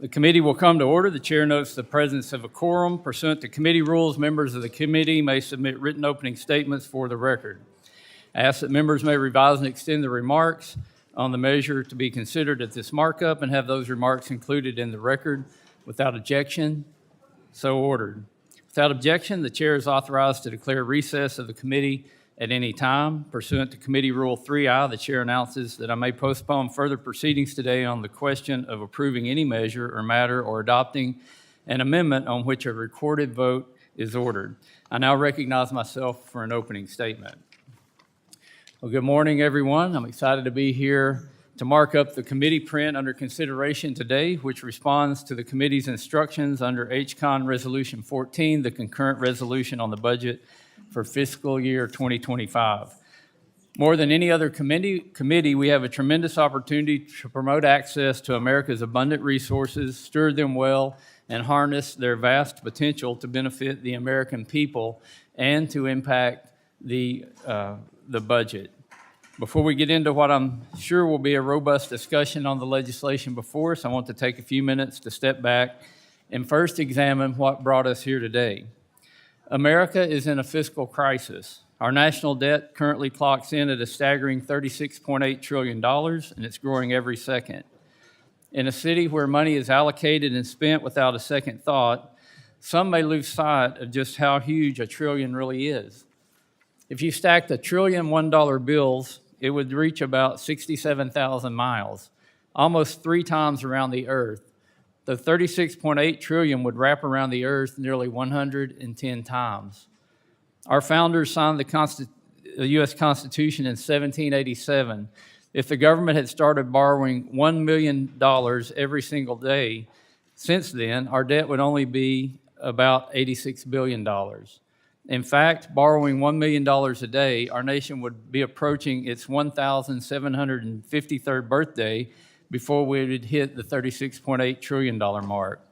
The committee will come to order. The chair notes the presence of a quorum. Pursuant to committee rules, members of the committee may submit written opening statements for the record. I ask that members may revise and extend the remarks on the measure to be considered at this markup and have those remarks included in the record. Without objection, so ordered. Without objection, the chair is authorized to declare recess of the committee at any time. Pursuant to Committee Rule 3I, the chair announces that I may postpone further proceedings today on the question of approving any measure or matter or adopting an amendment on which a recorded vote is ordered. I now recognize myself for an opening statement. Well, good morning, everyone. I'm excited to be here to mark up the committee print under consideration today, which responds to the committee's instructions under Concurrent Resolution 14, the concurrent resolution on the budget for fiscal year 2025. More than any other committee, we have a tremendous opportunity to promote access to America's abundant resources, steward them well, and harness their vast potential to benefit the American people and to impact the budget. Before we get into what I'm sure will be a robust discussion on the legislation before us, I want to take a few minutes to step back and first examine what brought us here today. America is in a fiscal crisis. Our national debt currently clocks in at a staggering $36.8 trillion, and it's growing every second. In a city where money is allocated and spent without a second thought, some may lose sight of just how huge a trillion really is. If you stacked $1 trillion $1 bills, it would reach about 67,000 miles, almost 3 times around the earth. The 36.8 trillion would wrap around the earth nearly 110 times. Our founders signed the U.S. Constitution in 1787. If the government had started borrowing $1 million every single day since then, our debt would only be about $86 billion. In fact, borrowing $1 million a day, our nation would be approaching its 1,753rd birthday before we would hit the $36.8 trillion mark.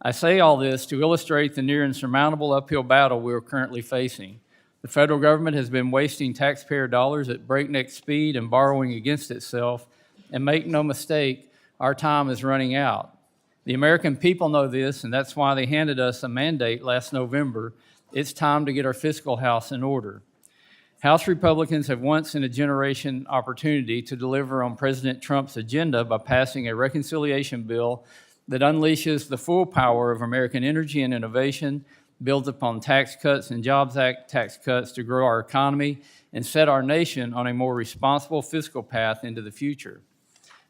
I say all this to illustrate the near insurmountable uphill battle we are currently facing. The federal government has been wasting taxpayer dollars at breakneck speed and borrowing against itself, and make no mistake, our time is running out. The American people know this, and that's why they handed us a mandate last November. It's time to get our fiscal house in order. House Republicans have once-in-a-generation opportunity to deliver on President Trump's agenda by passing a reconciliation bill that unleashes the full power of American energy and innovation, builds upon Tax Cuts and Jobs Act tax cuts to grow our economy, and set our nation on a more responsible fiscal path into the future.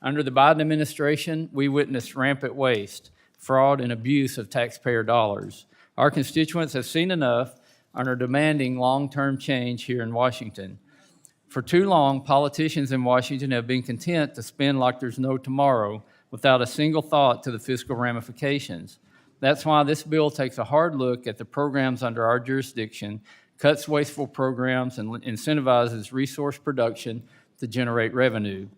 Under the Biden administration, we witnessed rampant waste, fraud, and abuse of taxpayer dollars. Our constituents have seen enough and are demanding long-term change here in Washington. For too long, politicians in Washington have been content to spend like there's no tomorrow without a single thought to the fiscal ramifications. That's why this bill takes a hard look at the programs under our jurisdiction, cuts wasteful programs, and incentivizes resource production to generate revenue.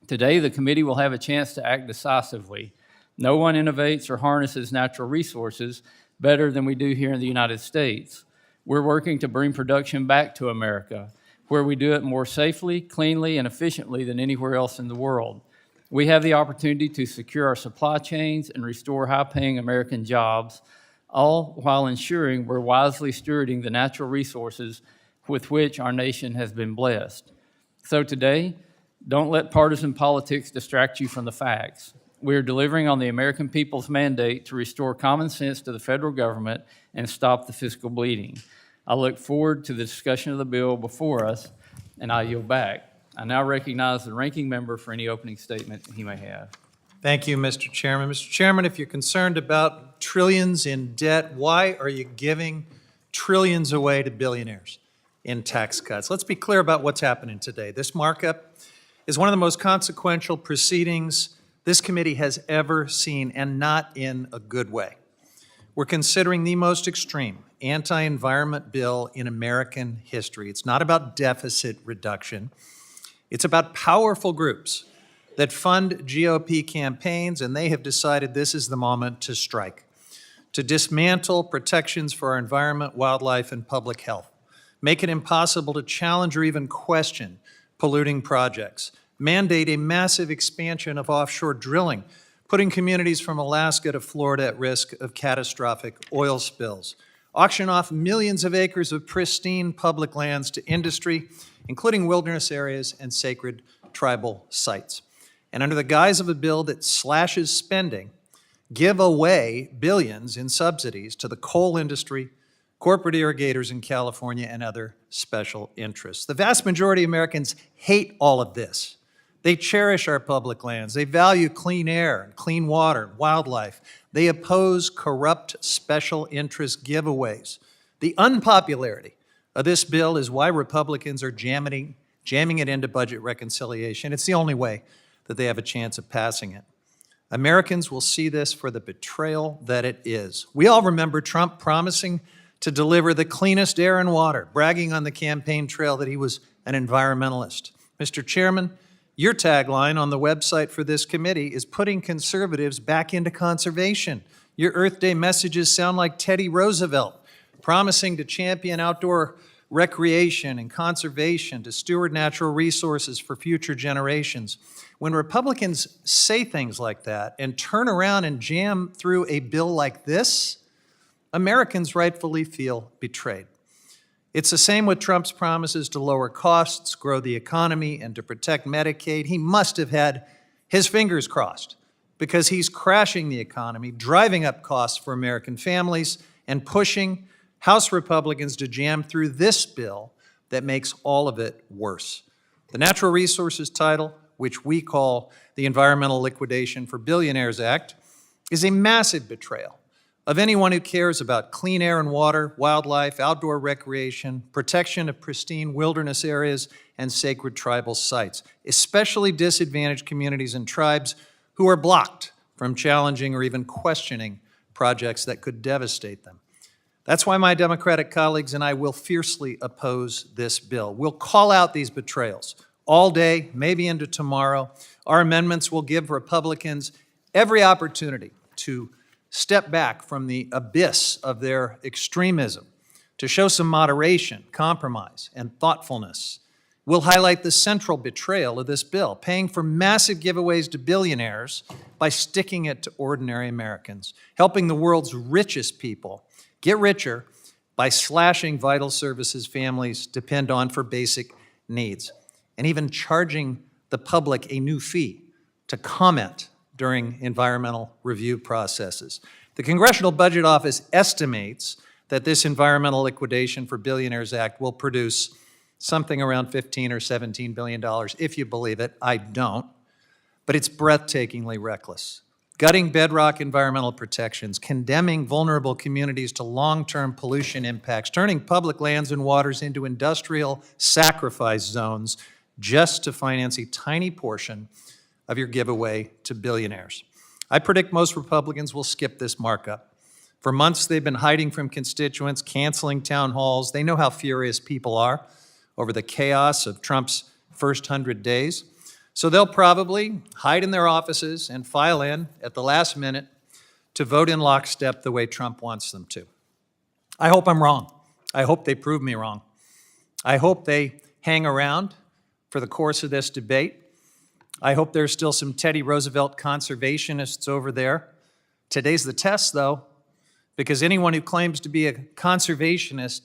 Today, the committee will have a chance to act decisively. No one innovates or harnesses natural resources better than we do here in the United States. We're working to bring production back to America, where we do it more safely, cleanly, and efficiently than anywhere else in the world. We have the opportunity to secure our supply chains and restore high-paying American jobs, all while ensuring we're wisely stewarding the natural resources with which our nation has been blessed. So today, don't let partisan politics distract you from the facts. We are delivering on the American people's mandate to restore common sense to the federal government and stop the fiscal bleeding. I look forward to the discussion of the bill before us, and I yield back. I now recognize the ranking member for any opening statement he may have. Thank you, Mr. Chairman. Mr. Chairman, if you're concerned about trillions in debt, why are you giving trillions away to billionaires in tax cuts? Let's be clear about what's happening today. This markup is one of the most consequential proceedings this committee has ever seen, and not in a good way. We're considering the most extreme anti-environment bill in American history. It's not about deficit reduction. It's about powerful groups that fund GOP campaigns, and they have decided this is the moment to strike, to dismantle protections for our environment, wildlife, and public health, make it impossible to challenge or even question polluting projects, mandate a massive expansion of offshore drilling, putting communities from Alaska to Florida at risk of catastrophic oil spills, auction off millions of acres of pristine public lands to industry, including wilderness areas and sacred tribal sites. And under the guise of a bill that slashes spending, give away billions in subsidies to the coal industry, corporate irrigators in California, and other special interests. The vast majority of Americans hate all of this. They cherish our public lands. They value clean air, and clean water, and wildlife. They oppose corrupt special interest giveaways. The unpopularity of this bill is why Republicans are jamming it into budget reconciliation. It's the only way that they have a chance of passing it. Americans will see this for the betrayal that it is. We all remember Trump promising to deliver the cleanest air and water, bragging on the campaign trail that he was an environmentalist. Mr. Chairman, your tagline on the website for this committee is putting conservatives back into conservation. Your Earth Day messages sound like Teddy Roosevelt, promising to champion outdoor recreation and conservation, to steward natural resources for future generations. When Republicans say things like that and turn around and jam through a bill like this, Americans rightfully feel betrayed. It's the same with Trump's promises to lower costs, grow the economy, and to protect Medicaid. He must have had his fingers crossed because he's crashing the economy, driving up costs for American families, and pushing House Republicans to jam through this bill that makes all of it worse. The Natural Resources title, which we call the Environmental Liquidation for Billionaires Act, is a massive betrayal of anyone who cares about clean air and water, wildlife, outdoor recreation, protection of pristine wilderness areas, and sacred tribal sites, especially disadvantaged communities and tribes who are blocked from challenging or even questioning projects that could devastate them. That's why my Democratic colleagues and I will fiercely oppose this bill. We'll call out these betrayals all day, maybe into tomorrow. Our amendments will give Republicans every opportunity to step back from the abyss of their extremism, to show some moderation, compromise, and thoughtfulness. We'll highlight the central betrayal of this bill, paying for massive giveaways to billionaires by sticking it to ordinary Americans, helping the world's richest people get richer by slashing vital services families depend on for basic needs, and even charging the public a new fee to comment during environmental review processes. The Congressional Budget Office estimates that this Environmental Liquidation for Billionaires Act will produce something around $15 or $17 billion, if you believe it. I don't, but it's breathtakingly reckless. Gutting bedrock environmental protections, condemning vulnerable communities to long-term pollution impacts, turning public lands and waters into industrial sacrifice zones just to finance a tiny portion of your giveaway to billionaires. I predict most Republicans will skip this markup. For months, they've been hiding from constituents, canceling town halls. They know how furious people are over the chaos of Trump's first 100 days. So they'll probably hide in their offices and file in at the last minute to vote in lockstep the way Trump wants them to. I hope I'm wrong. I hope they prove me wrong. I hope they hang around for the course of this debate. I hope there's still some Teddy Roosevelt conservationists over there. Today's the test, though, because anyone who claims to be a conservationist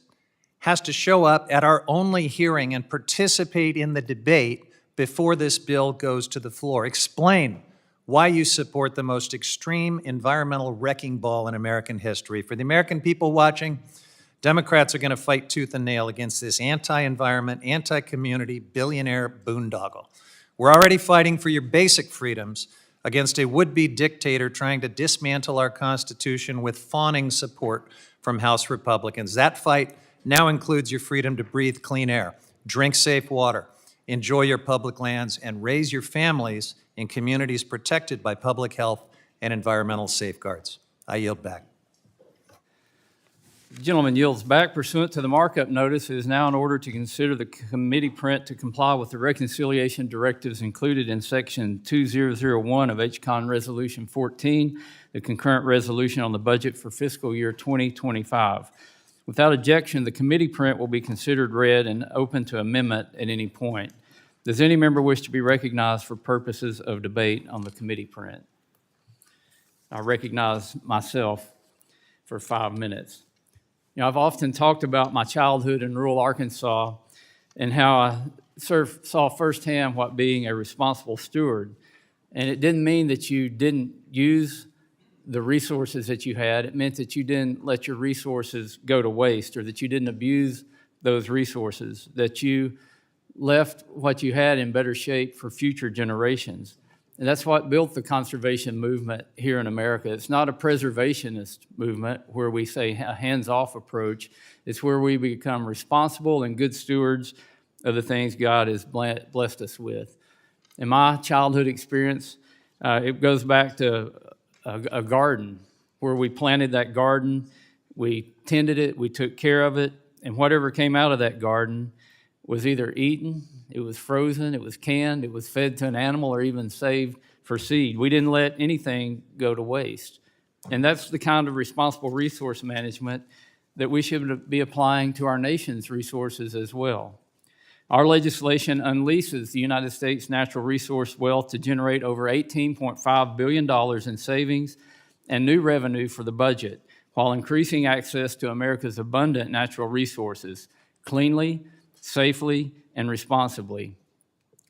has to show up at our only hearing and participate in the debate before this bill goes to the floor. Explain why you support the most extreme environmental wrecking ball in American history. For the American people watching, Democrats are going to fight tooth and nail against this anti-environment, anti-community, billionaire boondoggle. We're already fighting for your basic freedoms against a would-be dictator trying to dismantle our Constitution with fawning support from House Republicans. That fight now includes your freedom to breathe clean air, drink safe water, enjoy your public lands, and raise your families in communities protected by public health and environmental safeguards. I yield back. The gentleman yields back. Pursuant to the markup notice, it is now in order to consider the committee print to comply with the reconciliation directives included in Section 2001 of HCON Resolution 14, the concurrent resolution on the budget for fiscal year 2025. Without objection, the committee print will be considered read and open to amendment at any point. Does any member wish to be recognized for purposes of debate on the committee print? I recognize myself for 5 minutes. You know, I've often talked about my childhood in rural Arkansas and how I saw firsthand what being a responsible steward. And it didn't mean that you didn't use the resources that you had. It meant that you didn't let your resources go to waste, or that you didn't abuse those resources, that you left what you had in better shape for future generations. And that's what built the conservation movement here in America. It's not a preservationist movement where we say a hands-off approach. It's where we become responsible and good stewards of the things God has blessed us with. In my childhood experience, it goes back to a garden where we planted that garden, we tended it, we took care of it, and whatever came out of that garden was either eaten, it was frozen, it was canned, it was fed to an animal, or even saved for seed. We didn't let anything go to waste. And that's the kind of responsible resource management that we should be applying to our nation's resources as well. Our legislation unleashes the United States natural resource wealth to generate over $18.5 billion in savings and new revenue for the budget, while increasing access to America's abundant natural resources cleanly, safely, and responsibly.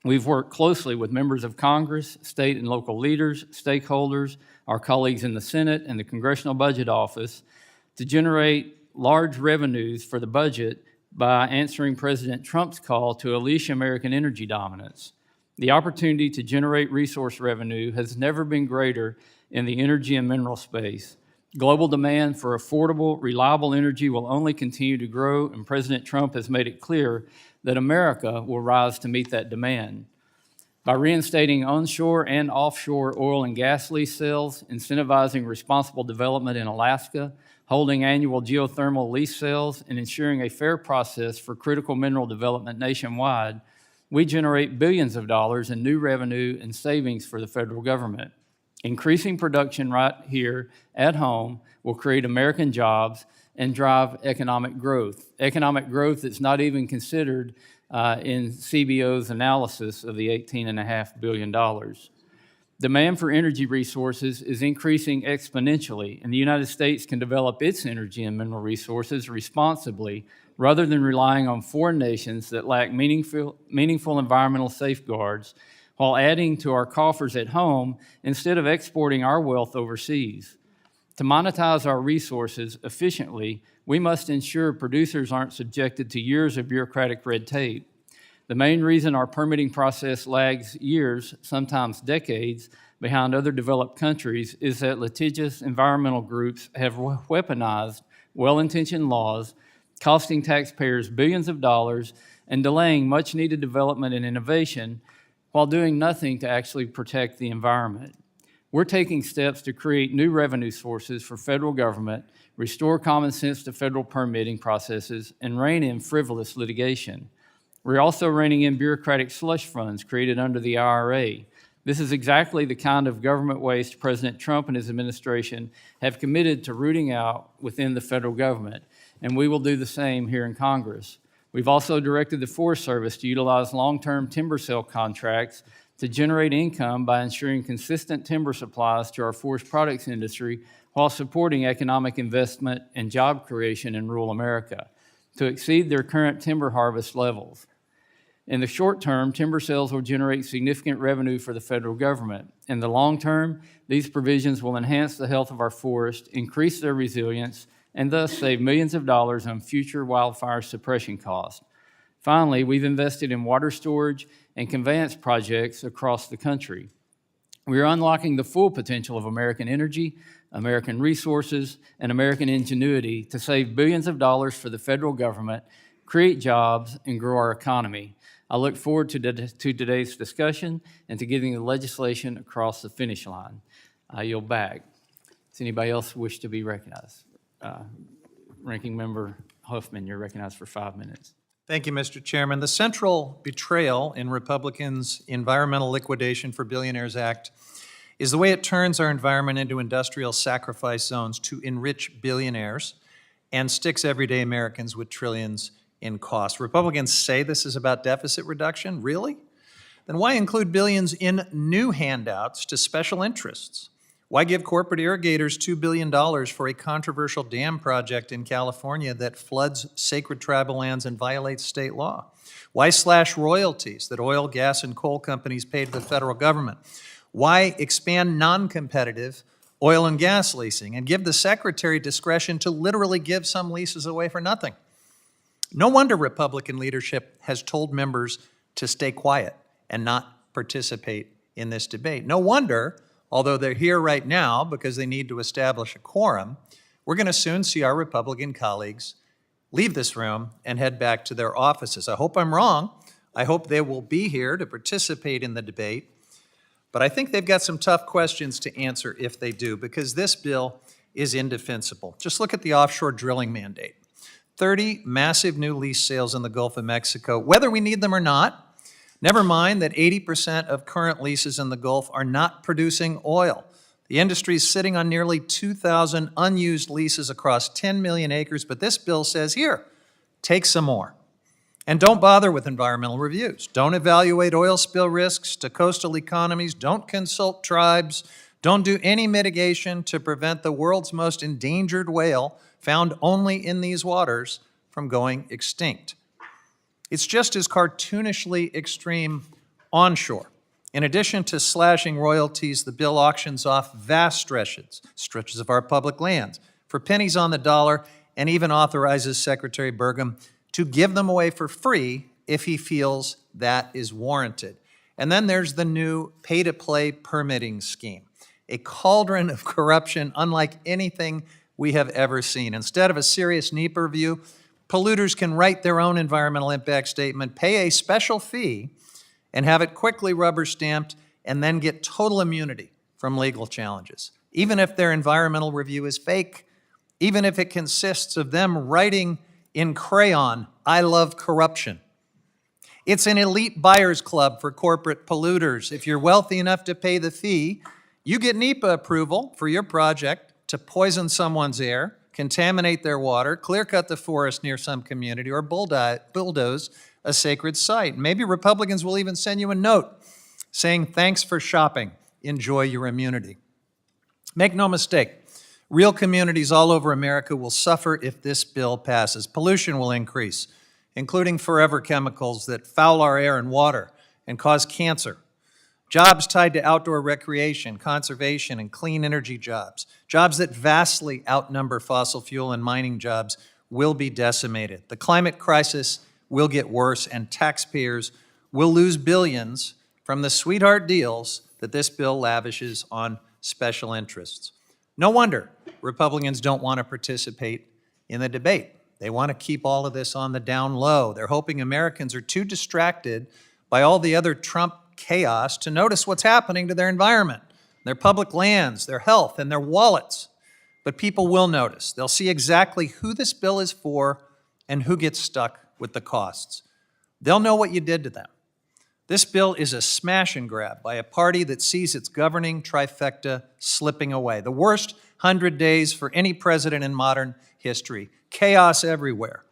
We've worked closely with members of Congress, state and local leaders, stakeholders, our colleagues in the Senate and the Congressional Budget Office to generate large revenues for the budget by answering President Trump's call to unleash American energy dominance. The opportunity to generate resource revenue has never been greater in the energy and mineral space. Global demand for affordable, reliable energy will only continue to grow, and President Trump has made it clear that America will rise to meet that demand. By reinstating onshore and offshore oil and gas lease sales, incentivizing responsible development in Alaska, holding annual geothermal lease sales, and ensuring a fair process for critical mineral development nationwide, we generate billions of dollars in new revenue and savings for the federal government. Increasing production right here at home will create American jobs and drive economic growth that's not even considered in CBO's analysis of the $18.5 billion. Demand for energy resources is increasing exponentially, and the United States can develop its energy and mineral resources responsibly rather than relying on foreign nations that lack meaningful environmental safeguards, while adding to our coffers at home instead of exporting our wealth overseas. To monetize our resources efficiently, we must ensure producers aren't subjected to years of bureaucratic red tape. The main reason our permitting process lags years, sometimes decades, behind other developed countries is that litigious environmental groups have weaponized well-intentioned laws, costing taxpayers billions of dollars and delaying much-needed development and innovation while doing nothing to actually protect the environment. We're taking steps to create new revenue sources for federal government, restore common sense to federal permitting processes, and rein in frivolous litigation. We're also reining in bureaucratic slush funds created under the IRA. This is exactly the kind of government waste President Trump and his administration have committed to rooting out within the federal government, and we will do the same here in Congress. We've also directed the Forest Service to utilize long-term timber sale contracts to generate income by ensuring consistent timber supplies to our forest products industry while supporting economic investment and job creation in rural America to exceed their current timber harvest levels. In the short term, timber sales will generate significant revenue for the federal government. In the long term, these provisions will enhance the health of our forest, increase their resilience, and thus save millions of dollars on future wildfire suppression costs. Finally, we've invested in water storage and conveyance projects across the country. We are unlocking the full potential of American energy, American resources, and American ingenuity to save billions of dollars for the federal government, create jobs, and grow our economy. I look forward to today's discussion and to getting the legislation across the finish line. I yield back. Does anybody else wish to be recognized? Ranking Member Huffman, you're recognized for 5 minutes. Thank you, Mr. Chairman. The central betrayal in Republicans' Environmental Liquidation for Billionaires Act is the way it turns our environment into industrial sacrifice zones to enrich billionaires and sticks everyday Americans with trillions in costs. Republicans say this is about deficit reduction. Really? Then why include billions in new handouts to special interests Why give corporate irrigators $2 billion for a controversial dam project in California that floods sacred tribal lands and violates state law? Why slash royalties that oil, gas, and coal companies pay to the federal government? Why expand non-competitive oil and gas leasing and give the secretary discretion to literally give some leases away for nothing? No wonder Republican leadership has told members to stay quiet and not participate in this debate. No wonder, although they're here right now because they need to establish a quorum, we're going to soon see our Republican colleagues leave this room and head back to their offices. I hope I'm wrong. I hope they will be here to participate in the debate. But I think they've got some tough questions to answer if they do, because this bill is indefensible. Just look at the offshore drilling mandate. 30 massive new lease sales in the Gulf of Mexico, whether we need them or not. Never mind that 80% of current leases in the Gulf are not producing oil. The industry is sitting on nearly 2,000 unused leases across 10 million acres, but this bill says, here, take some more. And don't bother with environmental reviews. Don't evaluate oil spill risks to coastal economies. Don't consult tribes. Don't do any mitigation to prevent the world's most endangered whale, found only in these waters, from going extinct. It's just as cartoonishly extreme onshore. In addition to slashing royalties, the bill auctions off vast stretches of our public lands for pennies on the dollar, and even authorizes Secretary Burgum to give them away for free if he feels that is warranted. And then there's the new pay-to-play permitting scheme, a cauldron of corruption unlike anything we have ever seen. Instead of a serious NEPA review, polluters can write their own environmental impact statement, pay a special fee, and have it quickly rubber stamped, and then get total immunity from legal challenges. Even if their environmental review is fake, even if it consists of them writing in crayon, "I love corruption." It's an elite buyer's club for corporate polluters. If you're wealthy enough to pay the fee, you get NEPA approval for your project to poison someone's air, contaminate their water, clear-cut the forest near some community, or bulldoze a sacred site. Maybe Republicans will even send you a note saying, "Thanks for shopping. Enjoy your immunity." Make no mistake, real communities all over America will suffer if this bill passes. Pollution will increase, including forever chemicals that foul our air and water and cause cancer. Jobs tied to outdoor recreation, conservation, and clean energy jobs, jobs that vastly outnumber fossil fuel and mining jobs, will be decimated. The climate crisis will get worse, and taxpayers will lose billions from the sweetheart deals that this bill lavishes on special interests. No wonder Republicans don't want to participate in the debate. They want to keep all of this on the down low. They're hoping Americans are too distracted by all the other Trump chaos to notice what's happening to their environment, their public lands, their health, and their wallets. But people will notice. They'll see exactly who this bill is for and who gets stuck with the costs. They'll know what you did to them. This bill is a smash and grab by a party that sees its governing trifecta slipping away. The worst 100 days for any president in modern history. Chaos everywhere.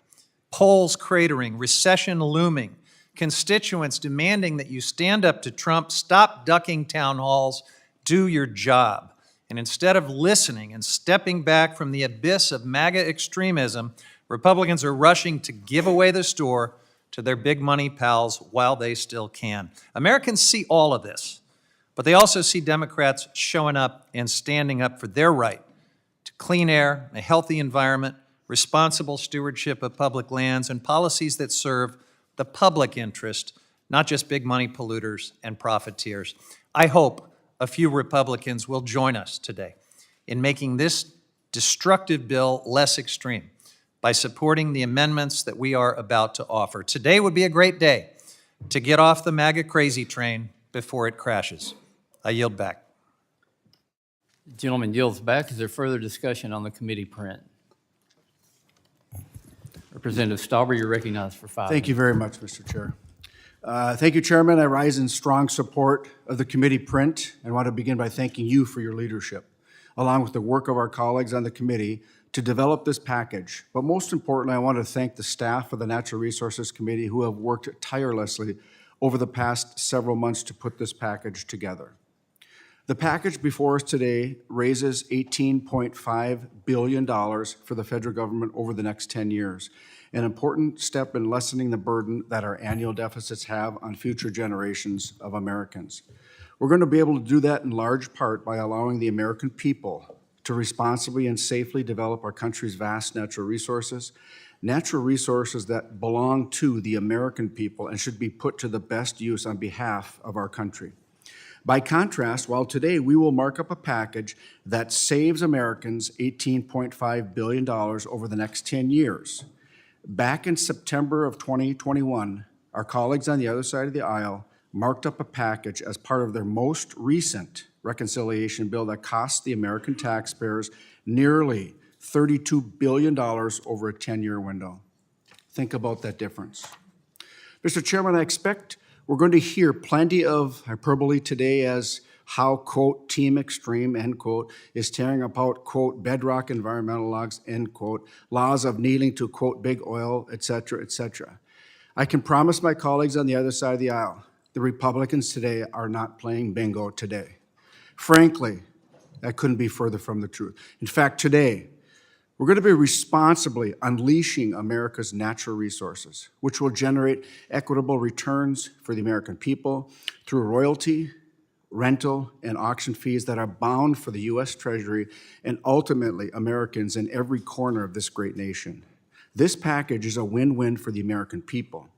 Polls cratering, recession looming, constituents demanding that you stand up to Trump, stop ducking town halls, do your job. And instead of listening and stepping back from the abyss of MAGA extremism, Republicans are rushing to give away the store to their big money pals while they still can. Americans see all of this, but they also see Democrats showing up and standing up for their right to clean air, a healthy environment, responsible stewardship of public lands, and policies that serve the public interest, not just big money polluters and profiteers. I hope a few Republicans will join us today in making this destructive bill less extreme by supporting the amendments that we are about to offer. Today would be a great day to get off the MAGA crazy train before it crashes. I yield back. The gentleman yields back. Is there further discussion on the committee print? Representative Stauber, you're recognized for 5 minutes. Thank you very much, Mr. Chair. Thank you, Chairman. I rise in strong support of the committee print and want to begin by thanking you for your leadership, along with the work of our colleagues on the committee to develop this package. But most importantly, I want to thank the staff of the Natural Resources Committee who have worked tirelessly over the past several months to put this package together. The package before us today raises $18.5 billion for the federal government over the next 10 years, an important step in lessening the burden that our annual deficits have on future generations of Americans. We're going to be able to do that in large part by allowing the American people to responsibly and safely develop our country's vast natural resources that belong to the American people and should be put to the best use on behalf of our country. By contrast, while today we will mark up a package that saves Americans $18.5 billion over the next 10 years, back in September of 2021, our colleagues on the other side of the aisle marked up a package as part of their most recent reconciliation bill that cost the American taxpayers nearly $32 billion over a 10-year window. Think about that difference. Mr. Chairman, I expect we're going to hear plenty of hyperbole today as how, quote, Team Extreme, end quote, is tearing apart, quote, bedrock environmental laws, end quote, laws of kneeling to, quote, big oil, et cetera, et cetera. I can promise my colleagues on the other side of the aisle, the Republicans today are not playing bingo today. Frankly, that couldn't be further from the truth. In fact, today, we're going to be responsibly unleashing America's natural resources, which will generate equitable returns for the American people through royalty, rental, and auction fees that are bound for the U.S. Treasury and ultimately Americans in every corner of this great nation. This package is a win-win for the American people.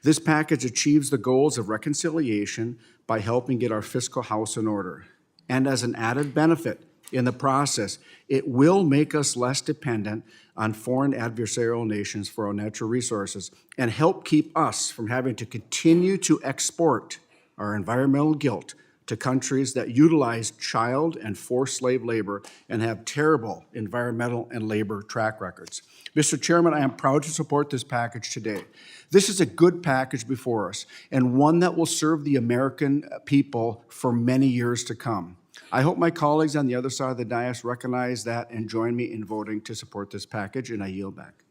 This package achieves the goals of reconciliation by helping get our fiscal house in order. And as an added benefit, in the process, it will make us less dependent on foreign adversarial nations for our natural resources and help keep us from having to continue to export our environmental guilt to countries that utilize child and forced slave labor and have terrible environmental and labor track records. Mr. Chairman, I am proud to support this package today. This is a good package before us and one that will serve the American people for many years to come. I hope my colleagues on the other side of the dais recognize that and join me in voting to support this package, and I yield back.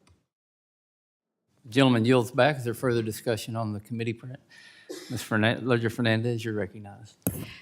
Gentleman yields back. Is there further discussion on the committee print? Ms. Ledger-Fernandez, you're recognized.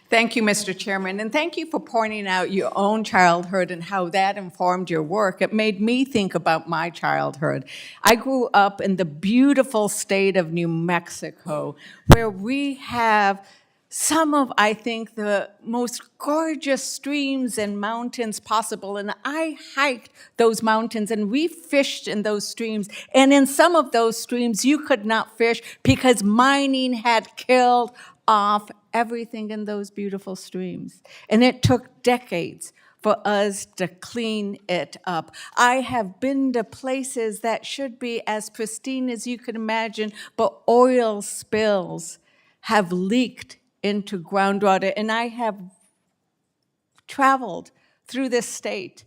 Thank you, Mr. Chairman, and thank you for pointing out your own childhood and how that informed your work. It made me think about my childhood. I grew up in the beautiful state of New Mexico, where we have some of, I think, the most gorgeous streams and mountains possible. And I hiked those mountains and we fished in those streams. And in some of those streams, you could not fish because mining had killed off everything in those beautiful streams. And it took decades for us to clean it up. I have been to places that should be as pristine as you could imagine, but oil spills have leaked into groundwater, and I have traveled through this state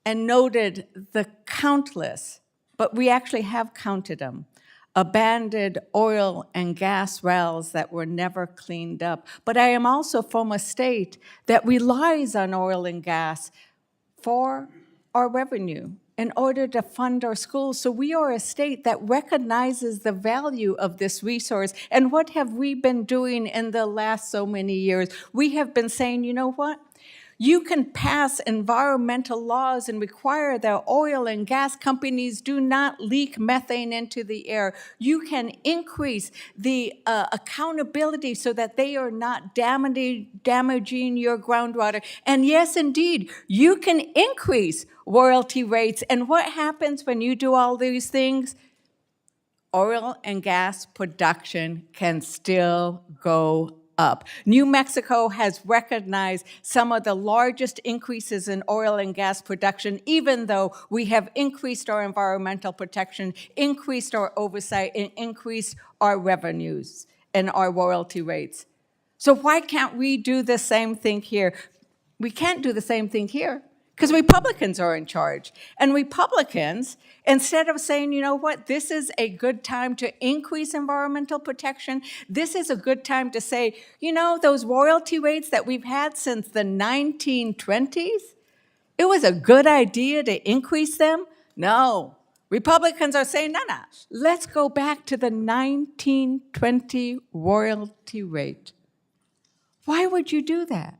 and noted the countless, but we actually have counted them, abandoned oil and gas wells that were never cleaned up. But I am also from a state that relies on oil and gas for our revenue in order to fund our schools. So we are a state that recognizes the value of this resource. And what have we been doing in the last so many years? We have been saying, you know what? You can pass environmental laws and require that oil and gas companies do not leak methane into the air. You can increase the accountability so that they are not damaging your groundwater. And yes, indeed, you can increase royalty rates. And what happens when you do all these things? Oil and gas production can still go up. New Mexico has recognized some of the largest increases in oil and gas production, even though we have increased our environmental protection, increased our oversight, and increased our revenues and our royalty rates. So why can't we do the same thing here? We can't do the same thing here because Republicans are in charge. And Republicans, instead of saying, you know what, this is a good time to increase environmental protection, this is a good time to say, you know, those royalty rates that we've had since the 1920s, it was a good idea to increase them? No. Republicans are saying, no, let's go back to the 1920 royalty rate. Why would you do that?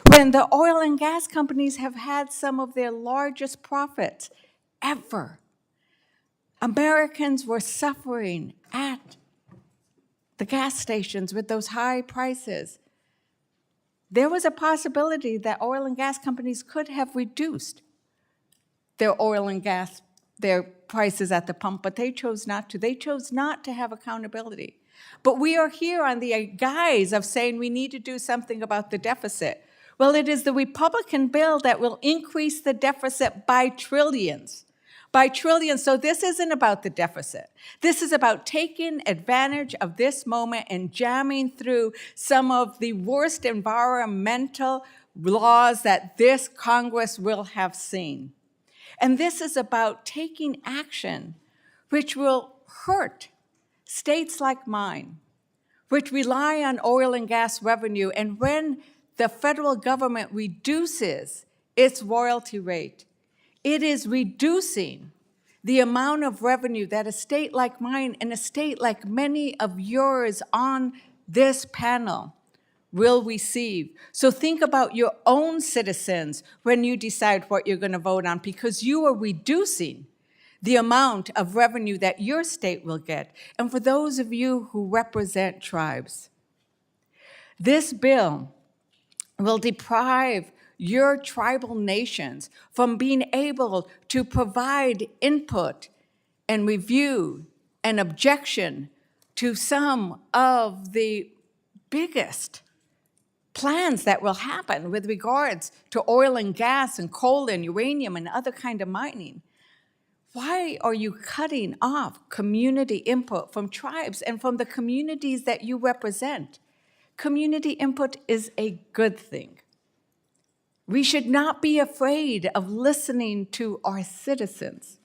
when the oil and gas companies have had some of their largest profits ever. Americans were suffering at the gas stations with those high prices. There was a possibility that oil and gas companies could have reduced their oil and gas, their prices at the pump, but they chose not to. They chose not to have accountability. But we are here on the guise of saying we need to do something about the deficit. Well, it is the Republican bill that will increase the deficit by trillions. By trillions. So this isn't about the deficit. This is about taking advantage of this moment and jamming through some of the worst environmental laws that this Congress will have seen. And this is about taking action which will hurt states like mine, which rely on oil and gas revenue. And when the federal government reduces its royalty rate, it is reducing the amount of revenue that a state like mine and a state like many of yours on this panel will receive. So think about your own citizens when you decide what you're going to vote on, because you are reducing the amount of revenue that your state will get. And for those of you who represent tribes, this bill will deprive your tribal nations from being able to provide input and review and objection to some of the biggest plans that will happen with regards to oil and gas and coal and uranium and other kind of mining. Why are you cutting off community input from tribes and from the communities that you represent? Community input is a good thing. We should not be afraid of listening to our citizens.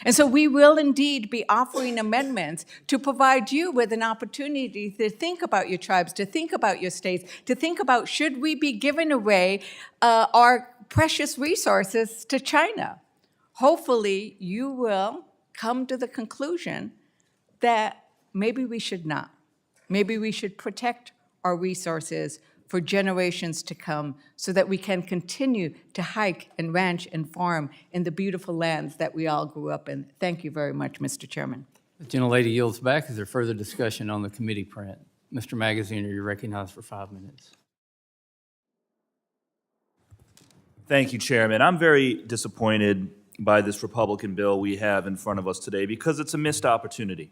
And so we will indeed be offering amendments to provide you with an opportunity to think about your tribes, to think about your states, to think about should we be giving away our precious resources to China. Hopefully you will come to the conclusion that maybe we should not. Maybe we should protect our resources for generations to come so that we can continue to hike and ranch and farm in the beautiful lands that we all grew up in. Thank you very much, Mr. Chairman. The gentlelady yields back. Is there further discussion on the committee print? Mr. Magaziner, you're recognized for 5 minutes. Thank you, Chairman. I'm very disappointed by this Republican bill we have in front of us today because it's a missed opportunity.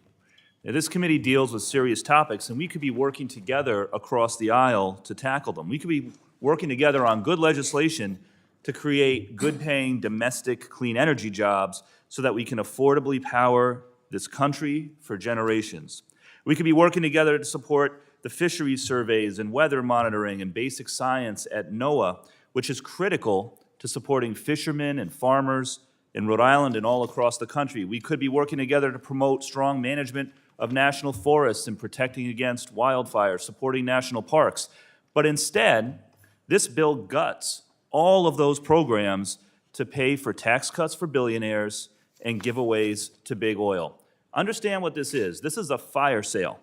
Now, this committee deals with serious topics, and we could be working together across the aisle to tackle them. We could be working together on good legislation to create good-paying domestic clean energy jobs so that we can affordably power this country for generations. We could be working together to support the fisheries surveys and weather monitoring and basic science at NOAA, which is critical to supporting fishermen and farmers in Rhode Island and all across the country. We could be working together to promote strong management of national forests and protecting against wildfires, supporting national parks. But instead, this bill guts all of those programs to pay for tax cuts for billionaires and giveaways to big oil. Understand what this is. This is a fire sale.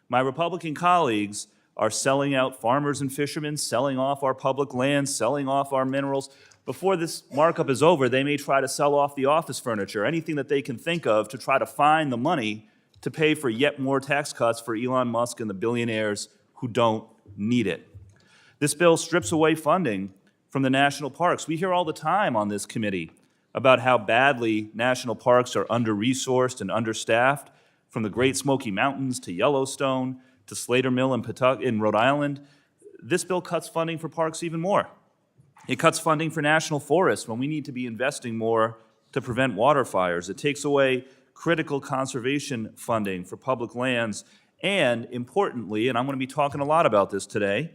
My Republican colleagues are selling out farmers and fishermen, selling off our public lands, selling off our minerals. Before this markup is over, they may try to sell off the office furniture, anything that they can think of to try to find the money to pay for yet more tax cuts for Elon Musk and the billionaires who don't need it. This bill strips away funding from the national parks. We hear all the time on this committee about how badly national parks are under-resourced and understaffed, from the Great Smoky Mountains to Yellowstone to Slater Mill in Rhode Island. This bill cuts funding for parks even more. It cuts funding for national forests when we need to be investing more to prevent water fires. It takes away critical conservation funding for public lands, and importantly, and I'm going to be talking a lot about this today,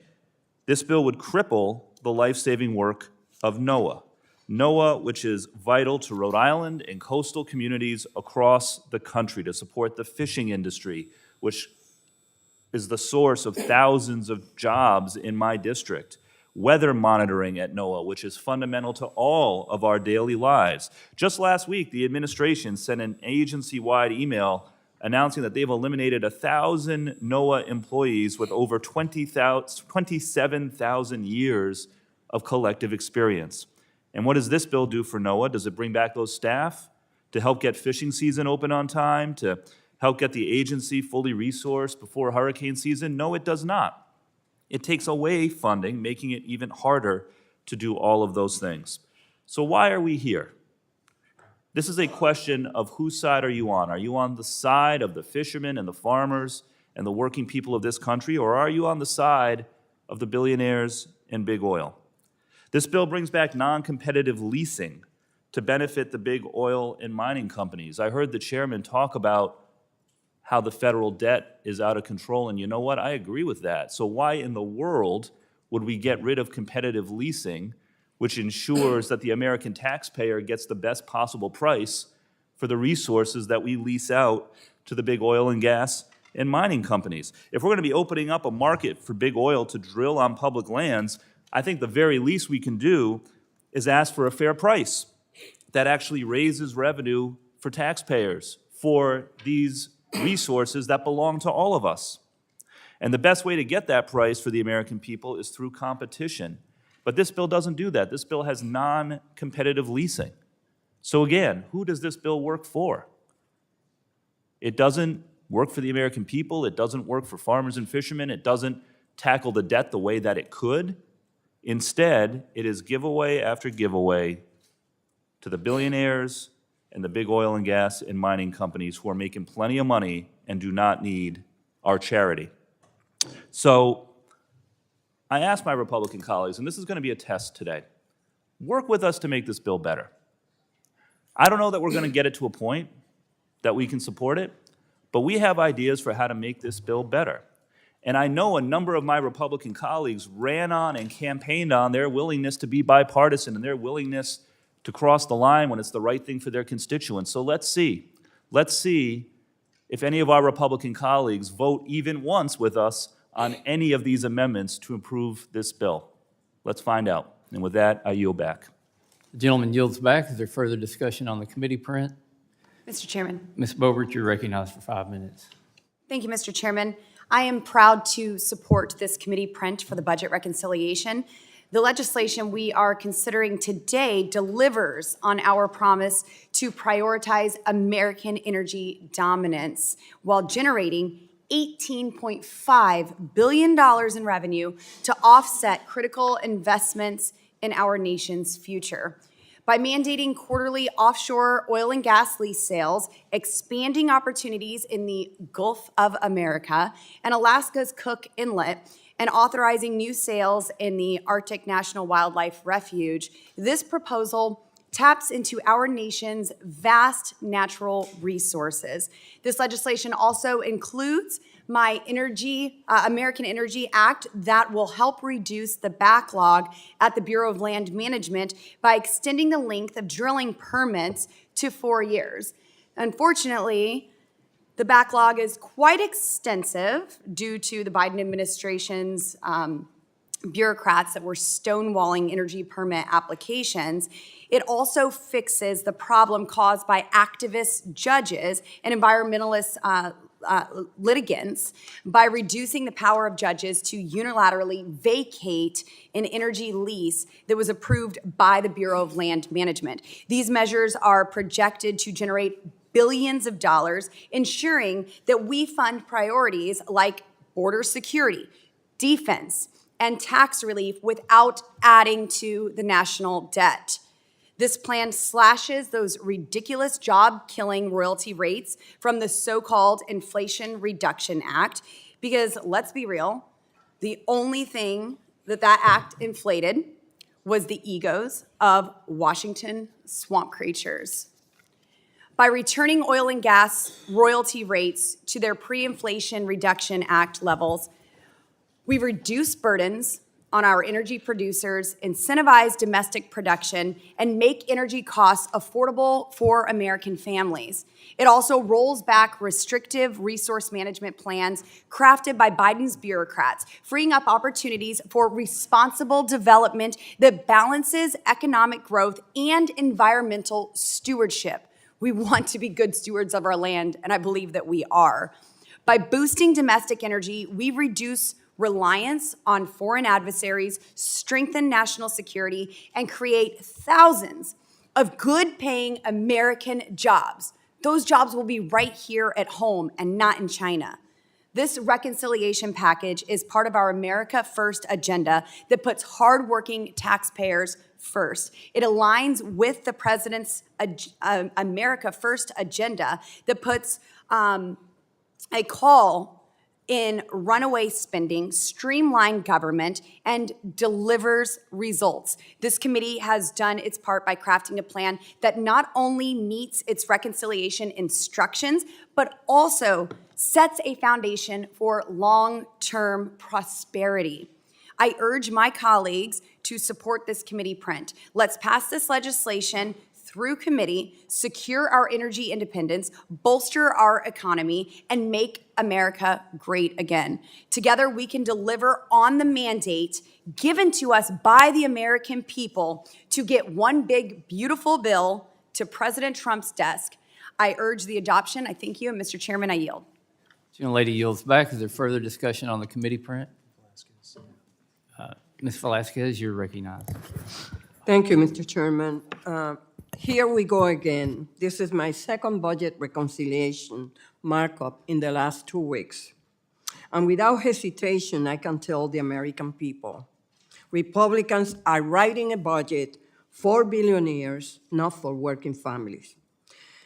this bill would cripple the life-saving work of NOAA. NOAA, which is vital to Rhode Island and coastal communities across the country to support the fishing industry, which is the source of thousands of jobs in my district. Weather monitoring at NOAA, which is fundamental to all of our daily lives. Just last week, the administration sent an agency-wide email announcing that they've eliminated 1,000 NOAA employees with over 27,000 years of collective experience. And what does this bill do for NOAA? Does it bring back those staff to help get fishing season open on time, to help get the agency fully resourced before hurricane season? No, it does not. It takes away funding, making it even harder to do all of those things. So why are we here? This is a question of whose side are you on? Are you on the side of the fishermen and the farmers and the working people of this country, or are you on the side of the billionaires and big oil? This bill brings back non-competitive leasing to benefit the big oil and mining companies. I heard the chairman talk about how the federal debt is out of control, and you know what? I agree with that. So why in the world would we get rid of competitive leasing, which ensures that the American taxpayer gets the best possible price for the resources that we lease out to the big oil and gas and mining companies? If we're going to be opening up a market for big oil to drill on public lands, I think the very least we can do is ask for a fair price that actually raises revenue for taxpayers for these resources that belong to all of us. And the best way to get that price for the American people is through competition. But this bill doesn't do that. This bill has non-competitive leasing. So again, who does this bill work for? It doesn't work for the American people. It doesn't work for farmers and fishermen. It doesn't tackle the debt the way that it could. Instead, it is giveaway after giveaway to the billionaires and the big oil and gas and mining companies who are making plenty of money and do not need our charity. So I asked my Republican colleagues, and this is going to be a test today, work with us to make this bill better. I don't know that we're going to get it to a point that we can support it, but we have ideas for how to make this bill better. And I know a number of my Republican colleagues ran on and campaigned on their willingness to be bipartisan and their willingness to cross the line when it's the right thing for their constituents. So let's see. Let's see if any of our Republican colleagues vote even once with us on any of these amendments to improve this bill. Let's find out. And with that, I yield back. The gentleman yields back. Is there further discussion on the committee print? Mr. Chairman. Ms. Boebert, you're recognized for 5 minutes. Thank you, Mr. Chairman. I am proud to support this committee print for the budget reconciliation. The legislation we are considering today delivers on our promise to prioritize American energy dominance while generating $18.5 billion in revenue to offset critical investments in our nation's future. By mandating quarterly offshore oil and gas lease sales, expanding opportunities in the Gulf of America and Alaska's Cook Inlet, and authorizing new sales in the Arctic National Wildlife Refuge, this proposal taps into our nation's vast natural resources. This legislation also includes my American Energy Act that will help reduce the backlog at the Bureau of Land Management by extending the length of drilling permits to 4 years. Unfortunately, the backlog is quite extensive due to the Biden administration's bureaucrats that were stonewalling energy permit applications. It also fixes the problem caused by activist judges and environmentalist litigants by reducing the power of judges to unilaterally vacate an energy lease that was approved by the Bureau of Land Management. These measures are projected to generate billions of dollars, ensuring that we fund priorities like border security, defense, and tax relief without adding to the national debt. This plan slashes those ridiculous job-killing royalty rates from the so-called Inflation Reduction Act, because let's be real, the only thing that act inflated was the egos of Washington swamp creatures. By returning oil and gas royalty rates to their pre-Inflation Reduction Act levels, we reduce burdens on our energy producers, incentivize domestic production, and make energy costs affordable for American families. It also rolls back restrictive resource management plans crafted by Biden's bureaucrats, freeing up opportunities for responsible development that balances economic growth and environmental stewardship. We want to be good stewards of our land, and I believe that we are. By boosting domestic energy, we reduce reliance on foreign adversaries, strengthen national security, and create thousands of good-paying American jobs. Those jobs will be right here at home and not in China. This reconciliation package is part of our America First agenda that puts hardworking taxpayers first. It aligns with the president's America First agenda that puts a call in runaway spending, streamlined government, and delivers results. This committee has done its part by crafting a plan that not only meets its reconciliation instructions, but also sets a foundation for long-term prosperity. I urge my colleagues to support this committee print. Let's pass this legislation through committee, secure our energy independence, bolster our economy, and make America great again. Together, we can deliver on the mandate given to us by the American people to get one big, beautiful bill to President Trump's desk. I urge the adoption. I thank you, and Mr. Chairman, I yield. Gentlelady yields back. Is there further discussion on the committee print? Ms. Velasquez, you're recognized. Thank you, Mr. Chairman. Here we go again. This is my second budget reconciliation markup in the last 2 weeks. And without hesitation, I can tell the American people, Republicans are writing a budget for billionaires, not for working families.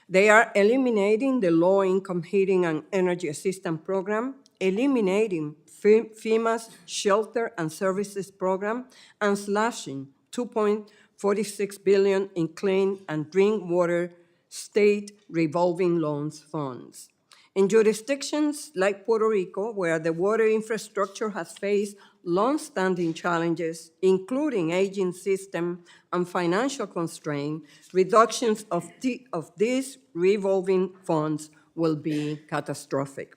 They are eliminating the low-income heating and energy assistance program, eliminating FEMA's shelter and services program, and slashing $2.46 billion in clean and drink water state revolving loans funds. In jurisdictions like Puerto Rico, where the water infrastructure has faced long-standing challenges, including aging system and financial constraint, reductions of these revolving funds will be catastrophic.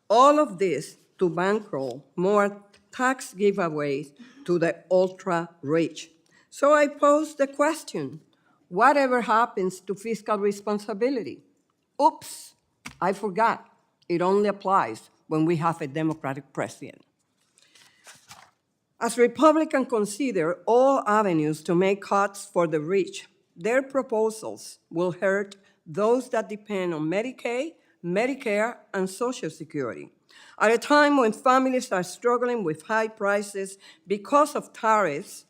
All of this to bankroll more tax giveaways to the ultra-rich. So I pose the question, whatever happens to fiscal responsibility? Oops, I forgot. It only applies when we have a Democratic president. As Republicans consider all avenues to make cuts for the rich, their proposals will hurt those that depend on Medicaid, Medicare, and Social Security. At a time when families are struggling with high prices because of tariffs,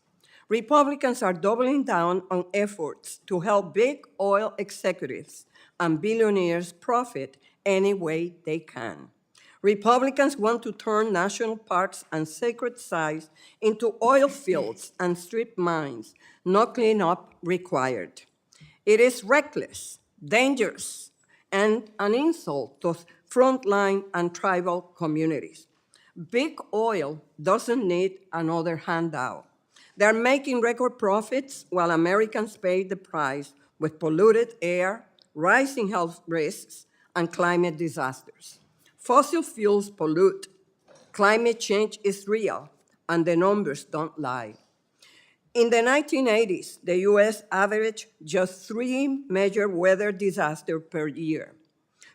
Republicans are doubling down on efforts to help big oil executives and billionaires profit any way they can. Republicans want to turn national parks and sacred sites into oil fields and strip mines, no cleanup required. It is reckless, dangerous, and an insult to frontline and tribal communities. Big oil doesn't need another handout. They're making record profits while Americans pay the price with polluted air, rising health risks, and climate disasters. Fossil fuels pollute. Climate change is real, and the numbers don't lie. In the 1980s, the US averaged just 3 major weather disasters per year.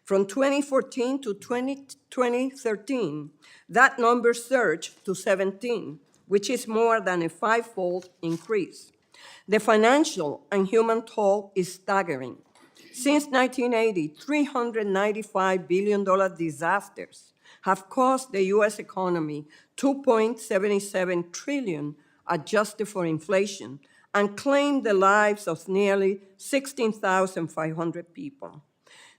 From 2014 to 2013, that number surged to 17, which is more than a 5-fold increase. The financial and human toll is staggering. Since 1980, $395 billion disasters have cost the U.S. economy $2.77 trillion adjusted for inflation and claimed the lives of nearly 16,500 people.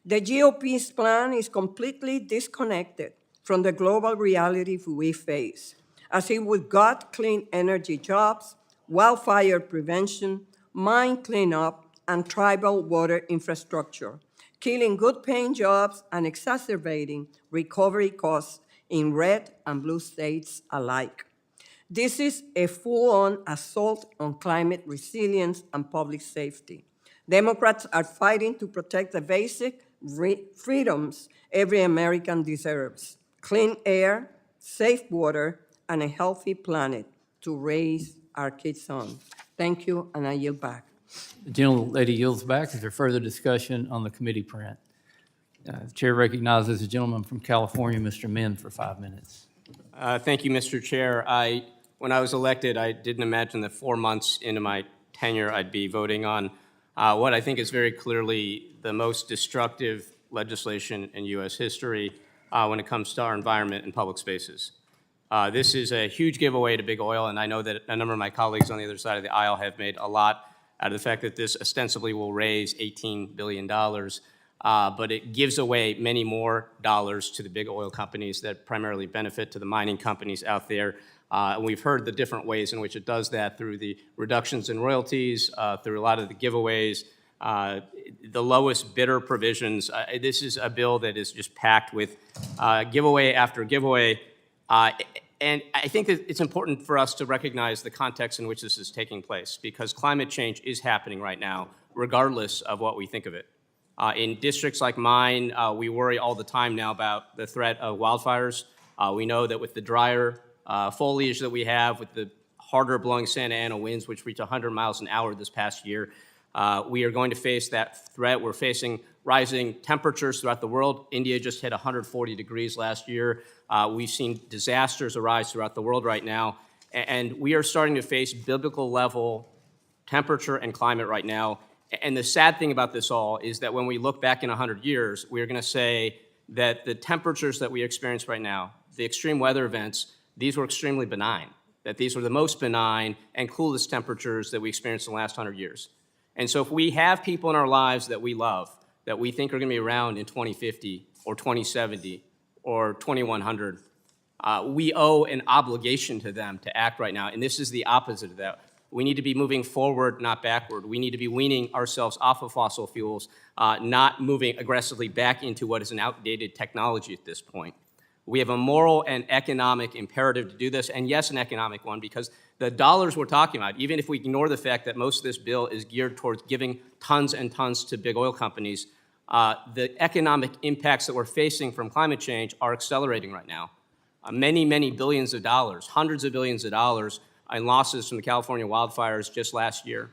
The GOP's plan is completely disconnected from the global reality we face, as it would gut clean energy jobs, wildfire prevention, mine cleanup, and tribal water infrastructure, killing good-paying jobs and exacerbating recovery costs in red and blue states alike. This is a full-on assault on climate resilience and public safety. Democrats are fighting to protect the basic freedoms every American deserves: clean air, safe water, and a healthy planet to raise our kids on. Thank you, and I yield back. The gentlelady yields back. Is there further discussion on the committee print? The chair recognizes the gentleman from California, Mr. Min, for 5 minutes. Thank you, Mr. Chair. When I was elected, I didn't imagine that 4 months into my tenure, I'd be voting on what I think is very clearly the most destructive legislation in U.S. history when it comes to our environment and public spaces. This is a huge giveaway to big oil, and I know that a number of my colleagues on the other side of the aisle have made a lot out of the fact that this ostensibly will raise $18 billion, but it gives away many more dollars to the big oil companies that primarily benefit to the mining companies out there. And we've heard the different ways in which it does that through the reductions in royalties, through a lot of the giveaways, the lowest bidder provisions. This is a bill that is just packed with giveaway after giveaway. And I think that it's important for us to recognize the context in which this is taking place, because climate change is happening right now, regardless of what we think of it. In districts like mine, we worry all the time now about the threat of wildfires. We know that with the drier foliage that we have, with the harder blowing Santa Ana winds, which reach 100 miles an hour this past year, we are going to face that threat. We're facing rising temperatures throughout the world. India just hit 140 degrees last year. We've seen disasters arise throughout the world right now. And we are starting to face biblical level temperature and climate right now. And the sad thing about this all is that when we look back in 100 years, we are going to say that the temperatures that we experience right now, the extreme weather events, these were extremely benign, that these were the most benign and coolest temperatures that we experienced in the last 100 years. And so if we have people in our lives that we love, that we think are going to be around in 2050 or 2070 or 2100, we owe an obligation to them to act right now. And this is the opposite of that. We need to be moving forward, not backward. We need to be weaning ourselves off of fossil fuels, not moving aggressively back into what is an outdated technology at this point. We have a moral and economic imperative to do this, and yes, an economic one, because the dollars we're talking about, even if we ignore the fact that most of this bill is geared towards giving tons and tons to big oil companies, the economic impacts that we're facing from climate change are accelerating right now. Many, many billions of dollars, hundreds of billions of dollars in losses from the California wildfires just last year.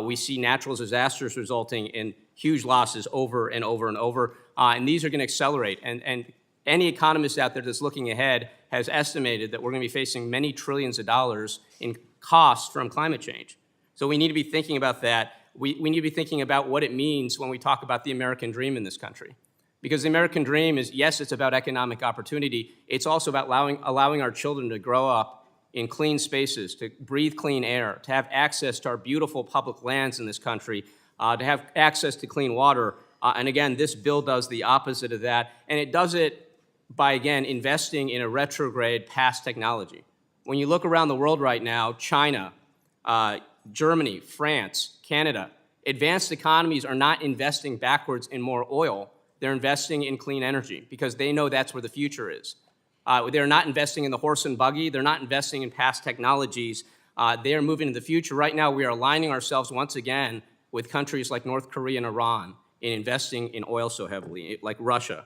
We see natural disasters resulting in huge losses over and over and over, and these are going to accelerate. And any economist out there that's looking ahead has estimated that we're going to be facing many trillions of dollars in costs from climate change. So we need to be thinking about that. We need to be thinking about what it means when we talk about the American dream in this country. Because the American dream is, yes, it's about economic opportunity. It's also about allowing our children to grow up in clean spaces, to breathe clean air, to have access to our beautiful public lands in this country, to have access to clean water. And again, this bill does the opposite of that. And it does it by, again, investing in a retrograde past technology. When you look around the world right now, China, Germany, France, Canada, advanced economies are not investing backwards in more oil. They're investing in clean energy because they know that's where the future is. They're not investing in the horse and buggy. They're not investing in past technologies. They are moving to the future. Right now, we are aligning ourselves once again with countries like North Korea and Iran in investing in oil so heavily, like Russia.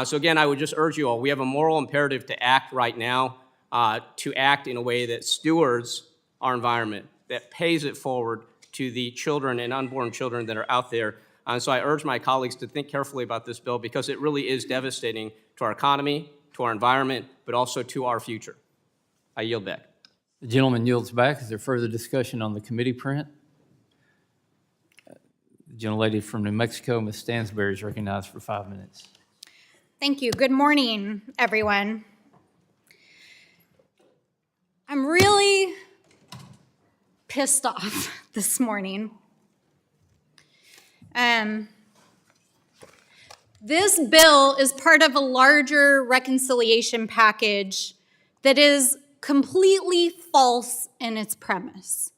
So again, I would just urge you all, we have a moral imperative to act right now, to act in a way that stewards our environment, that pays it forward to the children and unborn children that are out there. So I urge my colleagues to think carefully about this bill because it really is devastating to our economy, to our environment, but also to our future. I yield back. The gentleman yields back. Is there further discussion on the committee print? The gentlelady from New Mexico, Ms. Stansberry, is recognized for 5 minutes. Thank you. Good morning, everyone. I'm really pissed off this morning. This bill is part of a larger reconciliation package that is completely false in its premise.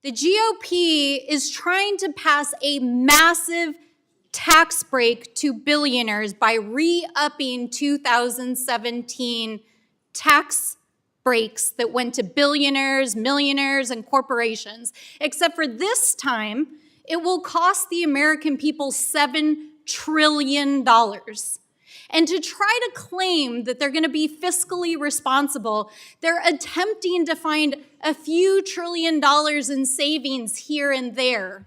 The GOP is trying to pass a massive tax break to billionaires by re-upping 2017 tax breaks that went to billionaires, millionaires, and corporations. Except for this time, it will cost the American people $7 trillion. And to try to claim that they're going to be fiscally responsible, they're attempting to find a few $1 trillion in savings here and there.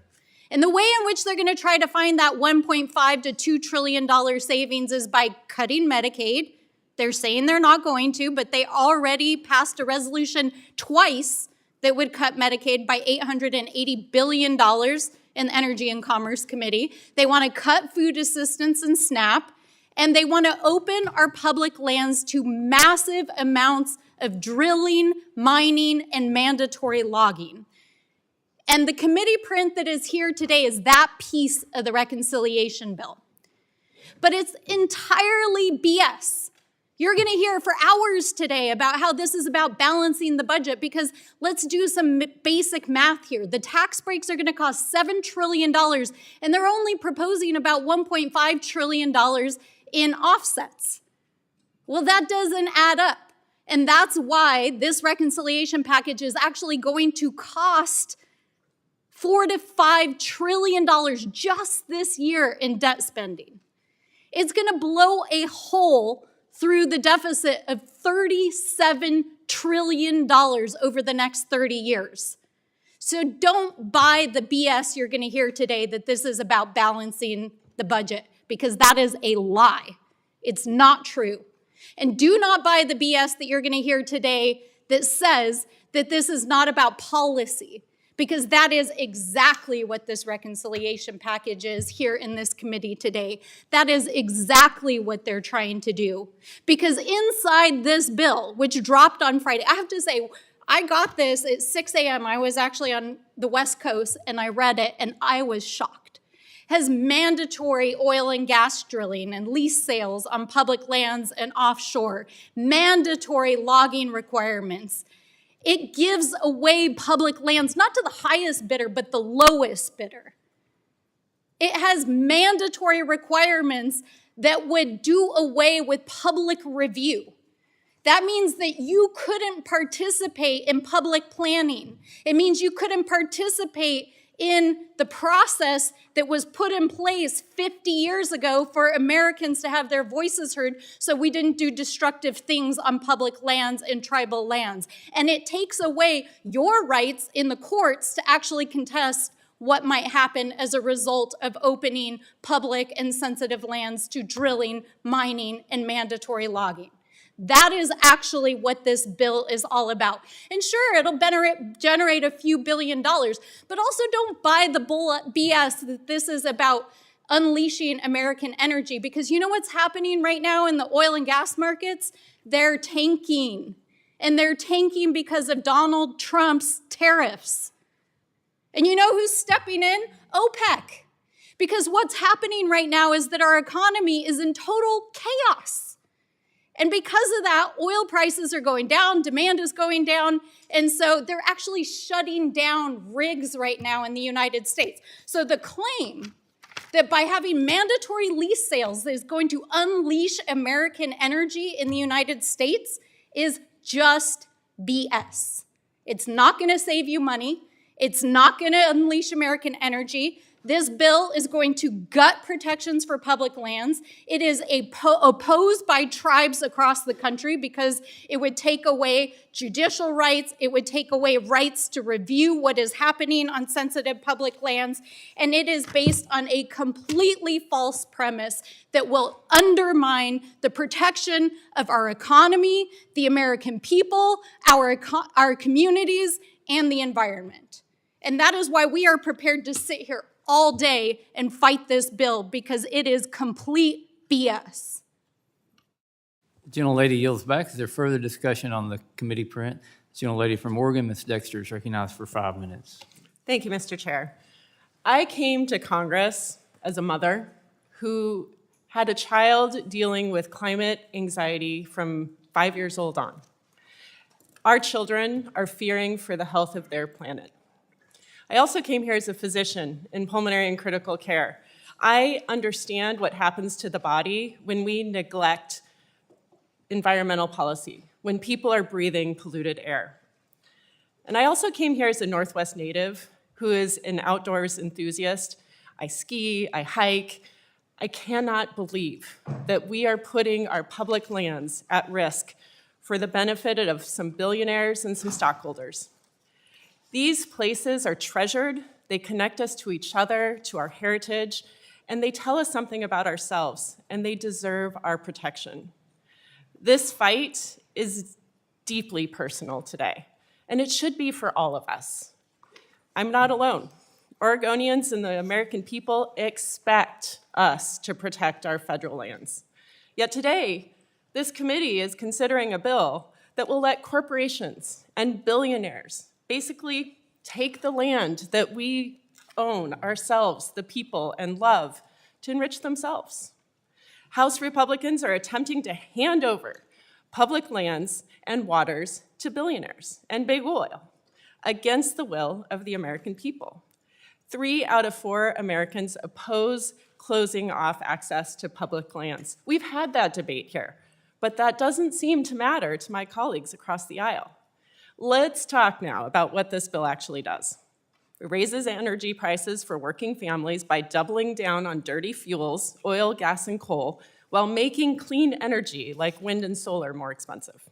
And the way in which they're going to try to find that $1.5 to $2 trillion savings is by cutting Medicaid, They're saying they're not going to, but they already passed a resolution twice that would cut Medicaid by $880 billion in the Energy and Commerce Committee. They want to cut food assistance and SNAP, and they want to open our public lands to massive amounts of drilling, mining, and mandatory logging. And the committee print that is here today is that piece of the reconciliation bill. But it's entirely BS. You're going to hear for hours today about how this is about balancing the budget, because let's do some basic math here. The tax breaks are going to cost $7 trillion, and they're only proposing about $1.5 trillion in offsets. Well, that doesn't add up. And that's why this reconciliation package is actually going to cost $4 to $5 trillion just this year in debt spending. It's going to blow a hole through the deficit of $37 trillion over the next 30 years. So don't buy the BS you're going to hear today that this is about balancing the budget, because that is a lie. It's not true. And do not buy the BS that you're going to hear today that says that this is not about policy, because that is exactly what this reconciliation package is here in this committee today. That is exactly what they're trying to do. Because inside this bill, which dropped on Friday, I have to say, I got this at 6 a.m. I was actually on the West Coast, and I read it, and I was shocked. Has mandatory oil and gas drilling and lease sales on public lands and offshore, mandatory logging requirements. It gives away public lands, not to the highest bidder, but the lowest bidder. It has mandatory requirements that would do away with public review. That means that you couldn't participate in public planning. It means you couldn't participate in the process that was put in place 50 years ago for Americans to have their voices heard, so we didn't do destructive things on public lands and tribal lands. And it takes away your rights in the courts to actually contest what might happen as a result of opening public and sensitive lands to drilling, mining, and mandatory logging. That is actually what this bill is all about. And sure, it'll generate a few $1 billion, but also don't buy the BS that this is about unleashing American energy, because you know what's happening right now in the oil and gas markets? They're tanking, and they're tanking because of Donald Trump's tariffs. And you know who's stepping in? OPEC. Because what's happening right now is that our economy is in total chaos. And because of that, oil prices are going down, demand is going down, and so they're actually shutting down rigs right now in the United States. So the claim that by having mandatory lease sales is going to unleash American energy in the United States is just BS. It's not going to save you money. It's not going to unleash American energy. This bill is going to gut protections for public lands. It is opposed by tribes across the country because it would take away judicial rights. It would take away rights to review what is happening on sensitive public lands. And it is based on a completely false premise that will undermine the protection of our economy, the American people, our communities, and the environment. And that is why we are prepared to sit here all day and fight this bill, because it is complete BS. The gentlelady yields back. Is there further discussion on the committee print? The gentlelady from Oregon, Ms. Dexter, is recognized for 5 minutes. Thank you, Mr. Chair. I came to Congress as a mother who had a child dealing with climate anxiety from 5 years old on. Our children are fearing for the health of their planet. I also came here as a physician in pulmonary and critical care. I understand what happens to the body when we neglect environmental policy, when people are breathing polluted air. And I also came here as a Northwest native who is an outdoors enthusiast. I ski, I hike. I cannot believe that we are putting our public lands at risk for the benefit of some billionaires and some stockholders. These places are treasured, they connect us to each other, to our heritage, and they tell us something about ourselves, and they deserve our protection. This fight is deeply personal today, and it should be for all of us. I'm not alone. Oregonians and the American people expect us to protect our federal lands. Yet today, this committee is considering a bill that will let corporations and billionaires basically take the land that we own ourselves, the people, and love to enrich themselves. House Republicans are attempting to hand over public lands and waters to billionaires and big oil against the will of the American people. 3 out of 4 Americans oppose closing off access to public lands. We've had that debate here, but that doesn't seem to matter to my colleagues across the aisle. Let's talk now about what this bill actually does. It raises energy prices for working families by doubling down on dirty fuels, oil, gas, and coal, while making clean energy like wind and solar more expensive.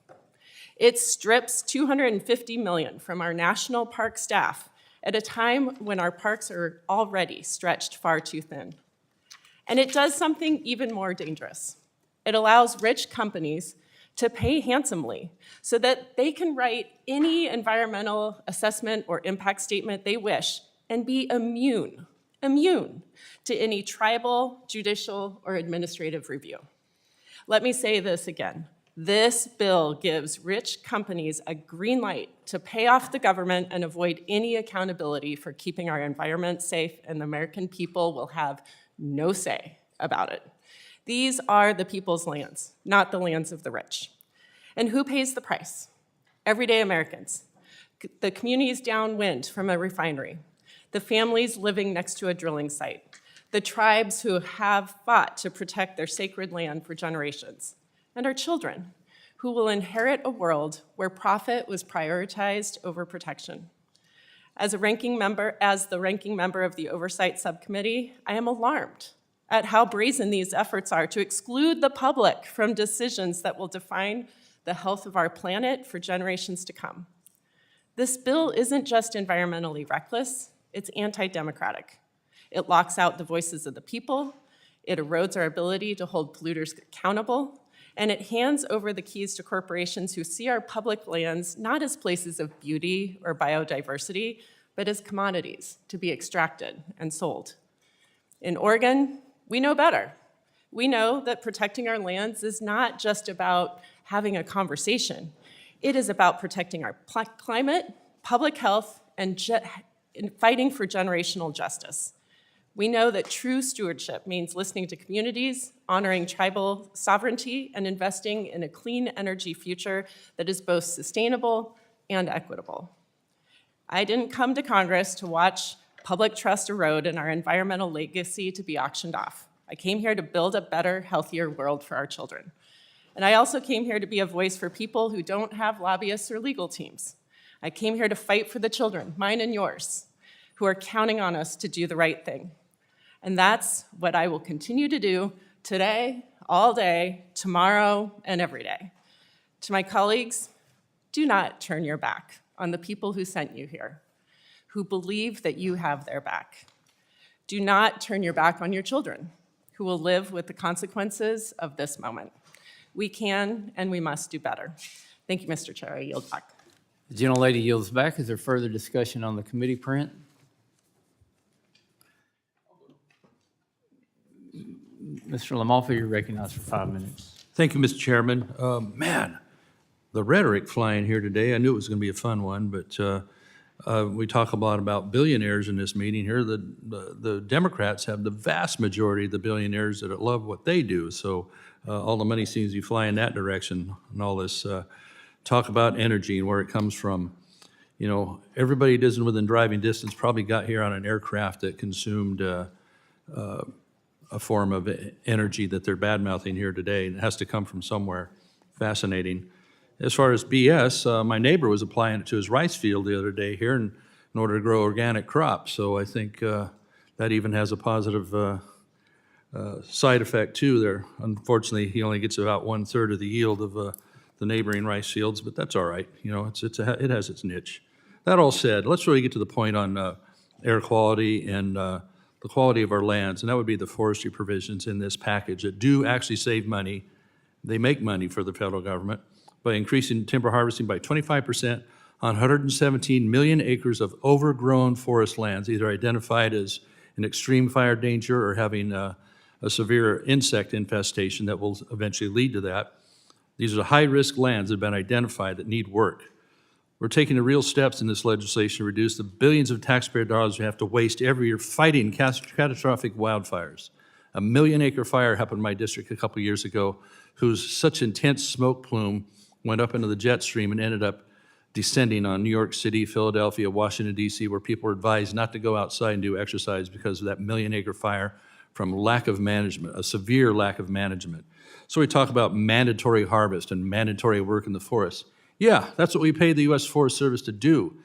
It strips $250 million from our national park staff at a time when our parks are already stretched far too thin. And it does something even more dangerous. It allows rich companies to pay handsomely so that they can write any environmental assessment or impact statement they wish and be immune to any tribal, judicial, or administrative review. Let me say this again. This bill gives rich companies a green light to pay off the government and avoid any accountability for keeping our environment safe, and the American people will have no say about it. These are the people's lands, not the lands of the rich. And who pays the price? Everyday Americans, the communities downwind from a refinery, the families living next to a drilling site, the tribes who have fought to protect their sacred land for generations, and our children, who will inherit a world where profit was prioritized over protection. As the ranking member of the Oversight Subcommittee, I am alarmed at how brazen these efforts are to exclude the public from decisions that will define the health of our planet for generations to come. This bill isn't just environmentally reckless, it's anti-democratic. It locks out the voices of the people, it erodes our ability to hold polluters accountable, and it hands over the keys to corporations who see our public lands not as places of beauty or biodiversity, but as commodities to be extracted and sold. In Oregon, we know better. We know that protecting our lands is not just about having a conversation. It is about protecting our climate, public health, and fighting for generational justice. We know that true stewardship means listening to communities, honoring tribal sovereignty, and investing in a clean energy future that is both sustainable and equitable. I didn't come to Congress to watch public trust erode and our environmental legacy to be auctioned off. I came here to build a better, healthier world for our children. And I also came here to be a voice for people who don't have lobbyists or legal teams. I came here to fight for the children, mine and yours, who are counting on us to do the right thing. And that's what I will continue to do today, all day, tomorrow, and every day. To my colleagues, do not turn your back on the people who sent you here, who believe that you have their back. Do not turn your back on your children, who will live with the consequences of this moment. We can and we must do better. Thank you, Mr. Chair. I yield back. The gentlelady yields back. Is there further discussion on the committee print? Mr. Lamalfa, you're recognized for 5 minutes. Thank you, Mr. Chairman. Man, the rhetoric flying here today, I knew it was going to be a fun one, but we talk a lot about billionaires in this meeting here. The Democrats have the vast majority of the billionaires that love what they do, so all the money seems to be flying in that direction, and all this talk about energy and where it comes from. You know, everybody that isn't within driving distance probably got here on an aircraft that consumed a form of energy that they're bad-mouthing here today, and it has to come from somewhere. Fascinating. As far as BS, my neighbor was applying it to his rice field the other day here in order to grow organic crops, so I think that even has a positive side effect too there. Unfortunately, he only gets about 1/3 of the yield of the neighboring rice fields, but that's all right. You know, it has its niche. That all said, let's really get to the point on air quality and the quality of our lands, and that would be the forestry provisions in this package that do actually save money They make money for the federal government by increasing timber harvesting by 25% on 117 million acres of overgrown forest lands, either identified as an extreme fire danger or having a severe insect infestation that will eventually lead to that. These are high-risk lands that have been identified that need work. We're taking the real steps in this legislation to reduce the billions of taxpayer dollars we have to waste every year fighting catastrophic wildfires. A 1 million-acre fire happened in my district a couple years ago, whose such intense smoke plume went up into the jet stream and ended up descending on New York City, Philadelphia, Washington, D.C., where people were advised not to go outside and do exercise because of that 1 million-acre fire from lack of management, a severe lack of management. So we talk about mandatory harvest and mandatory work in the forest. Yeah, that's what we pay the U.S. Forest Service to do,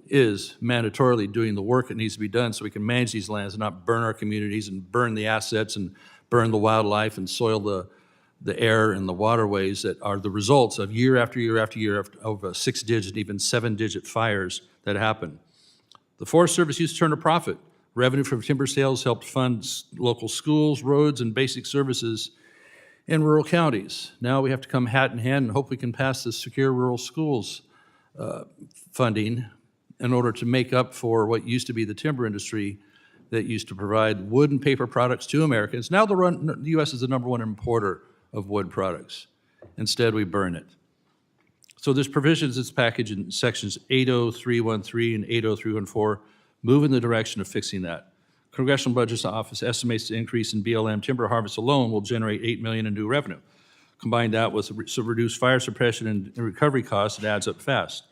is mandatorily doing the work that needs to be done so we can manage these lands and not burn our communities and burn the assets and burn the wildlife and soil the air and the waterways that are the results of year after year after year of 6-digit, even 7-digit fires that happen. The Forest Service used to turn a profit. Revenue from timber sales helped fund local schools, roads, and basic services in rural counties. Now we have to come hat in hand and hope we can pass the Secure Rural Schools funding in order to make up for what used to be the timber industry that used to provide wood and paper products to Americans. Now the U.S. is the #1 importer of wood products. Instead, we burn it. So there's provisions in this package in sections 80313 and 80314 move in the direction of fixing that. Congressional Budget Office estimates the increase in BLM timber harvest alone will generate $8 million in new revenue. Combine that with some reduced fire suppression and recovery costs, it adds up fast.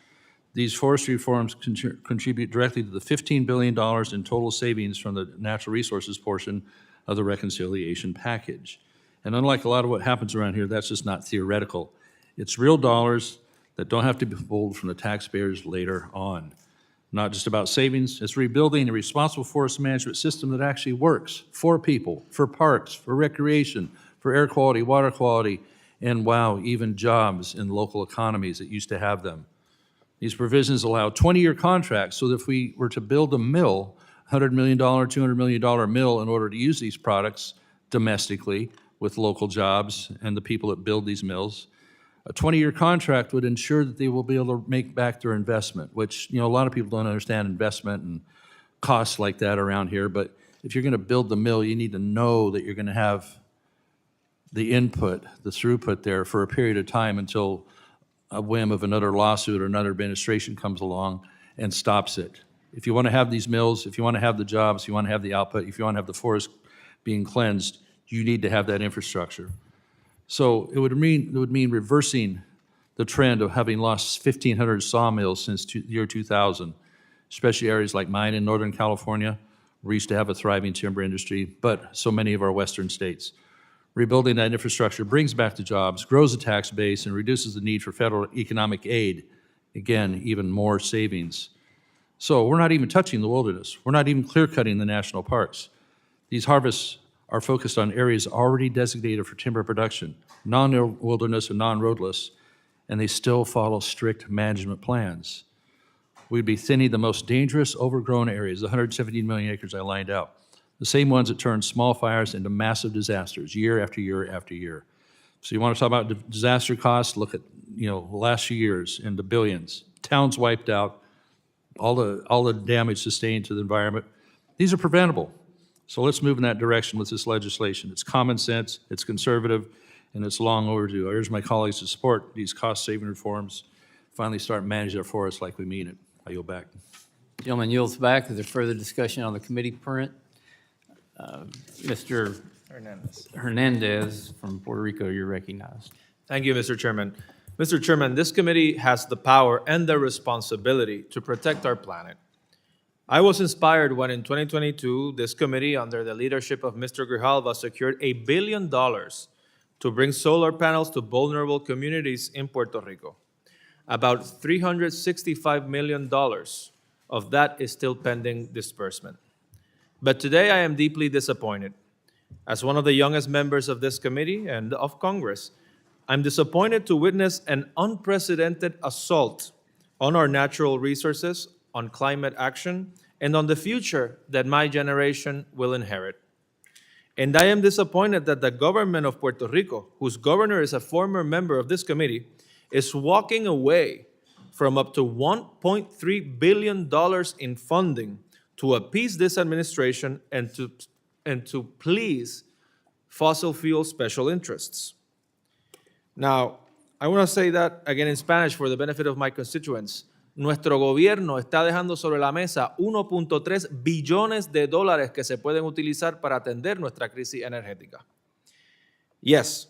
These forestry reforms contribute directly to the $15 billion in total savings from the natural resources portion of the reconciliation package. And unlike a lot of what happens around here, that's just not theoretical. It's real dollars that don't have to be pulled from the taxpayers later on. Not just about savings, it's rebuilding a responsible forest management system that actually works for people, for parks, for recreation, for air quality, water quality, and wow, even jobs in local economies that used to have them. These provisions allow 20-year contracts so that if we were to build a mill, $100 million, $200 million mill in order to use these products domestically with local jobs and the people that build these mills, a 20-year contract would ensure that they will be able to make back their investment, which, a lot of people don't understand investment and costs like that around here, but if you're going to build the mill, you need to know that you're going to have the input, the throughput there for a period of time until a whim of another lawsuit or another administration comes along and stops it. If you want to have these mills, if you want to have the jobs, if you want to have the output, if you want to have the forest being cleansed, you need to have that infrastructure. So it would mean reversing the trend of having lost 1,500 sawmills since the year 2000, especially areas like mine in Northern California. We used to have a thriving timber industry, but so many of our western states. Rebuilding that infrastructure brings back the jobs, grows the tax base, and reduces the need for federal economic aid. Again, even more savings. So we're not even touching the wilderness. We're not even clear-cutting the national parks. These harvests are focused on areas already designated for timber production, non-wilderness and non-roadless, and they still follow strict management plans. We'd be thinning the most dangerous overgrown areas, the 117 million acres I lined out, the same ones that turn small fires into massive disasters year after year after year. So you want to talk about disaster costs, look at the last few years in the billions. Towns wiped out, all the damage sustained to the environment. These are preventable. So let's move in that direction with this legislation. It's common sense, it's conservative, and it's long overdue. I urge my colleagues to support these cost-saving reforms, finally start managing our forests like we mean it. I yield back. Gentleman yields back. Is there further discussion on the committee print? Mr. Hernandez from Puerto Rico, you're recognized. Thank you, Mr. Chairman. Mr. Chairman, this committee has the power and the responsibility to protect our planet. I was inspired when in 2022, this committee, under the leadership of Mr. Grijalva, secured $1 billion to bring solar panels to vulnerable communities in Puerto Rico. About $365 million of that is still pending disbursement. But today I am deeply disappointed. As one of the youngest members of this committee and of Congress, I'm disappointed to witness an unprecedented assault on our natural resources, on climate action, and on the future that my generation will inherit. And I am disappointed that the government of Puerto Rico, whose governor is a former member of this committee, is walking away from up to $1.3 billion in funding to appease this administration and to please fossil fuel special interests. Now, I want to say that again in Spanish for the benefit of my constituents. Nuestro gobierno está dejando sobre la mesa 1.3 billones de dólares que se pueden utilizar para atender nuestra crisis energética. Yes,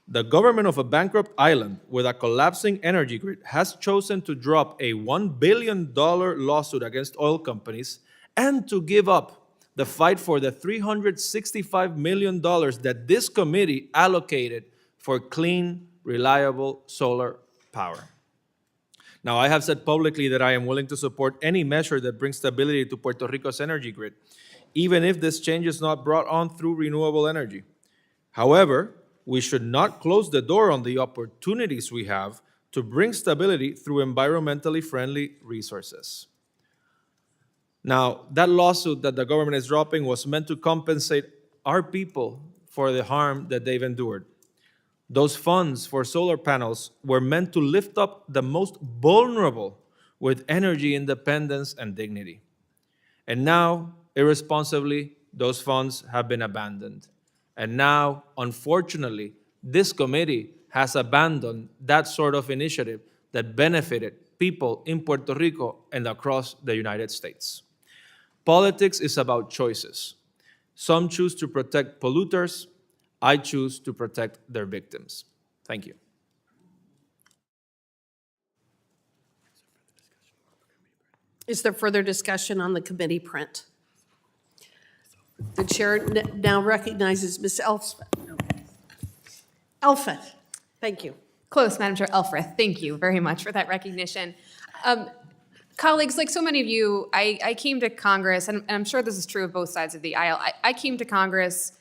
the government of a bankrupt island with a collapsing energy grid has chosen to drop a $1 billion lawsuit against oil companies and to give up the fight for the $365 million that this committee allocated for clean, reliable solar power. Now, I have said publicly that I am willing to support any measure that brings stability to Puerto Rico's energy grid, even if this change is not brought on through renewable energy. However, we should not close the door on the opportunities we have to bring stability through environmentally friendly resources. Now, that lawsuit that the government is dropping was meant to compensate our people for the harm that they've endured. Those funds for solar panels were meant to lift up the most vulnerable with energy independence and dignity. And now, irresponsibly, those funds have been abandoned. And now, unfortunately, this committee has abandoned that sort of initiative that benefited people in Puerto Rico and across the United States. Politics is about choices. Some choose to protect polluters. I choose to protect their victims. Thank you. Is there further discussion on the committee print? The chair now recognizes Ms. Elfeth. Thank you. Close, Madam Chair. Elfreth, thank you very much for that recognition. Colleagues, like so many of you, I came to Congress, and I'm sure this is true of both sides of the aisle, I came to Congress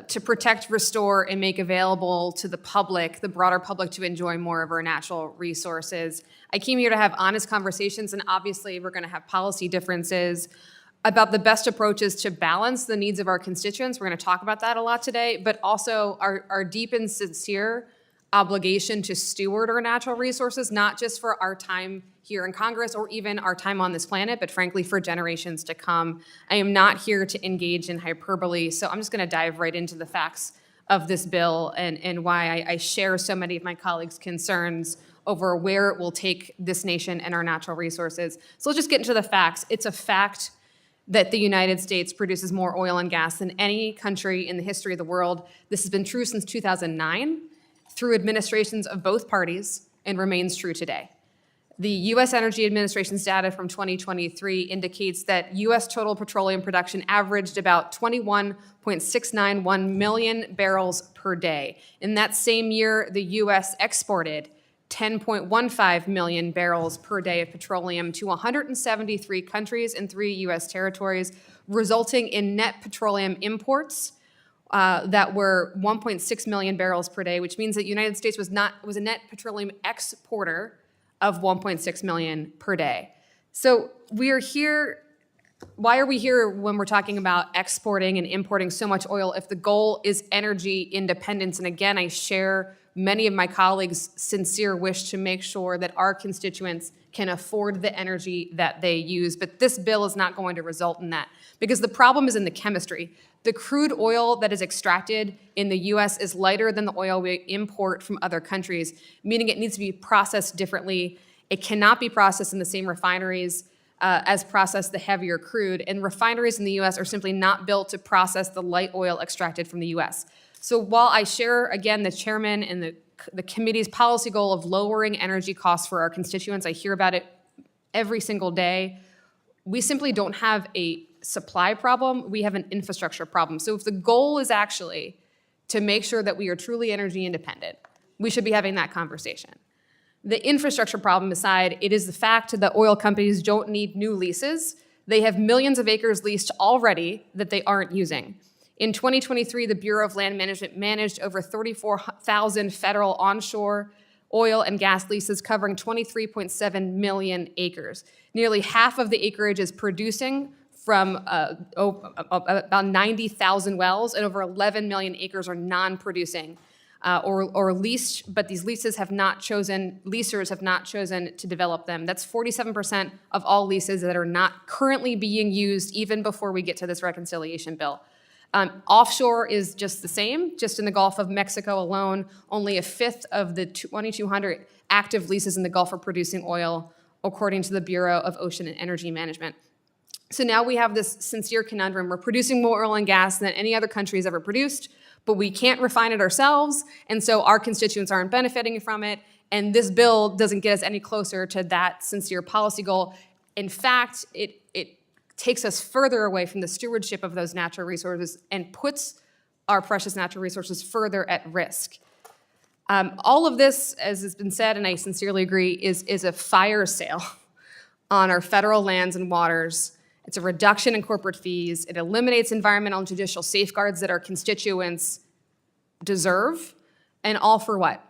to protect, restore, and make available to the public, the broader public, to enjoy more of our natural resources. I came here to have honest conversations, and obviously we're going to have policy differences about the best approaches to balance the needs of our constituents. We're going to talk about that a lot today, but also our deep and sincere obligation to steward our natural resources, not just for our time here in Congress or even our time on this planet, but frankly for generations to come. I am not here to engage in hyperbole, so I'm just going to dive right into the facts of this bill and why I share so many of my colleagues' concerns over where it will take this nation and our natural resources. So let's just get into the facts. It's a fact that the United States produces more oil and gas than any country in the history of the world. This has been true since 2009 through administrations of both parties and remains true today. The U.S. Energy Administration's data from 2023 indicates that U.S. total petroleum production averaged about 21.691 million barrels per day. In that same year, the U.S. exported 10.15 million barrels per day of petroleum to 173 countries and 3 U.S. territories, resulting in net petroleum imports that were 1.6 million barrels per day, which means that the United States was a net petroleum exporter of 1.6 million per day. So we are here. Why are we here when we're talking about exporting and importing so much oil if the goal is energy independence? And again, I share many of my colleagues' sincere wish to make sure that our constituents can afford the energy that they use. But this bill is not going to result in that because the problem is in the chemistry. The crude oil that is extracted in the U.S. is lighter than the oil we import from other countries, meaning it needs to be processed differently. It cannot be processed in the same refineries as process the heavier crude, and refineries in the U.S. are simply not built to process the light oil extracted from the U.S. So while I share, again, the chairman and the committee's policy goal of lowering energy costs for our constituents, I hear about it every single day, we simply don't have a supply problem, we have an infrastructure problem. So if the goal is actually to make sure that we are truly energy independent, we should be having that conversation. The infrastructure problem aside, it is the fact that oil companies don't need new leases. They have millions of acres leased already that they aren't using. In 2023, the Bureau of Land Management managed over 34,000 federal onshore oil and gas leases covering 23.7 million acres. Nearly half of the acreage is producing from about 90,000 wells, and over 11 million acres are non-producing or leased, but these leasers have not chosen to develop them. That's 47% of all leases that are not currently being used even before we get to this reconciliation bill. Offshore is just the same. Just in the Gulf of Mexico alone, only a fifth of the 2,200 active leases in the Gulf are producing oil, according to the Bureau of Ocean and Energy Management. So now we have this sincere conundrum. We're producing more oil and gas than any other country has ever produced, but we can't refine it ourselves, and so our constituents aren't benefiting from it, and this bill doesn't get us any closer to that sincere policy goal. In fact, it takes us further away from the stewardship of those natural resources and puts our precious natural resources further at risk. All of this, as has been said, and I sincerely agree, is a fire sale on our federal lands and waters. It's a reduction in corporate fees. It eliminates environmental and judicial safeguards that our constituents deserve, and all for what?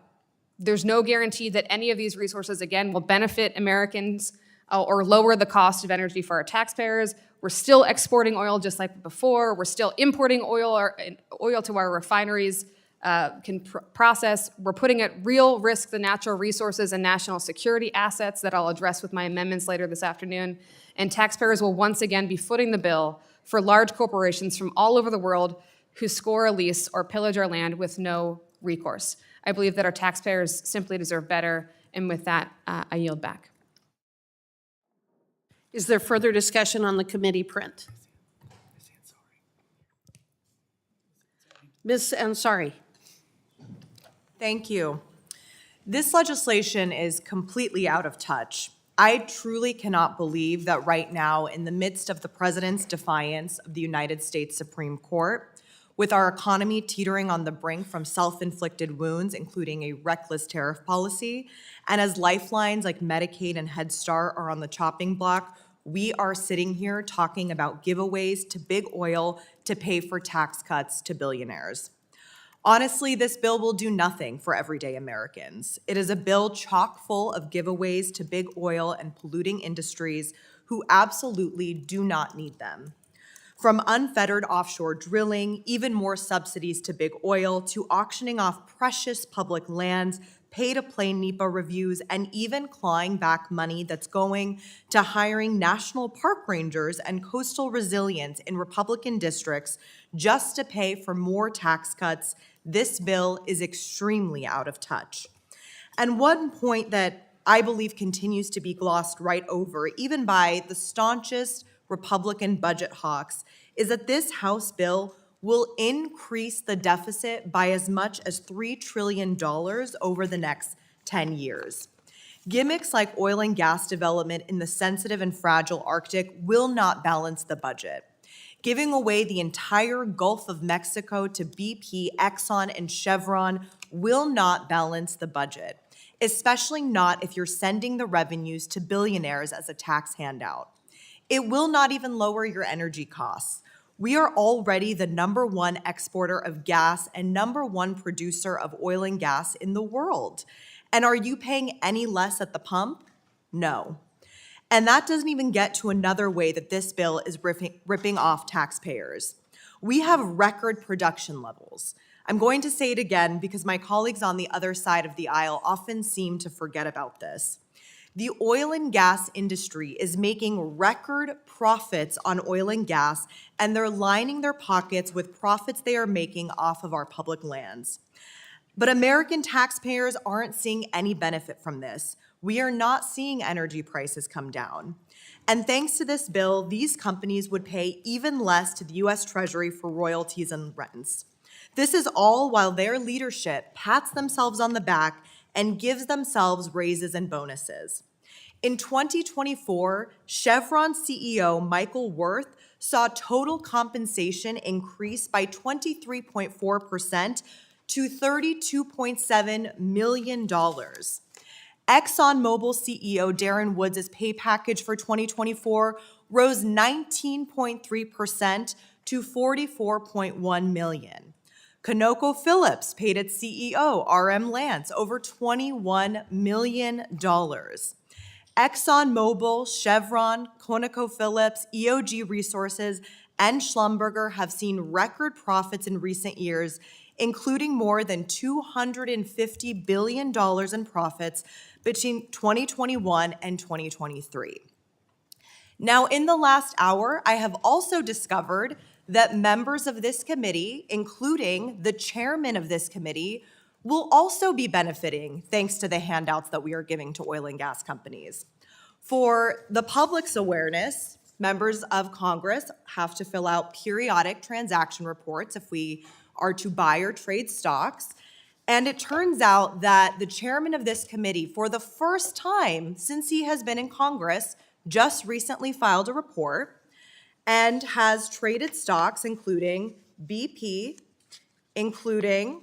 There's no guarantee that any of these resources, again, will benefit Americans or lower the cost of energy for our taxpayers. We're still exporting oil just like before. We're still importing oil to our refineries can process. We're putting at real risk the natural resources and national security assets that I'll address with my amendments later this afternoon. And taxpayers will once again be footing the bill for large corporations from all over the world who score a lease or pillage our land with no recourse. I believe that our taxpayers simply deserve better, and with that, I yield back. Is there further discussion on the committee print? Ms. Ansari. Thank you. This legislation is completely out of touch. I truly cannot believe that right now, in the midst of the president's defiance of the United States Supreme Court, with our economy teetering on the brink from self-inflicted wounds, including a reckless tariff policy, and as lifelines like Medicaid and Head Start are on the chopping block, we are sitting here talking about giveaways to big oil to pay for tax cuts to billionaires. Honestly, this bill will do nothing for everyday Americans. It is a bill chock full of giveaways to big oil and polluting industries who absolutely do not need them. From unfettered offshore drilling, even more subsidies to big oil, to auctioning off precious public lands, pay-to-play NEPA reviews, and even clawing back money that's going to hiring national park rangers and coastal resilience in Republican districts just to pay for more tax cuts, this bill is extremely out of touch. And one point that I believe continues to be glossed right over, even by the staunchest Republican budget hawks, is that this House bill will increase the deficit by as much as $3 trillion over the next 10 years. Gimmicks like oil and gas development in the sensitive and fragile Arctic will not balance the budget. Giving away the entire Gulf of Mexico to BP, Exxon, and Chevron will not balance the budget, especially not if you're sending the revenues to billionaires as a tax handout. It will not even lower your energy costs. We are already the #1 exporter of gas and #1 producer of oil and gas in the world. And are you paying any less at the pump? No. And that doesn't even get to another way that this bill is ripping off taxpayers. We have record production levels. I'm going to say it again because my colleagues on the other side of the aisle often seem to forget about this. The oil and gas industry is making record profits on oil and gas, and they're lining their pockets with profits they are making off of our public lands. But American taxpayers aren't seeing any benefit from this. We are not seeing energy prices come down. And thanks to this bill, these companies would pay even less to the U.S. Treasury for royalties and rents. This is all while their leadership pats themselves on the back and gives themselves raises and bonuses. In 2024, Chevron CEO Michael Wirth saw total compensation increase by 23.4% to $32.7 million. ExxonMobil CEO Darren Woods' pay package for 2024 rose 19.3% to $44.1 million. ConocoPhillips paid its CEO, RM Lance, over $21 million. ExxonMobil, Chevron, ConocoPhillips, EOG Resources, and Schlumberger have seen record profits in recent years, including more than $250 billion in profits between 2021 and 2023. Now, in the last hour, I have also discovered that members of this committee, including the chairman of this committee, will also be benefiting thanks to the handouts that we are giving to oil and gas companies. For the public's awareness, members of Congress have to fill out periodic transaction reports if we are to buy or trade stocks. And it turns out that the chairman of this committee, for the first time since he has been in Congress, just recently filed a report and has traded stocks including BP, including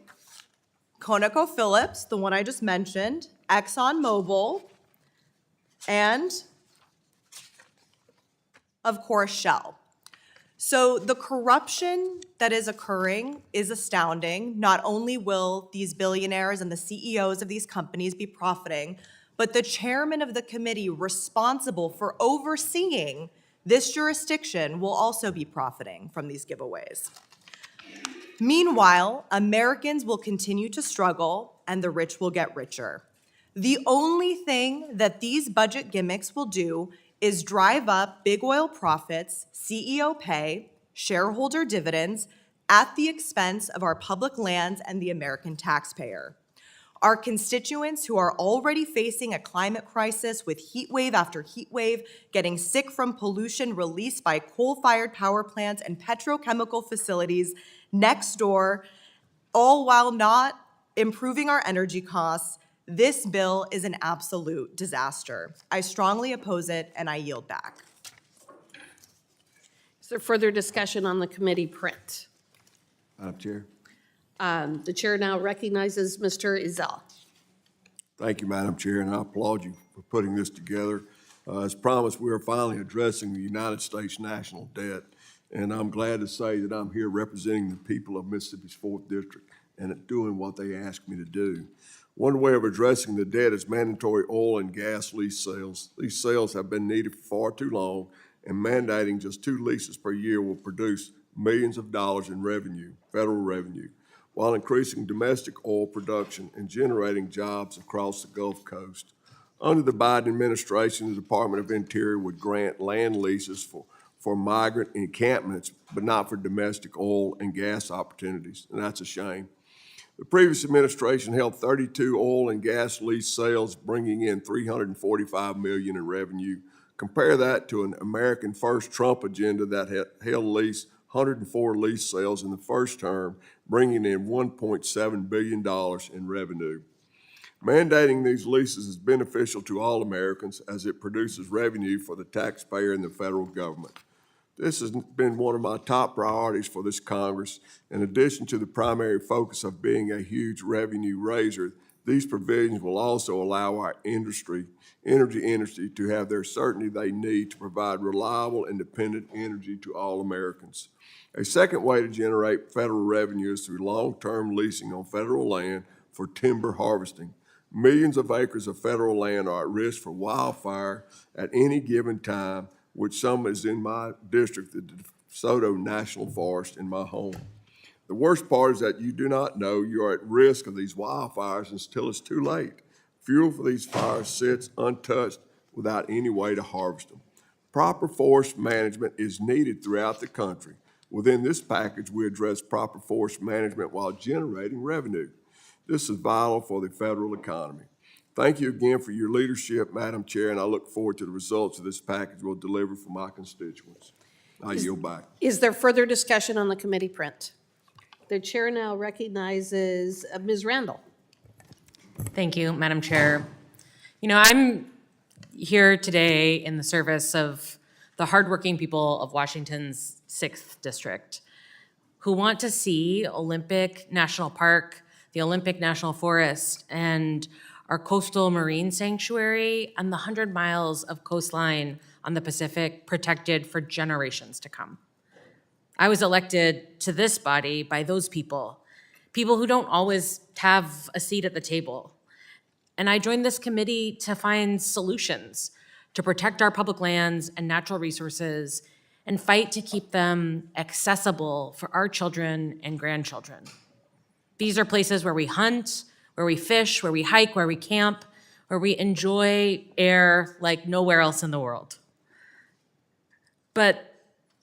ConocoPhillips, the one I just mentioned, ExxonMobil, and of course, Shell. So the corruption that is occurring is astounding. Not only will these billionaires and the CEOs of these companies be profiting, but the chairman of the committee responsible for overseeing this jurisdiction will also be profiting from these giveaways. Meanwhile, Americans will continue to struggle and the rich will get richer. The only thing that these budget gimmicks will do is drive up big oil profits, CEO pay, shareholder dividends at the expense of our public lands and the American taxpayer. Our constituents who are already facing a climate crisis with heat wave after heat wave, getting sick from pollution released by coal-fired power plants and petrochemical facilities next door, all while not improving our energy costs, this bill is an absolute disaster. I strongly oppose it, and I yield back. Is there further discussion on the committee print? Madam Chair. The chair now recognizes Mr. Ezell. Thank you, Madam Chair, and I applaud you for putting this together. As promised, we are finally addressing the United States national debt, and I'm glad to say that I'm here representing the people of Mississippi's 4th District and doing what they asked me to do. One way of addressing the debt is mandatory oil and gas lease sales. These sales have been needed for far too long, and mandating just 2 leases per year will produce millions of dollars in revenue, federal revenue, while increasing domestic oil production and generating jobs across the Gulf Coast. Under the Biden administration, the Department of Interior would grant land leases for migrant encampments, but not for domestic oil and gas opportunities, and that's a shame. The previous administration held 32 oil and gas lease sales, bringing in $345 million in revenue. Compare that to an American First Trump agenda that held 104 lease sales in the first term, bringing in $1.7 billion in revenue. Mandating these leases is beneficial to all Americans as it produces revenue for the taxpayer and the federal government. This has been one of my top priorities for this Congress. In addition to the primary focus of being a huge revenue raiser, these provisions will also allow our energy industry to have their certainty they need to provide reliable and dependent energy to all Americans. A second way to generate federal revenue is through long-term leasing on federal land for timber harvesting. Millions of acres of federal land are at risk for wildfire at any given time, which some is in my district, the DeSoto National Forest in my home. The worst part is that you do not know you are at risk of these wildfires until it's too late. Fuel for these fires sits untouched without any way to harvest them. Proper forest management is needed throughout the country. Within this package, we address proper forest management while generating revenue. This is vital for the federal economy. Thank you again for your leadership, Madam Chair, and I look forward to the results of this package we'll deliver for my constituents. I yield back. Is there further discussion on the committee print? The chair now recognizes Ms. Randall. Thank you, Madam Chair. You know, I'm here today in the service of the hardworking people of Washington's 6th District who want to see Olympic National Park, the Olympic National Forest, and our coastal marine sanctuary and the 100 miles of coastline on the Pacific protected for generations to come. I was elected to this body by those people who don't always have a seat at the table. And I joined this committee to find solutions to protect our public lands and natural resources and fight to keep them accessible for our children and grandchildren. These are places where we hunt, where we fish, where we hike, where we camp, where we enjoy air like nowhere else in the world. But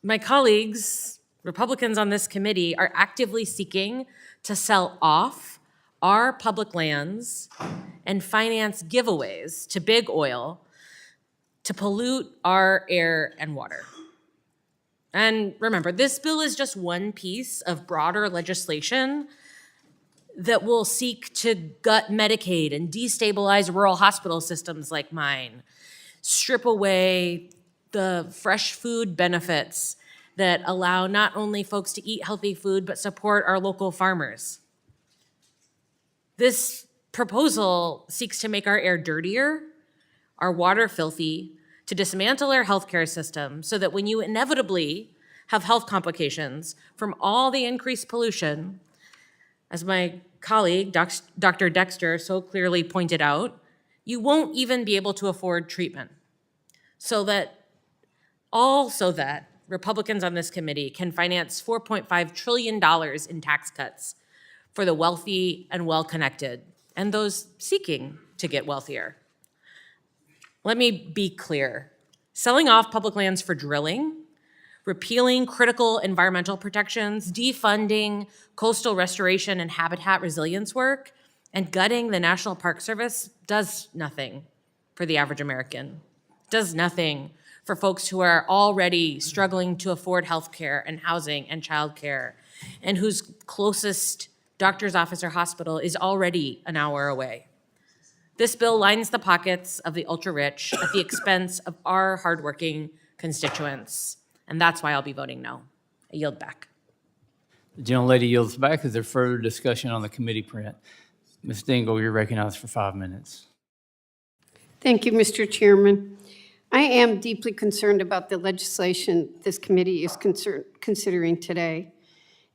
my colleagues, Republicans on this committee, are actively seeking to sell off our public lands and finance giveaways to big oil to pollute our air and water. And remember, this bill is just one piece of broader legislation that will seek to gut Medicaid and destabilize rural hospital systems like mine, strip away the fresh food benefits that allow not only folks to eat healthy food, but support our local farmers. This proposal seeks to make our air dirtier, our water filthy, to dismantle our healthcare system so that when you inevitably have health complications from all the increased pollution, as my colleague, Dr. Dexter, so clearly pointed out, you won't even be able to afford treatment. So that Republicans on this committee can finance $4.5 trillion in tax cuts for the wealthy and well-connected, and those seeking to get wealthier. Let me be clear. Selling off public lands for drilling, repealing critical environmental protections, defunding coastal restoration and habitat resilience work, and gutting the National Park Service does nothing for the average American, does nothing for folks who are already struggling to afford healthcare and housing and childcare, and whose closest doctor's office or hospital is already an hour away. This bill lines the pockets of the ultra-rich at the expense of our hardworking constituents, and that's why I'll be voting no. I yield back. The gentlelady yields back. Is there further discussion on the committee print? Ms. Dingle, you're recognized for 5 minutes. Thank you, Mr. Chairman. I am deeply concerned about the legislation this committee is considering today.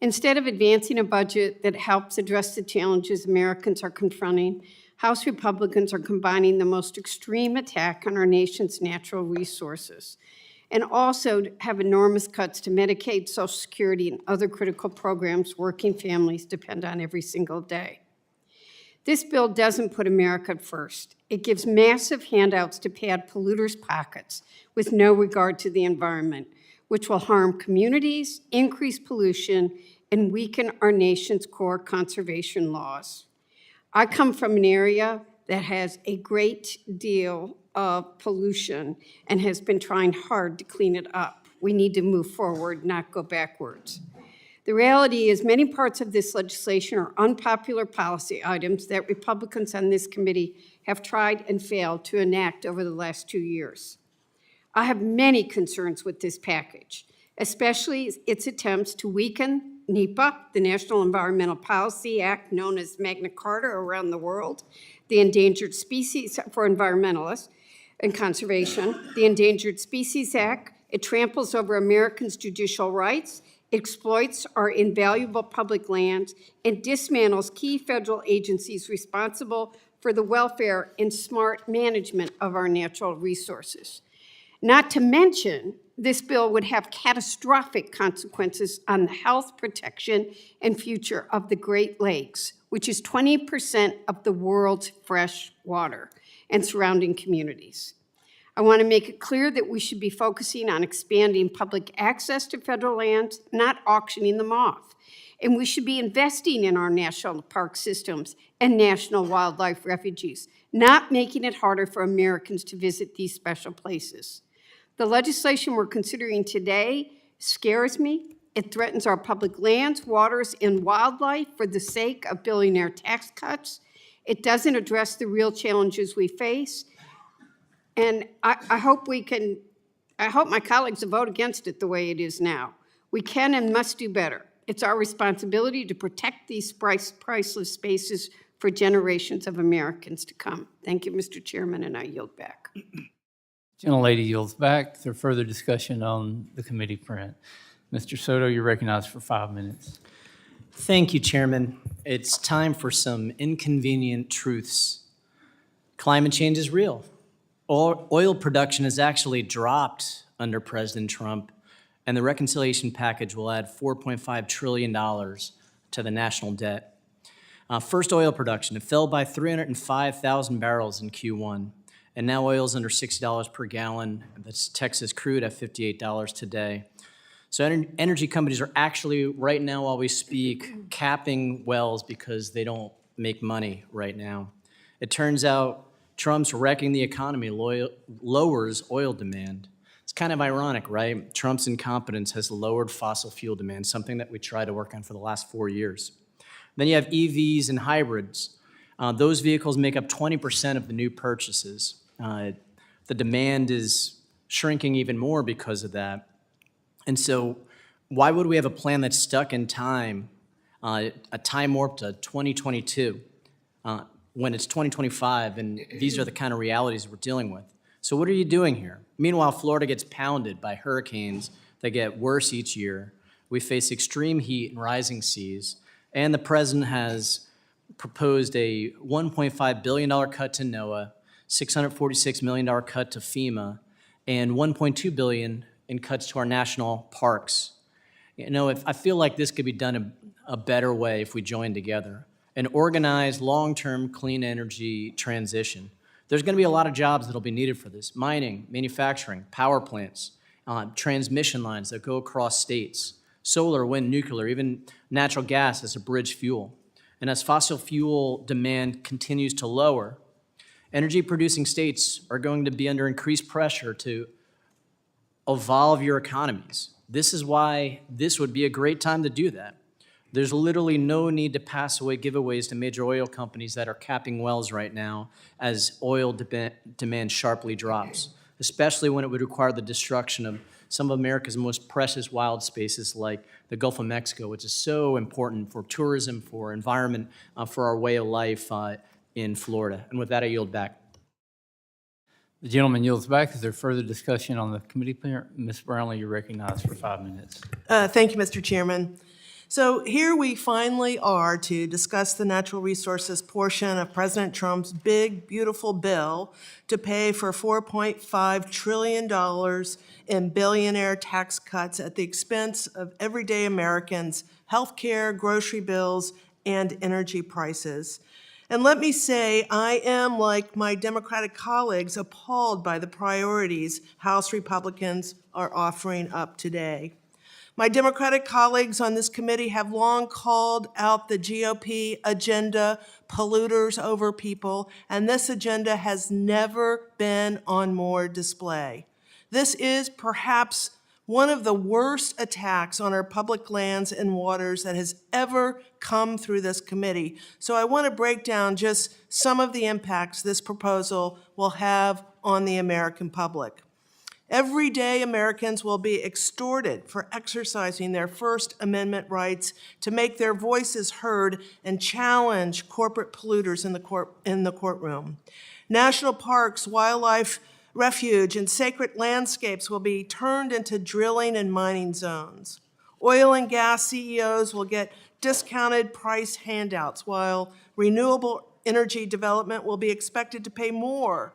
Instead of advancing a budget that helps address the challenges Americans are confronting, House Republicans are combining the most extreme attack on our nation's natural resources and also have enormous cuts to Medicaid, Social Security, and other critical programs working families depend on every single day. This bill doesn't put America first. It gives massive handouts to pad polluters' pockets with no regard to the environment, which will harm communities, increase pollution, and weaken our nation's core conservation laws. I come from an area that has a great deal of pollution and has been trying hard to clean it up. We need to move forward, not go backwards. The reality is many parts of this legislation are unpopular policy items that Republicans on this committee have tried and failed to enact over the last 2 years. I have many concerns with this package, especially its attempts to weaken NEPA, the National Environmental Policy Act, known as Magna Carta around the world, the Endangered Species for Environmentalists and Conservation, the Endangered Species Act. It tramples over Americans' judicial rights, exploits our invaluable public lands, and dismantles key federal agencies responsible for the welfare and smart management of our natural resources. Not to mention, this bill would have catastrophic consequences on the health, protection, and future of the Great Lakes, which is 20% of the world's fresh water and surrounding communities. I want to make it clear that we should be focusing on expanding public access to federal lands, not auctioning them off. And we should be investing in our national park systems and national wildlife refuges, not making it harder for Americans to visit these special places. The legislation we're considering today scares me. It threatens our public lands, waters, and wildlife for the sake of billionaire tax cuts. It doesn't address the real challenges we face. And I hope my colleagues will vote against it the way it is now. We can and must do better. It's our responsibility to protect these priceless spaces for generations of Americans to come. Thank you, Mr. Chairman, and I yield back. Gentlelady yields back. Is there further discussion on the committee print? Mr. Soto, you're recognized for 5 minutes. Thank you, Chairman. It's time for some inconvenient truths. Climate change is real. Oil production has actually dropped under President Trump, and the reconciliation package will add $4.5 trillion to the national debt. First, oil production. It fell by 305,000 barrels in Q1, and now oil is under $60 per gallon. That's Texas crude at $58 today. So energy companies are actually, right now while we speak, capping wells because they don't make money right now. It turns out Trump's wrecking the economy lowers oil demand. It's kind of ironic, right? Trump's incompetence has lowered fossil fuel demand, something that we tried to work on for the last 4 years. Then you have EVs and hybrids. Those vehicles make up 20% of the new purchases. The demand is shrinking even more because of that. And so why would we have a plan that's stuck in time, a time warp to 2022, when it's 2025, and these are the kind of realities we're dealing with? So what are you doing here? Meanwhile, Florida gets pounded by hurricanes that get worse each year. We face extreme heat and rising seas, and the president has proposed a $1.5 billion cut to NOAA, $646 million cut to FEMA, and $1.2 billion in cuts to our national parks. You know, I feel like this could be done a better way if we join together. An organized, long-term clean energy transition. There's going to be a lot of jobs that will be needed for this. Mining, manufacturing, power plants, transmission lines that go across states, solar, wind, nuclear, even natural gas as a bridge fuel. And as fossil fuel demand continues to lower, energy-producing states are going to be under increased pressure to evolve your economies. This is why this would be a great time to do that. There's literally no need to pass away giveaways to major oil companies that are capping wells right now as oil demand sharply drops, especially when it would require the destruction of some of America's most precious wild spaces like the Gulf of Mexico, which is so important for tourism, for environment, for our way of life in Florida. And with that, I yield back. The gentleman yields back. Is there further discussion on the committee? Ms. Brownlee, you're recognized for 5 minutes. Thank you, Mr. Chairman. So here we finally are to discuss the natural resources portion of President Trump's big, beautiful bill to pay for $4.5 trillion in billionaire tax cuts at the expense of everyday Americans' health care, grocery bills, and energy prices. And let me say, I am, like my Democratic colleagues, appalled by the priorities House Republicans are offering up today. My Democratic colleagues on this committee have long called out the GOP agenda, polluters over people, and this agenda has never been on more display. This is perhaps one of the worst attacks on our public lands and waters that has ever come through this committee. So I want to break down just some of the impacts this proposal will have on the American public. Everyday Americans will be extorted for exercising their First Amendment rights to make their voices heard and challenge corporate polluters in the courtroom. National parks, wildlife refuge, and sacred landscapes will be turned into drilling and mining zones. Oil and gas CEOs will get discounted price handouts, while renewable energy development will be expected to pay more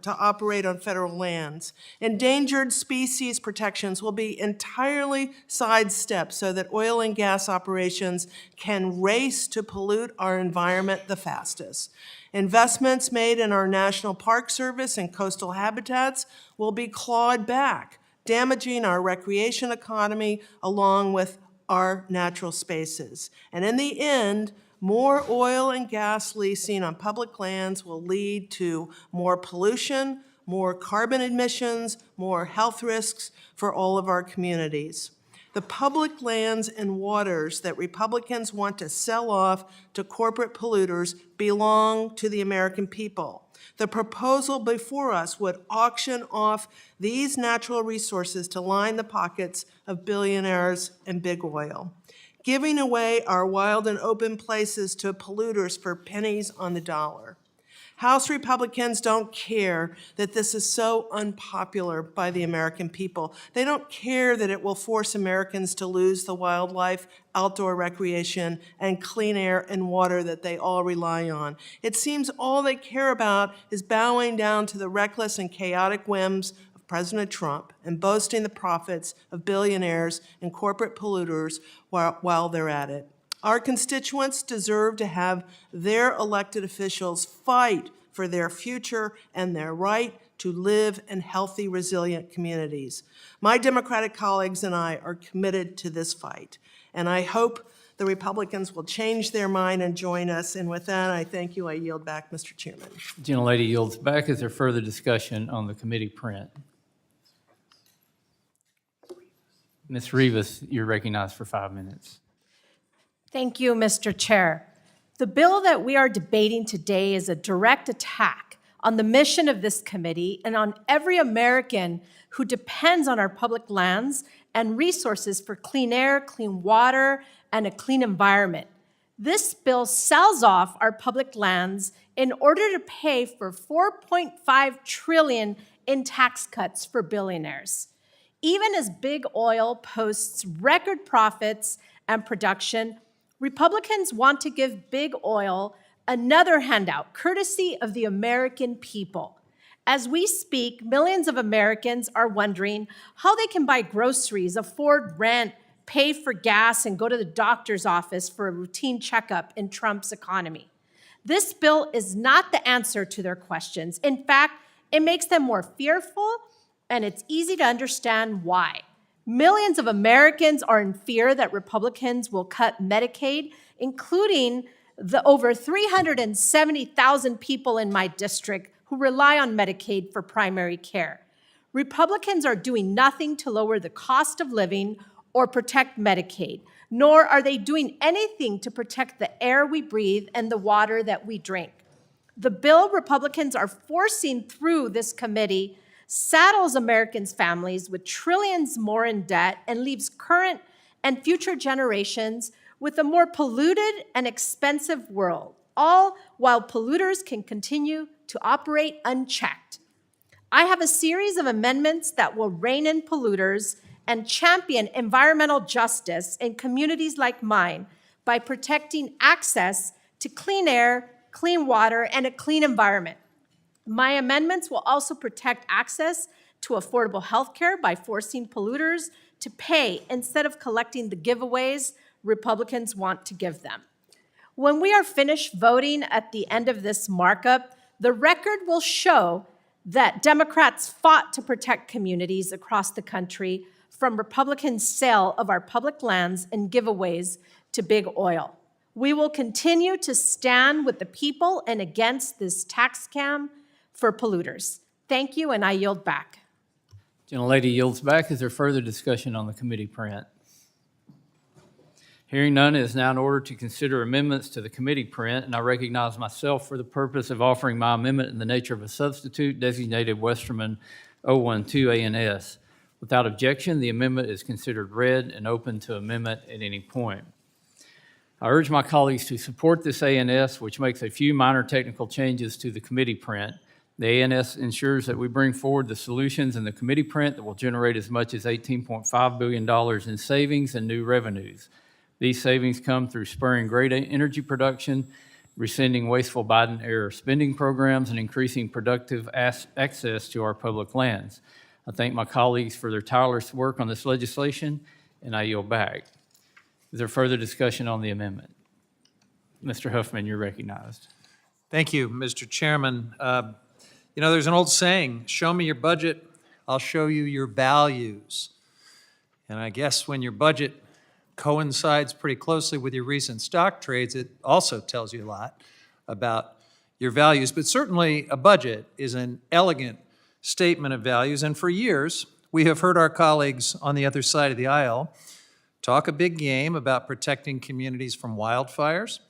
to operate on federal lands. Endangered species protections will be entirely sidestepped so that oil and gas operations can race to pollute our environment the fastest. Investments made in our National Park Service and coastal habitats will be clawed back, damaging our recreation economy along with our natural spaces. And in the end, more oil and gas leasing on public lands will lead to more pollution, more carbon emissions, more health risks for all of our communities. The public lands and waters that Republicans want to sell off to corporate polluters belong to the American people. The proposal before us would auction off these natural resources to line the pockets of billionaires and big oil, giving away our wild and open places to polluters for pennies on the dollar. House Republicans don't care that this is so unpopular by the American people. They don't care that it will force Americans to lose the wildlife, outdoor recreation, and clean air and water that they all rely on. It seems all they care about is bowing down to the reckless and chaotic whims of President Trump and boasting the profits of billionaires and corporate polluters while they're at it. Our constituents deserve to have their elected officials fight for their future and their right to live in healthy, resilient communities. My Democratic colleagues and I are committed to this fight, and I hope the Republicans will change their mind and join us. And with that, I thank you. I yield back, Mr. Chairman. Gentlelady yields back. Is there further discussion on the committee print? Ms. Rivas, you're recognized for 5 minutes. Thank you, Mr. Chair. The bill that we are debating today is a direct attack on the mission of this committee and on every American who depends on our public lands and resources for clean air, clean water, and a clean environment. This bill sells off our public lands in order to pay for $4.5 trillion in tax cuts for billionaires. Even as big oil posts record profits and production, Republicans want to give big oil another handout, courtesy of the American people. As we speak, millions of Americans are wondering how they can buy groceries, afford rent, pay for gas, and go to the doctor's office for a routine checkup in Trump's economy. This bill is not the answer to their questions. In fact, it makes them more fearful, and it's easy to understand why. Millions of Americans are in fear that Republicans will cut Medicaid, including the over 370,000 people in my district who rely on Medicaid for primary care. Republicans are doing nothing to lower the cost of living or protect Medicaid, nor are they doing anything to protect the air we breathe and the water that we drink. The bill Republicans are forcing through this committee saddles Americans' families with trillions more in debt and leaves current and future generations with a more polluted and expensive world, all while polluters can continue to operate unchecked. I have a series of amendments that will rein in polluters and champion environmental justice in communities like mine by protecting access to clean air, clean water, and a clean environment. My amendments will also protect access to affordable health care by forcing polluters to pay instead of collecting the giveaways Republicans want to give them. When we are finished voting at the end of this markup, the record will show that Democrats fought to protect communities across the country from Republicans' sale of our public lands and giveaways to big oil. We will continue to stand with the people and against this tax scam for polluters. Thank you, and I yield back. Gentlelady yields back. Is there further discussion on the committee print? Hearing none, it is now in order to consider amendments to the committee print, and I recognize myself for the purpose of offering my amendment in the nature of a substitute designated Westerman 012 ANS. Without objection, the amendment is considered read and open to amendment at any point. I urge my colleagues to support this ANS, which makes a few minor technical changes to the committee print. The ANS ensures that we bring forward the solutions in the committee print that will generate as much as $18.5 billion in savings and new revenues. These savings come through spurring great energy production, rescinding wasteful Biden-era spending programs, and increasing productive access to our public lands. I thank my colleagues for their tireless work on this legislation, and I yield back. Is there further discussion on the amendment? Mr. Huffman, you're recognized. Thank you, Mr. Chairman. You know, there's an old saying, show me your budget, I'll show you your values. And I guess when your budget coincides pretty closely with your recent stock trades, it also tells you a lot about your values. But certainly a budget is an elegant statement of values. And for years, we have heard our colleagues on the other side of the aisle talk a big game about protecting communities from wildfires.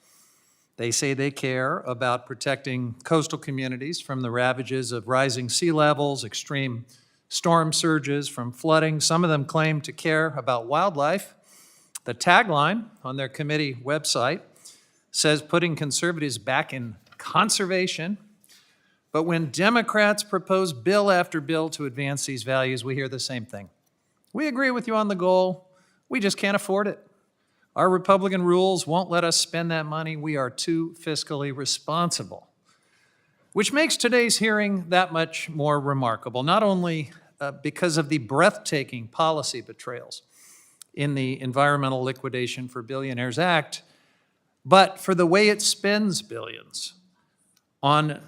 They say they care about protecting coastal communities from the ravages of rising sea levels, extreme storm surges, from flooding. Some of them claim to care about wildlife. The tagline on their committee website says putting conservatives back in conservation But when Democrats propose bill after bill to advance these values, we hear the same thing. We agree with you on the goal, we just can't afford it. Our Republican rules won't let us spend that money. We are too fiscally responsible. Which makes today's hearing that much more remarkable, not only because of the breathtaking policy betrayals in the Environmental Liquidation for Billionaires Act, but for the way it spends billions on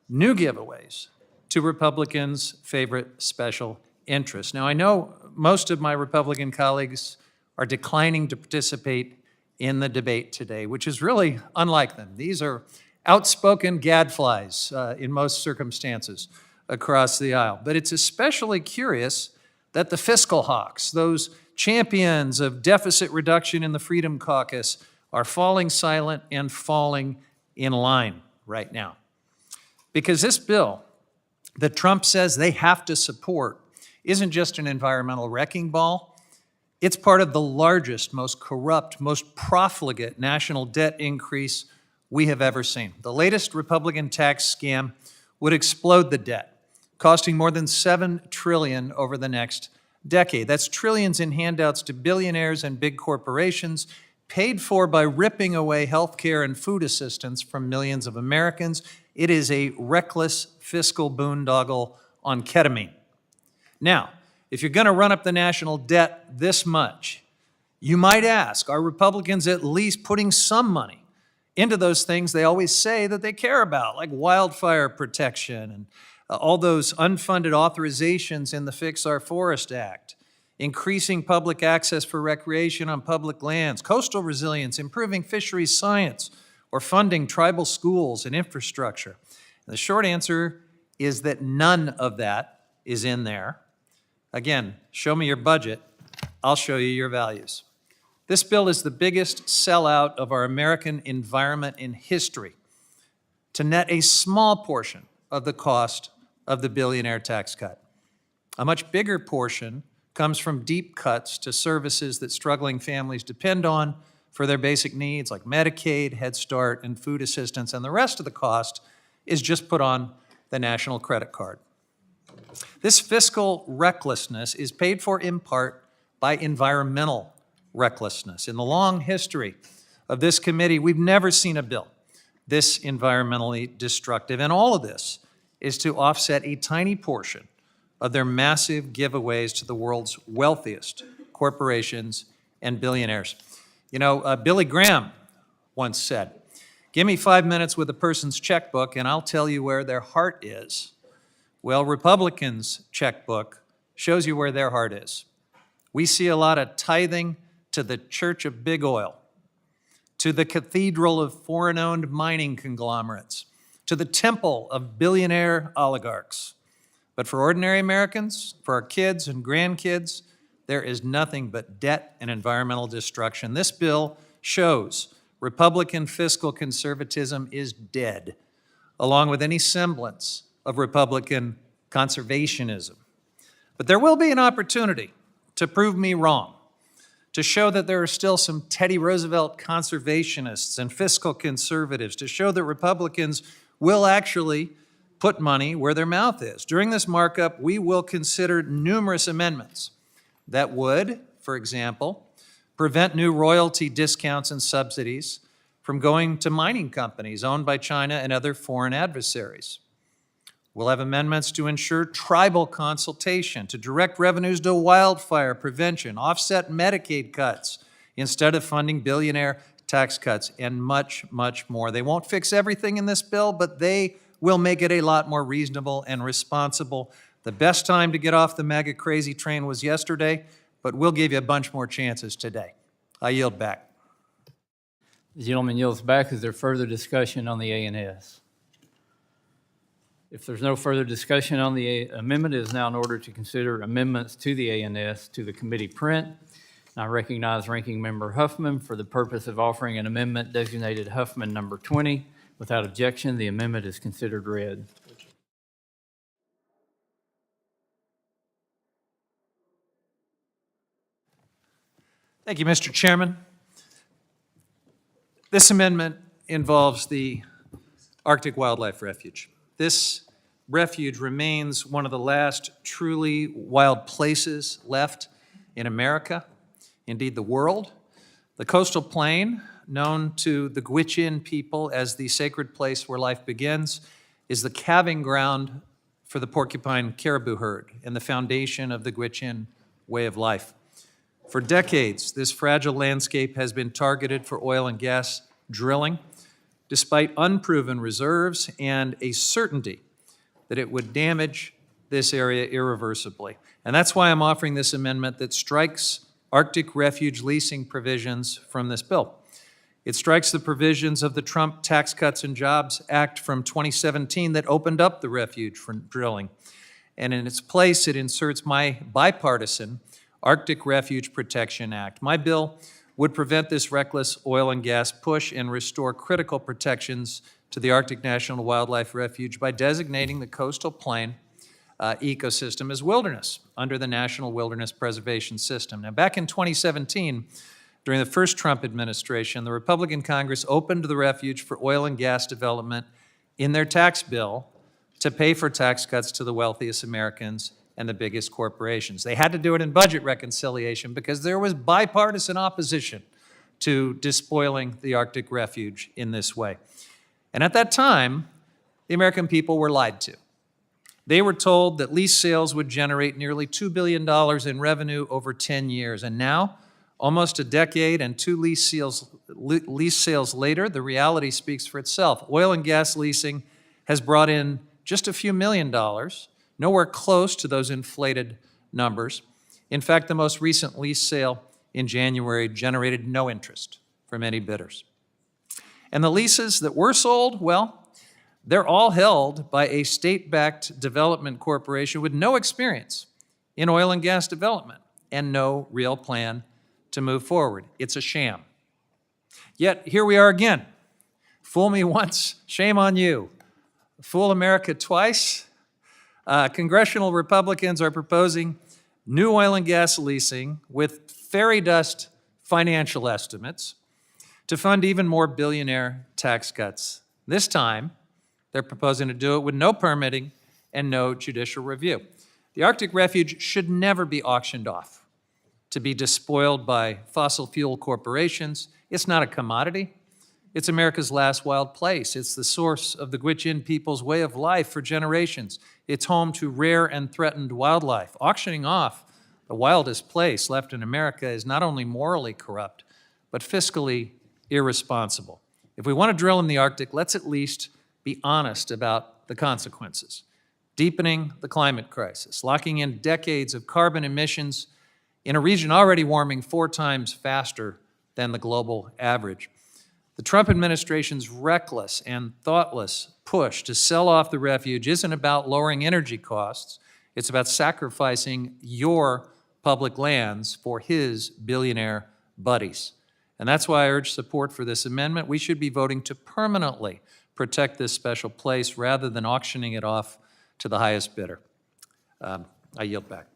new giveaways to Republicans' favorite special interests. Now, I know most of my Republican colleagues are declining to participate in the debate today, which is really unlike them. These are outspoken gadflies in most circumstances across the aisle. But it's especially curious that the fiscal hawks, those champions of deficit reduction in the Freedom Caucus, are falling silent and falling in line right now. Because this bill that Trump says they have to support isn't just an environmental wrecking ball. It's part of the largest, most corrupt, most profligate national debt increase we have ever seen. The latest Republican tax scam would explode the debt, costing more than $7 trillion over the next decade. That's trillions in handouts to billionaires and big corporations, paid for by ripping away health care and food assistance from millions of Americans. It is a reckless fiscal boondoggle on ketamine. Now, if you're going to run up the national debt this much, you might ask, are Republicans at least putting some money into those things they always say that they care about, like wildfire protection and all those unfunded authorizations in the Fix Our Forest Act, increasing public access for recreation on public lands, coastal resilience, improving fisheries science, or funding tribal schools and infrastructure? And the short answer is that none of that is in there. Again, show me your budget, I'll show you your values. This bill is the biggest sellout of our American environment in history to net a small portion of the cost of the billionaire tax cut. A much bigger portion comes from deep cuts to services that struggling families depend on for their basic needs like Medicaid, Head Start, and food assistance, and the rest of the cost is just put on the national credit card. This fiscal recklessness is paid for in part by environmental recklessness. In the long history of this committee, we've never seen a bill this environmentally destructive, and all of this is to offset a tiny portion of their massive giveaways to the world's wealthiest corporations and billionaires. You know, Billy Graham once said, "Give me 5 minutes with a person's checkbook and I'll tell you where their heart is." Well, Republicans' checkbook shows you where their heart is. We see a lot of tithing to the Church of Big Oil, to the cathedral of foreign-owned mining conglomerates, to the temple of billionaire oligarchs. But for ordinary Americans, for our kids and grandkids, there is nothing but debt and environmental destruction. This bill shows Republican fiscal conservatism is dead, along with any semblance of Republican conservationism. But there will be an opportunity to prove me wrong, to show that there are still some Teddy Roosevelt conservationists and fiscal conservatives, to show that Republicans will actually put money where their mouth is. During this markup, we will consider numerous amendments that would, for example, prevent new royalty discounts and subsidies from going to mining companies owned by China and other foreign adversaries. We'll have amendments to ensure tribal consultation, to direct revenues to wildfire prevention, offset Medicaid cuts instead of funding billionaire tax cuts, and much, much more. They won't fix everything in this bill, but they will make it a lot more reasonable and responsible. The best time to get off the MAGA crazy train was yesterday, but we'll give you a bunch more chances today. I yield back. The gentleman yields back. Is there further discussion on the A&S? If there's no further discussion on the amendment, it is now in order to consider amendments to the A&S to the committee print. I recognize Ranking Member Huffman for the purpose of offering an amendment designated Huffman number 20. Without objection, the amendment is considered read. Thank you, Mr. Chairman. This amendment involves the Arctic Wildlife Refuge. This Refuge remains one of the last truly wild places left in America, indeed the world. The coastal plain, known to the Gwich'in people as the sacred place where life begins, is the calving ground for the porcupine caribou herd and the foundation of the Gwich'in way of life. For decades, this fragile landscape has been targeted for oil and gas drilling, despite unproven reserves and a certainty that it would damage this area irreversibly. And that's why I'm offering this amendment that strikes Arctic refuge leasing provisions from this bill. It strikes the provisions of the Trump Tax Cuts and Jobs Act from 2017 that opened up the refuge for drilling. And in its place, it inserts my bipartisan Arctic Refuge Protection Act. My bill would prevent this reckless oil and gas push and restore critical protections to the Arctic National Wildlife Refuge by designating the coastal plain ecosystem as wilderness under the National Wilderness Preservation System. Now, back in 2017, during the first Trump administration, the Republican Congress opened the refuge for oil and gas development in their tax bill to pay for tax cuts to the wealthiest Americans and the biggest corporations. They had to do it in budget reconciliation because there was bipartisan opposition to despoiling the Arctic refuge in this way. And at that time, the American people were lied to. They were told that lease sales would generate nearly $2 billion in revenue over 10 years. And now, almost a decade and two lease sales later, the reality speaks for itself. Oil and gas leasing has brought in just a few $1 million, nowhere close to those inflated numbers. In fact, the most recent lease sale in January generated no interest from any bidders. And the leases that were sold, well, they're all held by a state-backed development corporation with no experience in oil and gas development and no real plan to move forward. It's a sham. Yet here we are again. Fool me once, shame on you. Fool America twice. Congressional Republicans are proposing new oil and gas leasing with fairy dust financial estimates to fund even more billionaire tax cuts. This time, they're proposing to do it with no permitting and no judicial review. The Arctic refuge should never be auctioned off to be despoiled by fossil fuel corporations. It's not a commodity. It's America's last wild place. It's the source of the Gwich'in people's way of life for generations. It's home to rare and threatened wildlife. Auctioning off the wildest place left in America is not only morally corrupt, but fiscally irresponsible. If we want to drill in the Arctic, let's at least be honest about the consequences. Deepening the climate crisis, locking in decades of carbon emissions in a region already warming 4 times faster than the global average. The Trump administration's reckless and thoughtless push to sell off the refuge isn't about lowering energy costs. It's about sacrificing your public lands for his billionaire buddies. And that's why I urge support for this amendment. We should be voting to permanently protect this special place rather than auctioning it off to the highest bidder. I yield back.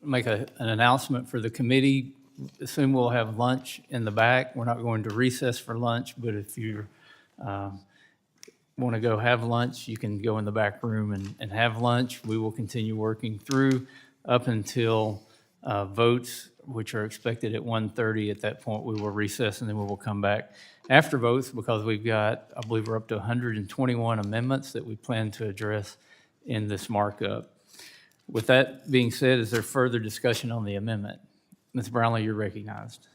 Make an announcement for the committee. Soon we'll have lunch in the back. We're not going to recess for lunch, but if you want to go have lunch, you can go in the back room and have lunch. We will continue working through up until votes, which are expected at 1:30. At that point, we will recess, and then we will come back after votes because we've got, I believe we're up to 121 amendments that we plan to address in this markup. With that being said, is there further discussion on the amendment? Ms. Brownlee, you're recognized.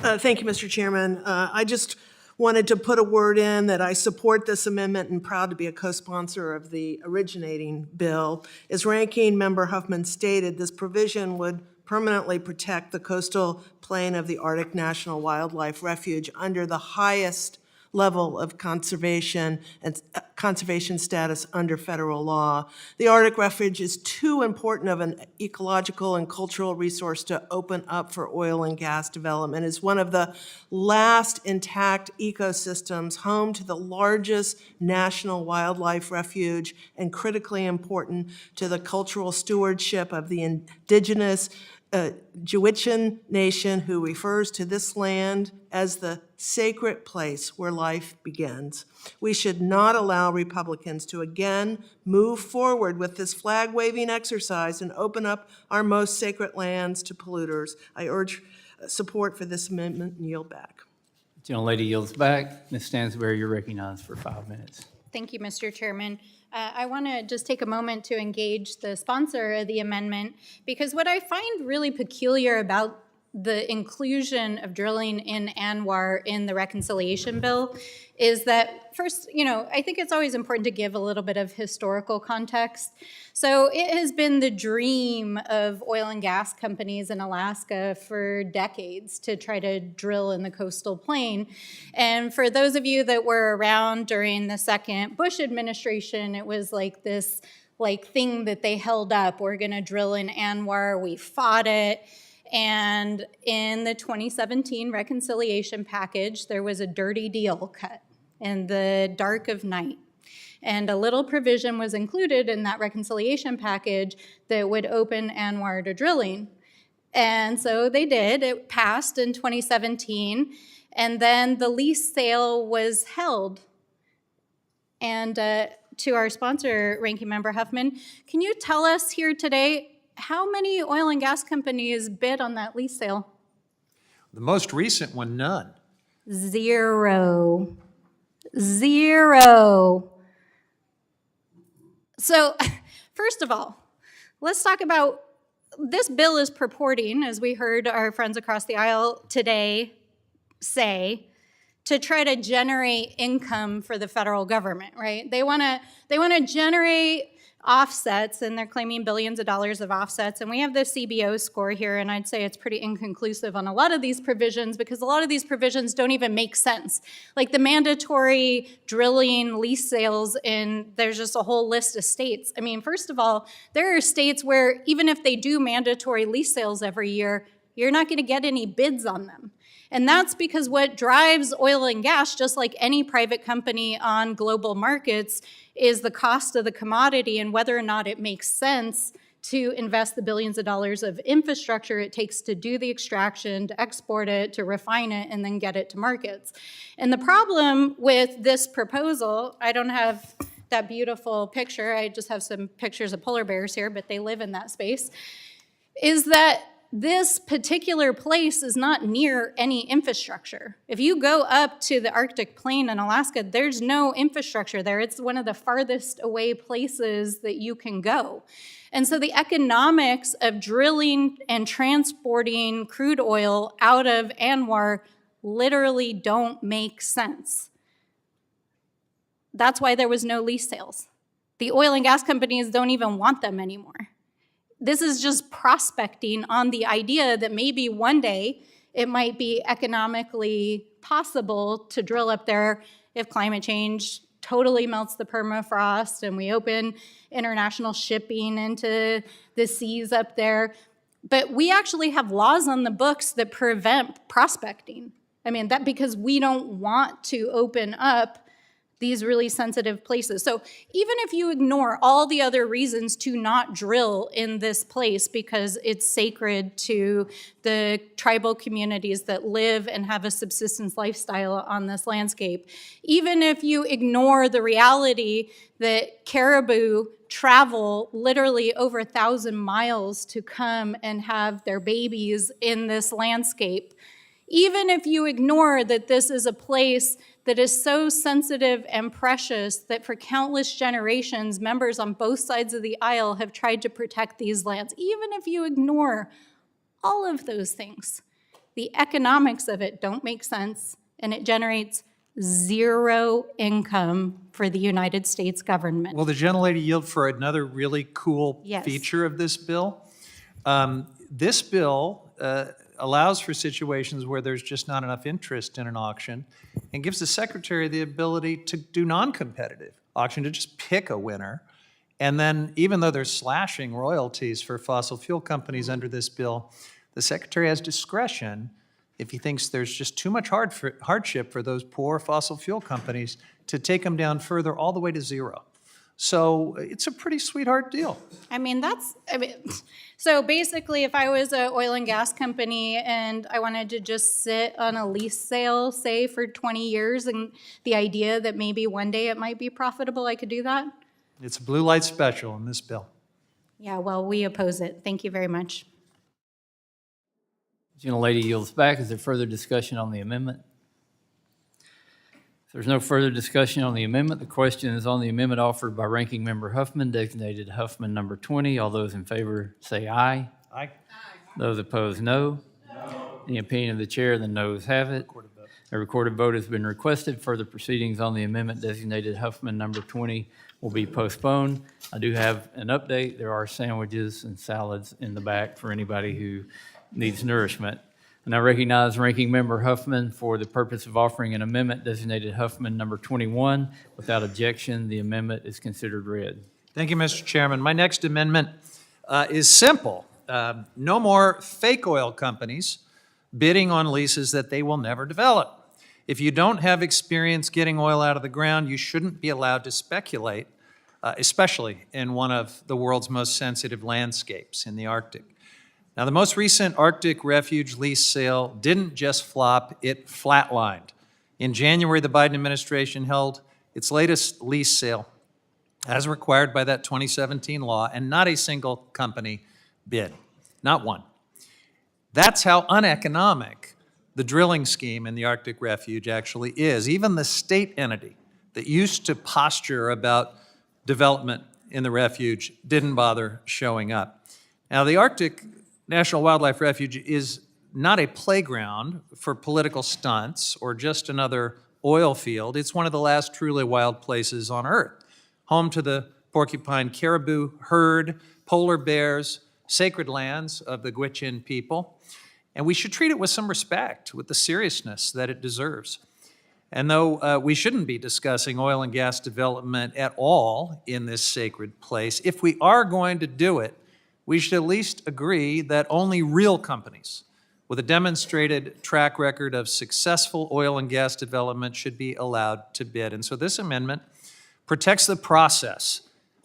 Thank you, Mr. Chairman. I just wanted to put a word in that I support this amendment and proud to be a co-sponsor of the originating bill. As Ranking Member Huffman stated, this provision would permanently protect the coastal plain of the Arctic National Wildlife Refuge under the highest level of conservation and conservation status under federal law. The Arctic refuge is too important of an ecological and cultural resource to open up for oil and gas development. It's one of the last intact ecosystems, home to the largest national wildlife refuge, and critically important to the cultural stewardship of the Indigenous, Gwich'in Nation, who refers to this land as the sacred place where life begins. We should not allow Republicans to again move forward with this flag-waving exercise and open up our most sacred lands to polluters. I urge support for this amendment and yield back. Gentlelady yields back. Ms. Stansberry, you're recognized for 5 minutes. Thank you, Mr. Chairman. I want to just take a moment to engage the sponsor of the amendment, because what I find really peculiar about the inclusion of drilling in ANWR in the reconciliation bill is that, first, I think it's always important to give a little bit of historical context. So it has been the dream of oil and gas companies in Alaska for decades to try to drill in the coastal plain. And for those of you that were around during the second Bush administration, it was like this thing that they held up. We're going to drill in ANWR. We fought it. And in the 2017 reconciliation package, there was a dirty deal cut in the dark of night. And a little provision was included in that reconciliation package that would open ANWR to drilling. And so they did. It passed in 2017. And then the lease sale was held. And to our sponsor, Ranking Member Huffman, can you tell us here today how many oil and gas companies bid on that lease sale? The most recent one, none. Zero. So, first of all, let's talk about this bill is purporting, as we heard our friends across the aisle today say, to try to generate income for the federal government, right? They want to generate offsets, and they're claiming billions of dollars of offsets. And we have the CBO score here, and I'd say it's pretty inconclusive on a lot of these provisions because a lot of these provisions don't even make sense. Like the mandatory drilling lease sales, and there's just a whole list of states. I mean, first of all, there are states where even if they do mandatory lease sales every year, you're not going to get any bids on them. And that's because what drives oil and gas, just like any private company on global markets, is the cost of the commodity and whether or not it makes sense to invest the billions of dollars of infrastructure it takes to do the extraction, to export it, to refine it, and then get it to markets. And the problem with this proposal, I don't have that beautiful picture, I just have some pictures of polar bears here, but they live in that space, is that this particular place is not near any infrastructure. If you go up to the Arctic Plain in Alaska, there's no infrastructure there. It's one of the farthest away places that you can go. And so the economics of drilling and transporting crude oil out of ANWR literally don't make sense. That's why there was no lease sales. The oil and gas companies don't even want them anymore. This is just prospecting on the idea that maybe one day it might be economically possible to drill up there if climate change totally melts the permafrost and we open international shipping into the seas up there. But we actually have laws on the books that prevent prospecting. I mean, that because we don't want to open up these really sensitive places. So even if you ignore all the other reasons to not drill in this place because it's sacred to the tribal communities that live and have a subsistence lifestyle on this landscape, even if you ignore the reality that caribou travel literally over 1,000 miles to come and have their babies in this landscape, even if you ignore that this is a place that is so sensitive and precious that for countless generations, members on both sides of the aisle have tried to protect these lands. Even if you ignore all of those things, the economics of it don't make sense, and it generates zero income for the United States government. Will the gentlelady yield for another really cool Yes. feature of this bill? This bill allows for situations where there's just not enough interest in an auction and gives the secretary the ability to do non-competitive auction, to just pick a winner. And then even though they're slashing royalties for fossil fuel companies under this bill, the secretary has discretion if he thinks there's just too much hardship for those poor fossil fuel companies to take them down further all the way to zero. So it's a pretty sweetheart deal. So basically, if I was an oil and gas company and I wanted to just sit on a lease sale, say, for 20 years, and the idea that maybe one day it might be profitable, I could do that? It's a blue light special in this bill. Yeah, well, we oppose it. Thank you very much. Gentlelady yields back. Is there further discussion on the amendment? If there's no further discussion on the amendment, the question is on the amendment offered by Ranking Member Huffman, designated Huffman number 20. All those in favor say aye. Aye. Those opposed, no. In the opinion of the chair, the noes have it. A recorded vote has been requested. Further proceedings on the amendment designated Huffman number 20 will be postponed. I do have an update. There are sandwiches and salads in the back for anybody who needs nourishment. And I recognize Ranking Member Huffman for the purpose of offering an amendment designated Huffman number 21. Without objection, the amendment is considered read. Thank you, Mr. Chairman. My next amendment is simple. No more fake oil companies bidding on leases that they will never develop. If you don't have experience getting oil out of the ground, you shouldn't be allowed to speculate, especially in one of the world's most sensitive landscapes in the Arctic. Now, the most recent Arctic refuge lease sale didn't just flop, it flatlined. In January, the Biden administration held its latest lease sale as required by that 2017 law, and not a single company bid, not one. That's how uneconomic the drilling scheme in the Arctic refuge actually is. Even the state entity that used to posture about development in the refuge didn't bother showing up. Now, the Arctic National Wildlife Refuge is not a playground for political stunts or just another oil field. It's one of the last truly wild places on Earth, home to the porcupine caribou herd, polar bears, sacred lands of the Gwich'in people. And we should treat it with some respect, with the seriousness that it deserves. And though we shouldn't be discussing oil and gas development at all in this sacred place, if we are going to do it, we should at least agree that only real companies with a demonstrated track record of successful oil and gas development should be allowed to bid. And so this amendment protects the process.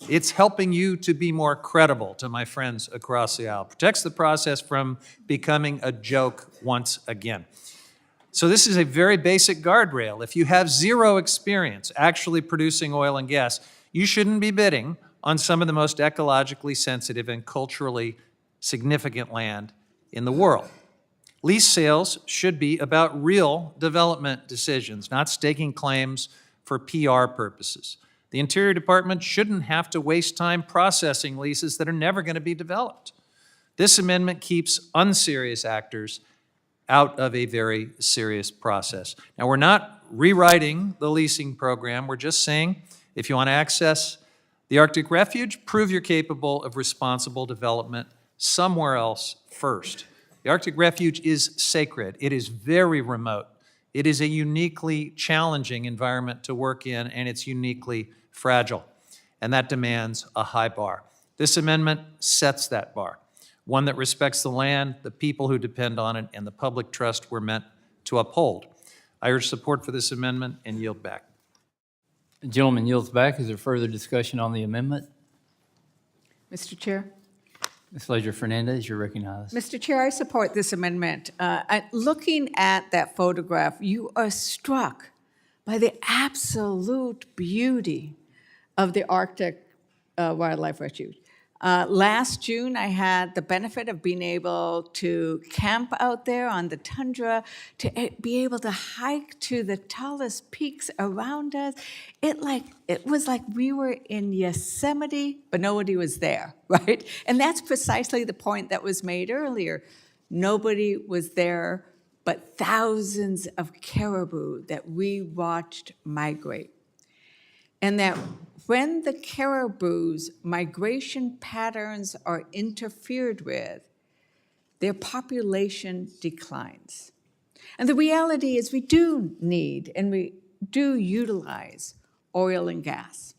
It's helping you to be more credible to my friends across the aisle. Protects the process from becoming a joke once again. So this is a very basic guardrail. If you have zero experience actually producing oil and gas, you shouldn't be bidding on some of the most ecologically sensitive and culturally significant land in the world. Lease sales should be about real development decisions, not staking claims for PR purposes. The Interior Department shouldn't have to waste time processing leases that are never going to be developed. This amendment keeps unserious actors out of a very serious process. Now, we're not rewriting the leasing program. We're just saying if you want to access the Arctic Refuge, prove you're capable of responsible development somewhere else first. The Arctic Refuge is sacred. It is very remote. It is a uniquely challenging environment to work in, and it's uniquely fragile, and that demands a high bar. This amendment sets that bar, one that respects the land, the people who depend on it, and the public trust we're meant to uphold. I urge support for this amendment and yield back. The gentleman yields back. Is there further discussion on the amendment? Mr. Chair. Ms. Leger-Fernandez, you're recognized. Mr. Chair, I support this amendment. Looking at that photograph, you are struck by the absolute beauty of the Arctic Wildlife Refuge. Last June, I had the benefit of being able to camp out there on the tundra, to be able to hike to the tallest peaks around us. It was like we were in Yosemite, but nobody was there, right? And that's precisely the point that was made earlier. Nobody was there but thousands of caribou that we watched migrate. And that when the caribou's migration patterns are interfered with, their population declines. And the reality is we do need and we do utilize oil and gas.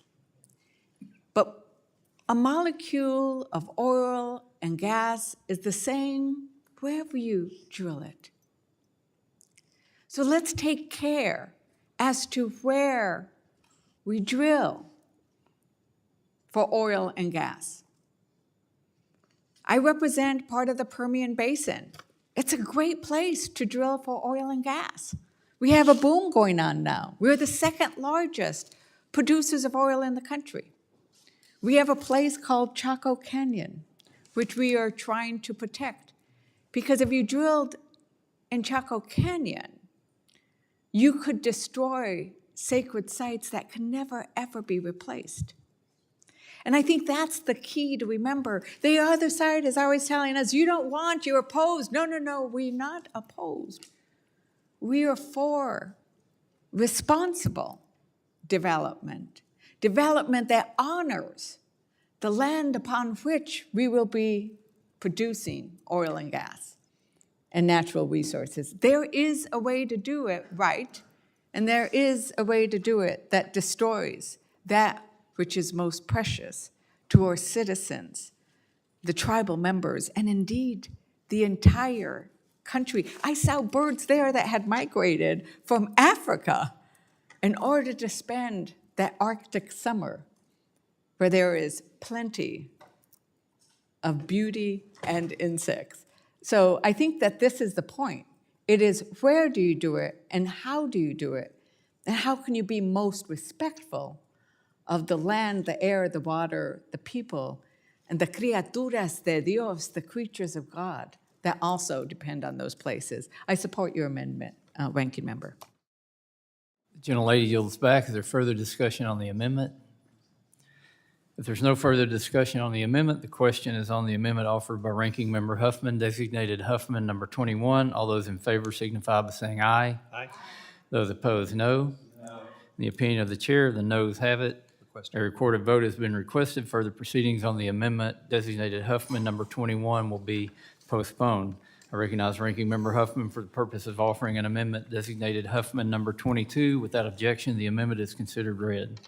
But a molecule of oil and gas is the same wherever you drill it. So let's take care as to where we drill. for oil and gas. I represent part of the Permian Basin. It's a great place to drill for oil and gas. We have a boom going on now. We're the second largest producers of oil in the country. We have a place called Chaco Canyon, which we are trying to protect. Because if you drilled in Chaco Canyon, you could destroy sacred sites that can never, ever be replaced. And I think that's the key to remember. The other side is always telling us, you don't want, you're opposed. No, no, no, we're not opposed. We are for responsible development, development that honors the land upon which we will be producing oil and gas and natural resources. There is a way to do it right, and there is a way to do it that destroys that which is most precious to our citizens, the tribal members, and indeed the entire country. I saw birds there that had migrated from Africa in order to spend that Arctic summer where there is plenty of beauty and insects. So I think that this is the point. It is where do you do it and how do you do it? And how can you be most respectful of the land, the air, the water, the people, and the criaturas de Dios, the creatures of God, that also depend on those places. I support your amendment, Ranking Member. The gentlelady yields back. Is there further discussion on the amendment? If there's no further discussion on the amendment, the question is on the amendment offered by Ranking Member Huffman, designated Huffman number 21. All those in favor signify by saying aye. Aye. Those opposed, no. In the opinion of the chair, the noes have it. A recorded vote has been requested. Further proceedings on the amendment designated Huffman number 21 will be postponed. I recognize Ranking Member Huffman for the purpose of offering an amendment designated Huffman number 22. Without objection, the amendment is considered read.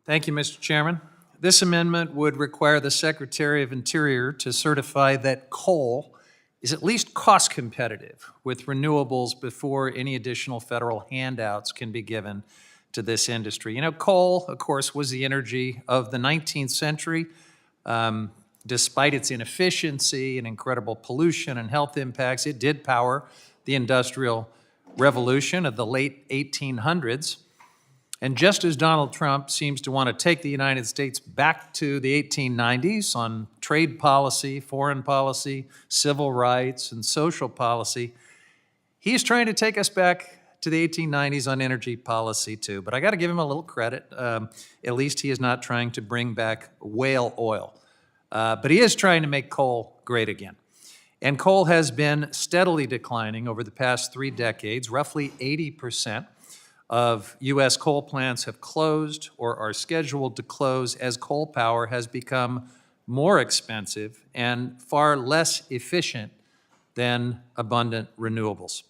Thank you, Mr. Chairman. This amendment would require the Secretary of Interior to certify that coal is at least cost competitive with renewables before any additional federal handouts can be given to this industry. You know, coal, of course, was the energy of the 19th century. Despite its inefficiency and incredible pollution and health impacts, it did power the Industrial Revolution of the late 1800s. And just as Donald Trump seems to want to take the United States back to the 1890s on trade policy, foreign policy, civil rights, and social policy, he's trying to take us back to the 1890s on energy policy too. But I got to give him a little credit. At least he is not trying to bring back whale oil. But he is trying to make coal great again. And coal has been steadily declining over the past 3 decades. Roughly 80% of U.S. coal plants have closed or are scheduled to close as coal power has become more expensive and far less efficient than abundant renewables.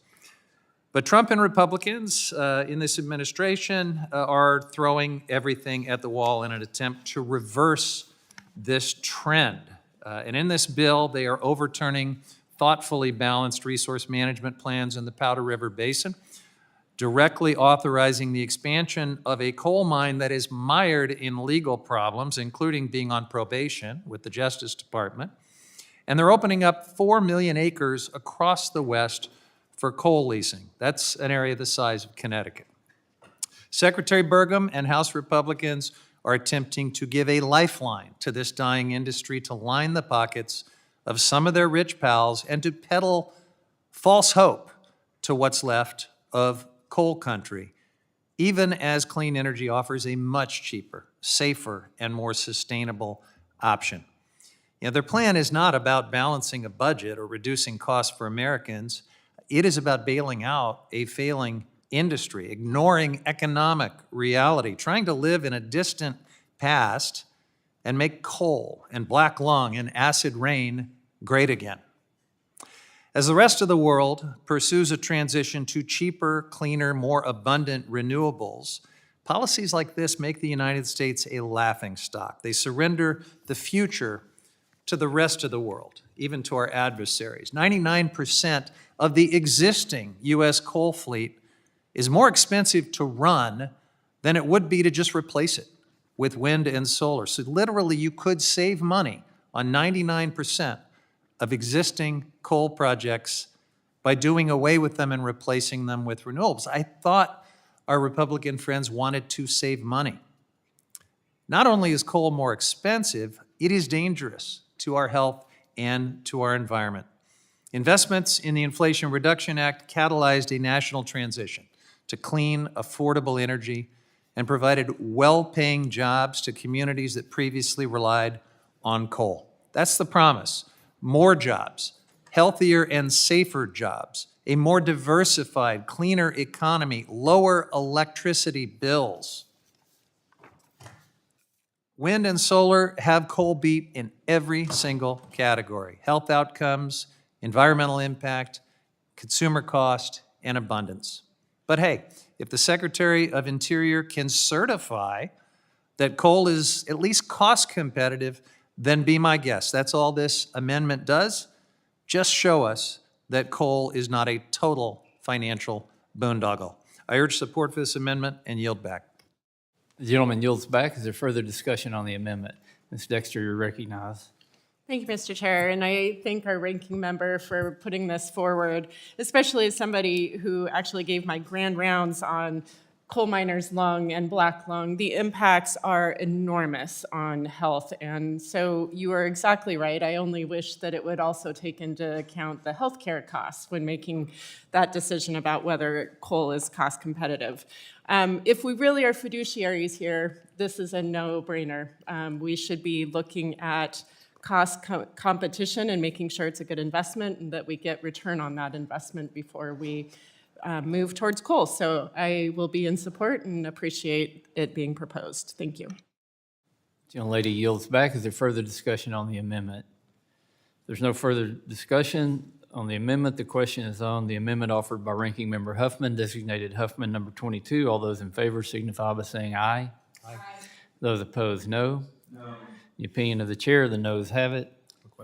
But Trump and Republicans in this administration are throwing everything at the wall in an attempt to reverse this trend. And in this bill, they are overturning thoughtfully balanced resource management plans in the Powder River Basin, directly authorizing the expansion of a coal mine that is mired in legal problems, including being on probation with the Justice Department. And they're opening up 4 million acres across the West for coal leasing. That's an area the size of Connecticut. Secretary Burgum and House Republicans are attempting to give a lifeline to this dying industry to line the pockets of some of their rich pals and to peddle false hope to what's left of coal country, even as clean energy offers a much cheaper, safer, and more sustainable option. You know, their plan is not about balancing a budget or reducing costs for Americans. It is about bailing out a failing industry, ignoring economic reality, trying to live in a distant past and make coal and black lung and acid rain great again. As the rest of the world pursues a transition to cheaper, cleaner, more abundant renewables, policies like this make the United States a laughingstock. They surrender the future to the rest of the world, even to our adversaries. 99% of the existing U.S. coal fleet is more expensive to run than it would be to just replace it. with wind and solar. So literally, you could save money on 99% of existing coal projects by doing away with them and replacing them with renewables. I thought our Republican friends wanted to save money. Not only is coal more expensive, it is dangerous to our health and to our environment. Investments in the Inflation Reduction Act catalyzed a national transition to clean, affordable energy and provided well-paying jobs to communities that previously relied on coal. That's the promise. More jobs, healthier and safer jobs, a more diversified, cleaner economy, lower electricity bills. Wind and solar have coal beat in every single category: health outcomes, environmental impact, consumer cost, and abundance. But hey, if the Secretary of Interior can certify that coal is at least cost competitive, then be my guest. That's all this amendment does. Just show us that coal is not a total financial boondoggle. I urge support for this amendment and yield back. The gentleman yields back. Is there further discussion on the amendment? Ms. Dexter, you're recognized. Thank you, Mr. Chair, and I thank our ranking member for putting this forward, especially as somebody who actually gave my grand rounds on coal miners' lung and black lung. The impacts are enormous on health, and so you are exactly right. I only wish that it would also take into account the healthcare costs when making that decision about whether coal is cost competitive. If we really are fiduciaries here, this is a no-brainer. We should be looking at cost competition and making sure it's a good investment and that we get return on that investment before we move towards coal. So I will be in support and appreciate it being proposed. Thank you. The young lady yields back. Is there further discussion on the amendment? There's no further discussion on the amendment. The question is on the amendment offered by Ranking Member Huffman, designated Huffman number 22. All those in favor signify by saying aye. Aye. Those opposed, no. No. The opinion of the chair, the noes have it.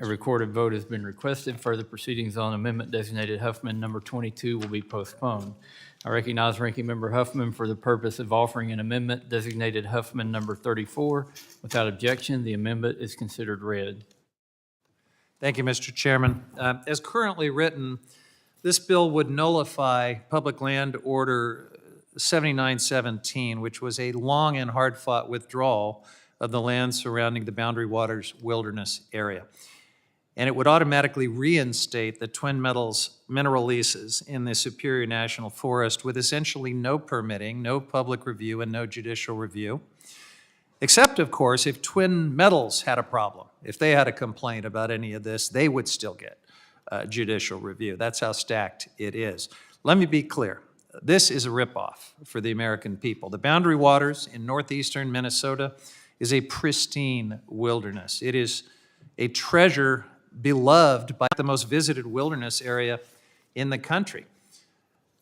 A recorded vote has been requested. Further proceedings on amendment designated Huffman number 22 will be postponed. I recognize Ranking Member Huffman for the purpose of offering an amendment designated Huffman number 34. Without objection, the amendment is considered read. Thank you, Mr. Chairman. As currently written, this bill would nullify Public Land Order 7917, which was a long and hard-fought withdrawal of the land surrounding the Boundary Waters Wilderness Area. And it would automatically reinstate the Twin Metals mineral leases in the Superior National Forest with essentially no permitting, no public review, and no judicial review. Except, of course, if Twin Metals had a problem. If they had a complaint about any of this, they would still get judicial review. That's how stacked it is. Let me be clear. This is a ripoff for the American people. The Boundary Waters in northeastern Minnesota is a pristine wilderness. It is a treasure beloved by the most visited wilderness area in the country.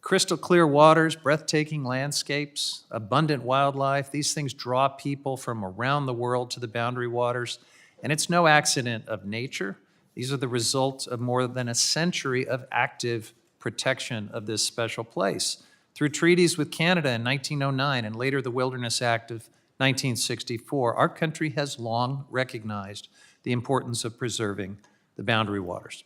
Crystal clear waters, breathtaking landscapes, abundant wildlife. These things draw people from around the world to the Boundary Waters, and it's no accident of nature. These are the results of more than a century of active protection of this special place. Through treaties with Canada in 1909 and later the Wilderness Act of 1964, our country has long recognized the importance of preserving the Boundary Waters.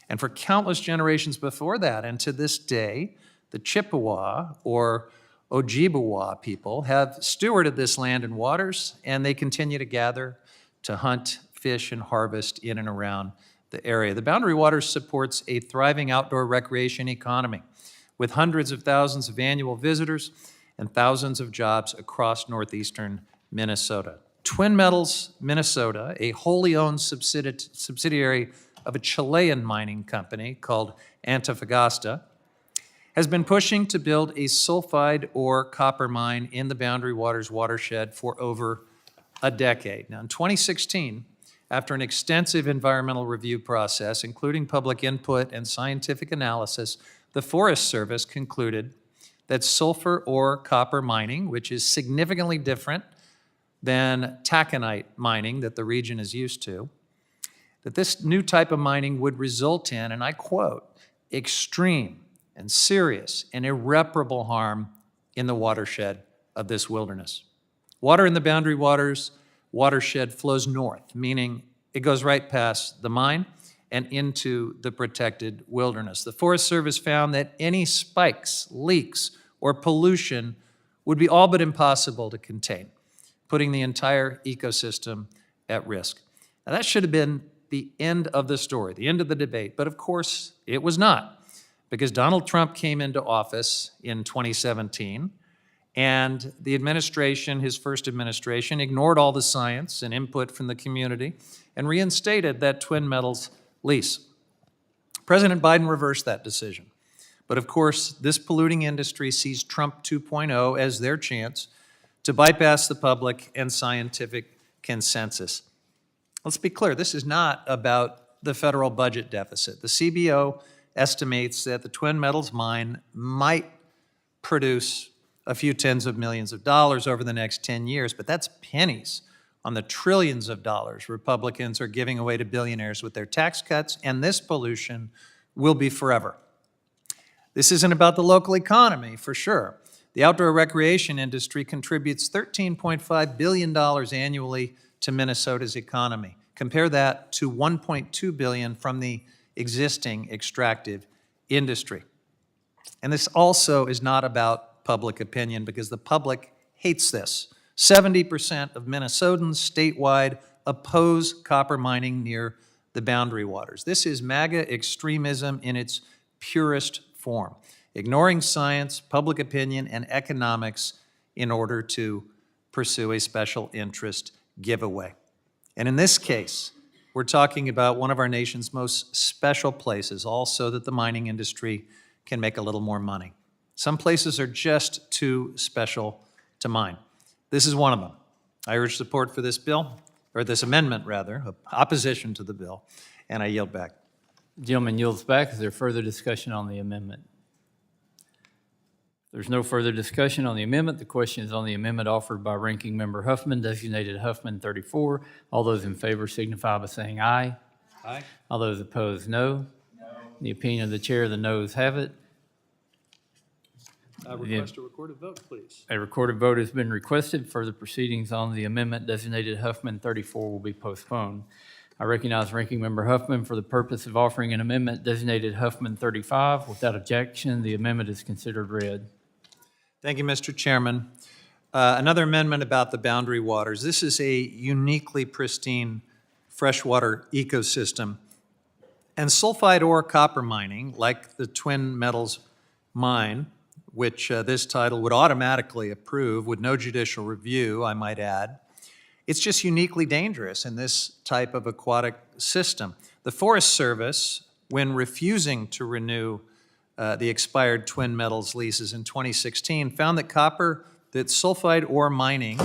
And for countless generations before that, and to this day, the Chippewa or Ojibwa people have stewarded this land and waters, and they continue to gather, to hunt, fish, and harvest in and around the area. The Boundary Waters supports a thriving outdoor recreation economy with hundreds of thousands of annual visitors and thousands of jobs across northeastern Minnesota. Twin Metals Minnesota, a wholly owned subsidiary of a Chilean mining company called Antofagasta, has been pushing to build a sulfide ore copper mine in the Boundary Waters watershed for over a decade. Now, in 2016, after an extensive environmental review process, including public input and scientific analysis, the Forest Service concluded that sulfur ore copper mining, which is significantly different than taconite mining that the region is used to, that this new type of mining would result in, and I quote, extreme and serious and irreparable harm in the watershed of this wilderness. Water in the Boundary Waters watershed flows north, meaning it goes right past the mine and into the protected wilderness. The Forest Service found that any spikes, leaks, or pollution would be all but impossible to contain, putting the entire ecosystem at risk. Now, that should have been the end of the story, the end of the debate, but of course it was not, because Donald Trump came into office in 2017, and the administration, his first administration, ignored all the science and input from the community and reinstated that Twin Metals lease. President Biden reversed that decision. But of course, this polluting industry sees Trump 2.0 as their chance to bypass the public and scientific consensus. Let's be clear, this is not about the federal budget deficit. The CBO estimates that the Twin Metals mine might produce a few tens of millions of dollars over the next 10 years, but that's pennies on the trillions of dollars Republicans are giving away to billionaires with their tax cuts, and this pollution will be forever. This isn't about the local economy, for sure. The outdoor recreation industry contributes $13.5 billion annually to Minnesota's economy. Compare that to $1.2 billion from the existing extractive industry. And this also is not about public opinion, because the public hates this. 70% of Minnesotans statewide oppose copper mining near the Boundary Waters. This is MAGA extremism in its purest form, ignoring science, public opinion, and economics in order to pursue a special interest giveaway. And in this case, we're talking about one of our nation's most special places, all so that the mining industry can make a little more money. Some places are just too special to mine. This is one of them. I urge support for this bill, or this amendment rather, opposition to the bill, and I yield back. Gentleman yields back. Is there further discussion on the amendment? There's no further discussion on the amendment. The question is on the amendment offered by Ranking Member Huffman, designated Huffman 34. All those in favor signify by saying aye. Aye. All those opposed, no. No. In the opinion of the chair, the noes have it. Request a recorded vote, please. A recorded vote has been requested. Further proceedings on the amendment designated Huffman 34 will be postponed. I recognize Ranking Member Huffman for the purpose of offering an amendment designated Huffman 35. Without objection, the amendment is considered read. Thank you, Mr. Chairman. Another amendment about the Boundary Waters. This is a uniquely pristine freshwater ecosystem, and sulfide ore copper mining, like the Twin Metals mine, which this title would automatically approve with no judicial review, I might add, it's just uniquely dangerous in this type of aquatic system. The Forest Service, when refusing to renew the expired Twin Metals leases in 2016, found that sulfide ore mining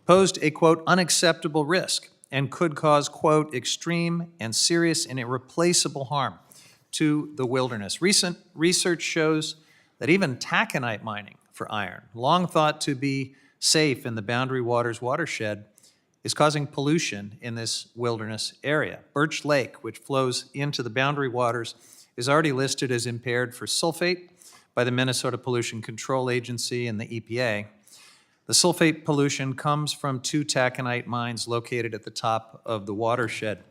posed a, quote, unacceptable risk and could cause, quote, extreme and serious and irreplaceable harm to the wilderness. Recent research shows that even taconite mining for iron, long thought to be safe in the Boundary Waters watershed, is causing pollution in this wilderness area. Birch Lake, which flows into the Boundary Waters, is already listed as impaired for sulfate by the Minnesota Pollution Control Agency and the EPA. The sulfate pollution comes from two taconite mines located at the top of the watershed.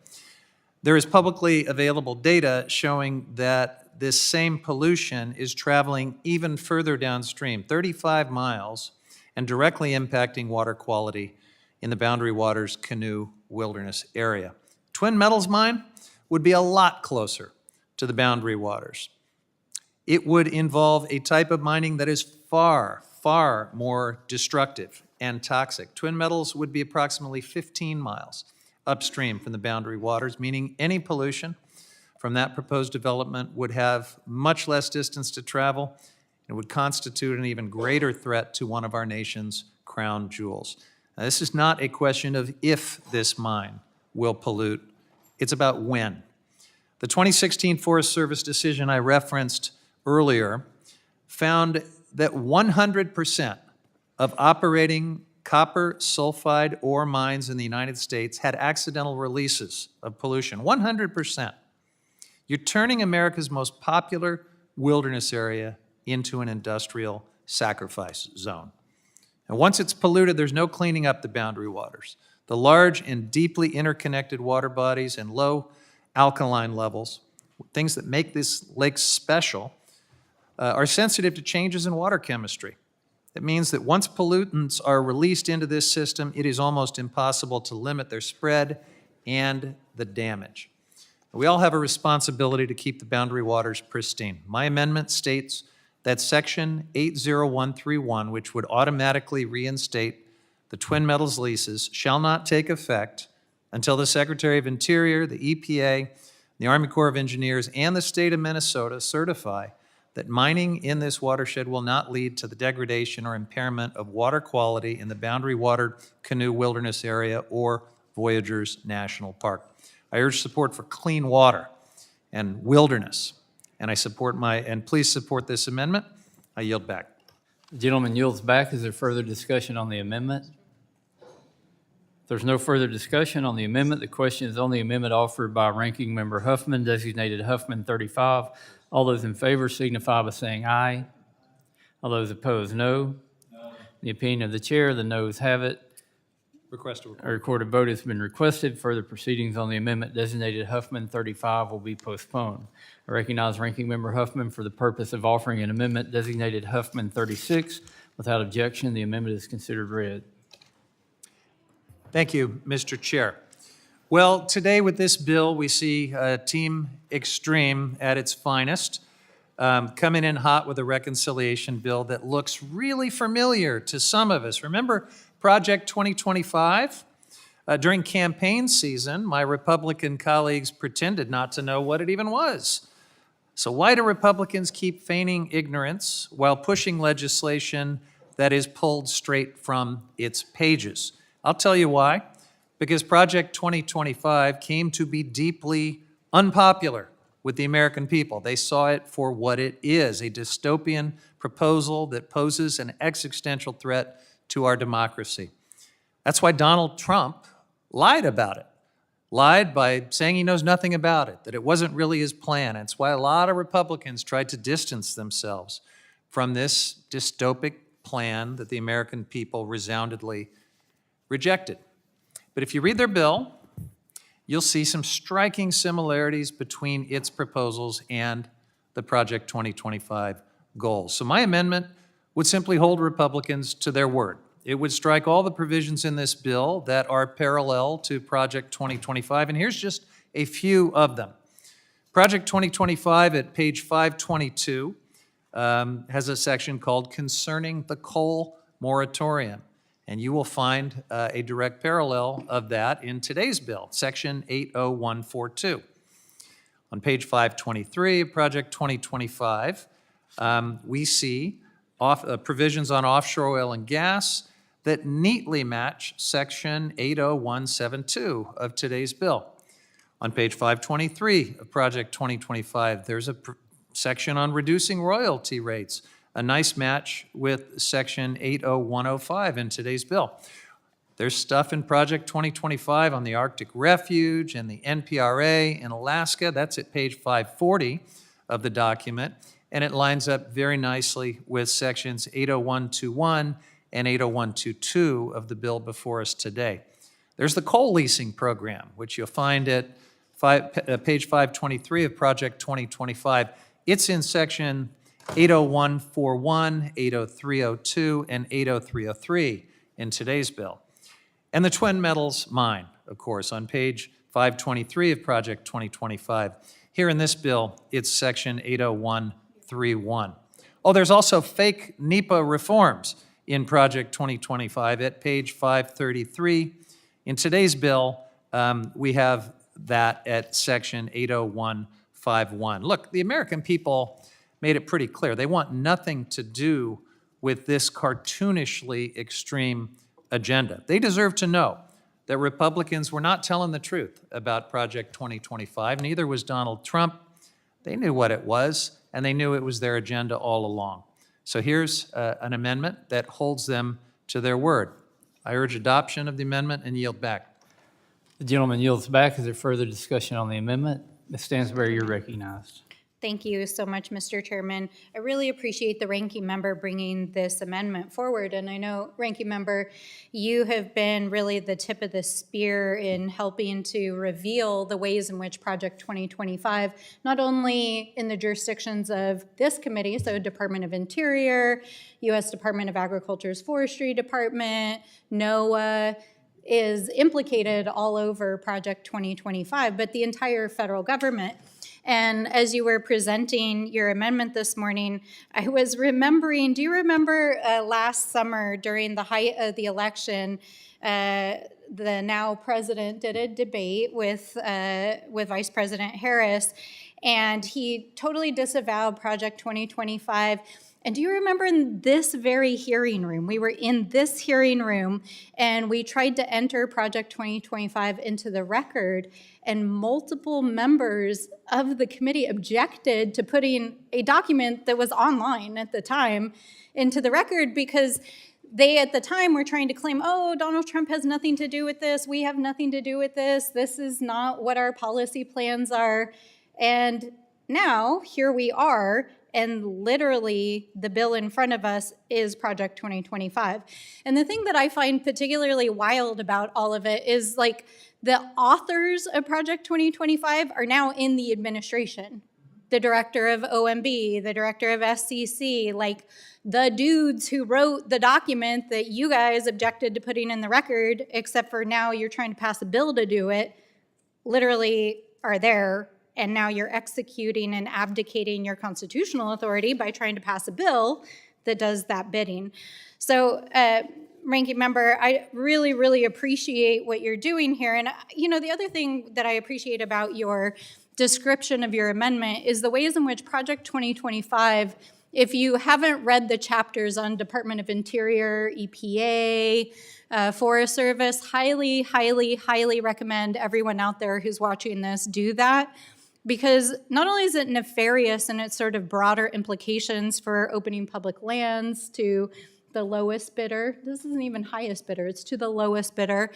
There is publicly available data showing that this same pollution is traveling even further downstream, 35 miles, and directly impacting water quality in the Boundary Waters Canoe Wilderness area. Twin Metals mine would be a lot closer to the Boundary Waters. It would involve a type of mining that is far, far more destructive and toxic. Twin Metals would be approximately 15 miles upstream from the Boundary Waters, meaning any pollution from that proposed development would have much less distance to travel and would constitute an even greater threat to one of our nation's crown jewels. Now, this is not a question of if this mine will pollute, it's about when. The 2016 Forest Service decision I referenced earlier found that 100% of operating copper sulfide ore mines in the United States had accidental releases of pollution, 100%. You're turning America's most popular wilderness area into an industrial sacrifice zone. And once it's polluted, there's no cleaning up the boundary waters. The large and deeply interconnected water bodies and low alkaline levels, things that make this lake special, are sensitive to changes in water chemistry. It means that once pollutants are released into this system, it is almost impossible to limit their spread and the damage. We all have a responsibility to keep the boundary waters pristine. My amendment states that Section 80131, which would automatically reinstate the Twin Metals leases, shall not take effect until the Secretary of Interior, the EPA, the Army Corps of Engineers, and the state of Minnesota certify that mining in this watershed will not lead to the degradation or impairment of water quality in the Boundary Water Canoe Wilderness Area or Voyageurs National Park. I urge support for clean water and wilderness, and please support this amendment. I yield back. The gentleman yields back. Is there further discussion on the amendment? If there's no further discussion on the amendment, the question is on the amendment offered by Ranking Member Huffman, designated Huffman 35. All those in favor signify by saying aye. All those opposed, no. In the opinion of the chair, the noes have it. A recorded vote has been requested. Further proceedings on the amendment designated Huffman 35 will be postponed. I recognize Ranking Member Huffman for the purpose of offering an amendment designated Huffman 36. Without objection, the amendment is considered read. Thank you, Mr. Chair. Well, today with this bill, we see Team Extreme at its finest, coming in hot with a reconciliation bill that looks really familiar to some of us. Remember Project 2025? During campaign season, my Republican colleagues pretended not to know what it even was. So why do Republicans keep feigning ignorance while pushing legislation that is pulled straight from its pages? I'll tell you why. Because Project 2025 came to be deeply unpopular with the American people. They saw it for what it is, a dystopian proposal that poses an existential threat to our democracy. That's why Donald Trump lied about it. Lied by saying he knows nothing about it, that it wasn't really his plan. It's why a lot of Republicans tried to distance themselves from this dystopic plan that the American people resoundingly rejected. But if you read their bill, you'll see some striking similarities between its proposals and the Project 2025 goals. So my amendment would simply hold Republicans to their word. It would strike all the provisions in this bill that are parallel to Project 2025, and here's just a few of them. Project 2025 at page 522 has a section called Concerning the Coal Moratorium. And you will find a direct parallel of that in today's bill, Section 80142. On page 523 of Project 2025, we see provisions on offshore oil and gas that neatly match Section 80172 of today's bill. On page 523 of Project 2025, there's a section on reducing royalty rates, a nice match with Section 80105 in today's bill. There's stuff in Project 2025 on the Arctic Refuge and the NPRA in Alaska. That's at page 540 of the document, and it lines up very nicely with Sections 80121 and 80122 of the bill before us today. There's the coal leasing program, which you'll find at page 523 of Project 2025. It's in Section 80141, 80302, and 80303 in today's bill. And the Twin Metals mine, of course, on page 523 of Project 2025. Here in this bill, it's Section 80131. Oh, there's also fake NEPA reforms in Project 2025 at page 533. In today's bill, we have that at Section 80151. Look, the American people made it pretty clear. They want nothing to do with this cartoonishly extreme agenda. They deserve to know that Republicans were not telling the truth about Project 2025. Neither was Donald Trump. They knew what it was, and they knew it was their agenda all along. So here's an amendment that holds them to their word. I urge adoption of the amendment and yield back. The gentleman yields back. Is there further discussion on the amendment? Ms. Stansberry, you're recognized. Thank you so much, Mr. Chairman. I really appreciate the ranking member bringing this amendment forward. And I know, ranking member, you have been really the tip of the spear in helping to reveal the ways in which Project 2025, not only in the jurisdictions of this committee, so Department of Interior, U.S. Department of Agriculture's Forestry Department, NOAA, is implicated all over Project 2025, but the entire federal government. And as you were presenting your amendment this morning, I was remembering, do you remember last summer during the height of the election, the now president did a debate with Vice President Harris, and he totally disavowed Project 2025. And do you remember in this very hearing room, we were in this hearing room and we tried to enter Project 2025 into the record, and multiple members of the committee objected to putting a document that was online at the time into the record because they at the time were trying to claim, oh, Donald Trump has nothing to do with this, we have nothing to do with this is not what our policy plans are. And now here we are, and literally the bill in front of us is Project 2025. And the thing that I find particularly wild about all of it is like the authors of Project 2025 are now in the administration. The director of OMB, the director of SCC, like the dudes who wrote the document that you guys objected to putting in the record, except for now you're trying to pass a bill to do it, literally are there. And now you're executing and abdicating your constitutional authority by trying to pass a bill that does that bidding. So, ranking member, I really, really appreciate what you're doing here. And, you know, the other thing that I appreciate about your description of your amendment is the ways in which Project 2025, if you haven't read the chapters on Department of Interior, EPA, Forest Service, highly, highly, highly recommend everyone out there who's watching this do that. Because not only is it nefarious in its sort of broader implications for opening public lands to the lowest bidder, this isn't even highest bidder, it's to the lowest bidder,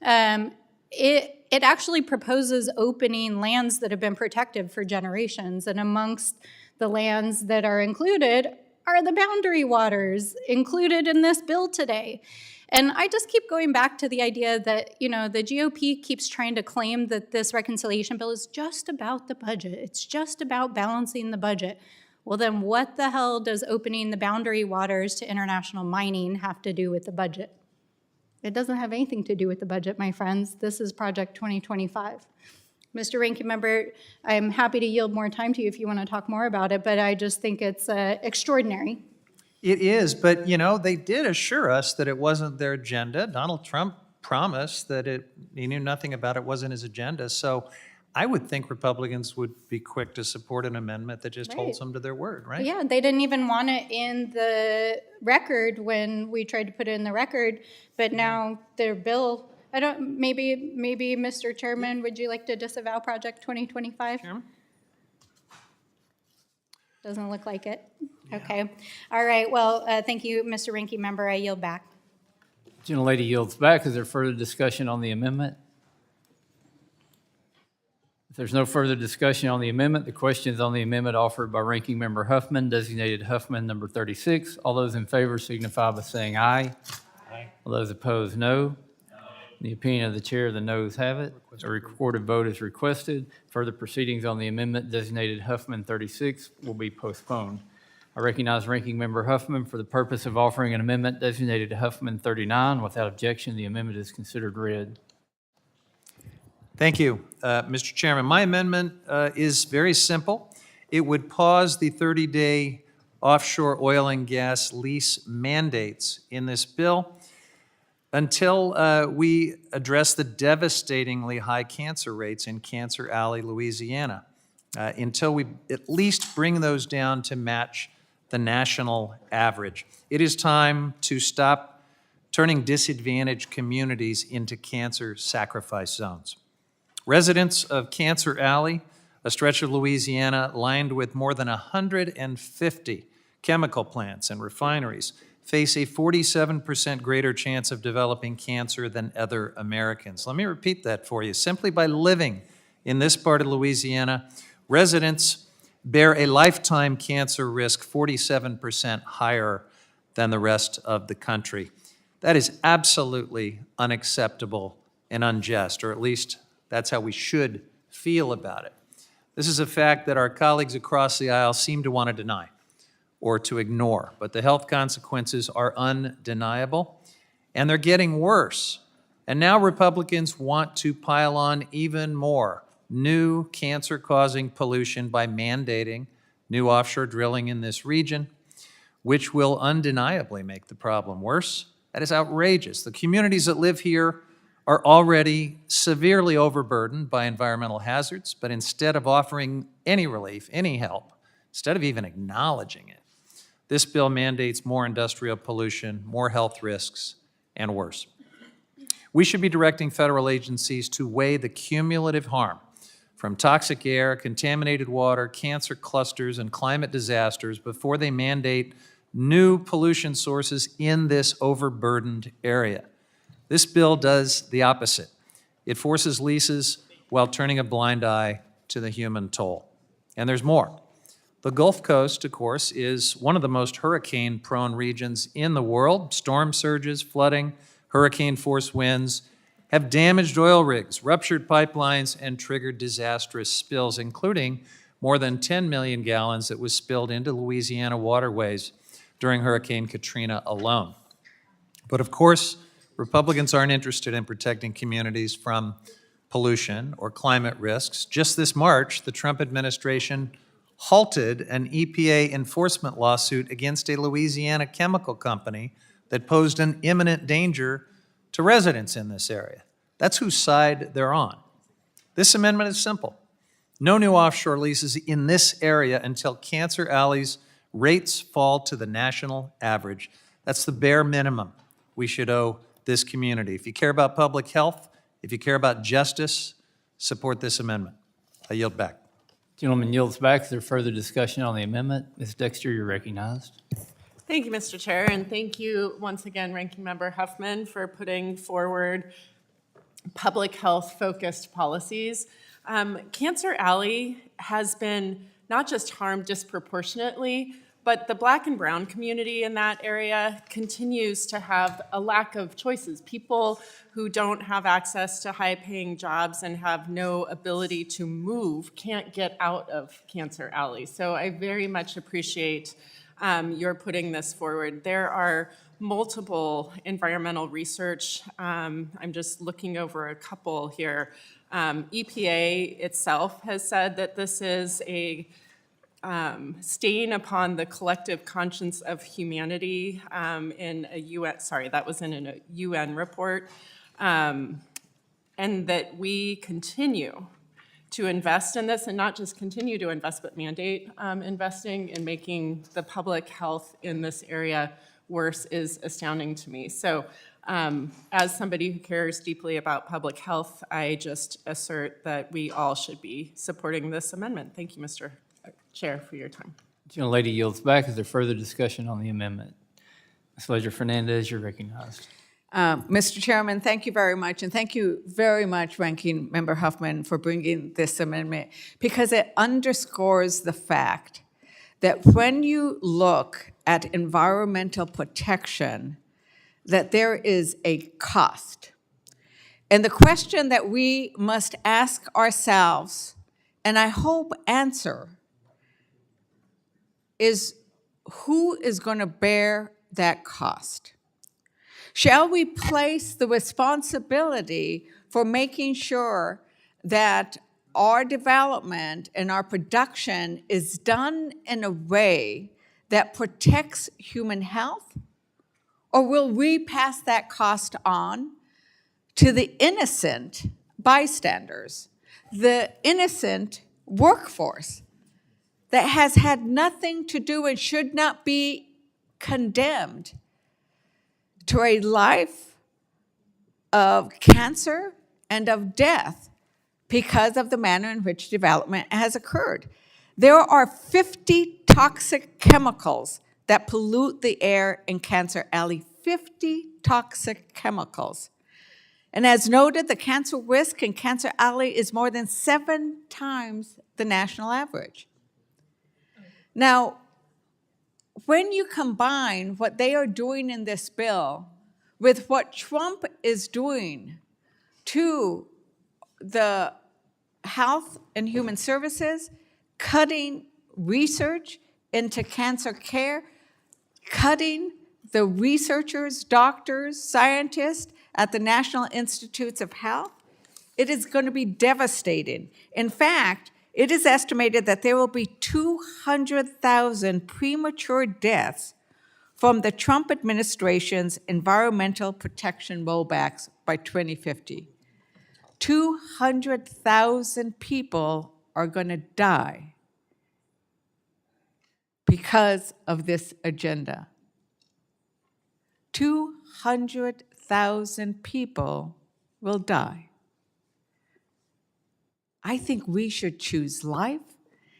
it actually proposes opening lands that have been protected for generations. And amongst the lands that are included are the boundary waters included in this bill today. And I just keep going back to the idea that, you know, the GOP keeps trying to claim that this reconciliation bill is just about the budget. It's just about balancing the budget. Well, then what the hell does opening the boundary waters to international mining have to do with the budget? It doesn't have anything to do with the budget, my friends. This is Project 2025. Mr. Ranking Member, I'm happy to yield more time to you if you want to talk more about it, but I just think it's extraordinary. It is, but, you know, they did assure us that it wasn't their agenda. Donald Trump promised that he knew nothing about it, wasn't his agenda. So I would think Republicans would be quick to support an amendment that just holds them to their word, right? Yeah, they didn't even want it in the record when we tried to put it in the record, but now their bill, maybe Mr. Chairman, would you like to disavow Project 2025? Chairman? Doesn't look like it. Yeah. Okay. All right. Well, thank you, Mr. Ranking Member. I yield back. Gentlelady yields back. Is there further discussion on the amendment? If there's no further discussion on the amendment, the question is on the amendment offered by Ranking Member Huffman, designated Huffman number 36. All those in favor signify by saying aye. Aye. All those opposed, no. In the opinion of the chair, the noes have it. A recorded vote is requested. Further proceedings on the amendment designated Huffman 36 will be postponed. I recognize Ranking Member Huffman for the purpose of offering an amendment designated Huffman 39. Without objection, the amendment is considered read. Thank you, Mr. Chairman. My amendment is very simple. It would pause the 30-day offshore oil and gas lease mandates in this bill until we address the devastatingly high cancer rates in Cancer Alley, Louisiana, until we at least bring those down to match the national average. It is time to stop turning disadvantaged communities into cancer sacrifice zones. Residents of Cancer Alley, a stretch of Louisiana lined with more than 150 chemical plants and refineries, face a 47% greater chance of developing cancer than other Americans. Let me repeat that for you. Simply by living in this part of Louisiana, residents bear a lifetime cancer risk 47% higher than the rest of the country. That is absolutely unacceptable and unjust, or at least that's how we should feel about it. This is a fact that our colleagues across the aisle seem to want to deny or to ignore, but the health consequences are undeniable, and they're getting worse. And now Republicans want to pile on even more new cancer-causing pollution by mandating new offshore drilling in this region, which will undeniably make the problem worse. That is outrageous. The communities that live here are already severely overburdened by environmental hazards, but instead of offering any relief, any help, instead of even acknowledging it, this bill mandates more industrial pollution, more health risks, and worse. We should be directing federal agencies to weigh the cumulative harm from toxic air, contaminated water, cancer clusters, and climate disasters before they mandate new pollution sources in this overburdened area. This bill does the opposite. It forces leases while turning a blind eye to the human toll. And there's more. The Gulf Coast, of course, is one of the most hurricane-prone regions in the world. Storm surges, flooding, hurricane-force winds have damaged oil rigs, ruptured pipelines, and triggered disastrous spills, including more than 10 million gallons that was spilled into Louisiana waterways during Hurricane Katrina alone. But of course, Republicans aren't interested in protecting communities from pollution or climate risks. Just this March, the Trump administration halted an EPA enforcement lawsuit against a Louisiana chemical company that posed an imminent danger to residents in this area. That's whose side they're on. This amendment is simple. No new offshore leases in this area until Cancer Alley's rates fall to the national average. That's the bare minimum we should owe this community. If you care about public health, if you care about justice, support this amendment. I yield back. Gentleman yields back. Is there further discussion on the amendment? Ms. Dexter, you're recognized. Thank you, Mr. Chair, and thank you once again, Ranking Member Huffman, for putting forward public health-focused policies. Cancer Alley has been not just harmed disproportionately, but the Black and brown community in that area continues to have a lack of choices. People who don't have access to high-paying jobs and have no ability to move can't get out of Cancer Alley. So I very much appreciate your putting this forward. There are multiple environmental research. I'm just looking over a couple here. EPA itself has said that this is a stain upon the collective conscience of humanity in a UN, sorry, that was in a UN report, and that we continue to invest in this, and not just continue to invest, but mandate investing in making the public health in this area worse is astounding to me. So as somebody who cares deeply about public health, I just assert that we all should be supporting this amendment. Thank you, Mr. Chair, for your time. Gentlelady yields back. Is there further discussion on the amendment? Ms. Leger-Fernandez, you're recognized. Mr. Chairman, thank you very much, and thank you very much, Ranking Member Huffman, for bringing this amendment, because it underscores the fact that when you look at environmental protection, that there is a cost. And the question that we must ask ourselves, and I hope answer, is who is going to bear that cost? Shall we place the responsibility for making sure that our development and our production is done in a way that protects human health? Or will we pass that cost on to the innocent bystanders, the innocent workforce that has had nothing to do and should not be condemned to a life of cancer and of death because of the manner in which development has occurred? There are 50 toxic chemicals that pollute the air in Cancer Alley, 50 toxic chemicals. And as noted, the cancer risk in Cancer Alley is more than 7 times the national average. Now, when you combine what they are doing in this bill with what Trump is doing to the Health and Human Services, cutting research into cancer care, cutting the researchers, doctors, scientists at the National Institutes of Health, it is going to be devastating. In fact, it is estimated that there will be 200,000 premature deaths from the Trump administration's environmental protection rollbacks by 2050. 200,000 people are going to die because of this agenda. 200,000 people will die. I think we should choose life,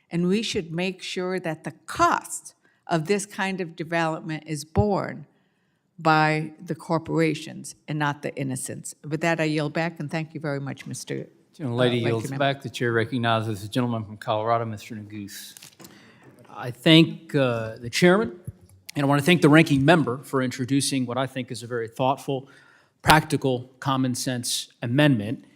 and we should make sure that the cost of this kind of development is borne by the corporations and not the innocents. With that, I yield back, and thank you very much, Mr. Lady yields back. The chair recognizes the gentleman from Colorado, Mr. Neguse. I thank the chairman, and I want to thank the ranking member for introducing what I think is a very thoughtful, practical, common sense amendment.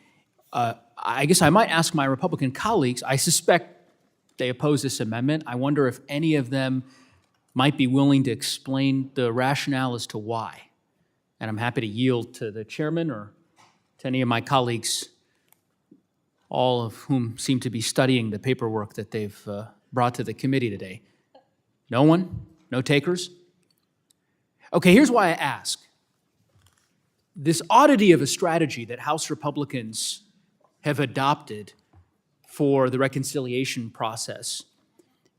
I guess I might ask my Republican colleagues, I suspect they oppose this amendment. I wonder if any of them might be willing to explain the rationale as to why. And I'm happy to yield to the chairman or to any of my colleagues, all of whom seem to be studying the paperwork that they've brought to the committee today. No one? No takers? Okay, here's why I ask. This oddity of a strategy that House Republicans have adopted for the reconciliation process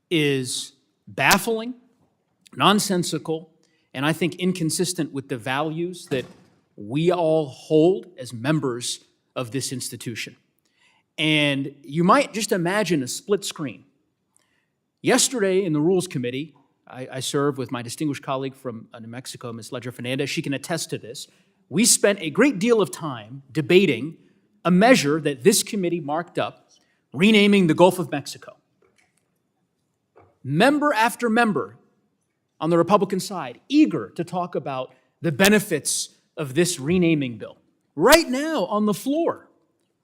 is baffling, nonsensical, and I think inconsistent with the values that we all hold as members of this institution. And you might just imagine a split screen. Yesterday in the Rules Committee, I served with my distinguished colleague from New Mexico, Ms. Ledger Fernandez. She can attest to this. We spent a great deal of time debating a measure that this committee marked up, renaming the Gulf of Mexico. Member after member on the Republican side, eager to talk about the benefits of this renaming bill. Right now on the floor,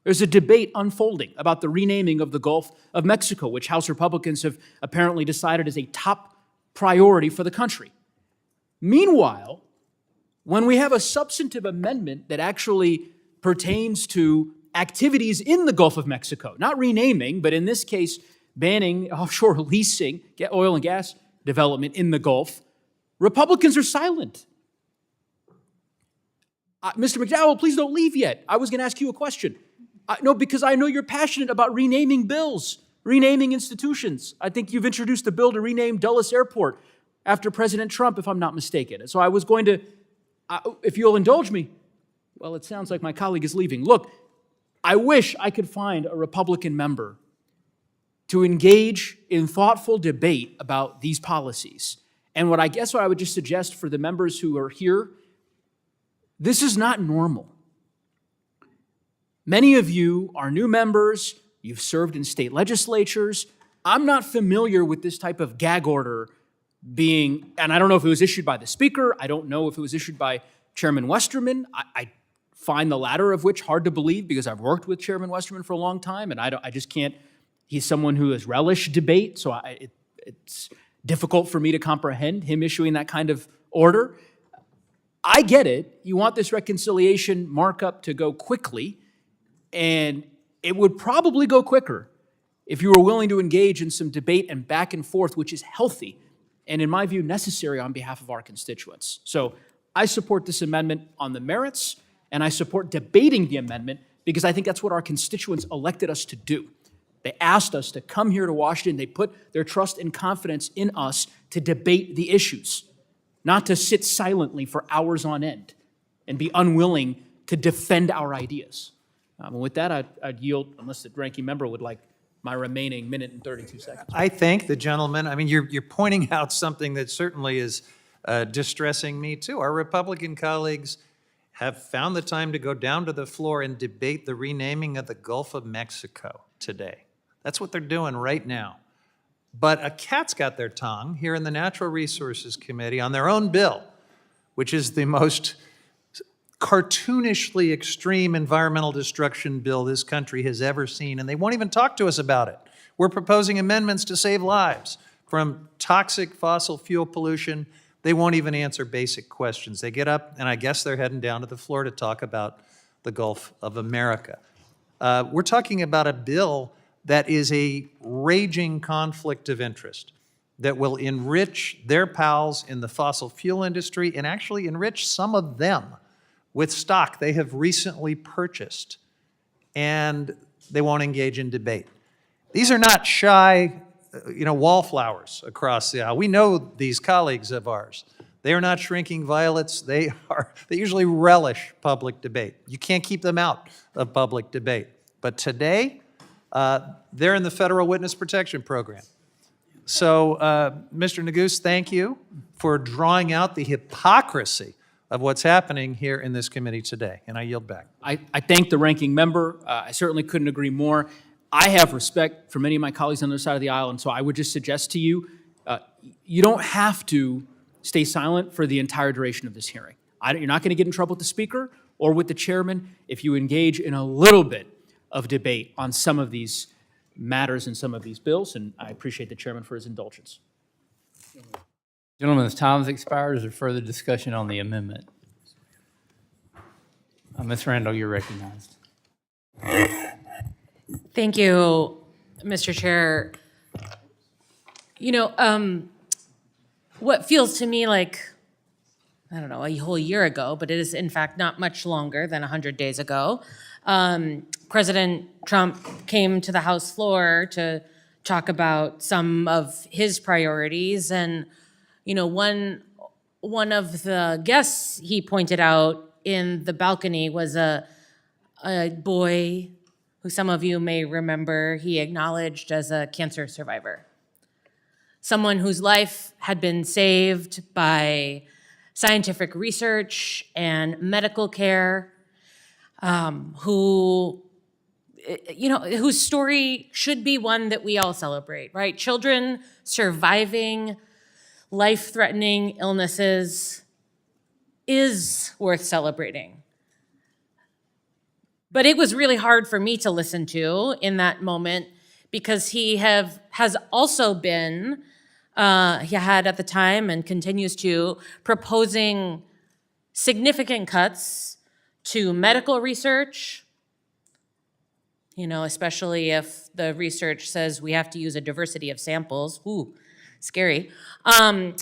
there's a debate unfolding about the renaming of the Gulf of Mexico, which House Republicans have apparently decided is a top priority for the country. Meanwhile, when we have a substantive amendment that actually pertains to activities in the Gulf of Mexico, not renaming, but in this case, banning offshore leasing, oil and gas development in the Gulf, Republicans are silent. Mr. McDowell, please don't leave yet. I was going to ask you a question. No, because I know you're passionate about renaming bills, renaming institutions. I think you've introduced a bill to rename Dulles Airport after President Trump, if I'm not mistaken. So I was going to, if you'll indulge me, well, it sounds like my colleague is leaving. Look, I wish I could find a Republican member to engage in thoughtful debate about these policies. And what I would just suggest for the members who are here, this is not normal. Many of you are new members, you've served in state legislatures. I'm not familiar with this type of gag order being, and I don't know if it was issued by the Speaker, I don't know if it was issued by Chairman Westerman. I find the latter of which hard to believe because I've worked with Chairman Westerman for a long time, and I just can't, he's someone who has relished debate, so it's difficult for me to comprehend him issuing that kind of order. I get it. You want this reconciliation markup to go quickly, and it would probably go quicker if you were willing to engage in some debate and back and forth, which is healthy and, in my view, necessary on behalf of our constituents. So I support this amendment on the merits, and I support debating the amendment because I think that's what our constituents elected us to do. They asked us to come here to Washington. They put their trust and confidence in us to debate the issues, not to sit silently for hours on end and be unwilling to defend our ideas. With that, I'd yield, unless the ranking member would like my remaining minute and 32 seconds. I thank the gentleman. I mean, you're pointing out something that certainly is distressing me too. Our Republican colleagues have found the time to go down to the floor and debate the renaming of the Gulf of Mexico today. That's what they're doing right now. But a cat's got their tongue here in the Natural Resources Committee on their own bill, which is the most cartoonishly extreme environmental destruction bill this country has ever seen, and they won't even talk to us about it. We're proposing amendments to save lives from toxic fossil fuel pollution. They won't even answer basic questions. They get up, and I guess they're heading down to the floor to talk about the Gulf of America. We're talking about a bill that is a raging conflict of interest that will enrich their pals in the fossil fuel industry and actually enrich some of them with stock they have recently purchased, and they won't engage in debate. These are not shy, wallflowers across the aisle. We know these colleagues of ours. They are not shrinking violets. They usually relish public debate. You can't keep them out of public debate. But today, they're in the Federal Witness Protection Program. So, Mr. Neguse, thank you for drawing out the hypocrisy of what's happening here in this committee today, and I yield back. I thank the ranking member. I certainly couldn't agree more. I have respect for many of my colleagues on the other side of the aisle, and so I would just suggest to you, you don't have to stay silent for the entire duration of this hearing. You're not going to get in trouble with the speaker or with the chairman if you engage in a little bit of debate on some of these matters and some of these bills, and I appreciate the chairman for his indulgence. Gentlemen, as time has expired, is there further discussion on the amendment? Ms. Randall, you're recognized. Thank you, Mr. Chair. What feels to me like, I don't know, a whole year ago, but it is in fact not much longer than 100 days ago, President Trump came to the House floor to talk about some of his priorities. And, one of the guests he pointed out in the balcony was a boy who some of you may remember he acknowledged as a cancer survivor. Someone whose life had been saved by scientific research and medical care, whose story should be one that we all celebrate, right? Children surviving life-threatening illnesses is worth celebrating. But it was really hard for me to listen to in that moment because he has also been, he had at the time and continues to, proposing significant cuts to medical research, especially if the research says we have to use a diversity of samples. Ooh, scary. To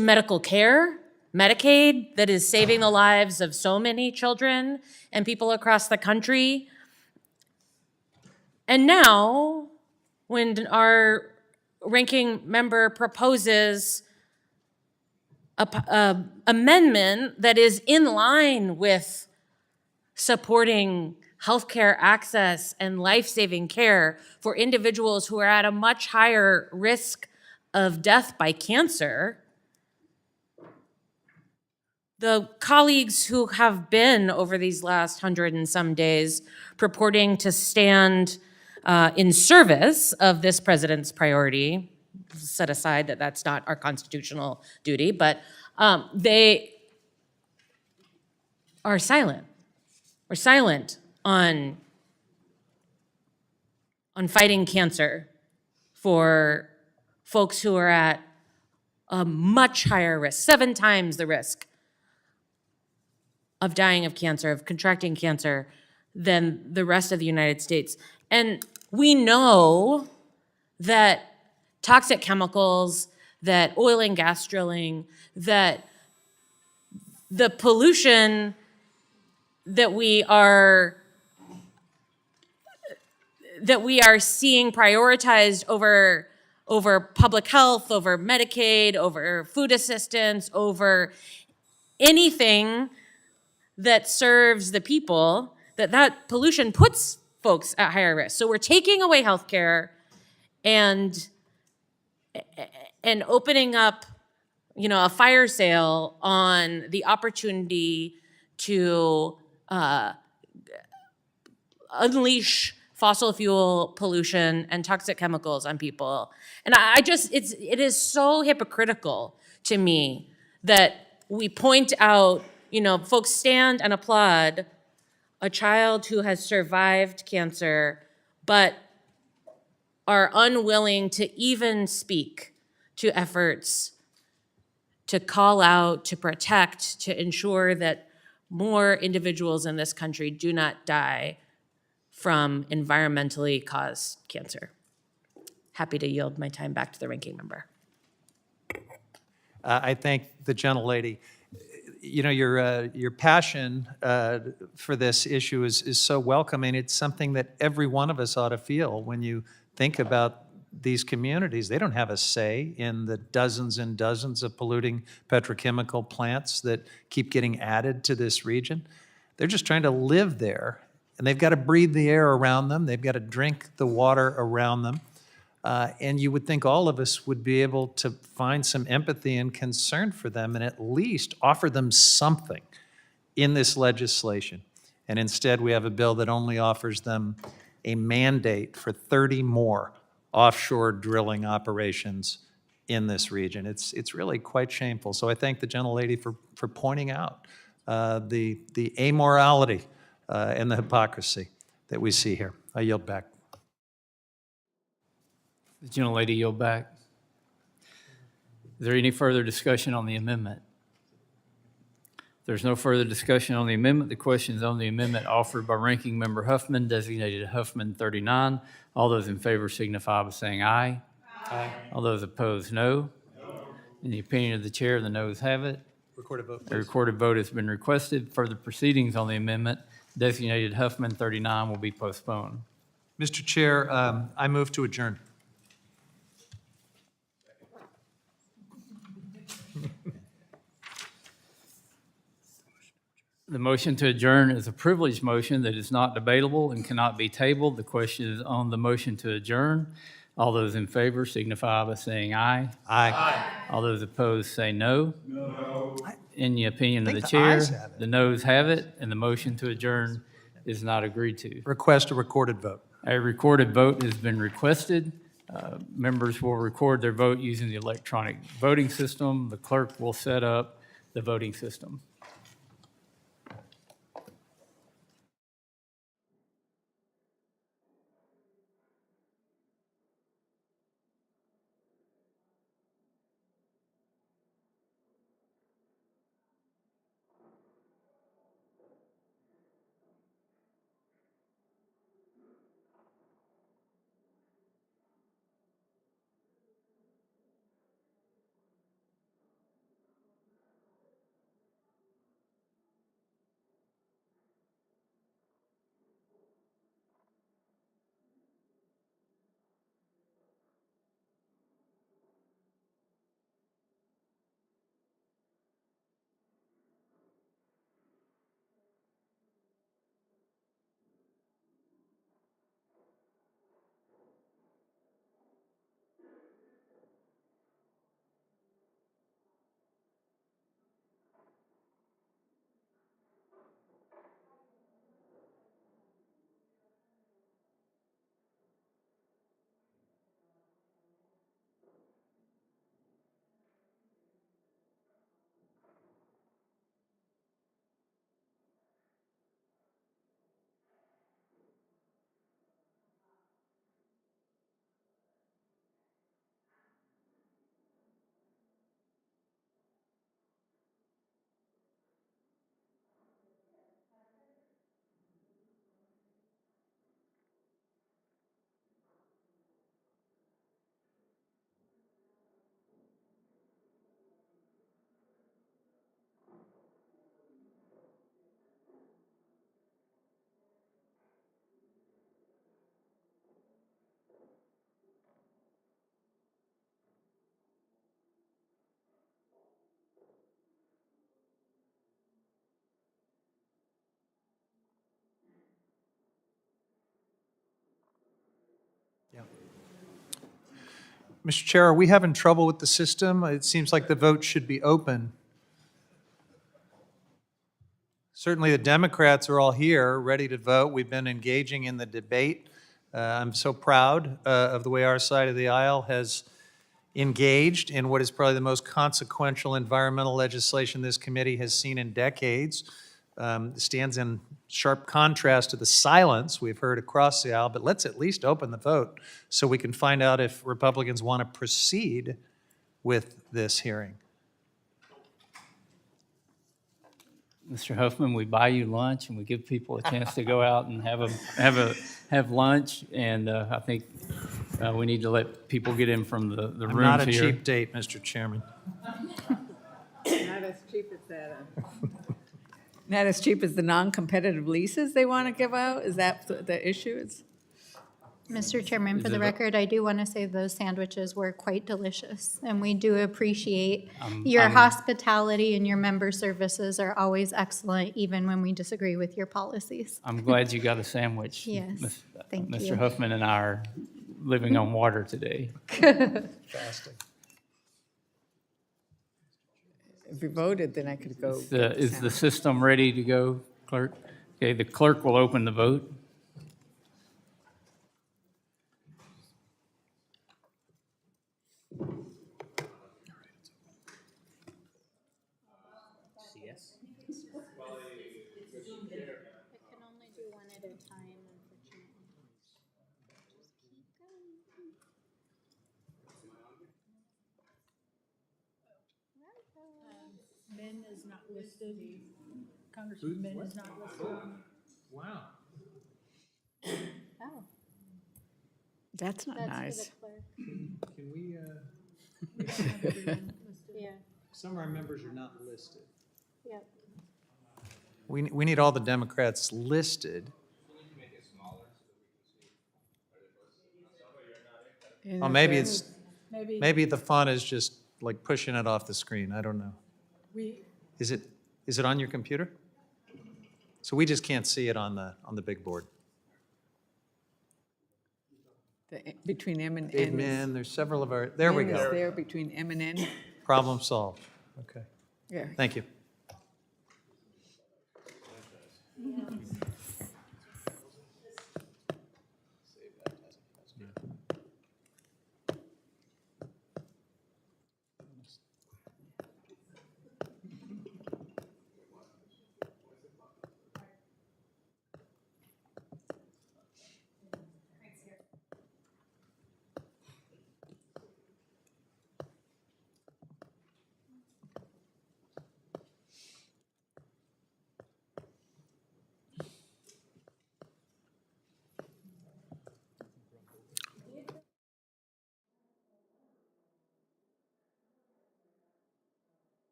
medical care, Medicaid, that is saving the lives of so many children and people across the country. And now, when our ranking member proposes an amendment that is in line with supporting healthcare access and life-saving care for individuals who are at a much higher risk of death by cancer, the colleagues who have been over these last 100 and some days purporting to stand in service of this president's priority, set aside that that's not our constitutional duty, but they are silent. We're silent on fighting cancer for folks who are at a much higher risk, 7 times the risk of dying of cancer, of contracting cancer, than the rest of the United States. And we know that toxic chemicals, that oil and gas drilling, that the pollution that we are seeing prioritized over public health, over Medicaid, over food assistance, over anything that serves the people, that pollution puts folks at higher risk. So we're taking away health care and opening up, a fire sale on the opportunity to unleash fossil fuel pollution and toxic chemicals on people. And it is so hypocritical to me that we point out, folks stand and applaud a child who has survived cancer, but are unwilling to even speak to efforts to call out, to protect, to ensure that more individuals in this country do not die from environmentally caused cancer. Happy to yield my time back to the ranking member. I thank the gentlelady. Your passion for this issue is so welcoming. It's something that every one of us ought to feel when you think about these communities. They don't have a say in the dozens and dozens of polluting petrochemical plants that keep getting added to this region. They're just trying to live there, and they've got to breathe the air around them. They've got to drink the water around them. And you would think all of us would be able to find some empathy and concern for them and at least offer them something in this legislation. And instead, we have a bill that only offers them a mandate for 30 more offshore drilling operations in this region. It's really quite shameful. So I thank the gentlelady for pointing out the amorality and the hypocrisy that we see here. I yield back. The gentlelady yield back. Is there any further discussion on the amendment? If there's no further discussion on the amendment, the question is on the amendment offered by Ranking Member Huffman, designated Huffman 39. All those in favor signify by saying aye. Aye. All those opposed, no. In the opinion of the chair, the noes have it. Recorded vote, please. A recorded vote has been requested. Further proceedings on the amendment, designated Huffman 39, will be postponed. Mr. Chair, I move to adjourn. The motion to adjourn is a privileged motion that is not debatable and cannot be tabled. The question is on the motion to adjourn. All those in favor signify by saying aye. Aye. All those opposed say no. No. In the opinion of the the chair, ayes have it. the noes have it, and the motion to adjourn is not agreed to. Request a recorded vote. A recorded vote has been requested. Members will record their vote using the electronic voting system. The clerk will set up the voting system. Mr. Chair, are we having trouble with the system? It seems like the vote should be open. Certainly the Democrats are all here, ready to vote. We've been engaging in the debate I'm so proud of the way our side of the aisle has engaged in what is probably the most consequential environmental legislation this committee has seen in decades. It stands in sharp contrast to the silence we've heard across the aisle, but let's at least open the vote so we can find out if Republicans want to proceed with this hearing. Mr. Huffman, we buy you lunch and we give people a chance to go out and have lunch. And I think we need to let people get in from the I'm rooms not a here. cheap date, Mr. Chairman. Not as cheap as that. Not as cheap as the non-competitive leases they want to give out? Is that the issue? Mr. Chairman, for Is the it a- record, I do want to say those sandwiches were quite delicious, and we do appreciate I'm- your I'm- hospitality, and your member services are always excellent, even when we disagree with your policies. I'm glad you got a sandwich. Yes, Miss- thank Mr. you. Huffman and I are living on water today. Fasting. If we voted, then I could go. Is the system ready to go, clerk? Okay, the clerk will open the vote. I can only do one at a time, unfortunately. Men is not listed. Congressman Men is not listed. Wow. Oh. That's not That's for nice. the clerk. Can we, Yeah, some of our members are not listed. yep. We need all the Democrats listed. Oh, maybe it's, maybe the font is just like pushing it off the screen. I don't know. Is it on your computer? So we just can't see it on the big board. Between M and N. Amen. There's several of our, there we N is go. there between M and N. Problem solved. Okay. Yeah. Thank you.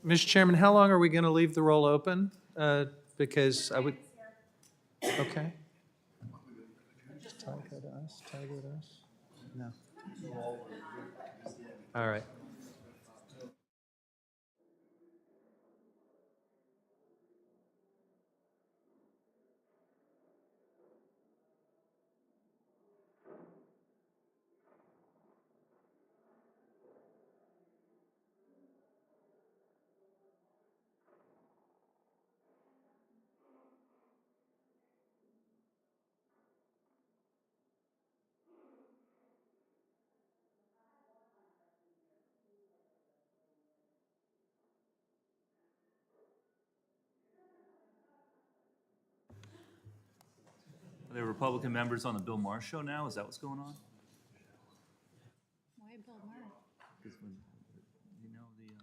Mr. Chairman, how long are we going to leave the roll open? Because I would, okay. Tie go to us, tie go to us? No. All right. Are there Republican members on the Bill Maher show now? Is that what's going on? Why Bill Maher? Because when, you know, the,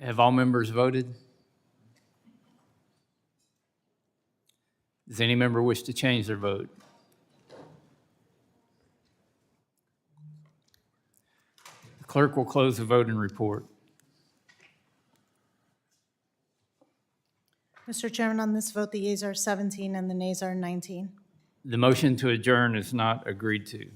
Have all members voted? Does any member wish to change their vote? The clerk will close the vote and report. Mr. Chairman, on this vote, the yeas are 17 and the nays are 19. The motion to adjourn is not agreed to.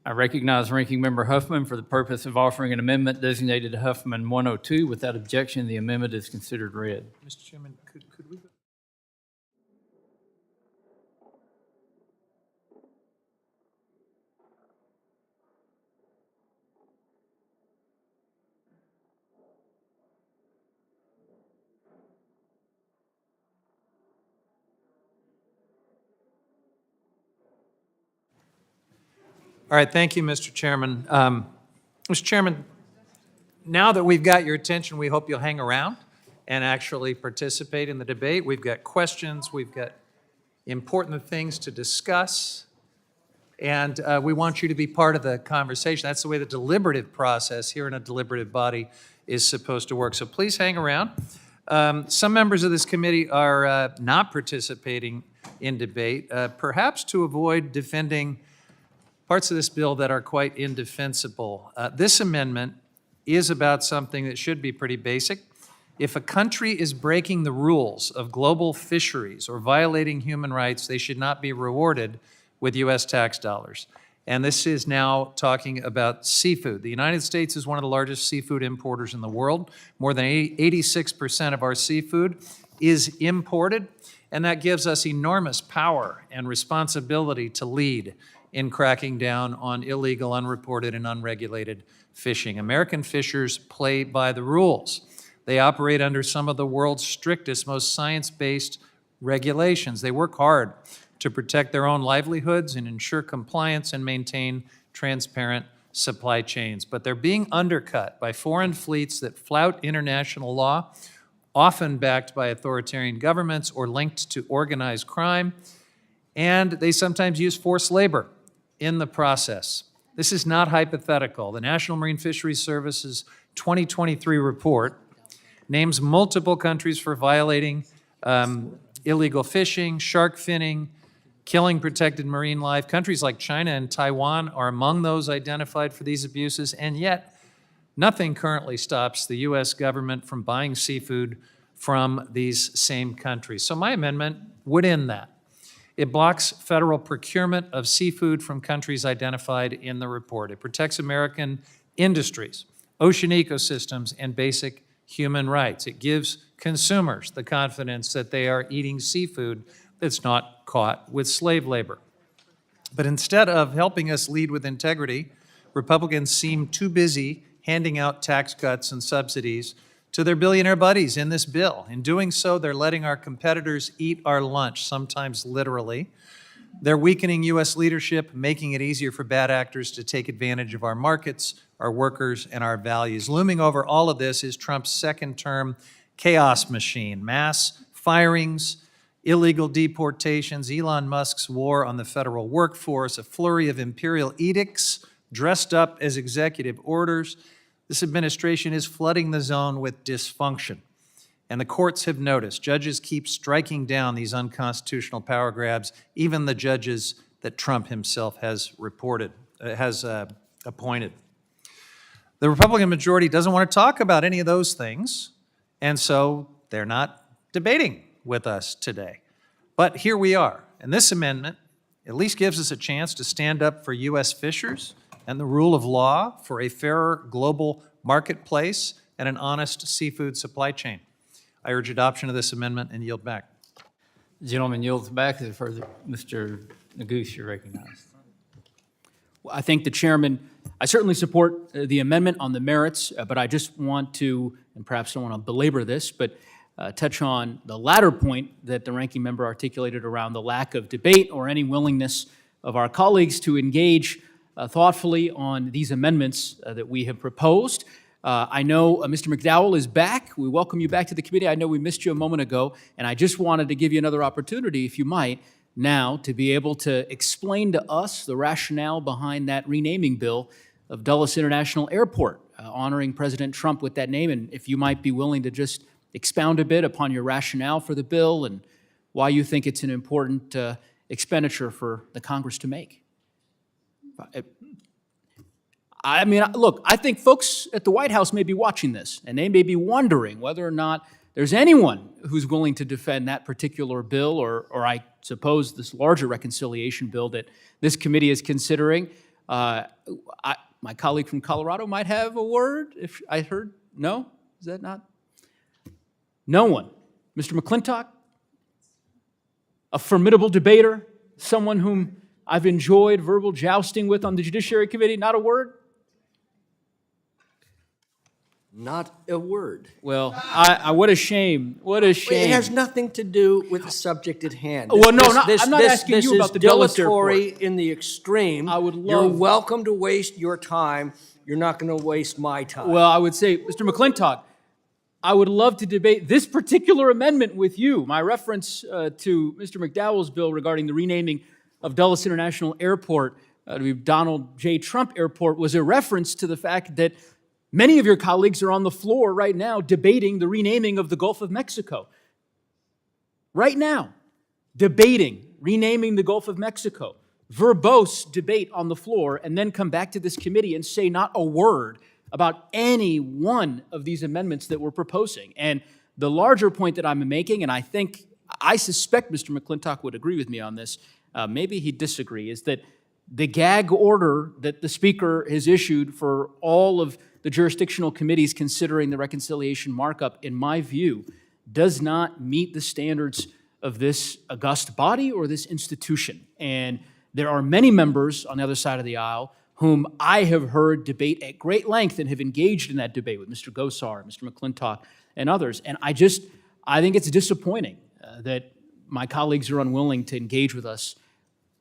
I recognize Ranking Member Huffman for the purpose of offering an amendment designated Huffman 102. Without objection, the amendment is considered read. Mr. Chairman, could we? All right, thank you, Mr. Chairman. Mr. Chairman, now that we've got your attention, we hope you'll hang around and actually participate in the debate. We've got questions, we've got important things to discuss, and we want you to be part of the conversation. That's the way the deliberative process here in a deliberative body is supposed to work. So please hang around. Some members of this committee are not participating in debate, perhaps to avoid defending parts of this bill that are quite indefensible. This amendment is about something that should be pretty basic. If a country is breaking the rules of global fisheries or violating human rights, they should not be rewarded with U.S. tax dollars. And this is now talking about seafood. The United States is one of the largest seafood importers in the world. More than 86% of our seafood is imported, and that gives us enormous power and responsibility to lead in cracking down on illegal, unreported, and unregulated fishing. American fishers play by the rules. They operate under some of the world's strictest, most science-based regulations. They work hard to protect their own livelihoods and ensure compliance and maintain transparent supply chains. But they're being undercut by foreign fleets that flout international law, often backed by authoritarian governments or linked to organized crime, and they sometimes use forced labor in the process. This is not hypothetical. The National Marine Fisheries Service's 2023 report names multiple countries for violating illegal fishing, shark finning, killing protected marine life. Countries like China and Taiwan are among those identified for these abuses, and yet nothing currently stops the U.S. government from buying seafood from these same countries. So my amendment would end that. It blocks federal procurement of seafood from countries identified in the report. It protects American industries, ocean ecosystems, and basic human rights. It gives consumers the confidence that they are eating seafood that's not caught with slave labor. But instead of helping us lead with integrity, Republicans seem too busy handing out tax cuts and subsidies to their billionaire buddies in this bill. In doing so, they're letting our competitors eat our lunch, sometimes literally. They're weakening U.S. leadership, making it easier for bad actors to take advantage of our markets, our workers, and our values. Looming over all of this is Trump's second-term chaos machine, mass firings, illegal deportations, Elon Musk's war on the federal workforce, a flurry of imperial edicts dressed up as executive orders. This administration is flooding the zone with dysfunction. And the courts have noticed. Judges keep striking down these unconstitutional power grabs, even the judges that Trump himself has appointed. The Republican majority doesn't want to talk about any of those things, and so they're not debating with us today. But here we are, and this amendment at least gives us a chance to stand up for U.S. fishers and the rule of law, for a fairer global marketplace and an honest seafood supply chain. I urge adoption of this amendment and yield back. The gentleman yields back. Is further, Mr. Neguse, you're recognized. Well, I thank the chairman. I certainly support the amendment on the merits, but I just want to, and perhaps don't want to belabor this, but touch on the latter point that the ranking member articulated around the lack of debate or any willingness of our colleagues to engage thoughtfully on these amendments that we have proposed. I know Mr. McDowell is back. We welcome you back to the committee. I know we missed you a moment ago, and I just wanted to give you another opportunity, if you might, now to be able to explain to us the rationale behind that renaming bill of Dulles International Airport, honoring President Trump with that name, and if you might be willing to just expound a bit upon your rationale for the bill and why you think it's an important expenditure for the Congress to make. I mean, look, I think folks at the White House may be watching this, and they may be wondering whether or not there's anyone who's willing to defend that particular bill, or I suppose this larger reconciliation bill that this committee is considering. My colleague from Colorado might have a word, if I heard. No? Is that not? No one. Mr. McClintock, a formidable debater, someone whom I've enjoyed verbal jousting with on the Judiciary Committee, not a word? Not a word. Well, what a shame. What a shame. It has nothing to do with the subject at hand. Well, no, I'm not asking you about the Dulles Airport. This is dilatory in the extreme. I would love... You're welcome to waste your time. You're not going to waste my time. Well, I would say, Mr. McClintock, I would love to debate this particular amendment with you. My reference to Mr. McDowell's bill regarding the renaming of Dulles International Airport to be Donald J. Trump Airport was a reference to the fact that many of your colleagues are on the floor right now debating the renaming of the Gulf of Mexico. Right now, debating renaming the Gulf of Mexico. Verbose debate on the floor, and then come back to this committee and say not a word about any one of these amendments that we're proposing. And the larger point that I'm making, and I suspect Mr. McClintock would agree with me on this, maybe he'd disagree, is that the gag order that the Speaker has issued for all of the jurisdictional committees considering the reconciliation markup, in my view, does not meet the standards of this august body or this institution. And there are many members on the other side of the aisle whom I have heard debate at great length and have engaged in that debate with Mr. Gosar, Mr. McClintock, and others. And I think it's disappointing that my colleagues are unwilling to engage with us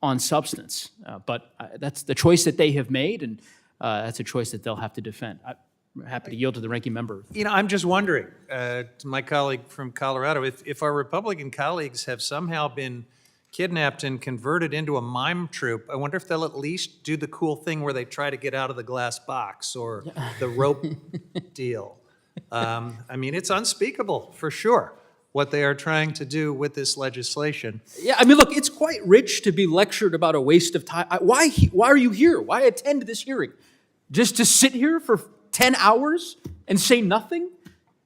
on substance. But that's the choice that they have made, and that's a choice that they'll have to defend. I'm happy to yield to the ranking member. You know, I'm just wondering, to my colleague from Colorado, if our Republican colleagues have somehow been kidnapped and converted into a mime troupe, I wonder if they'll at least do the cool thing where they try to get out of the glass box or the rope deal. I mean, it's unspeakable, for sure, what they are trying to do with this legislation. Yeah, I mean, look, it's quite rich to be lectured about a waste of time. Why are you here? Why attend this hearing? Just to sit here for 10 hours and say nothing?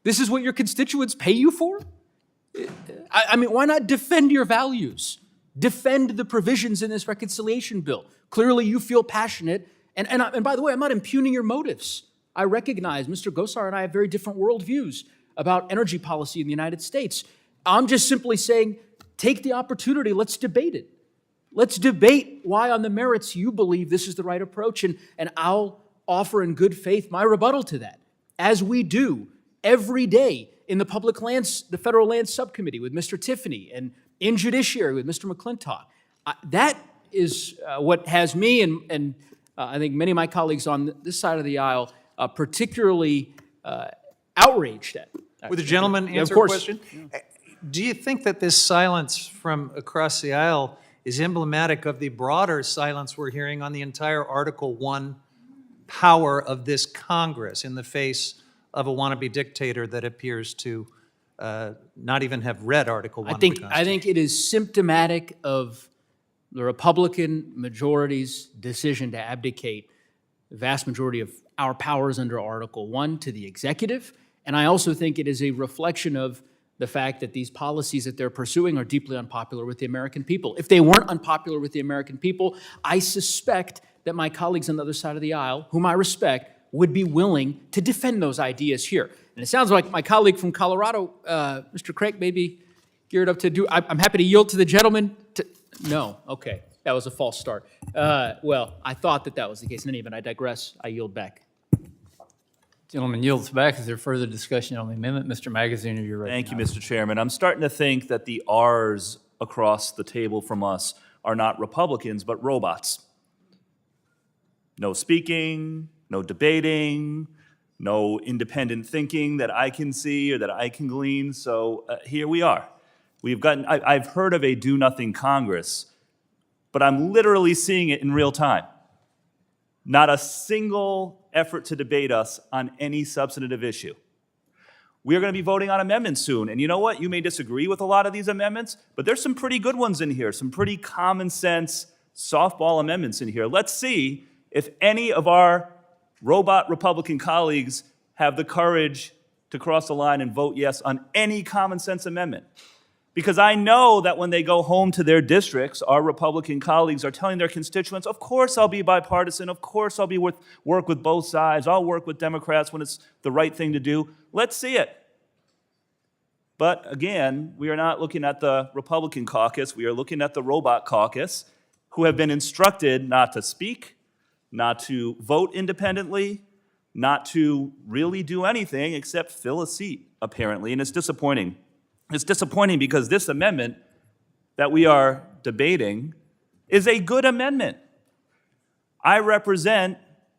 This is what your constituents pay you for? I mean, why not defend your values? Defend the provisions in this reconciliation bill. Clearly, you feel passionate. And by the way, I'm not impugning your motives. I recognize Mr. Gosar and I have very different worldviews about energy policy in the United States. I'm just simply saying, take the opportunity, let's debate it. Let's debate why on the merits you believe this is the right approach, and I'll offer in good faith my rebuttal to that, as we do every day in the the Federal Lands Subcommittee with Mr. Tiffany, and in Judiciary with Mr. McClintock. That is what has me and I think many of my colleagues on this side of the aisle particularly outraged at. Would the gentleman answer a question? Do you think that this silence from across the aisle is emblematic of the broader silence we're hearing on the entire Article I power of this Congress in the face of a wannabe dictator that appears to not even have read Article I of the Constitution? I think it is symptomatic of the Republican majority's decision to abdicate the vast majority of our powers under Article I to the executive. And I also think it is a reflection of the fact that these policies that they're pursuing are deeply unpopular with the American people. If they weren't unpopular with the American people, I suspect that my colleagues on the other side of the aisle, whom I respect, would be willing to defend those ideas here. And it sounds like my colleague from Colorado, Mr. Craig, may be geared up to do. I'm happy to yield to the gentleman. No, okay, that was a false start. Well, I thought that was the case. In any event, I digress. I yield back. Gentleman yields back. Is there further discussion on the amendment? Mr. Magazine, are you ready? Thank you, Mr. Chairman. I'm starting to think that the R's across the table from us are not Republicans, but robots. No speaking, no debating, no independent thinking that I can see or that I can glean. So here we are. I've heard of a do-nothing Congress, but I'm literally seeing it in real time. Not a single effort to debate us on any substantive issue. We are going to be voting on amendments soon. And you know what? You may disagree with a lot of these amendments, but there's some pretty good ones in here, some pretty common sense softball amendments in here. Let's see if any of our robot Republican colleagues have the courage to cross the line and vote yes on any common sense amendment. Because I know that when they go home to their districts, our Republican colleagues are telling their constituents, of course I'll be bipartisan, of course I'll work with both sides, I'll work with Democrats when it's the right thing to do. Let's see it. But again, we are not looking at the Republican caucus, we are looking at the robot caucus, who have been instructed not to speak, not to vote independently, not to really do anything except fill a seat, apparently, and it's disappointing. It's disappointing because this amendment that we are debating is a good amendment. I represent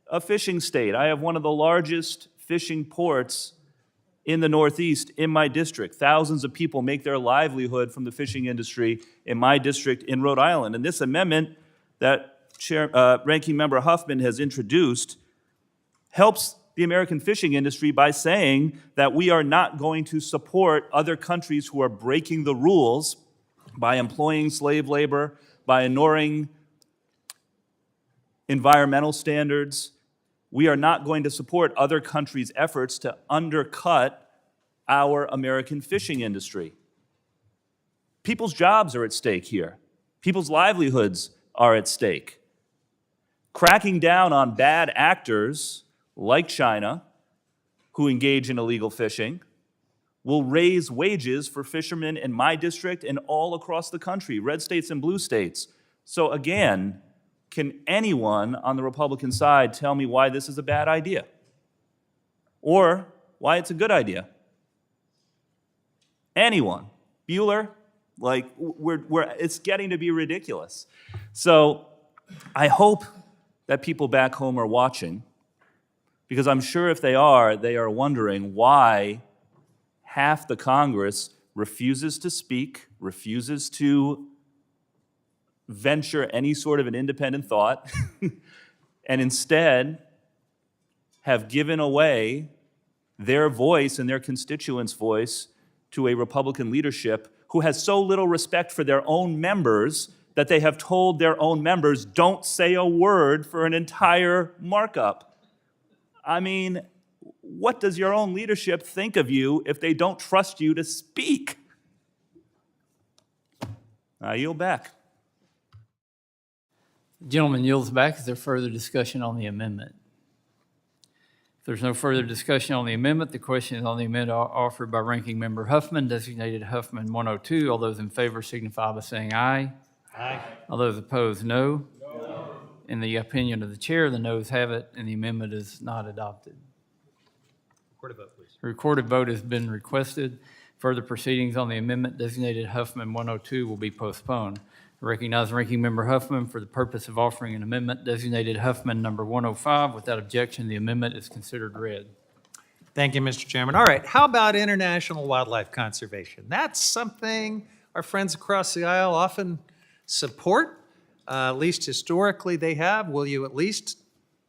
a fishing state. I have one of the largest fishing ports in the Northeast in my district. Thousands of people make their livelihood from the fishing industry in my district in Rhode Island. And this amendment that Ranking Member Huffman has introduced helps the American fishing industry by saying that we are not going to support other countries who are breaking the rules by employing slave labor, by ignoring environmental standards. We are not going to support other countries' efforts to undercut our American fishing industry. People's jobs are at stake here. People's livelihoods are at stake. Cracking down on bad actors like China, who engage in illegal fishing, will raise wages for fishermen in my district and all across the country, red states and blue states. So again, can anyone on the Republican side tell me why this is a bad idea? Or why it's a good idea? Anyone? Bueller? Like, it's getting to be ridiculous. So I hope that people back home are watching, because I'm sure if they are wondering why half the Congress refuses to speak, refuses to venture any sort of an independent thought, and instead have given away their voice and their constituents' voice to a Republican leadership who has so little respect for their own members that they have told their own members, don't say a word for an entire markup. I mean, what does your own leadership think of you if they don't trust you to speak? I yield back. The gentleman yields back. Is there further discussion on the amendment? If there's no further discussion on the amendment, the question is on the amendment offered by Ranking Member Huffman, designated Huffman 102. All those in favor signify by saying aye. Aye. All those opposed, no. No. In the opinion of the chair, the noes have it, and the amendment is not adopted. Recorded vote, please. A recorded vote has been requested. Further proceedings on the amendment designated Huffman 102 will be postponed. I recognize Ranking Member Huffman for the purpose of offering an amendment designated Huffman number 105. Without objection, the amendment is considered read. Thank you, Mr. Chairman. All right, how about international wildlife conservation? That's something our friends across the aisle often support. At least historically they have. Will you at least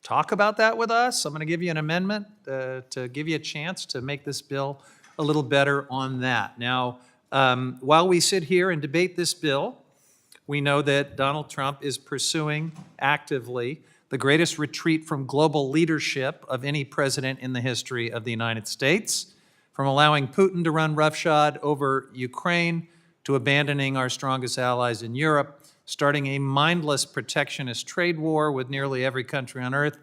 talk about that with us? I'm going to give you an amendment to give you a chance to make this bill a little better on that. Now, while we sit here and debate this bill, we know that Donald Trump is pursuing actively the greatest retreat from global leadership of any president in the history of the United States, from allowing Putin to run roughshod over Ukraine to abandoning our strongest allies in Europe, starting a mindless protectionist trade war with nearly every country on earth.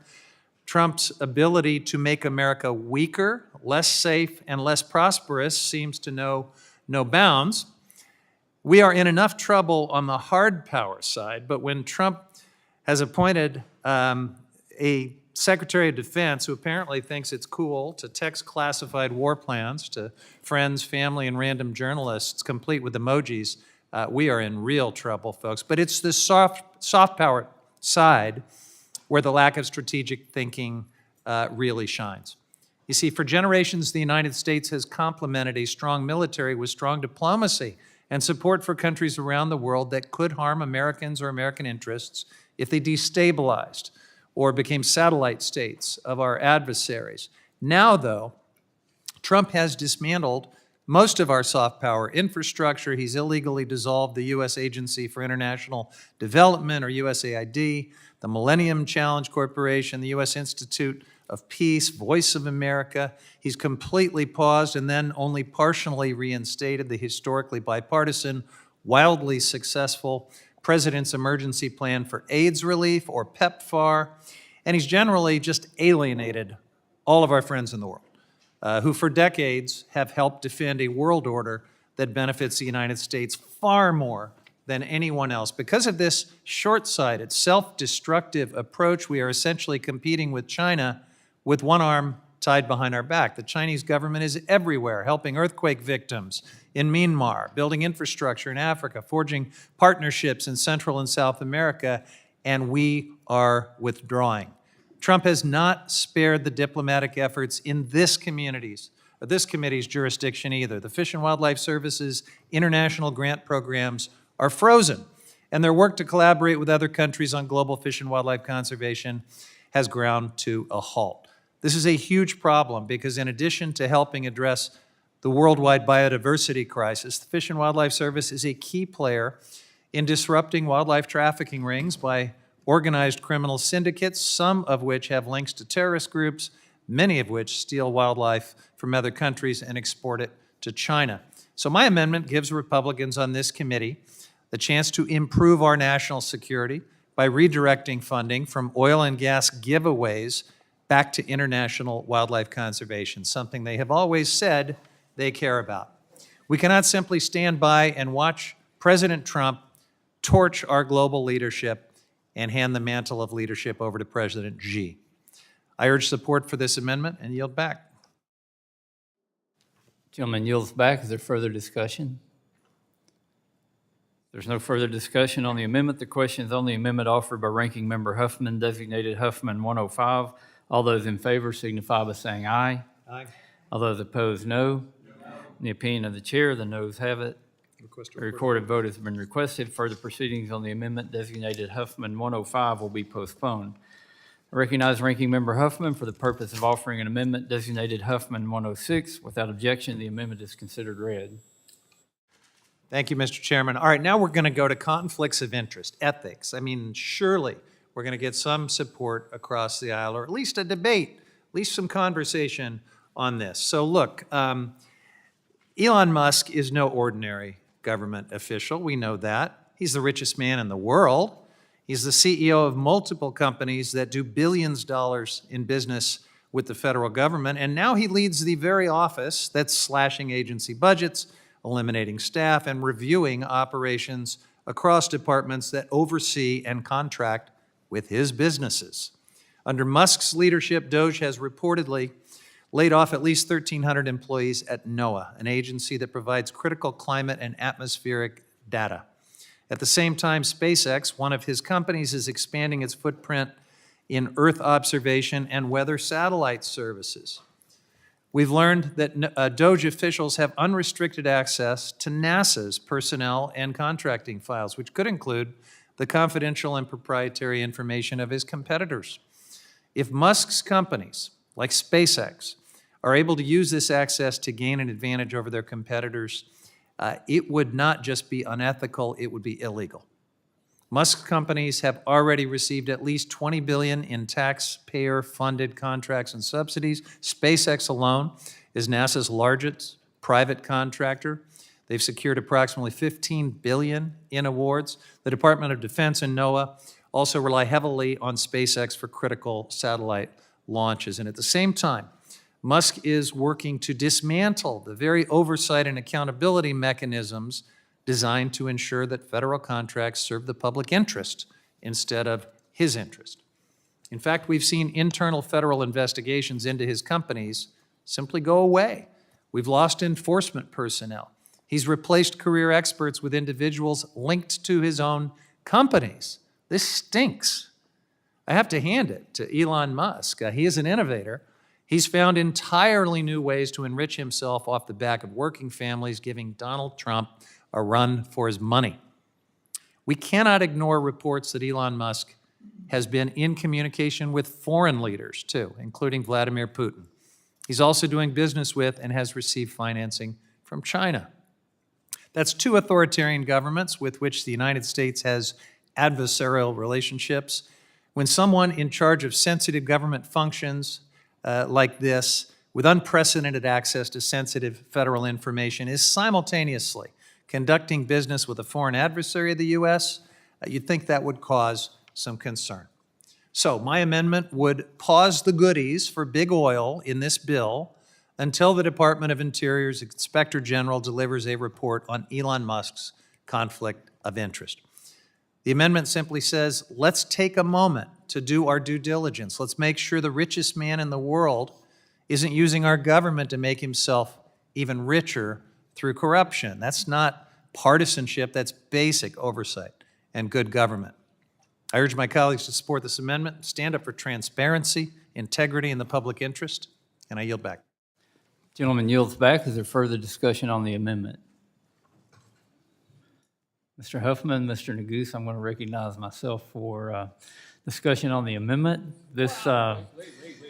Trump's ability to make America weaker, less safe, and less prosperous seems to know no bounds. We are in enough trouble on the hard power side, but when Trump has appointed a Secretary of Defense who apparently thinks it's cool to text classified war plans to friends, family, and random journalists, complete with emojis, we are in real trouble, folks. But it's the soft power side where the lack of strategic thinking really shines. You see, for generations, the United States has complemented a strong military with strong diplomacy and support for countries around the world that could harm Americans or American interests if they destabilized. or became satellite states of our adversaries. Now, though, Trump has dismantled most of our soft power infrastructure. He's illegally dissolved the U.S. Agency for International Development, or USAID, the Millennium Challenge Corporation, the U.S. Institute of Peace, Voice of America. He's completely paused and then only partially reinstated the historically bipartisan, wildly successful President's Emergency Plan for AIDS Relief, or PEPFAR, and he's generally just alienated all of our friends in the world, who for decades have helped defend a world order that benefits the United States far more than anyone else. Because of this short-sighted, self-destructive approach, we are essentially competing with China with one arm tied behind our back. The Chinese government is everywhere, helping earthquake victims in Myanmar, building infrastructure in Africa, forging partnerships in Central and South America, and we are withdrawing. Trump has not spared the diplomatic efforts in this committee's jurisdiction either. The Fish and Wildlife Service's international grant programs are frozen, and their work to collaborate with other countries on global fish and wildlife conservation has ground to a halt. This is a huge problem because in addition to helping address the worldwide biodiversity crisis, the Fish and Wildlife Service is a key player in disrupting wildlife trafficking rings by organized criminal syndicates, some of which have links to terrorist groups, many of which steal wildlife from other countries and export it to China. So my amendment gives Republicans on this committee the chance to improve our national security by redirecting funding from oil and gas giveaways back to international wildlife conservation, something they have always said they care about. We cannot simply stand by and watch President Trump torch our global leadership and hand the mantle of leadership over to President Xi. I urge support for this amendment and yield back. Gentleman yields back. Is there further discussion? There's no further discussion on the amendment. The question is on the amendment offered by Ranking Member Huffman, designated Huffman 105. All those in favor signify by saying aye. Aye. All those opposed, no. In the opinion of the chair, the noes have it. A recorded vote has been requested. Further proceedings on the amendment designated Huffman 105 will be postponed. I recognize Ranking Member Huffman for the purpose of offering an amendment designated Huffman 106. Without objection, the amendment is considered read. Thank you, Mr. Chairman. All right, now we're going to go to conflicts of interest, ethics. I mean, surely we're going to get some support across the aisle, or at least a debate, at least some conversation on this. So look, Elon Musk is no ordinary government official. We know that. He's the richest man in the world. He's the CEO of multiple companies that do billions of dollars in business with the federal government, and now he leads the very office that's slashing agency budgets, eliminating staff, and reviewing operations across departments that oversee and contract with his businesses. Under Musk's leadership, DOGE has reportedly laid off at least 1,300 employees at NOAA, an agency that provides critical climate and atmospheric data. At the same time, SpaceX, one of his companies, is expanding its footprint in Earth observation and weather satellite services. We've learned that DOGE officials have unrestricted access to NASA's personnel and contracting files, which could include the confidential and proprietary information of his competitors. If Musk's companies, like SpaceX, are able to use this access to gain an advantage over their competitors, it would not just be unethical, it would be illegal. Musk's companies have already received at least $20 billion in taxpayer-funded contracts and subsidies. SpaceX alone is NASA's largest private contractor. They've secured approximately $15 billion in awards. The Department of Defense and NOAA also rely heavily on SpaceX for critical satellite launches. And at the same time, Musk is working to dismantle the very oversight and accountability mechanisms designed to ensure that federal contracts serve the public interest instead of his interest. In fact, we've seen internal federal investigations into his companies simply go away. We've lost enforcement personnel. He's replaced career experts with individuals linked to his own companies. This stinks. I have to hand it to Elon Musk. He is an innovator. He's found entirely new ways to enrich himself off the back of working families, giving Donald Trump a run for his money. We cannot ignore reports that Elon Musk has been in communication with foreign leaders too, including Vladimir Putin. He's also doing business with and has received financing from China. That's two authoritarian governments with which the United States has adversarial relationships. When someone in charge of sensitive government functions like this, with unprecedented access to sensitive federal information, is simultaneously conducting business with a foreign adversary of the U.S., you'd think that would cause some concern. So my amendment would pause the goodies for big oil in this bill until the Department of Interior's Inspector General delivers a report on Elon Musk's conflict of interest. The amendment simply says, let's take a moment to do our due diligence. Let's make sure the richest man in the world isn't using our government to make himself even richer through corruption. That's not partisanship, that's basic oversight and good government. I urge my colleagues to support this amendment, stand up for transparency, integrity, and the public interest, and I yield back. Gentleman yields back. Is there further discussion on the amendment? Mr. Huffman, Mr. Neguse, I'm going to recognize myself for discussion on the amendment.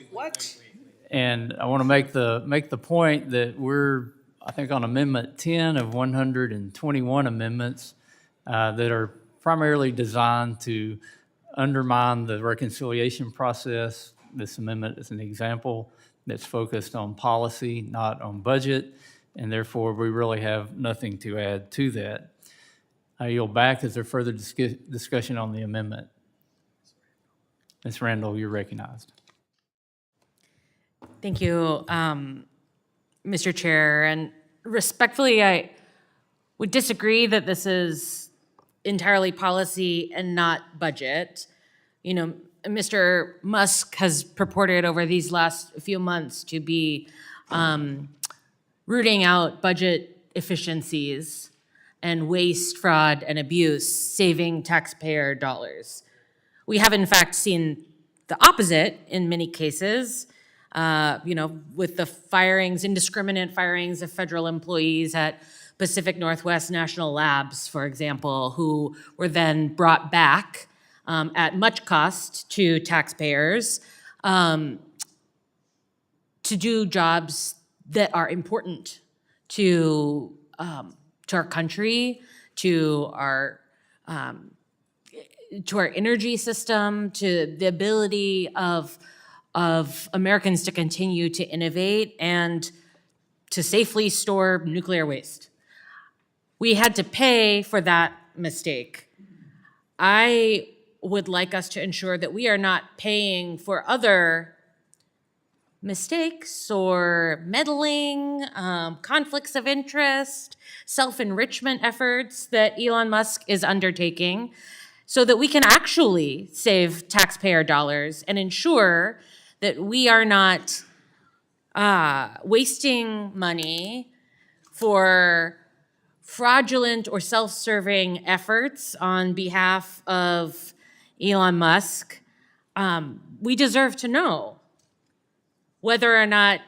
What? And I want to make the point that we're, I think, on Amendment 10 of 121 amendments that are primarily designed to undermine the reconciliation process. This amendment is an example that's focused on policy, not on budget, and therefore we really have nothing to add to that. I yield back. Is there further discussion on the amendment? Ms. Randall, you're recognized. Thank you, Mr. Chair. And respectfully, I would disagree that this is entirely policy and not budget. You know, Mr. Musk has purported over these last few months to be rooting out budget efficiencies and waste, fraud, and abuse, saving taxpayer dollars. We have, in fact, seen the opposite in many cases, with the firings, indiscriminate firings of federal employees at Pacific Northwest National Labs, for example, who were then brought back at much cost to taxpayers to do jobs that are important to our country, to our energy system, to the ability of Americans to continue to innovate and to safely store nuclear waste. We had to pay for that mistake. I would like us to ensure that we are not paying for other mistakes or meddling, conflicts of interest, self-enrichment efforts that Elon Musk is undertaking, so that we can actually save taxpayer dollars and ensure that we are not wasting money for fraudulent or self-serving efforts on behalf of Elon Musk. We deserve to know whether or not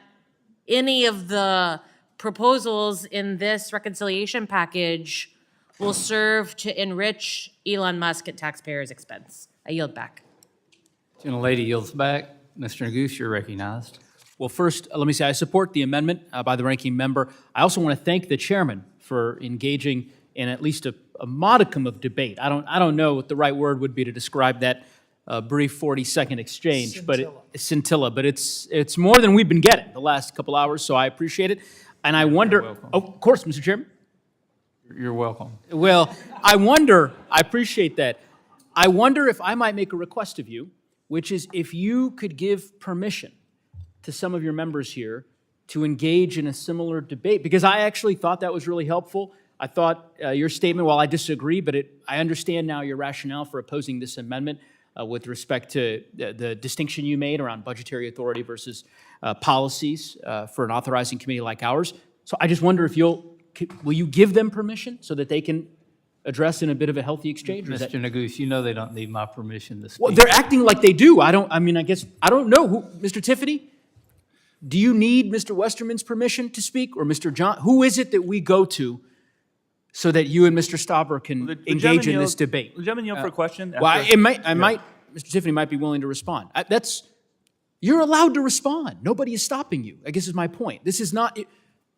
any of the proposals in this reconciliation package will serve to enrich Elon Musk at taxpayers' expense. I yield back. Gentlelady yields back. Mr. Neguse, you're recognized. Well, first, let me say I support the amendment by the ranking member. I also want to thank the chairman for engaging in at least a modicum of debate. I don't know what the right word would be to describe that brief 40-second exchange, but scintilla. But it's more than we've been getting the last couple hours, so I appreciate it. And I wonder, of course, Mr. Chairman. You're welcome. Well, I appreciate that. I wonder if I might make a request of you, which is if you could give permission to some of your members here to engage in a similar debate, because I actually thought that was really helpful. I thought your statement, while I disagree, but I understand now your rationale for opposing this amendment with respect to the distinction you made around budgetary authority versus policies for an authorizing committee like ours. So I just wonder if will you give them permission so that they can address in a bit of a healthy exchange? Mr. Neguse, you know they don't need my permission to speak. Well, they're acting like they do. I don't know. Mr. Tiffany, do you need Mr. Westerman's permission to speak, or Mr. John? Who is it that we go to so that you and Mr. Stauber can engage in this debate? The gentleman yield for a question. Well, I might Mr. Tiffany might be willing to respond. You're allowed to respond. Nobody is stopping you, I guess is my point. This is not,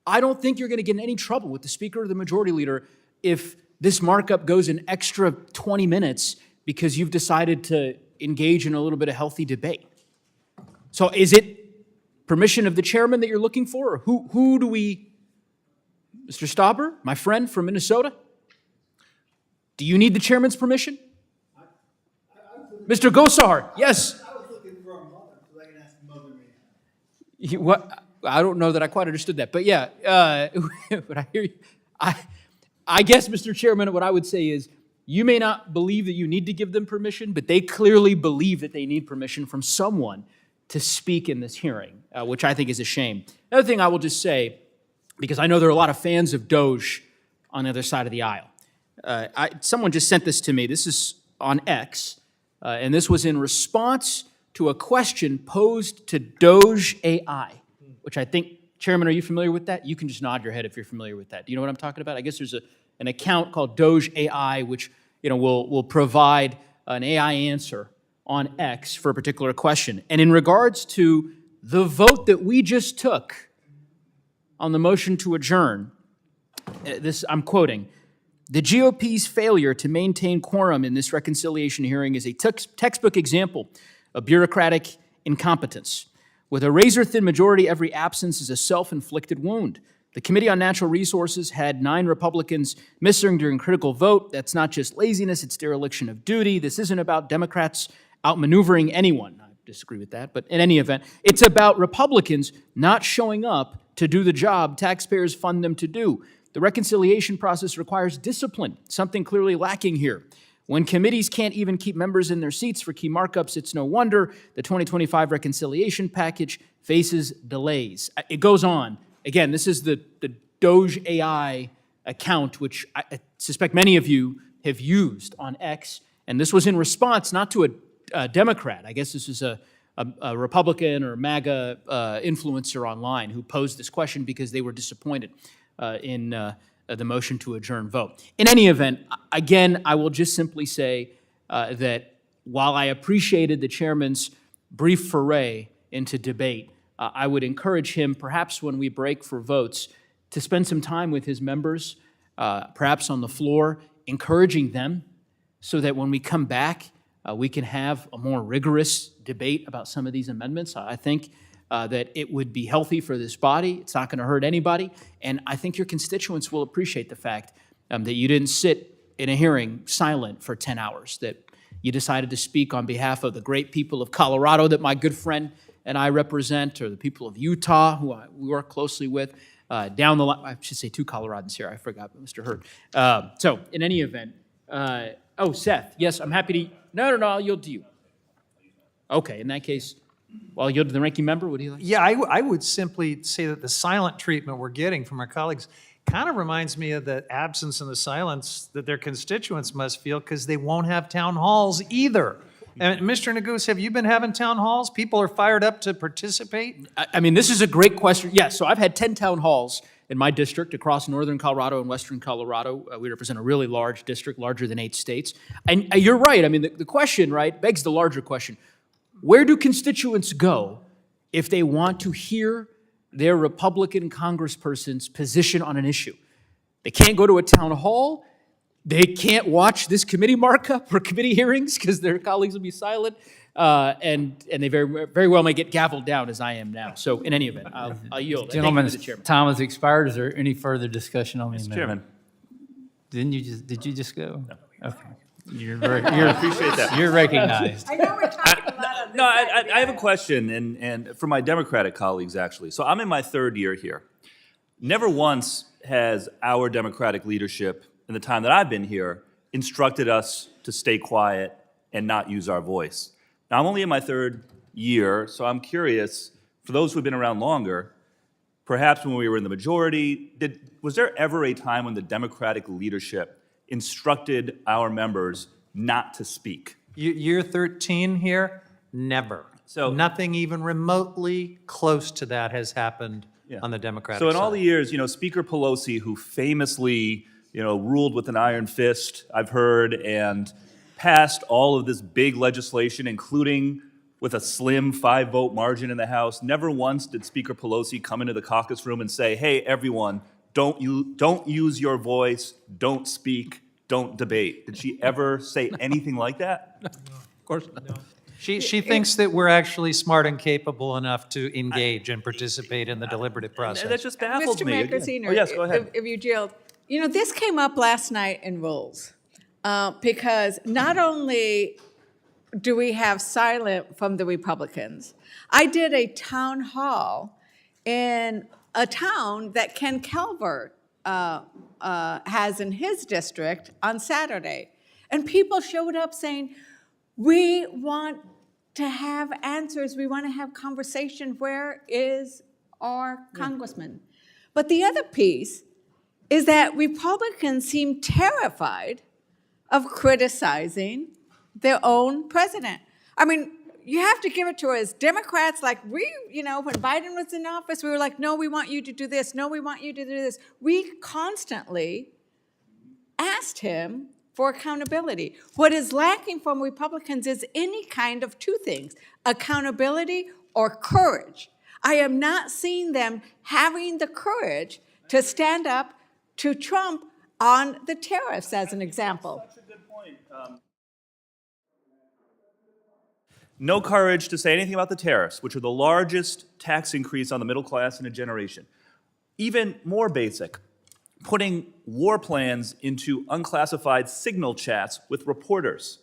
I don't think you're going to get in any trouble with the Speaker or the Majority Leader if this markup goes an extra 20 minutes because you've decided to engage in a little bit of healthy debate. So is it permission of the chairman that you're looking for? Or who do we, Mr. Stauber, my friend from Minnesota? Do you need the chairman's permission? Mr. Gosar, yes. I was looking for a mother, so I can ask the mother man. What? I don't know that I quite understood that, but yeah, but I hear you. I guess, Mr. Chairman, what I would say is you may not believe that you need to give them permission, but they clearly believe that they need permission from someone to speak in this hearing, which I think is a shame. Another thing I will just say, because I know there are a lot of fans of Doge on the other side of the aisle. Someone just sent this to me. This is on X, and this was in response to a question posed to Doge AI, which I think, Chairman, are you familiar with that? You can just nod your head if you're familiar with that. Do you know what I'm talking about? I guess there's an account called Doge AI, which will provide an AI answer on X for a particular question. And in regards to the vote that we just took on the motion to adjourn, I'm quoting, "The GOP's failure to maintain quorum in this reconciliation hearing is a textbook example of bureaucratic incompetence. With a razor-thin majority, every absence is a self-inflicted wound. The Committee on Natural Resources had 9 Republicans missing during critical vote. That's not just laziness, it's dereliction of duty. This isn't about Democrats outmaneuvering anyone." I disagree with that, but in any event, it's about Republicans not showing up to do the job taxpayers fund them to do. The reconciliation process requires discipline, something clearly lacking here. When committees can't even keep members in their seats for key markups, it's no wonder the 2025 reconciliation package faces delays. It goes on. Again, this is the Doge AI account, which I suspect many of you have used on X, and this was in response not to a Democrat. I guess this is a Republican or MAGA influencer online who posed this question because they were disappointed in the motion to adjourn vote. In any event, again, I will just simply say that while I appreciated the chairman's brief foray into debate, I would encourage him, perhaps when we break for votes, to spend some time with his members, perhaps on the floor, encouraging them so that when we come back, we can have a more rigorous debate about some of these amendments. I think that it would be healthy for this body. It's not going to hurt anybody. And I think your constituents will appreciate the fact that you didn't sit in a hearing silent for 10 hours, that you decided to speak on behalf of the great people of Colorado that my good friend and I represent, or the people of Utah, who we work closely with, down the line. I should say 2 Coloradans here. I forgot Mr. Hurd. So in any event, Seth, yes, I'm happy to. No, I'll yield to you. Okay, in that case, well, I'll yield to the ranking member. What do you like? Yeah, I would simply say that the silent treatment we're getting from our colleagues kind of reminds me of the absence and the silence that their constituents must feel because they won't have town halls either. And Mr. Neguse, have you been having town halls? People are fired up to participate? I mean, this is a great question. Yes, so I've had 10 town halls in my district across northern Colorado and western Colorado. We represent a really large district, larger than 8 states. And you're right. I mean, the question, right, begs the larger question. Where do constituents go if they want to hear their Republican congressperson's position on an issue? They can't go to a town hall. They can't watch this committee markup or committee hearings because their colleagues will be silent. And they very, very well may get gavelled down as I am now. So in any event, I'll yield. Gentlemen, Thank you, Mr. Chairman. time has expired. Is there any further discussion on the Mr. amendment? Chairman. Did you just go? No. Okay. I appreciate that. You're recognized. I know we're talking a lot on this. No, I have a question, and for my Democratic colleagues, actually. So I'm in my 3rd year here. Never once has our Democratic leadership, in the time that I've been here, instructed us to stay quiet and not use our voice. Now, I'm only in my 3rd year, so I'm curious, for those who've been around longer, perhaps when we were in the majority, was there ever a time when the Democratic leadership instructed our members not to speak? Year 13 here, never. So nothing even remotely close to that has happened on the Democratic side. So in all the years, Speaker Pelosi, who famously, ruled with an iron fist, I've heard, and passed all of this big legislation, including with a slim 5-vote margin in the House. Never once did Speaker Pelosi come into the caucus room and say, hey, everyone, don't use your voice, don't speak, don't debate. Did she ever say anything like that? Of course not. She thinks that we're actually smart and capable enough to engage and participate in the deliberative process. That just baffles me. Mr. Magaziner, Oh, yes, go ahead. if you yield, you know, this came up last night in rules because not only do we have silent from the Republicans, I did a town hall in a town that Ken Calvert has in his district on Saturday. And people showed up saying, we want to have answers. We want to have conversation. Where is our congressman? But the other piece is that Republicans seem terrified of criticizing their own president. I mean, you have to give it to us. Democrats, like you know, when Biden was in office, we were like, no, we want you to do this. No, we want you to do this. We constantly asked him for accountability. What is lacking from Republicans is any kind of two things, accountability or courage. I am not seeing them having the courage to stand up to Trump on the tariffs, as an example. That's a good point. No courage to say anything about the tariffs, which are the largest tax increase on the middle class in a generation. Even more basic, putting war plans into unclassified signal chats with reporters.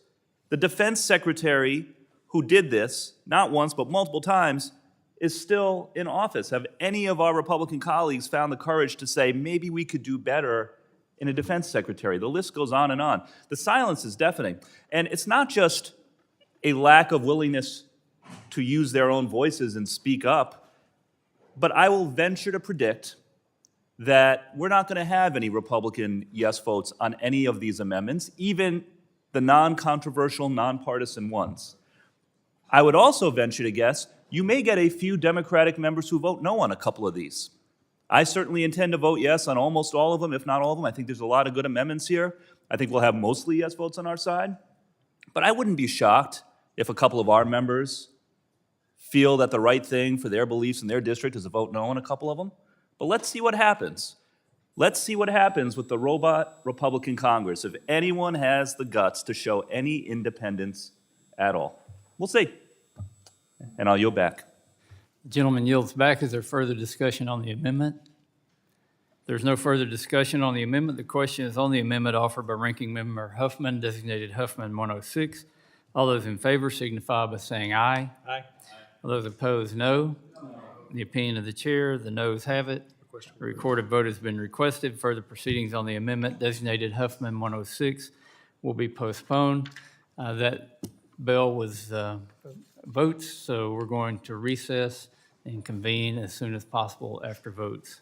The defense secretary who did this, not once but multiple times, is still in office. Have any of our Republican colleagues found the courage to say, maybe we could do better in a defense secretary? The list goes on and on. The silence is deafening. And it's not just a lack of willingness to use their own voices and speak up, but I will venture to predict that we're not going to have any Republican yes votes on any of these amendments, even the non-controversial, nonpartisan ones. I would also venture to guess you may get a few Democratic members who vote no on a couple of these. I certainly intend to vote yes on almost all of them, if not all of them. I think there's a lot of good amendments here. I think we'll have mostly yes votes on our side. But I wouldn't be shocked if a couple of our members feel that the right thing for their beliefs in their district is to vote no on a couple of them. But let's see what happens. Let's see what happens with the robot Republican Congress if anyone has the guts to show any independence at all. We'll see. And I'll yield back. Gentleman yields back. Is there further discussion on the amendment? There's no further discussion on the amendment. The question is on the amendment offered by Ranking Member Huffman, designated Huffman 106. All those in favor signify by saying aye. Aye. All those opposed, no. In the opinion of the chair, the noes have it. A recorded vote has been requested. Further proceedings on the amendment designated Huffman 106 will be postponed. That bill was votes, so we're going to recess and convene as soon as possible after votes.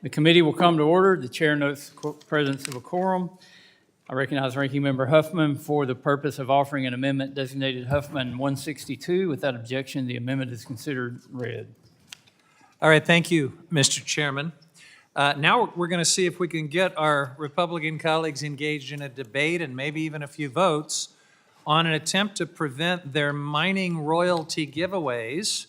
The committee will come to order. The chair notes the presence of a quorum. I recognize Ranking Member Huffman for the purpose of offering an amendment designated Huffman 162. Without objection, the amendment is considered read. All right, thank you, Mr. Chairman. Now we're going to see if we can get our Republican colleagues engaged in a debate and maybe even a few votes on an attempt to prevent their mining royalty giveaways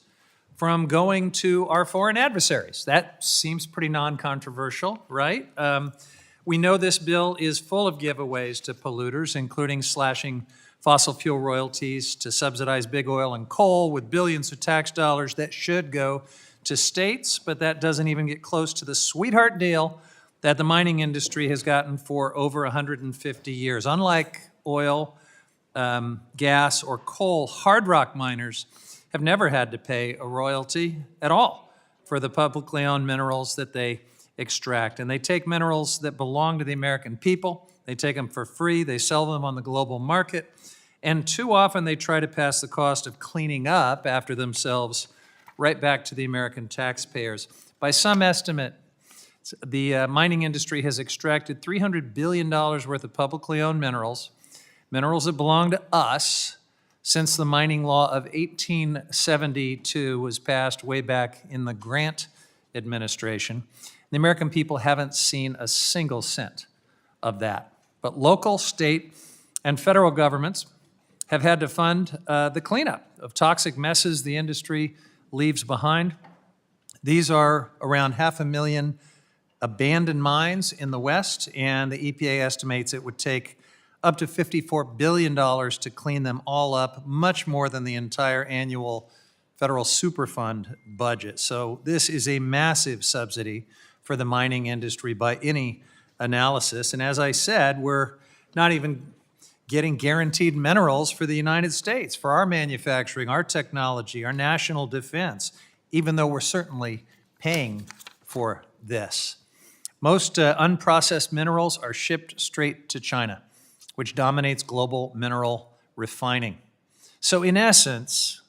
from going to our foreign adversaries. That seems pretty non-controversial, right? We know this bill is full of giveaways to polluters, including slashing fossil fuel royalties to subsidize big oil and coal with billions of tax dollars that should go to states, but that doesn't even get close to the sweetheart deal that the mining industry has gotten for over 150 years. Unlike oil, gas, or coal, hard rock miners have never had to pay a royalty at all for the publicly owned minerals that they extract. And they take minerals that belong to the American people, they take them for free, they sell them on the global market, and too often they try to pass the cost of cleaning up after themselves right back to the American taxpayers. By some estimate, the mining industry has extracted $300 billion worth of publicly owned minerals that belong to us since the mining law of 1872 was passed way back in the Grant administration. The American people haven't seen a single cent of that. But local, state, and federal governments have had to fund the cleanup of toxic messes the industry leaves behind. These are around 500,000 abandoned mines in the West, and the EPA estimates it would take up to $54 billion to clean them all up, much more than the entire annual federal Superfund budget. So this is a massive subsidy for the mining industry by any analysis. And as I said, we're not even getting guaranteed minerals for the United States, for our manufacturing, our technology, our national defense, even though we're certainly paying for this. Most unprocessed minerals are shipped straight to China, which dominates global mineral refining. So in essence,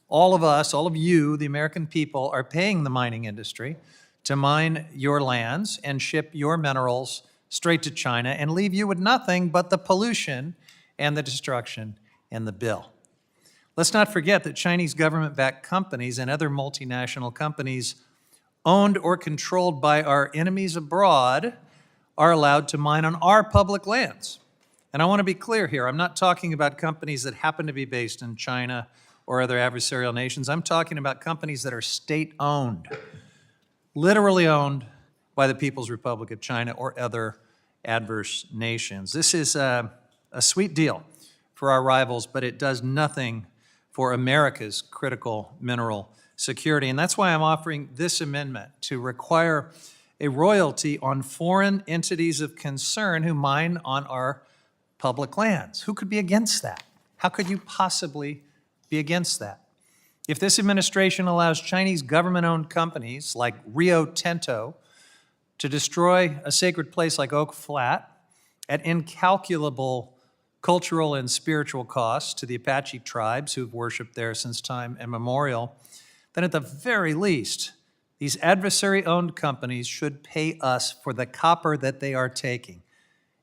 all of us, all of you, the American people, are paying the mining industry to mine your lands and ship your minerals straight to China and leave you with nothing but the pollution and the destruction and the bill. Let's not forget that Chinese government-backed companies and other multinational companies owned or controlled by our enemies abroad are allowed to mine on our public lands. And I want to be clear here, I'm not talking about companies that happen to be based in China or other adversarial nations. I'm talking about companies that are state-owned, literally owned by the People's Republic of China or other adverse nations. This is a sweet deal for our rivals, but it does nothing for America's critical mineral security. And that's why I'm offering this amendment to require a royalty on foreign entities of concern who mine on our public lands. Who could be against that? How could you possibly be against that? If this administration allows Chinese government-owned companies like Rio Tinto to destroy a sacred place like Oak Flat at incalculable cultural and spiritual costs to the Apache tribes who've worshiped there since time immemorial, then at the very least, these adversary-owned companies should pay us for the copper that they are taking,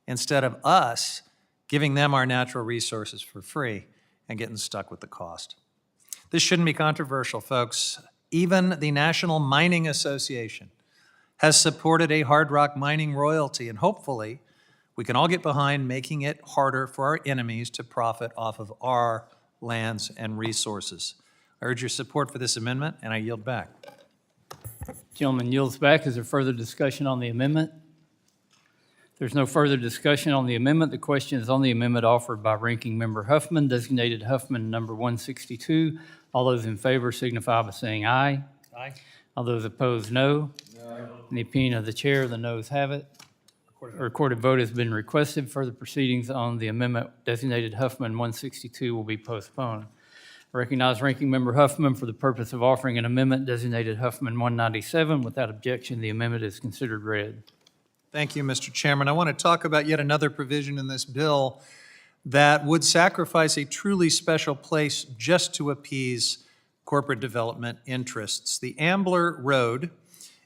instead of us giving them our natural resources for free and getting stuck with the cost. This shouldn't be controversial, folks. Even the National Mining Association has supported a hard rock mining royalty, and hopefully we can all get behind making it harder for our enemies to profit off of our lands and resources. I urge your support for this amendment, and I yield back. Gentleman yields back. Is there further discussion on the amendment? There's no further discussion on the amendment. The question is on the amendment offered by Ranking Member Huffman, designated Huffman number 162. All those in favor signify by saying aye. Aye. All those opposed, no. In the opinion of the chair, the noes have it. A recorded vote has been requested. Further proceedings on the amendment designated Huffman 162 will be postponed. I recognize Ranking Member Huffman for the purpose of offering an amendment designated Huffman 197. Without objection, the amendment is considered read. Thank you, Mr. Chairman. I want to talk about yet another provision in this bill that would sacrifice a truly special place just to appease corporate development interests. The Ambler Road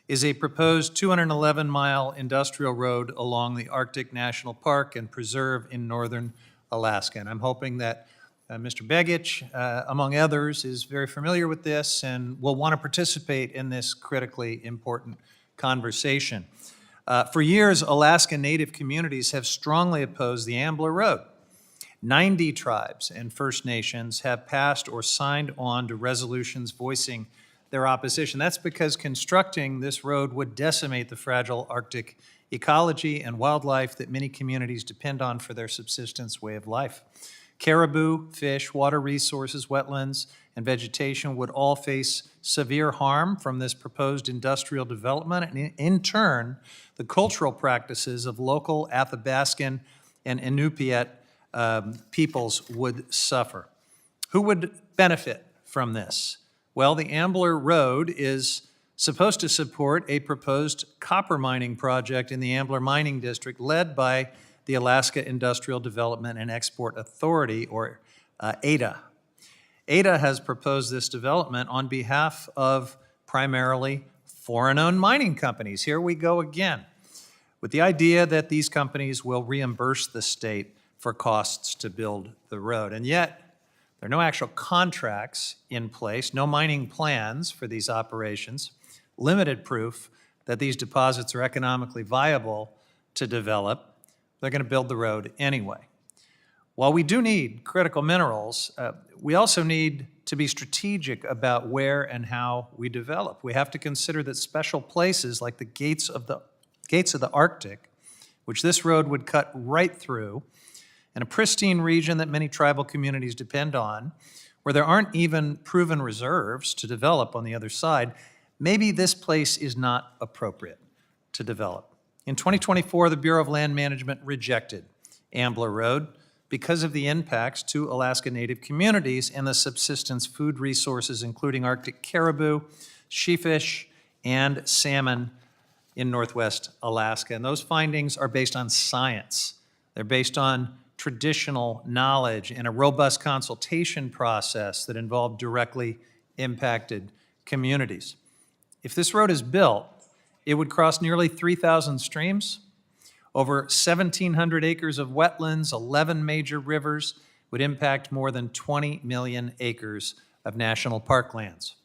is a proposed 211-mile industrial road along the Arctic National Park and Preserve in northern Alaska. And I'm hoping that Mr. Begich, among others, is very familiar with this and will want to participate in this critically important conversation. For years, Alaska Native communities have strongly opposed the Ambler Road. 90 tribes and First Nations have passed or signed on to resolutions voicing their opposition. That's because constructing this road would decimate the fragile Arctic ecology and wildlife that many communities depend on for their subsistence way of life. Caribou, fish, water resources, wetlands, and vegetation would all face severe harm from this proposed industrial development, and in turn, the cultural practices of local Athabascan and Inupiat peoples would suffer. Who would benefit from this? Well, the Ambler Road is supposed to support a proposed copper mining project in the Ambler Mining District led by the Alaska Industrial Development and Export Authority, or ADA. ADA has proposed this development on behalf of primarily foreign-owned mining companies. Here we go again, with the idea that these companies will reimburse the state for costs to build the road. And yet, there are no actual contracts in place, no mining plans for these operations, limited proof that these deposits are economically viable to develop. They're going to build the road anyway. While we do need critical minerals, we also need to be strategic about where and how we develop. We have to consider that special places like the gates of the Arctic, which this road would cut right through, and a pristine region that many tribal communities depend on, where there aren't even proven reserves to develop on the other side, maybe this place is not appropriate to develop. In 2024, the Bureau of Land Management rejected Ambler Road because of the impacts to Alaska Native communities and the subsistence food resources, including Arctic caribou, sheefish, and salmon in Northwest Alaska. And those findings are based on science. They're based on traditional knowledge and a robust consultation process that involved directly impacted communities. If this road is built, it would cross nearly 3,000 streams, over 1,700 acres of wetlands, 11 major rivers, would impact more than 20 million acres of national park lands.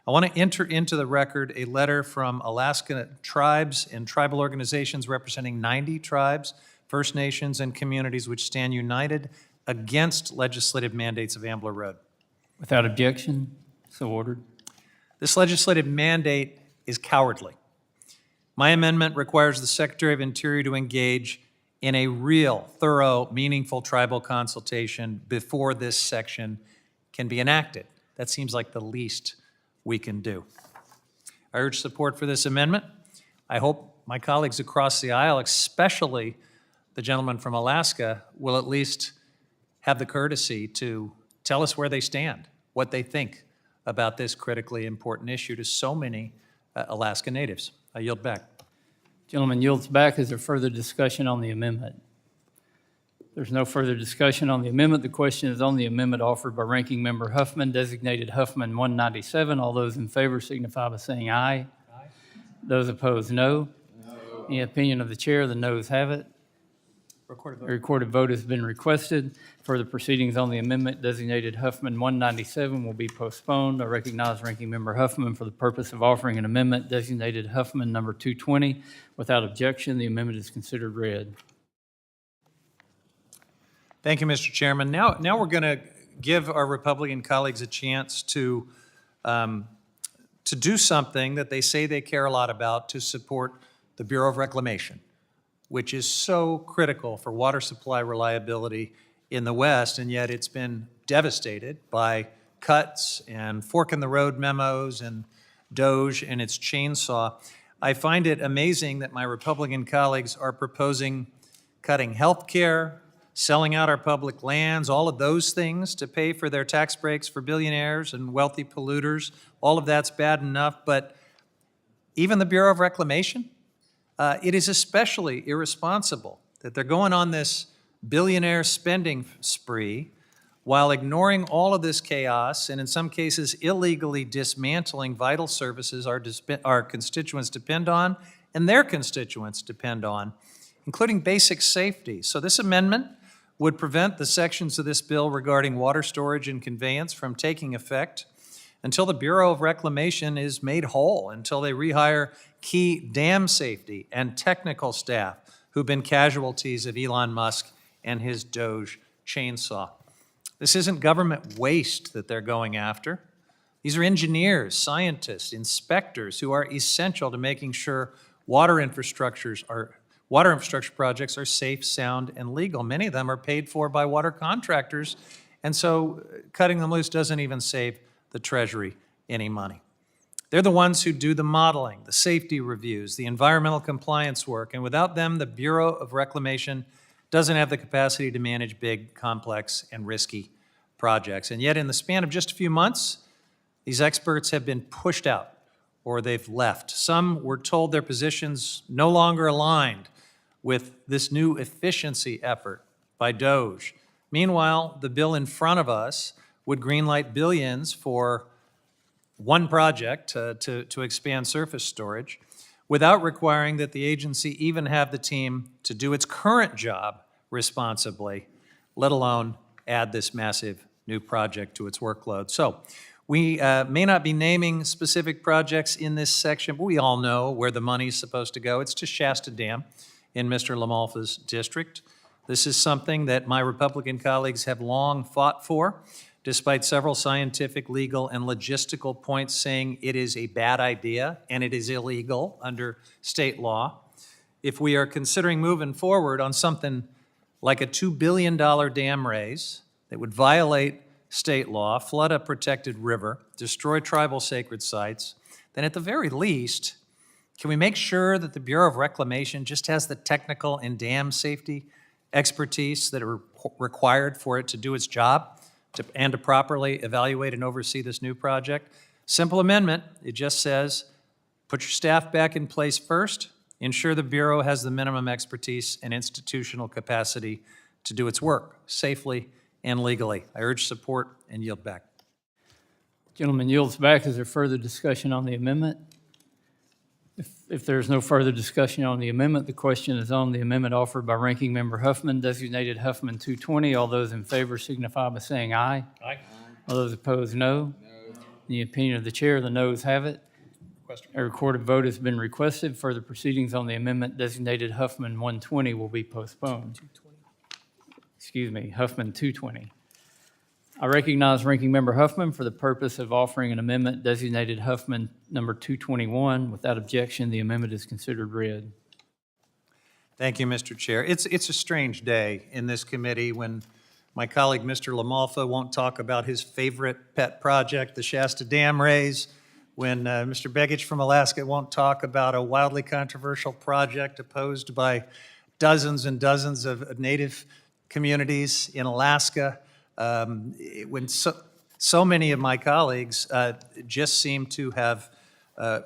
I want to enter into the record a letter from Alaska tribes and tribal organizations representing 90 tribes, First Nations, and communities which stand united against legislative mandates of Ambler Road. Without objection, so ordered. This legislative mandate is cowardly. My amendment requires the Secretary of Interior to engage in a real, thorough, meaningful tribal consultation before this section can be enacted. That seems like the least we can do. I urge support for this amendment. I hope my colleagues across the aisle, especially the gentleman from Alaska, will at least have the courtesy to tell us where they stand, what they think about this critically important issue to so many Alaska Natives. I yield back. Gentleman yields back. Is there further discussion on the amendment? There's no further discussion on the amendment. The question is on the amendment offered by Ranking Member Huffman, designated Huffman 197. All those in favor signify by saying aye. Aye. Those opposed, no. No. Any opinion of the chair? The noes have it. Recorded vote. A recorded vote has been requested. Further proceedings on the amendment designated Huffman 197 will be postponed. I recognize Ranking Member Huffman for the purpose of offering an amendment designated Huffman number 220. Without objection, the amendment is considered read. Thank you, Mr. Chairman. Now we're going to give our Republican colleagues a chance to do something that they say they care a lot about to support the Bureau of Reclamation, which is so critical for water supply reliability in the West, and yet it's been devastated by cuts and fork-in-the-road memos and DOGE and its chainsaw. I find it amazing that my Republican colleagues are proposing cutting health care, selling out our public lands, all of those things to pay for their tax breaks for billionaires and wealthy polluters. All of that's bad enough, but even the Bureau of Reclamation, it is especially irresponsible that they're going on this billionaire spending spree while ignoring all of this chaos and in some cases illegally dismantling vital services our constituents depend on and their constituents depend on, including basic safety. So this amendment would prevent the sections of this bill regarding water storage and conveyance from taking effect until the Bureau of Reclamation is made whole, until they rehire key dam safety and technical staff who've been casualties of Elon Musk and his Doge chainsaw. This isn't government waste that they're going after. These are engineers, scientists, inspectors who are essential to making sure water infrastructure projects are safe, sound, and legal. Many of them are paid for by water contractors, and so cutting them loose doesn't even save the Treasury any money. They're the ones who do the modeling, the safety reviews, the environmental compliance work, and without them, the Bureau of Reclamation doesn't have the capacity to manage big, complex, and risky projects. And yet, in the span of just a few months, these experts have been pushed out or they've left. Some were told their positions no longer aligned with this new efficiency effort by Doge. Meanwhile, the bill in front of us would greenlight billions for one project to expand surface storage without requiring that the agency even have the team to do its current job responsibly, let alone add this massive new project to its workload. So we may not be naming specific projects in this section, but we all know where the money is supposed to go. It's to Shasta Dam in Mr. LaMalfa's district. This is something that my Republican colleagues have long fought for, despite several scientific, legal, and logistical points saying it is a bad idea and it is illegal under state law. If we are considering moving forward on something like a $2 billion dam raise that would violate state law, flood a protected river, destroy tribal sacred sites, then at the very least, can we make sure that the Bureau of Reclamation just has the technical and dam safety expertise that are required for it to do its job and to properly evaluate and oversee this new project? Simple amendment. It just says, put your staff back in place first, ensure the Bureau has the minimum expertise and institutional capacity to do its work safely and legally. I urge support and yield back. Gentleman yields back. Is there further discussion on the amendment? If there's no further discussion on the amendment, the question is on the amendment offered by Ranking Member Huffman, designated Huffman 220. All those in favor signify by saying aye. Aye. All those opposed, no. In the opinion of the chair, the noes have it. A recorded vote has been requested. Further proceedings on the amendment designated Huffman 120 will be postponed. Excuse me, Huffman 220. I recognize Ranking Member Huffman for the purpose of offering an amendment designated Huffman number 221. Without objection, the amendment is considered read. Thank you, Mr. Chair. It's a strange day in this committee when my colleague, Mr. LaMalfa, won't talk about his favorite pet project, the Shasta Dam raise, when Mr. Begich from Alaska won't talk about a wildly controversial project opposed by dozens and dozens of Native communities in Alaska, when so many of my colleagues just seem to have, I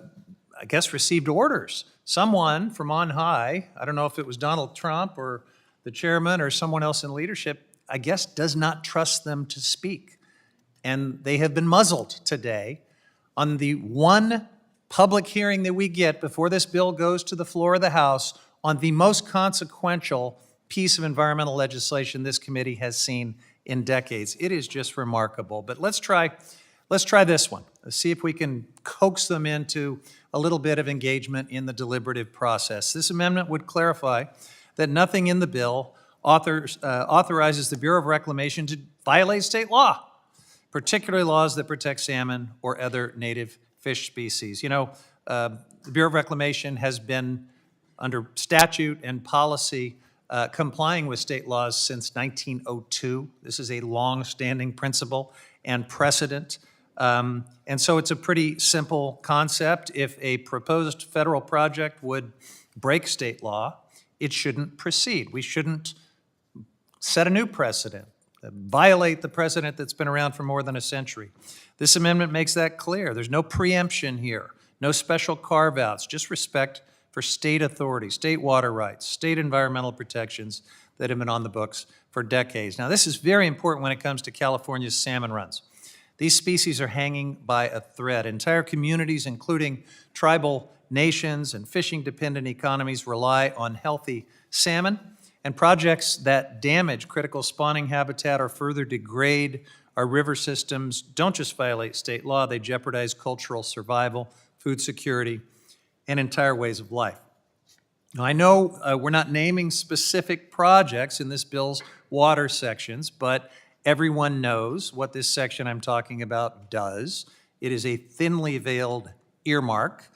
guess, received orders. Someone from on high, I don't know if it was Donald Trump or the chairman or someone else in leadership, I guess does not trust them to speak. And they have been muzzled today on the one public hearing that we get before this bill goes to the floor of the House on the most consequential piece of environmental legislation this committee has seen in decades. It is just remarkable. But let's try this one. Let's see if we can coax them into a little bit of engagement in the deliberative process. This amendment would clarify that nothing in the bill authorizes the Bureau of Reclamation to violate state law, particularly laws that protect salmon or other native fish species. You know, the Bureau of Reclamation has been under statute and policy complying with state laws since 1902. This is a long-standing principle and precedent. And so it's a pretty simple concept. If a proposed federal project would break state law, it shouldn't proceed. We shouldn't set a new precedent, violate the precedent that's been around for more than a century. This amendment makes that clear. There's no preemption here, no special carve-outs, just respect for state authority, state water rights, state environmental protections that have been on the books for decades. Now, this is very important when it comes to California's salmon runs. These species are hanging by a thread. Entire communities, including tribal nations and fishing-dependent economies, rely on healthy salmon, and projects that damage critical spawning habitat or further degrade our river systems don't just violate state law, they jeopardize cultural survival, food security, and entire ways of life. Now, I know we're not naming specific projects in this bill's water sections, but everyone knows what this section I'm talking about does. It is a thinly veiled earmark.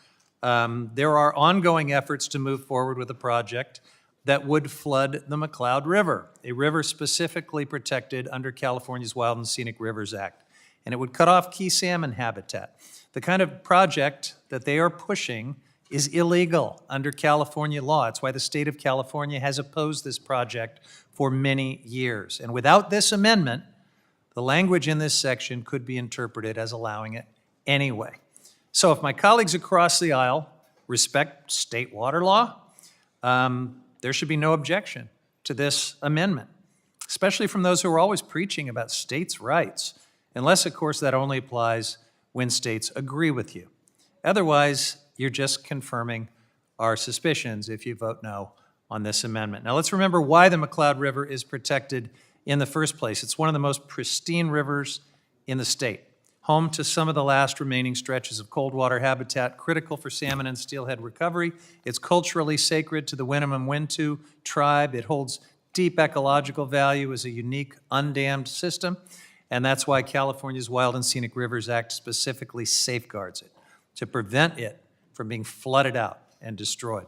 There are ongoing efforts to move forward with a project that would flood the McCloud River, a river specifically protected under California's Wild and Scenic Rivers Act. And it would cut off key salmon habitat. The kind of project that they are pushing is illegal under California law. It's why the state of California has opposed this project for many years. And without this amendment, the language in this section could be interpreted as allowing it anyway. So if my colleagues across the aisle respect state water law, there should be no objection to this amendment, especially from those who are always preaching about states' rights, unless, of course, that only applies when states agree with you. Otherwise, you're just confirming our suspicions if you vote no on this amendment. Now, let's remember why the McCloud River is protected in the first place. It's one of the most pristine rivers in the state, home to some of the last remaining stretches of cold water habitat critical for salmon and steelhead recovery. It's culturally sacred to the Winnemem-Wintu tribe. It holds deep ecological value as a unique undammed system, and that's why California's Wild and Scenic Rivers Act specifically safeguards it, to prevent it from being flooded out and destroyed.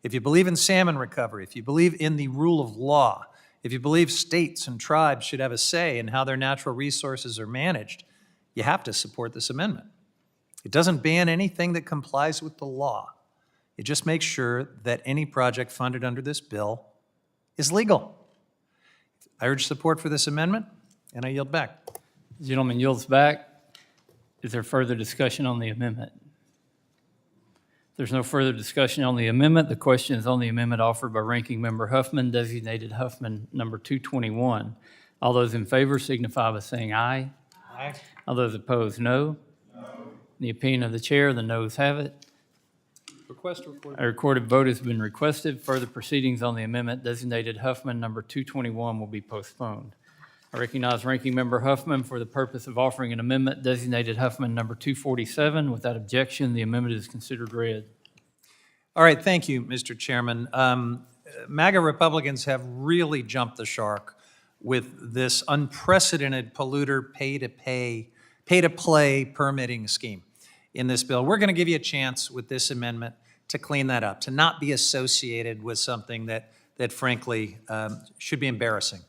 If you believe in salmon recovery, if you believe in the rule of law, if you believe states and tribes should have a say in how their natural resources are managed, you have to support this amendment. It doesn't ban anything that complies with the law. It just makes sure that any project funded under this bill is legal. I urge support for this amendment, and I yield back. The gentleman yields back. Is there further discussion on the amendment? If there's no further discussion on the amendment, the question is on the amendment offered by Ranking Member Huffman, designated Huffman number 221. All those in favor signify by saying aye. Aye. All those opposed, no. In the opinion of the chair, the noes have it. Request to record. A recorded vote has been requested. Further proceedings on the amendment designated Huffman number 221 will be postponed. I recognize Ranking Member Huffman for the purpose of offering an amendment designated Huffman number 247. Without objection, the amendment is considered read. All right, thank you, Mr. Chairman. MAGA Republicans have really jumped the shark with this unprecedented polluter pay-to-play permitting scheme in this bill. We're going to give you a chance with this amendment to clean that up, to not be associated with something that frankly should be embarrassing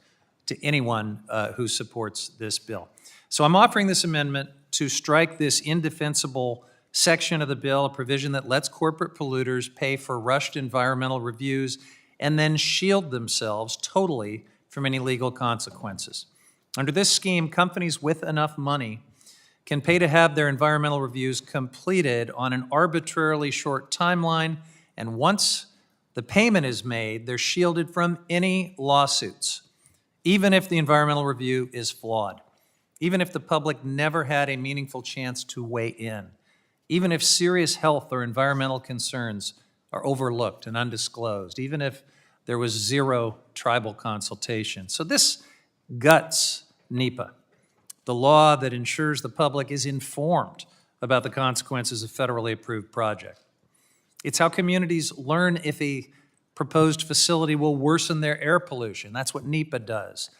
to anyone who supports this bill. So I'm offering this amendment to strike this indefensible section of the bill, a provision that lets corporate polluters pay for rushed environmental reviews and then shield themselves totally from any legal consequences. Under this scheme, companies with enough money can pay to have their environmental reviews completed on an arbitrarily short timeline, and once the payment is made, they're shielded from any lawsuits, even if the environmental review is flawed, even if the public never had a meaningful chance to weigh in, even if serious health or environmental concerns are overlooked and undisclosed, even if there was zero tribal consultation. So this guts NEPA, the law that ensures the public is informed about the consequences of federally approved projects. It's how communities learn if a proposed facility will worsen their air pollution. That's what NEPA does.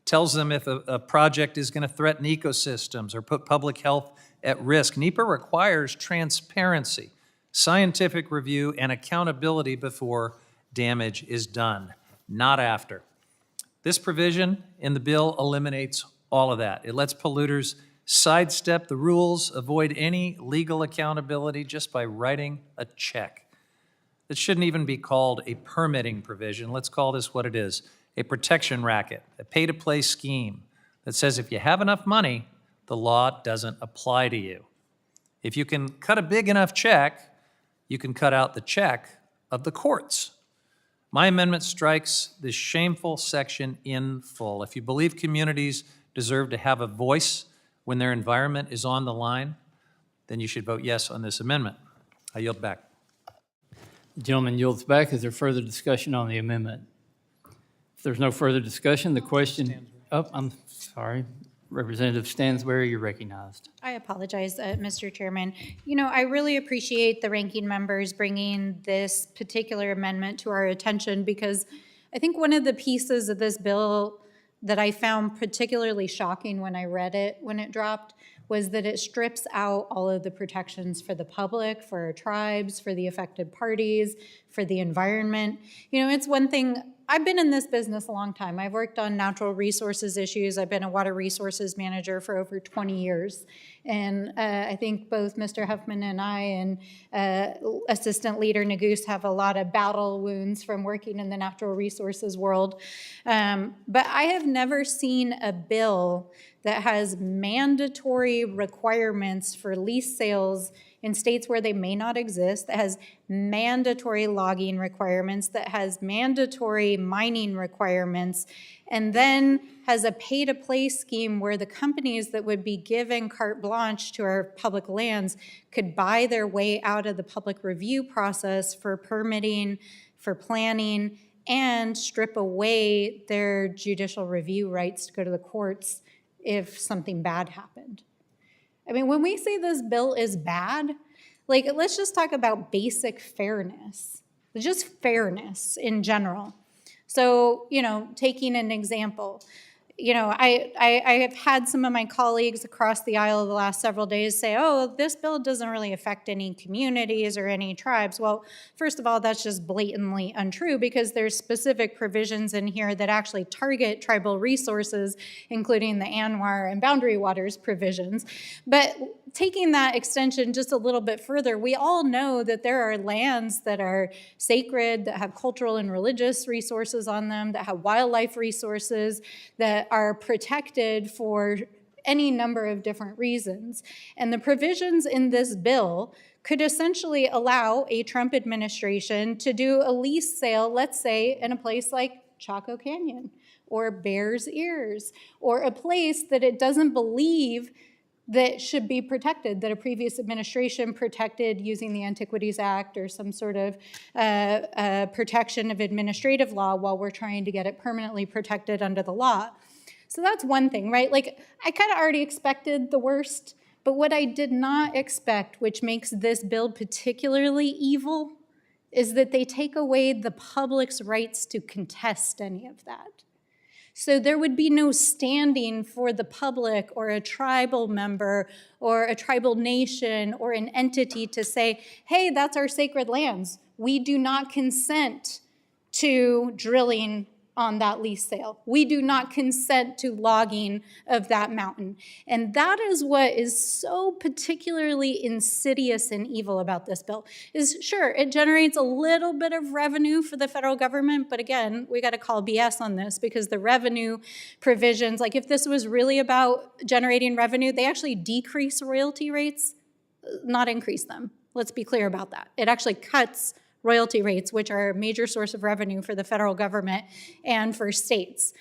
Tells them if a project is going to threaten ecosystems or put public health at risk. NEPA requires transparency, scientific review, and accountability before damage is done, not after. This provision in the bill eliminates all of that. It lets polluters sidestep the rules, avoid any legal accountability just by writing a check. It shouldn't even be called a permitting provision. Let's call this what it is, a protection racket, a pay-to-play scheme that says if you have enough money, the law doesn't apply to you. If you can cut a big enough check, you can cut out the check of the courts. My amendment strikes this shameful section in full. If you believe communities deserve to have a voice when their environment is on the line, then you should vote yes on this amendment. I yield back. The gentleman yields back. Is there further discussion on the amendment? If there's no further discussion, the question, oh, I'm sorry. Representative Stansberry, you're recognized. I apologize, Mr. Chairman. You know, I really appreciate the ranking members bringing this particular amendment to our attention, because I think one of the pieces of this bill that I found particularly shocking when I read it, when it dropped, was that it strips out all of the protections for the public, for our tribes, for the affected parties, for the environment. You know, it's one thing, I've been in this business a long time. I've worked on natural resources issues. I've been a water resources manager for over 20 years. And I think both Mr. Huffman and I and Assistant Leader Nagoose have a lot of battle wounds from working in the natural resources world. But I have never seen a bill that has mandatory requirements for lease sales in states where they may not exist, that has mandatory logging requirements, that has mandatory mining requirements, and then has a pay-to-play scheme where the companies that would be given carte blanche to our public lands could buy their way out of the public review process for permitting, for planning, and strip away their judicial review rights to go to the courts if something bad happened. I mean, when we say this bill is bad, like, let's just talk about basic fairness, just fairness in general. So, you know, taking an example, you know, I have had some of my colleagues across the aisle the last several days say, oh, this bill doesn't really affect any communities or any tribes. Well, first of all, that's just blatantly untrue, because there's specific provisions in here that actually target tribal resources, including the ANWR and Boundary Waters provisions. But taking that extension just a little bit further, we all know that there are lands that are sacred, that have cultural and religious resources on them, that have wildlife resources, that are protected for any number of different reasons. And the provisions in this bill could essentially allow a Trump administration to do a lease sale, let's say, in a place like Chaco Canyon or Bears Ears, or a place that it doesn't believe that should be protected, that a previous administration protected using the Antiquities Act or some sort of protection of administrative law, while we're trying to get it permanently protected under the law. So that's one thing, right? Like, I kind of already expected the worst, but what I did not expect, which makes this bill particularly evil, is that they take away the public's rights to contest any of that. So there would be no standing for the public or a tribal member or a tribal nation or an entity to say, hey, that's our sacred lands. We do not consent to drilling on that lease sale. We do not consent to logging of that mountain. And that is what is so particularly insidious and evil about this bill. Is sure, it generates a little bit of revenue for the federal government, but again, we got to call BS on this, because the revenue provisions, like if this was really about generating revenue, they actually decrease royalty rates, not increase them. Let's be clear about that. It actually cuts royalty rates, which are a major source of revenue for the federal government and for states,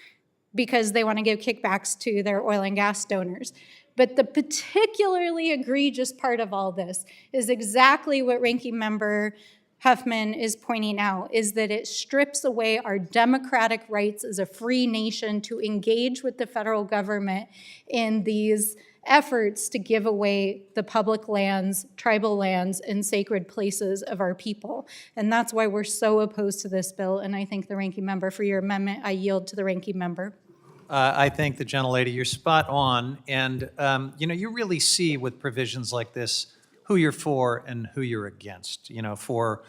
because they want to give kickbacks to their oil and gas donors. But the particularly egregious part of all this is exactly what Ranking Member Huffman is pointing out, is that it strips away our democratic rights as a free nation to engage with the federal government in these efforts to give away the public lands, tribal lands, and sacred places of our people. And that's why we're so opposed to this bill. And I thank the ranking member for your amendment. I yield to the ranking member. I thank the gentlelady. You're spot on. And, you know, you really see with provisions like this who you're for and who you're against. You know, for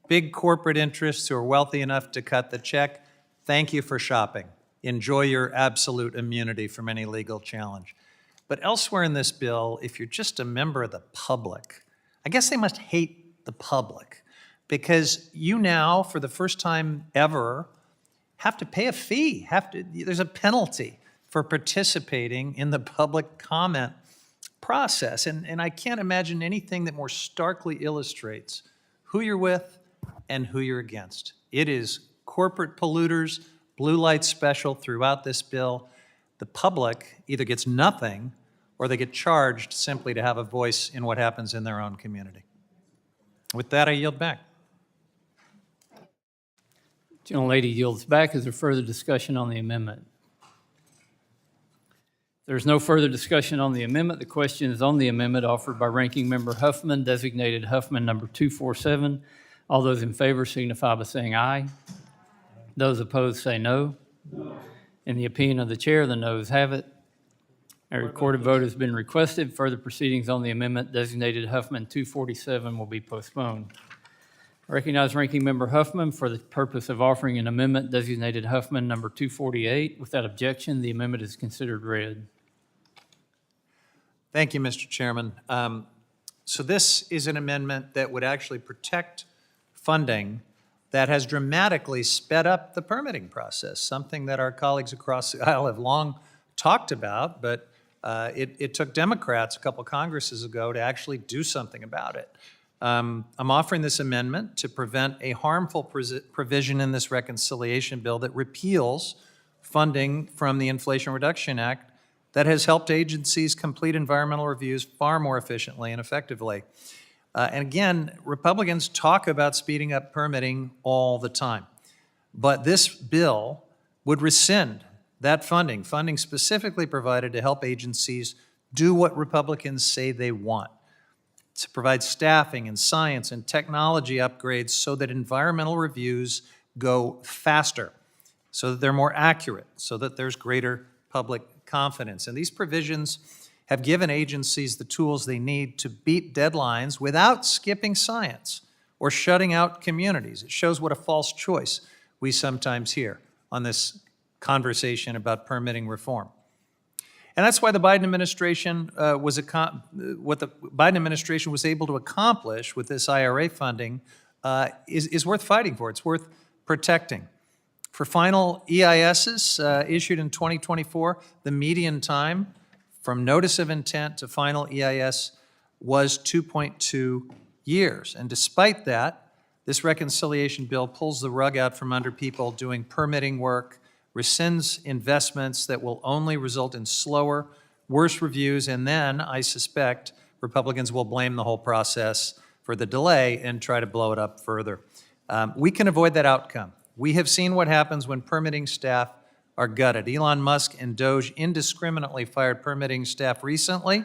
big corporate interests who are wealthy enough to cut the check, thank you for shopping. Enjoy your absolute immunity from any legal challenge. But elsewhere in this bill, if you're just a member of the public, I guess they must hate the public, because you now, for the first time ever, have to pay a fee. There's a penalty for participating in the public comment process. And I can't imagine anything that more starkly illustrates who you're with and who you're against. It is corporate polluters, blue light special throughout this bill. The public either gets nothing or they get charged simply to have a voice in what happens in their own community. With that, I yield back. Gentlelady yields back. Is there further discussion on the amendment? There's no further discussion on the amendment. The question is on the amendment offered by Ranking Member Huffman, designated Huffman number 247. All those in favor signify by saying aye. Those opposed say no. In the opinion of the chair, the noes have it. A recorded vote has been requested. Further proceedings on the amendment designated Huffman 247 will be postponed. I recognize Ranking Member Huffman for the purpose of offering an amendment designated Huffman number 248. Without objection, the amendment is considered read. Thank you, Mr. Chairman. So this is an amendment that would actually protect funding that has dramatically sped up the permitting process, something that our colleagues across the aisle have long talked about, but it took Democrats a couple Congresses ago to actually do something about it. I'm offering this amendment to prevent a harmful provision in this reconciliation bill that repeals funding from the Inflation Reduction Act that has helped agencies complete environmental reviews far more efficiently and effectively. And again, Republicans talk about speeding up permitting all the time. But this bill would rescind that funding specifically provided to help agencies do what Republicans say they want, to provide staffing and science and technology upgrades so that environmental reviews go faster, so that they're more accurate, so that there's greater public confidence. And these provisions have given agencies the tools they need to beat deadlines without skipping science or shutting out communities. It shows what a false choice we sometimes hear on this conversation about permitting reform. And that's why the Biden administration what the Biden administration was able to accomplish with this IRA funding is worth fighting for. It's worth protecting. For final EISs issued in 2024, the median time from notice of intent to final EIS was 2.2 years. And despite that, this reconciliation bill pulls the rug out from under people doing permitting work, rescinds investments that will only result in slower, worse reviews, and then, I suspect, Republicans will blame the whole process for the delay and try to blow it up further. We can avoid that outcome. We have seen what happens when permitting staff are gutted. Elon Musk and Doge indiscriminately fired permitting staff recently,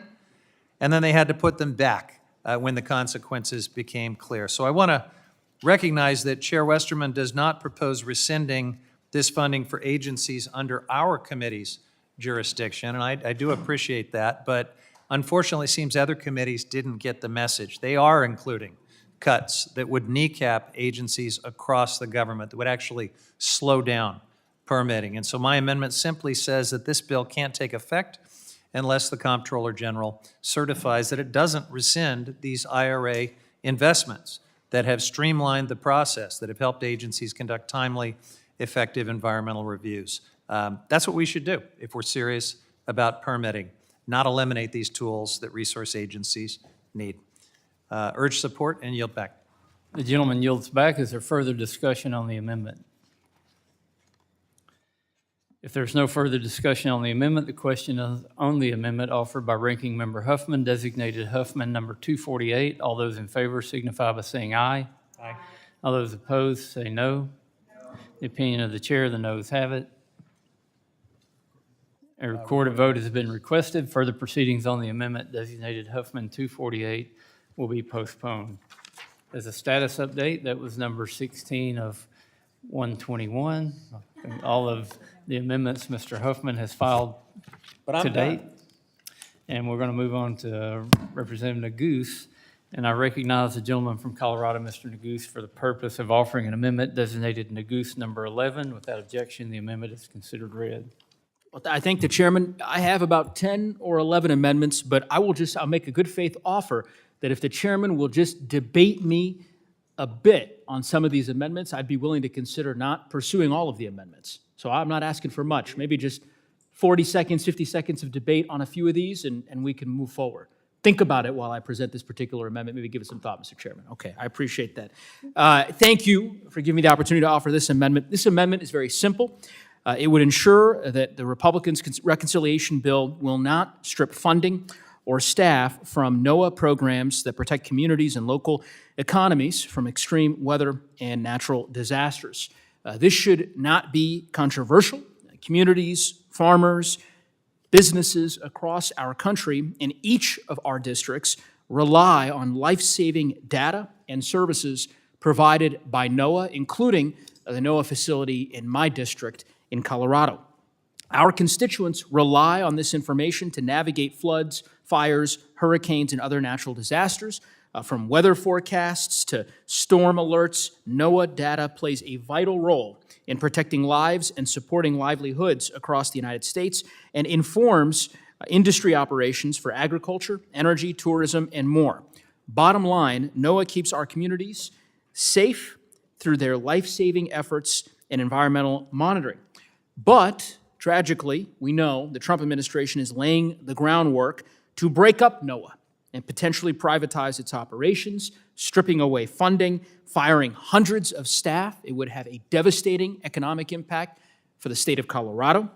and then they had to put them back when the consequences became clear. So I want to recognize that Chair Westerman does not propose rescinding this funding for agencies under our committee's jurisdiction, and I do appreciate that, but unfortunately it seems other committees didn't get the message. They are including cuts that would kneecap agencies across the government, that would actually slow down permitting. And so my amendment simply says that this bill can't take effect unless the Comptroller General certifies that it doesn't rescind these IRA investments that have streamlined the process, that have helped agencies conduct timely, effective environmental reviews. That's what we should do if we're serious about permitting, not eliminate these tools that resource agencies need. Urge support and yield back. The gentleman yields back. Is there further discussion on the amendment? If there's no further discussion on the amendment, the question is on the amendment offered by Ranking Member Huffman, designated Huffman number 248. All those in favor signify by saying aye. Aye. All those opposed say no. The opinion of the chair, the noes have it. A recorded vote has been requested. Further proceedings on the amendment designated Huffman 248 will be postponed. As a status update, that was number 16 of 121. All of the amendments Mr. Huffman has filed to date. And we're going to move on to Representative Neguse. And I recognize the gentleman from Colorado, Mr. Neguse, for the purpose of offering an amendment designated Neguse number 11. Without objection, the amendment is considered read. Well, I thank the chairman. I have about 10 or 11 amendments, but I'll make a good faith offer that if the chairman will just debate me a bit on some of these amendments, I'd be willing to consider not pursuing all of the amendments. So I'm not asking for much, maybe just 40 seconds, 50 seconds of debate on a few of these, and we can move forward. think about it while I present this particular amendment, maybe give it some thought, Mr. Chairman. Okay, I appreciate that. Thank you for giving me the opportunity to offer this amendment. This amendment is very simple. It would ensure that the Republicans' reconciliation bill will not strip funding or staff from NOAA programs that protect communities and local economies from extreme weather and natural disasters. This should not be controversial. Communities, farmers, businesses across our country in each of our districts rely on life-saving data and services provided by NOAA, including the NOAA facility in my district in Colorado. Our constituents rely on this information to navigate floods, fires, hurricanes, and other natural disasters. From weather forecasts to storm alerts, NOAA data plays a vital role in protecting lives and supporting livelihoods across the United States and informs industry operations for agriculture, energy, tourism, and more. Bottom line, NOAA keeps our communities safe through their life-saving efforts and environmental monitoring. But, tragically, we know the Trump administration is laying the groundwork to break up NOAA and potentially privatize its operations, stripping away funding, firing hundreds of staff. It would have a devastating economic impact for the state of Colorado.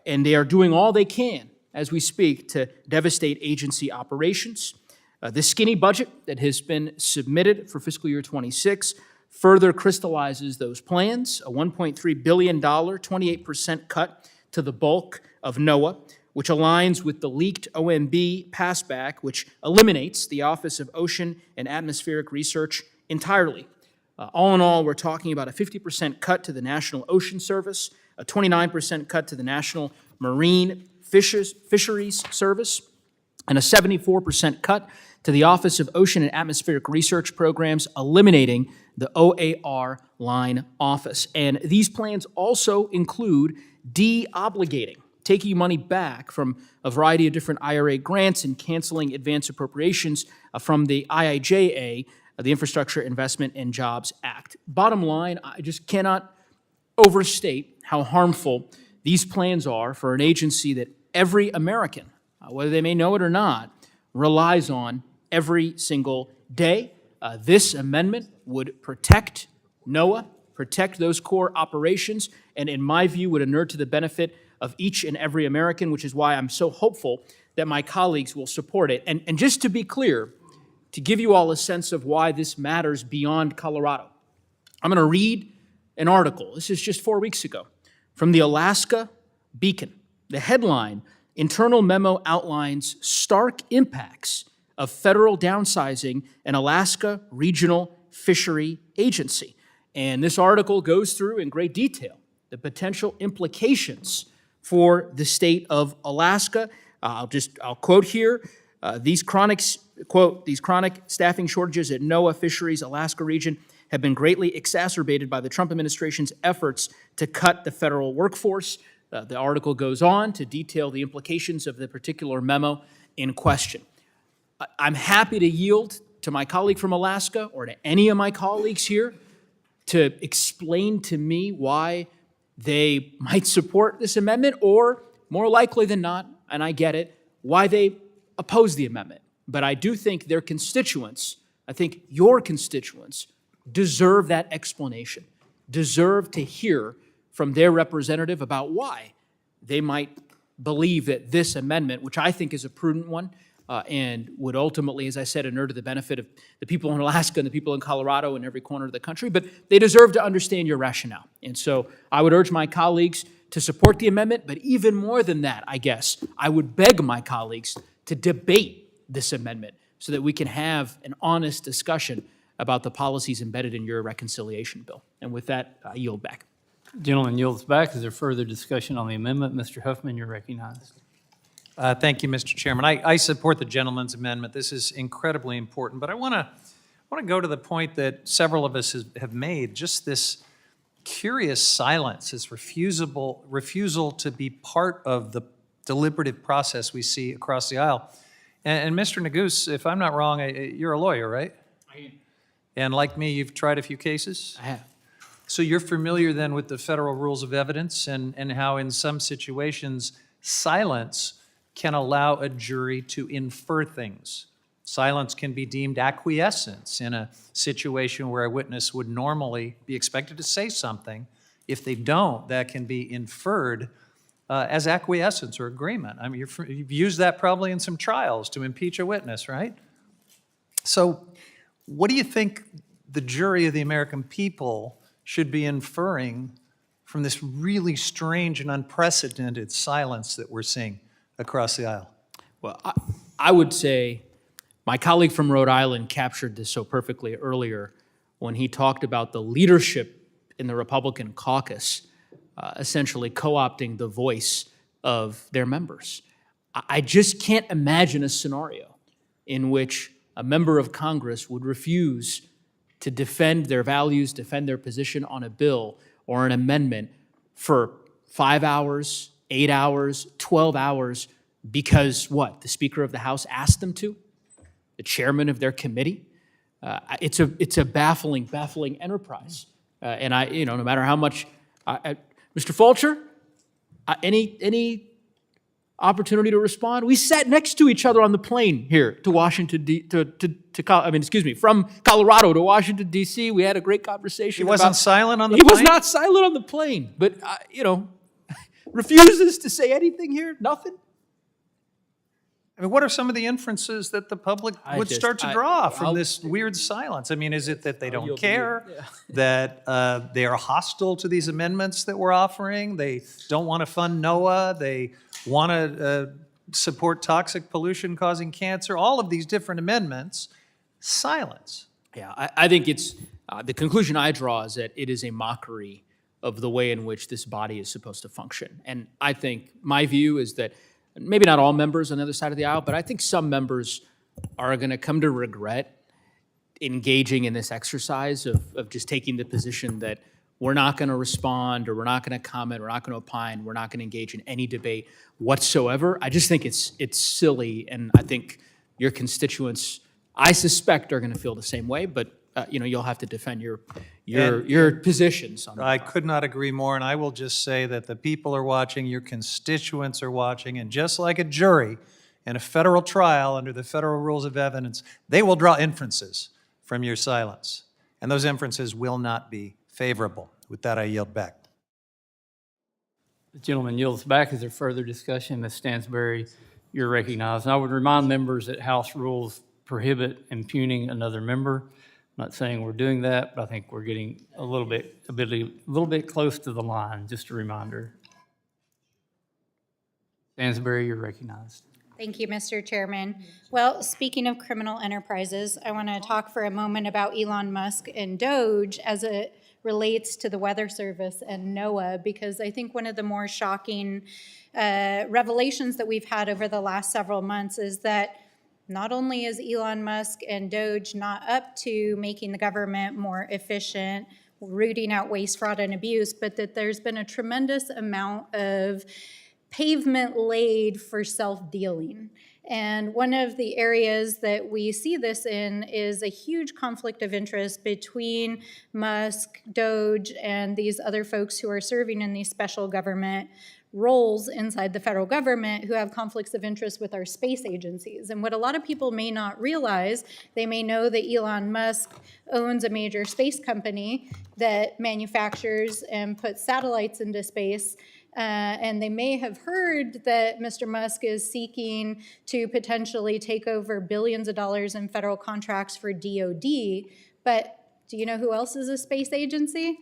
And they are doing all they can, as we speak, to devastate agency operations. The skinny budget that has been submitted for fiscal year 26 further crystallizes those plans, a $1.3 billion, 28% cut to the bulk of NOAA, which aligns with the leaked OMB passback, which eliminates the Office of Ocean and Atmospheric Research entirely. All in all, we're talking about a 50% cut to the National Ocean Service, a 29% cut to the National Marine Fisheries Service, and a 74% cut to the Office of Ocean and Atmospheric Research Programs, eliminating the OAR line office. And these plans also include de-obligating, taking money back from a variety of different IRA grants and canceling advance appropriations from the IIJA, the Infrastructure Investment and Jobs Act. Bottom line, I just cannot overstate how harmful these plans are for an agency that every American, whether they may know it or not, relies on every single day. This amendment would protect NOAA, protect those core operations, and in my view would inure to the benefit of each and every American, which is why I'm so hopeful that my colleagues will support it. And just to be clear, to give you all a sense of why this matters beyond Colorado, I'm going to read an article. This is just 4 weeks ago from the Alaska Beacon. The headline, Internal Memo Outlines Stark Impacts of Federal Downsizing an Alaska Regional Fishery Agency. And this article goes through in great detail the potential implications for the state of Alaska. I'll quote here, these chronic staffing shortages at NOAA Fisheries Alaska region have been greatly exacerbated by the Trump administration's efforts to cut the federal workforce. The article goes on to detail the implications of the particular memo in question. I'm happy to yield to my colleague from Alaska or to any of my colleagues here to explain to me why they might support this amendment, or more likely than not, and I get it, why they oppose the amendment. But I do think their constituents, I think your constituents, deserve that explanation, deserve to hear from their representative about why they might believe that this amendment, which I think is a prudent one, and would ultimately, as I said, inure to the benefit of the people in Alaska and the people in Colorado and every corner of the country, but they deserve to understand your rationale. And so I would urge my colleagues to support the amendment, but even more than that, I guess, I would beg my colleagues to debate this amendment so that we can have an honest discussion about the policies embedded in your reconciliation bill. And with that, I yield back. Gentleman yields back. Is there further discussion on the amendment? Mr. Huffman, you're recognized. Thank you, Mr. Chairman. I support the gentleman's amendment. This is incredibly important, but I want to go to the point that several of us have made, just this curious silence, this refusal to be part of the deliberative process we see across the aisle. And Mr. Neguse, if I'm not wrong, you're a lawyer, right? I am. And like me, you've tried a few cases? I have. So you're familiar then with the federal rules of evidence and how in some situations silence can allow a jury to infer things. Silence can be deemed acquiescence in a situation where a witness would normally be expected to say something. If they don't, that can be inferred as acquiescence or agreement. I mean, you've used that probably in some trials to impeach a witness, right? So what do you think the jury of the American people should be inferring from this really strange and unprecedented silence that we're seeing across the aisle? Well, I would say my colleague from Rhode Island captured this so perfectly earlier when he talked about the leadership in the Republican caucus essentially co-opting the voice of their members. I just can't imagine a scenario in which a member of Congress would refuse to defend their values, defend their position on a bill or an amendment for 5 hours, 8 hours, 12 hours, because what? The Speaker of the House asked them to? The chairman of their committee? It's a baffling enterprise. And no matter how much, Mr. Fulcher, any opportunity to respond? We sat next to each other on the plane here to Washington, from Colorado to Washington, D.C. We had a great conversation. He wasn't silent on the plane? plane? He was not silent on the plane, but, refuses to say anything here, nothing. I mean, what are some of the inferences that the public would start to draw from this weird silence? I mean, is it that they don't care, that they are hostile to these amendments that we're offering, they don't want to fund NOAA, they want to support toxic pollution causing cancer, all of these different amendments? Silence. Yeah, I think it's, the conclusion I draw is that it is a mockery of the way in which this body is supposed to function. And I think my view is that maybe not all members on the other side of the aisle, but I think some members are going to come to regret engaging in this exercise of just taking the position that we're not going to respond or we're not going to comment, we're not going to opine, we're not going to engage in any debate whatsoever. I just think it's silly, and I think your constituents, I suspect, are going to feel the same way, but you'll have to defend your positions on that. I could not agree more, and I will just say that the people are watching, your constituents are watching, and just like a jury in a federal trial under the federal rules of evidence, they will draw inferences from your silence, and those inferences will not be favorable. With that, I yield back. The gentleman yields back. Is there further discussion? Ms. Stansberry, you're recognized. And I would remind members that House rules prohibit impugning another member. I'm not saying we're doing that, but I think we're getting a little bit close to the line. Just a reminder. Stansberry, you're recognized. Thank you, Mr. Chairman. Well, speaking of criminal enterprises, I want to talk for a moment about Elon Musk and Doge as it relates to the Weather Service and NOAA, because I think one of the more shocking revelations that we've had over the last several months is that not only is Elon Musk and Doge not up to making the government more efficient, rooting out waste, fraud, and abuse, but that there's been a tremendous amount of pavement laid for self-dealing. And one of the areas that we see this in is a huge conflict of interest between Musk, Doge, and these other folks who are serving in these special government roles inside the federal government who have conflicts of interest with our space agencies. And what a lot of people may not realize, they may know that Elon Musk owns a major space company that manufactures and puts satellites into space. And they may have heard that Mr. Musk is seeking to potentially take over billions of dollars in federal contracts for DOD. But do you know who else is a space agency?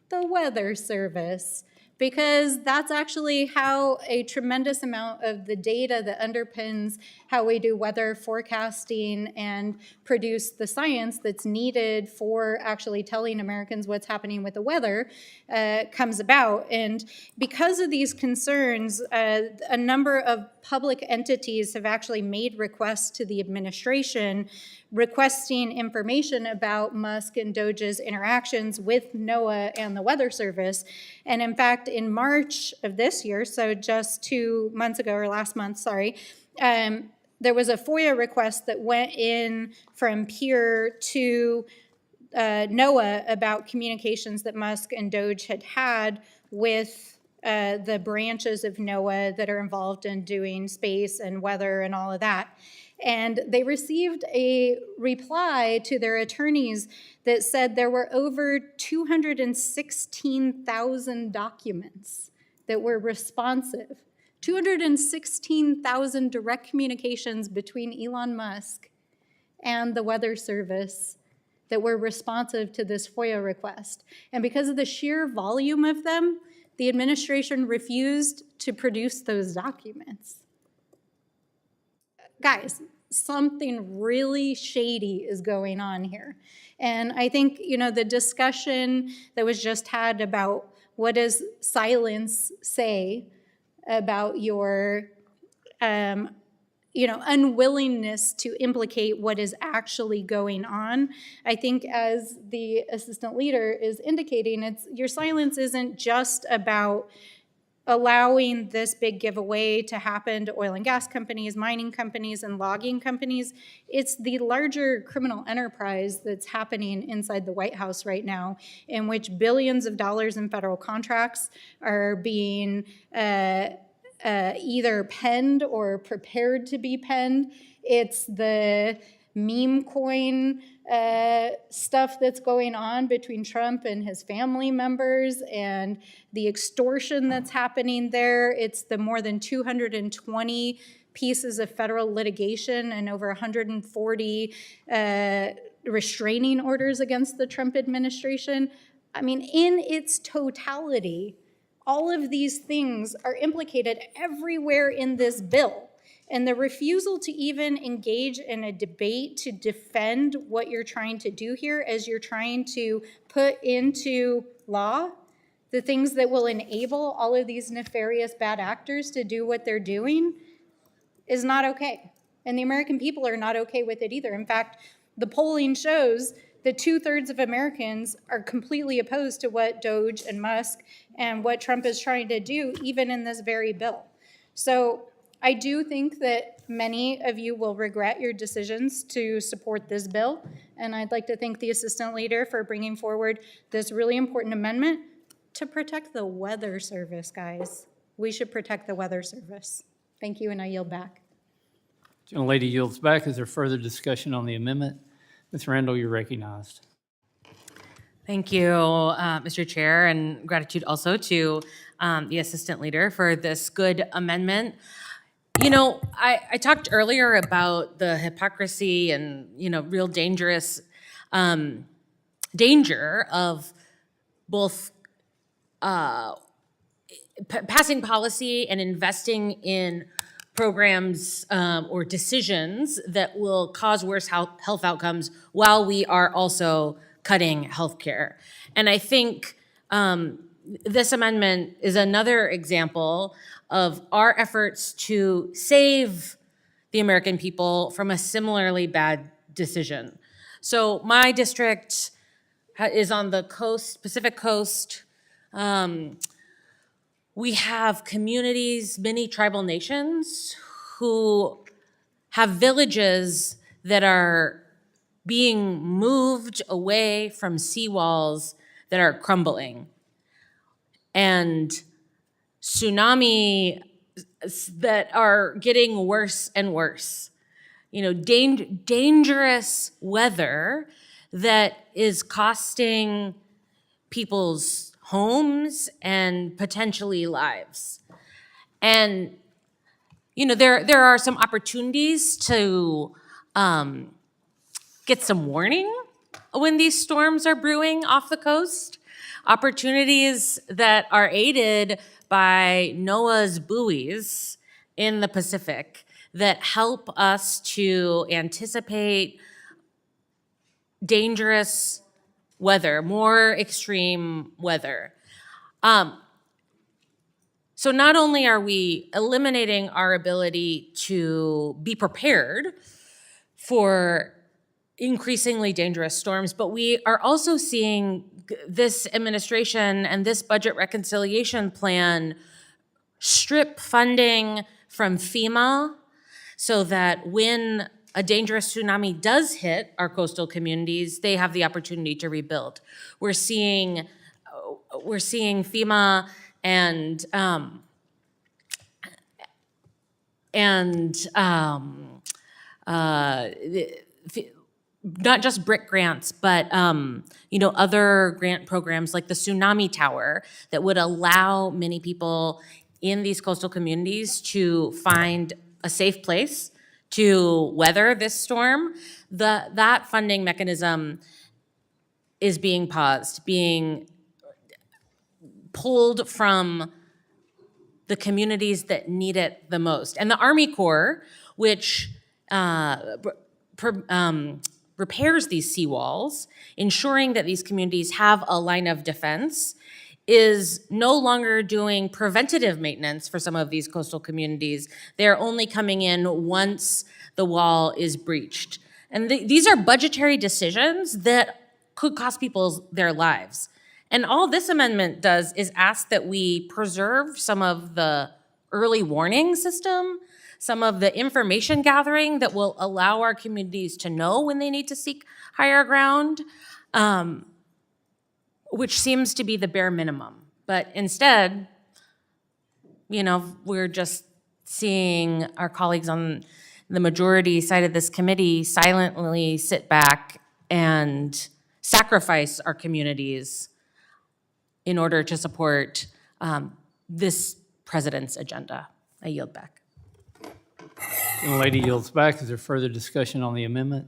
The Weather Service. Because that's actually how a tremendous amount of the data that underpins how we do weather forecasting and produce the science that's needed for actually telling Americans what's happening with the weather comes about. And because of these concerns, a number of public entities have actually made requests to the administration requesting information about Musk and Doge's interactions with NOAA and the Weather Service. And in fact, in March of this year, so just 2 months ago, or last month, sorry, there was a FOIA request that went in from Peer to NOAA about communications that Musk and Doge had with the branches of NOAA that are involved in doing space and weather and all of that. And they received a reply to their attorneys that said there were over 216,000 documents that were responsive. 216,000 direct communications between Elon Musk and the Weather Service that were responsive to this FOIA request. And because of the sheer volume of them, the administration refused to produce those documents. Guys, something really shady is going on here. And I think, the discussion that was just had about what does silence say about your, unwillingness to implicate what is actually going on. I think as the assistant leader is indicating, your silence isn't just about allowing this big giveaway to happen to oil and gas companies, mining companies, and logging companies. It's the larger criminal enterprise that's happening inside the White House right now, in which billions of dollars in federal contracts are being either penned or prepared to be penned. It's the meme coin stuff that's going on between Trump and his family members and the extortion that's happening there. It's the more than 220 pieces of federal litigation and over 140 restraining orders against the Trump administration. I mean, in its totality, all of these things are implicated everywhere in this bill. And the refusal to even engage in a debate to defend what you're trying to do here as you're trying to put into law the things that will enable all of these nefarious bad actors to do what they're doing is not okay. And the American people are not okay with it either. In fact, the polling shows that 2/3 of Americans are completely opposed to what Doge and Musk and what Trump is trying to do, even in this very bill. So I do think that many of you will regret your decisions to support this bill, and I'd like to thank the assistant leader for bringing forward this really important amendment to protect the Weather Service, guys. We should protect the Weather Service. Thank you, and I yield back. Gentlelady yields back. Is there further discussion on the amendment? Ms. Randall, you're recognized. Thank you, Mr. Chair, and gratitude also to the assistant leader for this good amendment. I talked earlier about the hypocrisy and, real dangerous danger of both passing policy and investing in programs or decisions that will cause worse health outcomes while we are also cutting healthcare. And I think this amendment is another example of our efforts to save the American people from a similarly bad decision. So my district is on the coast, Pacific coast. We have communities, many tribal nations, who have villages that are being moved away from seawalls that are crumbling. And tsunami that are getting worse and worse. Dangerous weather that is costing people's homes and potentially lives. And, there are some opportunities to get some warning when these storms are brewing off the coast. Opportunities that are aided by NOAA's buoys in the Pacific that help us to anticipate dangerous weather, more extreme weather. So not only are we eliminating our ability to be prepared for increasingly dangerous storms, but we are also seeing this administration and this budget reconciliation plan strip funding from FEMA so that when a dangerous tsunami does hit our coastal communities, they have the opportunity to rebuild. We're seeing FEMA and not just BRECK grants, but other grant programs like the Tsunami Tower that would allow many people in these coastal communities to find a safe place to weather this storm. That funding mechanism is being paused, being pulled from the communities that need it the most. And the Army Corps, which repairs these seawalls, ensuring that these communities have a line of defense, is no longer doing preventative maintenance for some of these coastal communities. They're only coming in once the wall is breached. And these are budgetary decisions that could cost people their lives. And all this amendment does is ask that we preserve some of the early warning system, some of the information gathering that will allow our communities to know when they need to seek higher ground, which seems to be the bare minimum. But instead, we're just seeing our colleagues on the majority side of this committee silently sit back and sacrifice our communities in order to support this president's agenda. I yield back. The lady yields back. Is there further discussion on the amendment?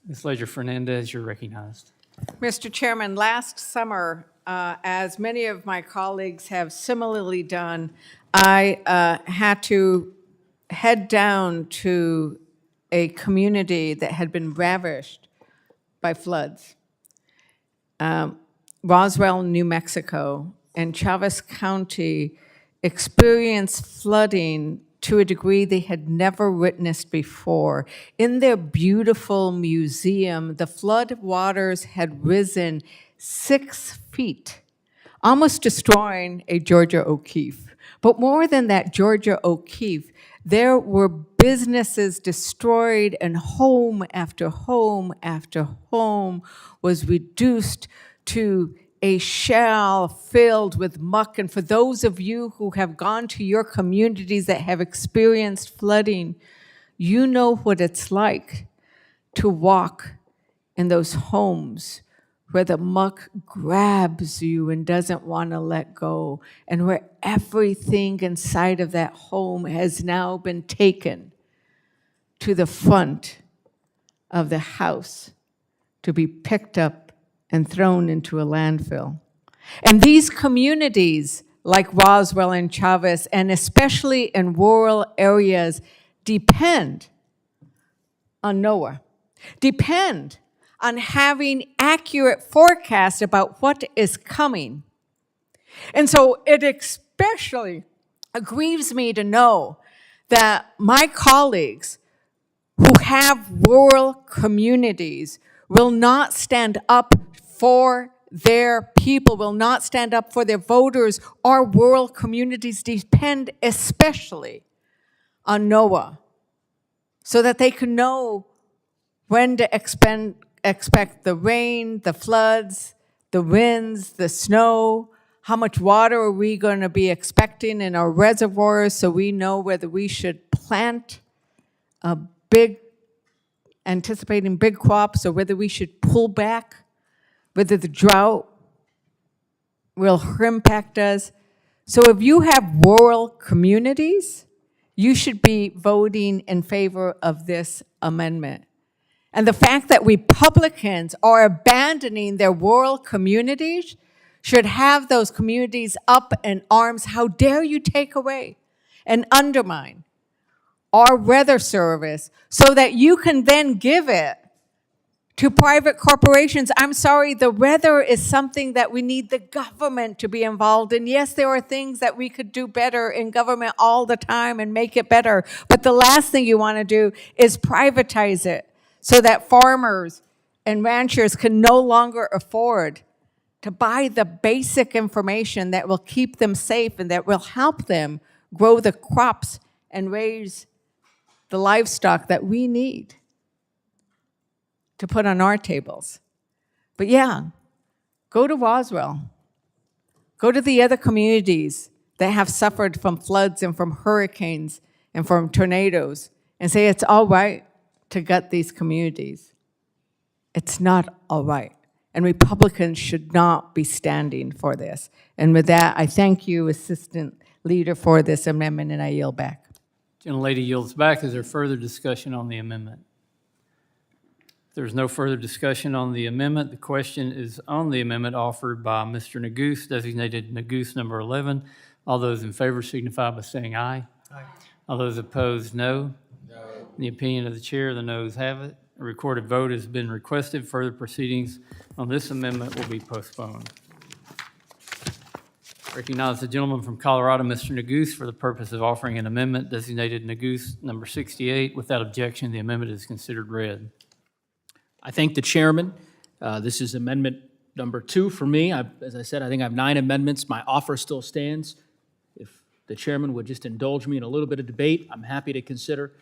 Ms. Leger-Fernandez, you're recognized. Mr. Chairman, last summer, as many of my colleagues have similarly done, I had to head down to a community that had been ravished by floods. Roswell, New Mexico, and Chavez County experienced flooding to a degree they had never witnessed before. In their beautiful museum, the flood waters had risen 6 feet, almost destroying a Georgia O'Keeffe. But more than that Georgia O'Keeffe, there were businesses destroyed, and home after home after home was reduced to a shell filled with muck. And for those of you who have gone to your communities that have experienced flooding, you know what it's like to walk in those homes where the muck grabs you and doesn't want to let go, and where everything inside of that home has now been taken to the front of the house to be picked up and thrown into a landfill. And these communities, like Roswell and Chavez, and especially in rural areas, depend on NOAA, depend on having accurate forecasts about what is coming. And so it especially grieves me to know that my colleagues who have rural communities will not stand up for their people, will not stand up for their voters. Our rural communities depend especially on NOAA so that they can know when to expect the rain, the floods, the winds, the snow. How much water are we going to be expecting in our reservoirs so we know whether we should plant anticipating big crops, or whether we should pull back, whether the drought will impact us. So if you have rural communities, you should be voting in favor of this amendment. And the fact that Republicans are abandoning their rural communities should have those communities up in arms. How dare you take away and undermine our weather service so that you can then give it to private corporations? I'm sorry, the weather is something that we need the government to be involved in. Yes, there are things that we could do better in government all the time and make it better, but the last thing you want to do is privatize it so that farmers and ranchers can no longer afford to buy the basic information that will keep them safe and that will help them grow the crops and raise the livestock that we need to put on our tables. But yeah, go to Roswell, Go to the other communities that have suffered from floods and from hurricanes and from tornadoes and say it's all right to gut these communities. It's not all right. And Republicans should not be standing for this. And with that, I thank you, Assistant Leader, for this amendment, and I yield back. Gentlelady yields back. Is there further discussion on the amendment? If there's no further discussion on the amendment, the question is on the amendment offered by Mr. Neguse, designated Neguse number 11. All those in favor signify by saying aye. Aye. All those opposed, no. No. In the opinion of the chair, the noes have it. A recorded vote has been requested. Further proceedings on this amendment will be postponed. Recognize the gentleman from Colorado, Mr. Neguse, for the purpose of offering an amendment designated Neguse number 68. Without objection, the amendment is considered read. I thank the chairman. This is amendment number 2 for me. As I said, I think I have 9 amendments. My offer still stands. If the chairman would just indulge me in a little bit of debate, I'm happy to consider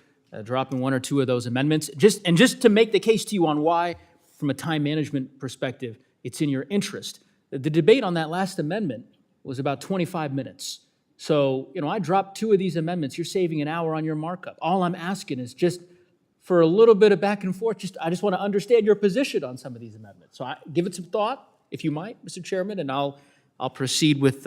dropping 1 or 2 of those amendments. Just to make the case to you on why, from a time management perspective, it's in your interest. The debate on that last amendment was about 25 minutes. So, I dropped 2 of these amendments. You're saving an hour on your markup. All I'm asking is just for a little bit of back and forth. I just want to understand your position on some of these amendments. So give it some thought, if you might, Mr. Chairman, and I'll proceed with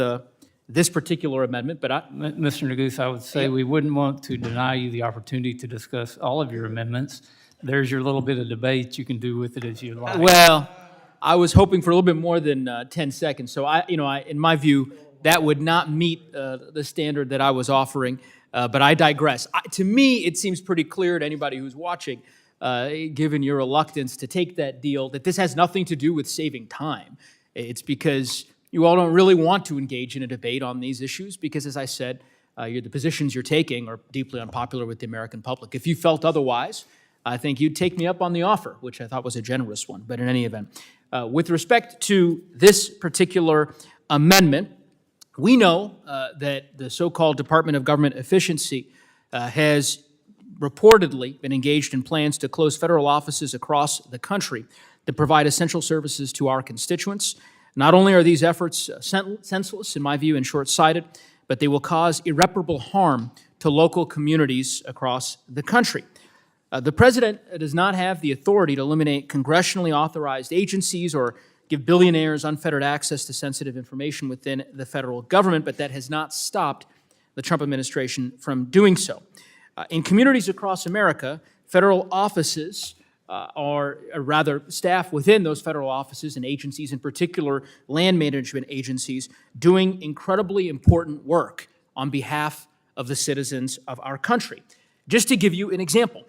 this particular amendment. But Mr. Neguse, I would say we wouldn't want to deny you the opportunity to discuss all of your amendments. There's your little bit of debate. You can do with it as you like. Well, I was hoping for a little bit more than 10 seconds. So in my view, that would not meet the standard that I was offering. But I digress. To me, it seems pretty clear to anybody who's watching, given your reluctance to take that deal, that this has nothing to do with saving time. It's because you all don't really want to engage in a debate on these issues because, as I said, the positions you're taking are deeply unpopular with the American public. If you felt otherwise, I think you'd take me up on the offer, which I thought was a generous one. But in any event, with respect to this particular amendment, we know that the so-called Department of Government Efficiency has reportedly been engaged in plans to close federal offices across the country that provide essential services to our constituents. Not only are these efforts senseless, in my view, and short-sighted, but they will cause irreparable harm to local communities across the country. The president does not have the authority to eliminate congressionally authorized agencies or give billionaires unfettered access to sensitive information within the federal government, but that has not stopped the Trump administration from doing so. In communities across America, federal offices or rather staff within those federal offices and agencies, in particular land management agencies, doing incredibly important work on behalf of the citizens of our country. Just to give you an example,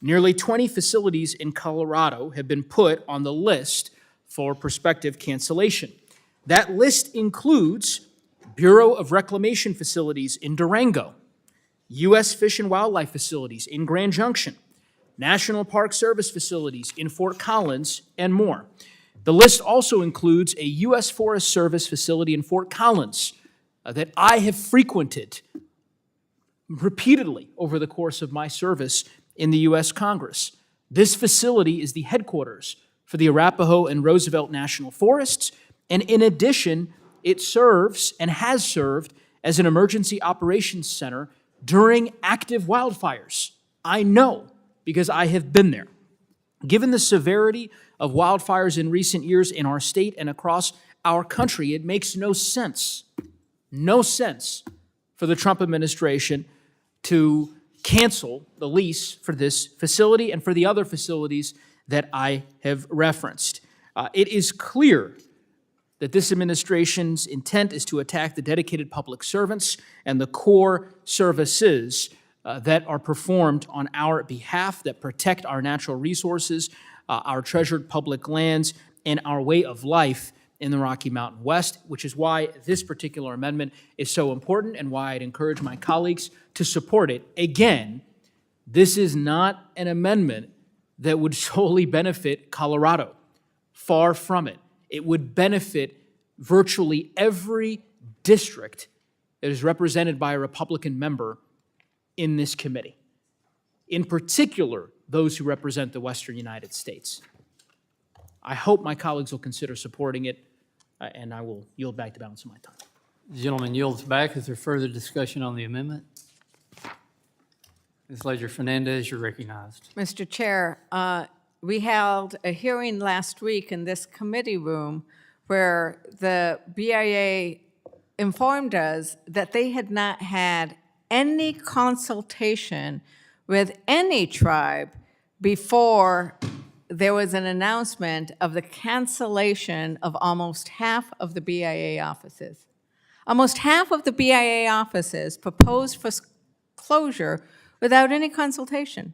nearly 20 facilities in Colorado have been put on the list for prospective cancellation. That list includes Bureau of Reclamation facilities in Durango, U.S. Fish and Wildlife facilities in Grand Junction, National Park Service facilities in Fort Collins, and more. The list also includes a U.S. Forest Service facility in Fort Collins that I have frequented repeatedly over the course of my service in the U.S. Congress. This facility is the headquarters for the Arapahoe and Roosevelt National Forests, and in addition, it serves and has served as an emergency operations center during active wildfires. I know because I have been there. Given the severity of wildfires in recent years in our state and across our country, it makes no sense for the Trump administration to cancel the lease for this facility and for the other facilities that I have referenced. It is clear that this administration's intent is to attack the dedicated public servants and the core services that are performed on our behalf, that protect our natural resources, our treasured public lands, and our way of life in the Rocky Mountain West, which is why this particular amendment is so important and why I'd encourage my colleagues to support it. Again, this is not an amendment that would solely benefit Colorado. Far from it. It would benefit virtually every district that is represented by a Republican member in this committee. In particular, those who represent the Western United States. I hope my colleagues will consider supporting it. and I will yield back the balance of my time. Gentleman yields back. Is there further discussion on the amendment? Ms. Ledger-Fernandez, you're recognized. Mr. Chair, we held a hearing last week in this committee room where the BIA informed us that they had not had any consultation with any tribe before there was an announcement of the cancellation of almost half of the BIA offices. Almost half of the BIA offices proposed for closure without any consultation,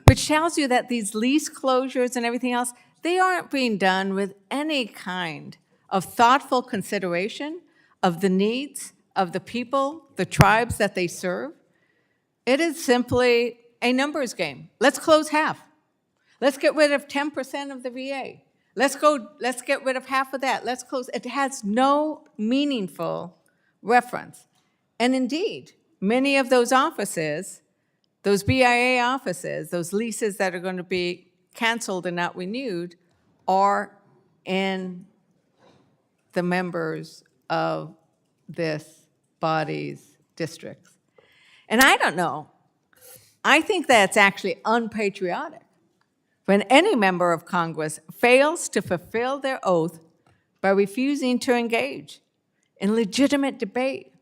which tells you that these lease closures and everything else, they aren't being done with any kind of thoughtful consideration of the needs of the people, the tribes that they serve. It is simply a numbers game. Let's close half. Let's get rid of 10% of the VA. Let's get rid of half of that. Let's close. It has no meaningful reference. And indeed, many of those offices, those BIA offices, those leases that are going to be canceled and not renewed, are in the members of this body's districts. And I don't know, I think that's actually unpatriotic when any member of Congress fails to fulfill their oath by refusing to engage in legitimate debate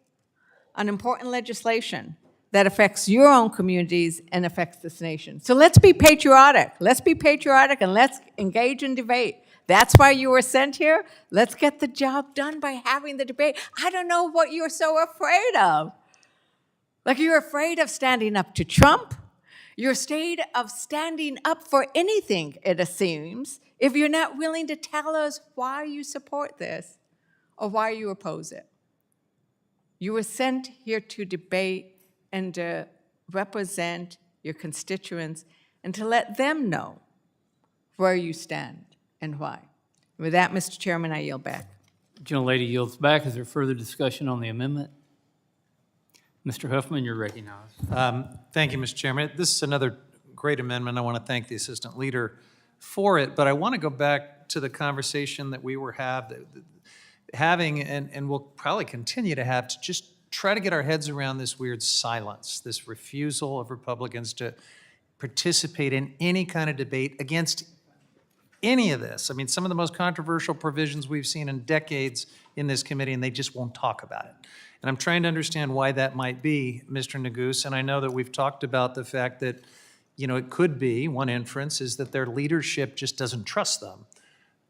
on important legislation that affects your own communities and affects this nation. So let's be patriotic. Let's be patriotic and let's engage in debate. That's why you were sent here. Let's get the job done by having the debate. I don't know what you're so afraid of. Like you're afraid of standing up to Trump. You're afraid of standing up for anything, it seems, if you're not willing to tell us why you support this or why you oppose it. You were sent here to debate and to represent your constituents and to let them know where you stand and why. With that, Mr. Chairman, I yield back. Gentlelady yields back. Is there further discussion on the amendment? Mr. Huffman, you're recognized. Thank you, Mr. Chairman. This is another great amendment. I want to thank the Assistant Leader for it, but I want to go back to the conversation that we were having and we'll probably continue to have to just try to get our heads around this weird silence, this refusal of Republicans to participate in any kind of debate against any of this. I mean, some of the most controversial provisions we've seen in decades in this committee, and they just won't talk about it. And I'm trying to understand why that might be, Mr. Neguse, and I know that we've talked about the fact that, you know, it could be, one inference is that their leadership just doesn't trust them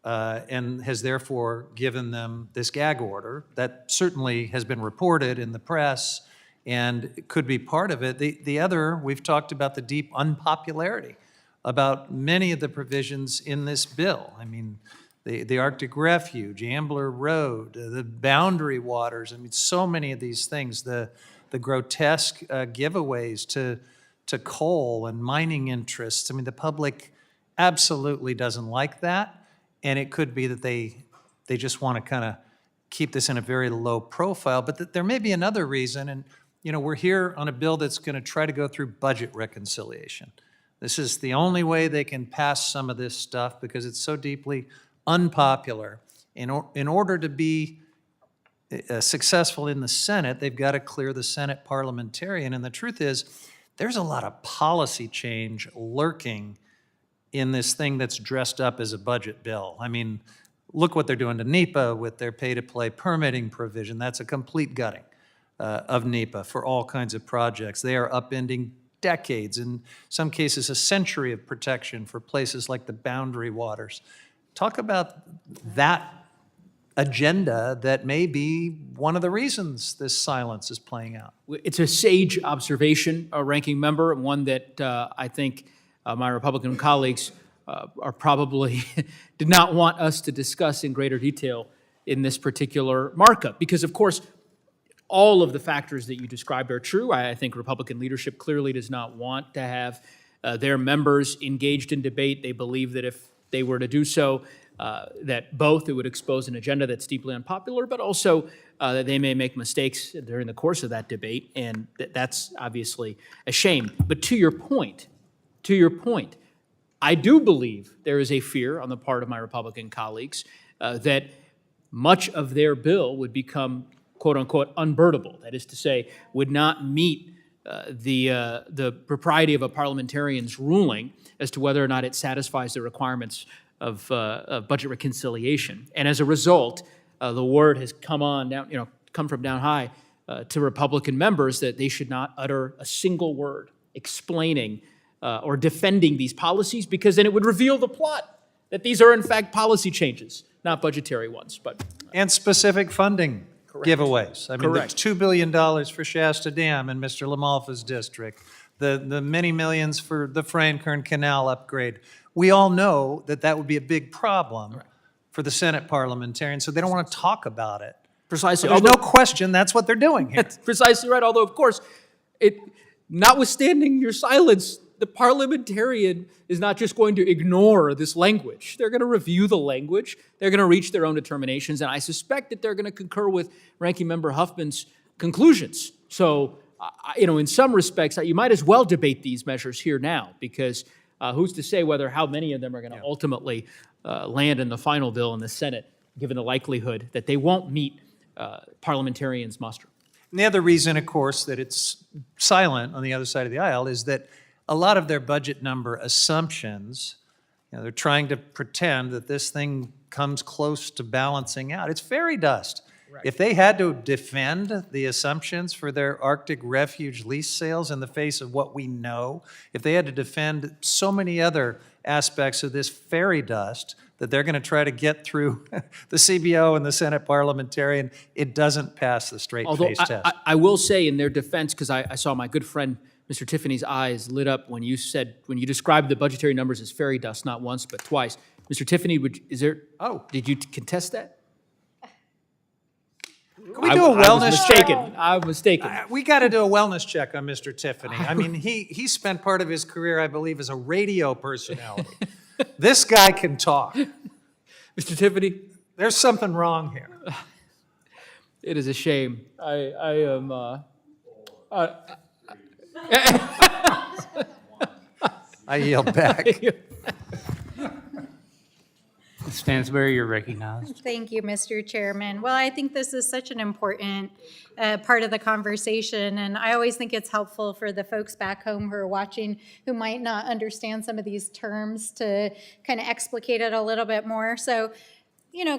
and has therefore given them this gag order. That certainly has been reported in the press and it could be part of it. The other, we've talked about the deep unpopularity about many of the provisions in this bill. I mean, the Arctic Refuge, Ambler Road, the boundary waters, I mean, so many of these things, the grotesque giveaways to coal and mining interests. I mean, the public absolutely doesn't like that, and it could be that they just want to kind of keep this in a very low profile, but there may be another reason, and you know, we're here on a bill that's going to try to go through budget reconciliation. This is the only way they can pass some of this stuff because it's so deeply unpopular. In order to be successful in the Senate, they've got to clear the Senate parliamentarian. And the truth is, there's a lot of policy change lurking in this thing that's dressed up as a budget bill. I mean, look what they're doing to NEPA with their pay-to-play permitting provision. That's a complete gutting of NEPA for all kinds of projects. They are upending decades, in some cases a century of protection for places like the boundary waters. Talk about that agenda that may be one of the reasons this silence is playing out. It's a sage observation, ranking member, one that I think my Republican colleagues are probably did not want us to discuss in greater detail in this particular markup. Because of course, all of the factors that you described are true. I think Republican leadership clearly does not want to have their members engaged in debate. They believe that if they were to do so, that both it would expose an agenda that's deeply unpopular, but also that they may make mistakes during the course of that debate, and that's obviously a shame. But to your point, I do believe there is a fear on the part of my Republican colleagues that much of their bill would become quote-unquote unbirdable. That is to say, would not meet the propriety of a parliamentarian's ruling as to whether or not it satisfies the requirements of budget reconciliation. And as a result, the word has come from down high to Republican members that they should not utter a single word explaining or defending these policies, because then it would reveal the plot that these are in fact policy changes, not budgetary ones. And specific funding giveaways. I mean, Correct. there's $2 billion for Shasta Dam in Mr. LaMalfa's district, the many millions for the Franklin Canal upgrade. We all know that that would be a big problem for the Senate parliamentarians, so they don't want to talk about it. Precisely. There's no question that's what they're doing here. That's precisely right. Although, of course, notwithstanding your silence, the parliamentarian is not just going to ignore this language. They're going to review the language. They're going to reach their own determinations, and I suspect that they're going to concur with Ranking Member Huffman's conclusions. So, in some respects, you might as well debate these measures here now, because who's to say how many of them are going to ultimately land in the final bill in the Senate, given the likelihood that they won't meet parliamentarians' muster. And the other reason, of course, that it's silent on the other side of the aisle is that a lot of their budget number assumptions, they're trying to pretend that this thing comes close to balancing out. It's fairy dust. Right. If they had to defend the assumptions for their Arctic refuge lease sales in the face of what we know, if they had to defend so many other aspects of this fairy dust that they're going to try to get through the CBO and the Senate parliamentarian, it doesn't pass the straight face test. I will say in their defense, because I saw my good friend Mr. Tiffany's eyes lit up when you described the budgetary numbers as fairy dust, not once but twice. Mr. Tiffany, did you contest that? Can we do a wellness check? I'm mistaken. We got to do a wellness check on Mr. Tiffany. I mean, he spent part of his career, I believe, as a radio personality. This guy can talk. Mr. Tiffany? There's something wrong here. It is a shame. I am... I yield back. Ms. Stansberry, you're recognized. Thank you, Mr. Chairman. Well, I think this is such an important part of the conversation, and I always think it's helpful for the folks back home who are watching who might not understand some of these terms to kind of explicate it a little bit more. So,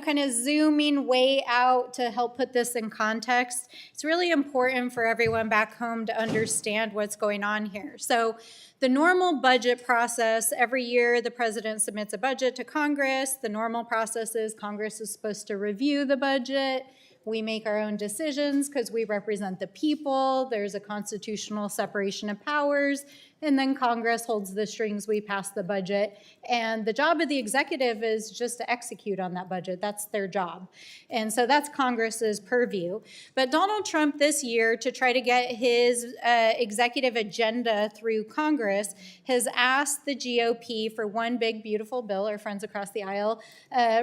kind of zooming way out to help put this in context, it's really important for everyone back home to understand what's going on here. So the normal budget process, every year the president submits a budget to Congress. The normal process is Congress is supposed to review the budget. We make our own decisions because we represent the people. There's a constitutional separation of powers. And then Congress holds the strings, we pass the budget. And the job of the executive is just to execute on that budget. That's their job. And so that's Congress's purview. But Donald Trump this year, to try to get his executive agenda through Congress, has asked the GOP for one big, beautiful bill. Our friends across the aisle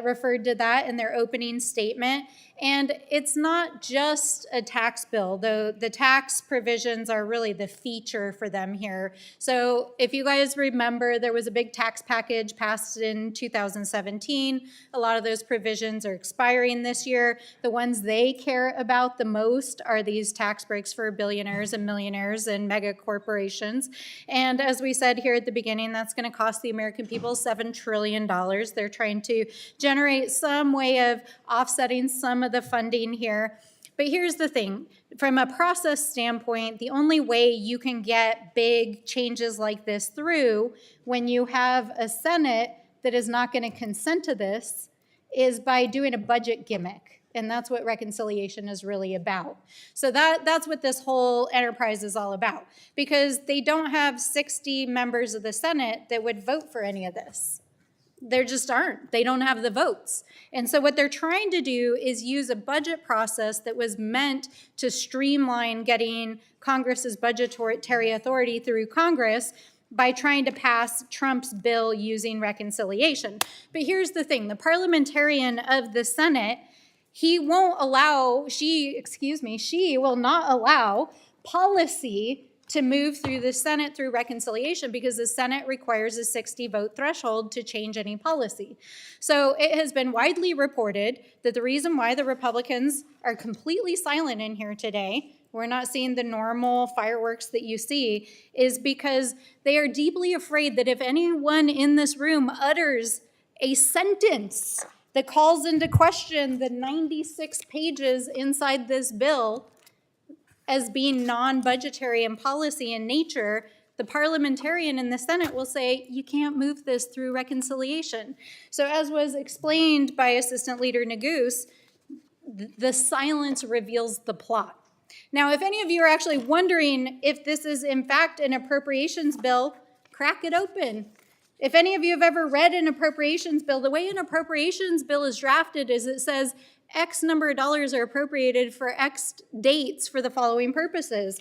referred to that in their opening statement. And it's not just a tax bill, though the tax provisions are really the feature for them here. So if you guys remember, there was a big tax package passed in 2017. A lot of those provisions are expiring this year. The ones they care about the most are these tax breaks for billionaires and millionaires and mega corporations. And as we said here at the beginning, that's going to cost the American people $7 trillion. They're trying to generate some way of offsetting some of the funding here. But here's the thing. From a process standpoint, the only way you can get big changes like this through when you have a Senate that is not going to consent to this is by doing a budget gimmick. And that's what reconciliation is really about. So that's what this whole enterprise is all about. Because they don't have 60 members of the Senate that would vote for any of this. There just aren't. They don't have the votes. And so what they're trying to do is use a budget process that was meant to streamline getting Congress's budgetary authority through Congress by trying to pass Trump's bill using reconciliation. But here's the thing. The parliamentarian of the Senate, she will not allow policy to move through the Senate through reconciliation because the Senate requires a 60-vote threshold to change any policy. So it has been widely reported that the reason why the Republicans are completely silent in here today, we're not seeing the normal fireworks that you see, is because they are deeply afraid that if anyone in this room utters a sentence that calls into question the 96 pages inside this bill as being non-budgetary and policy in nature, the parliamentarian in the Senate will say, you can't move this through reconciliation. So as was explained by Assistant Leader Neguse, the silence reveals the plot. Now, if any of you are actually wondering if this is in fact an appropriations bill, crack it open. If any of you have ever read an appropriations bill, the way an appropriations bill is drafted is it says X number of dollars are appropriated for X dates for the following purposes.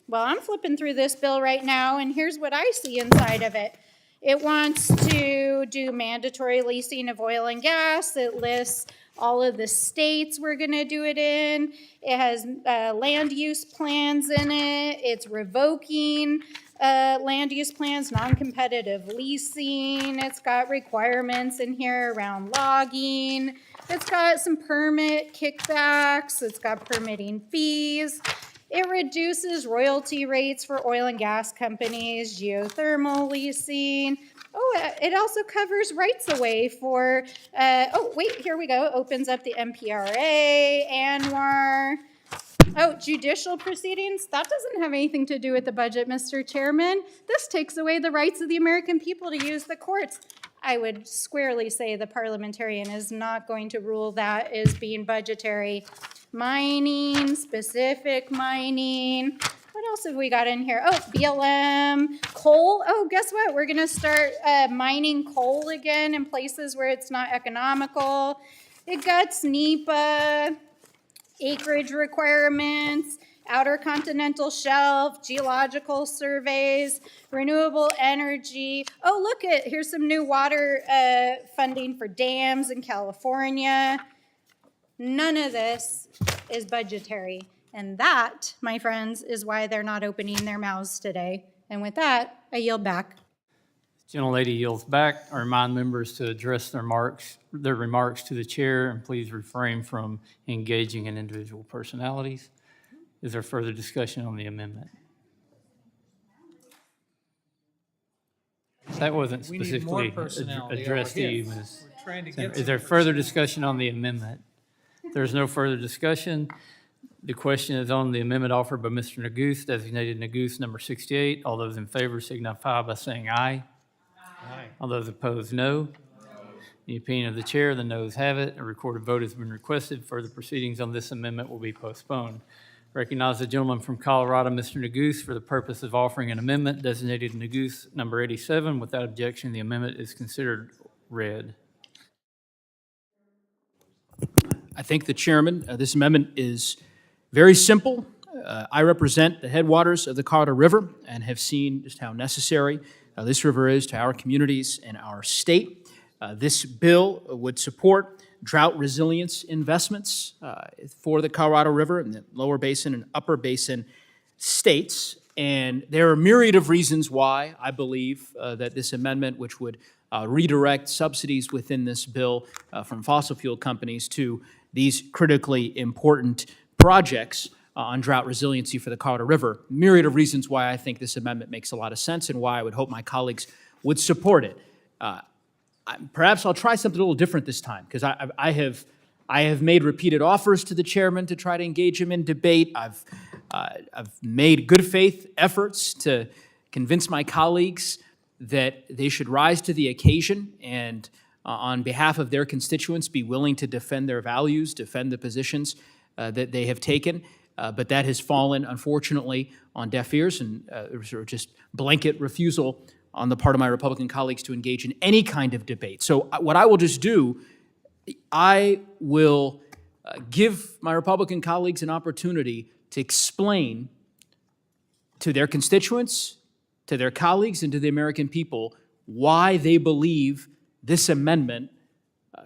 Well, I'm flipping through this bill right now, and here's what I see inside of it. It wants to do mandatory leasing of oil and gas. It lists all of the states we're going to do it in. It has land use plans in it. It's revoking land use plans, non-competitive leasing. It's got requirements in here around logging. It's got some permit kickbacks. It's got permitting fees. It reduces royalty rates for oil and gas companies, geothermal leasing. Oh, it also covers rights away for, oh, wait, here we go. Opens up the MPRA, ANWR. Oh, judicial proceedings. That doesn't have anything to do with the budget, Mr. Chairman. This takes away the rights of the American people to use the courts. I would squarely say the parliamentarian is not going to rule that as being budgetary. Mining, specific mining. What else have we got in here? Oh, BLM, coal. Oh, guess what? We're going to start mining coal again in places where it's not economical. It guts NEPA, acreage requirements, outer continental shelf, geological surveys, renewable energy. Oh, look here's some new water funding for dams in California. None of this is budgetary. And that, my friends, is why they're not opening their mouths today. And with that, I yield back. Gentlelady yields back. I remind members to address their remarks to the chair, and please refrain from engaging in individual personalities. Is there further discussion on the amendment? That wasn't We need more specifically personality addressed to over you, here. Ms. We're trying to Senator. get Is there further discussion on the amendment? If there's no further discussion, the question is on the amendment offered by Mr. Neguse, designated Neguse number 68. All those in favor signify by saying aye. Aye. All those opposed, no. In the opinion of the chair, the noes have it. A recorded vote has been requested. Further proceedings on this amendment will be postponed. Recognize the gentleman from Colorado, Mr. Neguse, for the purpose of offering an amendment designated Neguse number 87. Without objection, the amendment is considered read. I thank the chairman. This amendment is very simple. I represent the headwaters of the Colorado River and have seen just how necessary this river is to our communities and our state. This bill would support drought resilience investments for the Colorado River and the lower basin and upper basin states. And there are a myriad of reasons why I believe that this amendment, which would redirect subsidies within this bill from fossil fuel companies to these critically important projects on drought resiliency for the Colorado River, myriad of reasons why I think this amendment makes a lot of sense and why I would hope my colleagues would support it. Perhaps I'll try something a little different this time, because I have made repeated offers to the chairman to try to engage him in debate. I've made good faith efforts to convince my colleagues that they should rise to the occasion and on behalf of their constituents be willing to defend their values, defend the positions that they have taken. But that has fallen, unfortunately, on deaf ears and sort of just blanket refusal on the part of my Republican colleagues to engage in any kind of debate. So what I will just do, I will give my Republican colleagues an opportunity to explain to their constituents, to their colleagues, and to the American people why they believe this amendment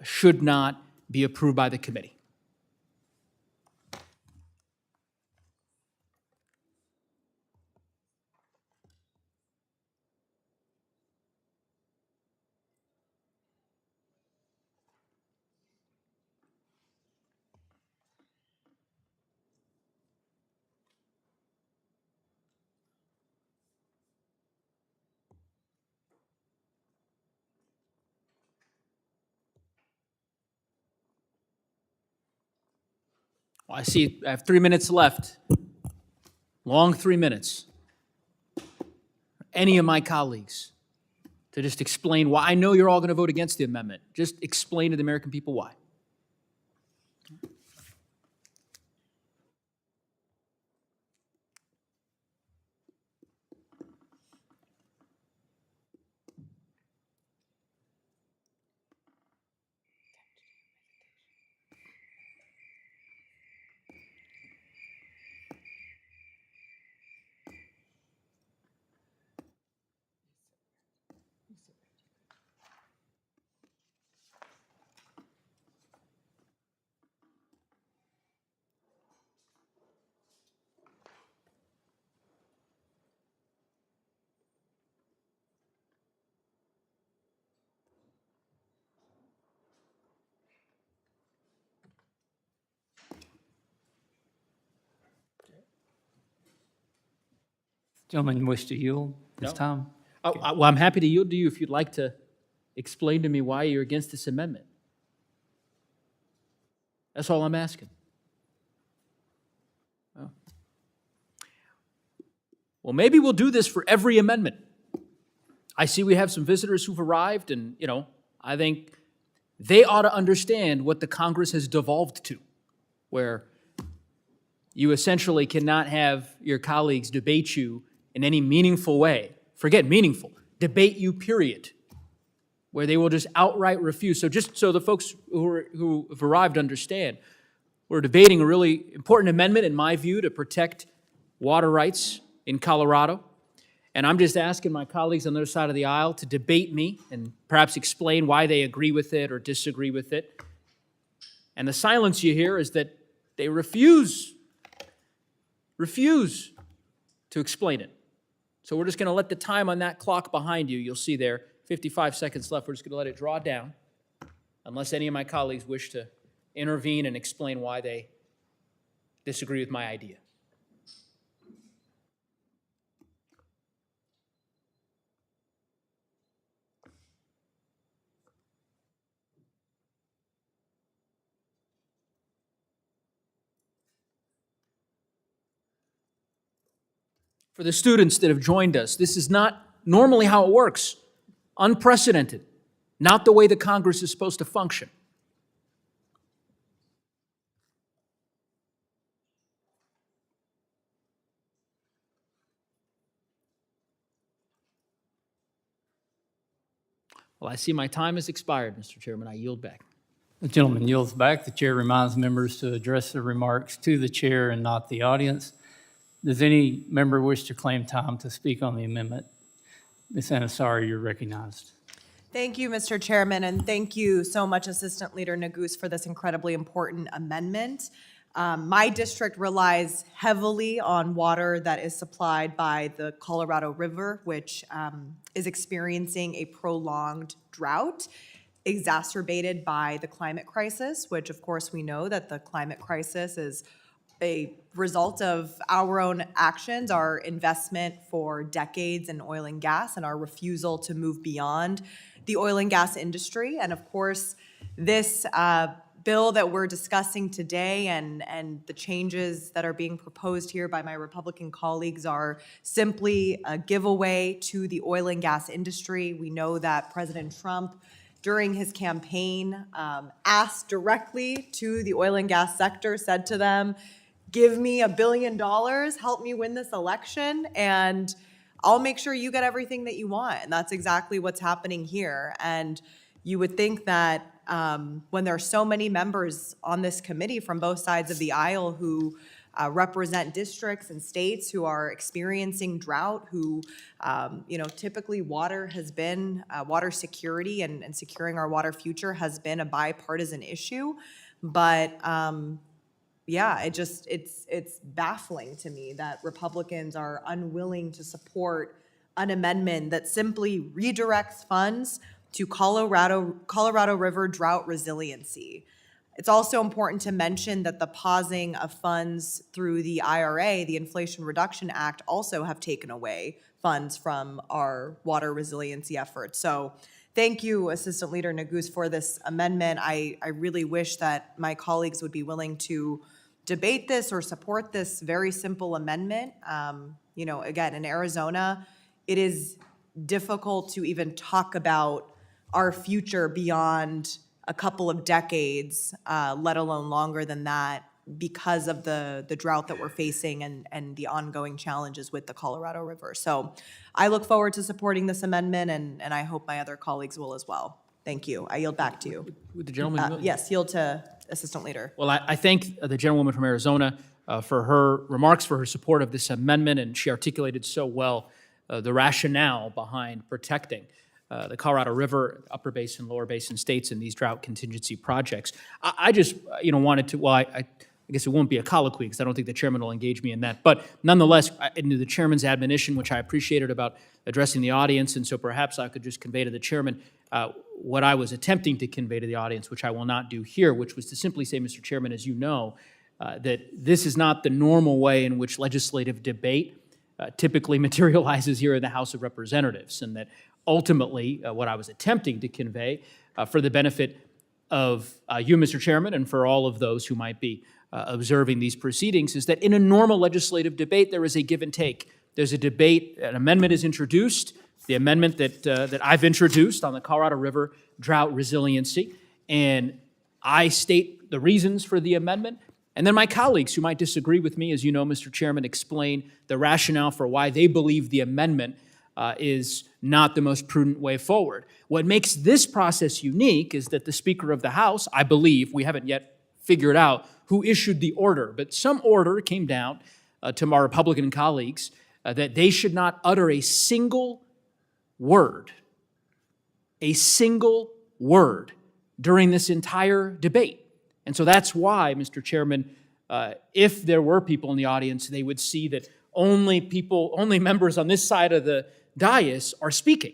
should not be approved by the committee. Well, I see I have 3 minutes left. Long 3 minutes. Any of my colleagues to just explain why. I know you're all going to vote against the amendment. Just explain to the American people why. Gentlemen wish to yield this No. time? Well, I'm happy to yield to you if you'd like to explain to me why you're against this amendment. That's all I'm asking. Oh. Well, maybe we'll do this for every amendment. I see we have some visitors who've arrived, and, I think they ought to understand what the Congress has devolved to, where you essentially cannot have your colleagues debate you in any meaningful way. Forget meaningful, debate you, period, where they will just outright refuse. So just so the folks who have arrived understand, we're debating a really important amendment, in my view, to protect water rights in Colorado. And I'm just asking my colleagues on the other side of the aisle to debate me and perhaps explain why they agree with it or disagree with it. And the silence you hear is that they refuse to explain it. So we're just going to let the time on that clock behind you, you'll see there, 55 seconds left, we're just going to let it draw down, unless any of my colleagues wish to intervene and explain why they disagree with my idea. For the students that have joined us, this is not normally how it works. Unprecedented. Not the way the Congress is supposed to function. Well, I see my time has expired, Mr. Chairman. I yield back. The gentleman yields back. The chair reminds members to address their remarks to the chair and not the audience. Does any member wish to claim time to speak on the amendment? Ms. Anasari, you're recognized. Thank you, Mr. Chairman, and thank you so much, Assistant Leader Neguse, for this incredibly important amendment. My district relies heavily on water that is supplied by the Colorado River, which is experiencing a prolonged drought exacerbated by the climate crisis, which of course we know that the climate crisis is a result of our own actions, our investment for decades in oil and gas, and our refusal to move beyond the oil and gas industry. And of course, this bill that we're discussing today and the changes that are being proposed here by my Republican colleagues are simply a giveaway to the oil and gas industry. We know that President Trump, during his campaign, asked directly to the oil and gas sector, said to them, give me $1 billion, help me win this election, and I'll make sure you get everything that you want. And that's exactly what's happening here. And you would think that when there are so many members on this committee from both sides of the aisle who represent districts and states who are experiencing drought, who, typically water has been, water security and securing our water future has been a bipartisan issue. But yeah, it's baffling to me that Republicans are unwilling to support an amendment that simply redirects funds to Colorado River drought resiliency. It's also important to mention that the pausing of funds through the IRA, the Inflation Reduction Act, also have taken away funds from our water resiliency efforts. So thank you, Assistant Leader Neguse, for this amendment. I really wish that my colleagues would be willing to debate this or support this very simple amendment. Again, in Arizona, it is difficult to even talk about our future beyond a couple of decades, let alone longer than that, because of the drought that we're facing and the ongoing challenges with the Colorado River. So I look forward to supporting this amendment, and I hope my other colleagues will as well. Thank you. I yield back to you. Would the gentleman? Yes, yield to Assistant Leader. Well, I thank the gentlewoman from Arizona for her remarks, for her support of this amendment, and she articulated so well the rationale behind protecting the Colorado River, Upper Basin, Lower Basin states in these drought contingency projects. I just, wanted to, well, I guess it won't be a colloquy because I don't think the chairman will engage me in that. But nonetheless, into the chairman's admonition, which I appreciated about addressing the audience, and so perhaps I could just convey to the chairman what I was attempting to convey to the audience, which I will not do here, which was to simply say, Mr. Chairman, as you know, that this is not the normal way in which legislative debate typically materializes here in the House of Representatives, and that ultimately what I was attempting to convey for the benefit of you, Mr. Chairman, and for all of those who might be observing these proceedings is that in a normal legislative debate, there is a give and take. There's a debate, an amendment is introduced, the amendment that I've introduced on the Colorado River drought resiliency, and I state the reasons for the amendment, and then my colleagues who might disagree with me, as you know, Mr. Chairman, explain the rationale for why they believe the amendment is not the most prudent way forward. What makes this process unique is that the Speaker of the House, I believe, we haven't yet figured out who issued the order, but some order came down to my Republican colleagues that they should not utter a single word during this entire debate. And so that's why, Mr. Chairman, if there were people in the audience, they would see that only members on this side of the dais are speaking.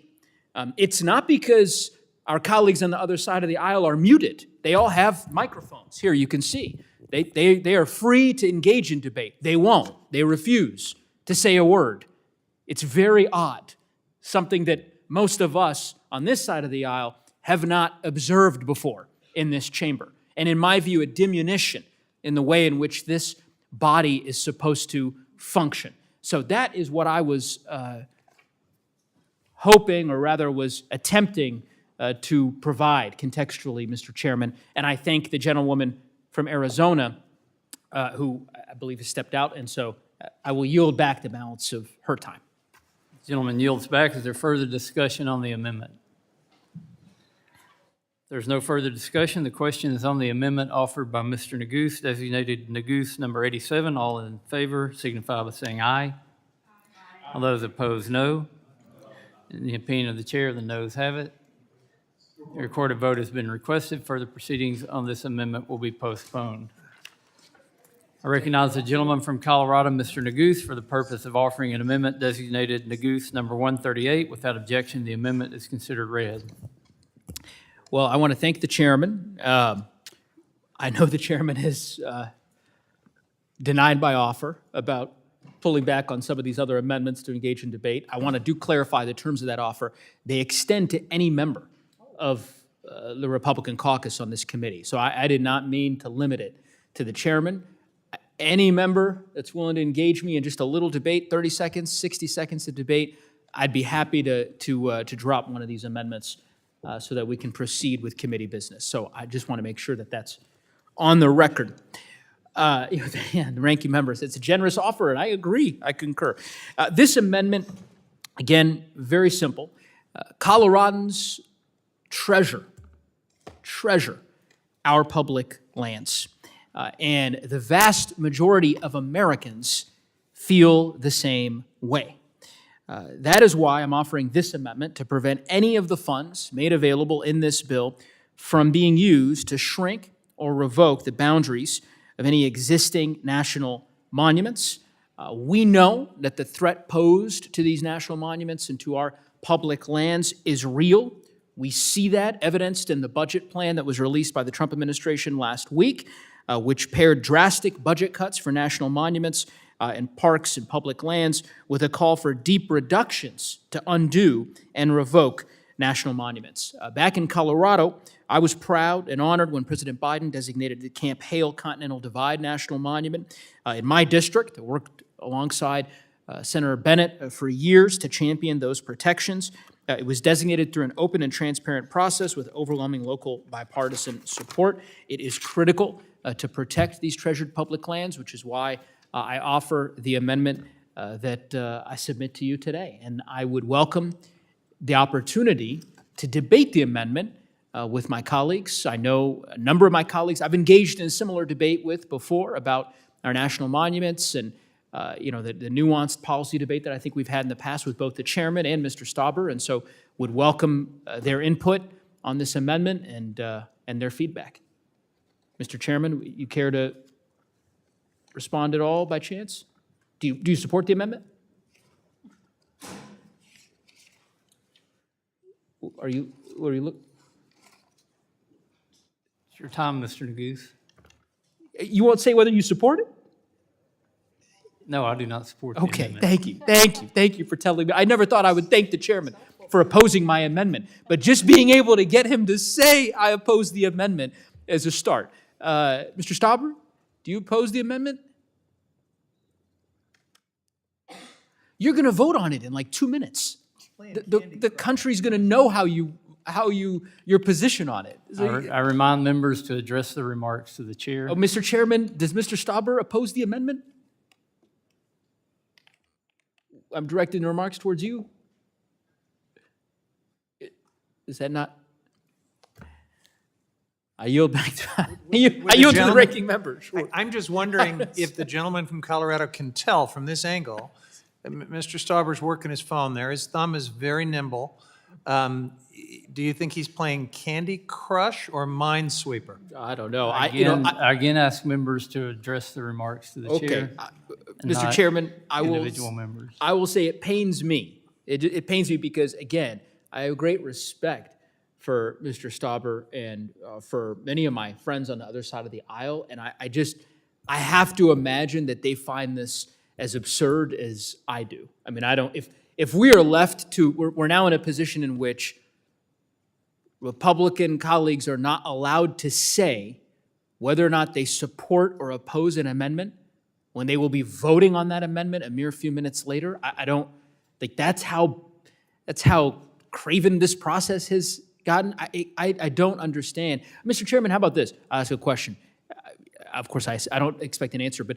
It's not because our colleagues on the other side of the aisle are muted. They all have microphones. Here, you can see. They are free to engage in debate. They won't. They refuse to say a word. It's very odd, something that most of us on this side of the aisle have not observed before in this chamber. And in my view, a diminution in the way in which this body is supposed to function. So that is what I was hoping, or rather was attempting to provide contextually, Mr. Chairman. And I thank the gentlewoman from Arizona, who I believe has stepped out, and so I will yield back the balance of her time. The gentleman yields back. Is there further discussion on the amendment? There's no further discussion. The question is on the amendment offered by Mr. Neguse, designated Neguse number 87. All in favor signify by saying aye. All those opposed, no. In the opinion of the chair, the noes have it. A recorded vote has been requested. Further proceedings on this amendment will be postponed. I recognize the gentleman from Colorado, Mr. Neguse, for the purpose of offering an amendment designated Neguse number 138. Without objection, the amendment is considered read. Well, I want to thank the chairman. I know the chairman has denied my offer about pulling back on some of these other amendments to engage in debate. I want to clarify the terms of that offer. They extend to any member of the Republican caucus on this committee. So I did not mean to limit it to the chairman. Any member that's willing to engage me in just a little debate, 30 seconds, 60 seconds of debate, I'd be happy to drop one of these amendments so that we can proceed with committee business. So I just want to make sure that that's on the record. The ranking member says it's a generous offer, and I agree, I concur. This amendment, again, very simple. Coloradans treasure our public lands. And the vast majority of Americans feel the same way. That is why I'm offering this amendment to prevent any of the funds made available in this bill from being used to shrink or revoke the boundaries of any existing national monuments. We know that the threat posed to these national monuments and to our public lands is real. We see that evidenced in the budget plan that was released by the Trump administration last week, which paired drastic budget cuts for national monuments and parks and public lands with a call for deep reductions to undo and revoke national monuments. Back in Colorado, I was proud and honored when President Biden designated the Camp Hale Continental Divide National Monument. In my district, I worked alongside Senator Bennett for years to champion those protections. It was designated through an open and transparent process with overwhelming local bipartisan support. It is critical to protect these treasured public lands, which is why I offer the amendment that I submit to you today. And I would welcome the opportunity to debate the amendment with my colleagues. I know a number of my colleagues I've engaged in a similar debate with before about our national monuments and the nuanced policy debate that I think we've had in the past with both the chairman and Mr. Stauber, and so would welcome their input on this amendment and their feedback. Mr. Chairman, you care to respond at all by chance? Do you support the amendment? Are you look? It's your time, Mr. Neguse. You won't say whether you support it? No, I do not support the amendment. Thank you for telling me. I never thought I would thank the chairman for opposing my amendment, but just being able to get him to say I oppose the amendment is a start. Mr. Stauber, do you oppose the amendment? You're going to vote on it in like 2 minutes. The country's going to know your position on it. I remind members to address the remarks to the chair. Oh, Mr. Chairman, does Mr. Stauber oppose the amendment? I'm directing the remarks towards you. Is that not? I yield back to, I yield to the ranking member. Sure. I'm just wondering if the gentleman from Colorado can tell from this angle. Mr. Stauber's working his phone there. His thumb is very nimble. Do you think he's playing Candy Crush or Minesweeper? I don't know. I again ask members to address the remarks to the chair. Mr. Chairman, I will say it pains me. It pains me because, again, I have great respect for Mr. Stauber and for many of my friends on the other side of the aisle, and I have to imagine that they find this as absurd as I do. I mean, if we are left to, we're now in a position in which Republican colleagues are not allowed to say whether or not they support or oppose an amendment when they will be voting on that amendment a mere few minutes later. I don't think that's how craven this process has gotten. I don't understand. Mr. Chairman, how about this? I'll ask a question. Of course, I don't expect an answer, but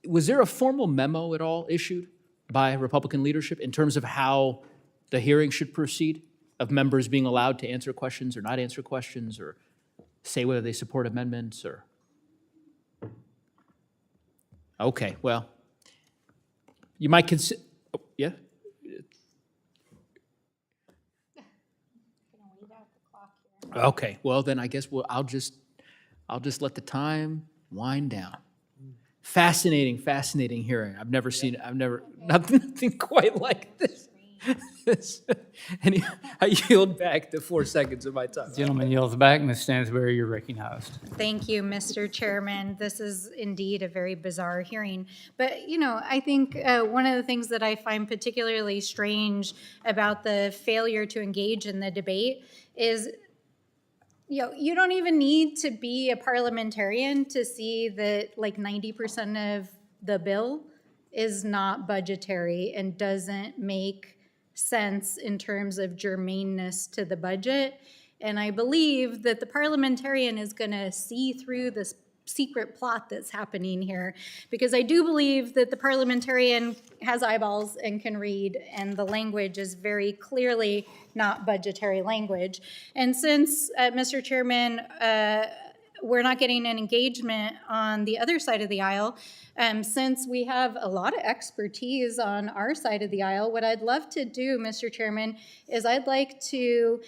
was there a formal memo at all issued by Republican leadership in terms of how the hearing should proceed, of members being allowed to answer questions or not answer questions or say whether they support amendments or? Okay, well, you might consider, yeah? Okay, well then I guess I'll just let the time wind down. Fascinating hearing. Nothing quite like this. And I yield back the 4 seconds of my time. Gentleman yields back. Ms. Stansberry, you're recognized. Thank you, Mr. Chairman. This is indeed a very bizarre hearing. But, I think one of the things that I find particularly strange about the failure to engage in the debate is, you don't even need to be a parliamentarian to see that like 90% of the bill is not budgetary and doesn't make sense in terms of germaneness to the budget. And I believe that the parliamentarian is going to see through this secret plot that's happening here, because I do believe that the parliamentarian has eyeballs and can read, and the language is very clearly not budgetary language. And since, Mr. Chairman, we're not getting an engagement on the other side of the aisle, since we have a lot of expertise on our side of the aisle, what I'd love to do, Mr. Chairman, is I'd like to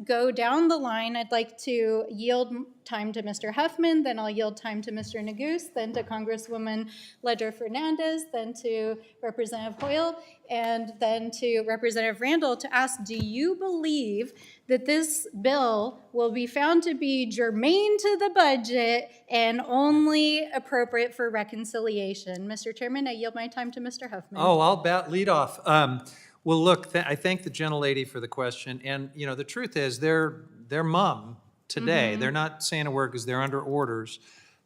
go down the line. I'd like to yield time to Mr. Huffman, then I'll yield time to Mr. Neguse, then to Congresswoman Ledger-Fernandez, then to Representative Hoyle, and then to Representative Randall to ask, do you believe that this bill will be found to be germane to the budget and only appropriate for reconciliation? Mr. Chairman, I yield my time to Mr. Huffman. Oh, I'll lead off. Well, look, I thank the gentlelady for the question, and, you know, the truth is, their mum today, they're not saying a word because they're under orders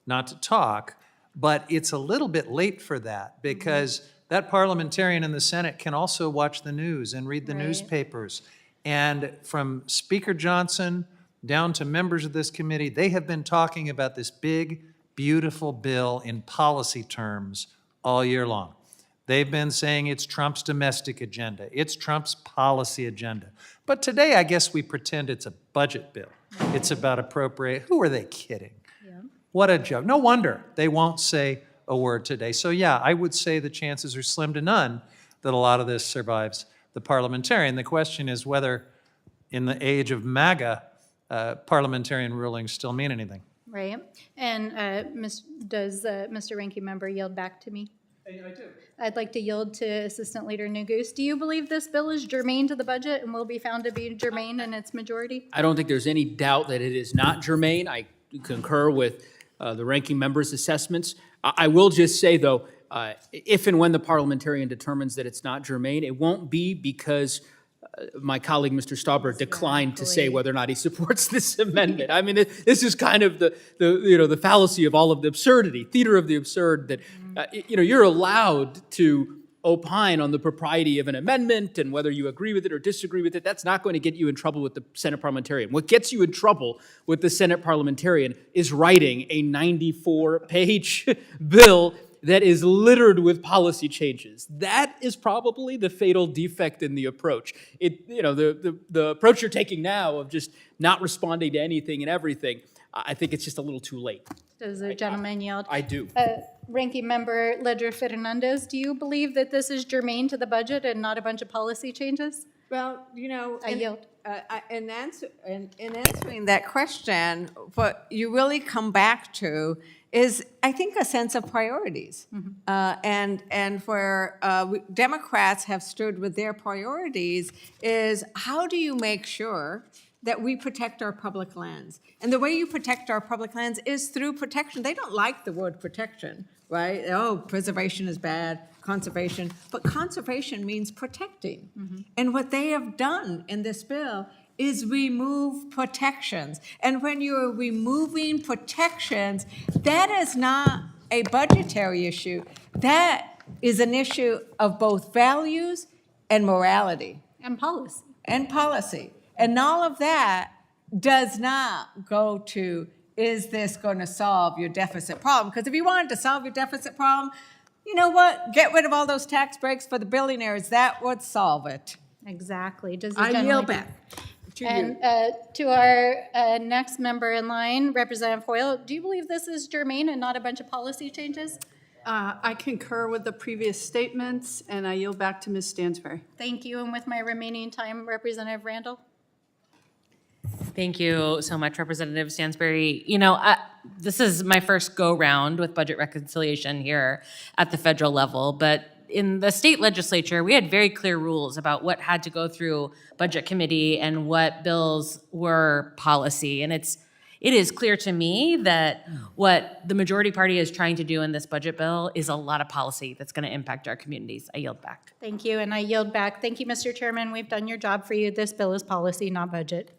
not to talk, but it's a little bit late for that, because that parliamentarian in the Senate can also watch the news and read the newspapers. And from Speaker Johnson down to members of this committee, they have been talking about this big, beautiful bill in policy terms all year long. They've been saying it's Trump's domestic agenda, it's Trump's policy agenda. But today, I guess we pretend it's a budget bill. It's about appropriate. Who are they kidding? What a joke. No wonder they won't say a word today. So yeah, I would say the chances are slim to none that a lot of this survives the parliamentarian. The question is whether, in the age of MAGA, parliamentarian rulings still mean anything. Right. And does Mr. Ranking Member yield back to me? I do. I'd like to yield to Assistant Leader Neguse. Do you believe this bill is germane to the budget and will be found to be germane in its majority? I don't think there's any doubt that it is not germane. I concur with the ranking member's assessments. I will just say, though, if and when the parliamentarian determines that it's not germane, it won't be because my colleague, Mr. Stauber, declined to say whether or not he supports this amendment. I mean, this is kind of the fallacy of all of the absurdity, theater of the absurd, that you're allowed to opine on the propriety of an amendment and whether you agree with it or disagree with it. That's not going to get you in trouble with the Senate parliamentarian. What gets you in trouble with the Senate parliamentarian is writing a 94-page bill that is littered with policy changes. That is probably the fatal defect in the approach. The approach you're taking now of just not responding to anything and everything, I think it's just a little too late. Does the gentleman yield? I do. Ranking Member Ledger Fernandez, do you believe that this is germane to the budget and not a bunch of policy changes? Well, you know, I yield. In answering that question, what you really come back to is, I think, a sense of priorities. And where Democrats have stood with their priorities is, how do you make sure that we protect our public lands? And the way you protect our public lands is through protection. They don't like the word protection, right? Oh, preservation is bad, conservation. But conservation means protecting. And what they have done in this bill is remove protections. And when you're removing protections, that is not a budgetary issue. That is an issue of both values and morality. And policy. And policy. And all of that does not go to, is this going to solve your deficit problem? Because if you wanted to solve your deficit problem, you know what? Get rid of all those tax breaks for the billionaires. That would solve it. Exactly. Does the I gentleman yield back. And to our next member in line, Representative Hoyle, do you believe this is germane and not a bunch of policy changes? I concur with the previous statements, and I yield back to Ms. Stansbury. Thank you. And with my remaining time, Representative Randall. Thank you so much, Representative Stansbury. This is my first go-round with budget reconciliation here at the federal level, but in the state legislature, we had very clear rules about what had to go through budget committee and what bills were policy. And it is clear to me that what the majority party is trying to do in this budget bill is a lot of policy that's going to impact our communities. I yield back. Thank you, and I yield back. Thank you, Mr. Chairman. We've done your job for you. This bill is policy, not budget.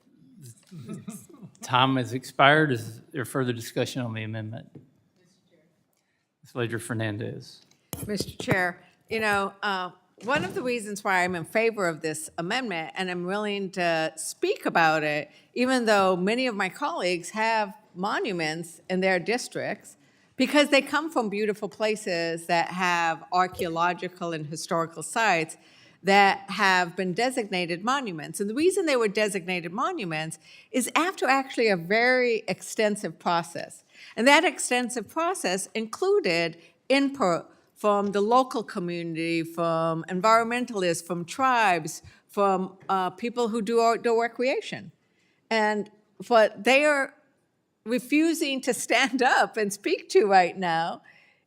Time has expired. Is there further discussion on the amendment? Ms. Ledger Fernandez. Mr. Chair, one of the reasons why I'm in favor of this amendment, and I'm willing to speak about it, even though many of my colleagues have monuments in their districts, because they come from beautiful places that have archaeological and historical sites that have been designated monuments. And the reason they were designated monuments is after actually a very extensive process. And that extensive process included input from the local community, from environmentalists, from tribes, from people who do outdoor recreation. And what they are refusing to stand up and speak to right now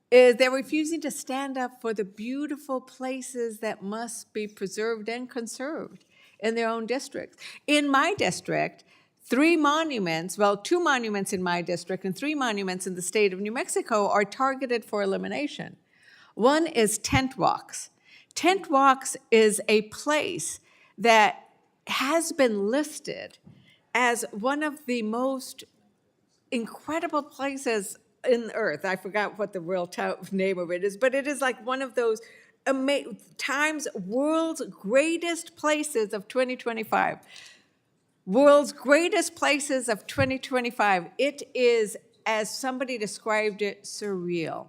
is they're refusing to stand up for the beautiful places that must be preserved and conserved in their own districts. In my district, 2 monuments in my district and 3 monuments in the state of New Mexico are targeted for elimination. One is tent walks. Tent Walks is a place that has been listed as one of the most incredible places in the earth. I forgot what the real name of it is, but it is like one of those Times World's Greatest Places of 2025. World's Greatest Places of 2025. It is, as somebody described it, surreal.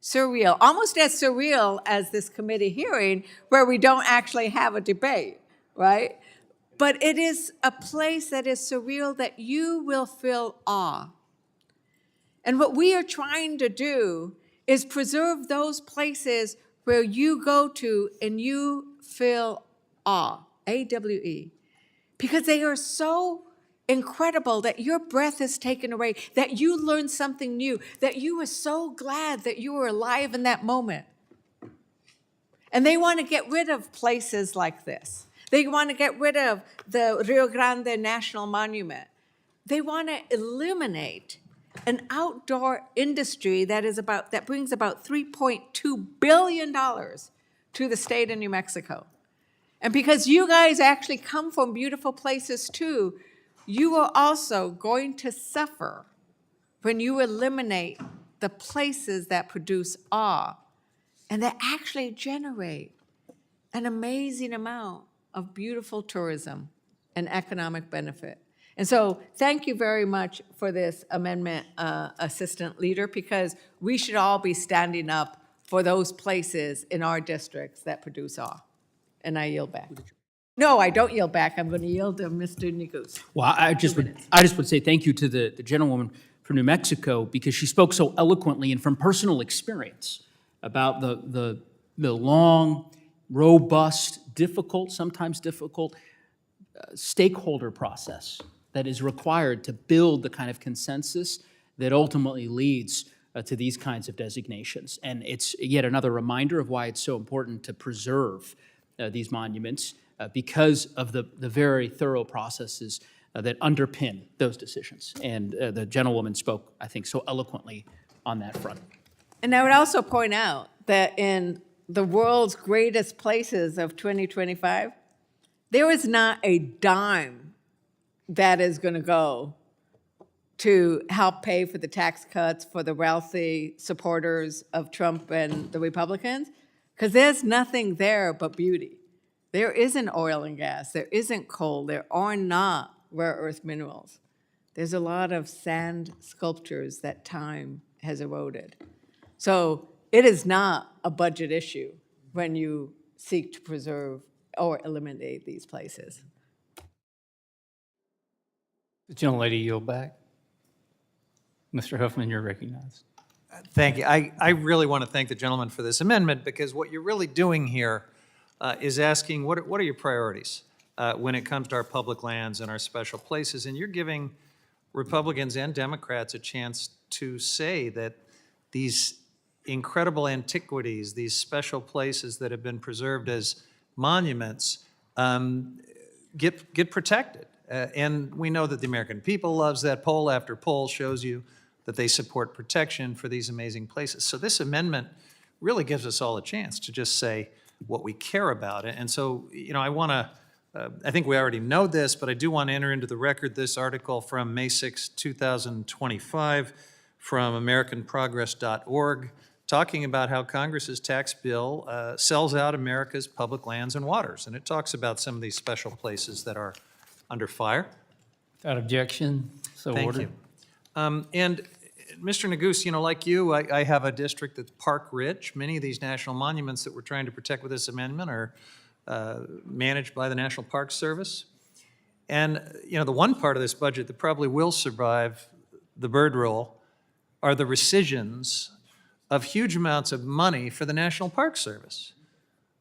Surreal, almost as surreal as this committee hearing where we don't actually have a debate, right? But it is a place that is surreal that you will feel awe. And what we are trying to do is preserve those places where you go to and you feel awe, A-W-E, because they are so incredible that your breath is taken away, that you learn something new, that you are so glad that you were alive in that moment. And they want to get rid of places like this. They want to get rid of the Rio Grande National Monument. They want to eliminate an outdoor industry that brings about $3.2 billion to the state of New Mexico. And because you guys actually come from beautiful places too, you are also going to suffer when you eliminate the places that produce awe and that actually generate an amazing amount of beautiful tourism and economic benefit. And so thank you very much for this amendment, Assistant Leader, because we should all be standing up for those places in our districts that produce awe. And I yield back. No, I don't yield back. I'm going to yield to Mr. Negus. Well, I just would say thank you to the gentlewoman from New Mexico because she spoke so eloquently and from personal experience about the long, robust, difficult, sometimes difficult stakeholder process that is required to build the kind of consensus that ultimately leads to these kinds of designations. And it's yet another reminder of why it's so important to preserve these monuments because of the very thorough processes that underpin those decisions. And the gentlewoman spoke, I think, so eloquently on that front. And I would also point out that in the world's greatest places of 2025, there is not a dime that is going to go to help pay for the tax cuts for the wealthy supporters of Trump and the Republicans, because there's nothing there but beauty. There isn't oil and gas. There isn't coal. There are not rare earth minerals. There's a lot of sand sculptures that time has eroded. So it is not a budget issue when you seek to preserve or eliminate these places. The gentlelady yield back. Mr. Huffman, you're recognized. Thank you. I really want to thank the gentleman for this amendment because what you're really doing here is asking what are your priorities when it comes to our public lands and our special places, and you're giving Republicans and Democrats a chance to say that these incredible antiquities, these special places that have been preserved as monuments, get protected. And we know that the American people loves that. Poll after poll shows you that they support protection for these amazing places. So this amendment really gives us all a chance to just say what we care about. And so, I want to, I think we already know this, but I do want to enter into the record this article from May 6, 2025 from AmericanProgress.org, talking about how Congress's tax bill sells out America's public lands and waters. And it talks about some of these special places that are under fire. Without objection, so ordered. Thank you. And Mr. Negus, like you, I have a district that's park-rich. Many of these national monuments that we're trying to protect with this amendment are managed by the National Park Service. And, the one part of this budget that probably will survive the bird roll are the rescissions of huge amounts of money for the National Park Service.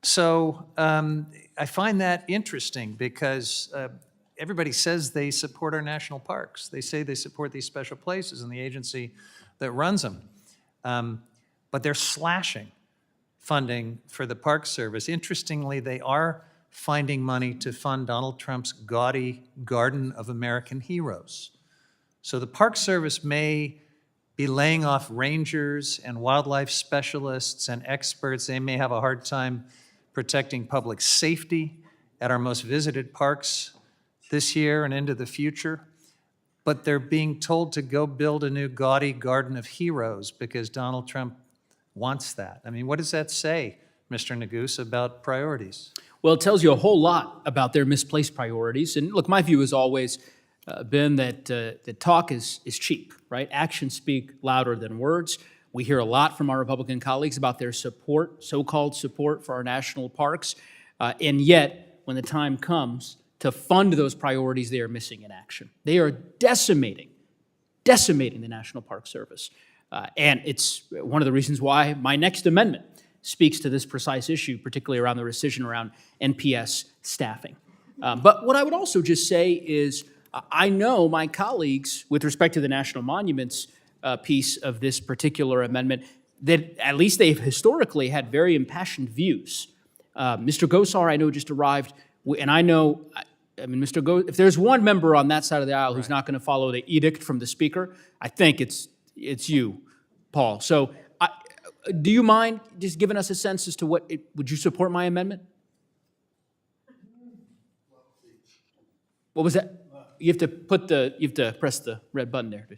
So I find that interesting because everybody says they support our national parks. They say they support these special places and the agency that runs them. But they're slashing funding for the Park Service. Interestingly, they are finding money to fund Donald Trump's gaudy Garden of American Heroes. So the Park Service may be laying off rangers and wildlife specialists and experts. They may have a hard time protecting public safety at our most visited parks this year and into the future. But they're being told to go build a new gaudy Garden of Heroes because Donald Trump wants that. I mean, what does that say, Mr. Neguse, about priorities? Well, it tells you a whole lot about their misplaced priorities. And look, my view has always been that talk is cheap, right? Actions speak louder than words. We hear a lot from our Republican colleagues about their support, so-called support for our national parks. And yet, when the time comes to fund those priorities, they are missing in action. They are decimating the National Park Service. And it's one of the reasons why my next amendment speaks to this precise issue, particularly around the rescission around NPS staffing. But what I would also just say is I know my colleagues, with respect to the national monuments piece of this particular amendment, that at least they've historically had very impassioned views. Mr. Gosar, I know, just arrived, and I know, I mean, if there's one member on that side of the aisle who's not going to follow the edict from the speaker, I think it's you, Paul. So do you mind just giving us a sense as to would you support my amendment? What was that? You have to press the red button there.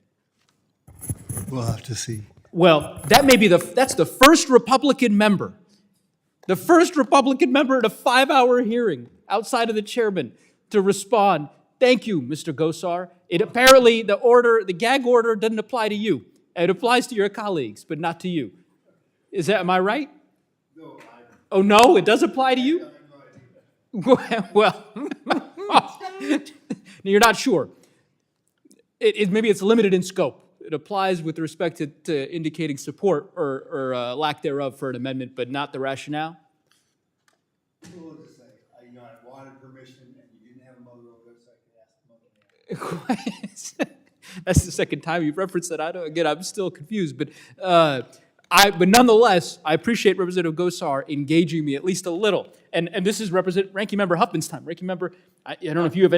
We'll have to see. Well, that's the first Republican member. The first Republican member at a 5-hour hearing outside of the chairman to respond. Thank you, Mr. Gosar. Apparently the gag order doesn't apply to you. It applies to your colleagues, but not to you. Am I right? No. Oh, no? It does apply to you? Well, you're not sure. Maybe it's limited in scope. It applies with respect to indicating support or lack thereof for an amendment, but not the rationale? We'll just say, I wanted permission and you didn't have a mother over, so I could ask the mother. That's the second time you've referenced that. I'm still confused, but nonetheless, I appreciate Representative Gosar engaging me at least a little. And this is Ranking Member Huffman's time. Ranking Member, I don't know if you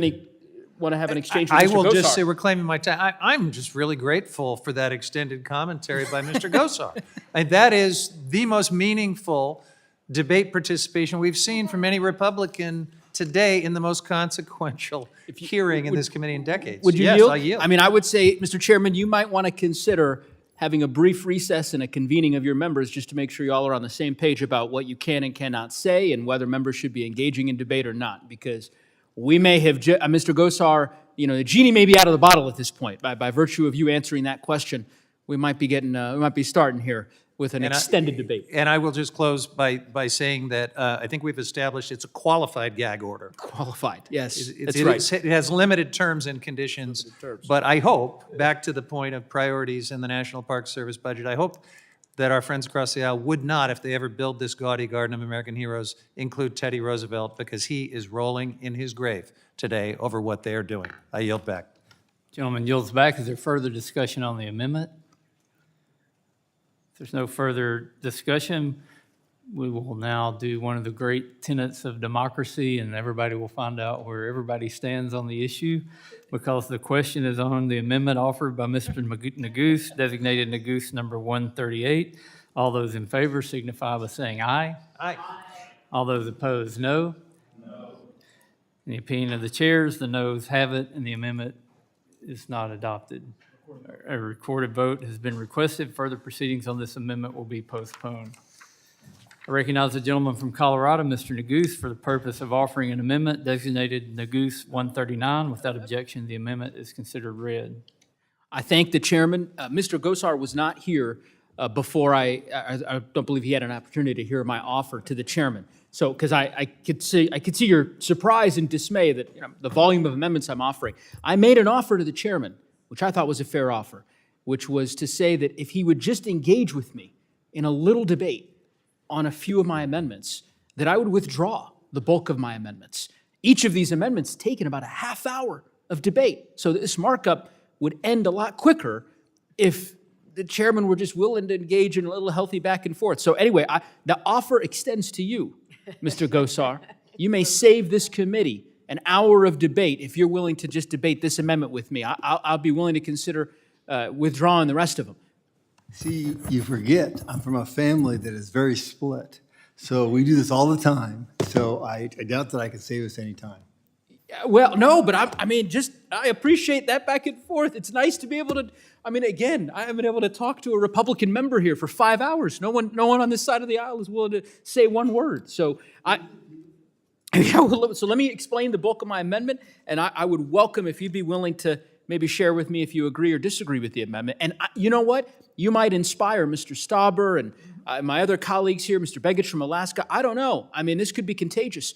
want to have an exchange with Mr. Gosar. I will just say, reclaiming my time, I'm just really grateful for that extended commentary by Mr. Gosar. And that is the most meaningful debate participation we've seen from any Republican today in the most consequential hearing in this committee in decades. Would you yes, yield? I yield. I mean, I would say, Mr. Chairman, you might want to consider having a brief recess and a convening of your members just to make sure you all are on the same page about what you can and cannot say and whether members should be engaging in debate or not. Because we may have, Mr. Gosar, the genie may be out of the bottle at this point. By virtue of you answering that question, we might be starting here with an extended debate. And I will just close by saying that I think we've established it's a qualified gag order. Qualified, yes, that's right. It has limited terms and conditions, but I hope, back to the point of priorities in the National Park Service budget, I hope that our friends across the aisle would not, if they ever build this gaudy Garden of American Heroes, include Teddy Roosevelt, because he is rolling in his grave today over what they are doing. I yield back. Gentleman yields back. Is there further discussion on the amendment? If there's no further discussion, we will now do one of the great tenets of democracy, and everybody will find out where everybody stands on the issue, because the question is on the amendment offered by Mr. Neguse, designated Neguse number 138. All those in favor signify by saying aye. Aye. All those opposed, no. No. In the opinion of the chairs, the noes have it, and the amendment is not adopted. A recorded vote has been requested. Further proceedings on this amendment will be postponed. I recognize the gentleman from Colorado, Mr. Neguse, for the purpose of offering an amendment designated Neguse 139. Without objection, the amendment is considered read. I thank the chairman. Mr. Gosar was not here before I don't believe he had an opportunity to hear my offer to the chairman. So, because I could see your surprise and dismay that the volume of amendments I'm offering. I made an offer to the chairman, which I thought was a fair offer, which was to say that if he would just engage with me in a little debate on a few of my amendments, that I would withdraw the bulk of my amendments. Each of these amendments taken about a half hour of debate. So this markup would end a lot quicker if the chairman were just willing to engage in a little healthy back and forth. So anyway, the offer extends to you, Mr. Gosar. You may save this committee an hour of debate if you're willing to just debate this amendment with me. I'll be willing to consider withdrawing the rest of them. See, you forget, I'm from a family that is very split. So we do this all the time. So I doubt that I can save us any time. Well, no, but I appreciate that back and forth. It's nice to be able to, again, I haven't been able to talk to a Republican member here for 5 hours. No one on this side of the aisle is willing to say one word. So so let me explain the bulk of my amendment, and I would welcome if you'd be willing to maybe share with me if you agree or disagree with the amendment. And you know what? You might inspire Mr. Stauber and my other colleagues here, Mr. Begich from Alaska. I don't know. This could be contagious.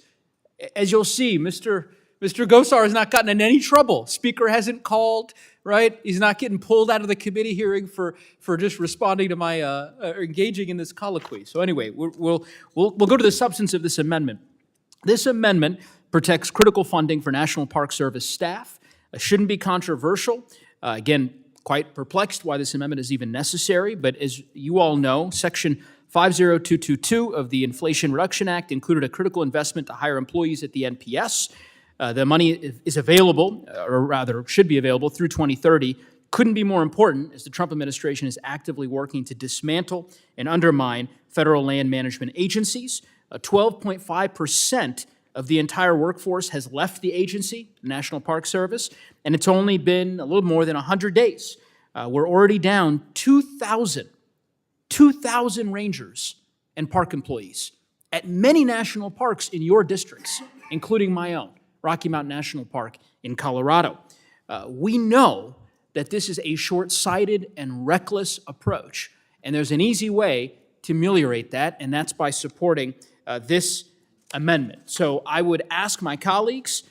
As you'll see, Mr. Gosar has not gotten in any trouble. Speaker hasn't called, right? He's not getting pulled out of the committee hearing for just responding to my, engaging in this colloquy. So anyway, we'll go to the substance of this amendment. This amendment protects critical funding for National Park Service staff. It shouldn't be controversial. Again, quite perplexed why this amendment is even necessary, but as you all know, Section 50222 of the Inflation Reduction Act included a critical investment to hire employees at the NPS. The money is available, or rather should be available, through 2030. Couldn't be more important as the Trump administration is actively working to dismantle and undermine federal land management agencies. 12.5% of the entire workforce has left the agency, the National Park Service, and it's only been a little more than 100 days. We're already down 2,000 rangers and park employees at many national parks in your districts, including my own, Rocky Mountain National Park in Colorado. We know that this is a short-sighted and reckless approach, and there's an easy way to ameliorate that, and that's by supporting this amendment. So I would ask my colleagues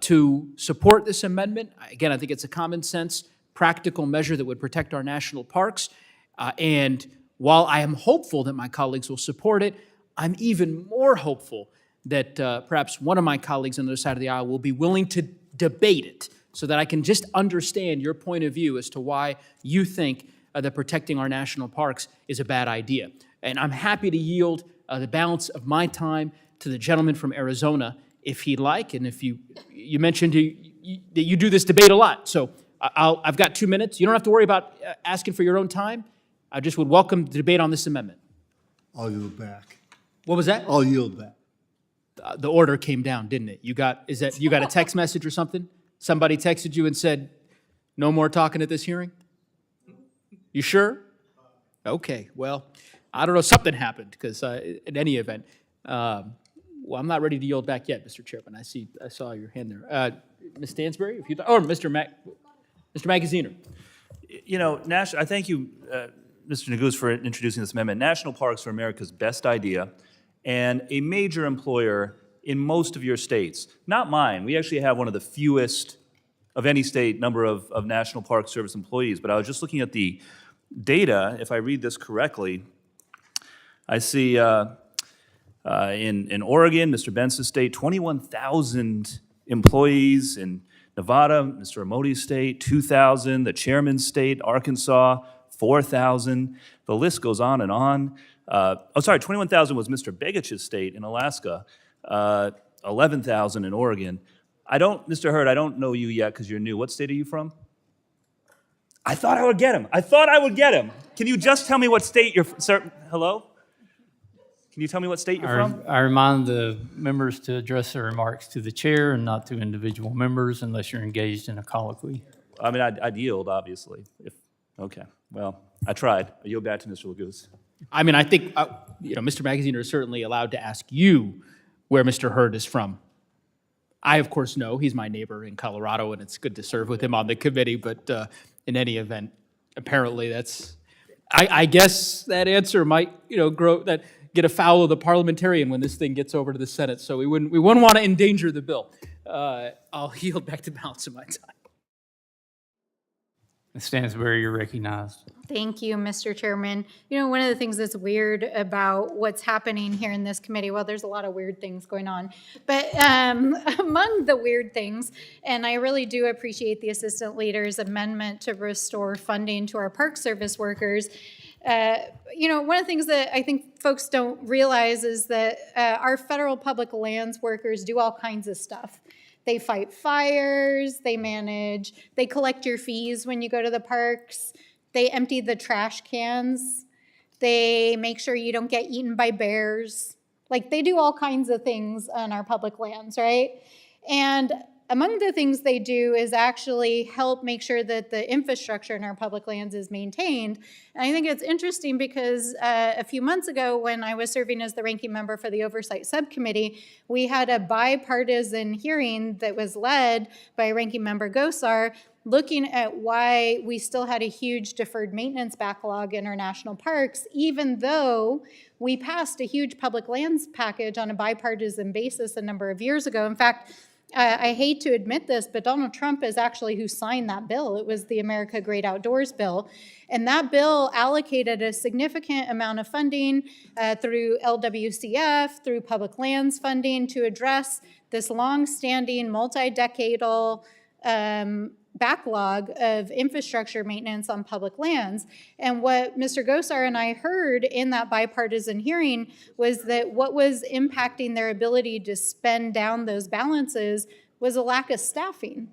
to support this amendment. Again, I think it's a common sense, practical measure that would protect our national parks. And while I am hopeful that my colleagues will support it, I'm even more hopeful that perhaps one of my colleagues on the other side of the aisle will be willing to debate it so that I can just understand your point of view as to why you think that protecting our national parks is a bad idea. And I'm happy to yield the balance of my time to the gentleman from Arizona if he'd like. And if you mentioned that you do this debate a lot. So I've got 2 minutes. You don't have to worry about asking for your own time. I just would welcome the debate on this amendment. I'll yield back. What was that? I'll yield back. The order came down, didn't it? You got a text message or something? Somebody texted you and said, no more talking at this hearing? You sure? Okay, well, I don't know, something happened, because in any event, well, I'm not ready to yield back yet, Mr. Chairman. I saw your hand there. Ms. Stansberry, if you or Mr. Magaziner. You know, I thank you, Mr. Neguse, for introducing this amendment. National parks are America's best idea and a major employer in most of your states. Not mine. We actually have one of the fewest of any state number of National Park Service employees. But I was just looking at the data. If I read this correctly, I see in Oregon, Mr. Bence's state, 21,000 employees. In Nevada, Mr. Amodi's state, 2,000. The chairman's state, Arkansas, 4,000. The list goes on and on. 21,000 was Mr. Begich's state in Alaska, 11,000 in Oregon. Mr. Hurd, I don't know you yet because you're new. What state are you from? I thought I would get him. Can you just tell me what state you're from? Sir, hello? Can you tell me what state you're from? I remind the members to address their remarks to the chair and not to individual members unless you're engaged in a colloquy. I mean, I'd yield, obviously. Okay, well, I tried. I yield back to Mr. Leguse. I mean, I think, Mr. Magaziner is certainly allowed to ask you where Mr. Hurd is from. I, of course, know he's my neighbor in Colorado, and it's good to serve with him on the committee, but in any event, apparently that's, I guess that answer might, get afoul of the parliamentarian when this thing gets over to the Senate, so we wouldn't want to endanger the bill. I'll yield back to balance of my time. Ms. Stansberry, you're recognized. Thank you, Mr. Chairman. One of the things that's weird about what's happening here in this committee, well, there's a lot of weird things going on, but among the weird things, and I really do appreciate the Assistant Leader's amendment to restore funding to our Park Service workers. One of the things that I think folks don't realize is that our federal public lands workers do all kinds of stuff. They fight fires, they collect your fees when you go to the parks, They empty the trash cans. They make sure you don't get eaten by bears. Like, they do all kinds of things on our public lands, right? And among the things they do is actually help make sure that the infrastructure in our public lands is maintained. And I think it's interesting because a few months ago, when I was serving as the ranking member for the Oversight Subcommittee, we had a bipartisan hearing that was led by Ranking Member Gosar, looking at why we still had a huge deferred maintenance backlog in our national parks, even though we passed a huge public lands package on a bipartisan basis a number of years ago. In fact, I hate to admit this, but Donald Trump is actually who signed that bill. It was the America Great Outdoors bill. And that bill allocated a significant amount of funding through LWCF, through public lands funding to address this long-standing, multi-decadal backlog of infrastructure maintenance on public lands. And what Mr. Gosar and I heard in that bipartisan hearing was that what was impacting their ability to spend down those balances was a lack of staffing.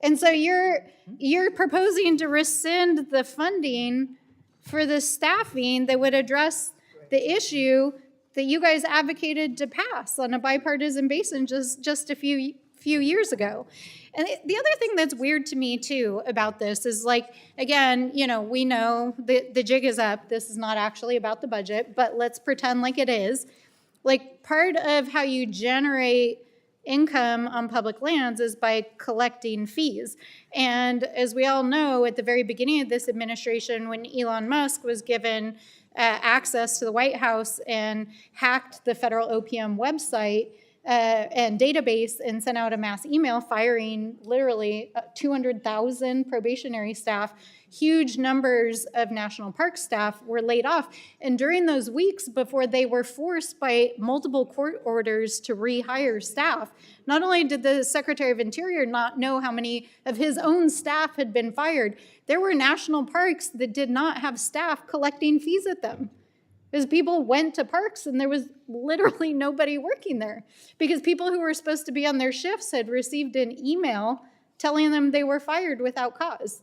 And so you're proposing to rescind the funding for the staffing that would address the issue that you guys advocated to pass on a bipartisan basis just a few years ago. And the other thing that's weird to me too about this is, like, again, you know, we know the jig is up. This is not actually about the budget, but let's pretend like it is. Like, part of how you generate income on public lands is by collecting fees. And as we all know, at the very beginning of this administration, when Elon Musk was given access to the White House and hacked the federal OPM website and database and sent out a mass email firing literally 200,000 probationary staff, huge numbers of national park staff were laid off. And during those weeks before they were forced by multiple court orders to rehire staff, not only did the Secretary of Interior not know how many of his own staff had been fired, there were national parks that did not have staff collecting fees at them. Because people went to parks and there was literally nobody working there. Because people who were supposed to be on their shifts had received an email telling them they were fired without cause.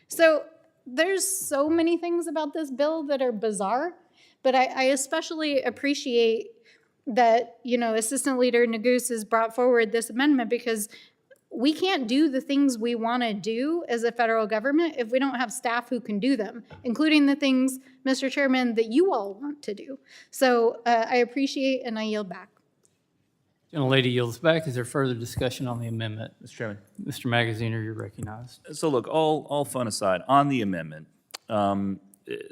So there's so many things about this bill that are bizarre, but I especially appreciate that, you know, Assistant Leader Neguse has brought forward this amendment, because we can't do the things we want to do as a federal government if we don't have staff who can do them, including the things, Mr. Chairman, that you all want to do. So I appreciate and I yield back. Gentlelady yields back. Is there further discussion on the amendment? Mr. Chairman. Mr. Magaziner, you're recognized. So look, all fun aside, on the amendment,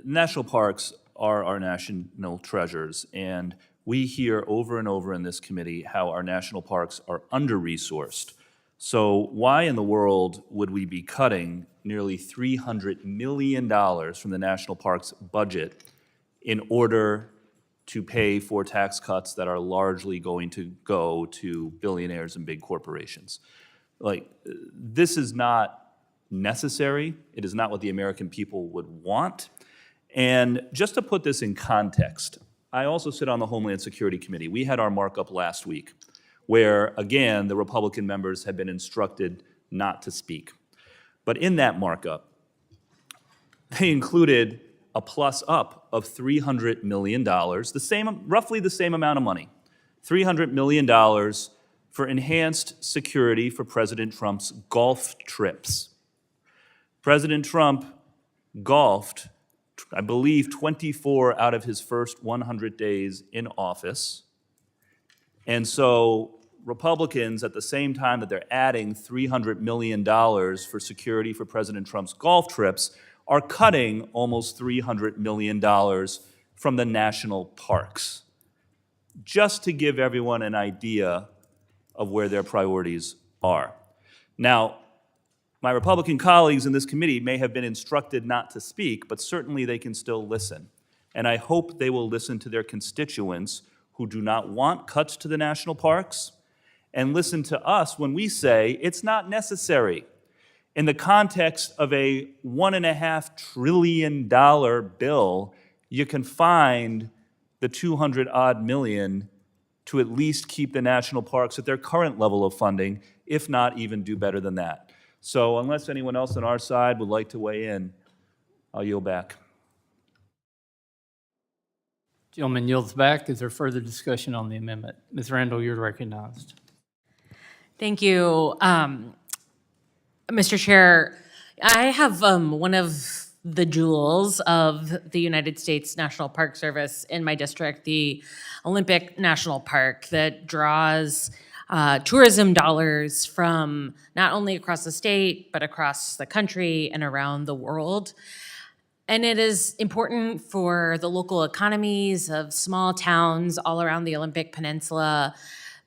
national parks are our national treasures, and we hear over and over in this committee how our national parks are under-resourced. So why in the world would we be cutting nearly $300 million from the national parks budget in order to pay for tax cuts that are largely going to go to billionaires and big corporations? Like, this is not necessary. It is not what the American people would want. And just to put this in context, I also sit on the Homeland Security Committee. We had our markup last week, where, again, the Republican members had been instructed not to speak. But in that markup, they included a plus up of $300 million, roughly the same amount of money, $300 million for enhanced security for President Trump's golf trips. President Trump golfed, I believe, 24 out of his first 100 days in office. And so Republicans, at the same time that they're adding $300 million for security for President Trump's golf trips, are cutting almost $300 million from the national parks, just to give everyone an idea of where their priorities are. Now, my Republican colleagues in this committee may have been instructed not to speak, but certainly they can still listen. And I hope they will listen to their constituents who do not want cuts to the national parks, and listen to us when we say it's not necessary. In the context of a $1.5 trillion bill, you can find the 200-odd million to at least keep the national parks at their current level of funding, if not even do better than that. So unless anyone else on our side would like to weigh in, I'll yield back. Gentleman yields back. Is there further discussion on the amendment? Ms. Randall, you're recognized. Thank you. Mr. Chair, I have one of the jewels of the United States National Park Service in my district, the Olympic National Park, that draws tourism dollars from not only across the state, but across the country and around the world. And it is important for the local economies of small towns all around the Olympic Peninsula.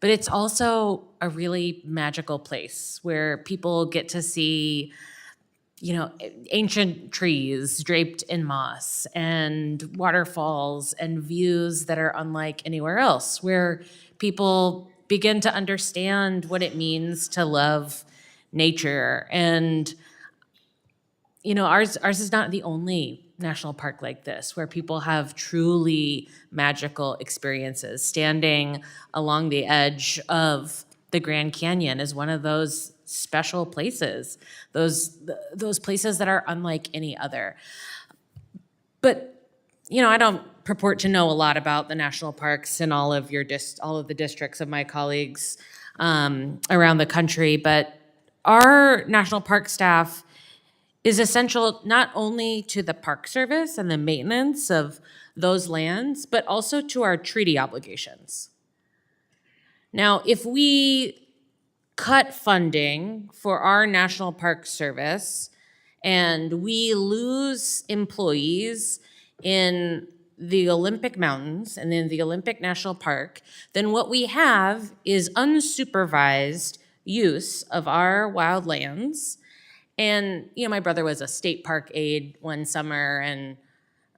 But it's also a really magical place where people get to see, ancient trees draped in moss and waterfalls and views that are unlike anywhere else, where people begin to understand what it means to love nature. And, ours is not the only national park like this, where people have truly magical experiences. Standing along the edge of the Grand Canyon is one of those special places, those places that are unlike any other. But, I don't purport to know a lot about the national parks in all of the districts of my colleagues around the country, but our national park staff is essential not only to the Park Service and the maintenance of those lands, but also to our treaty obligations. Now, if we cut funding for our National Park Service and we lose employees in the Olympic Mountains and in the Olympic National Park, then what we have is unsupervised use of our wild lands. And, my brother was a state park aide one summer, and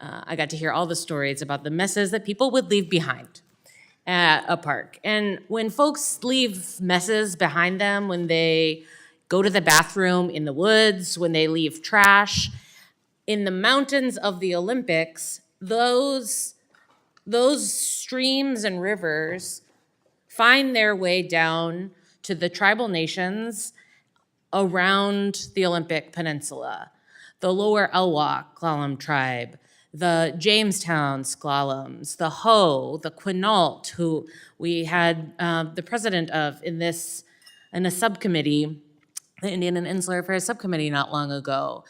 I got to hear all the stories about the messes that people would leave behind at a park. And when folks leave messes behind them, when they go to the bathroom in the woods, when they leave trash, in the mountains of the Olympics, those streams and rivers find their way down to the tribal nations around the Olympic Peninsula, the Lower Elwha Slalom Tribe, the Jamestown Slaloms, the Hoh, the Quinault, who we had the president of in a subcommittee, the Indian and Insular Affairs Subcommittee not long ago.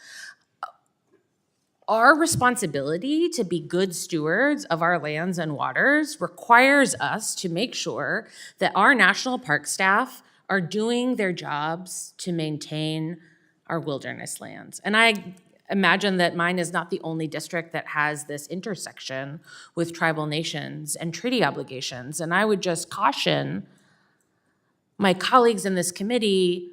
Our responsibility to be good stewards of our lands and waters requires us to make sure that our national park staff are doing their jobs to maintain our wilderness lands. And I imagine that mine is not the only district that has this intersection with tribal nations and treaty obligations. And I would just caution my colleagues in this committee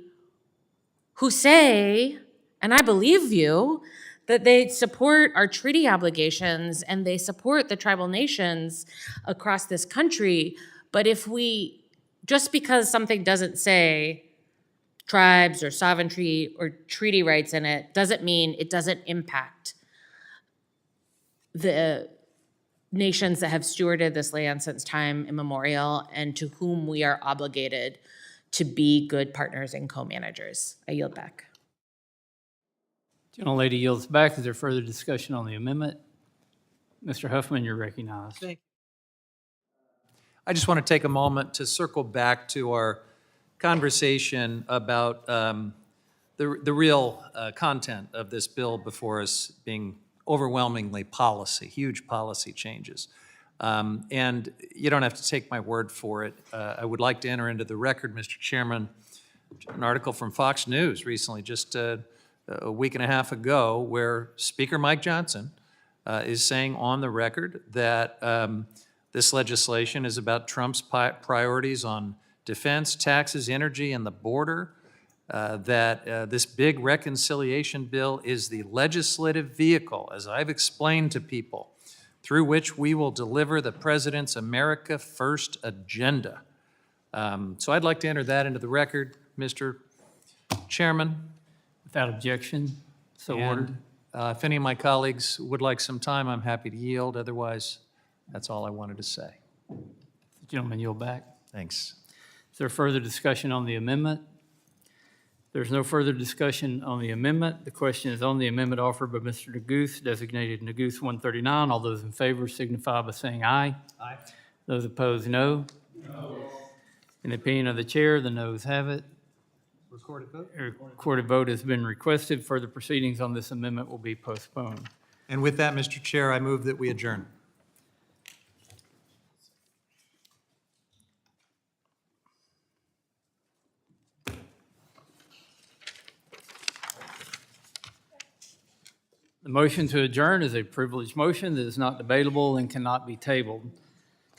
who say, and I believe you, that they support our treaty obligations and they support the tribal nations across this country. But just because something doesn't say tribes or sovereignty or treaty rights in it doesn't mean it doesn't impact the nations that have stewarded this land since time immemorial and to whom we are obligated to be good partners and co-managers. I yield back. Gentlelady yields back. Is there further discussion on the amendment? Mr. Huffman, you're recognized. Thank you. I just want to take a moment to circle back to our conversation about the real content of this bill before us being overwhelmingly policy, huge policy changes. And you don't have to take my word for it. I would like to enter into the record, Mr. Chairman, an article from Fox News recently, just a week and a half ago, where Speaker Mike Johnson is saying on the record that this legislation is about Trump's priorities on defense, taxes, energy, and the border, that this big reconciliation bill is the legislative vehicle, as I've explained to people, through which we will deliver the President's America First agenda. So I'd like to enter that into the record, Mr. Chairman. Without objection, so ordered. If any of my colleagues would like some time, I'm happy to yield. Otherwise, that's all I wanted to say. Gentleman, yield back. Thanks. Is there further discussion on the amendment? There's no further discussion on the amendment. The question is on the amendment offered by Mr. Neguse, designated Neguse 139. All those in favor signify by saying aye. Aye. Those opposed, no. In the opinion of the chair, the noes have it. Recorded vote. A recorded vote has been requested. Further proceedings on this amendment will be postponed. And with that, Mr. Chair, I move that we adjourn. The motion to adjourn is a privileged motion that is not debatable and cannot be tabled.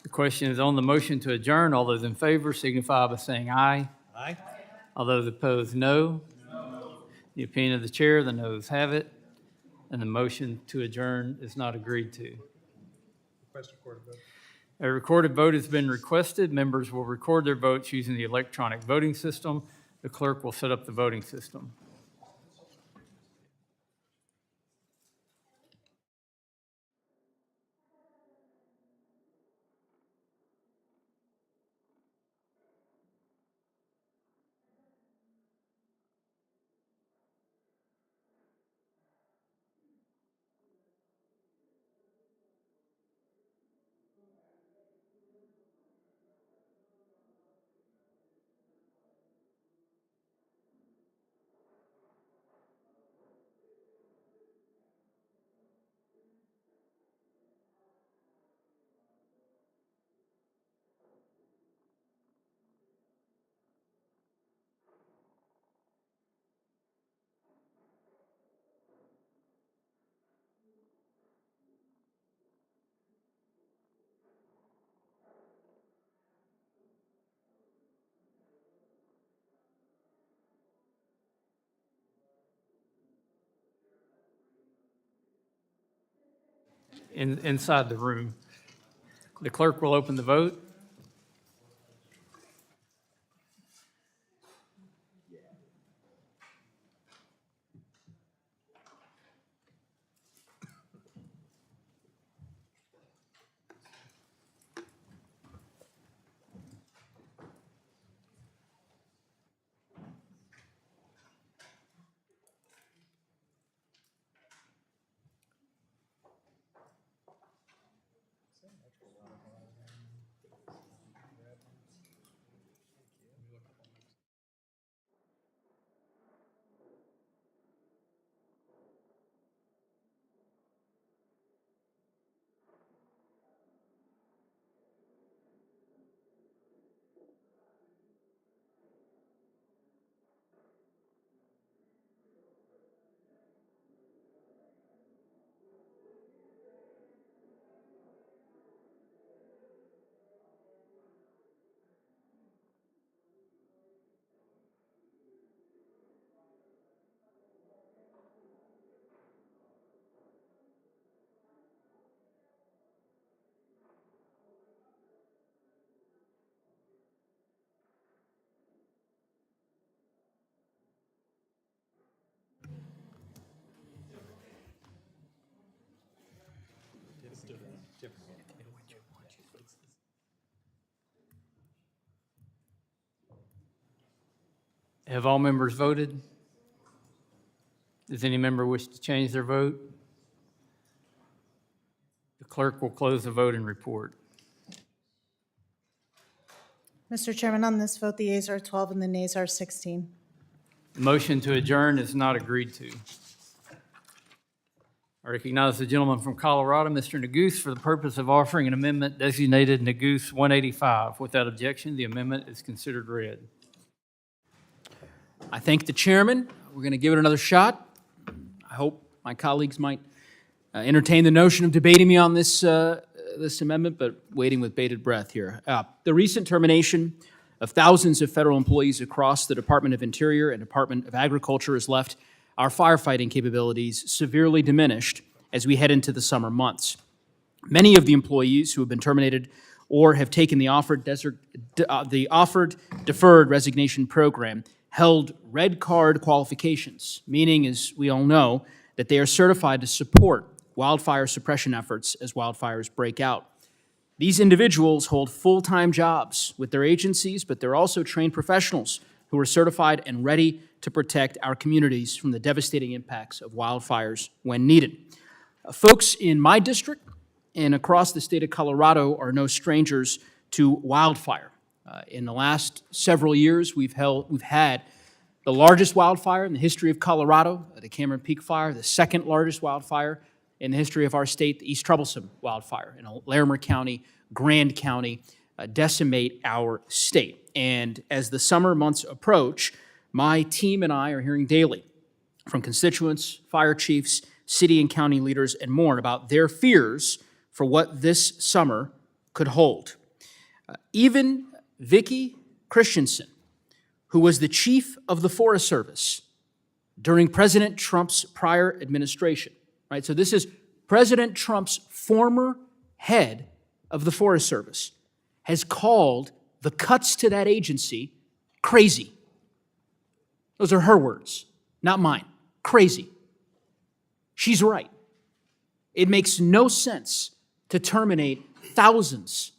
The question is on the motion to adjourn. All those in favor signify by saying aye. Aye. All those opposed, no. The opinion of the chair, the noes have it, and the motion to adjourn is not agreed to. Request recorded vote. A recorded vote has been requested. Members will record their votes using the electronic voting system. The clerk will set up the voting system. Inside the room. The clerk will open the vote. Have all members voted? Does any member wish to change their vote? The clerk will close the vote and report. Mr. Chairman, on this vote, the yeas are 12 and the nays are 16. The motion to adjourn is not agreed to. I recognize the gentleman from Colorado, Mr. Neguse, for the purpose of offering an amendment designated Neguse 185. Without objection, the amendment is considered read. I thank the chairman. We're going to give it another shot. I hope my colleagues might entertain the notion of debating me on this amendment, but waiting with bated breath here. The recent termination of thousands of federal employees across the Department of Interior and Department of Agriculture has left our firefighting capabilities severely diminished as we head into the summer months. Many of the employees who have been terminated or have taken the offered deferred resignation program held red card qualifications, meaning, as we all know, that they are certified to support wildfire suppression efforts as wildfires break out. These individuals hold full-time jobs with their agencies, but they're also trained professionals who who are certified and ready to protect our communities from the devastating impacts of wildfires when needed. Folks in my district and across the state of Colorado are no strangers to wildfire. In the last several years, we've had the largest wildfire in the history of Colorado, the Cameron Peak Fire, the second largest wildfire in the history of our state, the East Troublesome wildfire in Larimer County, Grand County, decimate our state. And as the summer months approach, my team and I are hearing daily from constituents, fire chiefs, city and county leaders, and more about their fears for what this summer could hold. Even Vicki Christensen, who was the chief of the Forest Service during President Trump's prior administration, right? So this is President Trump's former head of the Forest Service, has called the cuts to that agency crazy. Those are her words, not mine. Crazy. She's right. It makes no sense to terminate thousands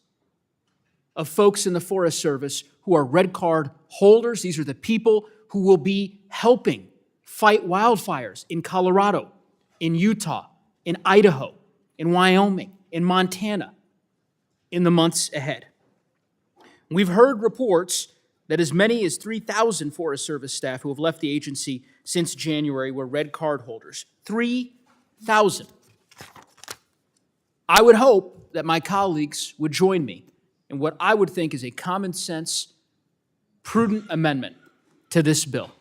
of folks in the Forest Service who are red card holders. These are the people who will be helping fight wildfires in Colorado, in Utah, in Idaho, in Wyoming, in Montana, in the months ahead. We've heard reports that as many as 3,000 Forest Service staff who have left the agency since January were red card holders. 3,000. I would hope that my colleagues would join me in what I would think is a common sense, prudent amendment to this bill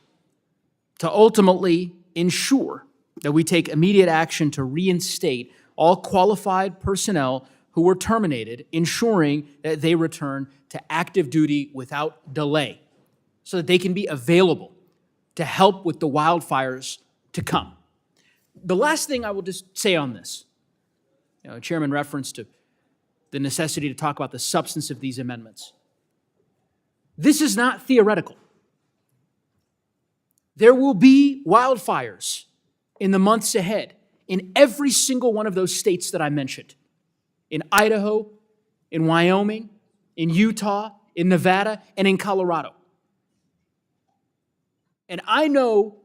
to ultimately ensure that we take immediate action to reinstate all qualified personnel who were terminated, ensuring that they return to active duty without delay so that they can be available to help with the wildfires to come. The last thing I will just say on this, Chairman referenced to the necessity to talk about the substance of these amendments. This is not theoretical. There will be wildfires in the months ahead in every single one of those states that I mentioned. In Idaho, in Wyoming, in Utah, in Nevada, and in Colorado. And I know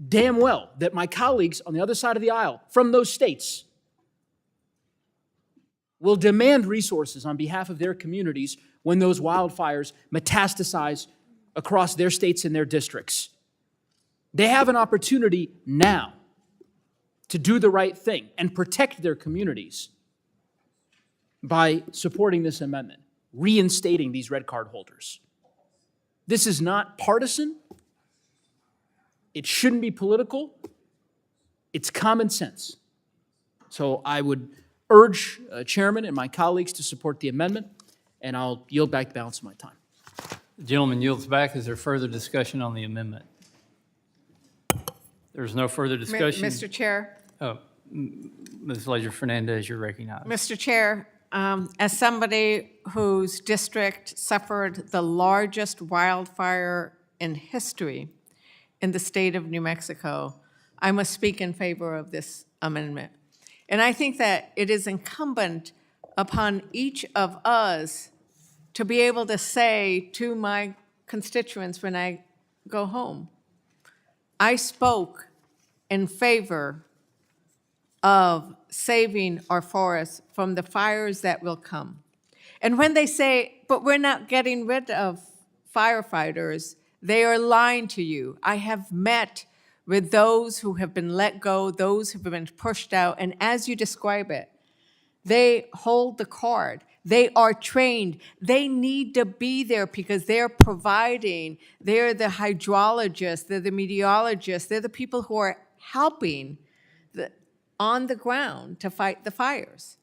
damn well that my colleagues on the other side of the aisle from those states will demand resources on behalf of their communities when those wildfires metastasize across their states and their districts. They have an opportunity now to do the right thing and protect their communities by supporting this amendment, reinstating these red card holders. This is not partisan. It shouldn't be political. It's common sense. So I would urge Chairman and my colleagues to support the amendment, and I'll yield back the balance of my time. The gentleman yields back. Is there further discussion on the amendment? There's no further discussion. Mr. Chair. Oh, Ms. Leisure-Fernandez, you're recognized. Mr. Chair, as somebody whose district suffered the largest wildfire in history in the state of New Mexico, I must speak in favor of this amendment. And I think that it is incumbent upon each of us to be able to say to my constituents when I go home, I spoke in favor of saving our forests from the fires that will come. And when they say, but we're not getting rid of firefighters, they are lying to you. I have met with those who have been let go, those who have been pushed out, and as you describe it, they hold the card. They are trained. They need to be there because they're providing. They're the hydrologists, they're the meteorologists, they're the people who are helping on the ground to fight the fires.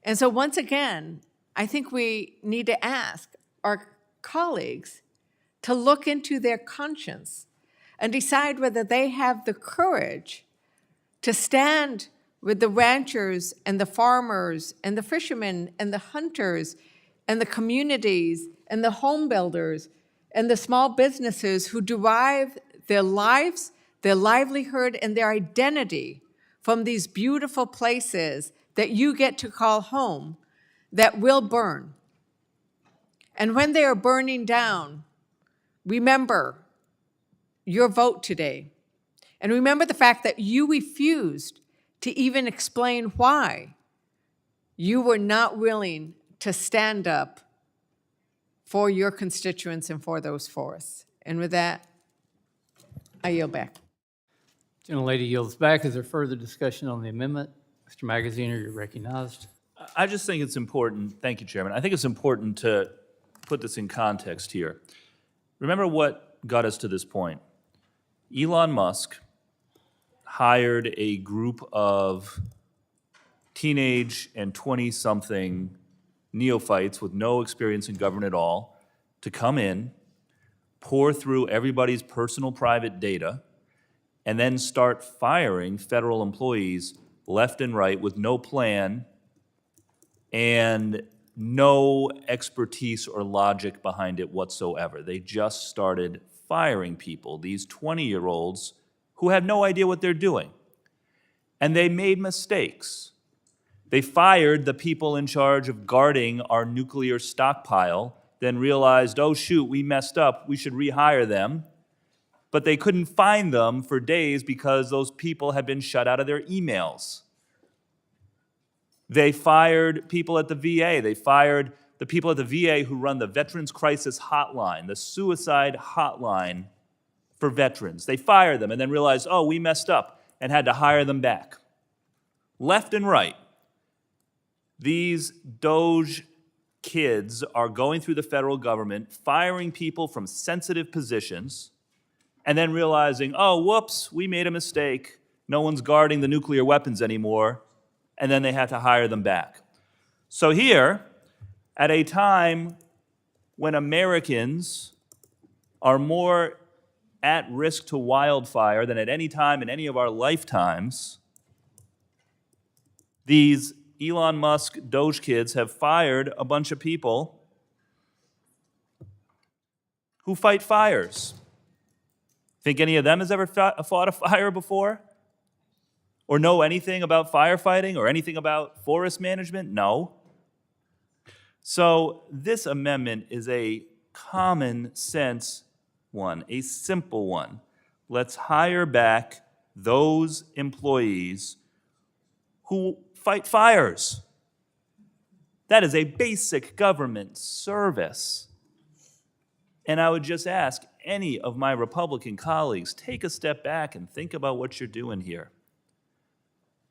And so once again, I think we need to ask our colleagues to look into their conscience and decide whether they have the courage to stand with the ranchers and the farmers and the fishermen and the hunters and the communities and the home builders and the small businesses who derive their lives, their livelihood, and their identity from these beautiful places that you get to call home that will burn. And when they are burning down, remember your vote today. And remember the fact that you refused to even explain why you were not willing to stand up for your constituents and for those forests. And with that, I yield back. Gentlelady yields back. Is there further discussion on the amendment? Mr. Magaziner, you're recognized. I just think it's important, thank you, Chairman. I think it's important to put this in context here. Remember what got us to this point. Elon Musk hired a group of teenage and 20-something neophytes with no experience in government at all to come in, pour through everybody's personal private data, and then start firing federal employees left and right with no plan and no expertise or logic behind it whatsoever. They just started firing people, these 20-year-olds who had no idea what they're doing. And they made mistakes. They fired the people in charge of guarding our nuclear stockpile, then realized, oh shoot, we messed up, we should rehire them. But they couldn't find them for days because those people had been shut out of their emails. They fired people at the VA. They fired the people at the VA who run the Veterans Crisis Hotline, the suicide hotline for veterans. They fired them and then realized, oh, we messed up, and had to hire them back. Left and right, these Doge kids are going through the federal government, firing people from sensitive positions, and then realizing, oh, whoops, we made a mistake. No one's guarding the nuclear weapons anymore. And then they had to hire them back. So here, at a time when Americans are more at risk to wildfire than at any time in any of our lifetimes, these Elon Musk Doge kids have fired a bunch of people who fight fires. Think any of them has ever fought a fire before? Or know anything about firefighting or anything about forest management? No. So this amendment is a common sense one, a simple one. Let's hire back those employees who fight fires. That is a basic government service. And I would just ask any of my Republican colleagues, take a step back and think about what you're doing here.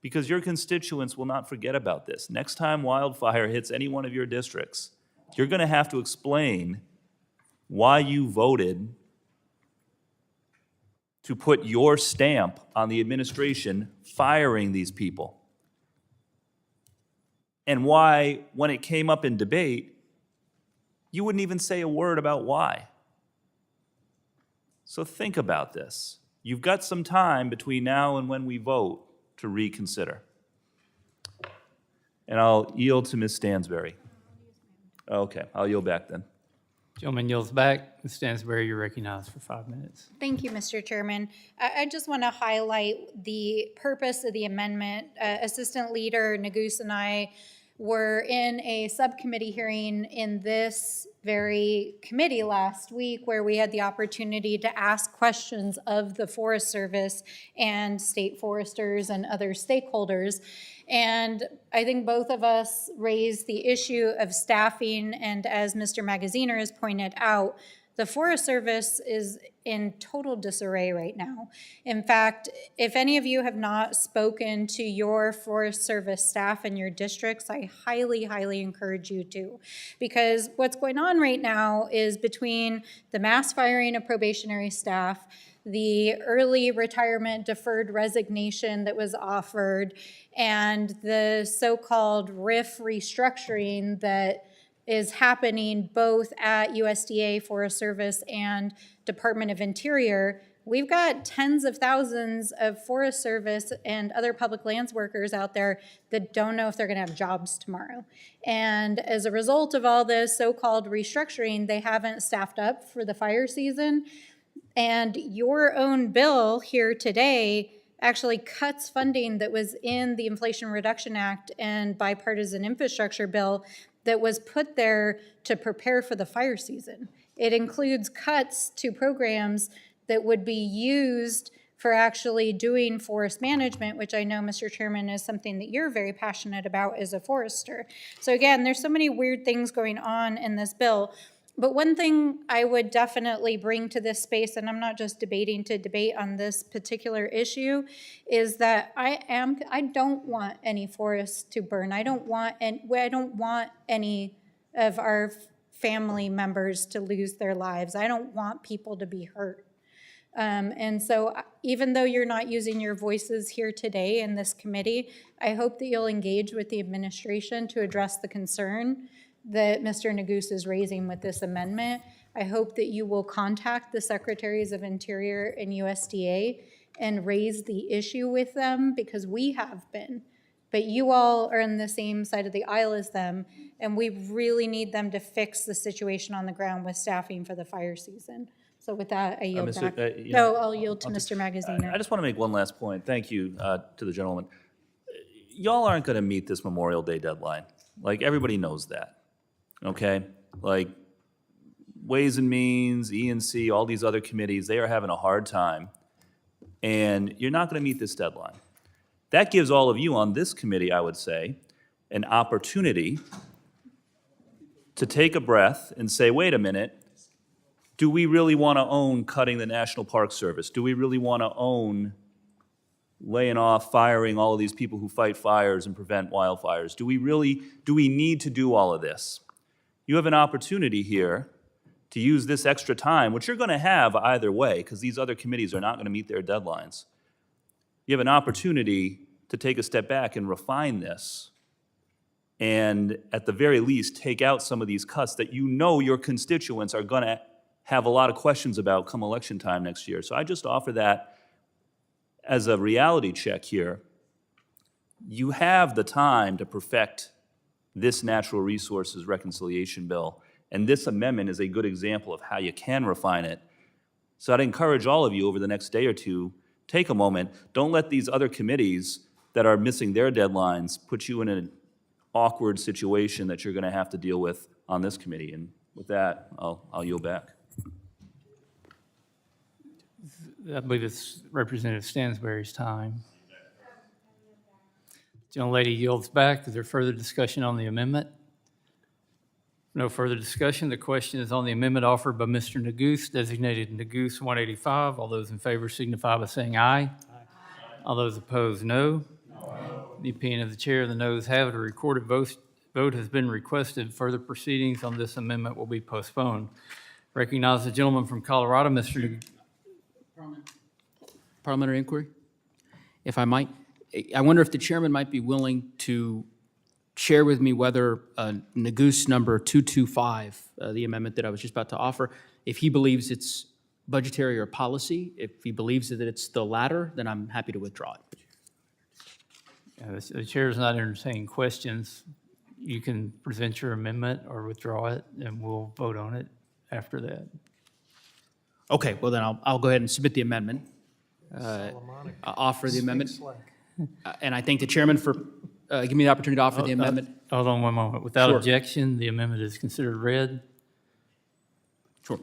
Because your constituents will not forget about this. Next time wildfire hits any one of your districts, you're going to have to explain why you voted to put your stamp on the administration firing these people. And why, when it came up in debate, you wouldn't even say a word about why. So think about this. You've got some time between now and when we vote to reconsider. And I'll yield to Ms. Stansberry. Okay, I'll yield back then. Gentleman yields back. Ms. Stansberry, you're recognized for 5 minutes. Thank you, Mr. Chairman. I just want to highlight the purpose of the amendment. Assistant Leader Nagus and I were in a subcommittee hearing in this very committee last week where we had the opportunity to ask questions of the Forest Service and state foresters and other stakeholders. And I think both of us raised the issue of staffing, and as Mr. Magaziner has pointed out, the Forest Service is in total disarray right now. In fact, if any of you have not spoken to your Forest Service staff in your districts, I highly, highly encourage you to. Because what's going on right now is between the mass firing of probationary staff, the early retirement deferred resignation that was offered, and the so-called RIF restructuring that is happening both at USDA, Forest Service, and Department of Interior, we've got tens of thousands of Forest Service and other public lands workers out there that don't know if they're going to have jobs tomorrow. And as a result of all this so-called restructuring, they haven't staffed up for the fire season. And your own bill here today actually cuts funding that was in the Inflation Reduction Act and bipartisan infrastructure bill that was put there to prepare for the fire season. It includes cuts to programs that would be used for actually doing forest management, which I know, Mr. Chairman, is something that you're very passionate about as a forester. So again, there's so many weird things going on in this bill. But one thing I would definitely bring to this space, and I'm not just debating to debate on this particular issue, is that I don't want any forests to burn. I don't want any of our family members to lose their lives. I don't want people to be hurt. And so even though you're not using your voices here today in this committee, I hope that you'll engage with the administration to address the concern that Mr. Neguse is raising with this amendment. I hope that you will contact the Secretaries of Interior and USDA and raise the issue with them, because we have been. But you all are on the same side of the aisle as them, and we really need them to fix the situation on the ground with staffing for the fire season. So with that, I yield back. No, I'll yield to Mr. Magaziner. I just want to make one last point. Thank you to the gentleman. Y'all aren't going to meet this Memorial Day deadline. Like, everybody knows that, okay? Like, Ways and Means, E&C, all these other committees, they are having a hard time, and you're not going to meet this deadline. That gives all of you on this committee, I would say, an opportunity to take a breath and say, wait a minute, do we really want to own cutting the National Park Service? Do we really want to own laying off, firing all of these people who fight fires and prevent wildfires? Do we need to do all of this? You have an opportunity here to use this extra time, which you're going to have either way, because these other committees are not going to meet their deadlines. You have an opportunity to take a step back and refine this, and at the very least, take out some of these cuts that you know your constituents are going to have a lot of questions about come election time next year. So I just offer that as a reality check here. You have the time to perfect this natural resources reconciliation bill, and this amendment is a good example of how you can refine it. So I'd encourage all of you over the next day or two, take a moment. Don't let these other committees that are missing their deadlines put you in an awkward situation that you're going to have to deal with on this committee. And with that, I'll yield back. I believe it's Representative Stansberry's time. Gentlelady yields back. Is there further discussion on the amendment? No further discussion. The question is on the amendment offered by Mr. Neguse, designated Neguse 185. All those in favor signify by saying aye. Aye. All those opposed, no. In the opinion of the chair, the noes have it. A recorded vote has been requested. Further proceedings on this amendment will be postponed. Recognize the gentleman from Colorado, Mr. Neguse. Parliamentary inquiry, if I might. I wonder if the chairman might be willing to share with me whether Neguse number 225, the amendment that I was just about to offer, if he believes it's budgetary or policy. If he believes that it's the latter, then I'm happy to withdraw it. The chair is not entertaining questions. You can present your amendment or withdraw it, and we'll vote on it after that. Okay, well then I'll go ahead and submit the amendment. Offer the amendment. And I thank the chairman for giving me the opportunity to offer the amendment. Hold on one moment. Without Sure. objection, the amendment is considered read. Sure.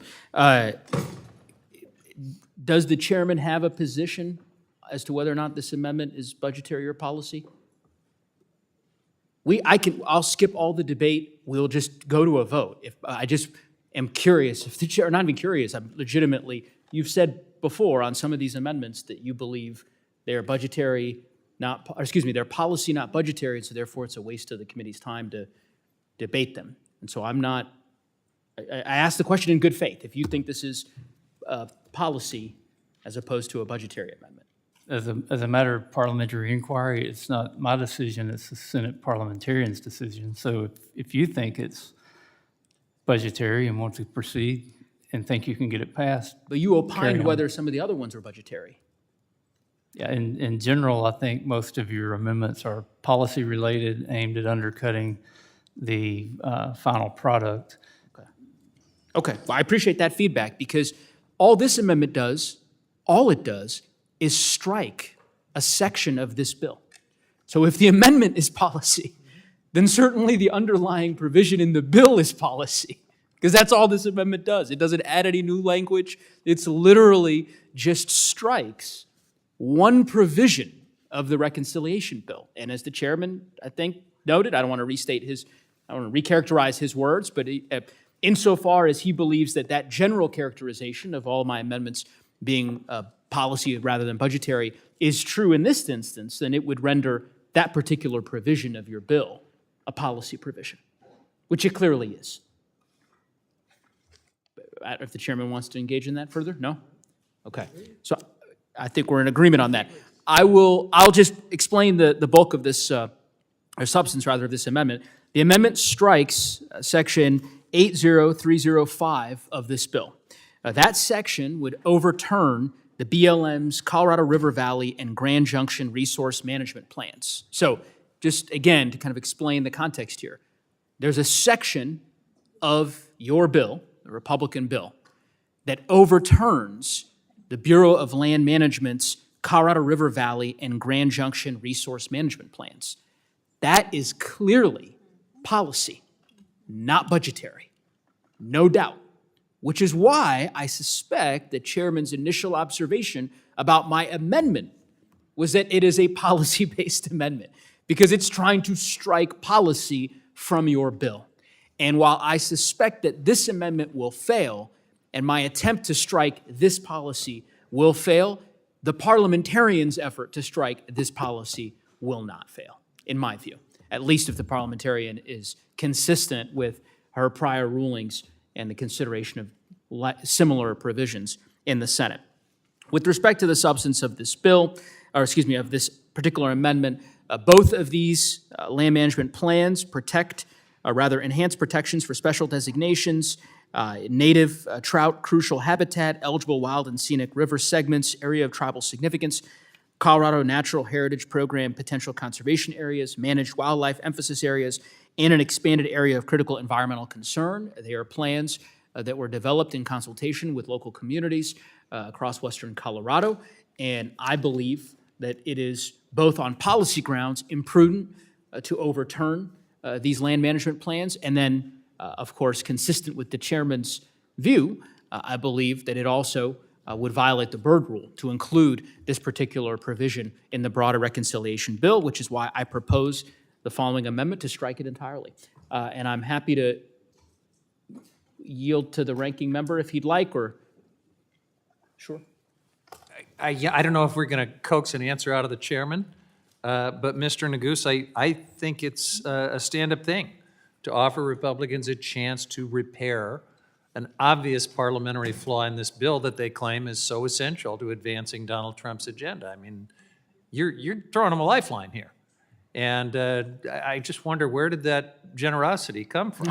Does the chairman have a position as to whether or not this amendment is budgetary or policy? I'll skip all the debate. We'll just go to a vote. If I just am curious, if the chair, not even curious, I'm legitimately, you've said before on some of these amendments that you believe they are budgetary, they're policy, not budgetary, and so therefore it's a waste of the committee's time to debate them. And so I asked the question in good faith, if you think this is policy as opposed to a budgetary amendment. As a matter of parliamentary inquiry, it's not my decision, it's the Senate parliamentarian's decision. So if you think it's budgetary and want to proceed and think you can get it passed. But you opined whether some of the other ones are budgetary. Yeah, in general, I think most of your amendments are policy-related, aimed at undercutting the final product. Okay, well, I appreciate that feedback, because all this amendment does, all it does, is strike a section of this bill. So if the amendment is policy, then certainly the underlying provision in the bill is policy, Because that's all this amendment does. It doesn't add any new language. It's literally just strikes one provision of the reconciliation bill. And as the chairman, I think, noted, I don't want to recharacterize his words, but insofar as he believes that that general characterization of all my amendments being policy rather than budgetary is true in this instance, then it would render that particular provision of your bill a policy provision, which it clearly is. If the chairman wants to engage in that further, no? Okay, so I think we're in agreement on that. I'll just explain the bulk of this, or substance rather, of this amendment. The amendment strikes section 80305 of this bill. That section would overturn the BLM's Colorado River Valley and Grand Junction resource management plans. So just again, to kind of explain the context here, there's a section of your bill, the Republican bill, that overturns the Bureau of Land Management's Colorado River Valley and Grand Junction resource management plans. That is clearly policy, not budgetary, no doubt, which is why I suspect the chairman's initial observation about my amendment was that it is a policy-based amendment because it's trying to strike policy from your bill. And while I suspect that this amendment will fail and my attempt to strike this policy will fail, the parliamentarians' effort to strike this policy will not fail, in my view, at least if the parliamentarian is consistent with her prior rulings and the consideration of similar provisions in the Senate. With respect to the substance of this bill, or excuse me, of this particular amendment, both of these land management plans enhance protections for special designations, native trout crucial habitat, eligible wild and scenic river segments, area of tribal significance, Colorado Natural Heritage Program potential conservation areas, managed wildlife emphasis areas, and an expanded area of critical environmental concern. They are plans that were developed in consultation with local communities across western Colorado, and I believe that it is both on policy grounds imprudent to overturn these land management plans, and then, of course, consistent with the chairman's view, I believe that it also would violate the Byrd Rule to include this particular provision in the broader reconciliation bill, which is why I propose the following amendment to strike it entirely. And I'm happy to yield to the ranking member if he'd like, or, sure. I don't know if we're going to coax an answer out of the chairman, but Mr. Neguse, I think it's a stand-up thing to offer Republicans a chance to repair an obvious parliamentary flaw in this bill that they claim is so essential to advancing Donald Trump's agenda. I mean, you're throwing them a lifeline here. And I just wonder, where did that generosity come from?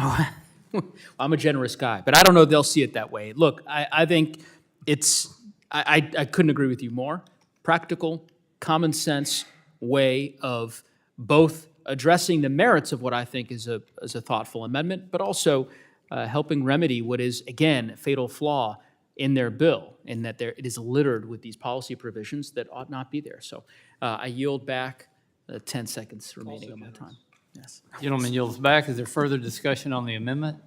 I'm a generous guy, but I don't know if they'll see it that way. Look, I think it's, I couldn't agree with you more. Practical, common sense way of both addressing the merits of what I think is a thoughtful amendment, but also helping remedy what is, again, a fatal flaw in their bill, in that it is littered with these policy provisions that ought not be there. So I yield back 10 seconds remaining of my time. Yes. Gentleman yields back. Is there further discussion on the amendment?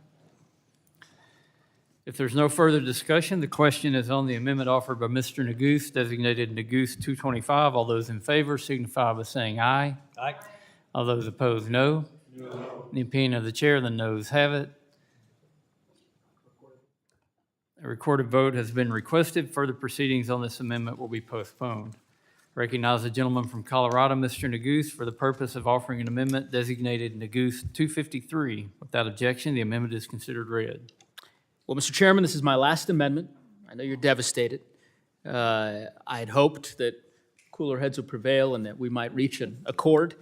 If there's no further discussion, the question is on the amendment offered by Mr. Neguse, designated Neguse 225. All those in favor signify by saying aye. Aye. All those opposed, no. No. In the opinion of the chair, the noes have it. A recorded vote has been requested. Further proceedings on this amendment will be postponed. Recognize the gentleman from Colorado, Mr. Neguse, for the purpose of offering an amendment designated Neguse 253. Without objection, the amendment is considered read. Well, Mr. Chairman, this is my last amendment. I know you're devastated. I had hoped that cooler heads would prevail and that we might reach an accord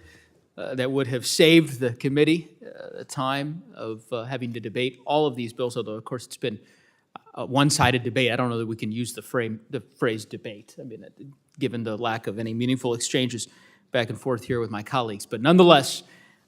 that would have saved the committee the time of having to debate all of these bills, although, of course, it's been a one-sided debate. I don't know that we can use the phrase debate, I mean, given the lack of any meaningful exchanges back and forth here with my colleagues. But nonetheless,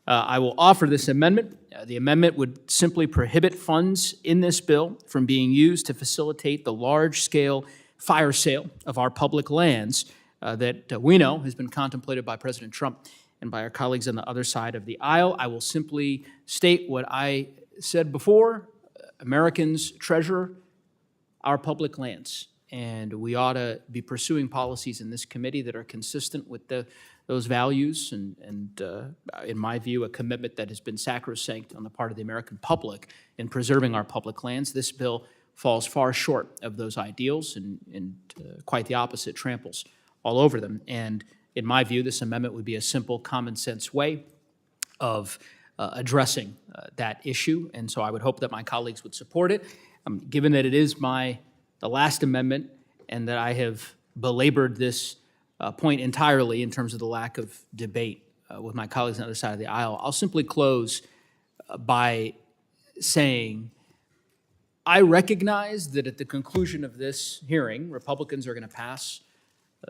I will offer this amendment. The amendment would simply prohibit funds in this bill from being used to facilitate the large-scale fire sale of our public lands that we know has been contemplated by President Trump and by our colleagues on the other side of the aisle. I will simply state what I said before Americans treasure our public lands, and we ought to be pursuing policies in this committee that are consistent with those values and in my view, a commitment that has been sacrosanct on the part of the American public in preserving our public lands. This bill falls far short of those ideals and quite the opposite, tramples all over them. And in my view, this amendment would be a simple, common sense way of addressing that issue. And so I would hope that my colleagues would support it. Given that it is the last amendment and that I have belabored this point entirely in terms of the lack of debate with my colleagues on the other side of the aisle, I'll simply close by saying I recognize that at the conclusion of this hearing, Republicans are going to pass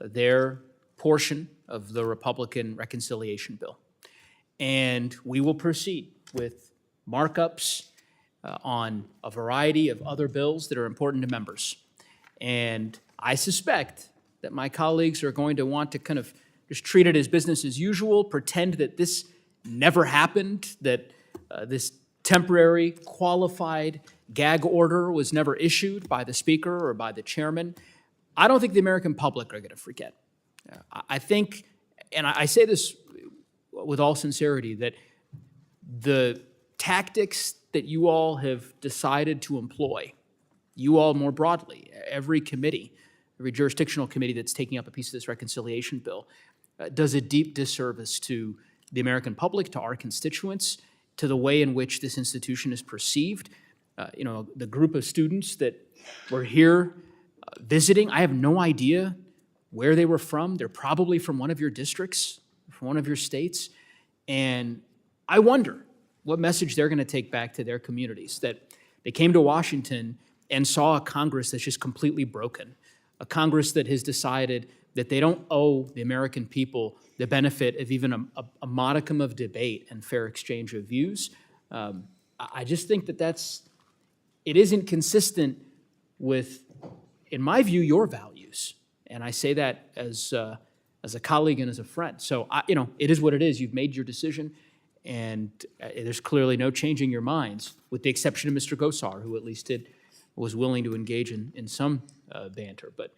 their portion of the Republican reconciliation bill. And we will proceed with markups on a variety of other bills that are important to members. And I suspect that my colleagues are going to want to kind of just treat it as business as usual, pretend that this never happened, that this temporary qualified gag order was never issued by the Speaker or by the Chairman. I don't think the American public are going to forget. I think, and I say this with all sincerity, that the tactics that you all have decided to employ, you all more broadly, every committee, every jurisdictional committee that's taking up a piece of this reconciliation bill, does a deep disservice to the American public, to our constituents, to the way in which this institution is perceived. The group of students that were here visiting, I have no idea where they were from. They're probably from one of your districts, from one of your states. And I wonder what message they're going to take back to their communities, that they came to Washington and saw a Congress that's just completely broken, a Congress that has decided that they don't owe the American people the benefit of even a modicum of debate and fair exchange of views. I just think that it isn't consistent with, in my view, your values. And I say that as a colleague and as a friend. So, it is what it is. You've made your decision, and there's clearly no changing your minds, with the exception of Mr. Gosar, who at least was willing to engage in some banter. But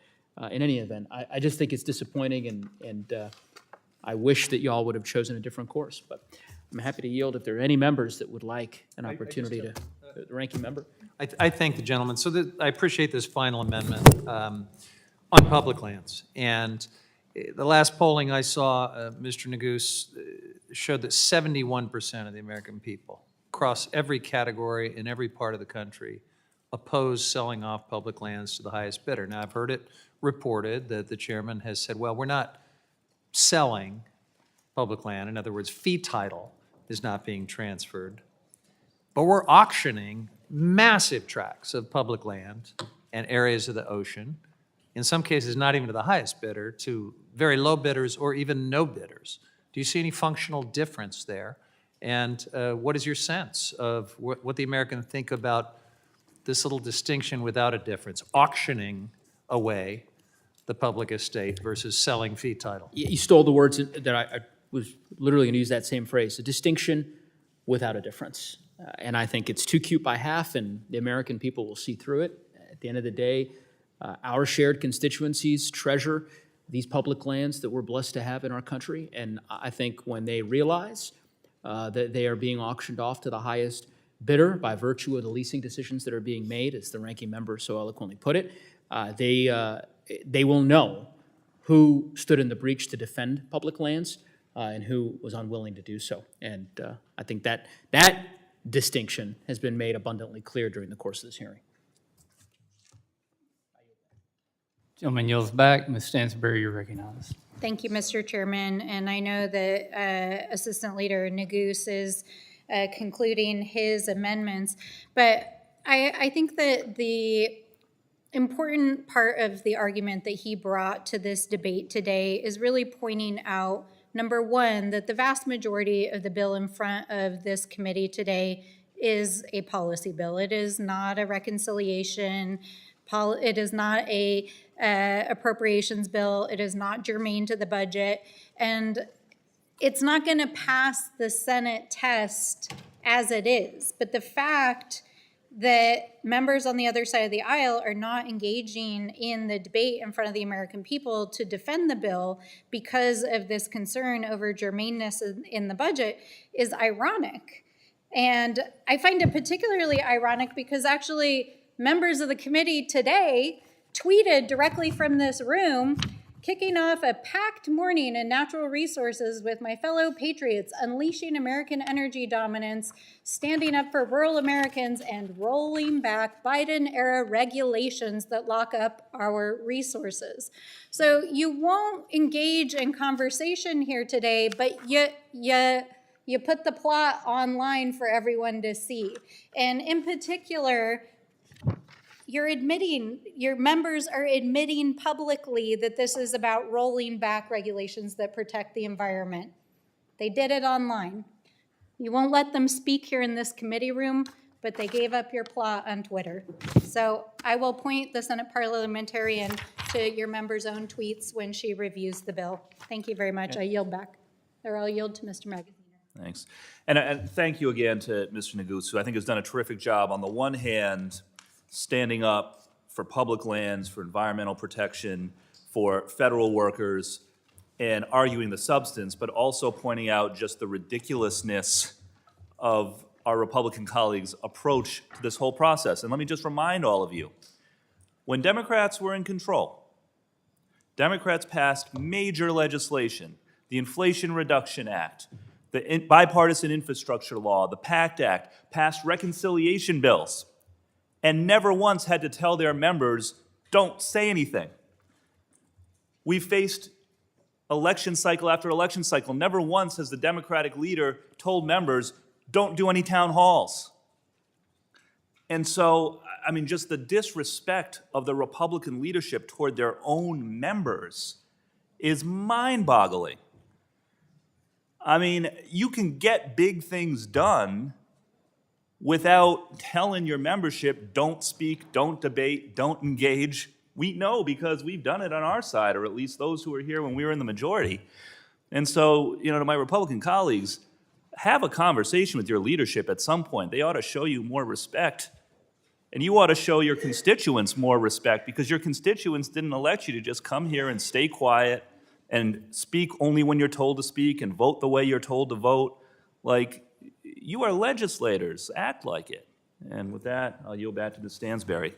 in any event, I just think it's disappointing, and I wish that y'all would have chosen a different course. But I'm happy to yield if there are any members that would like an opportunity to. The ranking member. I thank the gentleman. So I appreciate this final amendment on public lands. And the last polling I saw, Mr. Neguse, showed that 71% of the American people across every category in every part of the country oppose selling off public lands to the highest bidder. Now, I've heard it reported that the chairman has said, well, we're not selling public land. In other words, fee title is not being transferred. But we're auctioning massive tracts of public land and areas of the ocean, in some cases not even to the highest bidder, to very low bidders or even no bidders. Do you see any functional difference there? And what is your sense of what the Americans think about this little distinction without a difference, auctioning away the public estate versus selling fee title? You stole the words that I was literally going to use that same phrase, a distinction without a difference. And I think it's too cute by half, and the American people will see through it. At the end of the day, our shared constituencies treasure these public lands that we're blessed to have in our country. And I think when they realize that they are being auctioned off to the highest bidder by virtue of the leasing decisions that are being made, as the ranking member so eloquently put it, they will know who stood in the breach to defend public lands and who was unwilling to do so. And I think that distinction has been made abundantly clear during the course of this hearing. Gentleman yields back. Ms. Stansbury, you're recognized. Thank you, Mr. Chairman. And I know that Assistant Leader Neguse is concluding his amendments, but I think that the important part of the argument that he brought to this debate today is really pointing out, number one, that the vast majority of the bill in front of this committee today is a policy bill. It is not a reconciliation. It is not a appropriations bill. It is not germane to the budget. And it's not going to pass the Senate test as it is. But the fact that members on the other side of the aisle are not engaging in the debate in front of the American people to defend the bill because of this concern over germaneness in the budget is ironic. And I find it particularly ironic because actually members of the committee today tweeted directly from this room, kicking off a packed morning in natural resources with my fellow patriots, unleashing American energy dominance, standing up for rural Americans, and rolling back Biden-era regulations that lock up our resources. So you won't engage in conversation here today, but you put the plot online for everyone to see. And in particular, your members are admitting publicly that this is about rolling back regulations that protect the environment. They did it online. You won't let them speak here in this committee room, but they gave up your plot on Twitter. So I will point the Senate parliamentarian to your member's own tweets when she reviews the bill. Thank you very much. I yield back, or I'll yield to Mr. Magaziner. Thanks. And thank you again to Mr. Neguse, who I think has done a terrific job. On the one hand, standing up for public lands, for environmental protection, for federal workers, and arguing the substance, but also pointing out just the ridiculousness of our Republican colleagues' approach to this whole process. And let me just remind all of you, when Democrats were in control, Democrats passed major legislation, the Inflation Reduction Act, the Bipartisan Infrastructure Law, the PACT Act, passed reconciliation bills, and never once had to tell their members, don't say anything. We faced election cycle after election cycle. Never once has the Democratic leader told members, don't do any town halls. And so, I mean, just the disrespect of the Republican leadership toward their own members is mind-boggling. I mean, you can get big things done without telling your membership, don't speak, don't debate, don't engage. We know because we've done it on our side, or at least those who were here when we were in the majority. And so, to my Republican colleagues, have a conversation with your leadership at some point. They ought to show you more respect. And you ought to show your constituents more respect, because your constituents didn't elect you to just come here and stay quiet and speak only when you're told to speak and vote the way you're told to vote. Like, you are legislators. Act like it. And with that, I'll yield back to Ms. Stansberry.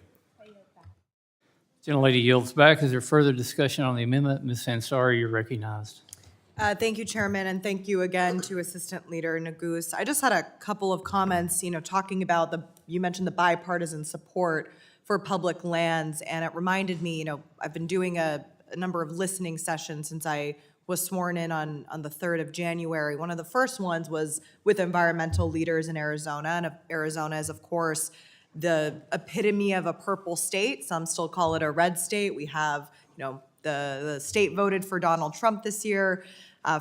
Gentlelady yields back. Is there further discussion on the amendment? Ms. Ansari, you're recognized. Thank you, Chairman, and thank you again to Assistant Leader Neguse. I just had a couple of comments, talking about you mentioned the bipartisan support for public lands, and it reminded me, I've been doing a number of listening sessions since I was sworn in on the 3rd of January. One of the first ones was with environmental leaders in Arizona, and Arizona is, of course, the epitome of a purple state. Some still call it a red state. We have, the state voted for Donald Trump this year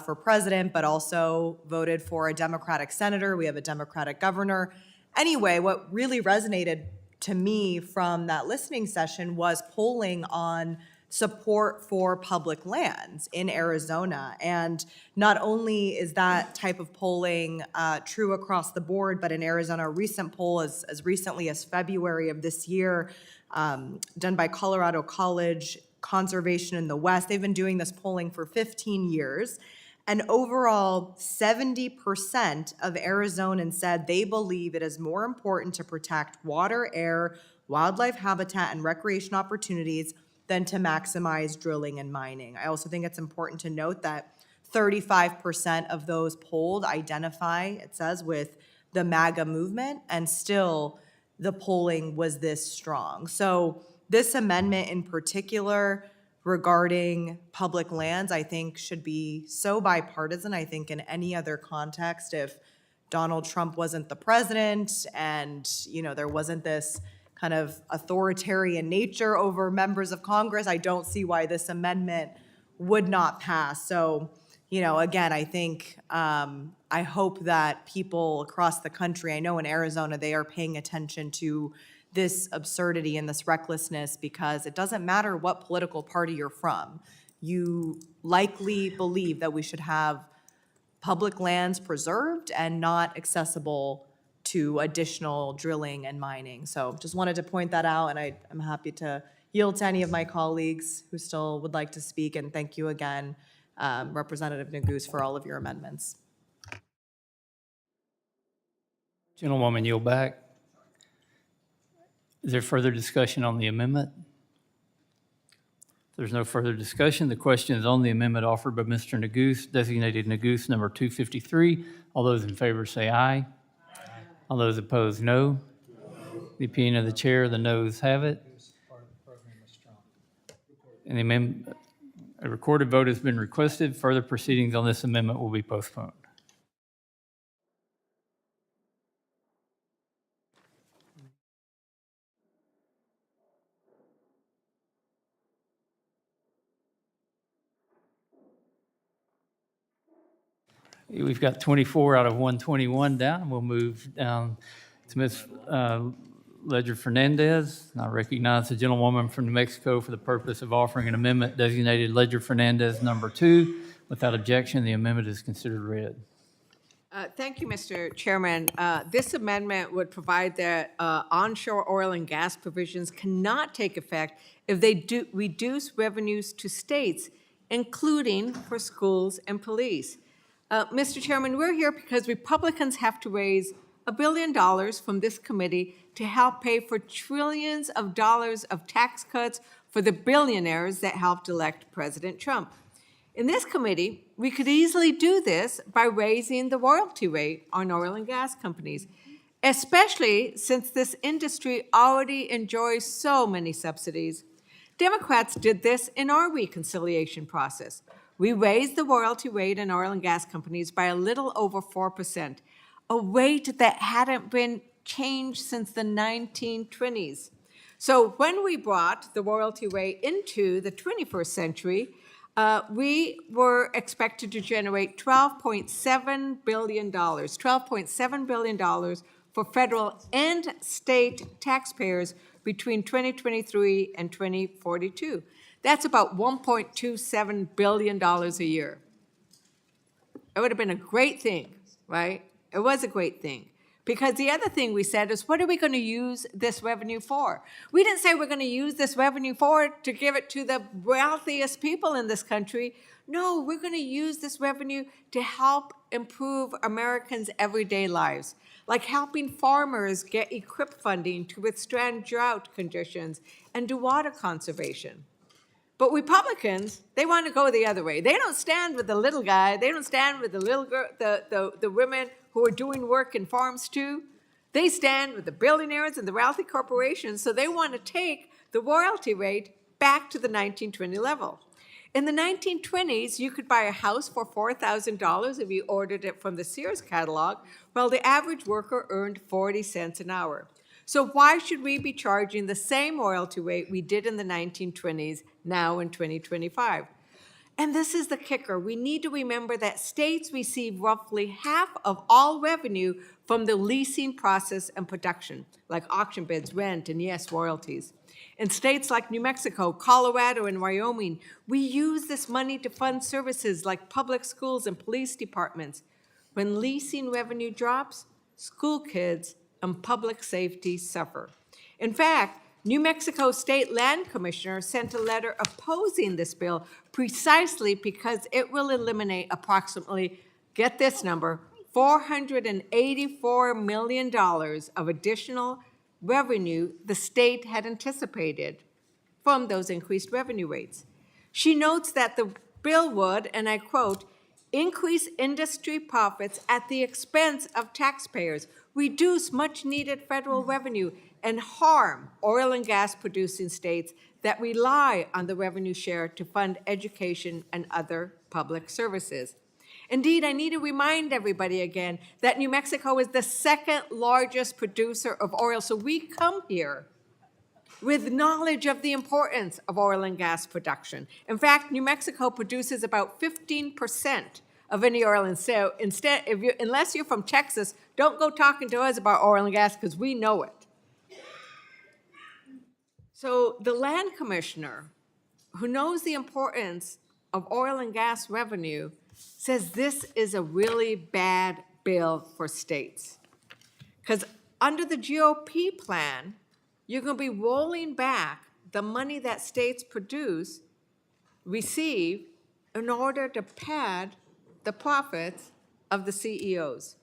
for president, but also voted for a Democratic senator. We have a Democratic governor. Anyway, what really resonated to me from that listening session was polling on support for public lands in Arizona. And not only is that type of polling true across the board, but in Arizona, a recent poll as recently as February of this year, done by Colorado College Conservation in the West. They've been doing this polling for 15 years. And overall, 70% of Arizonans said they believe it is more important to protect water, air, wildlife habitat, and recreation opportunities than to maximize drilling and mining. I also think it's important to note that 35% of those polled identify, it says, with the MAGA movement, and still the polling was this strong. So this amendment in particular regarding public lands, I think should be so bipartisan. I think in any other context, if Donald Trump wasn't the president and, there wasn't this kind of authoritarian nature over members of Congress, I don't see why this amendment would not pass. So, again, I think, I hope that people across the country, I know in Arizona, they are paying attention to this absurdity and this recklessness, because it doesn't matter what political party you're from. You likely believe that we should have public lands preserved and not accessible to additional drilling and mining. So just wanted to point that out, and I'm happy to yield to any of my colleagues who still would like to speak, and thank you again, Representative Neguse, for all of your amendments. Gentlewoman, yield back. Is there further discussion on the amendment? If there's no further discussion, the question is on the amendment offered by Mr. Neguse, designated Neguse number 253. All those in favor say aye. All those opposed, no. The opinion of the chair, the noes have it. And the amendment, a recorded vote has been requested. Further proceedings on this amendment will be postponed. We've got 24 out of 121 down. We'll move down to Ms. Ledger Fernandez. I recognize the gentlewoman from New Mexico for the purpose of offering an amendment designated Ledger Fernandez number 2. Without objection, the amendment is considered read. Thank you, Mr. Chairman. This amendment would provide that onshore oil and gas provisions cannot take effect if they do reduce revenues to states, including for schools and police. Mr. Chairman, we're here because Republicans have to raise $1 billion from this committee to help pay for trillions of dollars of tax cuts for the billionaires that helped elect President Trump. In this committee, we could easily do this by raising the royalty rate on oil and gas companies, especially since this industry already enjoys so many subsidies. Democrats did this in our reconciliation process. We raised the royalty rate in oil and gas companies by a little over 4%, a rate that hadn't been changed since the 1920s. So when we brought the royalty rate into the 21st century, we were expected to generate $12.7 billion for federal and state taxpayers between 2023 and 2042. That's about $1.27 billion a year. It would have been a great thing, right? It was a great thing. Because the other thing we said is, what are we going to use this revenue for? We didn't say we're going to use this revenue for to give it to the wealthiest people in this country. No, we're going to use this revenue to help improve Americans' everyday lives, like helping farmers get equip funding to withstand drought conditions and do water conservation. But Republicans, they want to go the other way. They don't stand with the little guy. They don't stand with the little girl, the women who are doing work in farms too. They stand with the billionaires and the wealthy corporations, so they want to take the royalty rate back to the 1920 level. In the 1920s, you could buy a house for $4,000 if you ordered it from the Sears catalog, while the average worker earned 40 cents an hour. So why should we be charging the same royalty rate we did in the 1920s now in 2025? And this is the kicker. We need to remember that states receive roughly half of all revenue from the leasing process and production, like auction bids, rent, and yes, royalties. In states like New Mexico, Colorado, and Wyoming, we use this money to fund services like public schools and police departments. When leasing revenue drops, school kids and public safety suffer. In fact, New Mexico State Land Commissioner sent a letter opposing this bill precisely because it will eliminate approximately, get this number, $484 million of additional revenue the state had anticipated from those increased revenue rates. She notes that the bill would, and I quote, increase industry profits at the expense of taxpayers, reduce much-needed federal revenue, and harm oil and gas producing states that rely on the revenue share to fund education and other public services. Indeed, I need to remind everybody again that New Mexico is the second largest producer of oil, so we come here with knowledge of the importance of oil and gas production. In fact, New Mexico produces about 15% of any oil, and so instead, unless you're from Texas, don't go talking to us about oil and gas because we know it. So the land commissioner, who knows the importance of oil and gas revenue, says this is a really bad bill for states. Because under the GOP plan, you're going to be rolling back the money that states receive in order to pad the profits of the CEOs.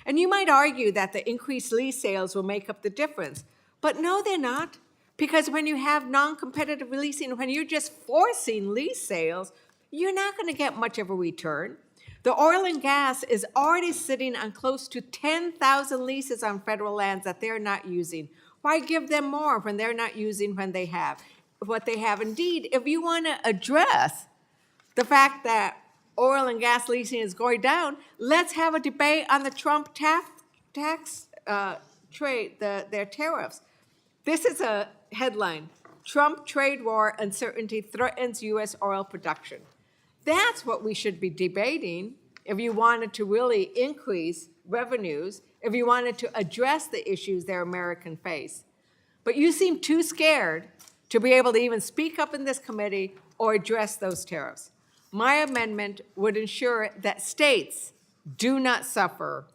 And you might argue that the increased lease sales will make up the difference, but no, they're not. Because when you have non-competitive leasing, when you're just forcing lease sales, you're not going to get much of a return. The oil and gas is already sitting on close to 10,000 leases on federal lands that they're not using. Why give them more when they're not using what they have? Indeed, if you want to address the fact that oil and gas leasing is going down, let's have a debate on the Trump tax trade, their tariffs. This is a headline: Trump trade war uncertainty threatens U.S. oil production. That's what we should be debating if you wanted to really increase revenues, if you wanted to address the issues that Americans face. But you seem too scared to be able to even speak up in this committee or address those tariffs. My amendment would ensure that states do not suffer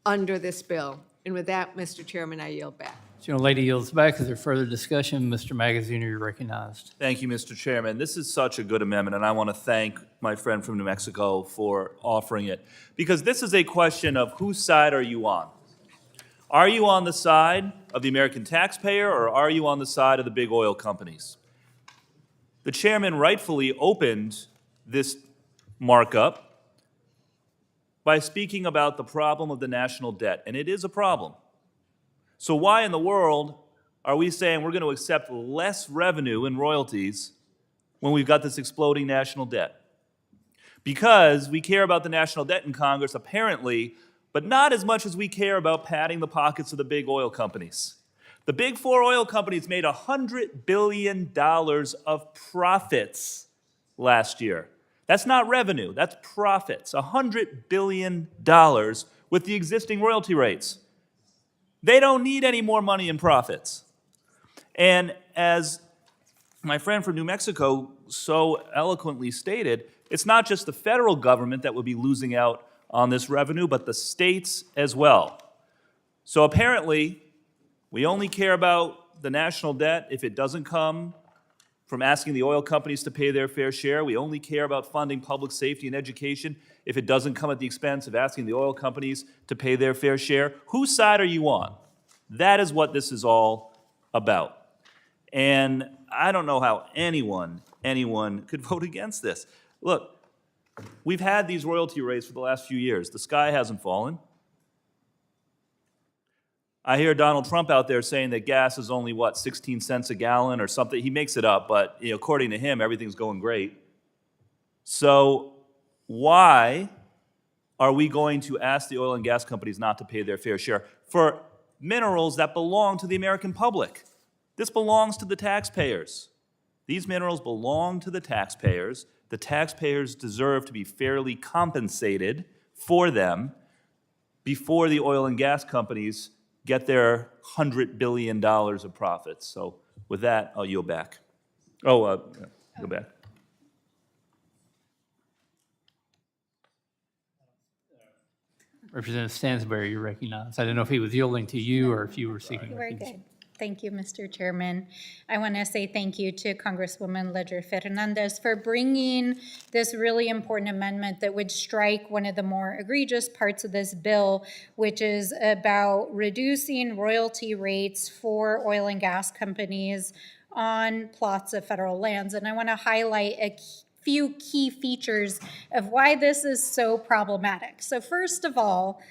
under this bill. And with that, Mr. Chairman, I yield back. The lady yields back. Is there further discussion? Mr. Magaziner, you're recognized. Thank you, Mr. Chairman. This is such a good amendment, and I want to thank my friend from New Mexico for offering it, because this is a question of whose side are you on? Are you on the side of the American taxpayer, or are you on the side of the big oil companies? The chairman rightfully opened this markup by speaking about the problem of the national debt, and it is a problem. So why in the world are we saying we're going to accept less revenue in royalties when we've got this exploding national debt? Because we care about the national debt in Congress, apparently, but not as much as we care about padding the pockets of the big oil companies. The big four oil companies made $100 billion of profits last year. That's not revenue, that's profits. $100 billion with the existing royalty rates. They don't need any more money in profits. And as my friend from New Mexico so eloquently stated, it's not just the federal government that would be losing out on this revenue, but the states as well. So apparently, we only care about the national debt if it doesn't come from asking the oil companies to pay their fair share. We only care about funding public safety and education if it doesn't come at the expense of asking the oil companies to pay their fair share. Whose side are you on? That is what this is all about. And I don't know how anyone could vote against this. Look, we've had these royalty rates for the last few years. The sky hasn't fallen. I hear Donald Trump out there saying that gas is only, 16 cents a gallon or something. He makes it up, but according to him, everything's going great. So why are we going to ask the oil and gas companies not to pay their fair share for minerals that belong to the American public? This belongs to the taxpayers. These minerals belong to the taxpayers. The taxpayers deserve to be fairly compensated for them before the oil and gas companies get their $100 billion of profits. So with that, I'll yield back. Go back. Representative Stansberry, you're recognized. I don't know if he was yielding to you or if you were seeking Very recognition. good. Thank you, Mr. Chairman. I want to say thank you to Congresswoman Ledger Fernandez for bringing this really important amendment that would strike one of the more egregious parts of this bill, which is about reducing royalty rates for oil and gas companies on plots of federal lands. And I want to highlight a few key features of why this is so problematic. So first of all,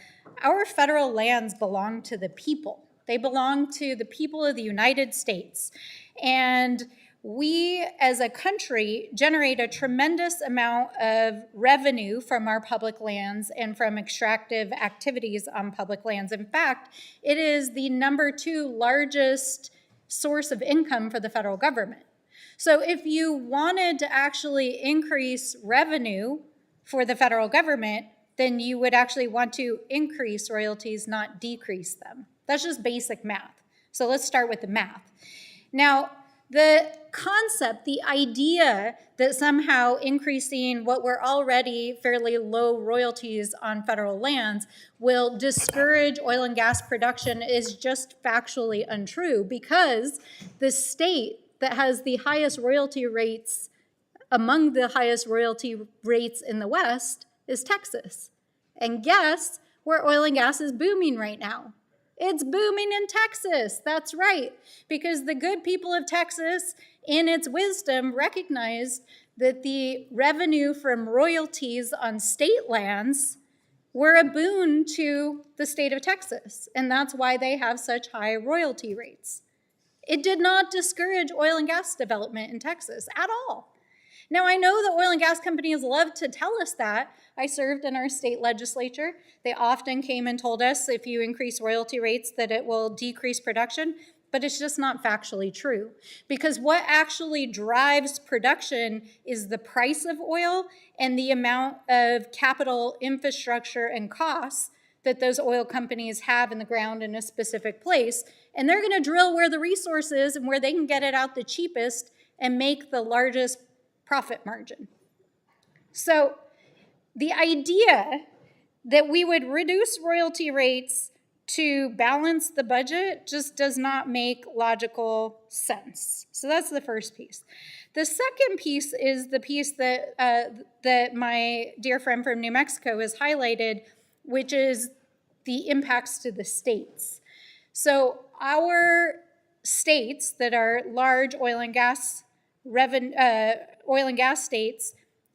our federal lands belong to the people. They belong to the people of the United States. And we, as a country, generate a tremendous amount of revenue from our public lands and from extractive activities on public lands. In fact, it is the #2 largest source of income for the federal government. So if you wanted to actually increase revenue for the federal government, then you would actually want to increase royalties, not decrease them. That's just basic math. So let's start with the math. Now, The concept, the idea that somehow increasing what were already fairly low royalties on federal lands will discourage oil and gas production is just factually untrue, because the state that has the highest royalty rates, among the highest royalty rates in the West, is Texas. And guess where oil and gas is booming right now? It's booming in Texas. That's right. Because the good people of Texas, in its wisdom, recognized that the revenue from royalties on state lands were a boon to the state of Texas. And that's why they have such high royalty rates. It did not discourage oil and gas development in Texas at all. Now, I know the oil and gas companies love to tell us that. I served in our state legislature. They often came and told us if you increase royalty rates that it will decrease production, but it's just not factually true. Because what actually drives production is the price of oil and the amount of capital infrastructure and costs that those oil companies have in the ground in a specific place. And they're gonna drill where the resource is and where they can get it out the cheapest and make the largest profit margin. So the idea that we would reduce royalty rates to balance the budget just does not make logical sense. So that's the first piece. The second piece is the piece that, that my dear friend from New Mexico has highlighted, which is the impacts to the states. So our states that are large oil and gas states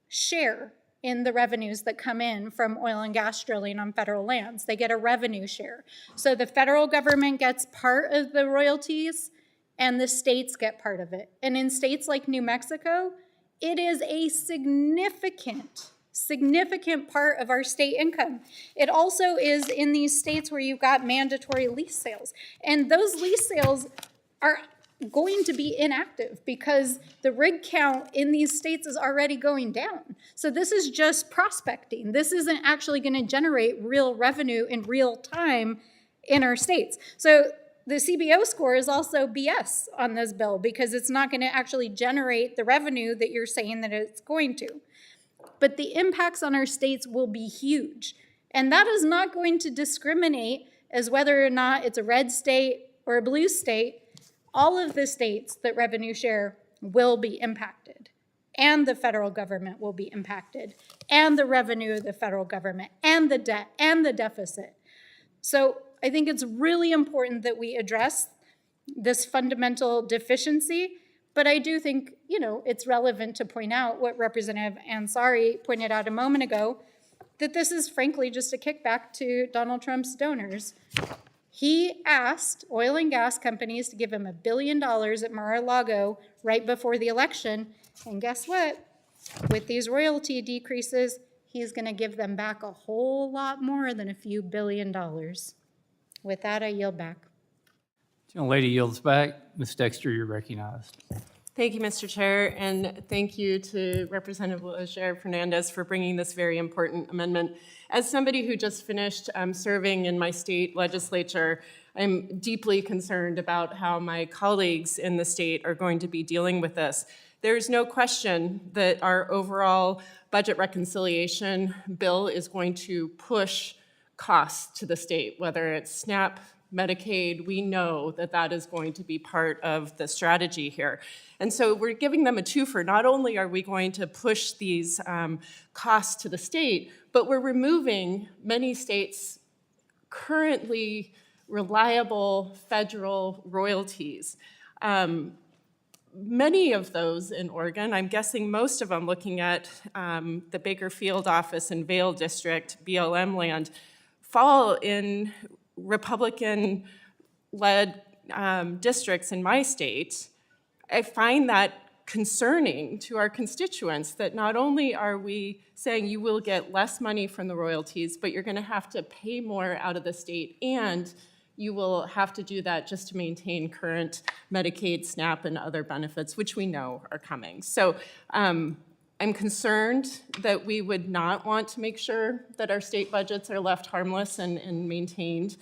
share in the revenues that come in from oil and gas drilling on federal lands. They get a revenue share. So the federal government gets part of the royalties and the states get part of it. And in states like New Mexico, it is a significant part of our state income. It also is in these states where you've got mandatory lease sales. And those lease sales are going to be inactive because the rig count in these states is already going down. So this is just prospecting. This isn't actually going to generate real revenue in real time in our states. So the CBO score is also BS on this bill because it's not going to actually generate the revenue that you're saying that it's going to. But the impacts on our states will be huge. And that is not going to discriminate as whether or not it's a red state or a blue state. All of the states that revenue share will be impacted, and the federal government will be impacted, and the revenue of the federal government, and the debt, and the deficit. So I think it's really important that we address this fundamental deficiency, but I do think, it's relevant to point out what Representative Ansari pointed out a moment ago, that this is frankly just a kickback to Donald Trump's donors. He asked oil and gas companies to give him $1 billion at Mar-a-Lago right before the election. And guess what? With these royalty decreases, he's going to give them back a whole lot more than a few $1 billion. With that, I yield back. The lady yields back. Ms. Dexter, you're recognized. Thank you, Mr. Chair, and thank you to Representative Sheriff Fernandez for bringing this very important amendment. As somebody who just finished serving in my state legislature, I'm deeply concerned about how my colleagues in the state are going to be dealing with this. There's no question that our overall budget reconciliation bill is going to push costs to the state, whether it's SNAP, Medicaid. We know that that is going to be part of the strategy here. And so we're giving them a twofer. Not only are we going to push these costs to the state, but we're removing many states' currently reliable federal royalties. Many of those in Oregon, I'm guessing most of them looking at the Baker Field office and Vail District, BLM land, fall in Republican-led districts in my state. I find that concerning to our constituents that not only are we saying you will get less money from the royalties, but you're going to have to pay more out of the state, and you will have to do that just to maintain current Medicaid, SNAP, and other benefits, which we know are coming. So I I'm concerned that we would not want to make sure that our state budgets are left harmless and maintained.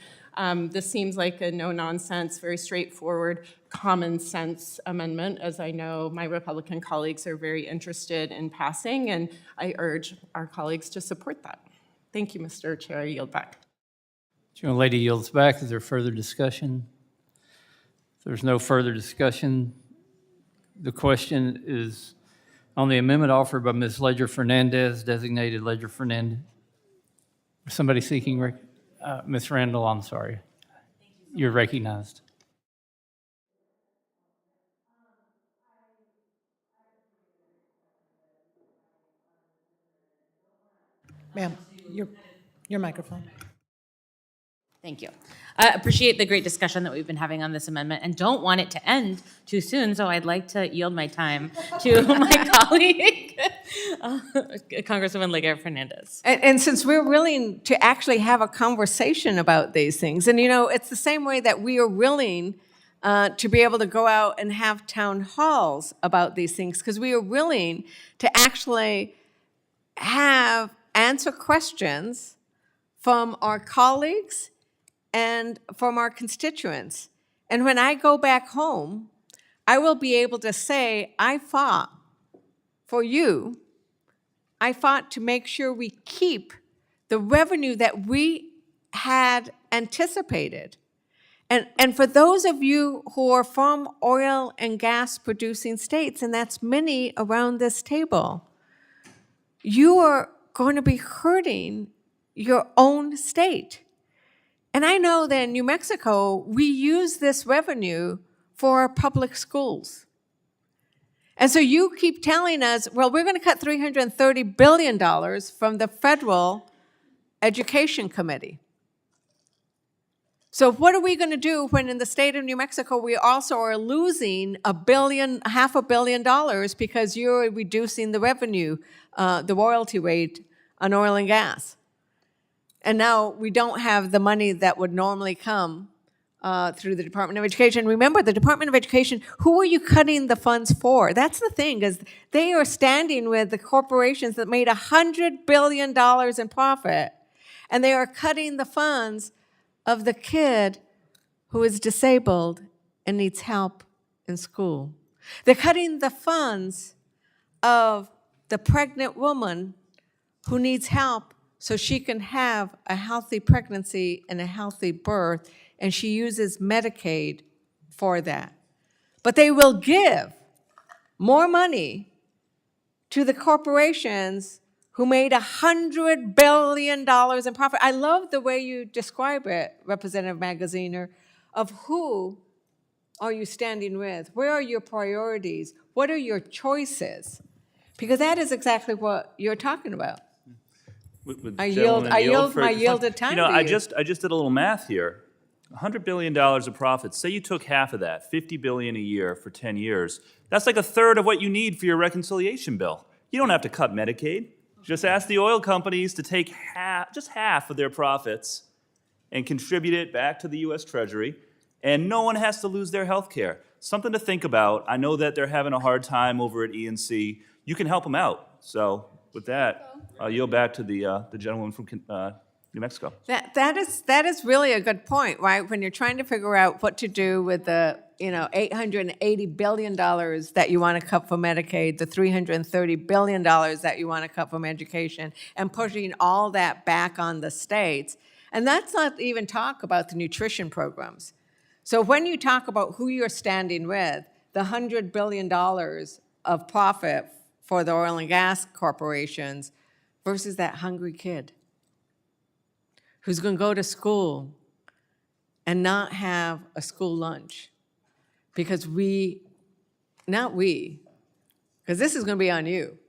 This seems like a no-nonsense, very straightforward, common sense amendment, as I know my Republican colleagues are very interested in passing, and I urge our colleagues to support that. Thank you, Mr. Chair. I yield back. Young lady yields back. Is there further discussion? If there's no further discussion, the question is on the amendment offered by Ms. Ledger Fernandez, designated Ledger Fernandez. Somebody seeking, Ms. Randall, I'm sorry. You're recognized. Ma'am, your microphone. Thank you. I appreciate the great discussion that we've been having on this amendment and don't want it to end too soon, so I'd like to yield my time to my colleague, Congresswoman Ledger Fernandez. And since we're willing to actually have a conversation about these things, and it's the same way that we are willing to be able to go out and have town halls about these things, because we are willing to actually answer questions from our colleagues and from our constituents. And when I go back home, I will be able to say, I fought for you. I fought to make sure we keep the revenue that we had anticipated. And for those of you who are from oil and gas producing states, and that's many around this table, you are going to be hurting your own state. And I know that in New Mexico, we use this revenue for our public schools. And so you keep telling us, well, we're going to cut $330 billion from the Federal Education Committee. So what are we going to do when in the state of New Mexico, we also are losing $500 million because you're reducing the revenue, the royalty rate on oil and gas? And now we don't have the money that would normally come through the Department of Education. Remember, the Department of Education, who are you cutting the funds for? That's the thing, is they are standing with the corporations that made $100 billion in profit, and they are cutting the funds of the kid who is disabled and needs help in school. They're cutting the funds of the pregnant woman who needs help so she can have a healthy pregnancy and a healthy birth, and she uses Medicaid for that. But they will give more money to the corporations who made $100 billion in profit. I love the way you describe it, Representative Magaziner, of who are you standing with? Where are your priorities? What are your choices? Because that is exactly what you're talking about. I yield my yielded time to you. I just did a little math here. $100 billion of profits. Say you took half of that, $50 billion a year for 10 years. That's like a third of what you need for your reconciliation bill. You don't have to cut Medicaid. Just ask the oil companies to take half of their profits and contribute it back to the U.S. Treasury, and no one has to lose their health care. Something to think about. I know that they're having a hard time over at ENC. You can help them out. So with that, I'll yield back to the gentleman from New Mexico. That is really a good point, right? When you're trying to figure out what to do with the $880 billion that you want to cut from Medicaid, the $330 billion that you want to cut from education, and pushing all that back on the states. And that's not even talk about the nutrition programs. So when you talk about who you're standing with, the $100 billion of profit for the oil and gas corporations versus that hungry kid who's going to go to school and not have a school lunch because because this is going to be on you.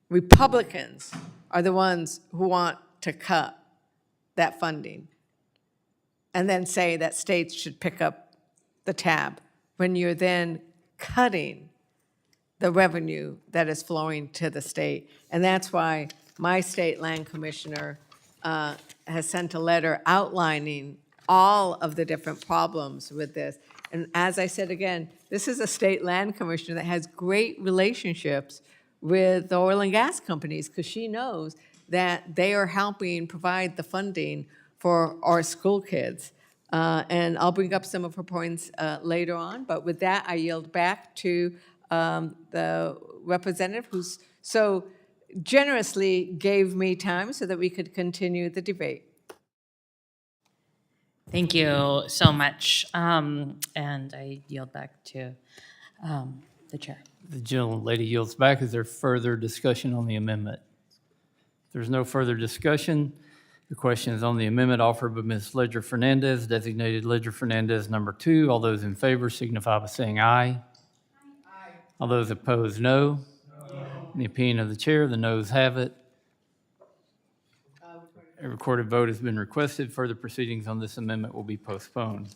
Republicans are the ones who want to cut that funding and then say that states should pick up the tab when you're then cutting the revenue that is flowing to the state. And that's why my state land commissioner has sent a letter outlining all of the different problems with this. And as I said again, this is a state land commissioner that has great relationships with the oil and gas companies, because she knows that they are helping provide the funding for our school kids. And I'll bring up some of her points later on, but with that, I yield back to the representative who's so generously gave me time so that we could continue the debate. Thank you so much. And I yield back to the chair. The gentlelady yields back. Is there further discussion on the amendment? If there's no further discussion, the question is on the amendment offered by Ms. Ledger Fernandez, designated Ledger Fernandez number 2. All those in favor signify by saying aye. Aye. All those opposed, no. In the opinion of the chair, the noes have it. A recorded vote has been requested. Further proceedings on this amendment will be postponed.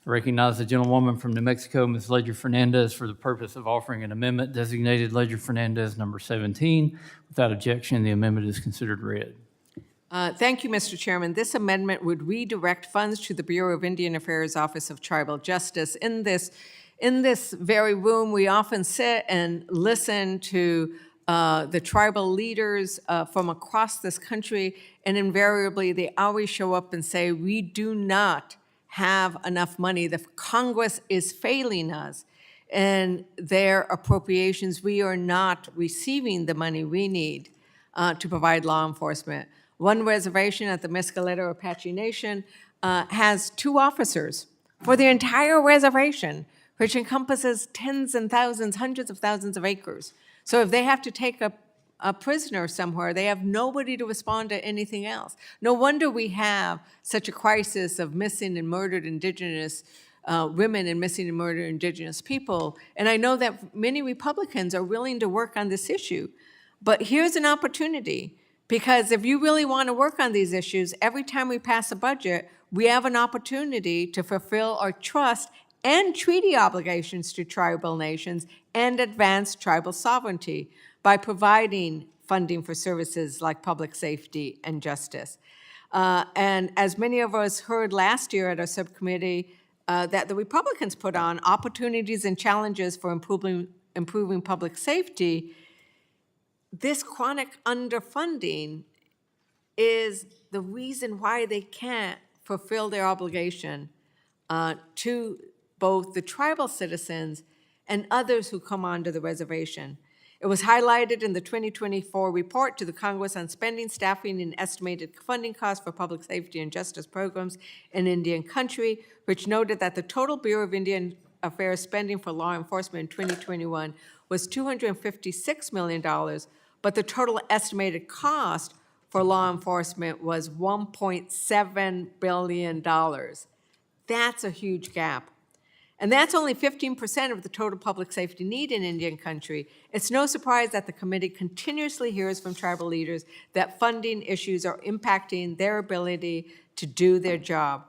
I recognize the gentlewoman from New Mexico, Ms. Ledger Fernandez, for the purpose of offering an amendment designated Ledger Fernandez number 17. Without objection, the amendment is considered read. Thank you, Mr. Chairman. This amendment would redirect funds to the Bureau of Indian Affairs Office of Tribal Justice. In this very room, we often sit and listen to the tribal leaders from across this country, and invariably they always show up and say, we do not have enough money. The Congress is failing us in their appropriations. We are not receiving the money we need to provide law enforcement. One reservation at the Mescalero Apache Nation has 2 officers for the entire reservation, which encompasses tens and thousands, hundreds of thousands of acres. So if they have to take a prisoner somewhere, they have nobody to respond to anything else. No wonder we have such a crisis of missing and murdered Indigenous women and missing and murdered Indigenous people. And I know that many Republicans are willing to work on this issue. But here's an opportunity, because if you really want to work on these issues, every time we pass a budget, we have an opportunity to fulfill our trust and treaty obligations to tribal nations and advance tribal sovereignty by providing funding for services like public safety and justice. And as many of us heard last year at our subcommittee that the Republicans put on, opportunities and challenges for improving public safety, this chronic underfunding is the reason why they can't fulfill their obligation to both the tribal citizens and others who come onto the reservation. It was highlighted in the 2024 report to the Congress on spending, staffing, and estimated funding costs for public safety and justice programs in Indian country, which noted that the total Bureau of Indian Affairs spending for law enforcement in 2021 was $256 million, but the total estimated cost for law enforcement was $1.7 billion. That's a huge gap. And that's only 15% of the total public safety need in Indian country. It's no surprise that the committee continuously hears from tribal leaders that funding issues are impacting their ability to do their job.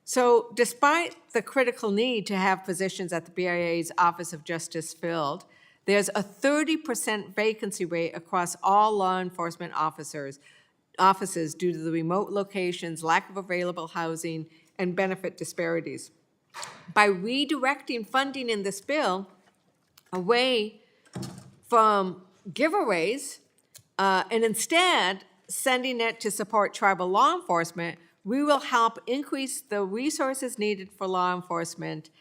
So despite the critical need to have positions at the BIA's Office of Justice filled, there's a 30% vacancy rate across all law enforcement offices due to the remote locations, lack of available housing, and benefit disparities. By redirecting funding in this bill away from giveaways and instead sending it to support tribal law enforcement, we will help increase the resources needed for law enforcement.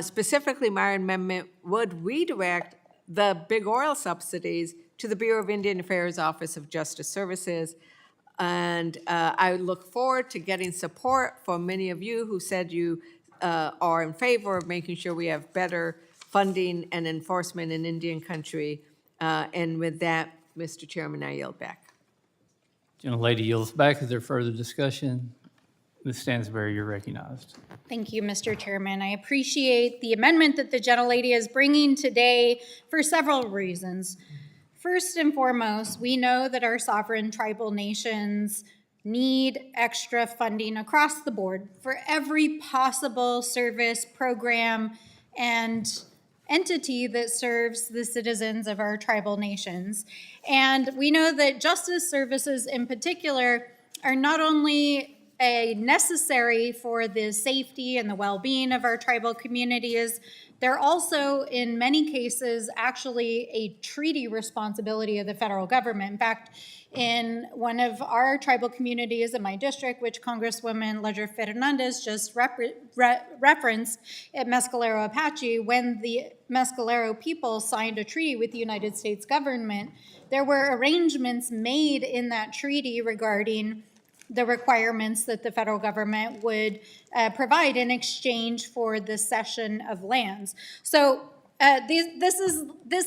Specifically, my amendment would redirect the big oil subsidies to the Bureau of Indian Affairs Office of Justice Services. And I look forward to getting support from many of you who said you are in favor of making sure we have better funding and enforcement in Indian country. And with that, Mr. Chairman, I yield back. Gentlelady yields back. Is there further discussion? Ms. Stansberry, you're recognized. Thank you, Mr. Chairman. I appreciate the amendment that the gentlelady is bringing today for several reasons. First and foremost, we know that our sovereign tribal nations need extra funding across the board for every possible service, program, and entity that serves the citizens of our tribal nations. And we know that justice services in particular are not only necessary for the safety and the well-being of our tribal communities. They're also, in many cases, actually a treaty responsibility of the federal government. In fact, in one of our tribal communities in my district, which Congresswoman Ledger Fernandez just referenced at Mescalero Apache, when the Mescalero people signed a treaty with the United States government, there were arrangements made in that treaty regarding the requirements that the federal government would provide in exchange for the cession of lands. So this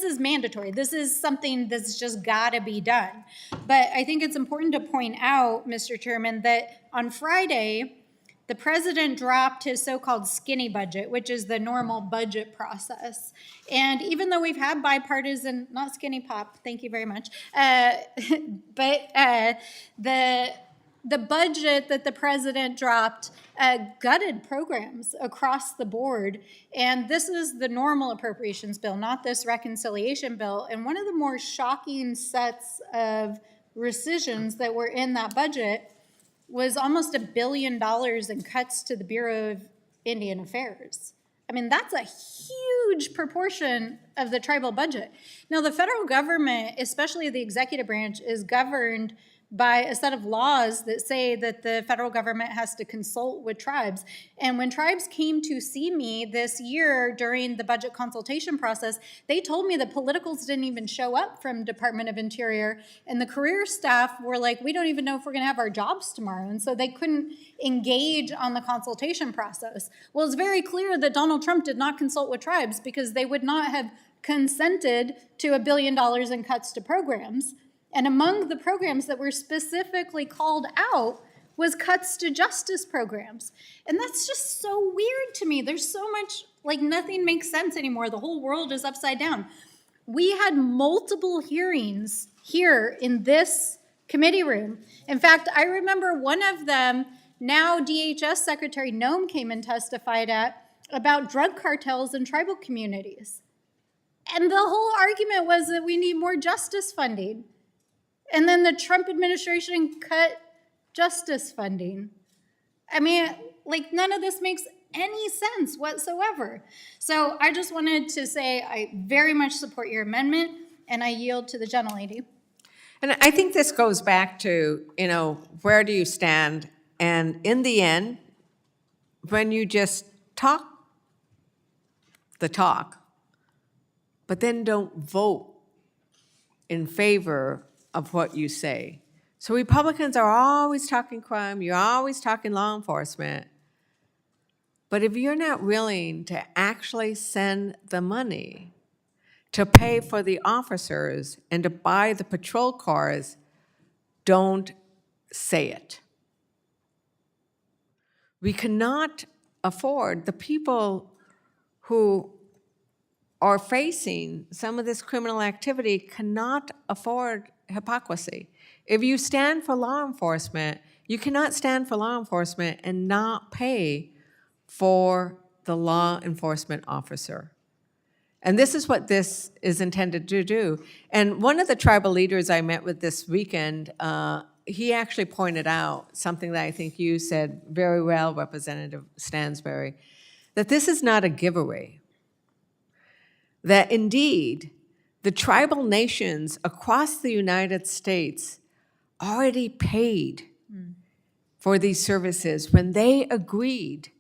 is mandatory. This is something that's just got to be done. But I think it's important to point out, Mr. Chairman, that on Friday, the president dropped his so-called skinny budget, which is the normal budget process. And even though we've had bipartisan, not skinny pop, thank you very much, but the budget that the president dropped gutted programs across the board. And this is the normal appropriations bill, not this reconciliation bill. And one of the more shocking sets of rescissions that were in that budget was almost $1 billion in cuts to the Bureau of Indian Affairs. I mean, that's a huge proportion of the tribal budget. Now, the federal government, especially the executive branch, is governed by a set of laws that say that the federal government has to consult with tribes. And when tribes came to see me this year during the budget consultation process, they told me that politicals didn't even show up from Department of Interior, and the career staff were like, we don't even know if we're gonna have our jobs tomorrow. And so they couldn't engage on the consultation process. Well, it's very clear that Donald Trump did not consult with tribes because they would not have consented to $1 billion in cuts to programs. And among the programs that were specifically called out was cuts to justice programs. And that's just so weird to me. There's so much, like, nothing makes sense anymore. The whole world is upside down. We had multiple hearings here in this committee room. In fact, I remember one of them, now DHS Secretary Noem came and testified at, about drug cartels in tribal communities. And the whole argument was that we need more justice funding. And then the Trump administration cut justice funding. I mean, like, none of this makes any sense whatsoever. So I just wanted to say I very much support your amendment, and I yield to the gentlelady. And I think this goes back to, you know, where do you stand? And in the end, when you just talk the talk, but then don't vote in favor of what you say. So Republicans are always talking crime, you're always talking law enforcement. But if you're not willing to actually send the money to pay for the officers and to buy the patrol cars, don't say it. We cannot afford, the people who are facing some of this criminal activity cannot afford hypocrisy. If you stand for law enforcement, you cannot stand for law enforcement and not pay for the law enforcement officer. And this is what this is intended to do. And one of the tribal leaders I met with this weekend, he actually pointed out something that I think you said very well, Representative Stansbury, that this is not a giveaway. That indeed, the tribal nations across the United States already paid for these services when they agreed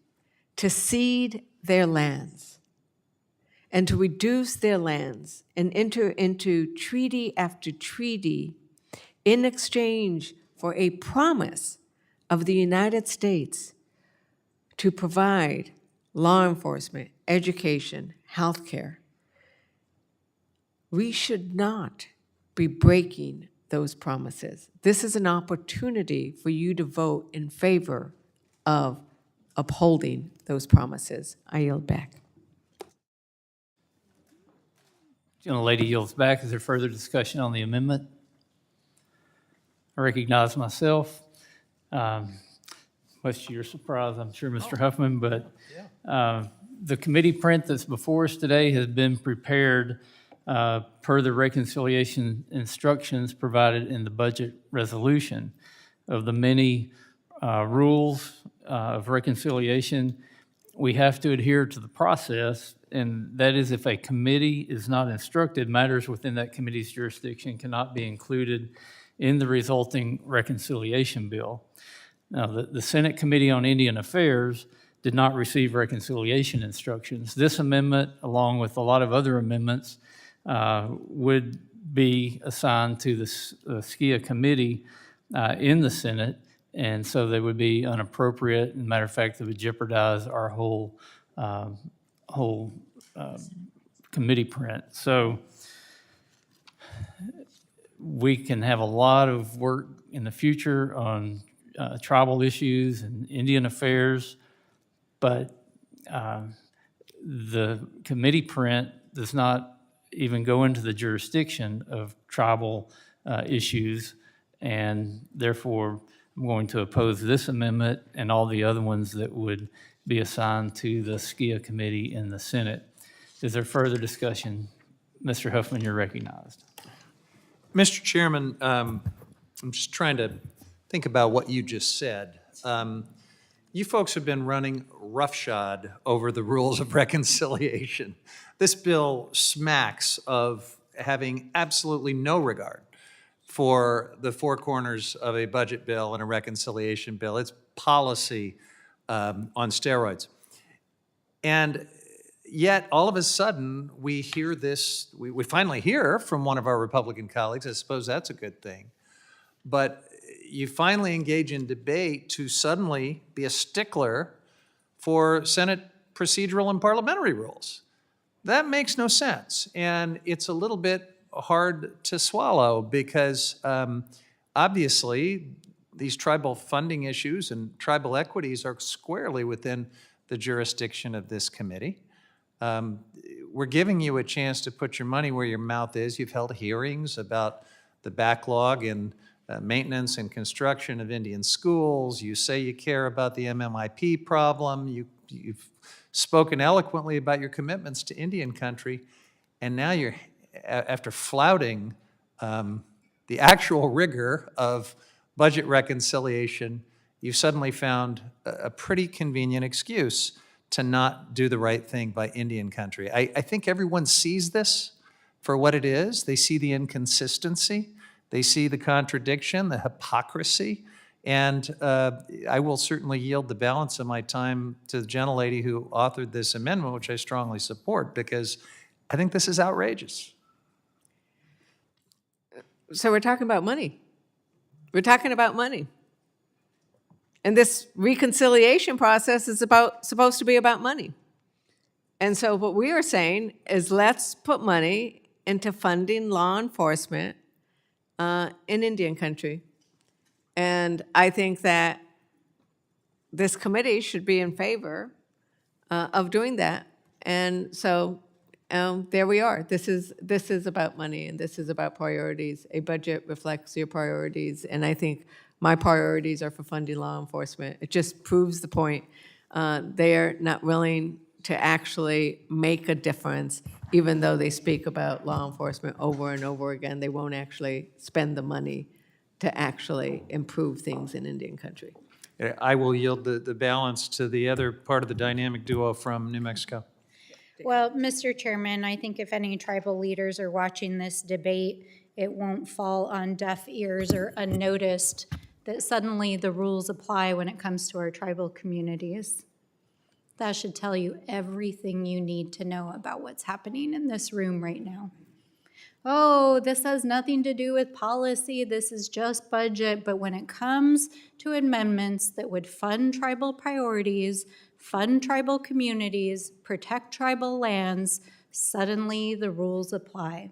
to cede their lands and to reduce their lands and enter into treaty after treaty in exchange for a promise of the United States to provide law enforcement, education, health care. We should not be breaking those promises. This is an opportunity for you to vote in favor of upholding those promises. I yield back. Gentlelady yields back. Is there further discussion on the amendment? I recognize myself. Much to your surprise, I'm sure, Mr. Huffman, but the committee print that's before us today has been prepared per the reconciliation instructions provided in the budget resolution. Of the many rules of reconciliation, we have to adhere to the process, and that is if a committee is not instructed, matters within that committee's jurisdiction cannot be included in the resulting reconciliation bill. Now, the Senate Committee on Indian Affairs did not receive reconciliation instructions. This amendment, along with a lot of other amendments, would be assigned to the SKIA committee in the Senate, and so they would be inappropriate. As a matter of fact, they would jeopardize our whole committee print. So we can have a lot of work in the future on tribal issues and Indian affairs, but the committee print does not even go into the jurisdiction of tribal issues, and therefore I'm going to oppose this amendment and all the other ones that would be assigned to the SKIA committee in the Senate. Is there further discussion? Mr. Huffman, you're recognized. Mr. Chairman, I'm just trying to think about what you just said. You folks have been running roughshod over the rules of reconciliation. This bill smacks of having absolutely no regard for the four corners of a budget bill and a reconciliation bill. It's policy on steroids. And yet, all of a sudden, we hear this, we finally hear from one of our Republican colleagues, I suppose that's a good thing, but you finally engage in debate to suddenly be a stickler for Senate procedural and parliamentary rules. That makes no sense, and it's a little bit hard to swallow because obviously these tribal funding issues and tribal equities are squarely within the jurisdiction of this committee. We're giving you a chance to put your money where your mouth is. You've held hearings about the backlog in maintenance and construction of Indian schools. You say you care about the MMIP problem. You've spoken eloquently about your commitments to Indian country, and now you're, after flouting the actual rigor of budget reconciliation, you've suddenly found a pretty convenient excuse to not do the right thing by Indian country. I think everyone sees this for what it is. They see the inconsistency. They see the contradiction, the hypocrisy, and I will certainly yield the balance of my time to the gentlelady who authored this amendment, which I strongly support, because I think this is outrageous. So we're talking about money. We're talking about money. And this reconciliation process is supposed to be about money. And so what we are saying is let's put money into funding law enforcement in Indian country. And I think that this committee should be in favor of doing that. And so there we are. This is about money, and this is about priorities. A budget reflects your priorities, and I think my priorities are for funding law enforcement. It just proves the point. They're not willing to actually make a difference, even though they speak about law enforcement over and over again. They won't actually spend the money to actually improve things in Indian country. I will yield the balance to the other part of the dynamic duo from New Mexico. Well, Mr. Chairman, I think if any tribal leaders are watching this debate, it won't fall on deaf ears or unnoticed that suddenly the rules apply when it comes to our tribal communities. That should tell you everything you need to know about what's happening in this room right now. Oh, this has nothing to do with policy, this is just budget, but when it comes to amendments that would fund tribal priorities, fund tribal communities, protect tribal lands, suddenly the rules apply.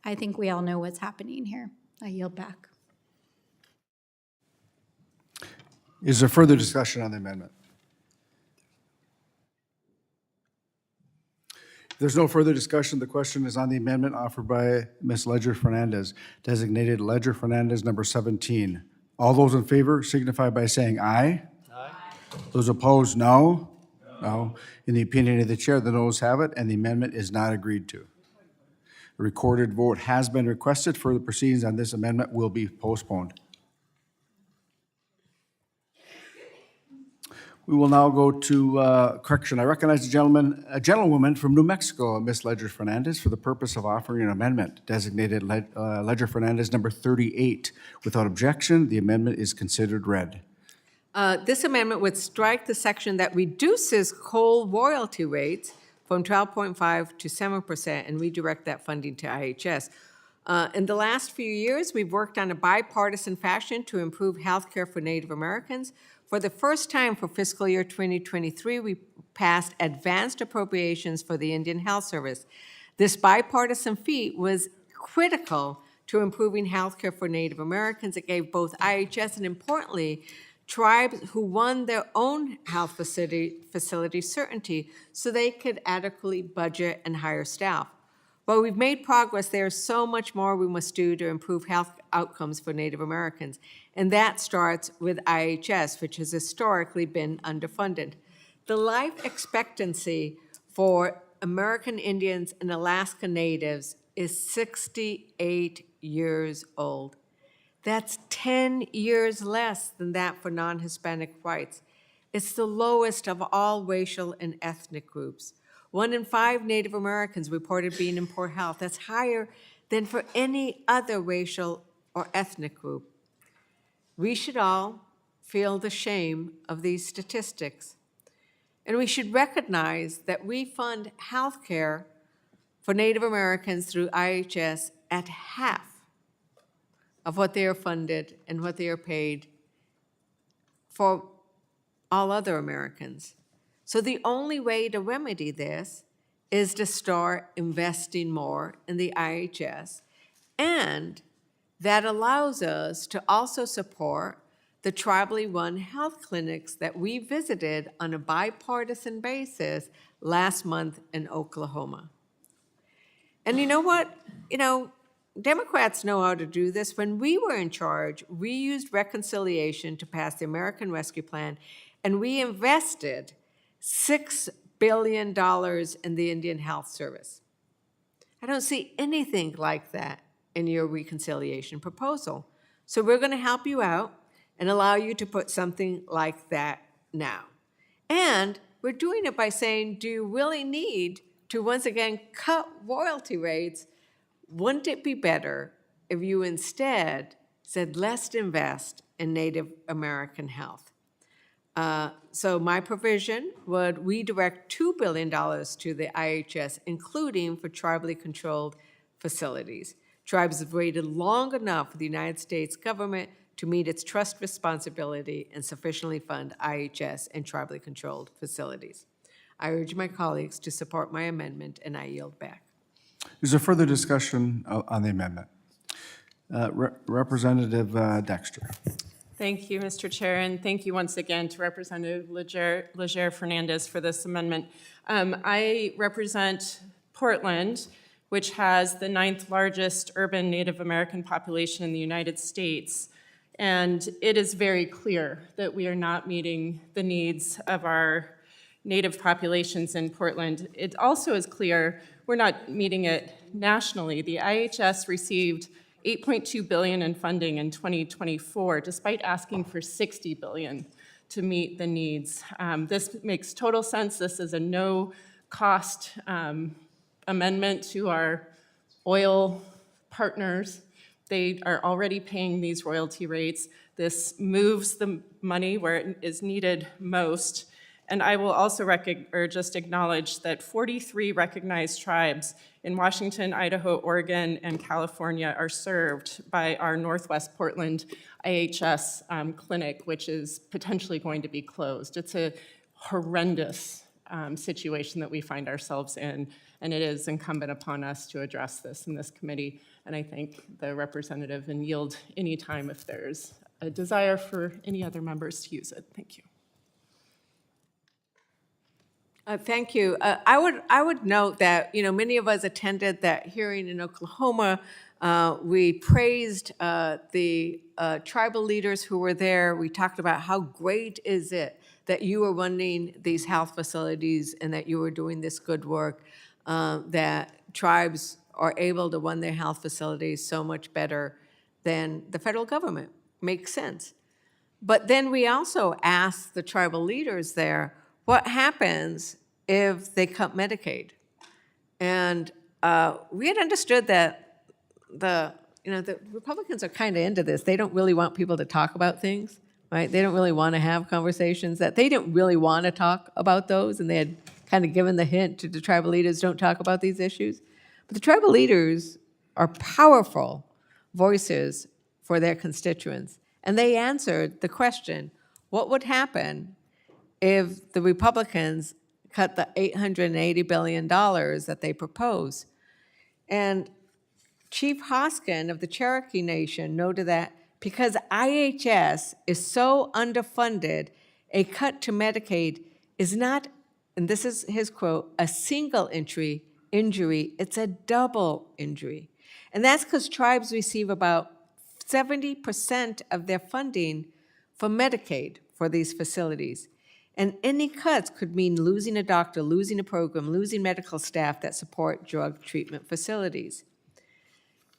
I think we all know what's happening here. I yield back. Is there further discussion on the amendment? If there's no further discussion, the question is on the amendment offered by Ms. Ledger Fernandez, designated Ledger Fernandez number 17. All those in favor signify by saying aye. Aye. Those opposed, no. No. In the opinion of the chair, the noes have it, and the amendment is not agreed to. A recorded vote has been requested. Further proceedings on this amendment will be postponed. We will now go to correction. I recognize a gentlewoman from New Mexico, Ms. Ledger Fernandez, for the purpose of offering an amendment designated Ledger Fernandez number 38. Without objection, the amendment is considered read. This amendment would strike the section that reduces coal royalty rates from 12.5 to 7% and redirect that funding to IHS. In the last few years, we've worked on a bipartisan fashion to improve health care for Native Americans. For the first time for fiscal year 2023, we passed advanced appropriations for the Indian Health Service. This bipartisan feat was critical to improving health care for Native Americans. It gave both IHS and, importantly, tribes who won their own health facility certainty so they could adequately budget and hire staff. While we've made progress, there is so much more we must do to improve health outcomes for Native Americans, and that starts with IHS, which has historically been underfunded. The life expectancy for American Indians and Alaska Natives is 68 years old. That's 10 years less than that for non-Hispanic whites. It's the lowest of all racial and ethnic groups. 1 in 5 Native Americans reported being in poor health. That's higher than for any other racial or ethnic group. We should all feel the shame of these statistics. And we should recognize that we fund health care for Native Americans through IHS at half of what they are funded and what they are paid for all other Americans. So the only way to remedy this is to start investing more in the IHS, and that allows us to also support the tribally run health clinics that we visited on a bipartisan basis last month in Oklahoma. And you know what? Democrats know how to do this. When we were in charge, we used reconciliation to pass the American Rescue Plan, and we invested $6 billion in the Indian Health Service. I don't see anything like that in your reconciliation proposal. So we're going to help you out and allow you to put something like that now. And we're doing it by saying, do you really need to once again cut royalty rates? Wouldn't it be better if you instead said, let's invest in Native American health? So my provision would redirect $2 billion to the IHS, including for tribally controlled facilities. Tribes have waited long enough for the United States government to meet its trust responsibility and sufficiently fund IHS and tribally controlled facilities. I urge my colleagues to support my amendment, and I yield back. Is there further discussion on the amendment? Representative Dexter. Thank you, Mr. Chair, and thank you once again to Representative Leger Fernandez for this amendment. I represent Portland, which has the 9th largest urban Native American population in the United States, and it is very clear that we are not meeting the needs of our Native populations in Portland. It also is clear we're not meeting it nationally. The IHS received $8.2 billion in funding in 2024, despite asking for $60 billion to meet the needs. This makes total sense. This is a no-cost amendment to our oil partners. They are already paying these royalty rates. This moves the money where it is needed most. And I will also just acknowledge that 43 recognized tribes in Washington, Idaho, Oregon, and California are served by our Northwest Portland IHS clinic, which is potentially going to be closed. It's a horrendous situation that we find ourselves in, and it is incumbent upon us to address this in this committee. And I thank the representative and yield any time if there's a desire for any other members to use it. Thank you. Thank you. I would note that many of us attended that hearing in Oklahoma. We praised the tribal leaders who were there. We talked about how great is it that you are running these health facilities and that you are doing this good work, that tribes are able to run their health facilities so much better than the federal government. Makes sense. But then we also asked the tribal leaders there, what happens if they cut Medicaid? And we had understood that the Republicans are kind of into this. They don't really want people to talk about things, right? They don't really want to have conversations that they didn't really want to talk about those, and they had kind of given the hint to the tribal leaders, don't talk about these issues. But the tribal leaders are powerful voices for their constituents, and they answered the question, what would happen if the Republicans cut the $880 billion that they propose? And Chief Hoskin of the Cherokee Nation noted that because IHS is so underfunded, a cut to Medicaid is not, and this is his quote, a single injury, it's a double injury. And that's because tribes receive about 70% of their funding from Medicaid for these facilities. And any cuts could mean losing a doctor, losing a program, losing medical staff that support drug treatment facilities.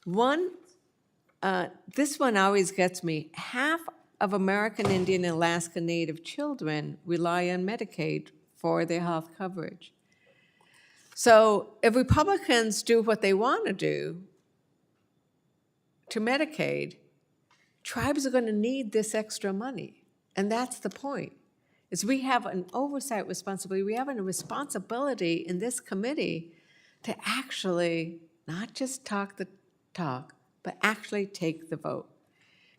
This one always gets me. Half of American Indian and Alaska Native children rely on Medicaid for their health coverage. So if Republicans do what they want to do to Medicaid, tribes are going to need this extra money. And that's the point, is we have an oversight responsibility. We have a responsibility in this committee to actually not just talk the talk, but actually take the vote.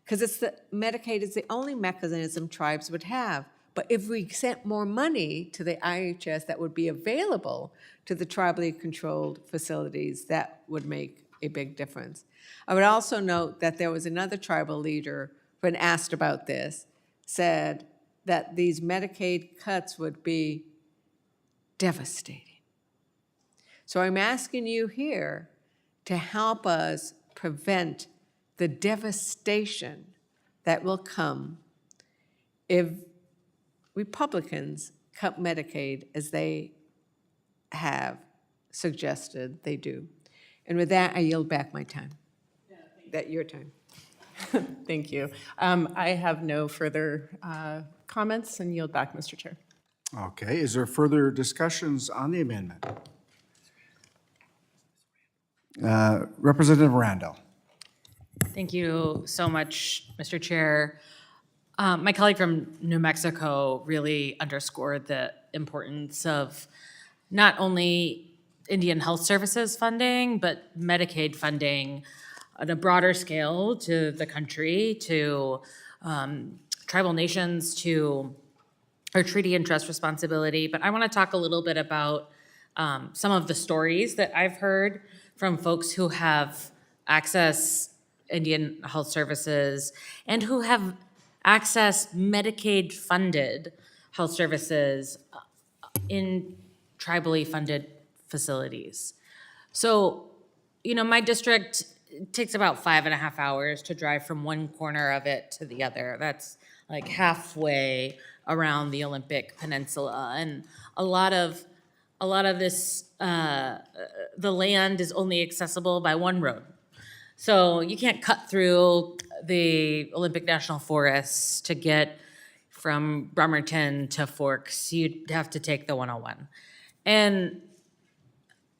Because Medicaid is the only mechanism tribes would have. But if we sent more money to the IHS that would be available to the tribally controlled facilities, that would make a big difference. I would also note that there was another tribal leader, when asked about this, said that these Medicaid cuts would be devastating. So I'm asking you here to help us prevent the devastation that will come if Republicans cut Medicaid as they have suggested they do. And with that, I yield back my time. Your time. Thank you. I have no further comments and yield back, Mr. Chair. Okay, is there further discussions on the amendment? Representative Randall. Thank you so much, Mr. Chair. My colleague from New Mexico really underscored the importance of not only Indian Health Services funding, but Medicaid funding on a broader scale to the country, to tribal nations, to our treaty and trust responsibility. But I want to talk a little bit about some of the stories that I've heard from folks who have accessed Indian Health Services and who have accessed Medicaid-funded health services in tribally funded facilities. So, my district takes about 5.5 hours to drive from one corner of it to the other. That's like halfway around the Olympic Peninsula. And a lot of this, the land is only accessible by one road. So you can't cut through the Olympic National Forests to get from Bremerton to Forks. You'd have to take the 101. And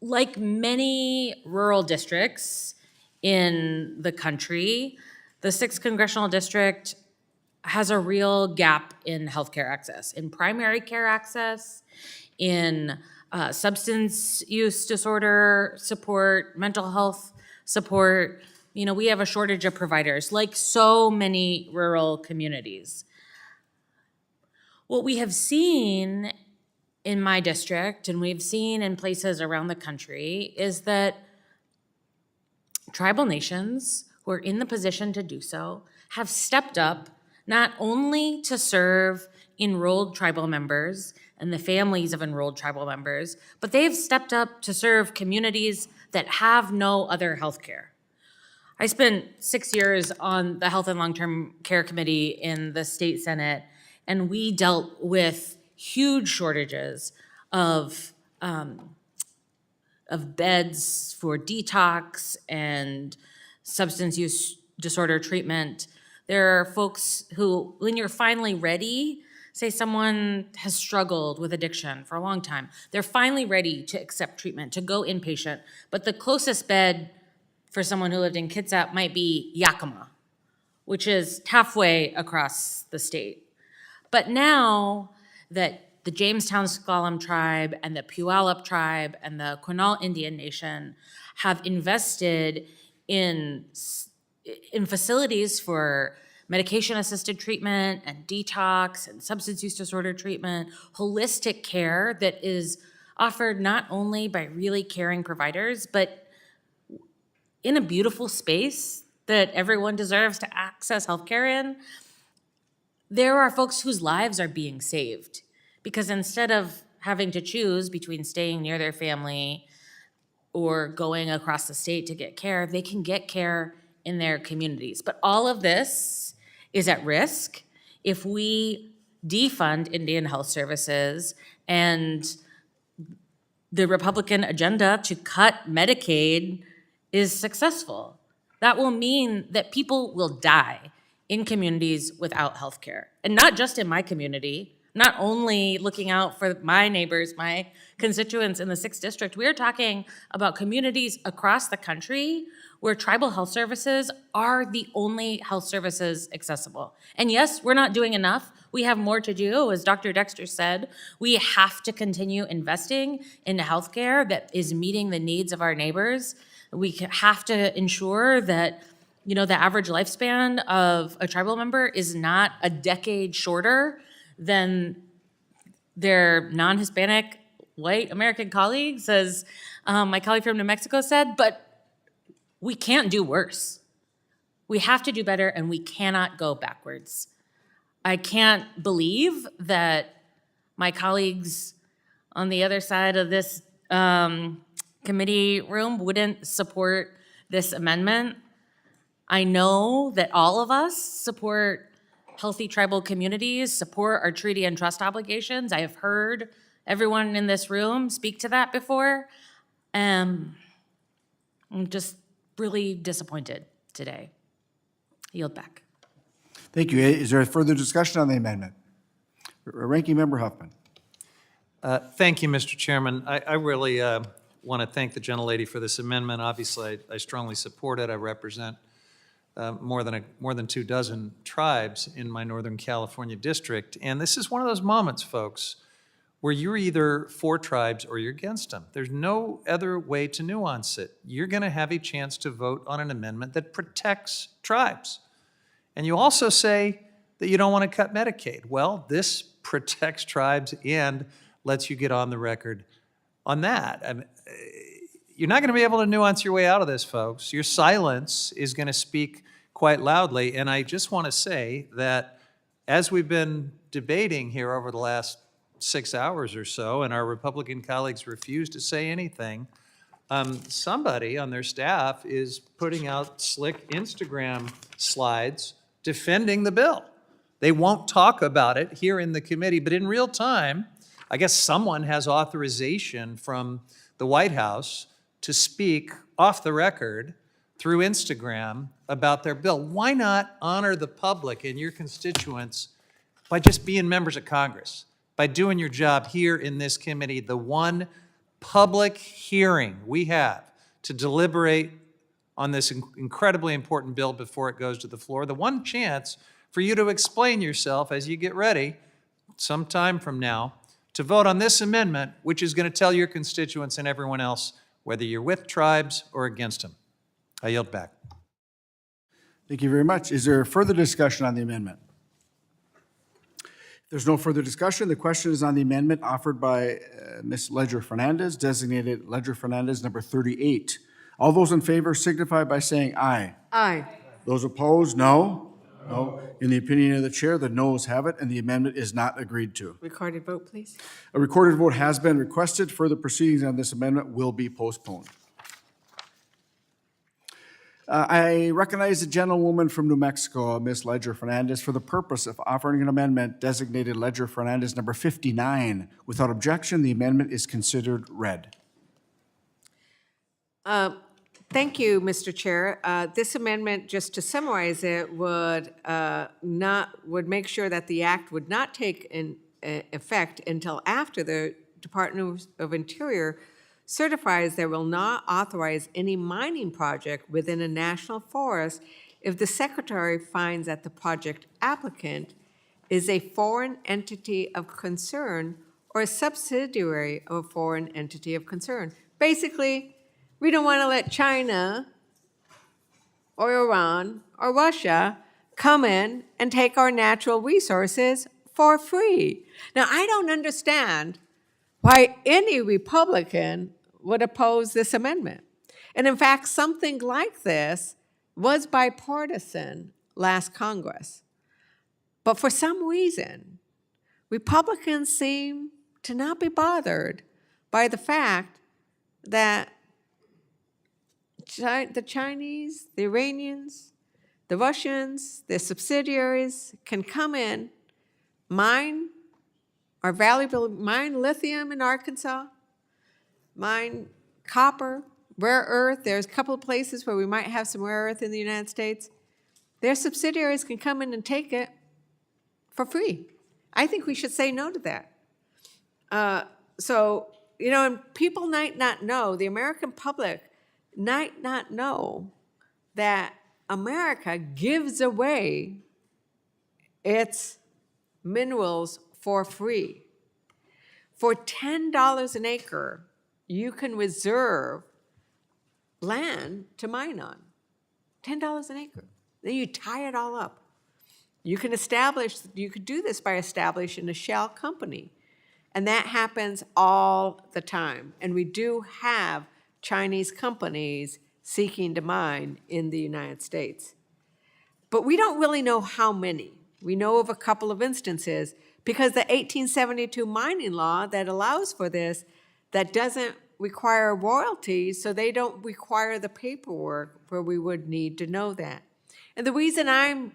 like many rural districts in the country, the 6th Congressional District has a real gap in healthcare access, in primary care access, in substance use disorder support, mental health support. We have a shortage of providers, like so many rural communities. What we have seen in my district, and we've seen in places around the country, is that tribal nations who are in the position to do so have stepped up not only to serve enrolled tribal members and the families of enrolled tribal members, but they've stepped up to serve communities that have no other health care. I spent 6 years on the Health and Long-Term Care Committee in the state Senate, and we dealt with huge shortages of beds for detox and substance use disorder treatment. There are folks who, when you're finally ready, say someone has struggled with addiction for a long time, they're finally ready to accept treatment, to go inpatient, but the closest bed for someone who lived in Kitsap might be Yakima, which is halfway across the state. But now that the Jamestown S'Klallam tribe and the Puyallup tribe and the Quinault Indian Nation have invested in facilities for medication-assisted treatment and detox and substance use disorder treatment, holistic care that is offered not only by really caring providers, but in a beautiful space that everyone deserves to access healthcare in. There are folks whose lives are being saved because instead of having to choose between staying near their family or going across the state to get care, they can get care in their communities. But all of this is at risk if we defund Indian Health Services and the Republican agenda to cut Medicaid is successful. That will mean that people will die in communities without health care. And not just in my community, not only looking out for my neighbors, my constituents in the 6th District, we're talking about communities across the country where tribal health services are the only health services accessible. And yes, we're not doing enough. We have more to do. As Dr. Dexter said, we have to continue investing in healthcare that is meeting the needs of our neighbors. We have to ensure that, you know, the average lifespan of a tribal member is not a decade shorter than their non-Hispanic white American colleagues, as my colleague from New Mexico said, but we can't do worse. We have to do better, and we cannot go backwards. I can't believe that my colleagues on the other side of this committee room wouldn't support this amendment. I know that all of us support healthy tribal communities, support our treaty and trust obligations. I have heard everyone in this room speak to that before. I'm just really disappointed today. Yield back. Thank you. Is there further discussion on the amendment? Ranking Member Huffman. Thank you, Mr. Chairman. I really want to thank the gentlelady for this amendment. Obviously, I strongly support it. I represent more than 2 dozen tribes in my Northern California district. And this is one of those moments, folks, where you're either for tribes or you're against them. There's no other way to nuance it. You're going to have a chance to vote on an amendment that protects tribes. And you also say that you don't want to cut Medicaid. Well, this protects tribes and lets you get on the record on that. I mean, you're not going to be able to nuance your way out of this, folks. Your silence is going to speak quite loudly. And I just want to say that as we've been debating here over the last 6 hours or so, and our Republican colleagues refuse to say anything, somebody on their staff is putting out slick Instagram slides defending the bill. They won't talk about it here in the committee, but in real time, I guess someone has authorization from the White House to speak off the record through Instagram about their bill. Why not honor the public and your constituents by just being members of Congress, by doing your job here in this committee, the one public hearing we have to deliberate on this incredibly important bill before it goes to the floor, the one chance for you to explain yourself as you get ready sometime from now to vote on this amendment, which is going to tell your constituents and everyone else whether you're with tribes or against them. I yield back. Thank you very much. Is there further discussion on the amendment? If there's no further discussion, the question is on the amendment offered by Ms. Ledger Fernandez, designated Ledger Fernandez number 38. All those in favor signify by saying aye. Aye. Those opposed, no. No. In the opinion of the chair, the noes have it, and the amendment is not agreed to. Recorded vote, please. A recorded vote has been requested. Further proceedings on this amendment will be postponed. I recognize the gentlewoman from New Mexico, Ms. Ledger Fernandez, for the purpose of offering an amendment designated Ledger Fernandez number 59. Without objection, the amendment is considered read. Thank you, Mr. Chair. This amendment, just to summarize it, would make sure that the act would not take effect until after the Department of Interior certifies they will not authorize any mining project within a national forest if the Secretary finds that the project applicant is a foreign entity of concern or a subsidiary of a foreign entity of concern. Basically, we don't want to let China or Iran or Russia come in and take our natural resources for free. Now, I don't understand why any Republican would oppose this amendment. And in fact, something like this was bipartisan last Congress. But for some reason, Republicans seem to not be bothered by the fact that the Chinese, the Iranians, the Russians, their subsidiaries can come in, mine lithium in Arkansas, mine copper, rare earth. There's a couple of places where we might have some rare earth in the United States. Their subsidiaries can come in and take it for free. I think we should say no to that. And people might not know, the American public might not know that America gives away its minerals for free. For $10 an acre, you can reserve land to mine on. $10 an acre. Then you tie it all up. You could do this by establishing a shell company. And that happens all the time. And we do have Chinese companies seeking to mine in the United States. But we don't really know how many. We know of a couple of instances because the 1872 mining law that allows for this, that doesn't require royalties, so they don't require the paperwork where we would need to know that. And the reason I'm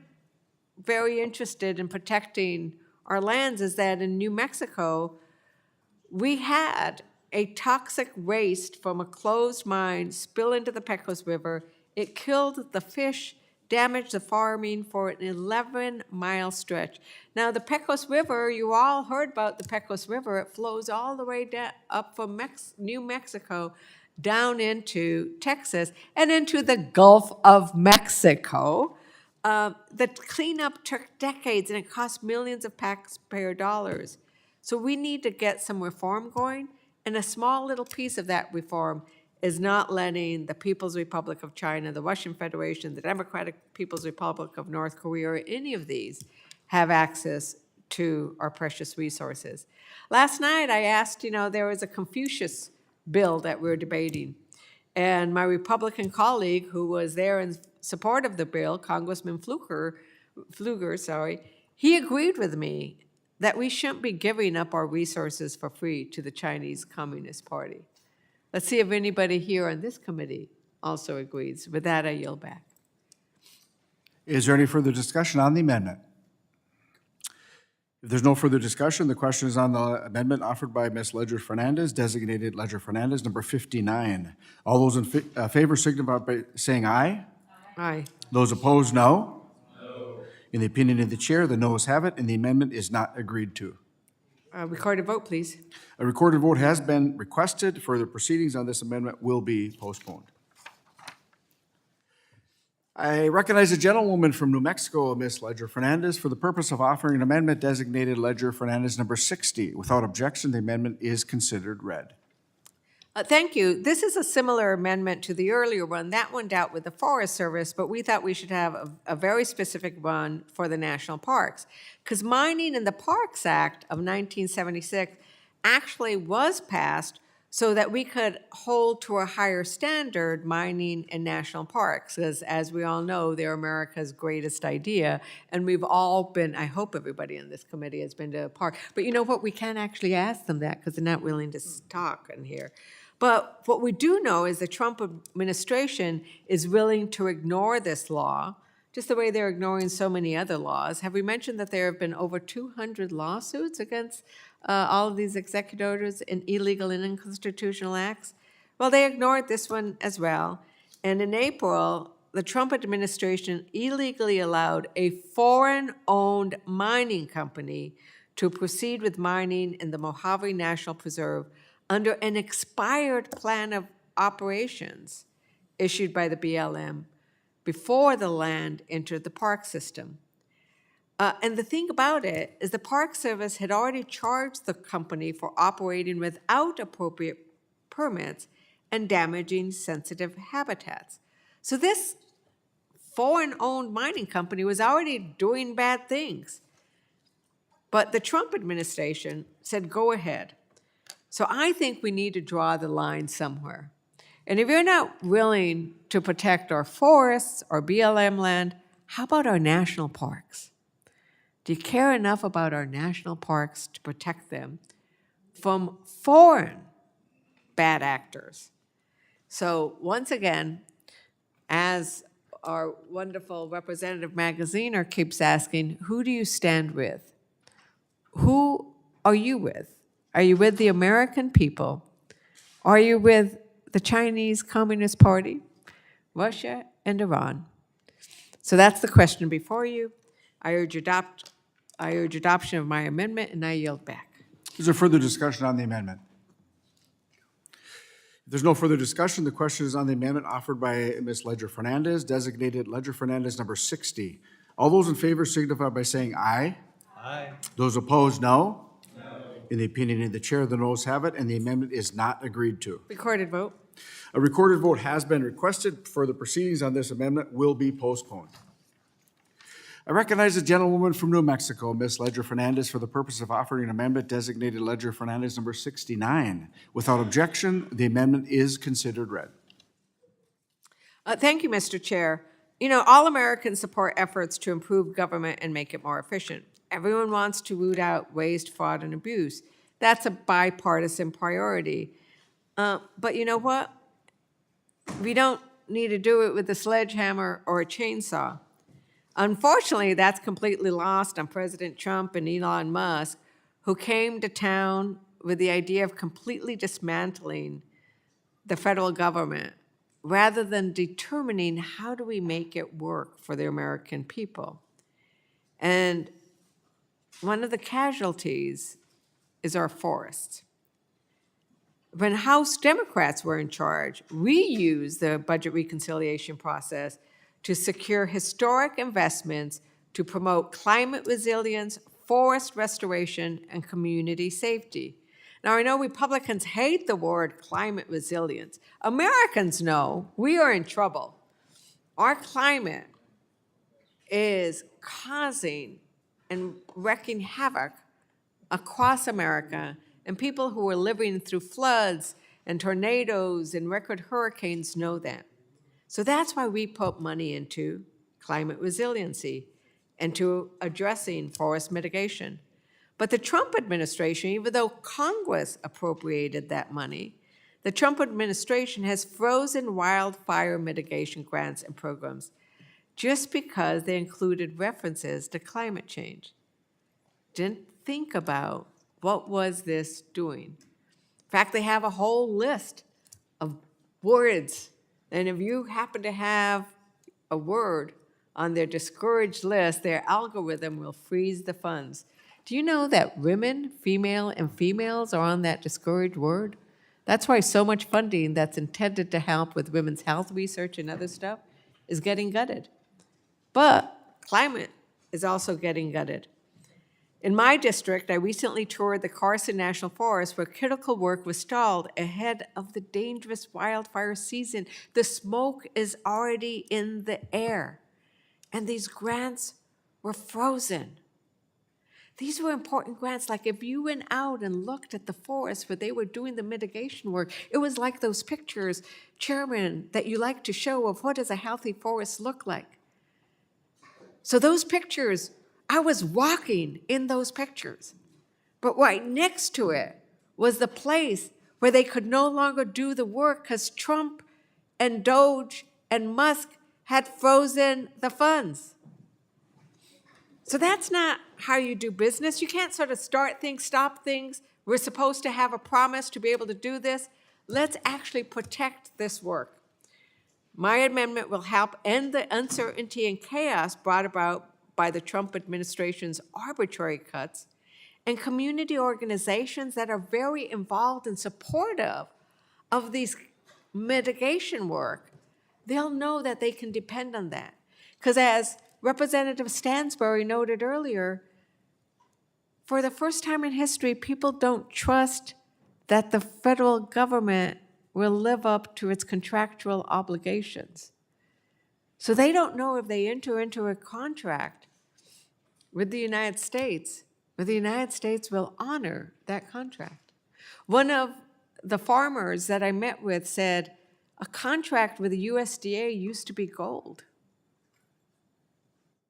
very interested in protecting our lands is that in New Mexico, we had a toxic waste from a closed mine spill into the Pecos River. It killed the fish, damaged the farming for an 11-mile stretch. Now, the Pecos River, you all heard about the Pecos River. It flows all the way up from New Mexico down into Texas and into the Gulf of Mexico. The cleanup took decades, and it cost millions of taxpayer dollars. So we need to get some reform going, and a small little piece of that reform is not letting the People's Republic of China, the Russian Federation, the Democratic People's Republic of North Korea, or any of these have access to our precious resources. Last night I asked, there was a Confucius bill that we were debating, and my Republican colleague who was there in support of the bill, Congressman Pfluger, he agreed with me that we shouldn't be giving up our resources for free to the Chinese Communist Party. Let's see if anybody here on this committee also agrees. With that, I yield back. Is there any further discussion on the amendment? If there's no further discussion, the question is on the amendment offered by Ms. Ledger Fernandez, designated Ledger Fernandez, number 59. All those in favor signify by saying aye. Aye. Those opposed, no. In the opinion of the chair, the noes have it, and the amendment is not agreed to. Recorded vote, please. A recorded vote has been requested. Further proceedings on this amendment will be postponed. I recognize a gentlewoman from New Mexico, Ms. Ledger Fernandez, for the purpose of offering an amendment designated Ledger Fernandez number 60. Without objection, the amendment is considered read. Thank you. This is a similar amendment to the earlier one. That one dealt with the Forest Service, but we thought we should have a very specific one for the national parks. Because mining in the Parks Act of 1976 actually was passed so that we could hold to a higher standard mining in national parks. Because as we all know, they're America's greatest idea. And we've all been, I hope everybody in this committee has been to a park. But you know what? We can't actually ask them that because they're not willing to talk in here. But what we do know is the Trump administration is willing to ignore this law, just the way they're ignoring so many other laws. Have we mentioned that there have been over 200 lawsuits against all of these executive orders and illegal and unconstitutional acts? Well, they ignored this one as well. And in April, the Trump administration illegally allowed a foreign-owned mining company to proceed with mining in the Mojave National Preserve under an expired plan of operations issued by the BLM before the land entered the park system. And the thing about it is the Park Service had already charged the company for operating without appropriate permits and damaging sensitive habitats. So this foreign-owned mining company was already doing bad things. But the Trump administration said, go ahead. So I think we need to draw the line somewhere. And if you're not willing to protect our forests or BLM land, how about our national parks? Do you care enough about our national parks to protect them from foreign bad actors? So once again, as our wonderful Representative Magaziner keeps asking, who do you stand with? Who are you with? Are you with the American people? Are you with the Chinese Communist Party, Russia, and Iran? So that's the question before you. I urge adoption of my amendment, and I yield back. Is there further discussion on the amendment? If there's no further discussion, the question is on the amendment offered by Ms. Ledger Fernandez, designated Ledger Fernandez number 60. All those in favor signify by saying aye. Aye. Those opposed, no. No. In the opinion of the chair, the noes have it, and the amendment is not agreed to. Recorded vote. A recorded vote has been requested. Further proceedings on this amendment will be postponed. I recognize the gentlewoman from New Mexico, Ms. Ledger Fernandez, for the purpose of offering an amendment designated Ledger Fernandez number 69. Without objection, the amendment is considered read. Thank you, Mr. Chair. You know, all Americans support efforts to improve government and make it more efficient. Everyone wants to root out waste, fraud, and abuse. That's a bipartisan priority. But you know what? We don't need to do it with a sledgehammer or a chainsaw. Unfortunately, that's completely lost on President Trump and Elon Musk, who came to town with the idea of completely dismantling the federal government rather than determining how do we make it work for the American people. And one of the casualties is our forests. When House Democrats were in charge, we used the budget reconciliation process to secure historic investments to promote climate resilience, forest restoration, and community safety. Now, I know Republicans hate the word climate resilience. Americans know we are in trouble. Our climate is causing and wreaking havoc across America, and people who are living through floods and tornadoes and record hurricanes know that. So that's why we put money into climate resiliency and to addressing forest mitigation. But the Trump administration, even though Congress appropriated that money, the Trump administration has frozen wildfire mitigation grants and programs just because they included references to climate change. Didn't think about what was this doing. In fact, they have a whole list of words. And if you happen to have a word on their discouraged list, their algorithm will freeze the funds. Do you know that women, female, and females are on that discouraged word? That's why so much funding that's intended to help with women's health research and other stuff is getting gutted. But climate is also getting gutted. In my district, I recently toured the Carson National Forest where critical work was stalled ahead of the dangerous wildfire season. The smoke is already in the air, and these grants were frozen. These were important grants. Like if you went out and looked at the forest where they were doing the mitigation work, it was like those pictures, Chairman, that you like to show of what does a healthy forest look like. So those pictures, I was walking in those pictures, but right next to it was the place where they could no longer do the work because Trump and Doge and Musk had frozen the funds. So that's not how you do business. You can't sort of start things, stop things. We're supposed to have a promise to be able to do this. Let's actually protect this work. My amendment will help end the uncertainty and chaos brought about by the Trump administration's arbitrary cuts, and community organizations that are very involved and supportive of these mitigation work, they'll know that they can depend on that. Because as Representative Stansbury noted earlier, for the first time in history, people don't trust that the federal government will live up to its contractual obligations. So they don't know if they enter into a contract with the United States, where the United States will honor that contract. One of the farmers that I met with said, a contract with the USDA used to be gold.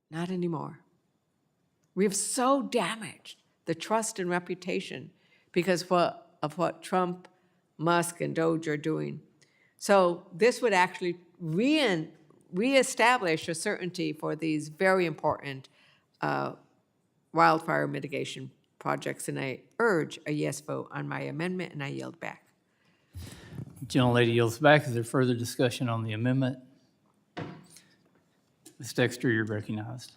Not anymore. We've so damaged the trust and reputation because of what Trump, Musk, and Doge are doing. So this would actually reestablish a certainty for these very important wildfire mitigation projects, and I urge a yes vote on my amendment, and I yield back. Gentlelady yields back. Is there further discussion on the amendment? Ms. Dexter, you're recognized.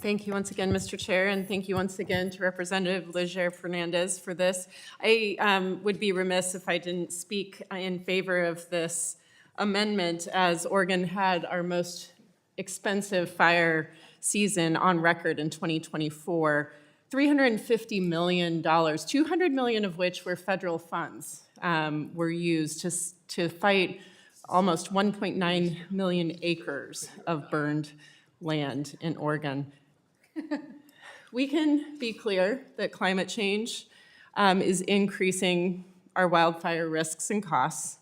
Thank you once again, Mr. Chair, and thank you once again to Representative Leger Fernandez for this. I would be remiss if I didn't speak in favor of this amendment, as Oregon had our most expensive fire season on record in 2024. $350 million, $200 million of which were federal funds, were used to fight almost 1.9 million acres of burned land in Oregon. We can be clear that climate change is increasing our wildfire risks and costs,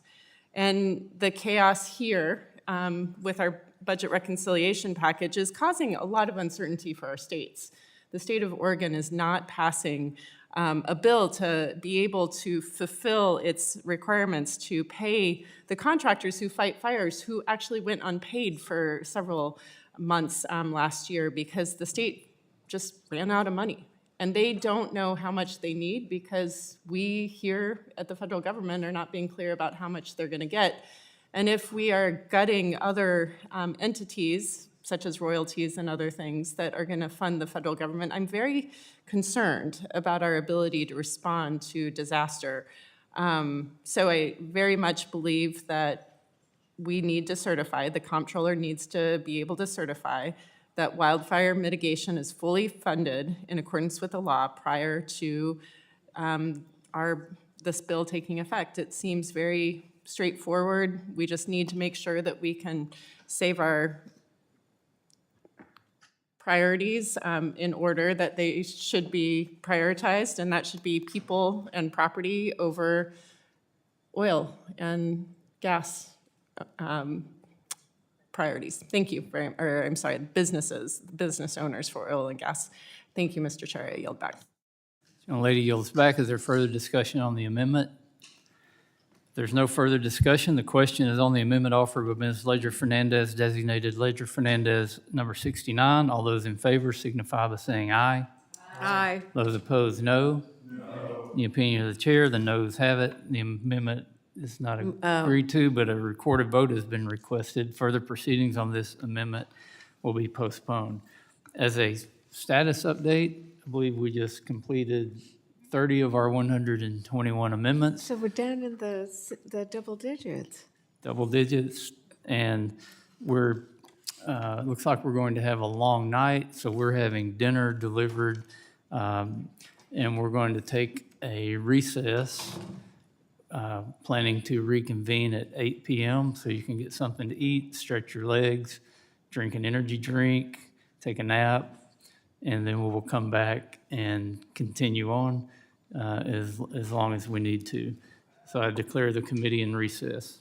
and the chaos here with our budget reconciliation package is causing a lot of uncertainty for our states. The state of Oregon is not passing a bill to be able to fulfill its requirements to pay the contractors who fight fires, who actually went unpaid for several months last year because the state just ran out of money. And they don't know how much they need because we here at the federal government are not being clear about how much they're gonna get. And if we are gutting other entities, such as royalties and other things that are gonna fund the federal government, I'm very concerned about our ability to respond to disaster. So I very much believe that we need to certify, the comptroller needs to be able to certify that wildfire mitigation is fully funded in accordance with the law prior to this bill taking effect. It seems very straightforward. We just need to make sure that we can save our priorities in order that they should be prioritized, and that should be people and property over oil and gas priorities. Thank you, business owners for oil and gas. Thank you, Mr. Chair. I yield back. Lady yields back. Is there further discussion on the amendment? If there's no further discussion, the question is on the amendment offered by Ms. Leger Fernandez, designated Leger Fernandez, number 69. All those in favor signify by saying aye. Aye. Those opposed, no. No. In the opinion of the chair, the noes have it. The amendment is not agreed to, but a recorded vote has been requested. Further proceedings on this amendment will be postponed. As a status update, I believe we just completed 30 of our 121 amendments. So we're down in the double digits. Double digits, and we're, looks like we're going to have a long night, so we're having dinner delivered, and we're going to take a recess, planning to reconvene at 8 p.m. so you can get something to eat, stretch your legs, drink an energy drink, take a nap, and then we will come back and continue on as long as we need to. So I declare the committee in recess.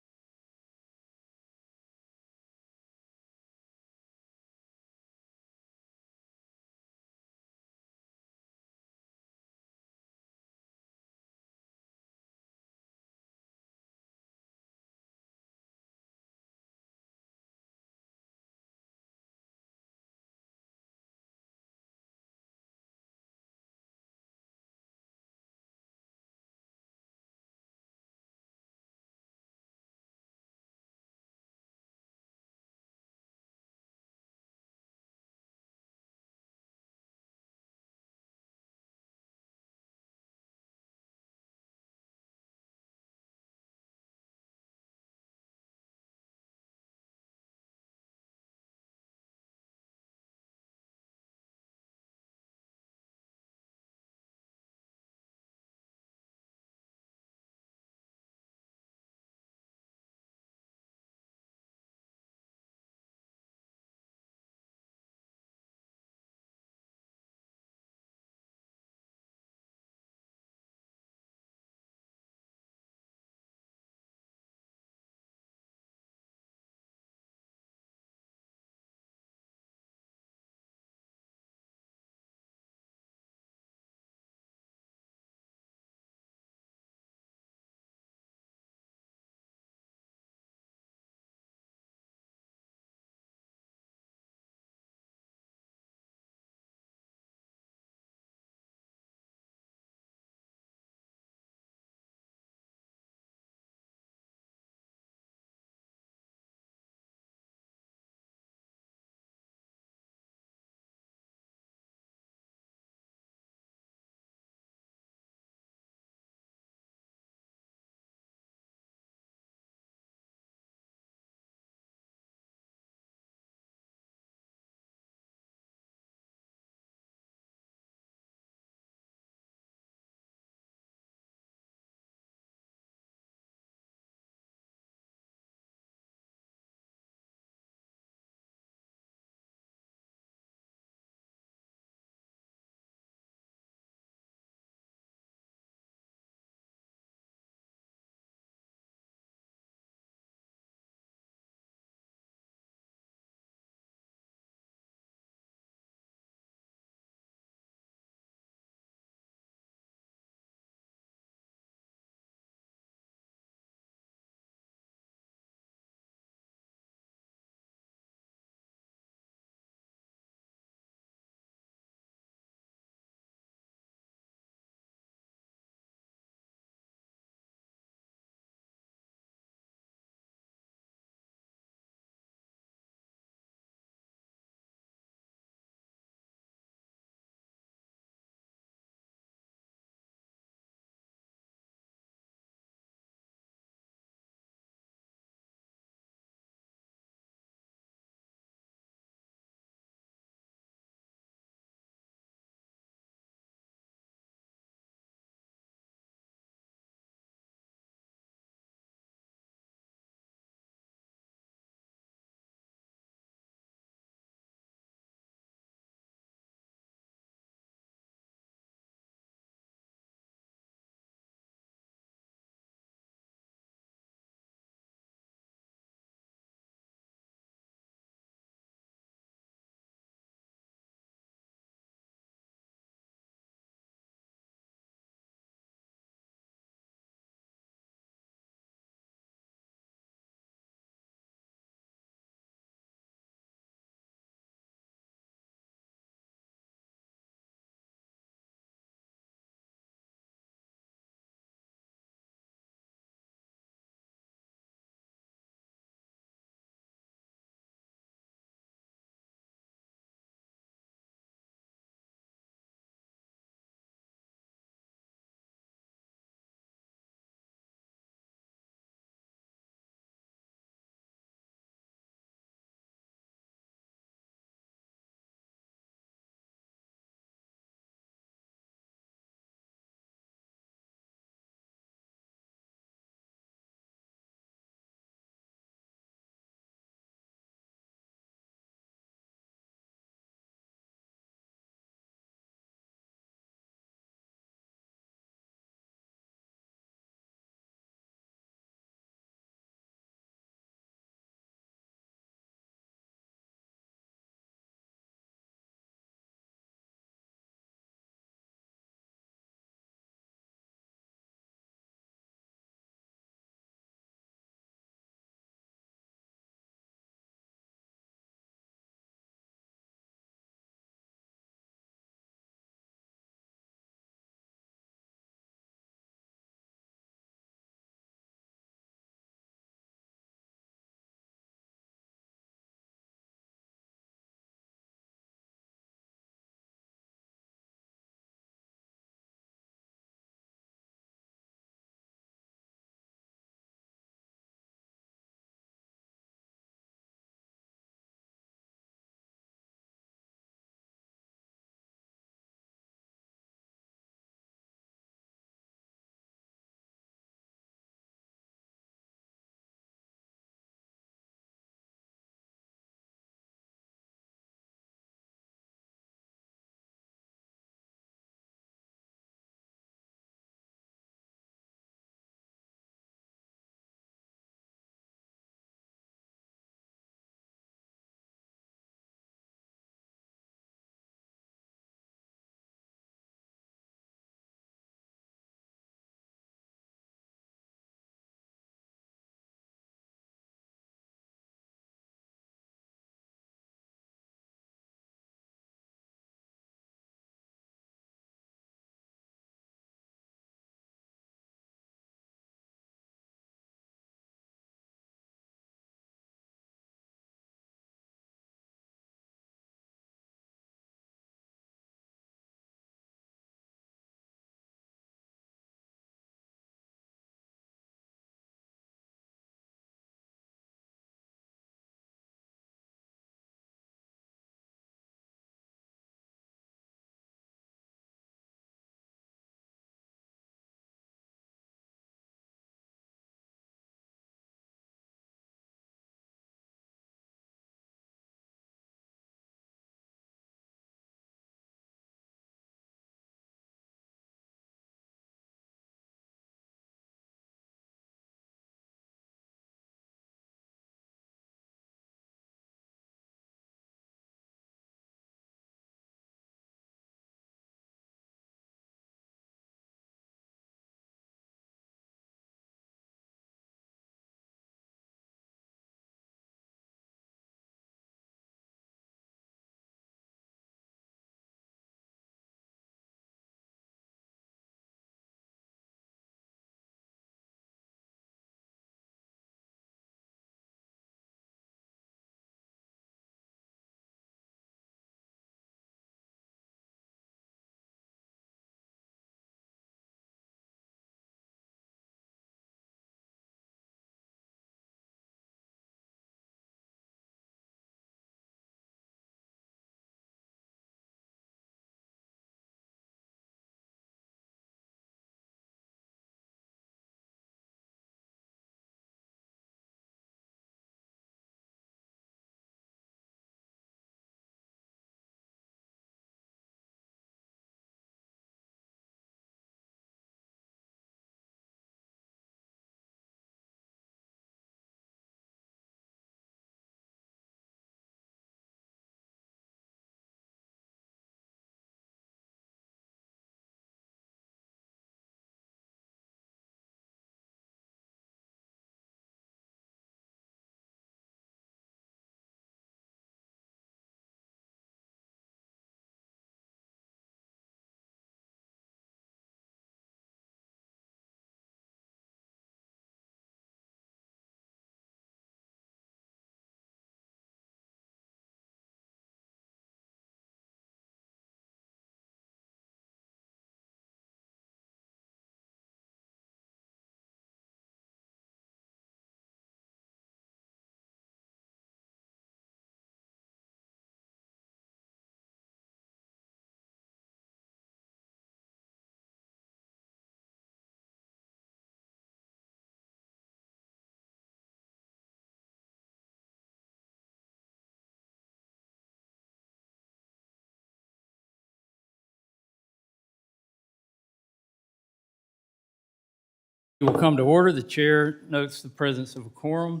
Will come to order. The chair notes the presence of a quorum.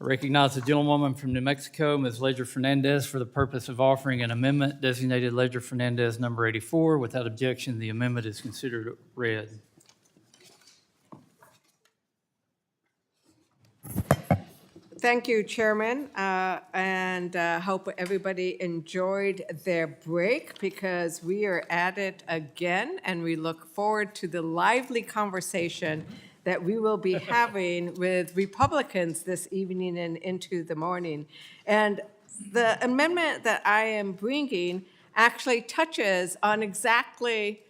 I recognize the gentlewoman from New Mexico, Ms. Ledger Fernandez, for the purpose of offering an amendment designated Ledger Fernandez number 84. Without objection, the amendment is considered read. Thank you, Chairman, and hope everybody enjoyed their break because we are at it again, and we look forward to the lively conversation that we will be having with Republicans this evening and into the morning. And the amendment that I am bringing actually touches on exactly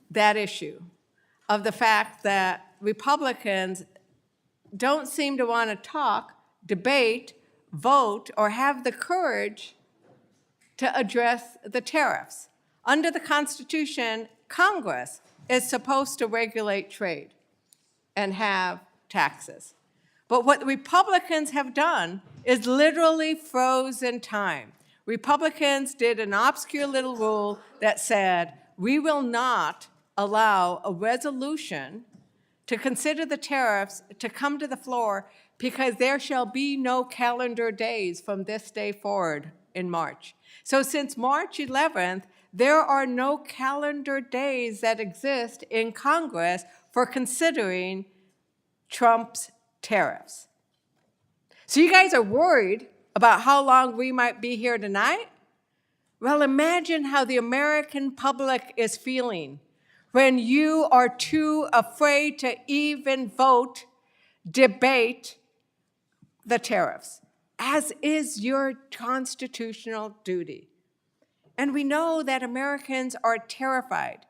that issue of the fact that Republicans don't seem to want to talk, debate, vote, or have the courage to address the tariffs. Under the Constitution, Congress is supposed to regulate trade and have taxes. But what the Republicans have done is literally frozen time. Republicans did an obscure little rule that said, we will not allow a resolution to consider the tariffs to come to the floor because there shall be no calendar days from this day forward in March. So since March 11th, there are no calendar days that exist in Congress for considering Trump's tariffs. So you guys are worried about how long we might be here tonight? Well, imagine how the American public is feeling when you are too afraid to even vote, debate the tariffs, as is your constitutional duty. And we know that Americans are terrified.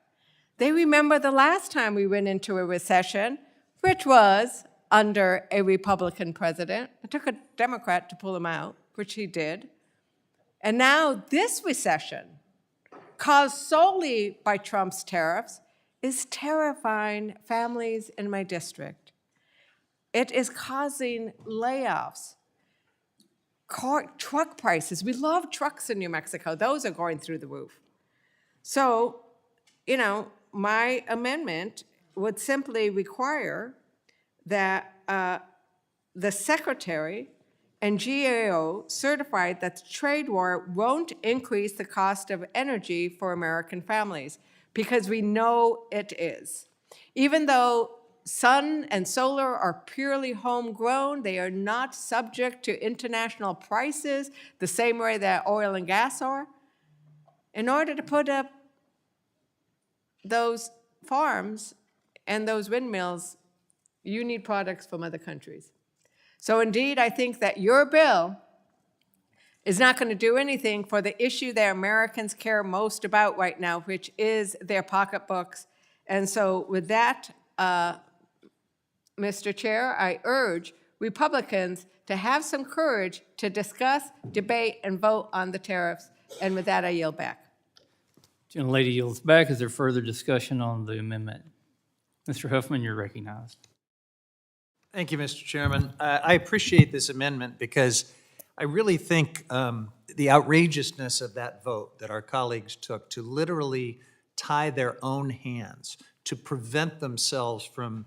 They remember the last time we went into a recession, which was under a Republican president. It took a Democrat to pull him out, which he did. And now this recession, caused solely by Trump's tariffs, is terrifying families in my district. It is causing layoffs, truck prices. We love trucks in New Mexico. Those are going through the roof. So, you know, my amendment would simply require that the Secretary and GAO certify that the trade war won't increase the cost of energy for American families, because we know it is. Even though sun and solar are purely homegrown, they are not subject to international prices the same way that oil and gas are. In order to put up those farms and those windmills, you need products from other countries. So indeed, I think that your bill is not going to do anything for the issue that Americans care most about right now, which is their pocketbooks. And so with that, Mr. Chair, I urge Republicans to have some courage to discuss, debate, and vote on the tariffs. And with that, I yield back. Gentlelady yields back. Is there further discussion on the amendment? Mr. Huffman, you're recognized. Thank you, Mr. Chairman. I appreciate this amendment because I really think the outrageousness of that vote that our colleagues took to literally tie their own hands to prevent themselves from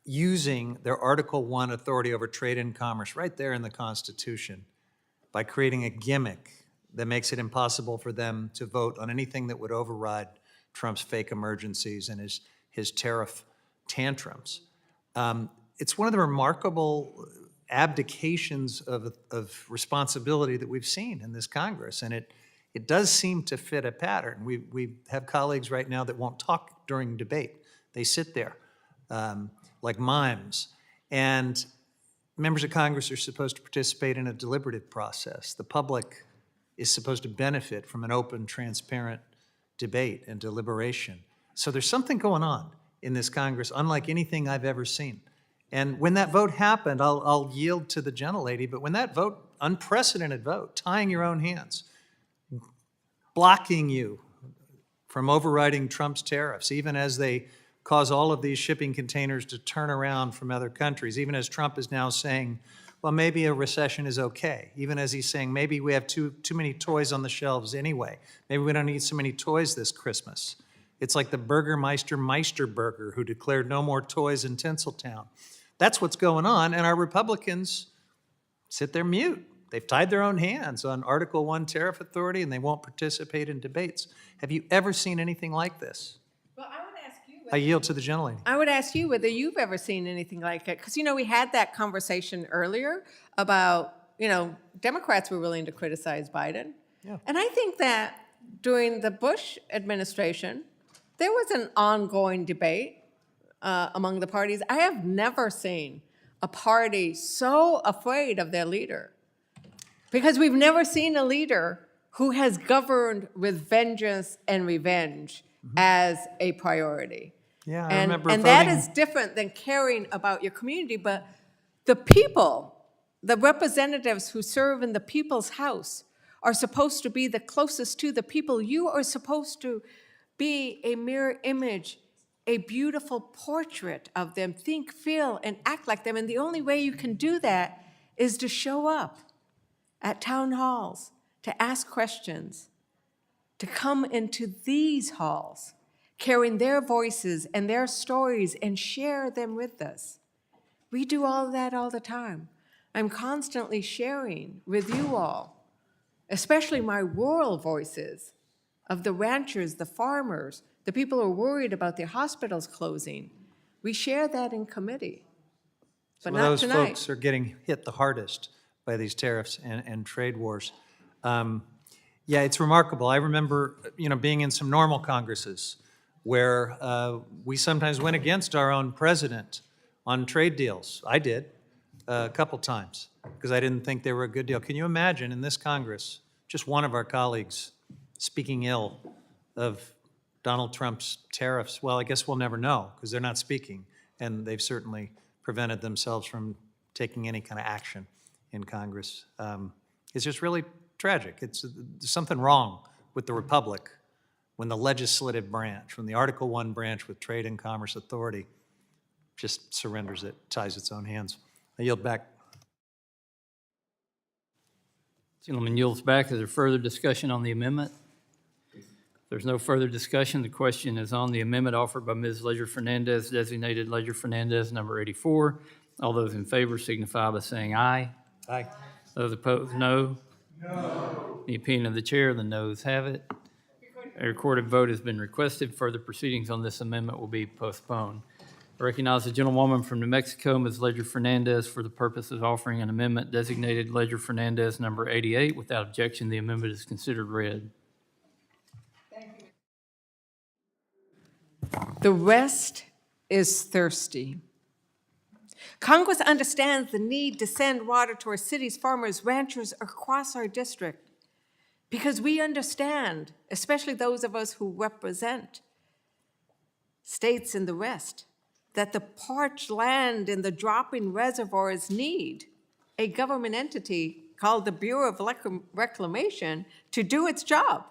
using their Article I authority over trade and commerce right there in the Constitution by creating a gimmick that makes it impossible for them to vote on anything that would override Trump's fake emergencies and his tariff tantrums. It's one of the remarkable abdications of responsibility that we've seen in this Congress, and it does seem to fit a pattern. We have colleagues right now that won't talk during debate. They sit there like mimes, and members of Congress are supposed to participate in a deliberative process. The public is supposed to benefit from an open, transparent debate and deliberation. So there's something going on in this Congress unlike anything I've ever seen. And when that vote happened, I'll yield to the gentlelady, but when that vote, unprecedented vote, tying your own hands, blocking you from overriding Trump's tariffs, even as they cause all of these shipping containers to turn around from other countries, even as Trump is now saying, well, maybe a recession is okay, even as he's saying maybe we have too many toys on the shelves anyway. Maybe we don't need so many toys this Christmas. It's like the Burgermeister Meisterburger who declared no more toys in Tinseltown. That's what's going on, and our Republicans sit there mute. They've tied their own hands on Article 1 tariff authority, and they won't participate in debates. Have you ever seen anything like this? Well, I would ask you. I yield to the gentlelady. I would ask you whether you've ever seen anything like it. Because, we had that conversation earlier about, Democrats were willing to criticize Biden. Yeah. And I think that during the Bush administration, there was an ongoing debate among the parties. I have never seen a party so afraid of their leader, because we've never seen a leader who has governed with vengeance and revenge as a priority. Yeah, I And, remember and that voting- is different than caring about your community, but the people, the representatives who serve in the people's house are supposed to be the closest to the people. You are supposed to be a mirror image, a beautiful portrait of them, think, feel, and act like them. And the only way you can do that is to show up at town halls, to ask questions, to come into these halls, carrying their voices and their stories and share them with us. We do all of that all the time. I'm constantly sharing with you all, especially my rural voices of the ranchers, the farmers, the people who are worried about their hospitals closing. We share that in committee, but Some not of those tonight. folks are getting hit the hardest by these tariffs and trade wars. Yeah, it's remarkable. I remember, being in some normal Congresses where we sometimes went against our own president on trade deals. I did a couple times because I didn't think they were a good deal. Can you imagine in this Congress, just one of our colleagues speaking ill of Donald Trump's tariffs? Well, I guess we'll never know because they're not speaking, and they've certainly prevented themselves from taking any kind of action in Congress. It's just really tragic. There's something wrong with the Republic when the legislative branch, when the Article 1 branch with Trade and Commerce Authority just surrenders it, ties its own hands. I yield back. Gentleman yields back. Is there further discussion on the amendment? If there's no further discussion, the question is on the amendment offered by Ms. Ledger Fernandez, designated Ledger Fernandez, number 84. All those in favor signify by saying aye. Aye. Those opposed, no. No. The opinion of the chair, the noes have it. A recorded vote has been requested. Further proceedings on this amendment will be postponed. I recognize the gentlewoman from New Mexico, Ms. Ledger Fernandez, for the purpose of offering an amendment designated Ledger Fernandez, number 88. Without objection, the amendment is considered read. The West is thirsty. Congress understands the need to send water to our cities, farmers, ranchers across our district, because we understand, especially those of us who represent states in the West, that the parched land in the dropping reservoirs need a government entity called the Bureau of Reclamation to do its job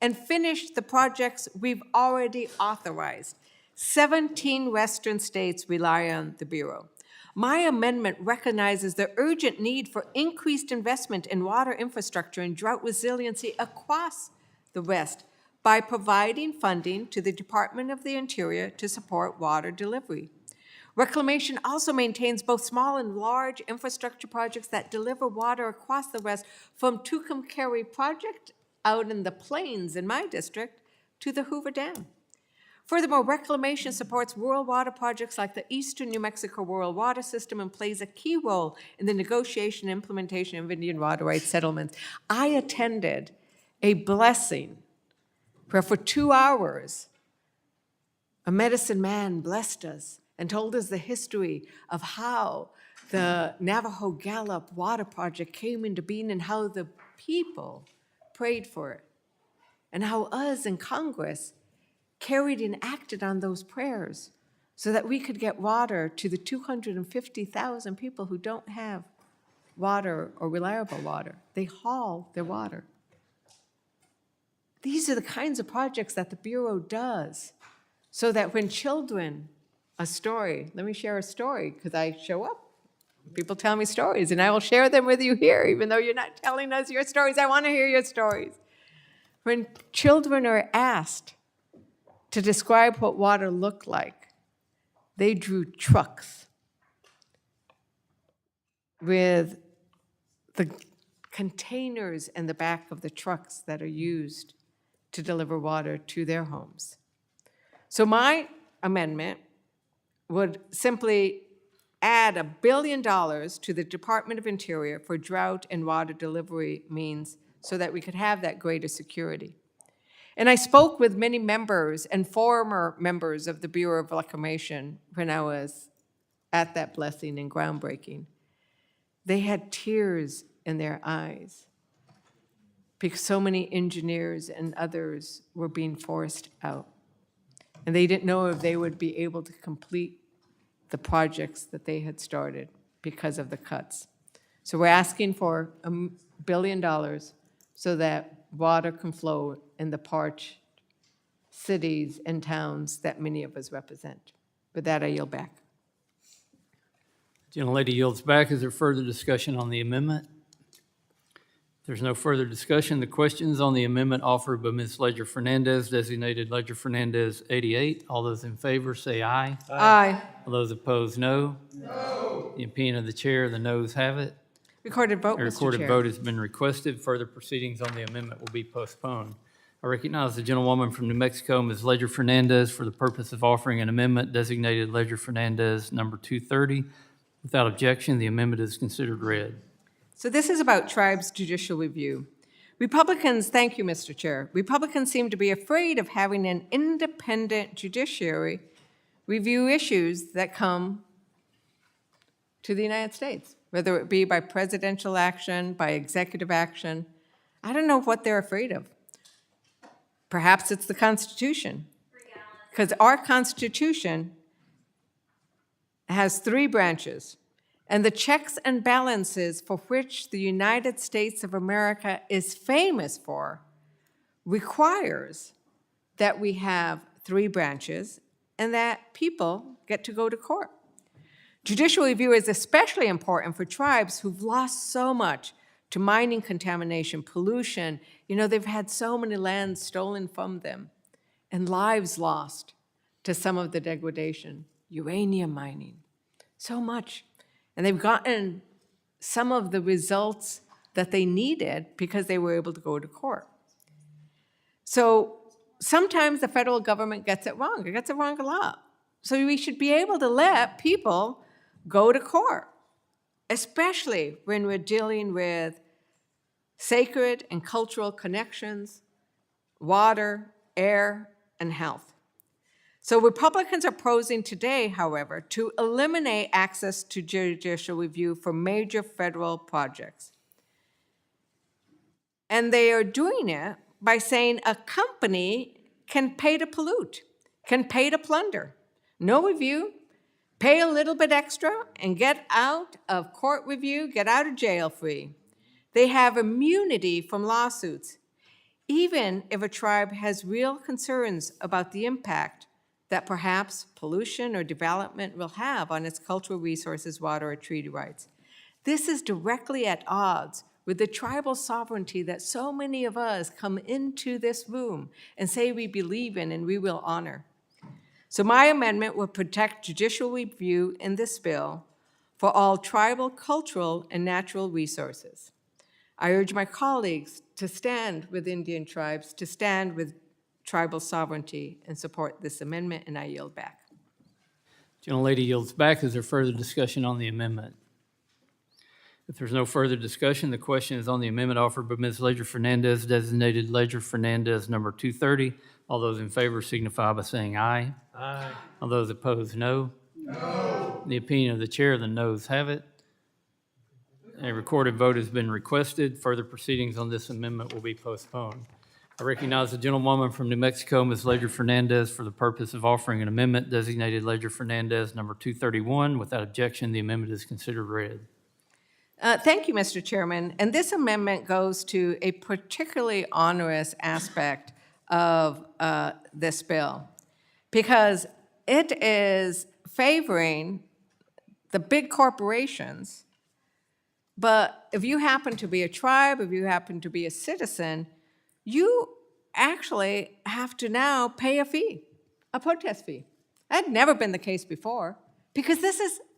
and finish the projects we've already authorized. 17 Western states rely on the Bureau. My amendment recognizes the urgent need for increased investment in water infrastructure and drought resiliency across the West by providing funding to the Department of the Interior to support water delivery. Reclamation also maintains both small and large infrastructure projects that deliver water across the West, from Tucumcari Project out in the plains in my district to the Hoover Dam. Furthermore, Reclamation supports rural water projects like the Eastern New Mexico Rural Water System and plays a key role in the negotiation and implementation of Indian water rights settlements. I attended a blessing where for 2 hours, a medicine man blessed us and told us the history of how the Navajo Gallup Water Project came into being and how the people prayed for it, and how us in Congress carried and acted on those prayers so that we could get water to the 250,000 people who don't have water or reliable water. They haul their water. These are the kinds of projects that the Bureau does so that when children, let me share a story because I show up. People tell me stories and I will share them with you here, even though you're not telling us your stories. I want to hear your stories. When children are asked to describe what water looked like, they drew trucks with the containers in the back of the trucks that are used to deliver water to their homes. So my amendment would simply add $1 billion to the Department of Interior for drought and water delivery means so that we could have that greater security. And I spoke with many members and former members of the Bureau of Reclamation when I was at that blessing and groundbreaking. They had tears in their eyes because so many engineers and others were being forced out. And they didn't know if they would be able to complete the projects that they had started because of the cuts. So we're asking for $1 billion so that water can flow in the parched cities and towns that many of us represent. With that, I yield back. Gentlelady yields back. Is there further discussion on the amendment? If there's no further discussion, the questions on the amendment offered by Ms. Ledger Fernandez, designated Ledger Fernandez 88. All those in favor say aye. Aye. All those opposed, no. No. The opinion of the chair, the noes have it. Recorded vote, A Mr. recorded Chair. vote has been requested. Further proceedings on the amendment will be postponed. I recognize the gentlewoman from New Mexico, Ms. Ledger Fernandez, for the purpose of offering an amendment designated Ledger Fernandez number 230. Without objection, the amendment is considered read. So this is about tribes' judicial review. Republicans, thank you, Mr. Chair. Republicans seem to be afraid of having an independent judiciary review issues that come to the United States, whether it be by presidential action, by executive action. I don't know what they're afraid of. Perhaps it's the Constitution, because our Constitution has 3 branches, and the checks and balances for which the United States of America is famous for requires that we have 3 branches and that people get to go to court. Judicial review is especially important for tribes who've lost so much to mining contamination, pollution. You know, they've had so many lands stolen from them and lives lost to some of the degradation, uranium mining, so much. And they've gotten some of the results that they needed because they were able to go to court. So sometimes the federal government gets it wrong. It gets it wrong a lot. So we should be able to let people go to court, especially when we're dealing with sacred and cultural connections, water, air, and health. So Republicans are proposing today, however, to eliminate access to judicial review for major federal projects. And they are doing it by saying a company can pay to pollute, can pay to plunder. No review, pay a little bit extra, and get out of court review, get out of jail free. They have immunity from lawsuits, even if a tribe has real concerns about the impact that perhaps pollution or development will have on its cultural resources, water, or treaty rights. This is directly at odds with the tribal sovereignty that so many of us come into this room and say we believe in and we will honor. So my amendment will protect judicial review in this bill for all tribal, cultural, and natural resources. I urge my colleagues to stand with Indian tribes, to stand with tribal sovereignty, and support this amendment, and I yield back. Gentlelady yields back. Is there further discussion on the amendment? If there's no further discussion, the question is on the amendment offered by Ms. Ledger Fernandez, designated Ledger Fernandez number 230. All those in favor signify by saying aye. Aye. All those opposed, no. No. The opinion of the chair, the noes have it. A recorded vote has been requested. Further proceedings on this amendment will be postponed. I recognize the gentlewoman from New Mexico, Ms. Ledger Fernandez, for the purpose of offering an amendment designated Ledger Fernandez number 231. Without objection, the amendment is considered read. Thank you, Mr. Chairman. And this amendment goes to a particularly onerous aspect of this bill because it is favoring the big corporations. But if you happen to be a tribe, if you happen to be a citizen, you actually have to now pay a fee. a protest fee. That had never been the case before, because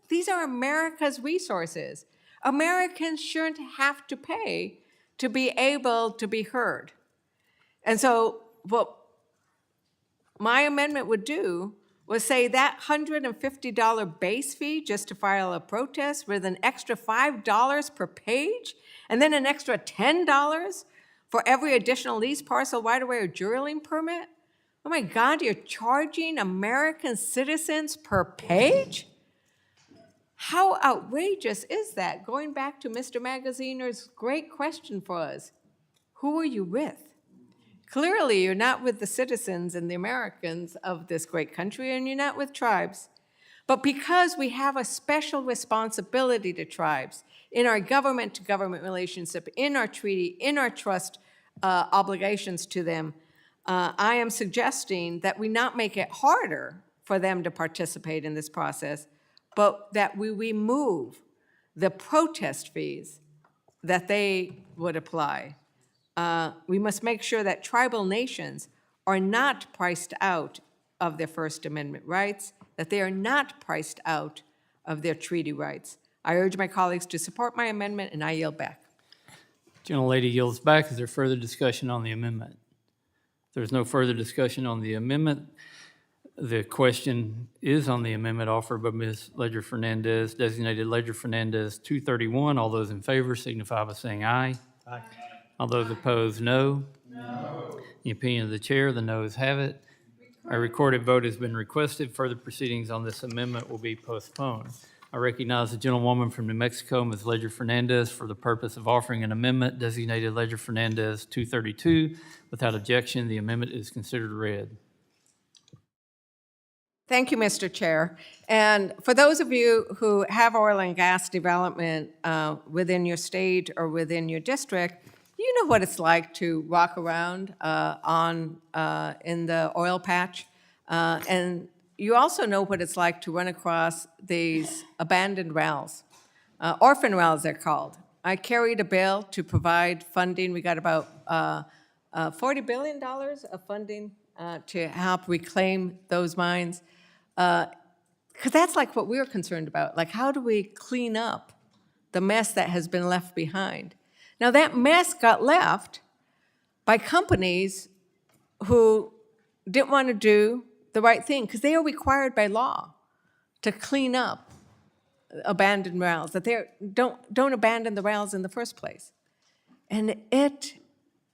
these are America's resources. Americans shouldn't have to pay to be able to be heard. And so what my amendment would do was say that $150 base fee just to file a protest with an extra $5 per page, and then an extra $10 for every additional lease, parcel, right-of-way, or drilling permit? Oh my God, you're charging American citizens per page? How outrageous is that? Going back to Mr. Magaziner's great question for us, who are you with? Clearly, you're not with the citizens and the Americans of this great country, and you're not with tribes. But because we have a special responsibility to tribes in our government-to-government relationship, in our treaty, in our trust obligations to them, I am suggesting that we not make it harder for them to participate in this process, but that we remove the protest fees that they would apply. We must make sure that tribal nations are not priced out of their First Amendment rights, that they are not priced out of their treaty rights. I urge my colleagues to support my amendment, and I yield back. Gentlelady yields back. Is there further discussion on the amendment? If there's no further discussion on the amendment, the question is on the amendment offered by Ms. Ledger Fernandez, designated Ledger Fernandez 231. All those in favor signify by saying aye. Aye. All those opposed, no. No. The opinion of the chair, the noes have it. A recorded vote has been requested. Further proceedings on this amendment will be postponed. I recognize the gentlewoman from New Mexico, Ms. Ledger Fernandez, for the purpose of offering an amendment designated Ledger Fernandez 232. Without objection, the amendment is considered read. Thank you, Mr. Chair. And for those of you who have oil and gas development within your state or within your district, you know what it's like to walk around in the oil patch. And you also know what it's like to run across these abandoned wells. Orphan wells, they're called. I carried a bill to provide funding. We got about $40 billion of funding to help reclaim those mines. Because that's like what we're concerned about. Like, how do we clean up the mess that has been left behind? Now, that mess got left by companies who didn't want to do the right thing, because they are required by law to clean up abandoned wells, that they don't abandon the wells in the first place. And it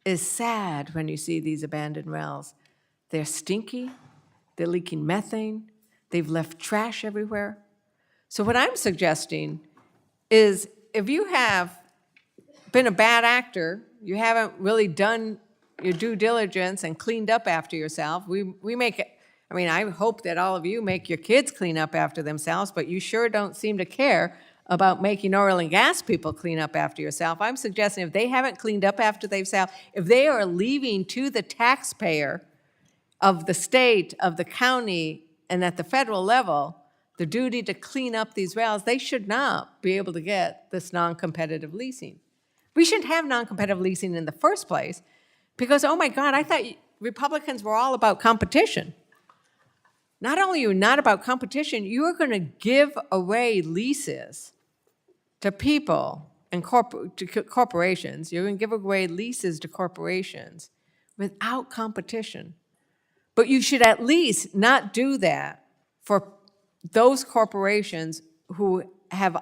is sad when you see these abandoned wells. They're stinky, they're leaking methane, they've left trash everywhere. So what I'm suggesting is, if you have been a bad actor, you haven't really done your due diligence and cleaned up after yourself, we make it, I mean, I hope that all of you make your kids clean up after themselves, but you sure don't seem to care about making oil and gas people clean up after yourself. I'm suggesting if they haven't cleaned up after themselves, if they are leaving to the taxpayer of the state, of the county, and at the federal level, the duty to clean up these wells, they should not be able to get this non-competitive leasing. We shouldn't have non-competitive leasing in the first place because, oh my God, I thought Republicans were all about competition. Not only are you not about competition, you are going to give away leases to people and corporations. You're going to give away leases to corporations without competition. But you should at least not do that for those corporations who have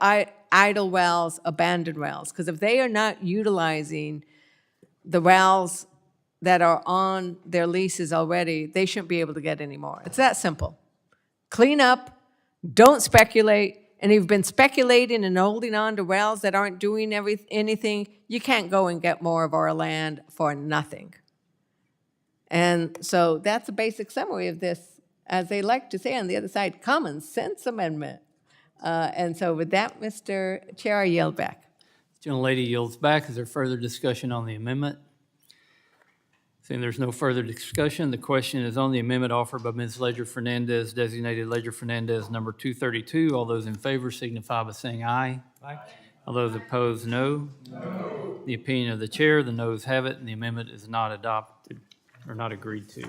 idle wells, abandoned wells. Because if they are not utilizing the wells that are on their leases already, they shouldn't be able to get any more. It's that simple. Clean up, don't speculate, and if you've been speculating and holding on to wells that aren't doing anything, you can't go and get more of our land for nothing. And so that's a basic summary of this, as they like to say on the other side, common sense amendment. And so with that, Mr. Chair, I yield back. Gentlelady yields back. Is there further discussion on the amendment? Seeing there's no further discussion, the question is on the amendment offered by Ms. Ledger Fernandez, designated Ledger Fernandez number 232. All those in favor signify by saying aye. Aye. All those opposed, no. No. The opinion of the chair, the noes have it, and the amendment is not adopted or not agreed to.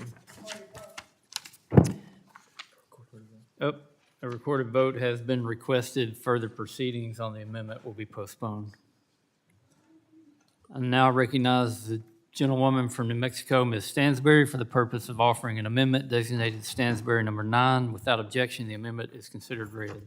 Oh, a recorded vote has been requested. Further proceedings on the amendment will be postponed. I now recognize the gentlewoman from New Mexico, Ms. Stansberry, for the purpose of offering an amendment designated Stansberry number 9. Without objection, the amendment is considered read.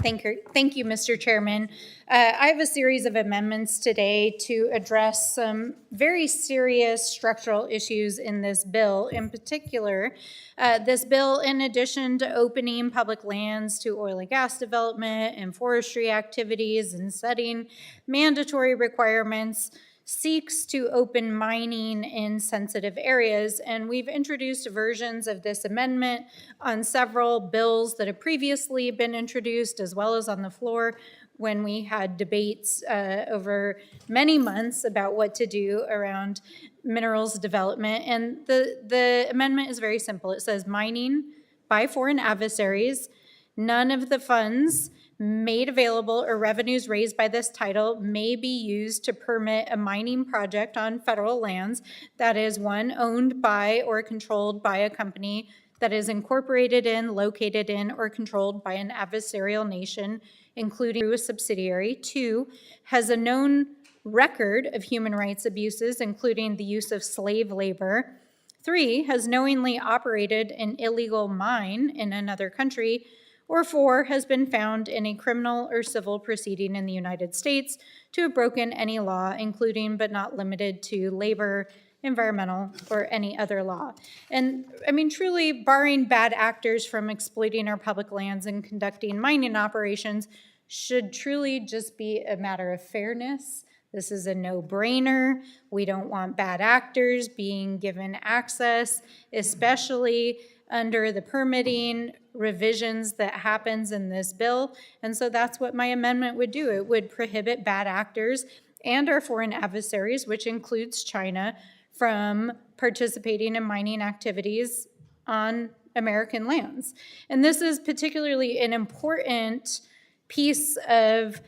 Thank you, Mr. Chairman. I have a series of amendments today to address some very serious structural issues in this bill. In particular, this bill, in addition to opening public lands to oil and gas development and forestry activities and setting mandatory requirements, seeks to open mining in sensitive areas, and we've introduced versions of this amendment on several bills that have previously been introduced, as well as on the floor when we had debates over many months about what to do around minerals development. And the amendment is very simple. It says mining by foreign adversaries, none of the funds made available or revenues raised by this title may be used to permit a mining project on federal lands that is, one, owned by or controlled by a company that is incorporated in, located in, or controlled by an adversarial nation, including through a subsidiary. Two, has a known record of human rights abuses, including the use of slave labor. Three, has knowingly operated an illegal mine in another country. Or four, has been found in a criminal or civil proceeding in the United States to have broken any law, including but not limited to labor, environmental, or any other law. And I mean, truly, barring bad actors from exploiting our public lands and conducting mining operations, should truly just be a matter of fairness. This is a no-brainer. We don't want bad actors being given access, especially under the permitting revisions that happens in this bill. And so that's what my amendment would do. It would prohibit bad actors and our foreign adversaries, which includes China, from participating in mining activities on American lands. And this is particularly an important piece of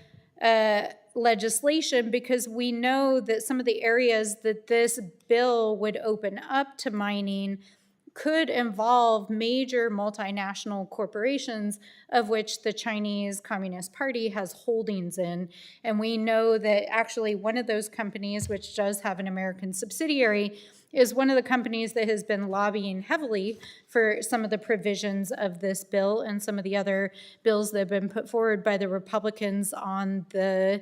legislation because we know that some of the areas that this bill would open up to mining could involve major multinational corporations, of which the Chinese Communist Party has holdings in. And we know that actually one of those companies, which does have an American subsidiary, is one of the companies that has been lobbying heavily for some of the provisions of this bill and some of the other bills that have been put forward by the Republicans on this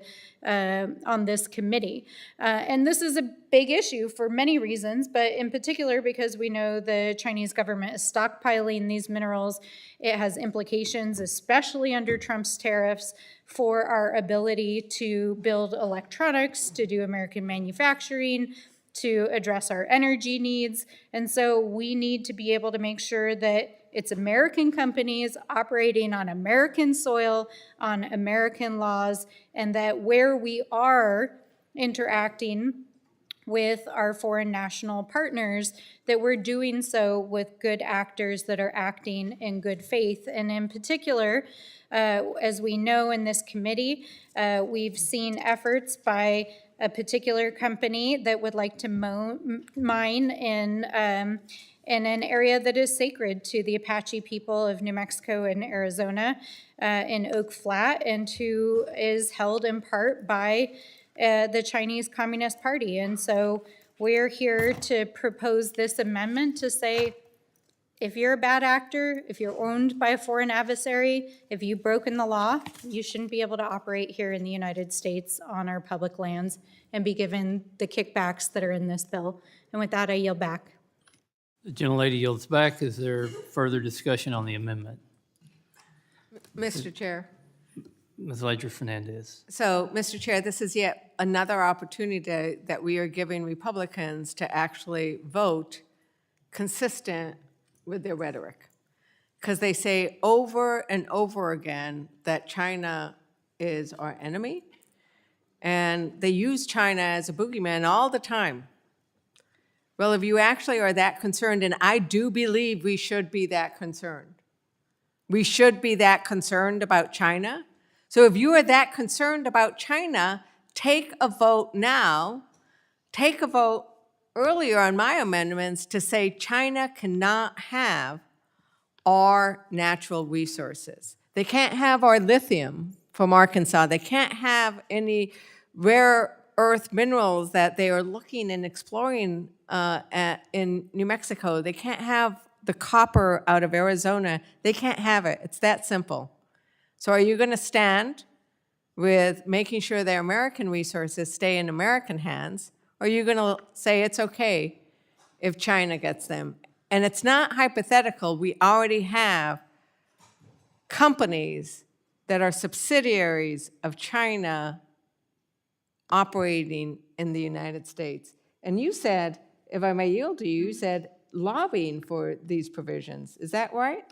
committee. And this is a big issue for many reasons, but in particular because we know the Chinese government is stockpiling these minerals. It has implications, especially under Trump's tariffs, for our ability to build electronics, to do American manufacturing, to address our energy needs. And so we need to be able to make sure that it's American companies operating on American soil, on American laws, and that where we are interacting with our foreign national partners, that we're doing so with good actors that are acting in good faith. And in particular, as we know in this committee, we've seen efforts by a particular company that would like to mine in an area that is sacred to the Apache people of New Mexico and Arizona in Oak Flat, and who is held in part by the Chinese Communist Party. And so we're here to propose this amendment to say, if you're a bad actor, if you're owned by a foreign adversary, if you've broken the law, you shouldn't be able to operate here in the United States on our public lands and be given the kickbacks that are in this bill. And with that, I yield back. The gentlelady yields back. Is there further discussion on the amendment? Mr. Chair. Ms. Ledger-Fernandez. So, Mr. Chair, this is yet another opportunity that we are giving Republicans to actually vote consistent with their rhetoric. Because they say over and over again that China is our enemy, and they use China as a boogeyman all the time. Well, if you actually are that concerned, and I do believe we should be that concerned. We should be that concerned about China. So if you are that concerned about China, take a vote now, take a vote earlier on my amendments to say China cannot have our natural resources. They can't have our lithium from Arkansas. They can't have any rare earth minerals that they are looking and exploring in New Mexico. They can't have the copper out of Arizona. They can't have it. It's that simple. So are you going to stand with making sure their American resources stay in American hands, or are you going to say it's okay if China gets them? And it's not hypothetical. We already have companies that are subsidiaries of China operating in the United States. And you said, if I may yield to you, you said lobbying for these provisions. Is that right?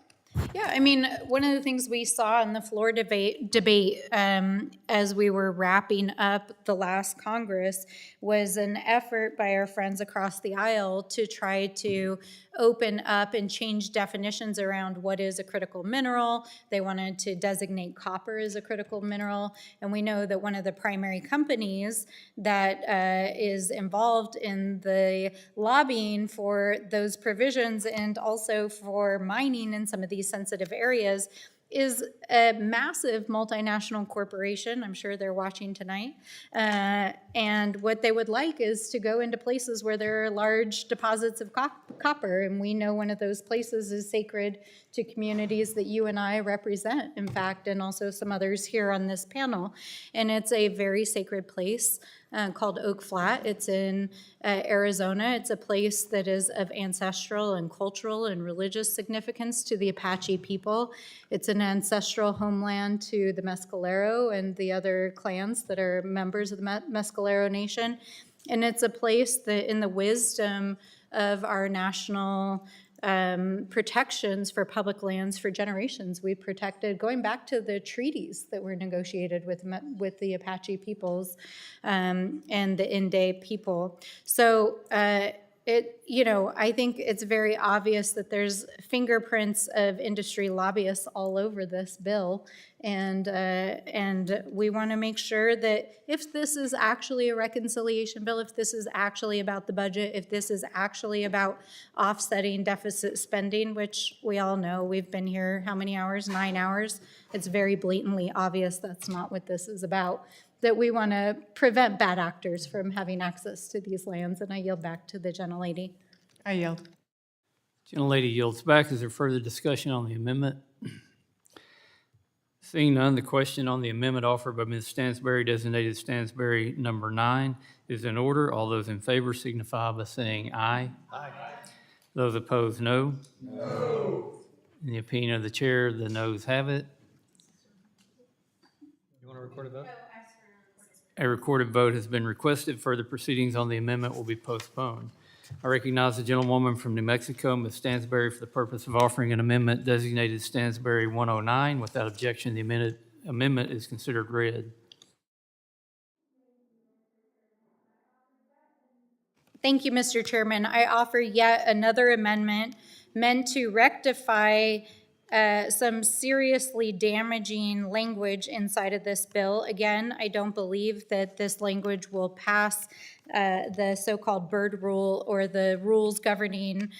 Yeah, I mean, one of the things we saw in the floor debate as we were wrapping up the last Congress was an effort by our friends across the aisle to try to open up and change definitions around what is a critical mineral. They wanted to designate copper as a critical mineral. And we know that one of the primary companies that is involved in the lobbying for those provisions and also for mining in some of these sensitive areas is a massive multinational corporation. I'm sure they're watching tonight. And what they would like is to go into places where there are large deposits of copper. And we know one of those places is sacred to communities that you and I represent, in fact, and also some others here on this panel. And it's a very sacred place called Oak Flat. It's in Arizona. It's a place that is of ancestral and cultural and religious significance to the Apache people. It's an ancestral homeland to the Mescalero and the other clans that are members of the Mescalero Nation. And it's a place that, in the wisdom of our national protections for public lands for generations, we protected, going back to the treaties that were negotiated with the Apache peoples and the Inde people. So I think it's very obvious that there's fingerprints of industry lobbyists all over this bill, and we want to make sure that if this is actually a reconciliation bill, if this is actually about the budget, if this is actually about offsetting deficit spending, which we all know, we've been here how many hours? 9 hours. It's very blatantly obvious that's not what this is about, that we want to prevent bad actors from having access to these lands. And I yield back to the gentlelady. I yield. Gentlelady yields back. Is there further discussion on the amendment? Seeing none, the question on the amendment offered by Ms. Stansberry, designated Stansberry number 9, is in order. All those in favor signify by saying aye. Aye. Those opposed, no. No. In the opinion of the chair, the noes have it. You want to record a vote? A recorded vote has been requested. Further proceedings on the amendment will be postponed. I recognize the gentlewoman from New Mexico, Ms. Stansberry, for the purpose of offering an amendment designated Stansberry 109. Without objection, the amendment is considered read. Thank you, Mr. Chairman. I offer yet another amendment meant to rectify some seriously damaging language inside of this bill. Again, I don't believe that this language will pass the so-called Byrd rule or the rules governing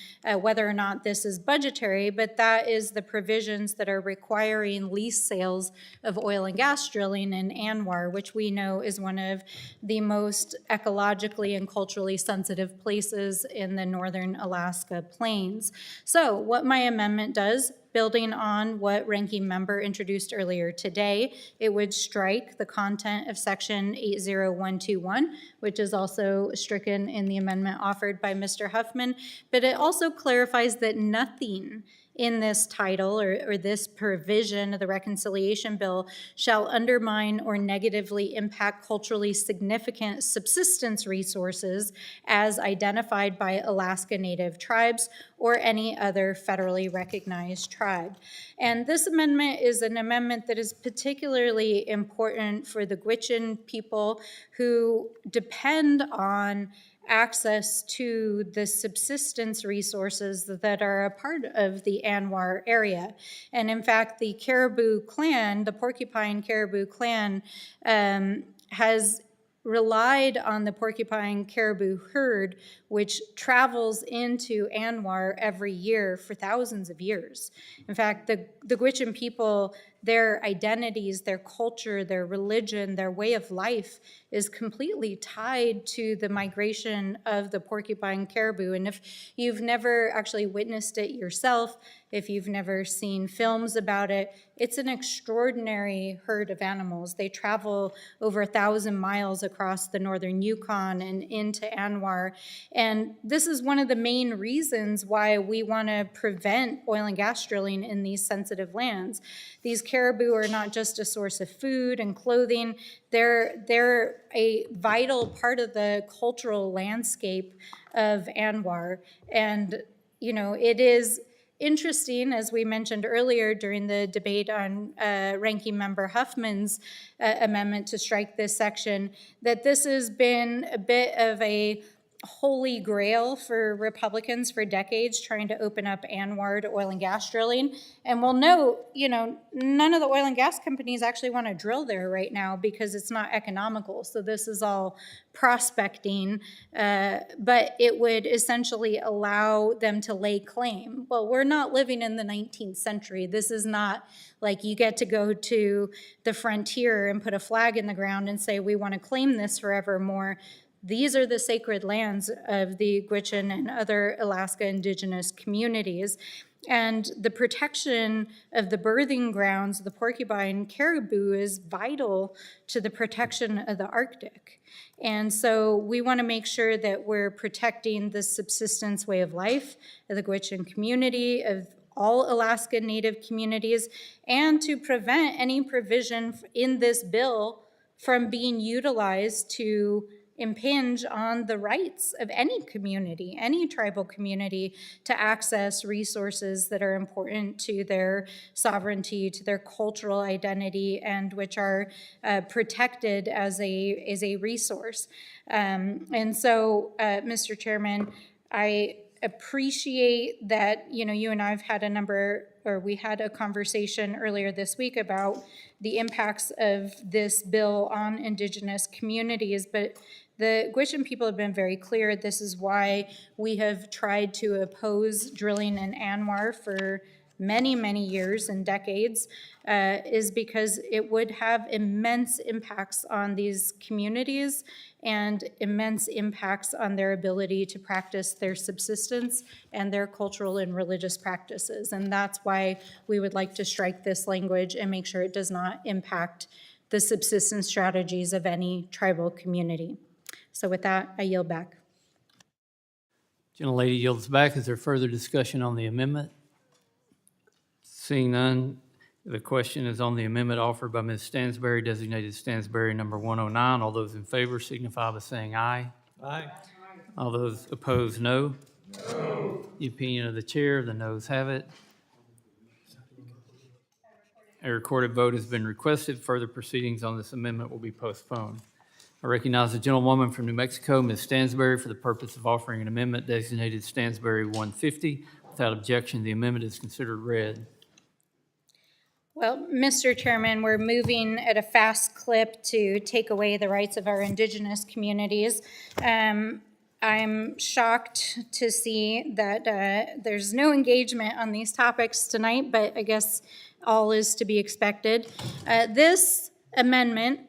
whether or not this is budgetary, but that is the provisions that are requiring lease sales of oil and gas drilling in ANWR, which we know is one of the most ecologically and culturally sensitive places in the northern Alaska plains. So what my amendment does, building on what ranking member introduced earlier today, it would strike the content of section 80121, which is also stricken in the amendment offered by Mr. Huffman, but it also clarifies that nothing in this title or this provision of the reconciliation bill shall undermine or negatively impact culturally significant subsistence resources as identified by Alaska Native tribes or any other federally recognized tribe. And this amendment is an amendment that is particularly important for the Gwich'in people who depend on access to the subsistence resources that are a part of the ANWR area. And in fact, the Caribou clan, the Porcupine Caribou clan, has relied on the porcupine caribou herd, which travels into Anwar every year for thousands of years. In fact, the Gwich'in people, their identities, their culture, their religion, their way of life is completely tied to the migration of the porcupine caribou. And if you've never actually witnessed it yourself, if you've never seen films about it, it's an extraordinary herd of animals. They travel over 1,000 miles across the northern Yukon and into Anwar. And this is one of the main reasons why we want to prevent oil and gas drilling in these sensitive lands. These caribou are not just a source of food and clothing, they're a vital part of the cultural landscape of Anwar. And, you know, it is interesting, as we mentioned earlier during the debate on Ranking Member Huffman's amendment to strike this section, that this has been a bit of a holy grail for Republicans for decades, trying to open up Anwar to oil and gas drilling. And we'll note, you know, none of the oil and gas companies actually want to drill there right now because it's not economical. So this is all prospecting, but it would essentially allow them to lay claim. Well, we're not living in the 19th century. This is not like you get to go to the frontier and put a flag in the ground and say, we want to claim this forevermore. These are the sacred lands of the Gwich'in and other Alaska Indigenous communities. And the protection of the birthing grounds of the porcupine caribou is vital to the protection of the Arctic. And so we want to make sure that we're protecting the subsistence way of life of the Gwich'in community, of all Alaska Native communities, and to prevent any provision in this bill from being utilized to impinge on the rights of any community, any tribal community, to access resources that are important to their sovereignty, to their cultural identity, and which are protected as a resource. And so, Mr. Chairman, I appreciate that, you know, you and I've had we had a conversation earlier this week about the impacts of this bill on Indigenous communities, but the Gwich'in people have been very clear. This is why we have tried to oppose drilling in Anwar for many, many years and decades, is because it would have immense impacts on these communities and immense impacts on their ability to practice their subsistence and their cultural and religious practices. And that's why we would like to strike this language and make sure it does not impact the subsistence strategies of any tribal community. So with that, I yield back. Gentlelady yields back. Is there further discussion on the amendment? Seeing none, the question is on the amendment offered by Ms. Stansberry, designated Stansberry number 109. All those in favor signify by saying aye. Aye. All those opposed, no. No. The opinion of the chair, the noes have it. A recorded vote has been requested. Further proceedings on this amendment will be postponed. I recognize the gentlewoman from New Mexico, Ms. Stansberry, for the purpose of offering an amendment designated Stansberry 150. Without objection, the amendment is considered read. Well, Mr. Chairman, we're moving at a fast clip to take away the rights of our Indigenous communities. I'm shocked to see that there's no engagement on these topics tonight, but I guess all is to be expected. This amendment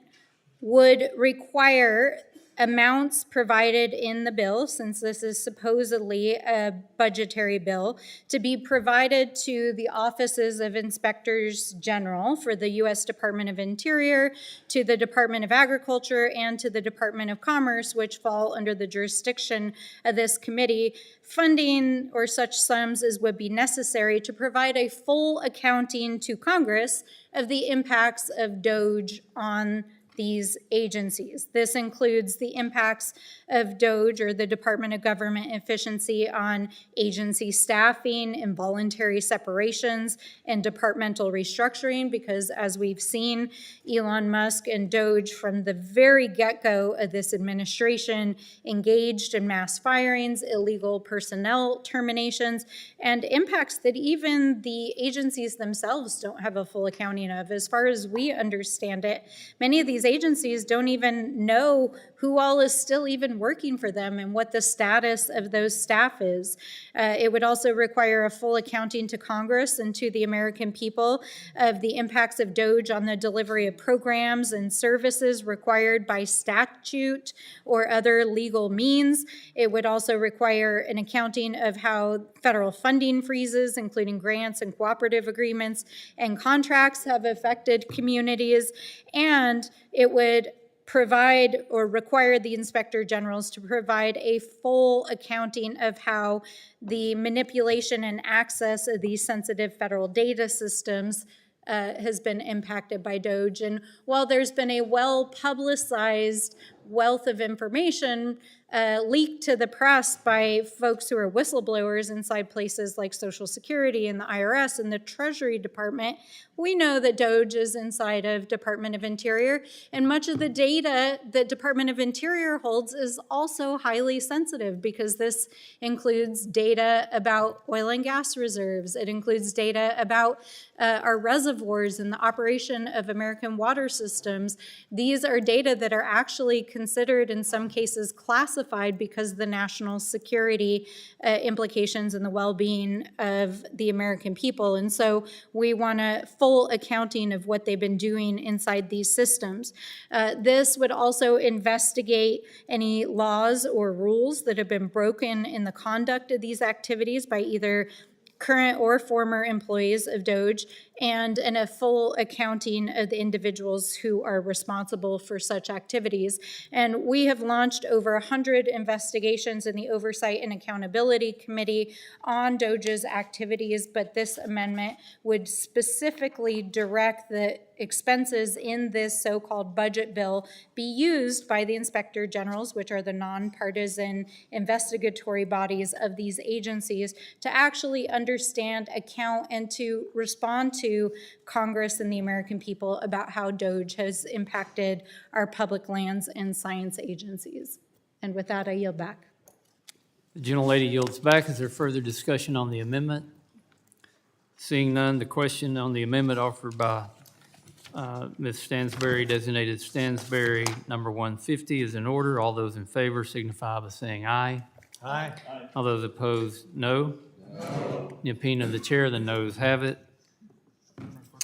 would require amounts provided in the bill, since this is supposedly a budgetary bill, to be provided to the offices of Inspectors General for the U.S. Department of Interior, to the Department of Agriculture, and to the Department of Commerce, which fall under the jurisdiction of this committee, funding or such sums as would be necessary to provide a full accounting to Congress of the impacts of DOGE on these agencies. This includes the impacts of DOGE, or the Department of Government Efficiency, on agency staffing, involuntary separations, and departmental restructuring, because as we've seen, Elon Musk and DOGE from the very get-go of this administration engaged in mass firings, illegal personnel terminations, and impacts that even the agencies themselves don't have a full accounting of. As far as we understand it, many of these these agencies don't even know who all is still even working for them and what the status of those staff is. It would also require a full accounting to Congress and to the American people of the impacts of DOGE on the delivery of programs and services required by statute or other legal means. It would also require an accounting of how federal funding freezes, including grants and cooperative agreements and contracts, have affected communities, and it would provide or require the inspector generals to provide a full accounting of how the manipulation and access of these sensitive federal data systems has been impacted by DOGE. And while there's been a well-publicized wealth of information leaked to the press by folks who are whistleblowers inside places like Social Security and the IRS and the Treasury Department, we know that DOGE is inside of Department of Interior, and much of the data that Department of Interior holds is also highly sensitive because this includes data about oil and gas reserves. It includes data about our reservoirs and the operation of American water systems. These are data that are actually considered in some cases classified because of the national security implications and the well-being of the American people. And so we want a full accounting of what they've been doing inside these systems. This would also investigate any laws or rules that have been broken in the conduct of these activities by either current or former employees of DOGE, and a full accounting of the individuals who are responsible for such activities. And we have launched over 100 investigations in the Oversight and Accountability Committee on DOGE's activities, but this amendment would specifically direct the expenses in this so-called budget bill be used by the inspector generals, which are the nonpartisan investigatory bodies of these agencies, to actually understand, account, and to respond to Congress and the American people about how DOGE has impacted our public lands and science agencies. And with that, I yield back. The gentlelady yields back. Is there further discussion on the amendment? Seeing none, the question on the amendment offered by Ms. Stansberry, designated Stansberry, number 150, is in order. All those in favor signify by saying aye. Aye. All those opposed, no. No. The opinion of the chair, the noes have it.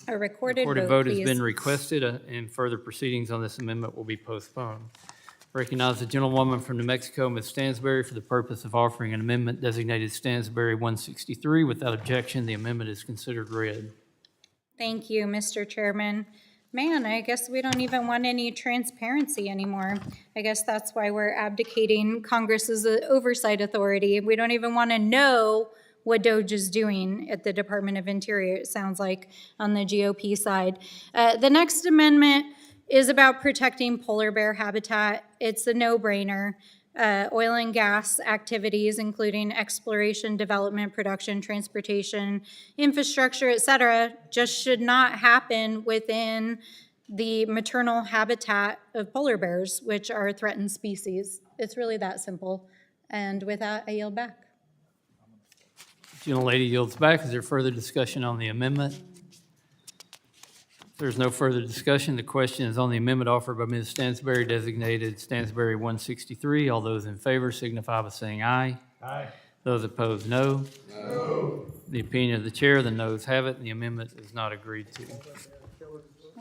A recorded Vote has please. been requested, and further proceedings on this amendment will be postponed. Recognize the gentlewoman from New Mexico, Ms. Stansberry, for the purpose of offering an amendment designated Stansberry 163. Without objection, the amendment is considered read. Thank you, Mr. Chairman. Man, I guess we don't even want any transparency anymore. I guess that's why we're abdicating Congress's oversight authority. We don't even want to know what DOGE is doing at the Department of Interior, it sounds like, on the GOP side. The next amendment is about protecting polar bear habitat. It's a no-brainer. Oil and gas activities, including exploration, development, production, transportation, infrastructure, et cetera, just should not happen within the maternal habitat of polar bears, which are a threatened species. It's really that simple. And with that, I yield back. Gentlelady yields back. Is there further discussion on the amendment? If there's no further discussion, the question is on the amendment offered by Ms. Stansberry, designated Stansberry 163. All those in favor signify by saying aye. Aye. Those opposed, no. No. The opinion of the chair, the noes have it, and the amendment is not agreed to.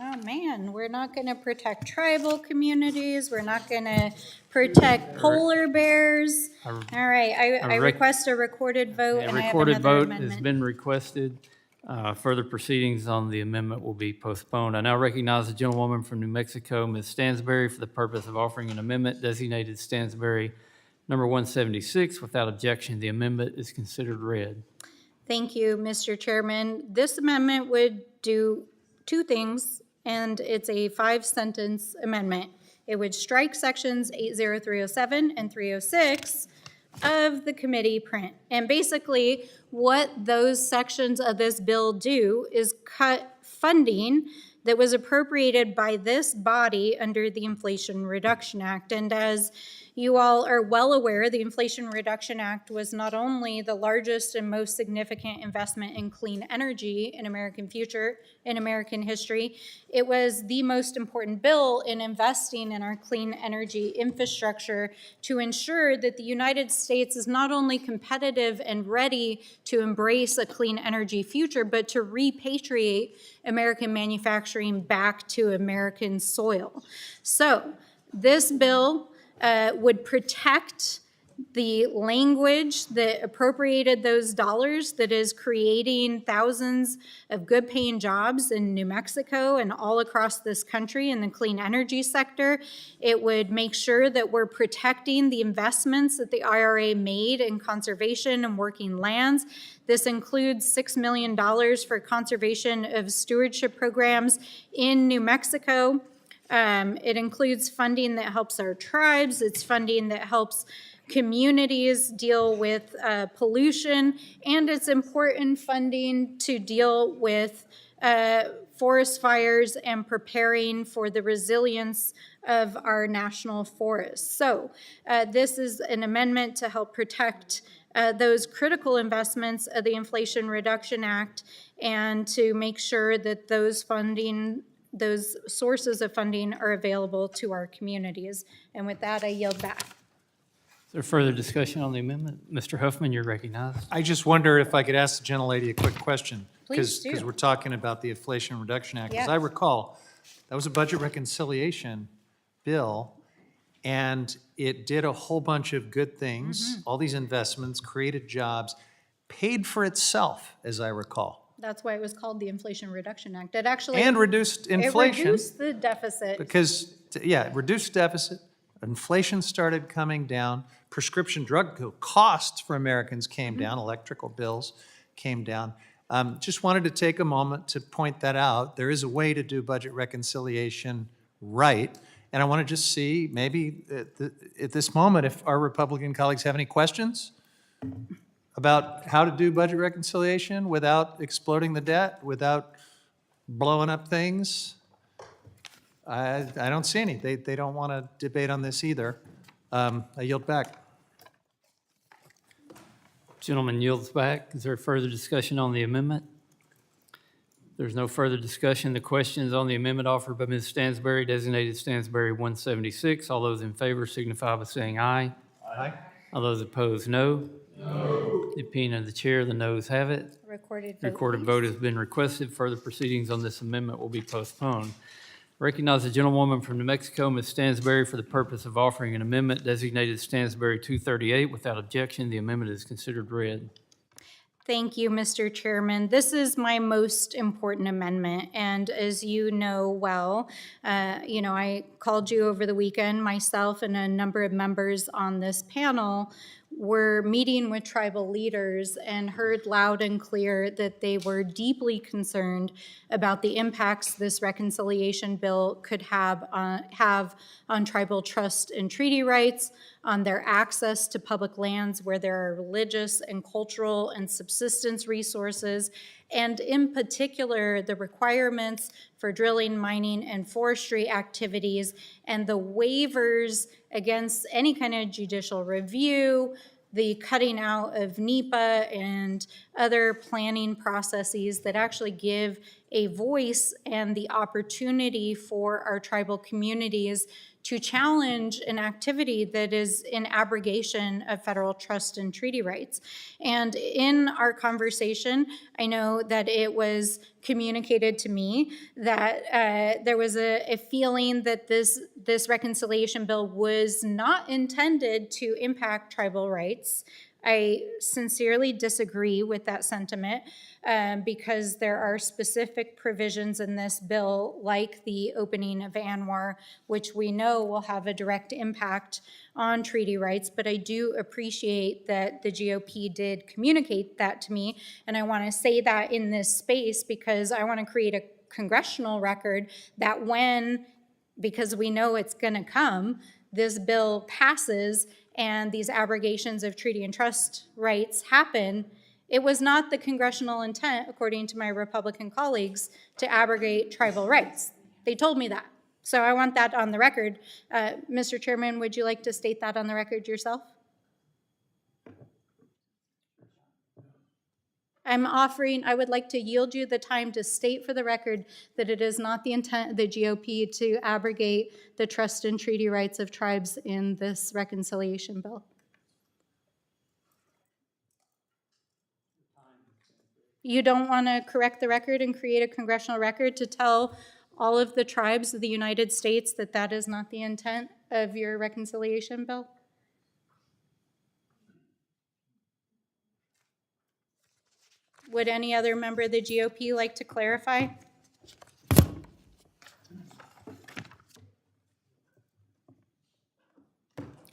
Oh, man, we're not going to protect tribal communities. We're not going to protect polar bears. All right, I request a recorded vote, and I have recorded another vote amendment. has been requested. Further proceedings on the amendment will be postponed. I now recognize the gentlewoman from New Mexico, Ms. Stansberry, for the purpose of offering an amendment designated Stansberry number 176. Without objection, the amendment is considered read. Thank you, Mr. Chairman. This amendment would do two things, and it's a 5-sentence amendment. It would strike sections 80307 and 306 of the committee print. And basically, what those sections of this bill do is cut funding that was appropriated by this body under the Inflation Reduction Act. And as You all are well aware the Inflation Reduction Act was not only the largest and most significant investment in clean energy in American history, it was the most important bill in investing in our clean energy infrastructure to ensure that the United States is not only competitive and ready to embrace a clean energy future, but to repatriate American manufacturing back to American soil. So this bill would protect the language that appropriated those dollars that is creating thousands of good-paying jobs in New Mexico and all across this country in the clean energy sector. It would make sure that we're protecting the investments that the IRA made in conservation and working lands. This includes $6 million for conservation of stewardship programs in New Mexico. It includes funding that helps our tribes. It's funding that helps communities deal with pollution, and it's important funding to deal with forest fires and preparing for the resilience of our national forests. So this is an amendment to help protect those critical investments of the Inflation Reduction Act and to make sure that those sources of funding are available to our communities. And with that, I yield back. Is there further discussion on the amendment? Mr. Huffman, you're recognized. I just wonder if I could ask the gentlelady a quick question. Please do. Because we're talking about the Inflation Reduction Act. Yes. As I recall, that was a budget reconciliation bill, and it did a whole bunch of good things, all these investments, created jobs, paid for itself, as I recall. That's why it was called the Inflation Reduction Act. It actually... And reduced inflation. It reduced the deficit. Because, yeah, reduced deficit, inflation started coming down, prescription drug costs for Americans came down, electrical bills came down. Just wanted to take a moment to point that out. There is a way to do budget reconciliation right, and I want to just see, maybe at this moment, if our Republican colleagues have any questions about how to do budget reconciliation without exploding the debt, without blowing up things. I don't see any. They don't want to debate on this either. I yield back. Gentleman yields back. Is there further discussion on the amendment? There's no further discussion. The question is on the amendment offered by Ms. Stansberry, designated Stansberry 176. All those in favor signify by saying aye. Aye. All those opposed, no. No. The opinion of the chair, the noes have it. Recorded vote. Recorded vote has been requested. Further proceedings on this amendment will be postponed. Recognize the gentlewoman from New Mexico, Ms. Stansberry, for the purpose of offering an amendment designated Stansberry 238. Without objection, the amendment is considered read. Thank you, Mr. Chairman. This is my most important amendment, and as you know well, I called you over the weekend. Myself and a number of members on this panel were meeting with tribal leaders and heard loud and clear that they were deeply concerned about the impacts this reconciliation bill could have on tribal trust and treaty rights, on their access to public lands where there are religious and cultural and subsistence resources, and in particular, the requirements for drilling, mining, and forestry activities, and the waivers against any kind of judicial review, the cutting out of NEPA and other planning processes that actually give a voice and the opportunity for our tribal communities to challenge an activity that is in abrogation of federal trust and treaty rights. And in our conversation, I know that it was communicated to me that there was a feeling that this reconciliation bill was not intended to impact tribal rights. I sincerely disagree with that sentiment because there are specific provisions in this bill, like the opening of ANWR, which we know will have a direct impact on treaty rights. But I do appreciate that the GOP did communicate that to me, and I want to say that in this space because I want to create a congressional record that because we know it's going to come, this bill passes and these abrogations of treaty and trust rights happen, it was not the congressional intent, according to my Republican colleagues, to abrogate tribal rights. They told me that. So I want that on the record. Mr. Chairman, would you like to state that on the record yourself? I would like to yield you the time to state for the record that it is not the intent of the GOP to abrogate the trust and treaty rights of tribes in this reconciliation bill. You don't want to correct the record and create a congressional record to tell all of the tribes of the United States that that is not the intent of your reconciliation bill? Would any other member of the GOP like to clarify?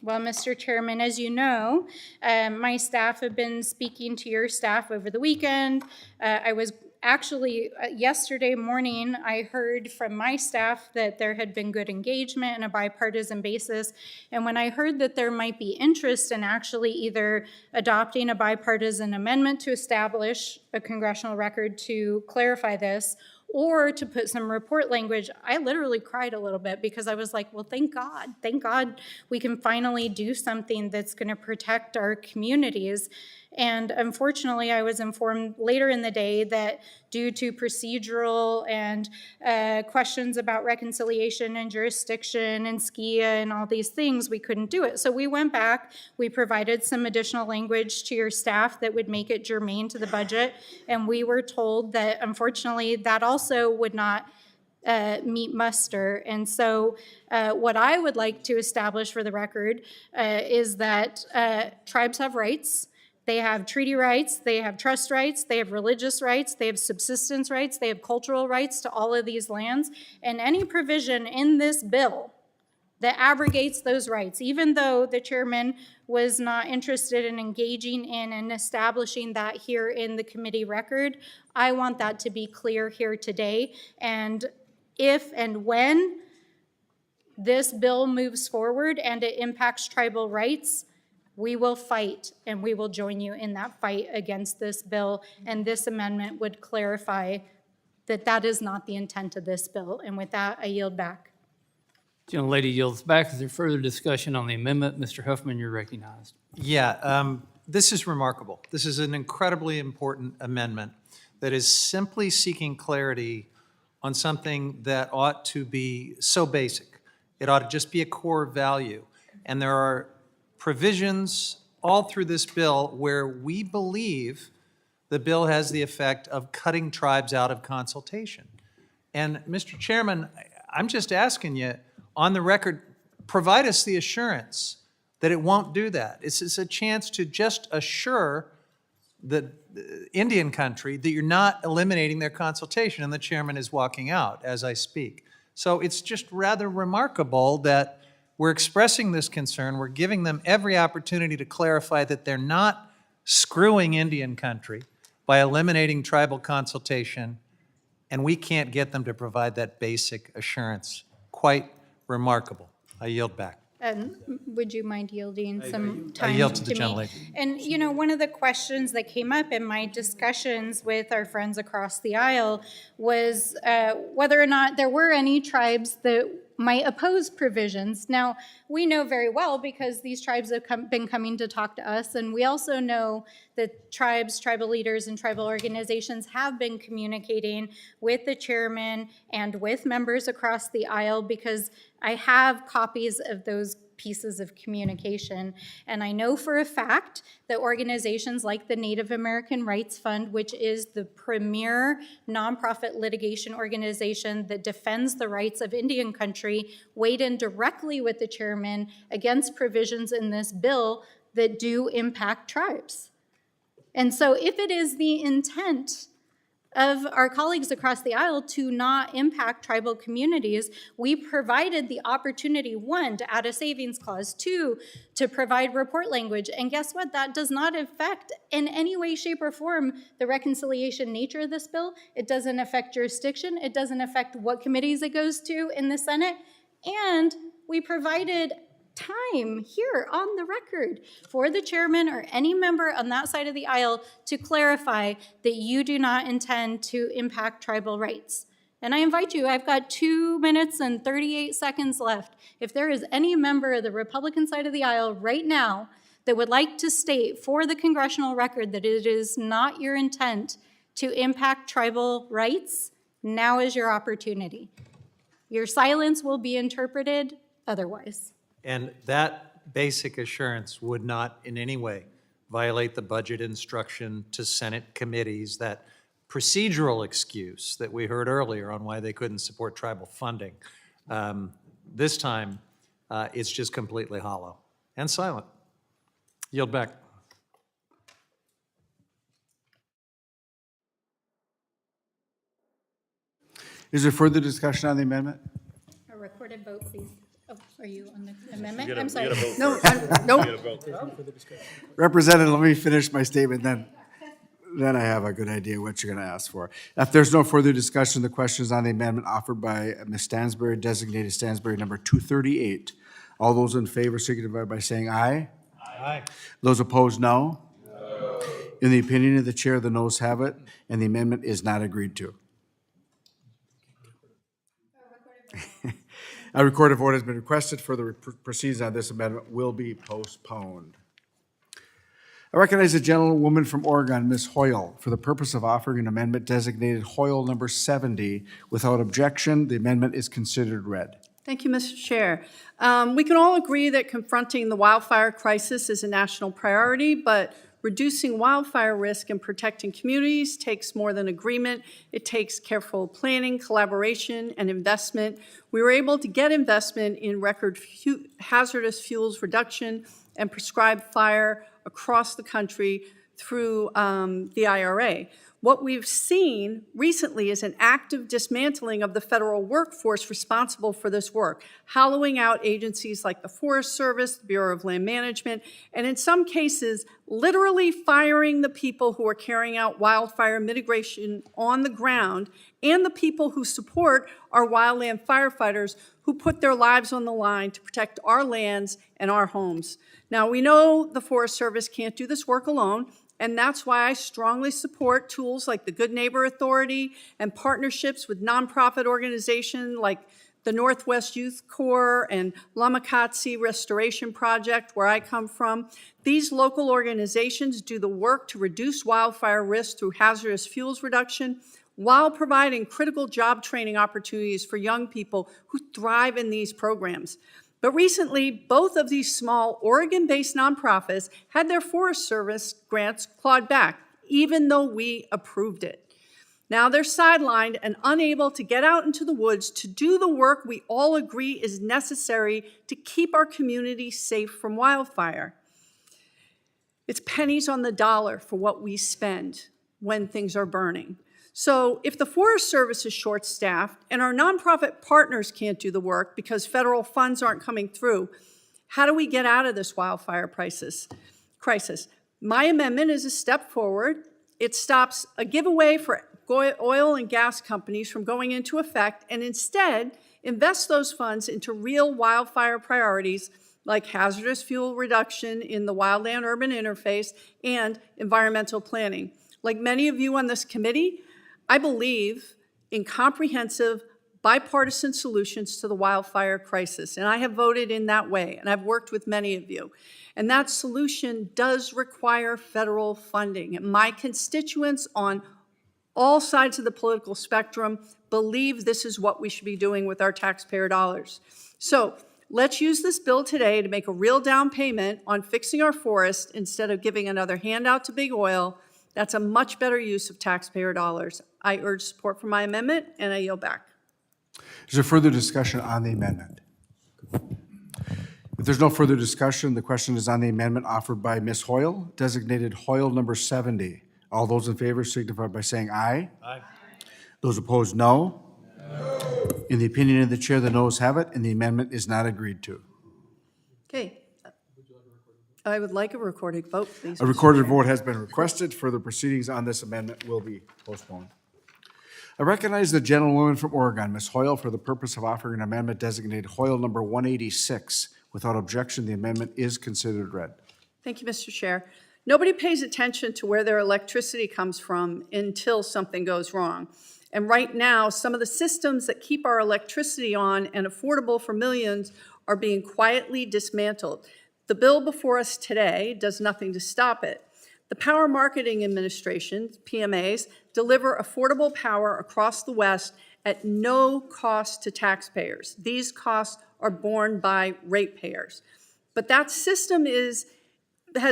Well, Mr. Chairman, as you know, my staff have been speaking to your staff over the weekend. I was actually, yesterday morning, I heard from my staff that there had been good engagement on a bipartisan basis. And when I heard that there might be interest in actually either adopting a bipartisan amendment to establish a congressional record to clarify this, or to put some report language, I literally cried a little bit because I was like, well, thank God we can finally do something that's going to protect our communities. And unfortunately, I was informed later in the day that due to procedural and questions about reconciliation and jurisdiction and SKIA and all these things, we couldn't do it. So we went back, we provided some additional language to your staff that would make it germane to the budget, and we were told that unfortunately that also would not meet muster. And so what I would like to establish for the record is that tribes have rights. They have treaty rights, they have trust rights, they have religious rights, they have subsistence rights, they have cultural rights to all of these lands. And any provision in this bill that abrogates those rights, even though the chairman was not interested in engaging in and establishing that here in the committee record, I want that to be clear here today. And if and when this bill moves forward and it impacts tribal rights, we will fight, and we will join you in that fight against this bill. And this amendment would clarify that that is not the intent of this bill. And with that, I yield back. Gentlelady yields back. Is there further discussion on the amendment? Mr. Huffman, you're recognized. Yeah, this is remarkable. This is an incredibly important amendment that is simply seeking clarity on something that ought to be so basic. It ought to just be a core value. And there are provisions all through this bill where we believe the bill has the effect of cutting tribes out of consultation. And Mr. Chairman, I'm just asking you, on the record, provide us the assurance that it won't do that. It's a chance to just assure the Indian country that you're not eliminating their consultation, and the chairman is walking out as I speak. So it's just rather remarkable that we're expressing this concern. We're giving them every opportunity to clarify that they're not screwing Indian country by eliminating tribal consultation, and we can't get them to provide that basic assurance. Quite remarkable. I yield back. And would you mind yielding some time I yield to the me? gentlelady. And, you know, one of the questions that came up in my discussions with our friends across the aisle was whether or not there were any tribes that might oppose provisions. Now, we know very well because these tribes have been coming to talk to us, and we also know that tribes, tribal leaders, and tribal organizations have been communicating with the chairman and with members across the aisle because I have copies of those pieces of communication. And I know for a fact that organizations like the Native American Rights Fund, which is the premier nonprofit litigation organization that defends the rights of Indian country, weighed in directly with the chairman against provisions in this bill that do impact tribes. And so if it is the intent of our colleagues across the aisle to not impact tribal communities, we provided the opportunity, one, to add a savings clause, two, to provide report language. And guess what? That does not affect in any way, shape, or form the reconciliation nature of this bill. It doesn't affect jurisdiction. It doesn't affect what committees it goes to in the Senate. And we provided time here on the record for the chairman or any member on that side of the aisle to clarify that you do not intend to impact tribal rights. And I invite you, I've got 2 minutes and 38 seconds left. If there is any member of the Republican side of the aisle right now that would like to state for the congressional record that it is not your intent to impact tribal rights, now is your opportunity. Your silence will be interpreted otherwise. And that basic assurance would not in any way violate the budget instruction to Senate committees, that procedural excuse that we heard earlier on why they couldn't support tribal funding. This time, it's just completely hollow and silent. Yield back. Is there further discussion on the amendment? A recorded vote, please. Oh, are you on the amendment? You gotta- I'm sorry. you gotta vote No, first. no. You gotta vote. Representative, let me finish my statement, then I have a good idea what you're going to ask for. If there's no further discussion, the question is on the amendment offered by Ms. Stansbury, designated Stansbury number 238. All those in favor signify by saying aye. Aye. Those opposed, no. No. In the opinion of the chair, the noes have it, and the amendment is not agreed to. A recorded vote has been requested. Further proceedings on this amendment will be postponed. I recognize the gentlewoman from Oregon, Ms. Hoyle, for the purpose of offering an amendment designated Hoyle number 70. Without objection, the amendment is considered read. Thank you, Mr. Chair. We can all agree that confronting the wildfire crisis is a national priority, but reducing wildfire risk and protecting communities takes more than agreement. It takes careful planning, collaboration, and investment. We were able to get investment in record hazardous fuels reduction and prescribed fire across the country through the IRA. What we've seen recently is an active dismantling of the federal workforce responsible for this work, hollowing out agencies like the Forest Service, the Bureau of Land Management, and in some cases, literally firing the people who are carrying out wildfire mitigation on the ground and the people who support our wildland firefighters who put their lives on the line to protect our lands and our homes. Now, we know the Forest Service can't do this work alone, and that's why I strongly support tools like the Good Neighbor Authority and partnerships with nonprofit organizations like the Northwest Youth Corps and Lamakatsi Restoration Project, where I come from. These local organizations do the work to reduce wildfire risk through hazardous fuels reduction while providing critical job training opportunities for young people who thrive in these programs. But recently, both of these small Oregon-based nonprofits had their Forest Service grants clawed back, even though we approved it. Now they're sidelined and unable to get out into the woods to do the work we all agree is necessary to keep our community safe from wildfire. It's pennies on the dollar for what we spend when things are burning. So if the Forest Service is short-staffed and our nonprofit partners can't do the work because federal funds aren't coming through, how do we get out of this wildfire crisis? My amendment is a step forward. It stops a giveaway for oil and gas companies from going into effect and instead invests those funds into real wildfire priorities like hazardous fuel reduction in the wildland-urban interface and environmental planning. Like many of you on this committee, I believe in comprehensive, bipartisan solutions to the wildfire crisis, and I have voted in that way, and I've worked with many of you. And that solution does require federal funding. And my constituents on all sides of the political spectrum believe this is what we should be doing with our taxpayer dollars. So let's use this bill today to make a real down payment on fixing our forest instead of giving another handout to big oil. That's a much better use of taxpayer dollars. I urge support for my amendment, and I yield back. Is there further discussion on the amendment? If there's no further discussion, the question is on the amendment offered by Ms. Hoyle, designated Hoyle number 70. All those in favor signify by saying aye. Aye. Those opposed, no. No. In the opinion of the chair, the noes have it, and the amendment is not agreed to. Okay. I would like a recorded vote, please. A recorded vote has been requested. Further proceedings on this amendment will be postponed. I recognize the gentlewoman from Oregon, Ms. Hoyle, for the purpose of offering an amendment designated Hoyle number 186. Without objection, the amendment is considered read. Thank you, Mr. Chair. Nobody pays attention to where their electricity comes from until something goes wrong. And right now, some of the systems that keep our electricity on and affordable for millions are being quietly dismantled. The bill before us today does nothing to stop it. The Power Marketing Administration, PMAs, deliver affordable power across the West at no cost to taxpayers. These costs are borne by ratepayers. But that system has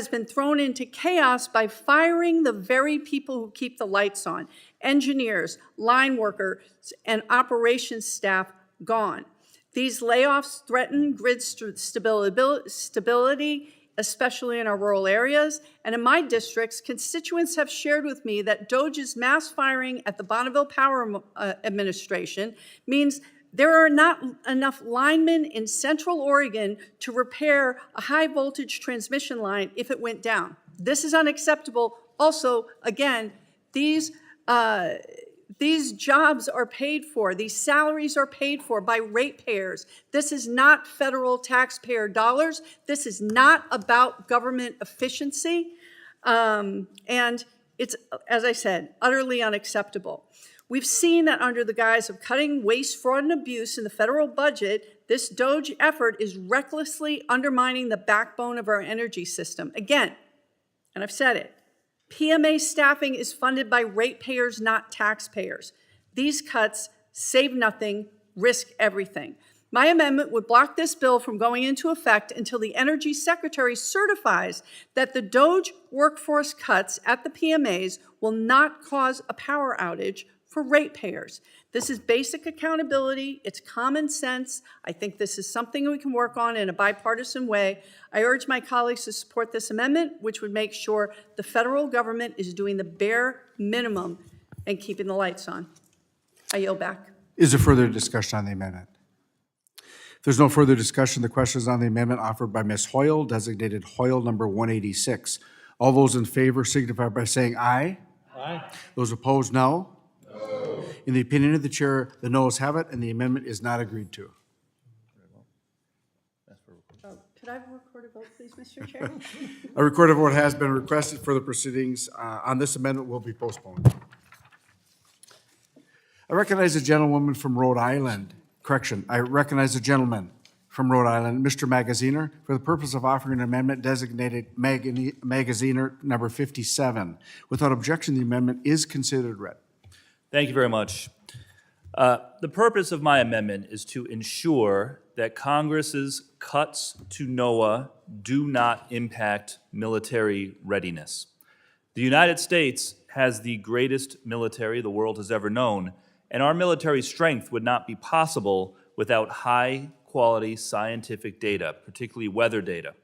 been thrown into chaos by firing the very people who keep the lights on. Engineers, line workers, and operations staff gone. These layoffs threaten grid stability, especially in our rural areas. And in my districts, constituents have shared with me that DOGE's mass firing at the Bonneville Power Administration means there are not enough linemen in Central Oregon to repair a high voltage transmission line if it went down. This is unacceptable. Also, again, these jobs are paid for, these salaries are paid for by ratepayers. This is not federal taxpayer dollars. This is not about government efficiency. And it's, as I said, utterly unacceptable. We've seen that under the guise of cutting waste, fraud, and abuse in the federal budget, this DOGE effort is recklessly undermining the backbone of our energy system. Again, and I've said it, PMA staffing is funded by ratepayers, not taxpayers. These cuts save nothing, risk everything. My amendment would block this bill from going into effect until the Energy Secretary certifies that the DOGE workforce cuts at the PMAs will not cause a power outage for ratepayers. This is basic accountability. It's common sense. I think this is something we can work on in a bipartisan way. I urge my colleagues to support this amendment, which would make sure the federal government is doing the bare minimum and keeping the lights on. I yield back. Is there further discussion on the amendment? If there's no further discussion, the question is on the amendment offered by Ms. Hoyle, designated Hoyle number 186. All those in favor signify by saying aye. Aye. Those opposed, no. In the opinion of the chair, the noes have it, and the amendment is not agreed to. Could I have a recorded vote, please, Mr. Chair? A recorded vote has been requested for the proceedings on this amendment will be postponed. I recognize the gentlewoman from Rhode Island. Correction, I recognize the gentleman from Rhode Island, Mr. Magaziner, for the purpose of offering an amendment designated Magaziner number 57. Without objection, the amendment is considered read. Thank you very much. The purpose of my amendment is to ensure that Congress's cuts to NOAA do not impact military readiness. The United States has the greatest military the world has ever known, and our military strength would not be possible without high-quality scientific data, particularly weather data.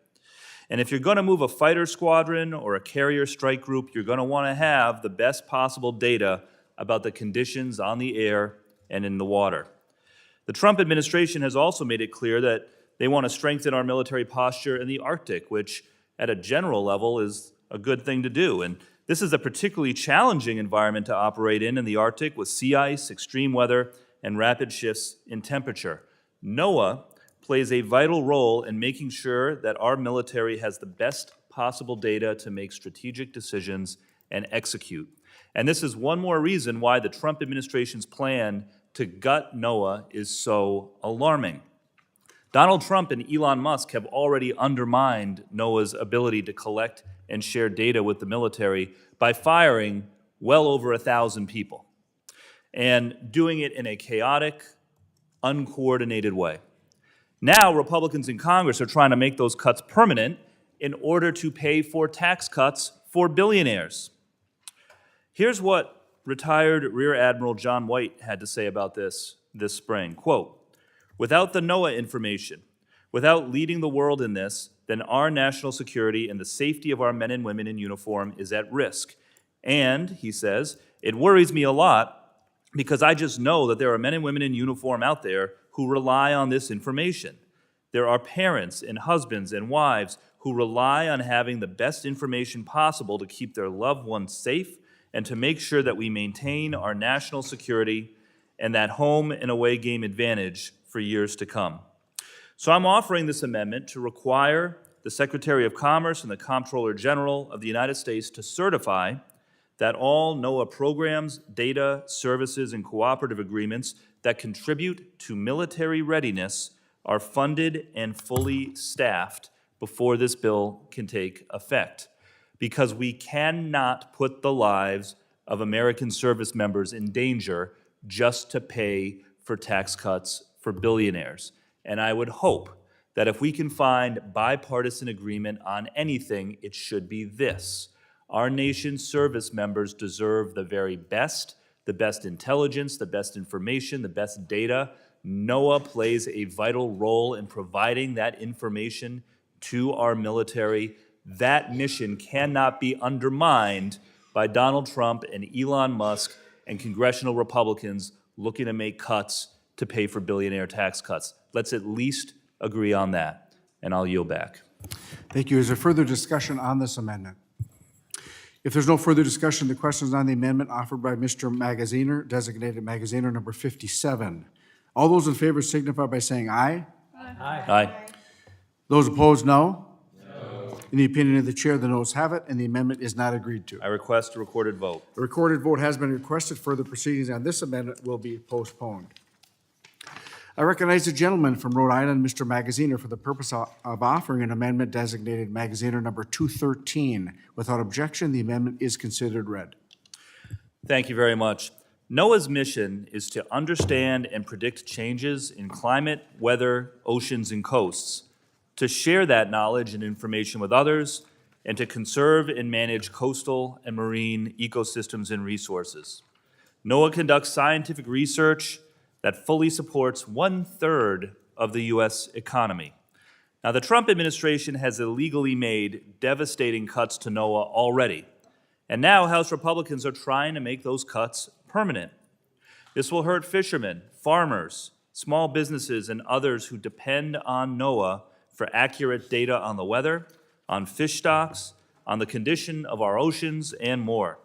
And if you're going to move a fighter squadron or a carrier strike group, you're going to want to have the best possible data about the conditions on the air and in the water. The Trump administration has also made it clear that they want to strengthen our military posture in the Arctic, which at a general level is a good thing to do. And this is a particularly challenging environment to operate in the Arctic with sea ice, extreme weather, and rapid shifts in temperature. NOAA plays a vital role in making sure that our military has the best possible data to make strategic decisions and execute. And this is one more reason why the Trump administration's plan to gut NOAA is so alarming. Donald Trump and Elon Musk have already undermined NOAA's ability to collect and share data with the military by firing well over 1,000 people and doing it in a chaotic, uncoordinated way. Now, Republicans in Congress are trying to make those cuts permanent in order to pay for tax cuts for billionaires. Here's what retired Rear Admiral John White had to say about this spring. Quote, "Without the NOAA information, without leading the world in this, then our national security and the safety of our men and women in uniform is at risk. And," he says, "it worries me a lot because I just know that there are men and women in uniform out there who rely on this information. There are parents and husbands and wives who rely on having the best information possible to keep their loved ones safe and to make sure that we maintain our national security and that home and away game advantage for years to come. So I'm offering this amendment to require the Secretary of Commerce and the Comptroller General of the United States to certify that all NOAA programs, data, services, and cooperative agreements that contribute to military readiness are funded and fully staffed before this bill can take effect, because we cannot put the lives of American service members in danger just to pay for tax cuts for billionaires. And I would hope that if we can find bipartisan agreement on anything, it should be this. Our nation's service members deserve the very best, the best intelligence, the best information, the best data. NOAA plays a vital role in providing that information to our military. That mission cannot be undermined by Donald Trump and Elon Musk and congressional Republicans looking to make cuts to pay for billionaire tax cuts. Let's at least agree on that, and I'll yield back. Thank you. Is there further discussion on this amendment? If there's no further discussion, the question is on the amendment offered by Mr. Magaziner, designated Magaziner number 57. All those in favor signify by saying aye. Aye. Aye. Those opposed, no. In the opinion of the chair, the noes have it, and the amendment is not agreed to. I request a recorded vote. The recorded vote has been requested. Further proceedings on this amendment will be postponed. I recognize the gentleman from Rhode Island, Mr. Magaziner, for the purpose of offering an amendment designated Magaziner number 213. Without objection, the amendment is considered read. Thank you very much. NOAA's mission is to understand and predict changes in climate, weather, oceans, and coasts, to share that knowledge and information with others, and to conserve and manage coastal and marine ecosystems and resources. NOAA conducts scientific research that fully supports 1/3 of the U.S. economy. Now, the Trump administration has illegally made devastating cuts to NOAA already, and now House Republicans are trying to make those cuts permanent. This will hurt fishermen, farmers, small businesses, and others who depend on NOAA for accurate data on the weather, on fish stocks, on the condition of our oceans, and more.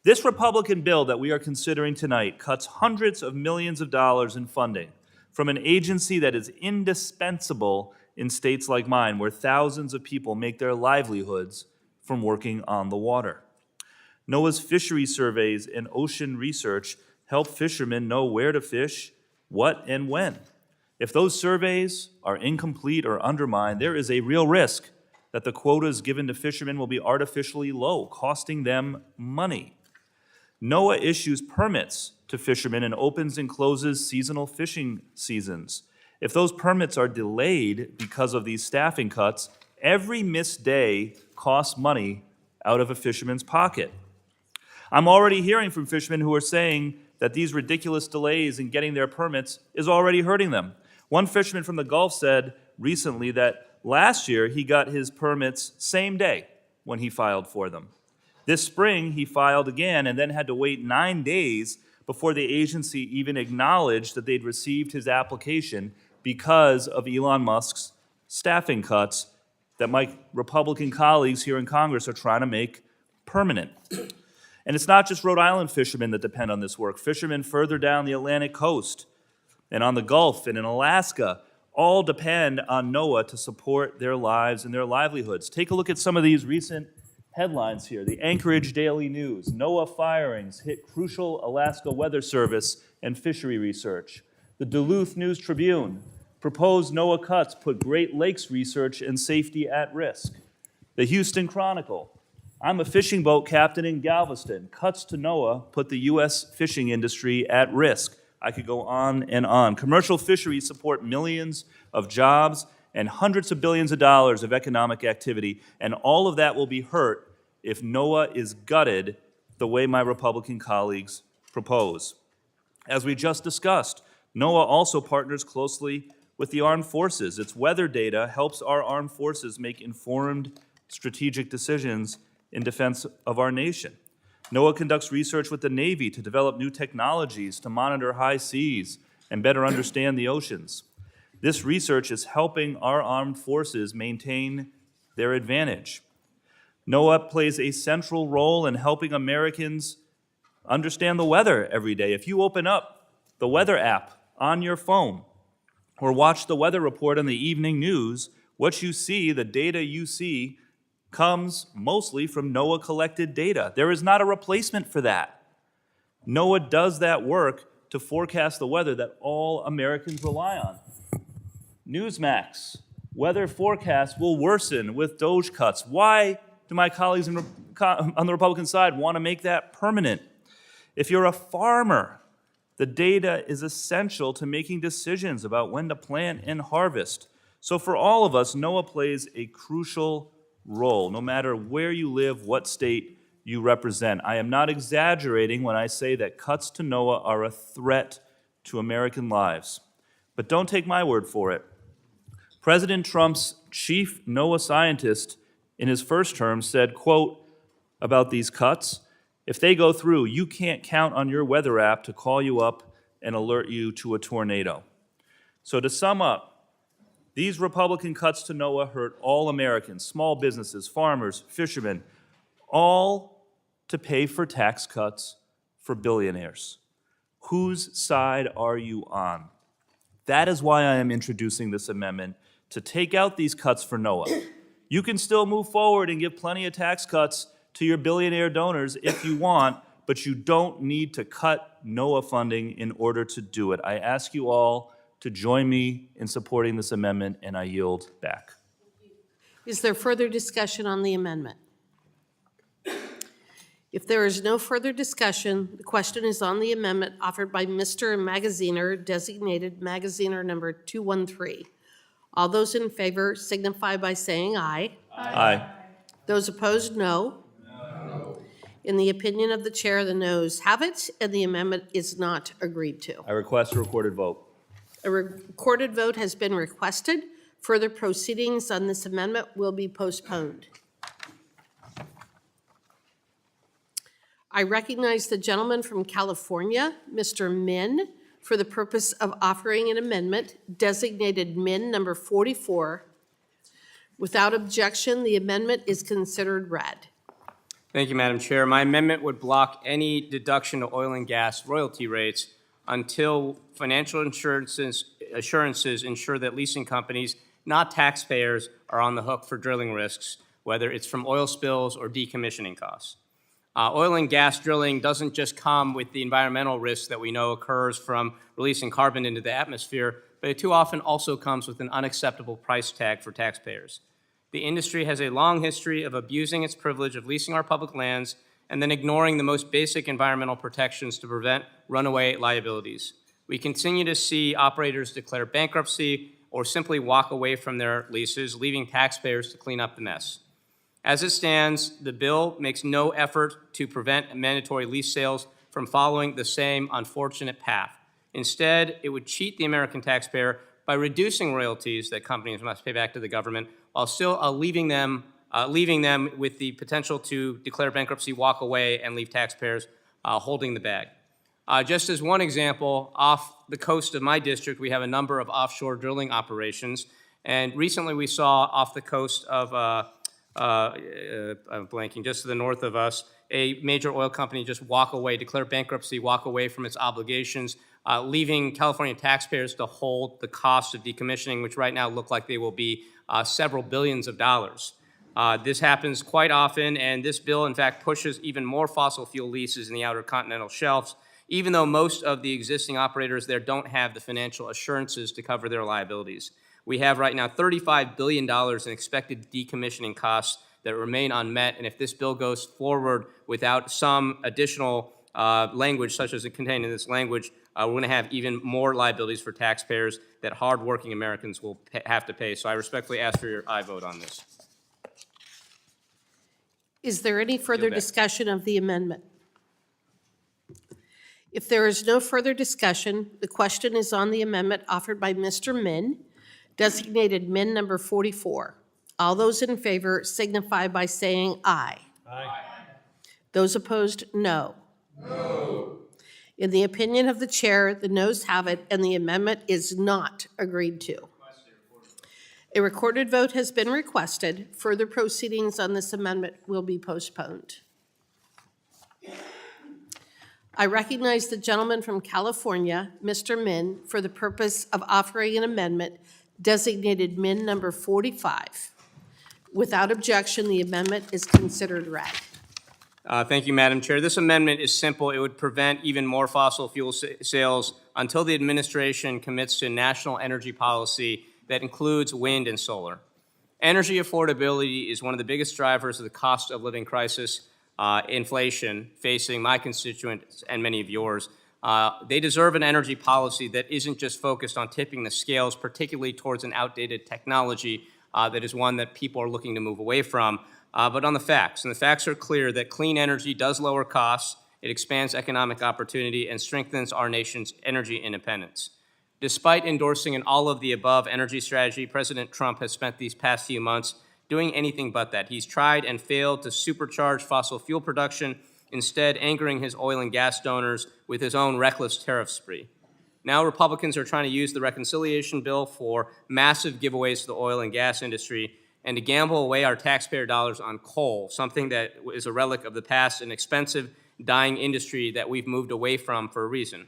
This Republican bill that we are considering tonight cuts hundreds of millions of dollars in funding from an agency that is indispensable in states like mine, where thousands of people make their livelihoods from working on the water. NOAA's fishery surveys and ocean research help fishermen know where to fish, what, and when. If those surveys are incomplete or undermined, there is a real risk that the quotas given to fishermen will be artificially low, costing them money. NOAA issues permits to fishermen and opens and closes seasonal fishing seasons. If those permits are delayed because of these staffing cuts, every missed day costs money out of a fisherman's pocket. I'm already hearing from fishermen who are saying that these ridiculous delays in getting their permits is already hurting them. One fisherman from the Gulf said recently that last year he got his permits same day when he filed for them. This spring, he filed again and then had to wait 9 days before the agency even acknowledged that they'd received his application because of Elon Musk's staffing cuts that my Republican colleagues here in Congress are trying to make permanent. And it's not just Rhode Island fishermen that depend on this work. Fishermen further down the Atlantic coast and on the Gulf and in Alaska all depend on NOAA to support their lives and their livelihoods. Take a look at some of these recent headlines here. The Anchorage Daily News, NOAA firings hit crucial Alaska Weather Service and fishery research. The Duluth News Tribune, proposed NOAA cuts put Great Lakes research and safety at risk. The Houston Chronicle, I'm a fishing boat captain in Galveston. Cuts to NOAA put the U.S. fishing industry at risk. I could go on and on. Commercial fisheries support millions of jobs and hundreds of billions of dollars of economic activity, and all of that will be hurt if NOAA is gutted the way my Republican colleagues propose. As we just discussed, NOAA also partners closely with the armed forces. Its weather data helps our armed forces make informed strategic decisions in defense of our nation. NOAA conducts research with the Navy to develop new technologies to monitor high seas and better understand the oceans. This research is helping our armed forces maintain their advantage. NOAA plays a central role in helping Americans understand the weather every day. If you open up the weather app on your phone or watch the weather report on the evening news, what you see, the data you see, comes mostly from NOAA collected data. There is not a replacement for that. NOAA does that work to forecast the weather that all Americans rely on. Newsmax, weather forecasts will worsen with DOGE cuts. Why do my colleagues on the Republican side want to make that permanent? If you're a farmer, the data is essential to making decisions about when to plant and harvest. So for all of us, NOAA plays a crucial role, no matter where you live, what state you represent. I am not exaggerating when I say that cuts to NOAA are a threat to American lives. But don't take my word for it. President Trump's chief NOAA scientist in his first term said, quote, about these cuts, if they go through, you can't count on your weather app to call you up and alert you to a tornado. So to sum up, these Republican cuts to NOAA hurt all Americans, small businesses, farmers, fishermen, all to pay for tax cuts for billionaires. Whose side are you on? That is why I am introducing this amendment to take out these cuts for NOAA. You can still move forward and give plenty of tax cuts to your billionaire donors if you want, but you don't need to cut NOAA funding in order to do it. I ask you all to join me in supporting this amendment, and I yield back. Is there further discussion on the amendment? If there is no further discussion, the question is on the amendment offered by Mr. Magaziner, designated Magaziner number 213. All those in favor signify by saying aye. Aye. Those opposed, no. No. In the opinion of the chair, the noes have it, and the amendment is not agreed to. I request a recorded vote. A recorded vote has been requested. Further proceedings on this amendment will be postponed. I recognize the gentleman from California, Mr. Min, for the purpose of offering an amendment designated Min number 44. Without objection, the amendment is considered read. Thank you, Madam Chair. My amendment would block any deduction to oil and gas royalty rates until financial assurances ensure that leasing companies, not taxpayers, are on the hook for drilling risks, whether it's from oil spills or decommissioning costs. Oil and gas drilling doesn't just come with the environmental risks that we know occurs from releasing carbon into the atmosphere, but it too often also comes with an unacceptable price tag for taxpayers. The industry has a long history of abusing its privilege of leasing our public lands and then ignoring the most basic environmental protections to prevent runaway liabilities. We continue to see operators declare bankruptcy or simply walk away from their leases, leaving taxpayers to clean up the mess. As it stands, the bill makes no effort to prevent mandatory lease sales from following the same unfortunate path. Instead, it would cheat the American taxpayer by reducing royalties that companies must pay back to the government while still leaving them with the potential to declare bankruptcy, walk away, and leave taxpayers holding the bag. Just as one example, off the coast of my district, we have a number of offshore drilling operations. And recently we saw off the coast of I'm blanking, just to the north of us, a major oil company just walk away, declare bankruptcy, walk away from its obligations, leaving California taxpayers to hold the cost of decommissioning, which right now look like they will be several billions of dollars. This happens quite often, and this bill, in fact, pushes even more fossil fuel leases in the outer continental shelves, even though most of the existing operators there don't have the financial assurances to cover their liabilities. We have right now $35 billion in expected decommissioning costs that remain unmet, and if this bill goes forward without some additional language, such as it contained in this language, we're going to have even more liabilities for taxpayers that hardworking Americans will have to pay. So I respectfully ask for your aye vote on this. Is there any further discussion of the amendment? If there is no further discussion, the question is on the amendment offered by Mr. Min, designated Min number 44. All those in favor signify by saying aye. Aye. Those opposed, no. No. In the opinion of the chair, the noes have it, and the amendment is not agreed to. A recorded vote has been requested. Further proceedings on this amendment will be postponed. I recognize the gentleman from California, Mr. Min, for the purpose of offering an amendment designated Min number 45. Without objection, the amendment is considered read. Thank you, Madam Chair. This amendment is simple. It would prevent even more fossil fuel sales until the administration commits to a national energy policy that includes wind and solar. Energy affordability is one of the biggest drivers of the cost of living crisis, inflation, facing my constituents and many of yours. They deserve an energy policy that isn't just focused on tipping the scales, particularly towards an outdated technology that is one that people are looking to move away from, but on the facts. And the facts are clear that clean energy does lower costs, it expands economic opportunity, and strengthens our nation's energy independence. Despite endorsing an all-of-the-above energy strategy, President Trump has spent these past few months doing anything but that. He's tried and failed to supercharge fossil fuel production, instead angering his oil and gas donors with his own reckless tariff spree. Now Republicans are trying to use the reconciliation bill for massive giveaways to the oil and gas industry and to gamble away our taxpayer dollars on coal, something that is a relic of the past, an expensive, dying industry that we've moved away from for a reason.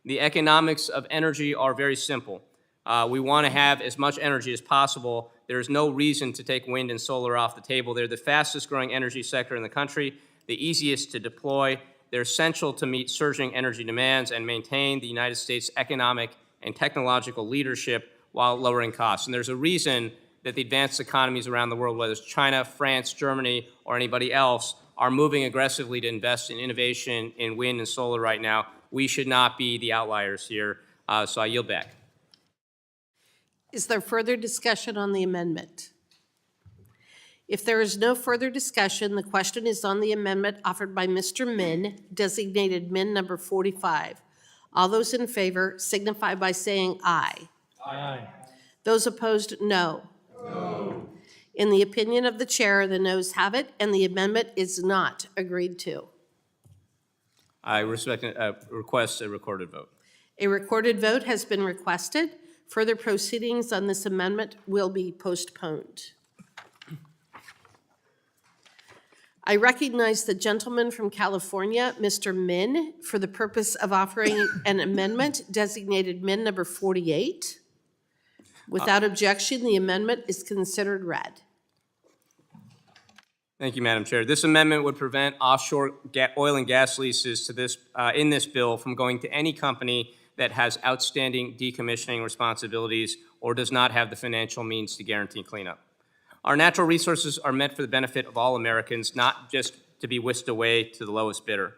The economics of energy are very simple. We want to have as much energy as possible. There is no reason to take wind and solar off the table. They're the fastest growing energy sector in the country, the easiest to deploy. They're essential to meet surging energy demands and maintain the United States' economic and technological leadership while lowering costs. And there's a reason that the advanced economies around the world, whether it's China, France, Germany, or anybody else, are moving aggressively to invest in innovation in wind and solar right now. We should not be the outliers here, so I yield back. Is there further discussion on the amendment? If there is no further discussion, the question is on the amendment offered by Mr. Min, designated Min number 45. All those in favor signify by saying aye. Aye. Those opposed, no. No. In the opinion of the chair, the noes have it, and the amendment is not agreed to. I request a recorded vote. A recorded vote has been requested. Further proceedings on this amendment will be postponed. I recognize the gentleman from California, Mr. Min, for the purpose of offering an amendment designated Min number 48. Without objection, the amendment is considered read. Thank you, Madam Chair. This amendment would prevent offshore oil and gas leases to this, in this bill from going to any company that has outstanding decommissioning responsibilities or does not have the financial means to guarantee cleanup. Our natural resources are meant for the benefit of all Americans, not just to be whisked away to the lowest bidder.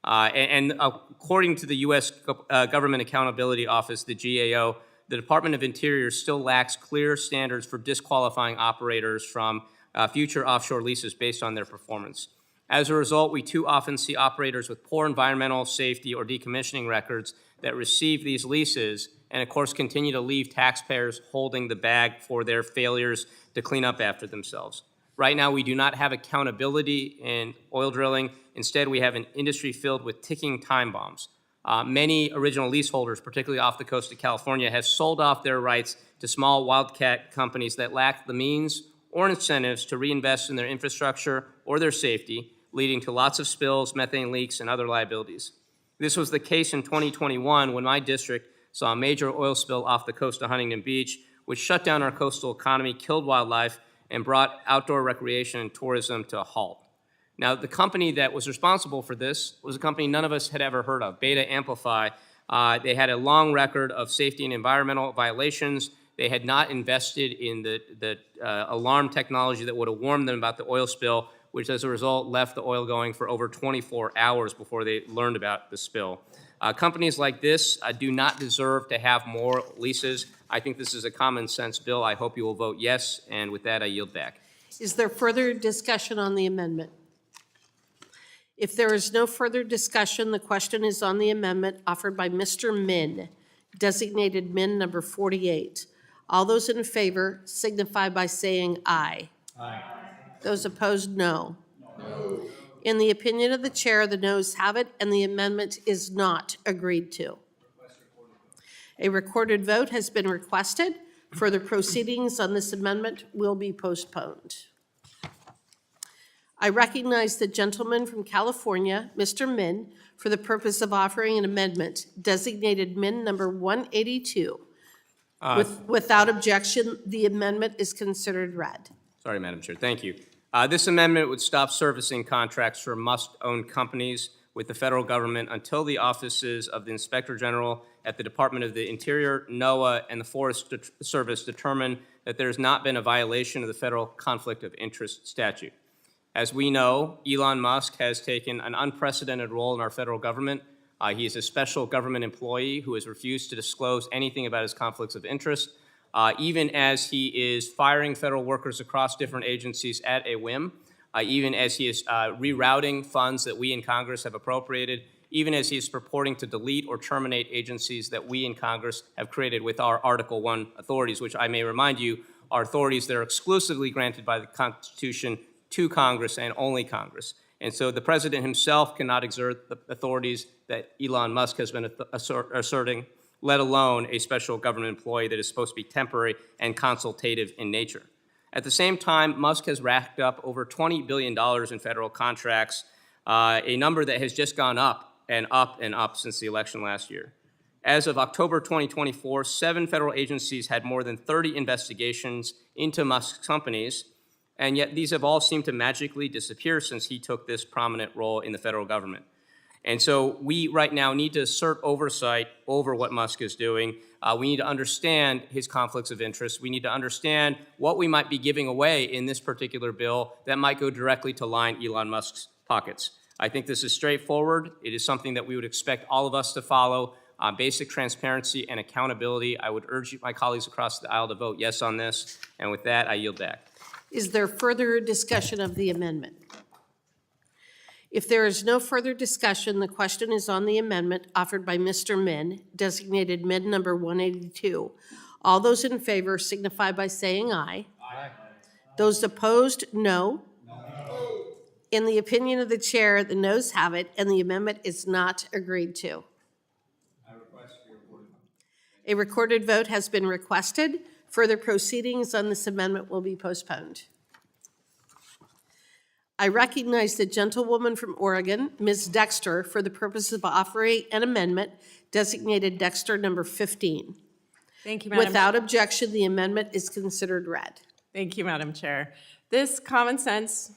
And according to the U.S. Government Accountability Office, the GAO, the Department of Interior still lacks clear standards for disqualifying operators from future offshore leases based on their performance. As a result, we too often see operators with poor environmental, safety, or decommissioning records that receive these leases and, of course, continue to leave taxpayers holding the bag for their failures to clean up after themselves. Right now, we do not have accountability in oil drilling. Instead, we have an industry filled with ticking time bombs. Many original leaseholders, particularly off the coast of California, have sold off their rights to small wildcat companies that lack the means or incentives to reinvest in their infrastructure or their safety, leading to lots of spills, methane leaks, and other liabilities. This was the case in 2021 when my district saw a major oil spill off the coast of Huntington Beach, which shut down our coastal economy, killed wildlife, and brought outdoor recreation and tourism to a halt. Now, the company that was responsible for this was a company none of us had ever heard of, Beta Amplify. They had a long record of safety and environmental violations. They had not invested in the alarm technology that would have warned them about the oil spill, which as a result left the oil going for over 24 hours before they learned about the spill. Companies like this do not deserve to have more leases. I think this is a common sense bill. I hope you will vote yes, and with that, I yield back. Is there further discussion on the amendment? If there is no further discussion, the question is on the amendment offered by Mr. Min, designated Min number 48. All those in favor signify by saying aye. Aye. Those opposed, no. No. In the opinion of the chair, the noes have it, and the amendment is not agreed to. A recorded vote has been requested. Further proceedings on this amendment will be postponed. I recognize the gentleman from California, Mr. Min, for the purpose of offering an amendment designated Min number 182. Without objection, the amendment is considered read. Sorry, Madam Chair. Thank you. This amendment would stop servicing contracts for Musk-owned companies with the federal government until the offices of the Inspector General at the Department of the Interior, NOAA, and the Forest Service determine that there has not been a violation of the federal conflict of interest statute. As we know, Elon Musk has taken an unprecedented role in our federal government. He is a special government employee who has refused to disclose anything about his conflicts of interest, even as he is firing federal workers across different agencies at a whim, even as he is rerouting funds that we in Congress have appropriated, even as he is purporting to delete or terminate agencies that we in Congress have created with our Article I authorities, which I may remind you are authorities that are exclusively granted by the Constitution to Congress and only Congress. And so the president himself cannot exert the authorities that Elon Musk has been asserting, let alone a special government employee that is supposed to be temporary and consultative in nature. At the same time, Musk has racked up over $20 billion in federal contracts, a number that has just gone up and up and up since the election last year. As of October 2024, 7 federal agencies had more than 30 investigations into Musk's companies, and yet these have all seemed to magically disappear since he took this prominent role in the federal government. And so we right now need to assert oversight over what Musk is doing. We need to understand his conflicts of interest. We need to understand what we might be giving away in this particular bill that might go directly to line Elon Musk's pockets. I think this is straightforward. It is something that we would expect all of us to follow. Basic transparency and accountability. I would urge my colleagues across the aisle to vote yes on this. And with that, I yield back. Is there further discussion of the amendment? If there is no further discussion, the question is on the amendment offered by Mr. Min, designated Min number 182. All those in favor signify by saying aye. Aye. Those opposed, no. In the opinion of the chair, the noes have it, and the amendment is not agreed to. I request a recorded vote. A recorded vote has been requested. Further proceedings on this amendment will be postponed. I recognize the gentlewoman from Oregon, Ms. Dexter, for the purpose of offering an amendment designated Dexter number 15. Thank you, Madam Chair. Without objection, the amendment is considered read. Thank you, Madam Chair. This common sense,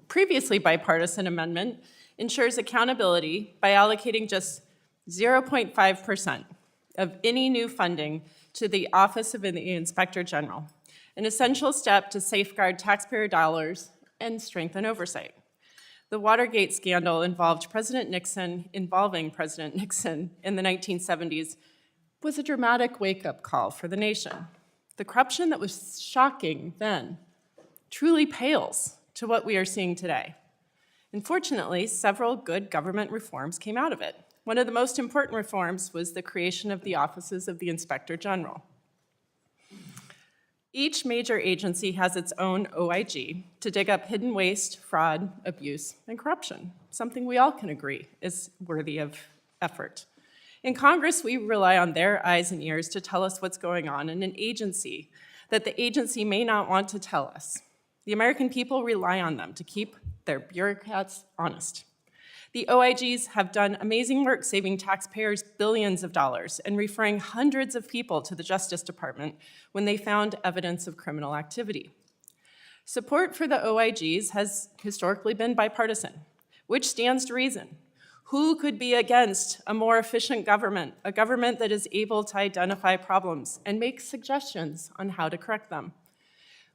previously bipartisan amendment ensures accountability by allocating just 0.5% of any new funding to the Office of the Inspector General, an essential step to safeguard taxpayer dollars and strengthen oversight. The Watergate scandal involving President Nixon in the 1970s was a dramatic wake-up call for the nation. The corruption that was shocking then truly pales to what we are seeing today. Unfortunately, several good government reforms came out of it. One of the most important reforms was the creation of the offices of the Inspector General. Each major agency has its own OIG to dig up hidden waste, fraud, abuse, and corruption, something we all can agree is worthy of effort. In Congress, we rely on their eyes and ears to tell us what's going on in an agency that the agency may not want to tell us. The American people rely on them to keep their bureaucrats honest. The OIGs have done amazing work saving taxpayers billions of dollars and referring hundreds of people to the Justice Department when they found evidence of criminal activity. Support for the OIGs has historically been bipartisan, which stands to reason. Who could be against a more efficient government, a government that is able to identify problems and make suggestions on how to correct them?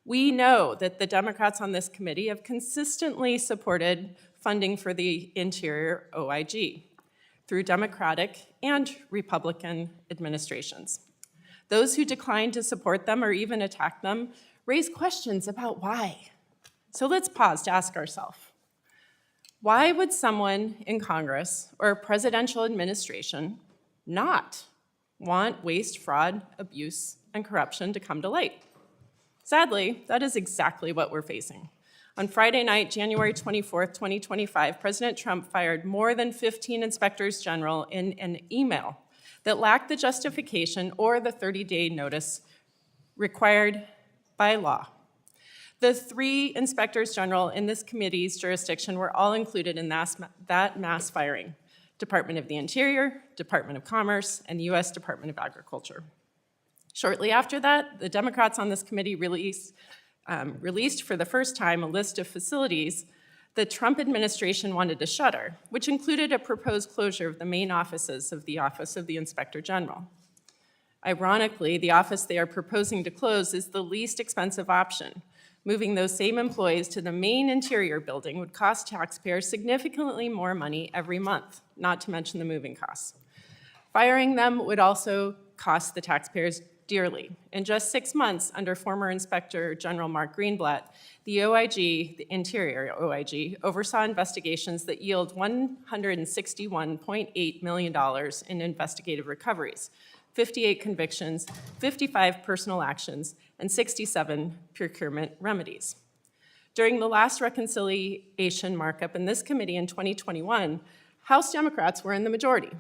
We know that the Democrats on this committee have consistently supported funding for the Interior OIG through Democratic and Republican administrations. Those who decline to support them or even attack them raise questions about why. So let's pause to ask ourselves, why would someone in Congress or a presidential administration not want waste, fraud, abuse, and corruption to come to light? Sadly, that is exactly what we're facing. On Friday night, January 24th, 2025, President Trump fired more than 15 inspectors general in an email that lacked the justification or the 30-day notice required by law. The 3 inspectors general in this committee's jurisdiction were all included in that mass firing: Department of the Interior, Department of Commerce, and the U.S. Department of Agriculture. Shortly after that, the Democrats on this committee released released for the first time a list of facilities the Trump administration wanted to shutter, which included a proposed closure of the main offices of the Office of the Inspector General. Ironically, the office they are proposing to close is the least expensive option. Moving those same employees to the main interior building would cost taxpayers significantly more money every month, not to mention the moving costs. Firing them would also cost the taxpayers dearly. In just 6 months, under former Inspector General Mark Greenblatt, the OIG, the Interior OIG, oversaw investigations that yield $161.8 million in investigative recoveries, 58 convictions, 55 personal actions, and 67 procurement remedies. During the last reconciliation markup in this committee in 2021, House Democrats were in the majority.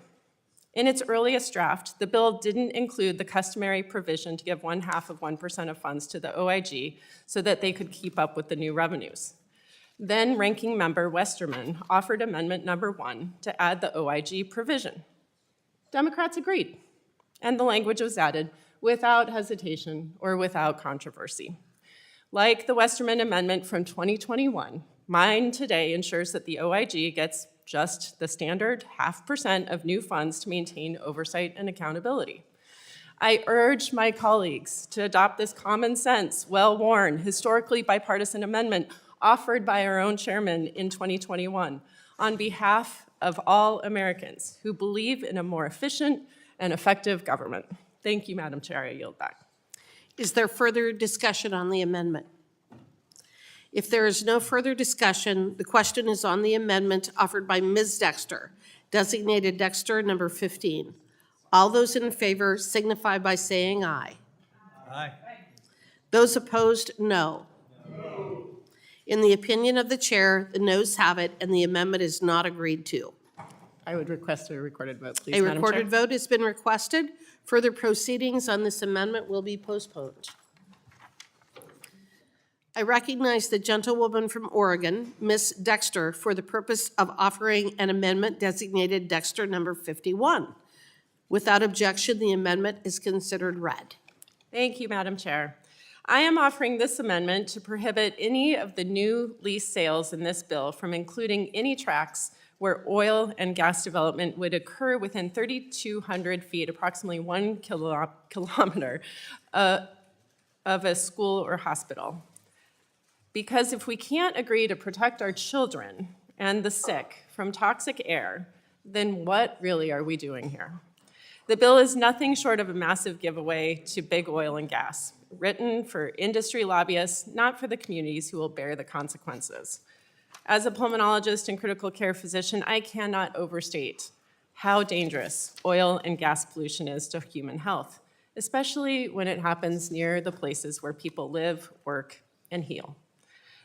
In its earliest draft, the bill didn't include the customary provision to give 0.5% of funds to the OIG so that they could keep up with the new revenues. Then Ranking Member Westerman offered Amendment Number 1 to add the OIG provision. Democrats agreed, and the language was added without hesitation or without controversy. Like the Westerman Amendment from 2021, mine today ensures that the OIG gets just the standard 0.5% of new funds to maintain oversight and accountability. I urge my colleagues to adopt this common sense, well-worn, historically bipartisan amendment offered by our own chairman in 2021 on behalf of all Americans who believe in a more efficient and effective government. Thank you, Madam Chair. I yield back. Is there further discussion on the amendment? If there is no further discussion, the question is on the amendment offered by Ms. Dexter, designated Dexter number 15. All those in favor signify by saying aye. Aye. Those opposed, no. In the opinion of the chair, the noes have it, and the amendment is not agreed to. I would request a recorded vote, please, A Madam Chair. recorded vote has been requested. Further proceedings on this amendment will be postponed. I recognize the gentlewoman from Oregon, Ms. Dexter, for the purpose of offering an amendment designated Dexter number 51. Without objection, the amendment is considered read. Thank you, Madam Chair. I am offering this amendment to prohibit any of the new lease sales in this bill from including any tracts where oil and gas development would occur within 3,200 feet, approximately 1 kilometer, of a school or hospital. Because if we can't agree to protect our children and the sick from toxic air, then what really are we doing here? The bill is nothing short of a massive giveaway to big oil and gas, written for industry lobbyists, not for the communities who will bear the consequences. As a pulmonologist and critical care physician, I cannot overstate how dangerous oil and gas pollution is to human health, especially when it happens near the places where people live, work, and heal.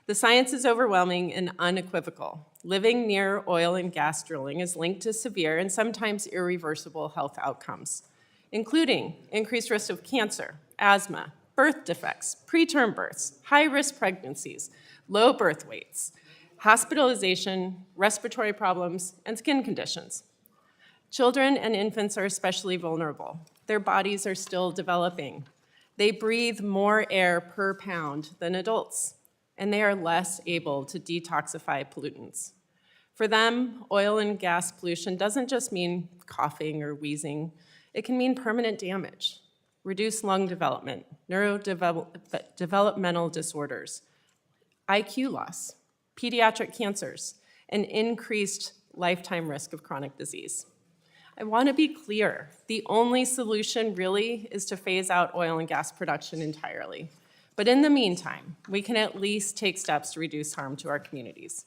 The science is overwhelming and unequivocal. Living near oil and gas drilling is linked to severe and sometimes irreversible health outcomes, including increased risk of cancer, asthma, birth defects, preterm births, high-risk pregnancies, low birth weights, hospitalization, respiratory problems, and skin conditions. Children and infants are especially vulnerable. Their bodies are still developing. They breathe more air per pound than adults, and they are less able to detoxify pollutants. For them, oil and gas pollution doesn't just mean coughing or wheezing. It can mean permanent damage, reduced lung development, neurodevelopmental disorders, IQ loss, pediatric cancers, and increased lifetime risk of chronic disease. I want to be clear. The only solution really is to phase out oil and gas production entirely. But in the meantime, we can at least take steps to reduce harm to our communities.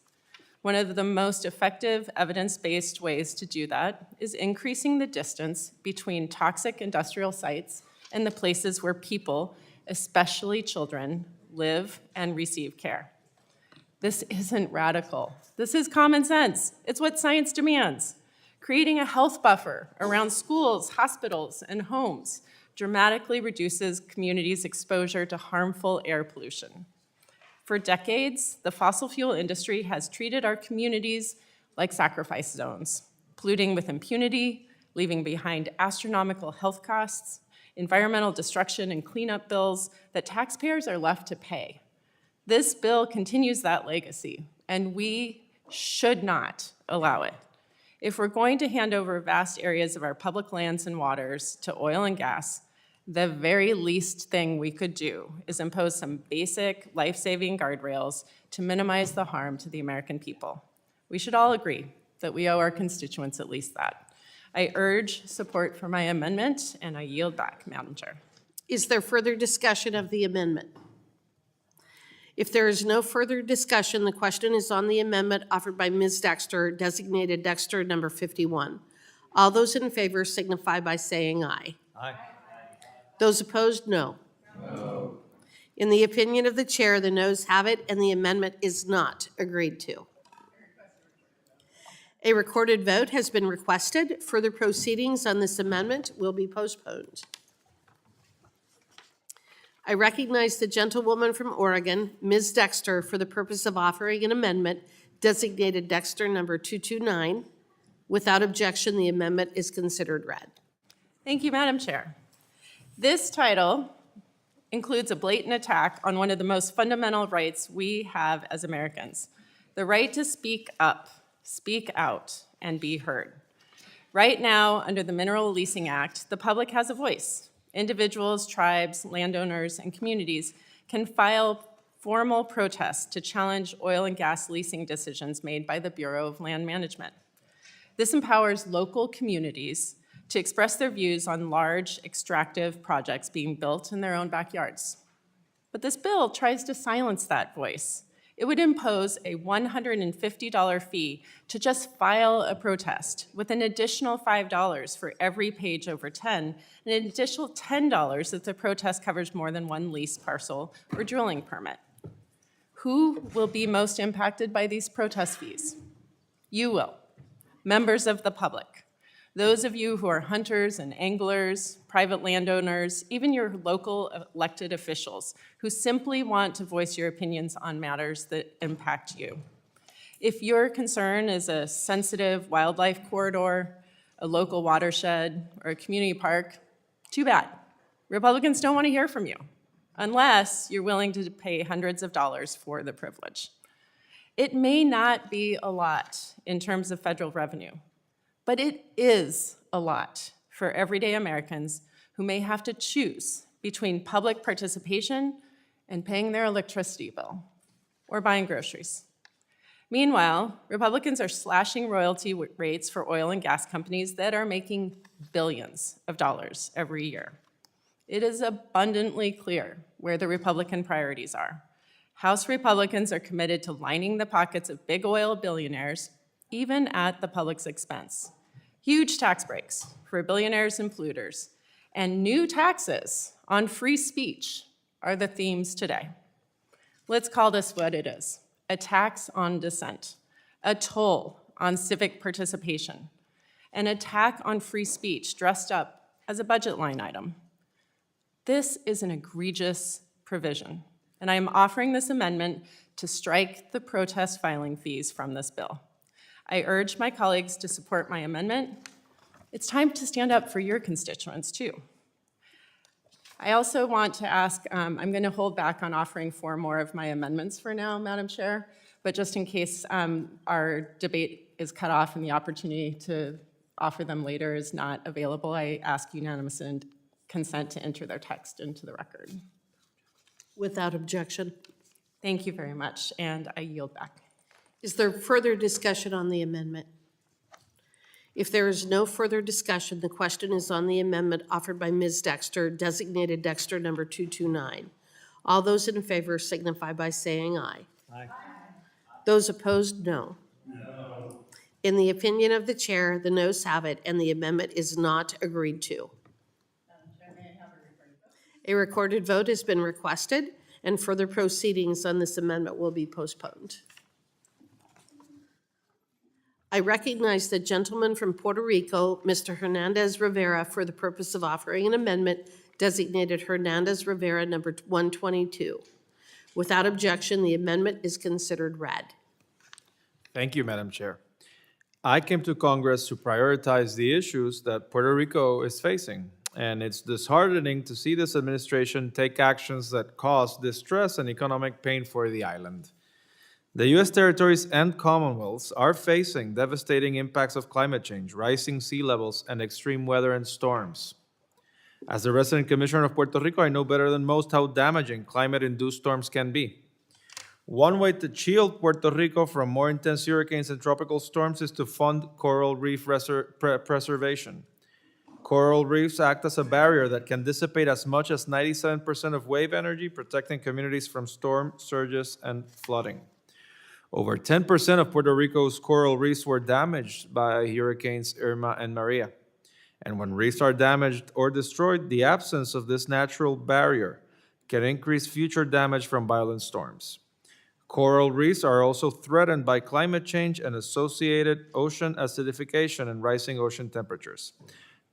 One of the most effective evidence-based ways to do that is increasing the distance between toxic industrial sites and the places where people, especially children, live and receive care. This isn't radical. This is common sense. It's what science demands. Creating a health buffer around schools, hospitals, and homes dramatically reduces communities' exposure to harmful air pollution. For decades, the fossil fuel industry has treated our communities like sacrifice zones, polluting with impunity, leaving behind astronomical health costs, environmental destruction, and cleanup bills that taxpayers are left to pay. This bill continues that legacy, and we should not allow it. If we're going to hand over vast areas of our public lands and waters to oil and gas, the very least thing we could do is impose some basic life-saving guardrails to minimize the harm to the American people. We should all agree that we owe our constituents at least that. I urge support for my amendment, and I yield back, Madam Chair. Is there further discussion of the amendment? If there is no further discussion, the question is on the amendment offered by Ms. Dexter, designated Dexter number 51. All those in favor signify by saying aye. Aye. Those opposed, no. No. In the opinion of the chair, the noes have it, and the amendment is not agreed to. A recorded vote has been requested. Further proceedings on this amendment will be postponed. I recognize the gentlewoman from Oregon, Ms. Dexter, for the purpose of offering an amendment designated Dexter number 229. Without objection, the amendment is considered read. Thank you, Madam Chair. This title includes a blatant attack on one of the most fundamental rights we have as Americans, the right to speak up, speak out, and be heard. Right now, under the Mineral Leasing Act, the public has a voice. Individuals, tribes, landowners, and communities can file formal protests to challenge oil and gas leasing decisions made by the Bureau of Land Management. This empowers local communities to express their views on large extractive projects being built in their own backyards. But this bill tries to silence that voice. It would impose a $150 fee to just file a protest, with an additional $5 for every page over 10, and an additional $10 if the protest covers more than one lease parcel or drilling permit. Who will be most impacted by these protest fees? You will, members of the public. Those of you who are hunters and anglers, private landowners, even your local elected officials who simply want to voice your opinions on matters that impact you. If your concern is a sensitive wildlife corridor, a local watershed, or a community park, too bad. Republicans don't want to hear from you unless you're willing to pay hundreds of dollars for the privilege. It may not be a lot in terms of federal revenue, but it is a lot for everyday Americans who may have to choose between public participation and paying their electricity bill or buying groceries. Meanwhile, Republicans are slashing royalty rates for oil and gas companies that are making billions of dollars every year. It is abundantly clear where the Republican priorities are. House Republicans are committed to lining the pockets of big oil billionaires, even at the public's expense. Huge tax breaks for billionaires and polluters, and new taxes on free speech are the themes today. Let's call this what it is: a tax on dissent, a toll on civic participation, an attack on free speech dressed up as a budget line item. This is an egregious provision, and I am offering this amendment to strike the protest filing fees from this bill. I urge my colleagues to support my amendment. It's time to stand up for your constituents, too. I also want to ask, I'm going to hold back on offering 4 more of my amendments for now, Madam Chair, but just in case our debate is cut off and the opportunity to offer them later is not available, I ask unanimous consent to enter their text into the record. Without objection. Thank you very much, and I yield back. Is there further discussion on the amendment? If there is no further discussion, the question is on the amendment offered by Ms. Dexter, designated Dexter number 229. All those in favor signify by saying aye. Aye. Those opposed, no. No. In the opinion of the chair, the noes have it, and the amendment is not agreed to. A recorded vote has been requested, and further proceedings on this amendment will be postponed. I recognize the gentleman from Puerto Rico, Mr. Hernandez Rivera, for the purpose of offering an amendment designated Hernandez Rivera number 122. Without objection, the amendment is considered read. Thank you, Madam Chair. I came to Congress to prioritize the issues that Puerto Rico is facing. And it's disheartening to see this administration take actions that cause distress and economic pain for the island. The U.S. territories and commonwealths are facing devastating impacts of climate change, rising sea levels, and extreme weather and storms. As the resident commissioner of Puerto Rico, I know better than most how damaging climate-induced storms can be. One way to shield Puerto Rico from more intense hurricanes and tropical storms is to fund coral reef preservation. Coral reefs act as a barrier that can dissipate as much as 97% of wave energy, protecting communities from storm surges and flooding. Over 10% of Puerto Rico's coral reefs were damaged by Hurricanes Irma and Maria. And when reefs are damaged or destroyed, the absence of this natural barrier can increase future damage from violent storms. Coral reefs are also threatened by climate change and associated ocean acidification and rising ocean temperatures.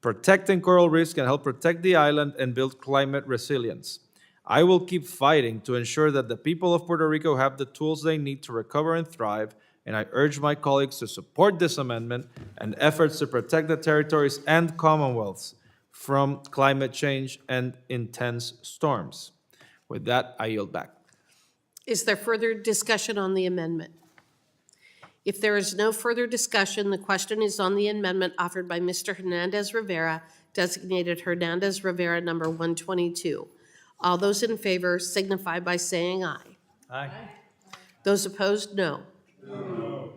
Protecting coral reefs can help protect the island and build climate resilience. I will keep fighting to ensure that the people of Puerto Rico have the tools they need to recover and thrive, and I urge my colleagues to support this amendment and efforts to protect the territories and commonwealths from climate change and intense storms. With that, I yield back. Is there further discussion on the amendment? If there is no further discussion, the question is on the amendment offered by Mr. Hernandez Rivera, designated Hernandez Rivera number 122. All those in favor signify by saying aye. Aye. Those opposed, no. No.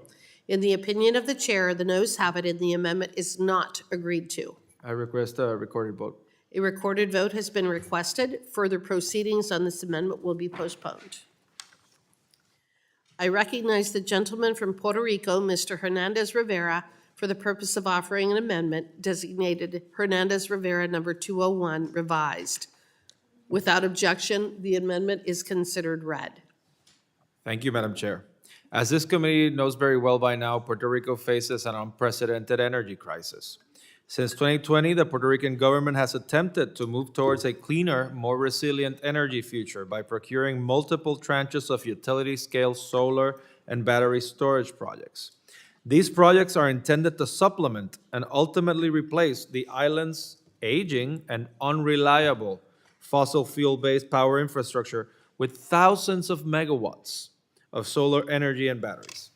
In the opinion of the chair, the noes have it and the amendment is not agreed to. I request a recorded vote. A recorded vote has been requested. Further proceedings on this amendment will be postponed. I recognize the gentleman from Puerto Rico, Mr. Hernandez Rivera, for the purpose of offering an amendment designated Hernandez Rivera number 201, revised. Without objection, the amendment is considered read. Thank you, Madam Chair. As this committee knows very well by now, Puerto Rico faces an unprecedented energy crisis. Since 2020, the Puerto Rican government has attempted to move towards a cleaner, more resilient energy future by procuring multiple tranches of utility-scale solar and battery storage projects. These projects are intended to supplement and ultimately replace the island's aging and unreliable fossil fuel-based power infrastructure with thousands of megawatts of solar energy and batteries.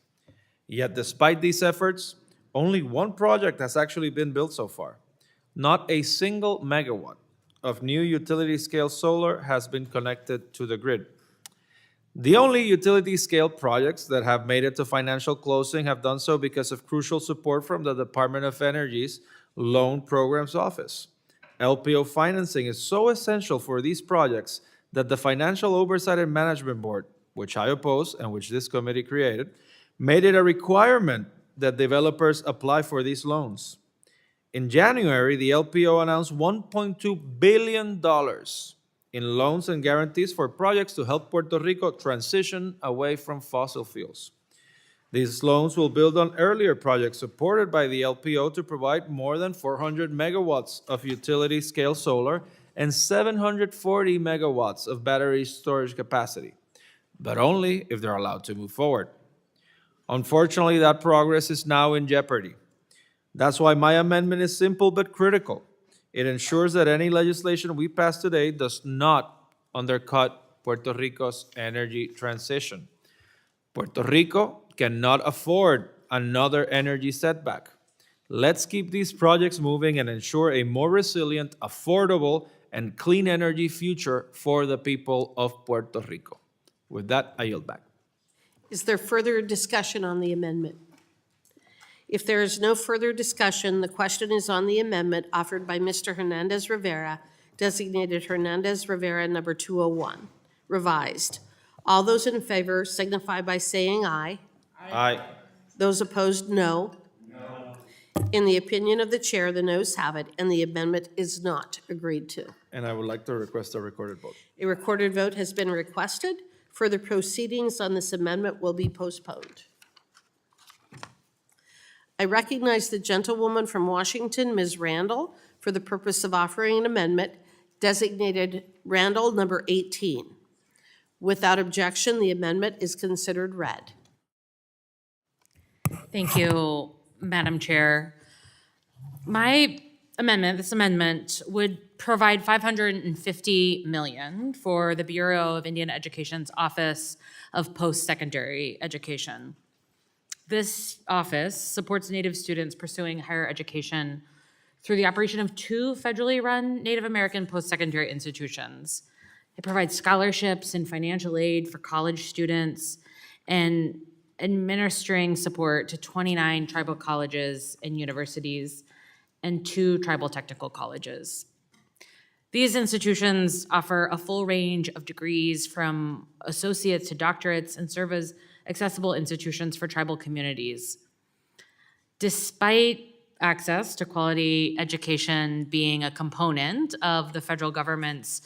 Yet despite these efforts, only one project has actually been built so far. Not a single megawatt of new utility-scale solar has been connected to the grid. The only utility-scale projects that have made it to financial closing have done so because of crucial support from the Department of Energy's Loan Programs Office. LPO financing is so essential for these projects that the Financial Oversight and Management Board, which I oppose and which this committee created, made it a requirement that developers apply for these loans. In January, the LPO announced $1.2 billion in loans and guarantees for projects to help Puerto Rico transition away from fossil fuels. These loans will build on earlier projects supported by the LPO to provide more than 400 megawatts of utility-scale solar and 740 megawatts of battery storage capacity, but only if they're allowed to move forward. Unfortunately, that progress is now in jeopardy. That's why my amendment is simple but critical. It ensures that any legislation we pass today does not undercut Puerto Rico's energy transition. Puerto Rico cannot afford another energy setback. Let's keep these projects moving and ensure a more resilient, affordable, and clean energy future for the people of Puerto Rico. With that, I yield back. Is there further discussion on the amendment? If there is no further discussion, the question is on the amendment offered by Mr. Hernandez Rivera, designated Hernandez Rivera number 201, revised. All those in favor signify by saying aye. Aye. Those opposed, no. No. In the opinion of the chair, the noes have it, and the amendment is not agreed to. And I would like to request a recorded vote. A recorded vote has been requested. Further proceedings on this amendment will be postponed. I recognize the gentlewoman from Washington, Ms. Randall, for the purpose of offering an amendment designated Randall number 18. Without objection, the amendment is considered read. Thank you, Madam Chair. My this amendment would provide $550 million for the Bureau of Indian Education's Office of Post-Secondary Education. This office supports Native students pursuing higher education through the operation of 2 federally run Native American post-secondary institutions. It provides scholarships and financial aid for college students and administering support to 29 tribal colleges and universities and 2 tribal technical colleges. These institutions offer a full range of degrees from associates to doctorates and serve as accessible institutions for tribal communities. Despite access to quality education being a component of the federal government's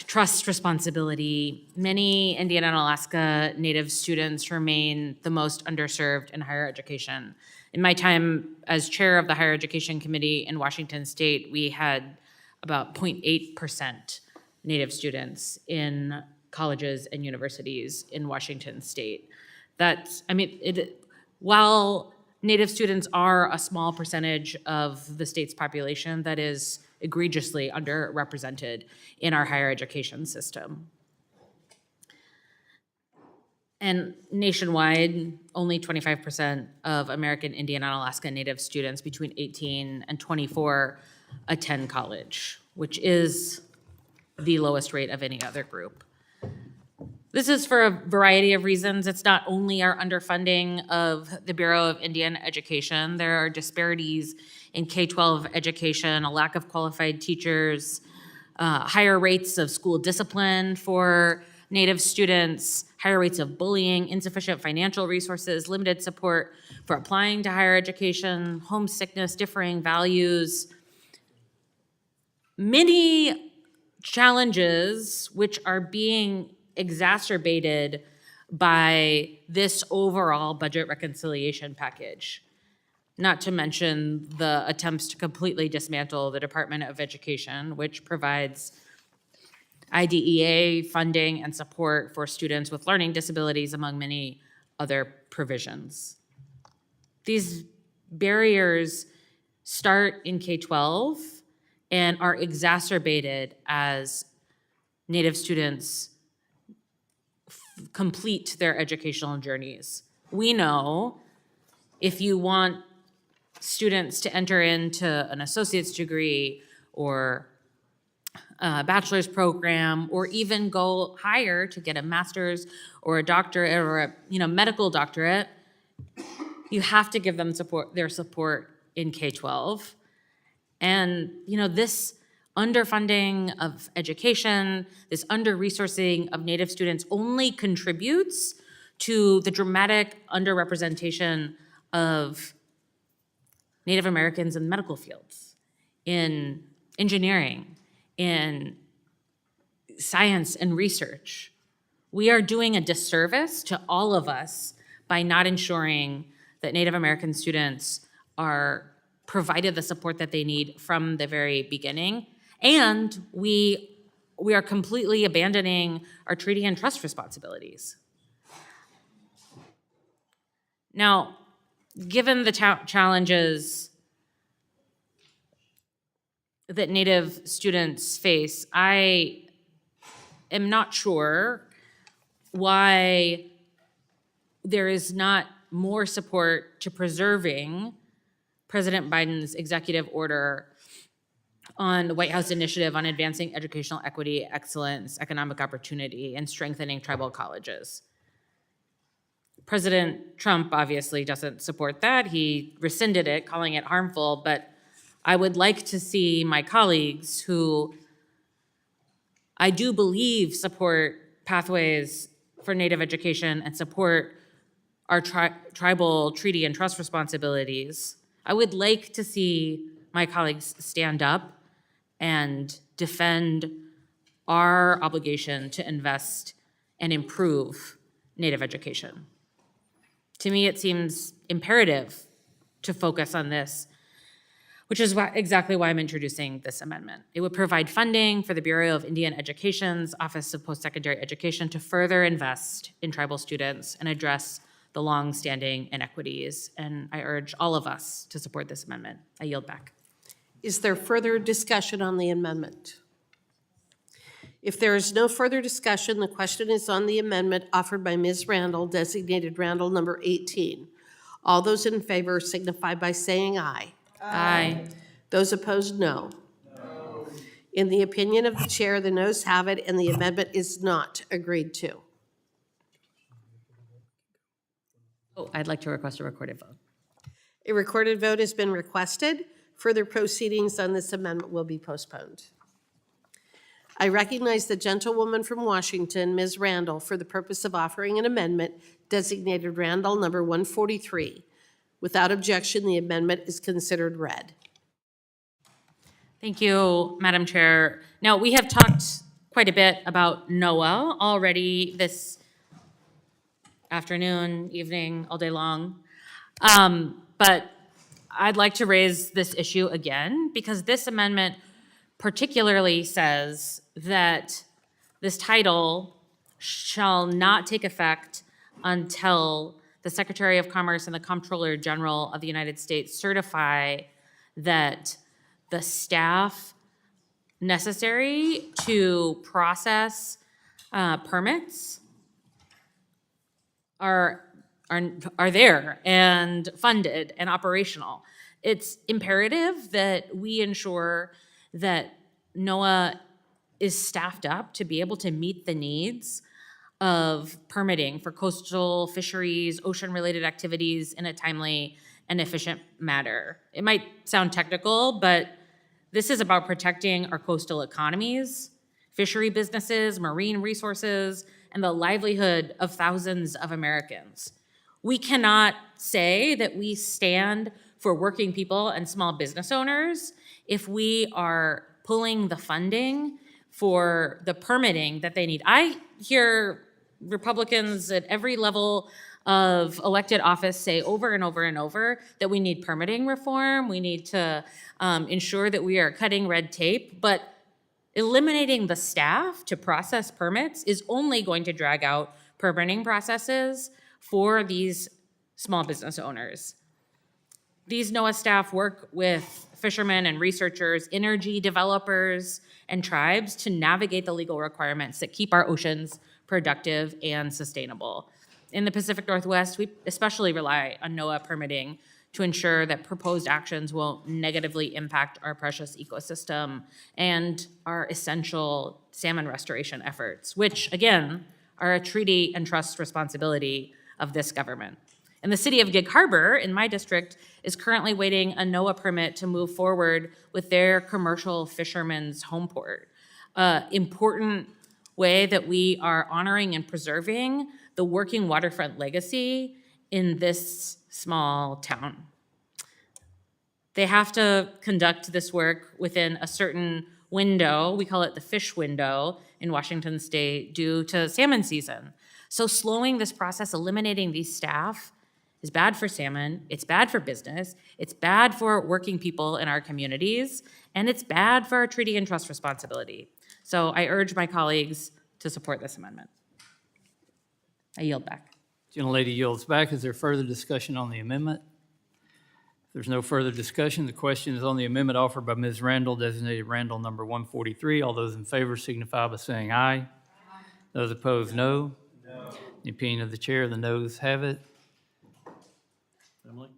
trust responsibility, many Indiana and Alaska Native students remain the most underserved in higher education. In my time as chair of the Higher Education Committee in Washington State, we had about 0.8% Native students in colleges and universities in Washington State. While Native students are a small percentage of the state's population, that is egregiously underrepresented in our higher education system. And nationwide, only 25% of American Indian and Alaska Native students between 18 and 24 attend college, which is the lowest rate of any other group. This is for a variety of reasons. It's not only our underfunding of the Bureau of Indian Education. There are disparities in K-12 education, a lack of qualified teachers, higher rates of school discipline for Native students, higher rates of bullying, insufficient financial resources, limited support for applying to higher education, homesickness, differing values. Many challenges which are being exacerbated by this overall budget reconciliation package, not to mention the attempts to completely dismantle the Department of Education, which provides IDEA funding and support for students with learning disabilities, among many other provisions. These barriers start in K-12 and are exacerbated as Native students complete their educational journeys. We know if you want students to enter into an associate's degree or a bachelor's program, or even go higher to get a master's or a doctorate or a medical doctorate, you have to give them their support in K-12. And this underfunding of education, this under-resourcing of Native students only contributes to the dramatic underrepresentation of Native Americans in medical fields, in engineering, in science and research. We are doing a disservice to all of us by not ensuring that Native American students are provided the support that they need from the very beginning. And we are completely abandoning our treaty and trust responsibilities. Now, given the challenges that Native students face, I am not sure why there is not more support to preserving President Biden's executive order on the White House initiative on advancing educational equity, excellence, economic opportunity, and strengthening tribal colleges. President Trump obviously doesn't support that. He rescinded it, calling it harmful, but I would like to see my colleagues who I do believe support pathways for Native education and support our tribal treaty and trust responsibilities. I would like to see my colleagues stand up and defend our obligation to invest and improve Native education. To me, it seems imperative to focus on this, which is exactly why I'm introducing this amendment. It would provide funding for the Bureau of Indian Education's Office of Post-Secondary Education to further invest in tribal students and address the long-standing inequities. And I urge all of us to support this amendment. I yield back. Is there further discussion on the amendment? If there is no further discussion, the question is on the amendment offered by Ms. Randall, designated Randall number 18. All those in favor signify by saying aye. Aye. Those opposed, no. In the opinion of the chair, the noes have it, and the amendment is not agreed to. Oh, I'd like to request a recorded vote. A recorded vote has been requested. Further proceedings on this amendment will be postponed. I recognize the gentlewoman from Washington, Ms. Randall, for the purpose of offering an amendment designated Randall number 143. Without objection, the amendment is considered read. Thank you, Madam Chair. Now, we have talked quite a bit about NOAA already this afternoon, evening, all day long. But I'd like to raise this issue again because this amendment particularly says that this title shall not take effect until the Secretary of Commerce and the Comptroller General of the United States certify that the staff necessary to process permits are there and funded and operational. It's imperative that we ensure that NOAA is staffed up to be able to meet the needs of permitting for coastal fisheries, ocean-related activities in a timely and efficient manner. It might sound technical, but this is about protecting our coastal economies, fishery businesses, marine resources, and the livelihood of thousands of Americans. We cannot say that we stand for working people and small business owners if we are pulling the funding for the permitting that they need. I hear Republicans at every level of elected office say over and over and over that we need permitting reform, we need to ensure that we are cutting red tape, but eliminating the staff to process permits is only going to drag out permitting processes for these small business owners. These NOAA staff work with fishermen and researchers, energy developers, and tribes to navigate the legal requirements that keep our oceans productive and sustainable. In the Pacific Northwest, we especially rely on NOAA permitting to ensure that proposed actions won't negatively impact our precious ecosystem and our essential salmon restoration efforts, which, again, are a treaty and trust responsibility of this government. And the city of Gig Harbor, in my district, is currently waiting a NOAA permit to move forward with their commercial fishermen's home port. Important way that we are honoring and preserving the working waterfront legacy in this small town. They have to conduct this work within a certain window, we call it the fish window in Washington state, due to salmon season. So slowing this process, eliminating these staff, is bad for salmon, it's bad for business, it's bad for working people in our communities, and it's bad for our treaty and trust responsibility. So I urge my colleagues to support this amendment. I yield back. Gentlelady yields back. Is there further discussion on the amendment? If there's no further discussion, the question is on the amendment offered by Ms. Randall, designated Randall number 143. All those in favor signify by saying aye. Aye. Those opposed, no. No. In the opinion of the chair, the noes have it. Emily?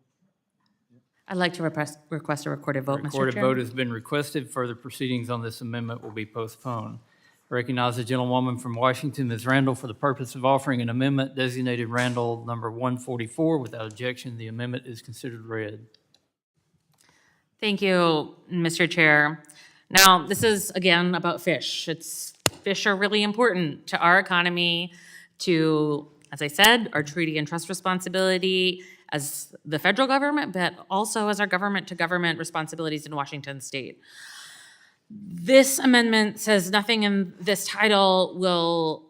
I'd like to request a recorded vote, Mr. Chair. Recorded vote has been requested. Further proceedings on this amendment will be postponed. I recognize the gentlewoman from Washington, Ms. Randall, for the purpose of offering an amendment designated Randall number 144. Without objection, the amendment is considered read. Thank you, Mr. Chair. Now, this is, again, about fish. Fish are really important to our economy, to, as I said, our treaty and trust responsibility as the federal government, but also as our government-to-government responsibilities in Washington state. This amendment says nothing in this title will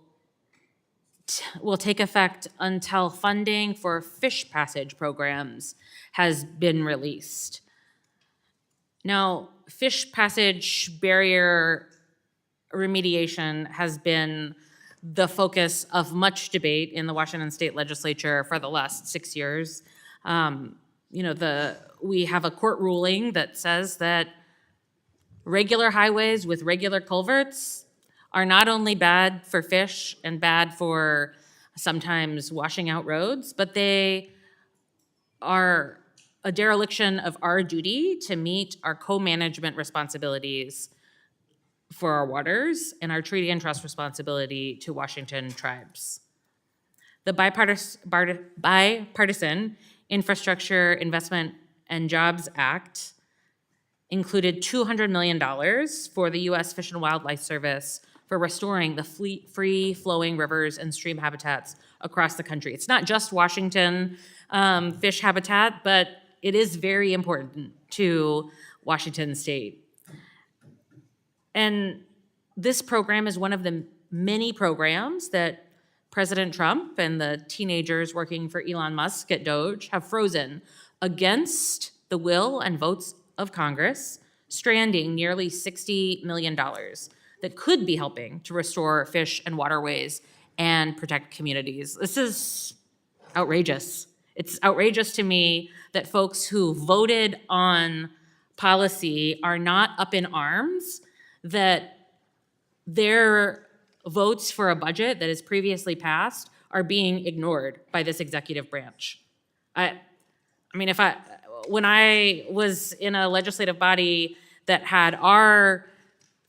take effect until funding for fish passage programs has been released. Now, fish passage barrier remediation has been the focus of much debate in the Washington State Legislature for the last 6 years. We have a court ruling that says that regular highways with regular culverts are not only bad for fish and bad for sometimes washing out roads, but they are a dereliction of our duty to meet our co-management responsibilities for our waters and our treaty and trust responsibility to Washington tribes. The bipartisan Infrastructure Investment and Jobs Act included $200 million for the U.S. Fish and Wildlife Service for restoring the free-flowing rivers and stream habitats across the country. It's not just Washington fish habitat, but it is very important to Washington state. And this program is one of the many programs that President Trump and the teenagers working for Elon Musk at Doge have frozen against the will and votes of Congress, stranding nearly $60 million that could be helping to restore fish and waterways and protect communities. This is outrageous. It's outrageous to me that folks who voted on policy are not up in arms, that their votes for a budget that is previously passed are being ignored by this executive branch. I mean, when I was in a legislative body that had our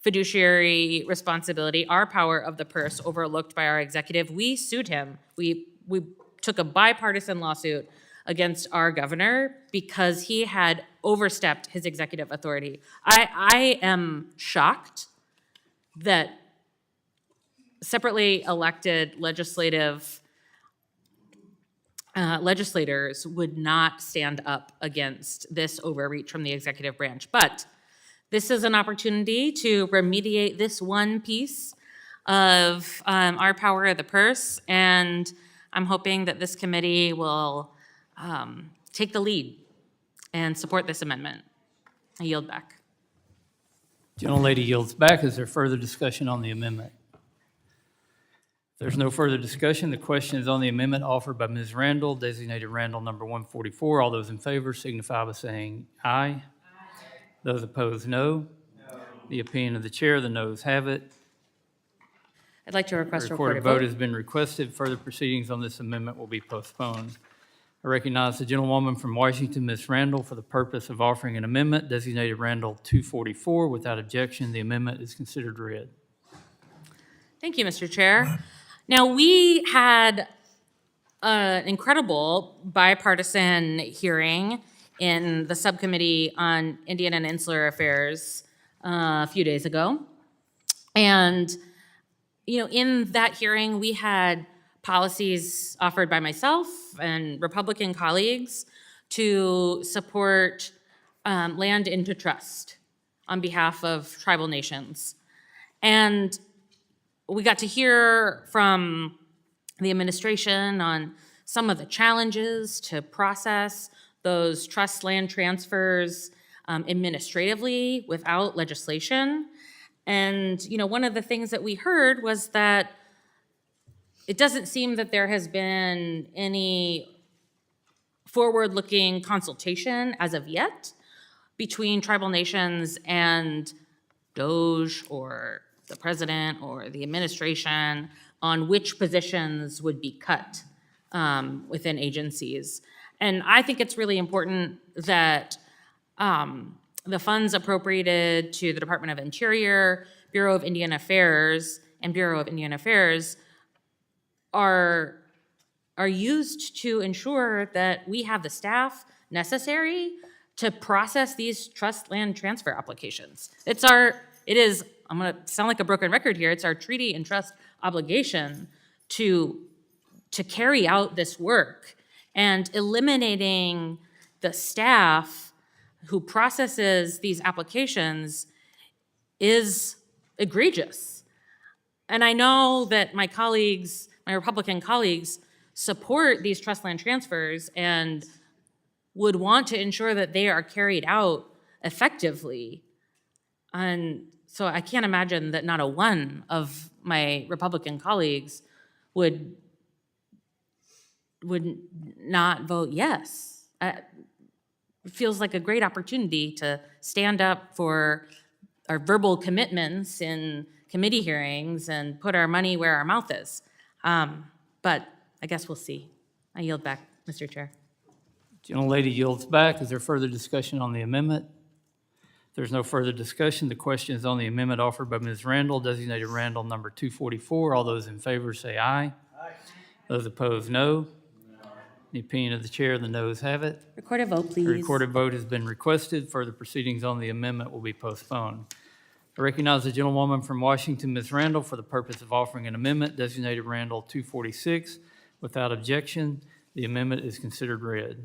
fiduciary responsibility, our power of the purse overlooked by our executive, we sued him. We took a bipartisan lawsuit against our governor because he had overstepped his executive authority. I am shocked that separately elected legislators would not stand up against this overreach from the executive branch. But this is an opportunity to remediate this one piece of our power of the purse, and I'm hoping that this committee will take the lead and support this amendment. I yield back. Gentlelady yields back. Is there further discussion on the amendment? If there's no further discussion, the question is on the amendment offered by Ms. Randall, designated Randall number 144. All those in favor signify by saying aye. Those opposed, no. The opinion of the chair, the noes have it. I'd like to request a Recorded recorded vote vote. has been requested. Further proceedings on this amendment will be postponed. I recognize the gentlewoman from Washington, Ms. Randall, for the purpose of offering an amendment designated Randall 244. Without objection, the amendment is considered read. Thank you, Mr. Chair. Now, we had an incredible bipartisan hearing in the subcommittee on Indian and Insular Affairs a few days ago. And, you know, in that hearing, we had policies offered by myself and Republican colleagues to support land into trust on behalf of tribal nations. And we got to hear from the administration on some of the challenges to process those trust land transfers administratively without legislation. And, you know, one of the things that we heard was that it doesn't seem that there has been any forward-looking consultation as of yet between tribal nations and Doge or the president or the administration on which positions would be cut within agencies. And I think it's really important that the funds appropriated to the Department of Interior, Bureau of Indian Affairs, and Bureau of Indian Affairs are used to ensure that we have the staff necessary to process these trust land transfer applications. I'm gonna sound like a broken record here, it's our treaty and trust obligation to carry out this work, and eliminating the staff who processes these applications is egregious. And I know that my colleagues, my Republican colleagues, support these trust land transfers and would want to ensure that they are carried out effectively. And so I can't imagine that not a one of my Republican colleagues would not vote yes. It feels like a great opportunity to stand up for our verbal commitments in committee hearings and put our money where our mouth is. But I guess we'll see. I yield back, Mr. Chair. Gentlelady yields back. Is there further discussion on the amendment? If there's no further discussion, the question is on the amendment offered by Ms. Randall, designated Randall number 244. All those in favor say aye. Aye. Those opposed, no. The opinion of the chair, the noes have it. Recorded vote, please. A recorded vote has been requested. Further proceedings on the amendment will be postponed. I recognize the gentlewoman from Washington, Ms. Randall, for the purpose of offering an amendment designated Randall 246. Without objection, the amendment is considered read.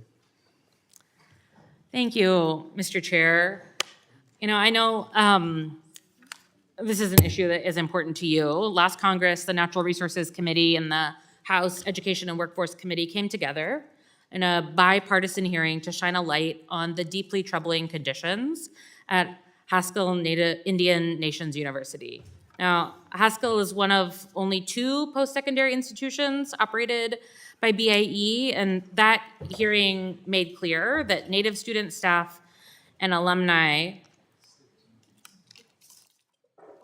Thank you, Mr. Chair. I know this is an issue that is important to you. Last Congress, the Natural Resources Committee and the House Education and Workforce Committee came together in a bipartisan hearing to shine a light on the deeply troubling conditions at Haskell Native Indian Nations University. Now, Haskell is one of only 2 post-secondary institutions operated by BIE, and that hearing made clear that Native student staff and alumni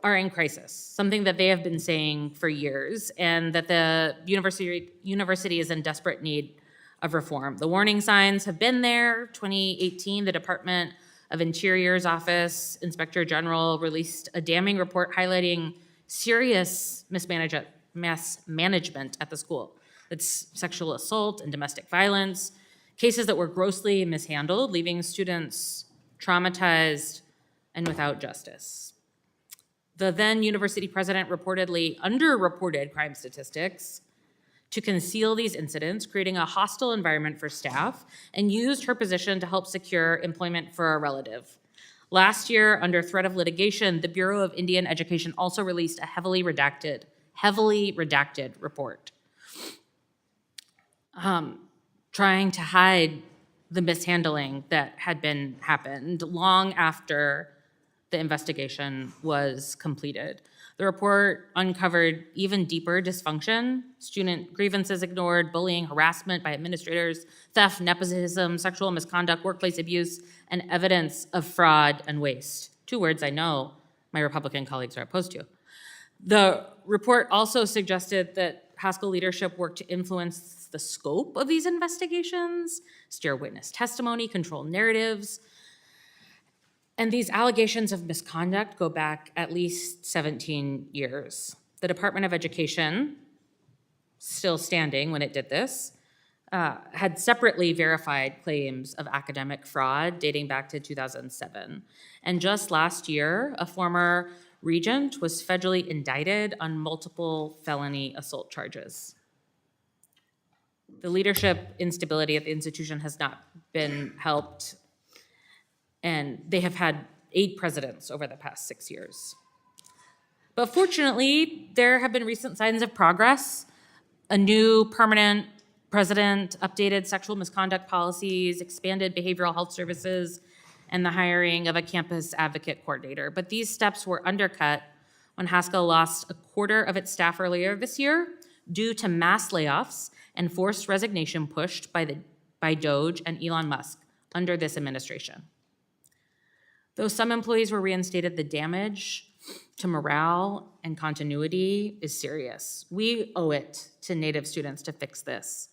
are in crisis, something that they have been saying for years, and that the university is in desperate need of reform. The warning signs have been there. 2018, the Department of Interior's Office Inspector General released a damning report highlighting serious mismanagement at the school. It's sexual assault and domestic violence, cases that were grossly mishandled, leaving students traumatized and without justice. The then university president reportedly underreported crime statistics to conceal these incidents, creating a hostile environment for staff, and used her position to help secure employment for a relative. Last year, under threat of litigation, the Bureau of Indian Education also released a heavily redacted report, trying to hide the mishandling that had happened long after the investigation was completed. The report uncovered even deeper dysfunction, student grievances ignored, bullying, harassment by administrators, theft, nepotism, sexual misconduct, workplace abuse, and evidence of fraud and waste. 2 words I know my Republican colleagues are opposed to. The report also suggested that Haskell leadership worked to influence the scope of these investigations, steer witness testimony, control narratives. And these allegations of misconduct go back at least 17 years. The Department of Education, still standing when it did this, had separately verified claims of academic fraud dating back to 2007. And just last year, a former regent was federally indicted on multiple felony assault charges. The leadership instability at the institution has not been helped, and they have had 8 presidents over the past 6 years. But fortunately, there have been recent signs of progress. A new permanent president updated sexual misconduct policies, expanded behavioral health services, and the hiring of a campus advocate coordinator. But these steps were undercut when Haskell lost a quarter of its staff earlier this year due to mass layoffs and forced resignation pushed by Doge and Elon Musk under this administration. Though some employees were reinstated, the damage to morale and continuity is serious. We owe it to Native students to fix this.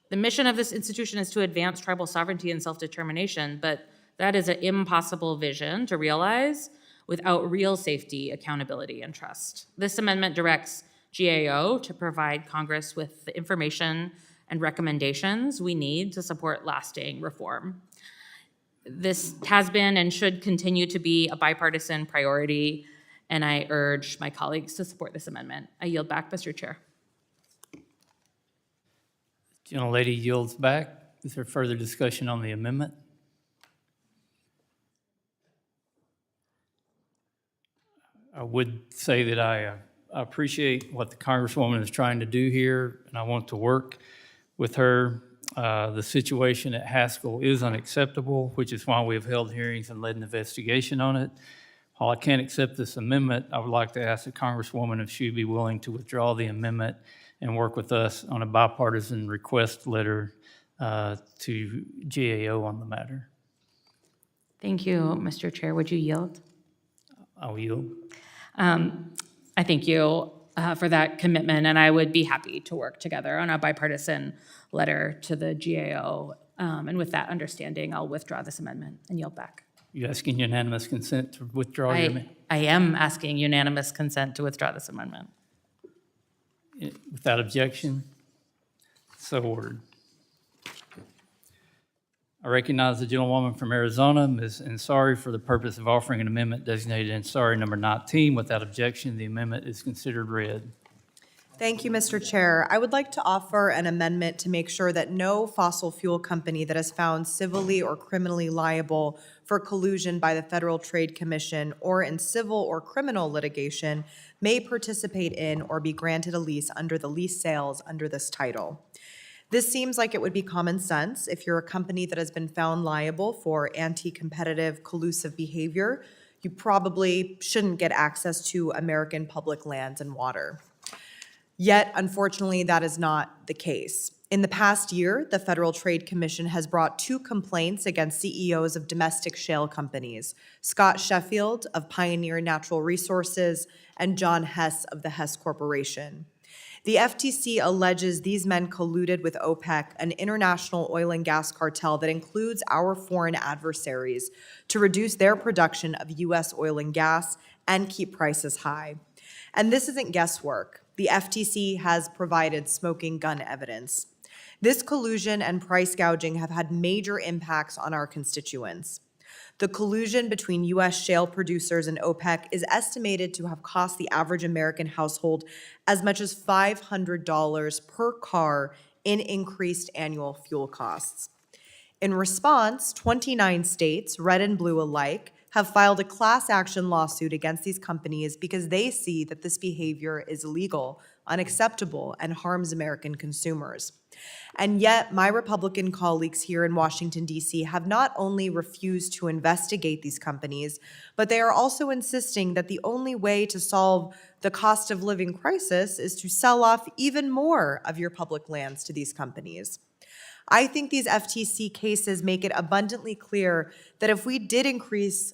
The mission of this institution is to advance tribal sovereignty and self-determination, but that is an impossible vision to realize without real safety, accountability, and trust. This amendment directs GAO to provide Congress with the information and recommendations we need to support lasting reform. This has been and should continue to be a bipartisan priority, and I urge my colleagues to support this amendment. I yield back, Mr. Chair. Gentlelady yields back. Is there further discussion on the amendment? I would say that I appreciate what the Congresswoman is trying to do here, and I want to work with her. The situation at Haskell is unacceptable, which is why we have held hearings and led an investigation on it. While I can't accept this amendment, I would like to ask the Congresswoman if she'd be willing to withdraw the amendment and work with us on a bipartisan request letter to GAO on the matter. Thank you, Mr. Chair. Would you yield? I'll yield. I thank you for that commitment, and I would be happy to work together on a bipartisan letter to the GAO. And with that understanding, I'll withdraw this amendment and yield back. You asking unanimous consent to withdraw your amendment? I am asking unanimous consent to withdraw this amendment. Without objection, so ordered. I recognize the gentlewoman from Arizona, Ms. Ansari, for the purpose of offering an amendment designated Ansari number 19. Without objection, the amendment is considered read. Thank you, Mr. Chair. I would like to offer an amendment to make sure that no fossil fuel company that is found civilly or criminally liable for collusion by the Federal Trade Commission or in civil or criminal litigation may participate in or be granted a lease under the lease sales under this title. This seems like it would be common sense. If you're a company that has been found liable for anti-competitive collusive behavior, you probably shouldn't get access to American public lands and water. Yet, unfortunately, that is not the case. In the past year, the Federal Trade Commission has brought 2 complaints against CEOs of domestic shale companies, Scott Sheffield of Pioneer Natural Resources and John Hess of the Hess Corporation. The FTC alleges these men colluded with OPEC, an international oil and gas cartel that includes our foreign adversaries, to reduce their production of U.S. oil and gas and keep prices high. And this isn't guesswork. The FTC has provided smoking gun evidence. This collusion and price gouging have had major impacts on our constituents. The collusion between U.S. shale producers and OPEC is estimated to have cost the average American household as much as $500 per car in increased annual fuel costs. In response, 29 states, red and blue alike, have filed a class action lawsuit against these companies because they see that this behavior is illegal, unacceptable, and harms American consumers. And yet, my Republican colleagues here in Washington, D.C. have not only refused to investigate these companies, but they are also insisting that the only way to solve the cost of living crisis is to sell off even more of your public lands to these companies. I think these FTC cases make it abundantly clear that if we did increase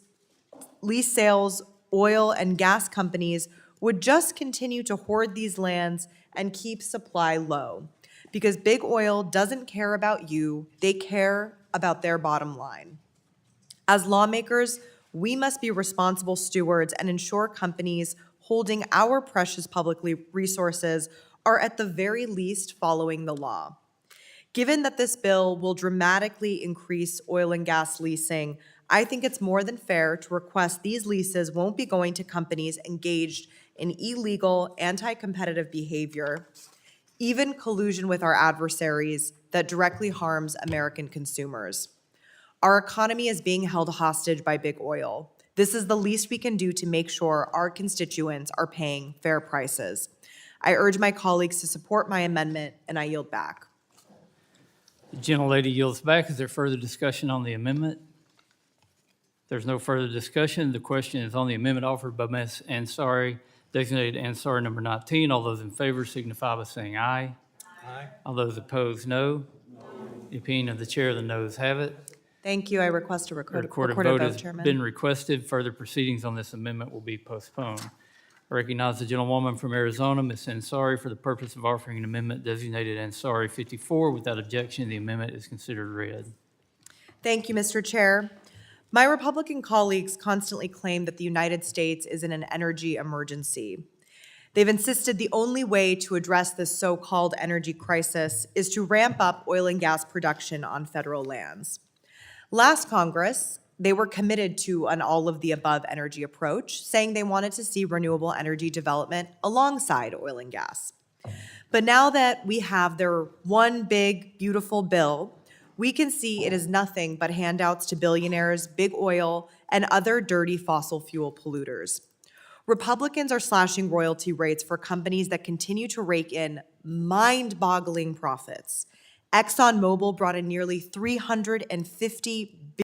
lease sales, oil and gas companies would just continue to hoard these lands and keep supply low. Because big oil doesn't care about you, they care about their bottom line. As lawmakers, we must be responsible stewards and ensure companies holding our precious public resources are at the very least following the law. Given that this bill will dramatically increase oil and gas leasing, I think it's more than fair to request these leases won't be going to companies engaged in illegal, anti-competitive behavior, even collusion with our adversaries that directly harms American consumers. Our economy is being held hostage by big oil. This is the least we can do to make sure our constituents are paying fair prices. I urge my colleagues to support my amendment, and I yield back. The gentlelady yields back. Is there further discussion on the amendment? There's no further discussion. The question is on the amendment offered by Ms. Ansari, designated Ansari number 19. All those in favor signify by saying aye. Aye. All those opposed, no. The opinion of the chair, the noes have it. Thank you. I request a recorded vote, has Chairman. been requested. Further proceedings on this amendment will be postponed. I recognize the gentlewoman from Arizona, Ms. Ansari, for the purpose of offering an amendment designated Ansari 54. Without objection, the amendment is considered read. Thank you, Mr. Chair. My Republican colleagues constantly claim that the United States is in an energy emergency. They've insisted the only way to address this so-called energy crisis is to ramp up oil and gas production on federal lands. Last Congress, they were committed to an all-of-the-above energy approach, saying they wanted to see renewable energy development alongside oil and gas. But now that we have their one big, beautiful bill, we can see it is nothing but handouts to billionaires, big oil, and other dirty fossil fuel polluters. Republicans are slashing royalty rates for companies that continue to rake in mind-boggling profits. ExxonMobil brought in nearly $350